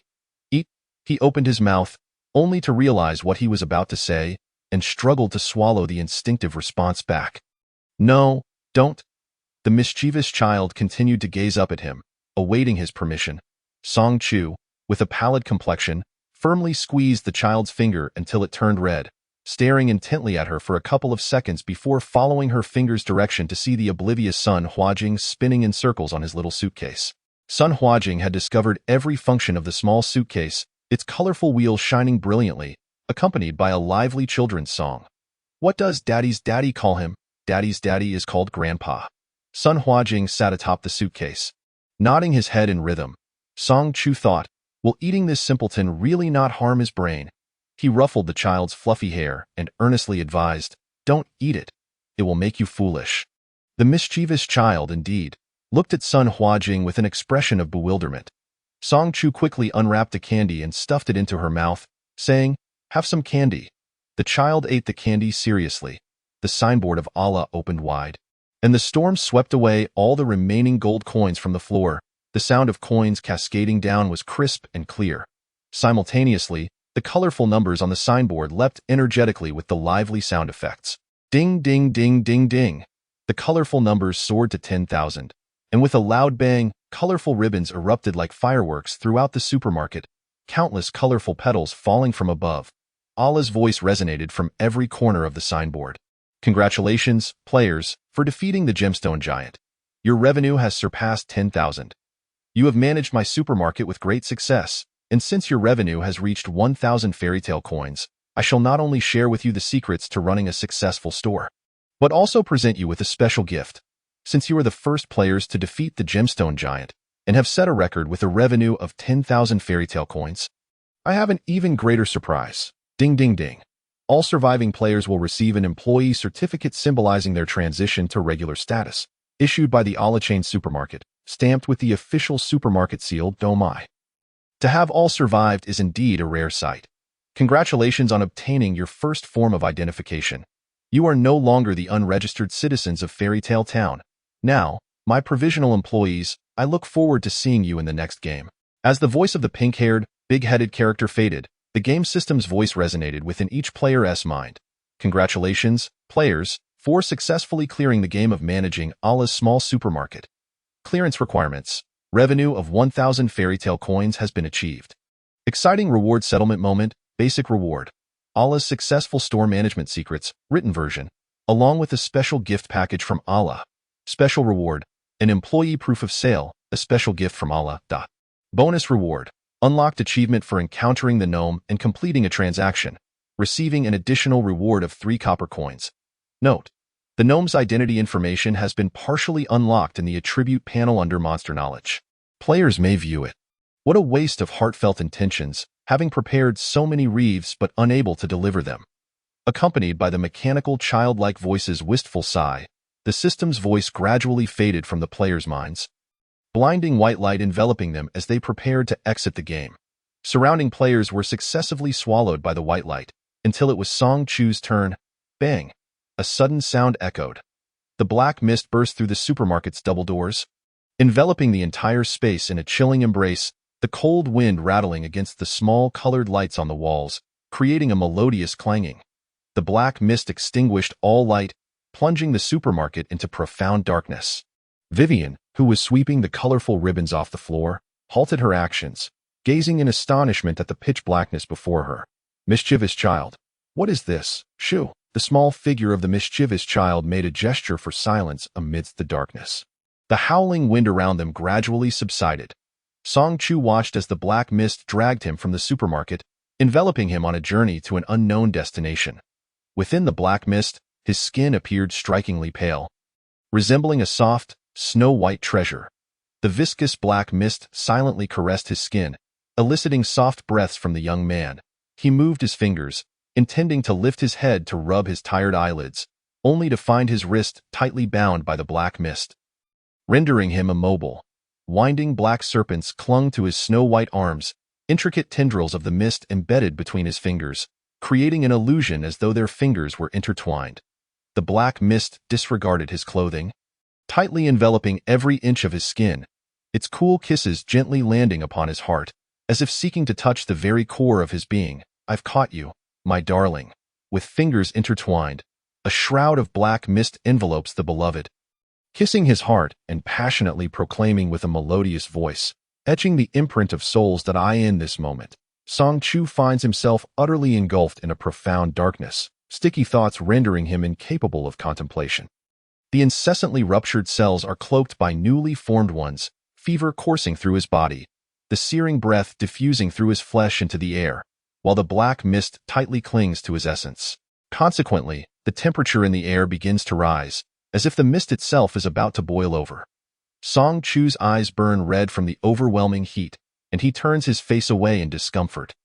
Eat. He opened his mouth, only to realize what he was about to say, and struggled to swallow the instinctive response back. No, don't. The mischievous child continued to gaze up at him, awaiting his permission. Song Chu, with a pallid complexion, firmly squeezed the child's finger until it turned red, staring intently at her for a couple of seconds before following her finger's direction to see the oblivious Sun Huajing spinning in circles on his little suitcase. Sun Huajing had discovered every function of the small suitcase, its colorful wheels shining brilliantly, accompanied by a lively children's song. What does Daddy's daddy call him? Daddy's daddy is called Grandpa. Sun Huajing sat atop the suitcase, nodding his head in rhythm. Song Chu thought, will eating this simpleton really not harm his brain? He ruffled the child's fluffy hair and earnestly advised, don't eat it. It will make you foolish. The mischievous child, indeed, looked at Sun Huajing with an expression of bewilderment. Song Chu quickly unwrapped a candy and stuffed it into her mouth, saying, have some candy. The child ate the candy seriously. The signboard of Allah opened wide, and the storm swept away all the remaining gold coins from the floor. The sound of coins cascading down was crisp and clear. Simultaneously, the colorful numbers on the signboard leapt energetically with the lively sound effects. Ding, ding, ding, ding, ding. The colorful numbers soared to 10,000, and with a loud bang, colorful ribbons erupted like fireworks throughout the supermarket, countless colorful petals falling from above. Allah's voice resonated from every corner of the signboard. Congratulations, players, for defeating the gemstone giant. Your revenue has surpassed 10,000. You have managed my supermarket with great success, and since your revenue has reached 1,000 fairy tale coins, I shall not only share with you the secrets to running a successful store, but also present you with a special gift. Since you are the first players to defeat the gemstone giant and have set a record with a revenue of 10,000 fairy tale coins, I have an even greater surprise. Ding, ding, ding. All surviving players will receive an employee certificate symbolizing their transition to regular status, issued by the Allah Chain Supermarket, stamped with the official supermarket seal Domai. To have all survived is indeed a rare sight. Congratulations on obtaining your first form of identification. You are no longer the unregistered citizens of Fairy Tale Town. Now, my provisional employees, I look forward to seeing you in the next game. As the voice of the pink-haired, big-headed character faded, the game system's voice resonated within each player's mind. Congratulations, players, for successfully clearing the game of managing Allah's small supermarket. Clearance requirements. Revenue of 1,000 fairy tale coins has been achieved. Exciting reward settlement moment. Basic reward. Allah's successful store management secrets, written version, along with a special gift package from Allah. Special reward. An employee proof of sale, a special gift from Allah. Bonus reward. Unlocked achievement for encountering the gnome and completing a transaction, receiving an additional reward of 3 copper coins. Note: the gnome's identity information has been partially unlocked in the attribute panel under Monster Knowledge. Players may view it. What a waste of heartfelt intentions, having prepared so many reaves but unable to deliver them. Accompanied by the mechanical childlike voice's wistful sigh, the system's voice gradually faded from the players' minds, blinding white light enveloping them as they prepared to exit the game. Surrounding players were successively swallowed by the white light, until it was Song Chu's turn. Bang! A sudden sound echoed. The black mist burst through the supermarket's double doors, enveloping the entire space in a chilling embrace, the cold wind rattling against the small colored lights on the walls, creating a melodious clanging. The black mist extinguished all light, plunging the supermarket into profound darkness. Vivian, who was sweeping the colorful ribbons off the floor, halted her actions, gazing in astonishment at the pitch blackness before her. Mischievous child. What is this, Shu? The small figure of the mischievous child made a gesture for silence amidst the darkness. The howling wind around them gradually subsided. Song Chu watched as the black mist dragged him from the supermarket, enveloping him on a journey to an unknown destination. Within the black mist, his skin appeared strikingly pale, resembling a soft, snow-white treasure. The viscous black mist silently caressed his skin, eliciting soft breaths from the young man. He moved his fingers, intending to lift his head to rub his tired eyelids, only to find his wrist tightly bound by the black mist, rendering him immobile. Winding black serpents clung to his snow-white arms, intricate tendrils of the mist embedded between his fingers, creating an illusion as though their fingers were intertwined. The black mist disregarded his clothing, tightly enveloping every inch of his skin, its cool kisses gently landing upon his heart, as if seeking to touch the very core of his being. I've caught you, my darling. With fingers intertwined, a shroud of black mist envelopes the beloved, kissing his heart and passionately proclaiming with a melodious voice, etching the imprint of souls that I in this moment. Song Chu finds himself utterly engulfed in a profound darkness, sticky thoughts rendering him incapable of contemplation. The incessantly ruptured cells are cloaked by newly formed ones, fever coursing through his body, the searing breath diffusing through his flesh into the air, while the black mist tightly clings to his essence. Consequently, the temperature in the air begins to rise, as if the mist itself is about to boil over. Song Chu's eyes burn red from the overwhelming heat, and he turns his face away in discomfort.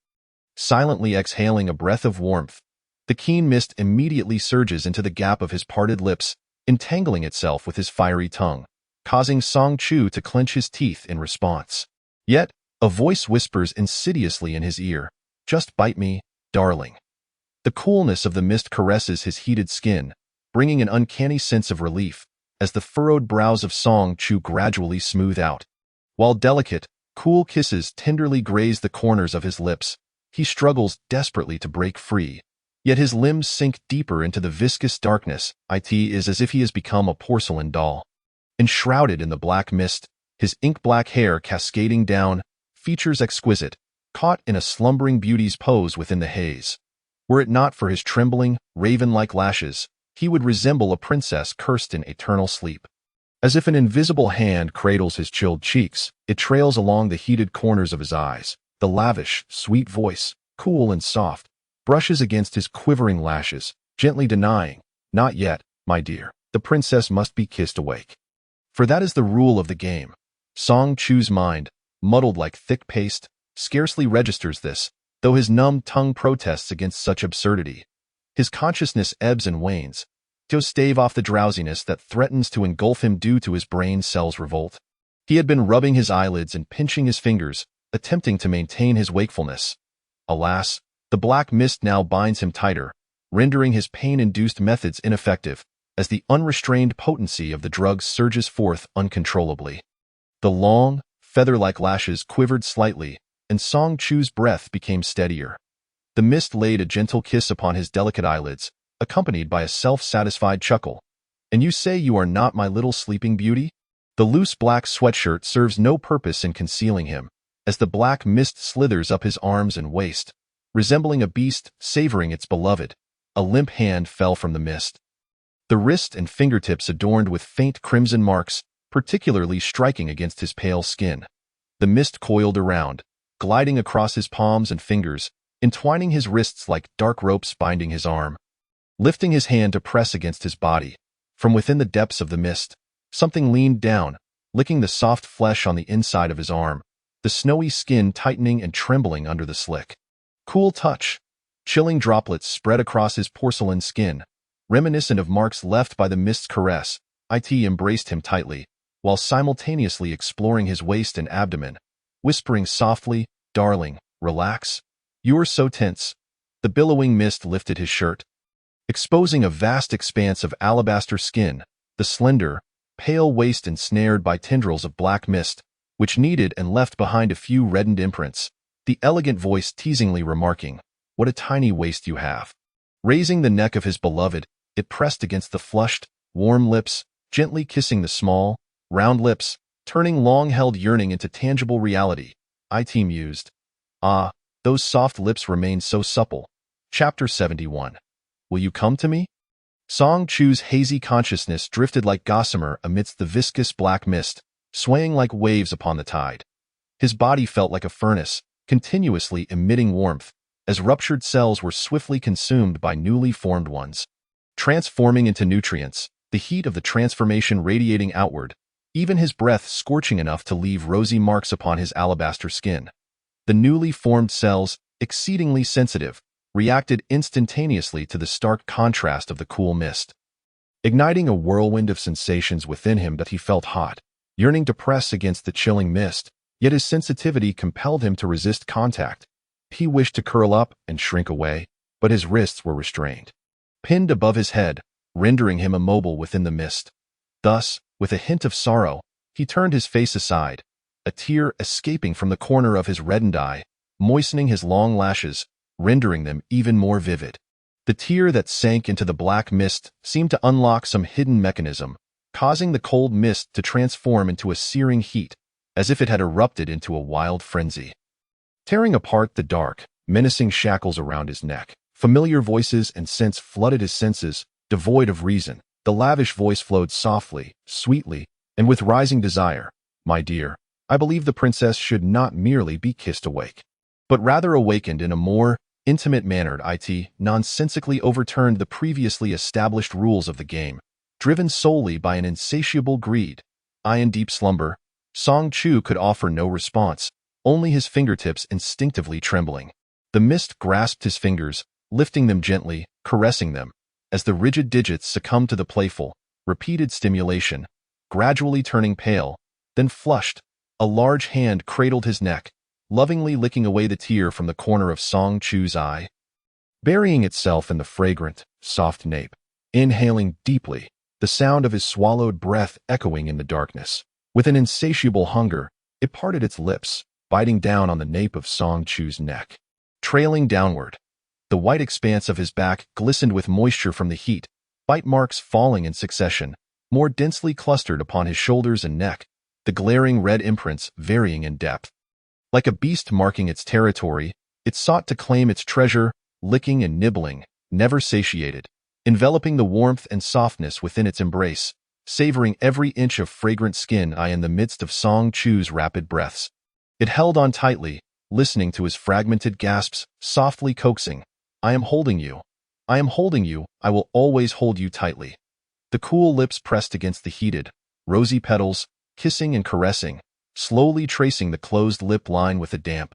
Silently exhaling a breath of warmth, the keen mist immediately surges into the gap of his parted lips, entangling itself with his fiery tongue, causing Song Chu to clench his teeth in response. Yet, a voice whispers insidiously in his ear, "Just bite me, darling." The coolness of the mist caresses his heated skin, bringing an uncanny sense of relief, as the furrowed brows of Song Chu gradually smooth out. While delicate, cool kisses tenderly graze the corners of his lips, he struggles desperately to break free, yet his limbs sink deeper into the viscous darkness. It is as if he has become a porcelain doll. Enshrouded in the black mist, his ink-black hair cascading down, features exquisite, caught in a slumbering beauty's pose within the haze. Were it not for his trembling, raven-like lashes, he would resemble a princess cursed in eternal sleep. As if an invisible hand cradles his chilled cheeks, it trails along the heated corners of his eyes. The lavish, sweet voice, cool and soft, brushes against his quivering lashes, gently denying, "Not yet, my dear. The princess must be kissed awake." For that is the rule of the game. Song Chu's mind, muddled like thick paste, scarcely registers this, though his numb tongue protests against such absurdity. His consciousness ebbs and wanes, to stave off the drowsiness that threatens to engulf him due to his brain cells' revolt. He had been rubbing his eyelids and pinching his fingers, attempting to maintain his wakefulness. Alas, the black mist now binds him tighter, rendering his pain-induced methods ineffective, as the unrestrained potency of the drug surges forth uncontrollably. The long, feather-like lashes quivered slightly, and Song Chu's breath became steadier. The mist laid a gentle kiss upon his delicate eyelids, accompanied by a self-satisfied chuckle. "And you say you are not my little sleeping beauty?" The loose black sweatshirt serves no purpose in concealing him, as the black mist slithers up his arms and waist. Resembling a beast savoring its beloved, a limp hand fell from the mist. The wrist and fingertips adorned with faint crimson marks, particularly striking against his pale skin. The mist coiled around, gliding across his palms and fingers, entwining his wrists like dark ropes binding his arm. Lifting his hand to press against his body, from within the depths of the mist, something leaned down, licking the soft flesh on the inside of his arm, the snowy skin tightening and trembling under the slick, cool touch. Chilling droplets spread across his porcelain skin, reminiscent of marks left by the mist's caress. It embraced him tightly, while simultaneously exploring his waist and abdomen, whispering softly, "Darling, relax. You're so tense." The billowing mist lifted his shirt, exposing a vast expanse of alabaster skin, the slender, pale waist ensnared by tendrils of black mist, which kneaded and left behind a few reddened imprints, the elegant voice teasingly remarking, "What a tiny waist you have." Raising the neck of his beloved, it pressed against the flushed, warm lips, gently kissing the small, round lips, turning long-held yearning into tangible reality. It mused. Ah, those soft lips remained so supple. Chapter 71. Will you come to me? Song Chu's hazy consciousness drifted like gossamer amidst the viscous black mist, swaying like waves upon the tide. His body felt like a furnace, continuously emitting warmth, as ruptured cells were swiftly consumed by newly formed ones. Transforming into nutrients, the heat of the transformation radiating outward, even his breath scorching enough to leave rosy marks upon his alabaster skin. The newly formed cells, exceedingly sensitive, reacted instantaneously to the stark contrast of the cool mist, igniting a whirlwind of sensations within him that he felt hot, yearning to press against the chilling mist, yet his sensitivity compelled him to resist contact. He wished to curl up and shrink away, but his wrists were restrained, pinned above his head, rendering him immobile within the mist. Thus, with a hint of sorrow, he turned his face aside, a tear escaping from the corner of his reddened eye, moistening his long lashes, rendering them even more vivid. The tear that sank into the black mist seemed to unlock some hidden mechanism, causing the cold mist to transform into a searing heat, as if it had erupted into a wild frenzy. Tearing apart the dark, menacing shackles around his neck, familiar voices and scents flooded his senses, devoid of reason. The lavish voice flowed softly, sweetly, and with rising desire. "My dear, I believe the princess should not merely be kissed awake, but rather awakened in a more intimate manner." It nonsensically overturned the previously established rules of the game, driven solely by an insatiable greed. In deep slumber, Song Chu could offer no response, only his fingertips instinctively trembling. The mist grasped his fingers, lifting them gently, caressing them, as the rigid digits succumbed to the playful, repeated stimulation, gradually turning pale, then flushed. A large hand cradled his neck, lovingly licking away the tear from the corner of Song Chu's eye, burying itself in the fragrant, soft nape. Inhaling deeply, the sound of his swallowed breath echoing in the darkness. With an insatiable hunger, it parted its lips, biting down on the nape of Song Chu's neck. Trailing downward, the white expanse of his back glistened with moisture from the heat, bite marks falling in succession, more densely clustered upon his shoulders and neck, the glaring red imprints varying in depth. Like a beast marking its territory, it sought to claim its treasure, licking and nibbling, never satiated, enveloping the warmth and softness within its embrace, savoring every inch of fragrant skin in the midst of Song Chu's rapid breaths. It held on tightly, listening to his fragmented gasps, softly coaxing, "I am holding you. I am holding you. I will always hold you tightly." The cool lips pressed against the heated, rosy petals, kissing and caressing, slowly tracing the closed lip line with a damp,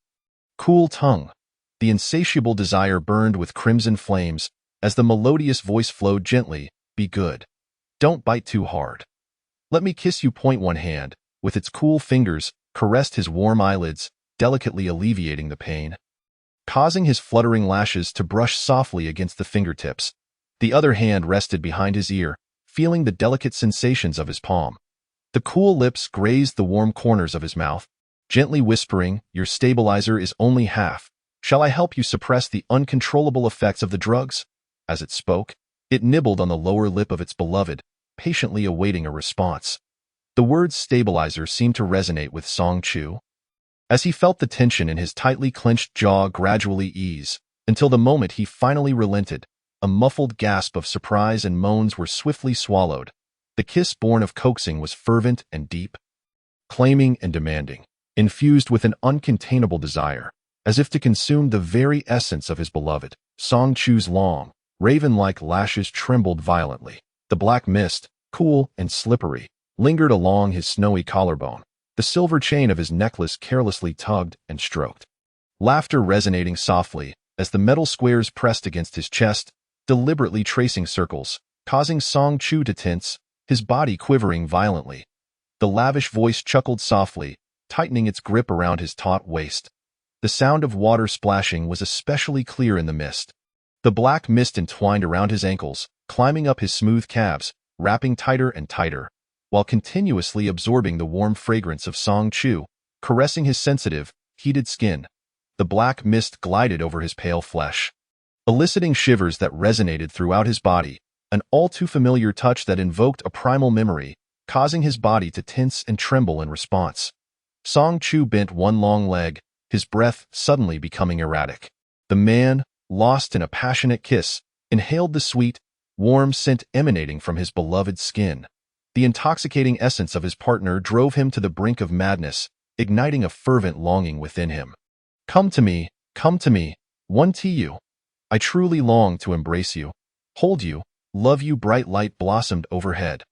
cool tongue. The insatiable desire burned with crimson flames as the melodious voice flowed gently, "Be good. Don't bite too hard. Let me kiss you." One hand, with its cool fingers, caressed his warm eyelids, delicately alleviating the pain, causing his fluttering lashes to brush softly against the fingertips. The other hand rested behind his ear, feeling the delicate sensations of his palm. The cool lips grazed the warm corners of his mouth, gently whispering, "Your stabilizer is only half. Shall I help you suppress the uncontrollable effects of the drugs?" As it spoke, it nibbled on the lower lip of its beloved, patiently awaiting a response. The word stabilizer seemed to resonate with Song Chu, as he felt the tension in his tightly clenched jaw gradually ease, until the moment he finally relented, a muffled gasp of surprise and moans were swiftly swallowed. The kiss born of coaxing was fervent and deep, claiming and demanding, infused with an uncontainable desire, as if to consume the very essence of his beloved. Song Chu's long, Raven-like lashes trembled violently. The black mist, cool and slippery, lingered along his snowy collarbone. The silver chain of his necklace carelessly tugged and stroked. Laughter resonating softly as the metal squares pressed against his chest, deliberately tracing circles, causing Song Chu to tense, his body quivering violently. The lavish voice chuckled softly, tightening its grip around his taut waist. The sound of water splashing was especially clear in the mist. The black mist entwined around his ankles, climbing up his smooth calves, wrapping tighter and tighter, while continuously absorbing the warm fragrance of Song Chu, caressing his sensitive, heated skin. The black mist glided over his pale flesh, eliciting shivers that resonated throughout his body, an all-too-familiar touch that invoked a primal memory, causing his body to tense and tremble in response. Song Chu bent one long leg, his breath suddenly becoming erratic. The man, lost in a passionate kiss, inhaled the sweet, warm scent emanating from his beloved skin. The intoxicating essence of his partner drove him to the brink of madness, igniting a fervent longing within him. Come to me, one to you. I truly long to embrace you, hold you, love you. Bright light blossomed overhead.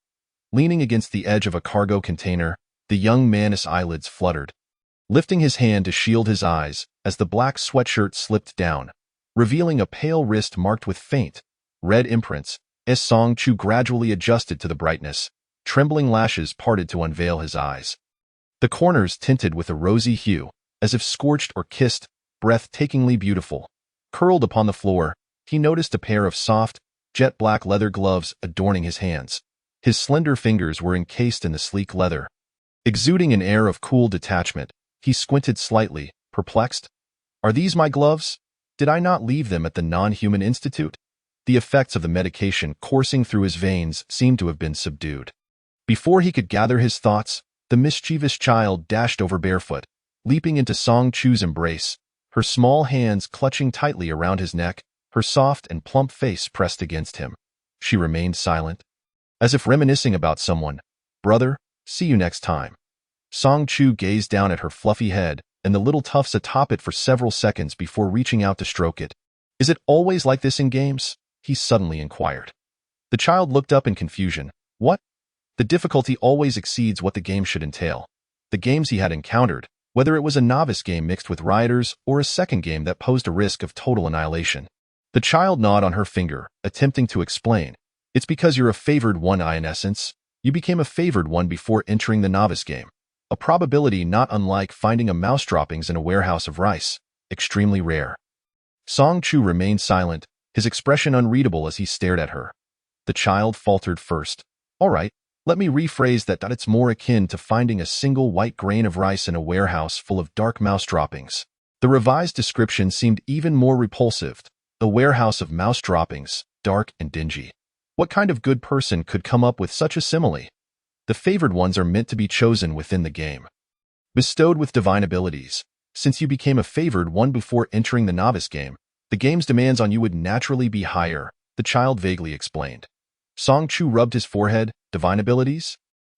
Leaning against the edge of a cargo container, the young man's eyelids fluttered, lifting his hand to shield his eyes as the black sweatshirt slipped down, revealing a pale wrist marked with faint, red imprints. As Song Chu gradually adjusted to the brightness, trembling lashes parted to unveil his eyes. The corners tinted with a rosy hue, as if scorched or kissed, breathtakingly beautiful. Curled upon the floor, he noticed a pair of soft, jet-black leather gloves adorning his hands. His slender fingers were encased in the sleek leather. Exuding an air of cool detachment, he squinted slightly, perplexed. Are these my gloves? Did I not leave them at the Non-Human Institute? The effects of the medication coursing through his veins seemed to have been subdued. Before he could gather his thoughts, the mischievous child dashed over barefoot, leaping into Song Chu's embrace, her small hands clutching tightly around his neck, her soft and plump face pressed against him. She remained silent, as if reminiscing about someone. Brother, see you next time. Song Chu gazed down at her fluffy head and the little tufts atop it for several seconds before reaching out to stroke it. Is it always like this in games? He suddenly inquired. The child looked up in confusion. What? The difficulty always exceeds what the game should entail. The games he had encountered, whether it was a novice game mixed with rioters or a second game that posed a risk of total annihilation. The child gnawed on her finger, attempting to explain. It's because you're a favored one, in essence. You became a favored one before entering the novice game. A probability not unlike finding a mouse droppings in a warehouse of rice. Extremely rare. Song Chu remained silent, his expression unreadable as he stared at her. The child faltered first. All right, let me rephrase that. It's more akin to finding a single white grain of rice in a warehouse full of dark mouse droppings. The revised description seemed even more repulsive. A warehouse of mouse droppings, dark and dingy. What kind of good person could come up with such a simile? The favored ones are meant to be chosen within the game, bestowed with divine abilities. Since you became a favored one before entering the novice game, the game's demands on you would naturally be higher, the child vaguely explained. Song Chu rubbed his forehead. Divine abilities?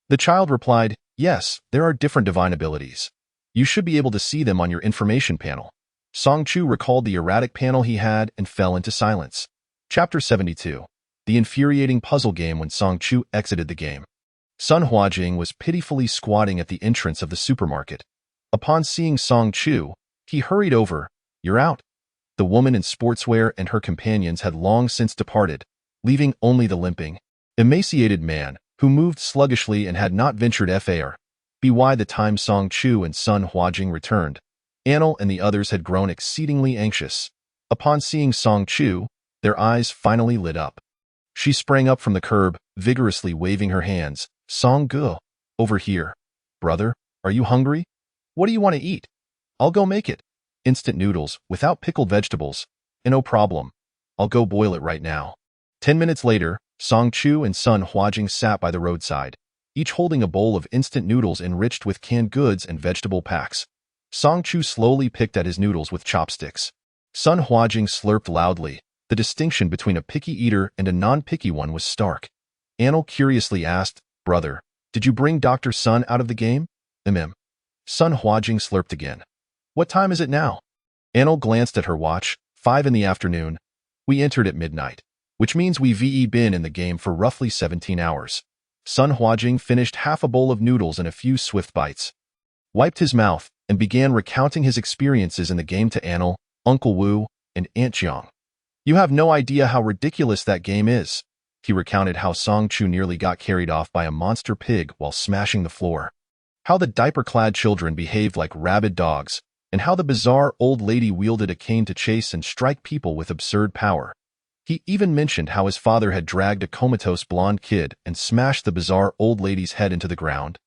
The child replied, yes, there are different divine abilities. You should be able to see them on your information panel. Song Chu recalled the erratic panel he had and fell into silence. Chapter 72. The infuriating puzzle game. When Song Chu exited the game, Sun Huajing was pitifully squatting at the entrance of the supermarket. Upon seeing Song Chu, he hurried over. You're out. The woman in sportswear and her companions had long since departed, leaving only the limping, emaciated man, who moved sluggishly and had not ventured far. By the time Song Chu and Sun Huajing returned, Anil and the others had grown exceedingly anxious. Upon seeing Song Chu, their eyes finally lit up. She sprang up from the curb, vigorously waving her hands. Song Gu, over here. Brother, are you hungry? What do you want to eat? I'll go make it. Instant noodles, without pickled vegetables. No problem. I'll go boil it right now. 10 minutes later, Song Chu and Sun Huajing sat by the roadside, each holding a bowl of instant noodles enriched with canned goods and vegetable packs. Song Chu slowly picked at his noodles with chopsticks. Sun Huajing slurped loudly. The distinction between a picky eater and a non-picky one was stark. Anil curiously asked, Brother, did you bring Dr. Sun out of the game? Sun Huajing slurped again. What time is it now? Anil glanced at her watch. 5 in the afternoon. We entered at midnight. which means we've been in the game for roughly 17 hours. Sun Huajing finished half a bowl of noodles in a few swift bites, wiped his mouth, and began recounting his experiences in the game to Anil, Uncle Wu, and Aunt Jiang. You have no idea how ridiculous that game is. He recounted how Song Chu nearly got carried off by a monster pig while smashing the floor, how the diaper-clad children behaved like rabid dogs, and how the bizarre old lady wielded a cane to chase and strike people with absurd power. He even mentioned how his father had dragged a comatose blonde kid and smashed the bizarre old lady's head into the ground,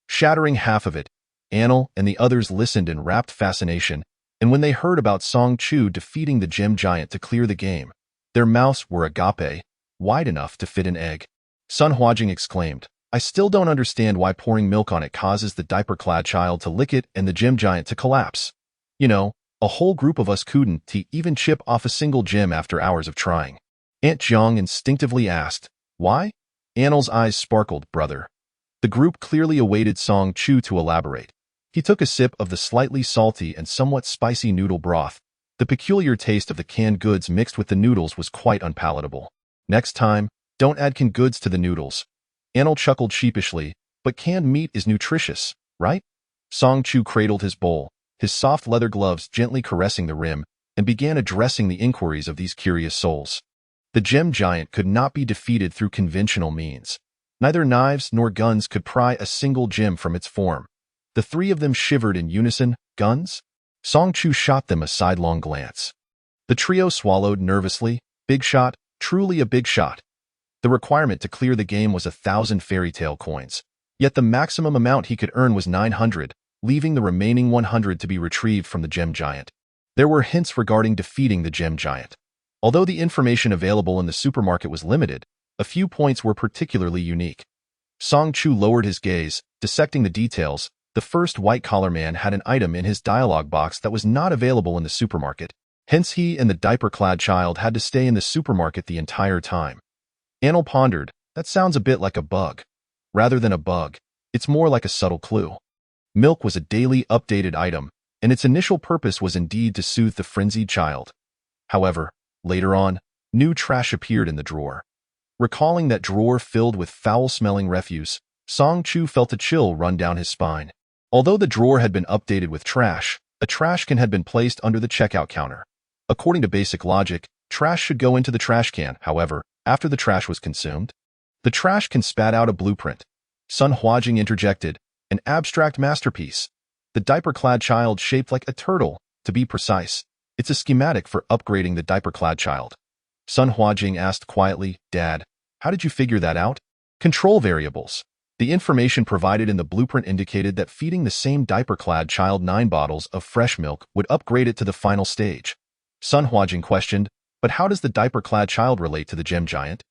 shattering half of it. Anil and the others listened in rapt fascination, and when they heard about Song Chu defeating the gem giant to clear the game, their mouths were agape, wide enough to fit an egg. Sun Huajing exclaimed, I still don't understand why pouring milk on it causes the diaper-clad child to lick it and the gem giant to collapse. You know, a whole group of us couldn't even chip off a single gem after hours of trying. Aunt Jiang instinctively asked, Why? Anil's eyes sparkled, brother. The group clearly awaited Song Chu to elaborate. He took a sip of the slightly salty and somewhat spicy noodle broth. The peculiar taste of the canned goods mixed with the noodles was quite unpalatable. Next time, don't add canned goods to the noodles. Anil chuckled sheepishly, but canned meat is nutritious, right? Song Chu cradled his bowl, his soft leather gloves gently caressing the rim, and began addressing the inquiries of these curious souls. The gem giant could not be defeated through conventional means. Neither knives nor guns could pry a single gem from its form. The three of them shivered in unison. Guns? Song Chu shot them a sidelong glance. The trio swallowed nervously. Big shot, truly a big shot. The requirement to clear the game was 1,000 fairy tale coins. Yet the maximum amount he could earn was 900, leaving the remaining 100 to be retrieved from the gem giant. There were hints regarding defeating the gem giant. Although the information available in the supermarket was limited, a few points were particularly unique. Song Chu lowered his gaze, dissecting the details. The first white-collar man had an item in his dialogue box that was not available in the supermarket. Hence he and the diaper-clad child had to stay in the supermarket the entire time. Anil pondered, that sounds a bit like a bug. Rather than a bug, it's more like a subtle clue. Milk was a daily updated item, and its initial purpose was indeed to soothe the frenzied child. However, later on, new trash appeared in the drawer. Recalling that drawer filled with foul-smelling refuse, Song Chu felt a chill run down his spine. Although the drawer had been updated with trash, a trash can had been placed under the checkout counter. According to basic logic, trash should go into the trash can. However, after the trash was consumed, the trash can spat out a blueprint. Sun Huajing interjected, an abstract masterpiece. The diaper-clad child shaped like a turtle, to be precise. It's a schematic for upgrading the diaper-clad child. Sun Huajing asked quietly, Dad, how did you figure that out? Control variables. The information provided in the blueprint indicated that feeding the same diaper-clad child 9 bottles of fresh milk would upgrade it to the final stage. Sun Huajing questioned, but how does the diaper-clad child relate to the gem giant?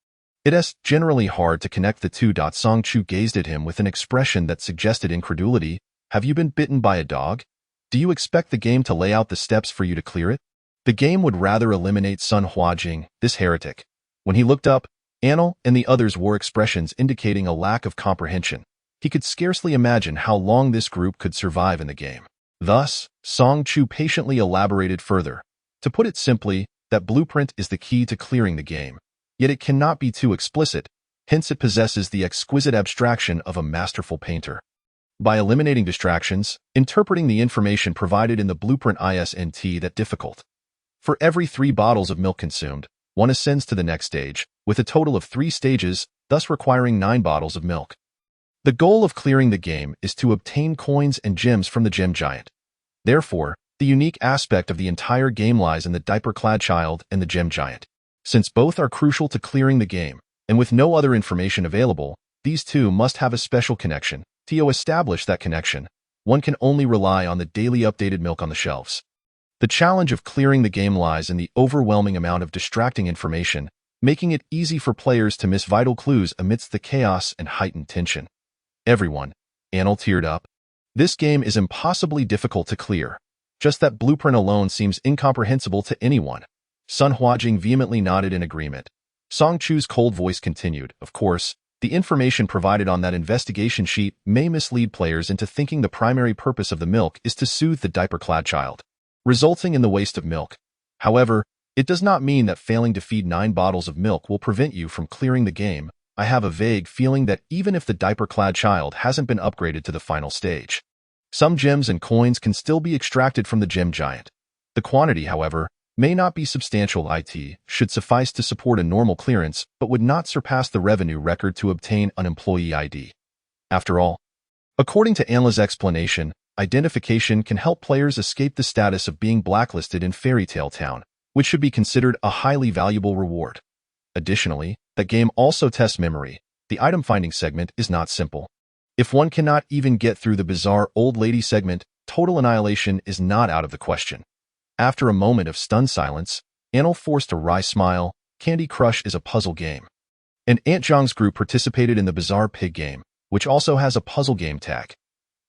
It's generally hard to connect the two. Song Chu gazed at him with an expression that suggested incredulity. Have you been bitten by a dog? Do you expect the game to lay out the steps for you to clear it? The game would rather eliminate Sun Huajing, this heretic. When he looked up, Anil and the others wore expressions indicating a lack of comprehension. He could scarcely imagine how long this group could survive in the game. Thus, Song Chu patiently elaborated further. To put it simply, that blueprint is the key to clearing the game. Yet it cannot be too explicit, hence it possesses the exquisite abstraction of a masterful painter. By eliminating distractions, interpreting the information provided in the blueprint isn't that difficult. For every 3 bottles of milk consumed, one ascends to the next stage, with a total of 3 stages, thus requiring 9 bottles of milk. The goal of clearing the game is to obtain coins and gems from the gem giant. Therefore, the unique aspect of the entire game lies in the diaper-clad child and the gem giant. Since both are crucial to clearing the game, and with no other information available, these two must have a special connection. To establish that connection, one can only rely on the daily updated milk on the shelves. The challenge of clearing the game lies in the overwhelming amount of distracting information, making it easy for players to miss vital clues amidst the chaos and heightened tension. Everyone, Anil teared up. This game is impossibly difficult to clear. Just that blueprint alone seems incomprehensible to anyone. Sun Huajing vehemently nodded in agreement. Song Chu's cold voice continued, of course, the information provided on that investigation sheet may mislead players into thinking the primary purpose of the milk is to soothe the diaper-clad child, resulting in the waste of milk. However, It does not mean that failing to feed 9 bottles of milk will prevent you from clearing the game. I have a vague feeling that even if the diaper-clad child hasn't been upgraded to the final stage, some gems and coins can still be extracted from the gem giant. The quantity, however, may not be substantial. It should suffice to support a normal clearance, but would not surpass the revenue record to obtain an employee ID. After all, according to Anla's explanation, identification can help players escape the status of being blacklisted in Fairy Tale Town, which should be considered a highly valuable reward. Additionally, the game also tests memory. The item finding segment is not simple. If one cannot even get through the bizarre old lady segment, total annihilation is not out of the question. After a moment of stunned silence, Anil forced a wry smile. Candy Crush is a puzzle game. And Aunt Zhang's group participated in the bizarre pig game, which also has a puzzle game tag.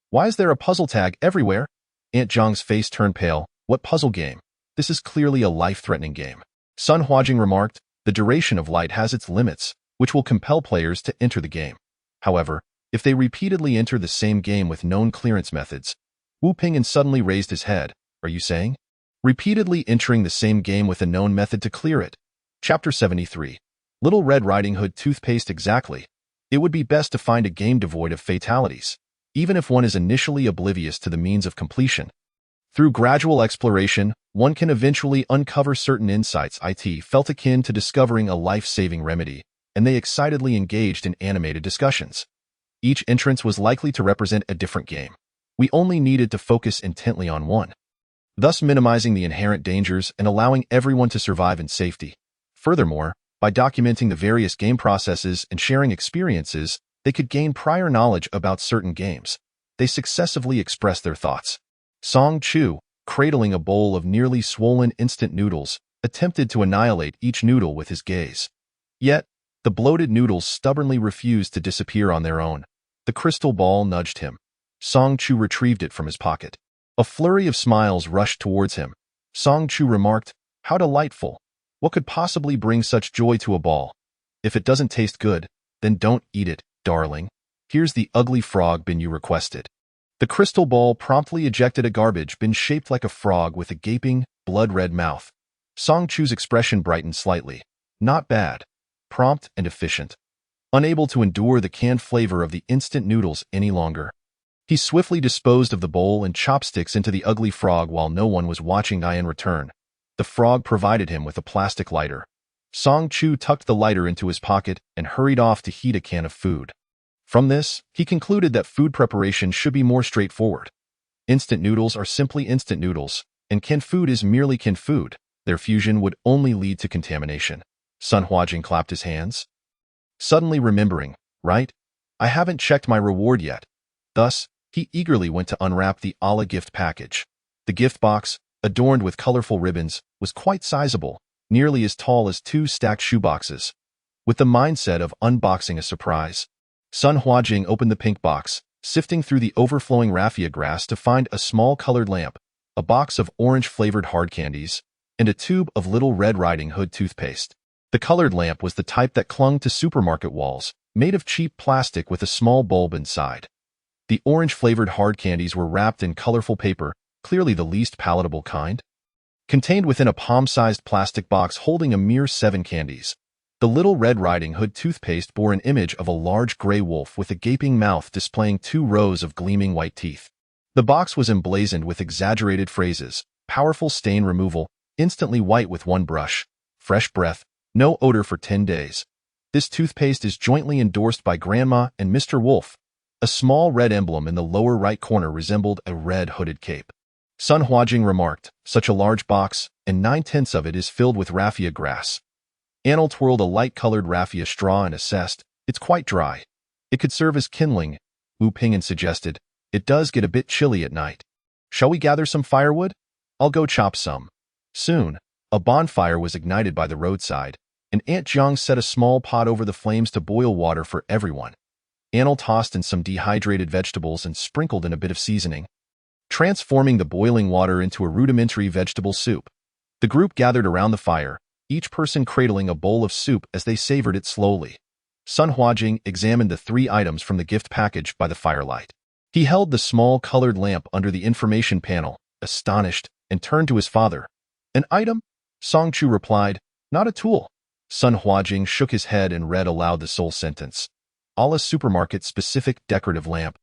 Why is there a puzzle tag everywhere? Aunt Zhang's face turned pale. What puzzle game? This is clearly a life-threatening game. Sun Huajing remarked, the duration of light has its limits, which will compel players to enter the game. However, if they repeatedly enter the same game with known clearance methods, Wu Ping'an suddenly raised his head. Are you saying? Repeatedly entering the same game with a known method to clear it. Chapter 73. Little Red Riding Hood toothpaste. Exactly. It would be best to find a game devoid of fatalities, even if one is initially oblivious to the means of completion. Through gradual exploration, one can eventually uncover certain insights. It felt akin to discovering a life-saving remedy, and they excitedly engaged in animated discussions. Each entrance was likely to represent a different game. We only needed to focus intently on one, thus minimizing the inherent dangers and allowing everyone to survive in safety. Furthermore, by documenting the various game processes and sharing experiences, they could gain prior knowledge about certain games. They successively expressed their thoughts. Song Chu, cradling a bowl of nearly swollen instant noodles, attempted to annihilate each noodle with his gaze. Yet, the bloated noodles stubbornly refused to disappear on their own. The crystal ball nudged him. Song Chu retrieved it from his pocket. A flurry of smiles rushed towards him. Song Chu remarked, how delightful. What could possibly bring such joy to a ball? If it doesn't taste good, then don't eat it, darling. Here's the ugly frog bin you requested. The crystal ball promptly ejected a garbage bin shaped like a frog with a gaping, blood-red mouth. Song Chu's expression brightened slightly. Not bad. Prompt and efficient. Unable to endure the canned flavor of the instant noodles any longer, he swiftly disposed of the bowl and chopsticks into the ugly frog while no one was watching. In return, the frog provided him with a plastic lighter. Song Chu tucked the lighter into his pocket and hurried off to heat a can of food. From this, he concluded that food preparation should be more straightforward. Instant noodles are simply instant noodles, and canned food is merely canned food. Their fusion would only lead to contamination. Sun Huajing clapped his hands, suddenly remembering, right? I haven't checked my reward yet. Thus, he eagerly went to unwrap the Ala gift package. The gift box, adorned with colorful ribbons, was quite sizable, nearly as tall as 2 stacked shoeboxes. With the mindset of unboxing a surprise, Sun Huajing opened the pink box, sifting through the overflowing raffia grass to find a small colored lamp, a box of orange-flavored hard candies, and a tube of Little Red Riding Hood toothpaste. The colored lamp was the type that clung to supermarket walls, made of cheap plastic with a small bulb inside. The orange-flavored hard candies were wrapped in colorful paper, clearly the least palatable kind. Contained within a palm-sized plastic box holding a mere 7 candies, the Little Red Riding Hood toothpaste bore an image of a large gray wolf with a gaping mouth displaying 2 rows of gleaming white teeth. The box was emblazoned with exaggerated phrases, powerful stain removal, instantly white with one brush, fresh breath, no odor for 10 days. This toothpaste is jointly endorsed by Grandma and Mr. Wolf. A small red emblem in the lower right corner resembled a red hooded cape. Sun Huajing remarked, such a large box, and 9/10 of it is filled with raffia grass. Anil twirled a light-colored raffia straw and assessed, it's quite dry. It could serve as kindling, Wu Ping'an suggested. It does get a bit chilly at night. Shall we gather some firewood? I'll go chop some. Soon, a bonfire was ignited by the roadside, and Aunt Zhang set a small pot over the flames to boil water for everyone. Anil tossed in some dehydrated vegetables and sprinkled in a bit of seasoning, transforming the boiling water into a rudimentary vegetable soup. The group gathered around the fire, each person cradling a bowl of soup as they savored it slowly. Sun Huajing examined the 3 items from the gift package by the firelight. He held the small colored lamp under the information panel, astonished, and turned to his father. An item? Song Chu replied, "Not a tool." Sun Huajing shook his head and read aloud the sole sentence. Allah's supermarket-specific decorative lamp.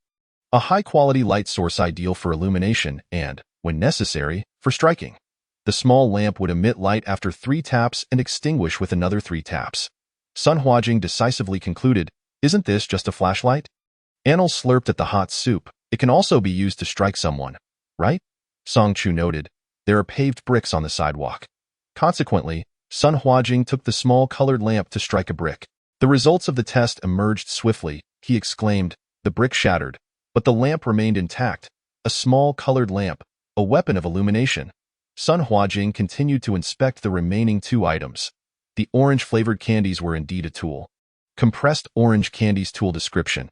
A high-quality light source ideal for illumination and, when necessary, for striking. The small lamp would emit light after 3 taps and extinguish with another 3 taps. Sun Huajing decisively concluded, "Isn't this just a flashlight?" Anil slurped at the hot soup. "It can also be used to strike someone, right?" Song Chu noted, "There are paved bricks on the sidewalk." Consequently, Sun Huajing took the small colored lamp to strike a brick. The results of the test emerged swiftly. He exclaimed, "The brick shattered, but the lamp remained intact. A small colored lamp, a weapon of illumination." Sun Huajing continued to inspect the remaining 2 items. The orange-flavored candies were indeed a tool. Compressed orange candies tool description.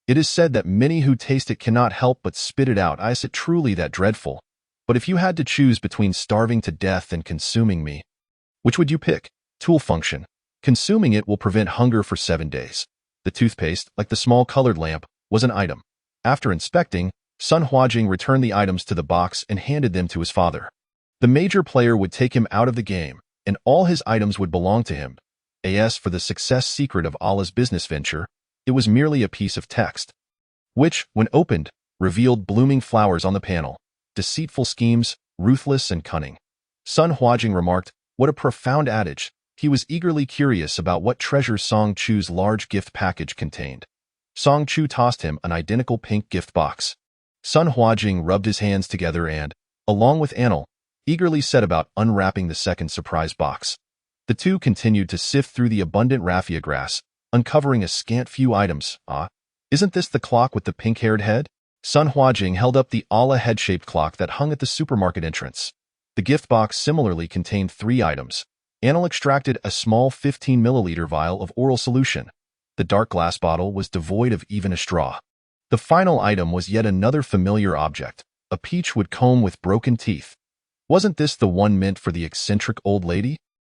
It is said that many who taste it cannot help but spit it out. Is it truly that dreadful? But if you had to choose between starving to death and consuming me, which would you pick? Tool function. Consuming it will prevent hunger for 7 days. The toothpaste, like the small colored lamp, was an item. After inspecting, Sun Huajing returned the items to the box and handed them to his father. The major player would take him out of the game, and all his items would belong to him. As for the success secret of Allah's business venture, it was merely a piece of text, which, when opened, revealed blooming flowers on the panel. Deceitful schemes, ruthless and cunning. Sun Huajing remarked, "What a profound adage." He was eagerly curious about what treasure Song Chu's large gift package contained. Song Chu tossed him an identical pink gift box. Sun Huajing rubbed his hands together and, along with Anil, eagerly set about unwrapping the second surprise box. The two continued to sift through the abundant raffia grass, uncovering a scant few items. Isn't this the clock with the pink-haired head? Sun Huajing held up the Allah head-shaped clock that hung at the supermarket entrance. The gift box similarly contained 3 items. Anil extracted a small 15-milliliter vial of oral solution. The dark glass bottle was devoid of even a straw. The final item was yet another familiar object, a peach wood comb with broken teeth. Wasn't this the one meant for the eccentric old lady?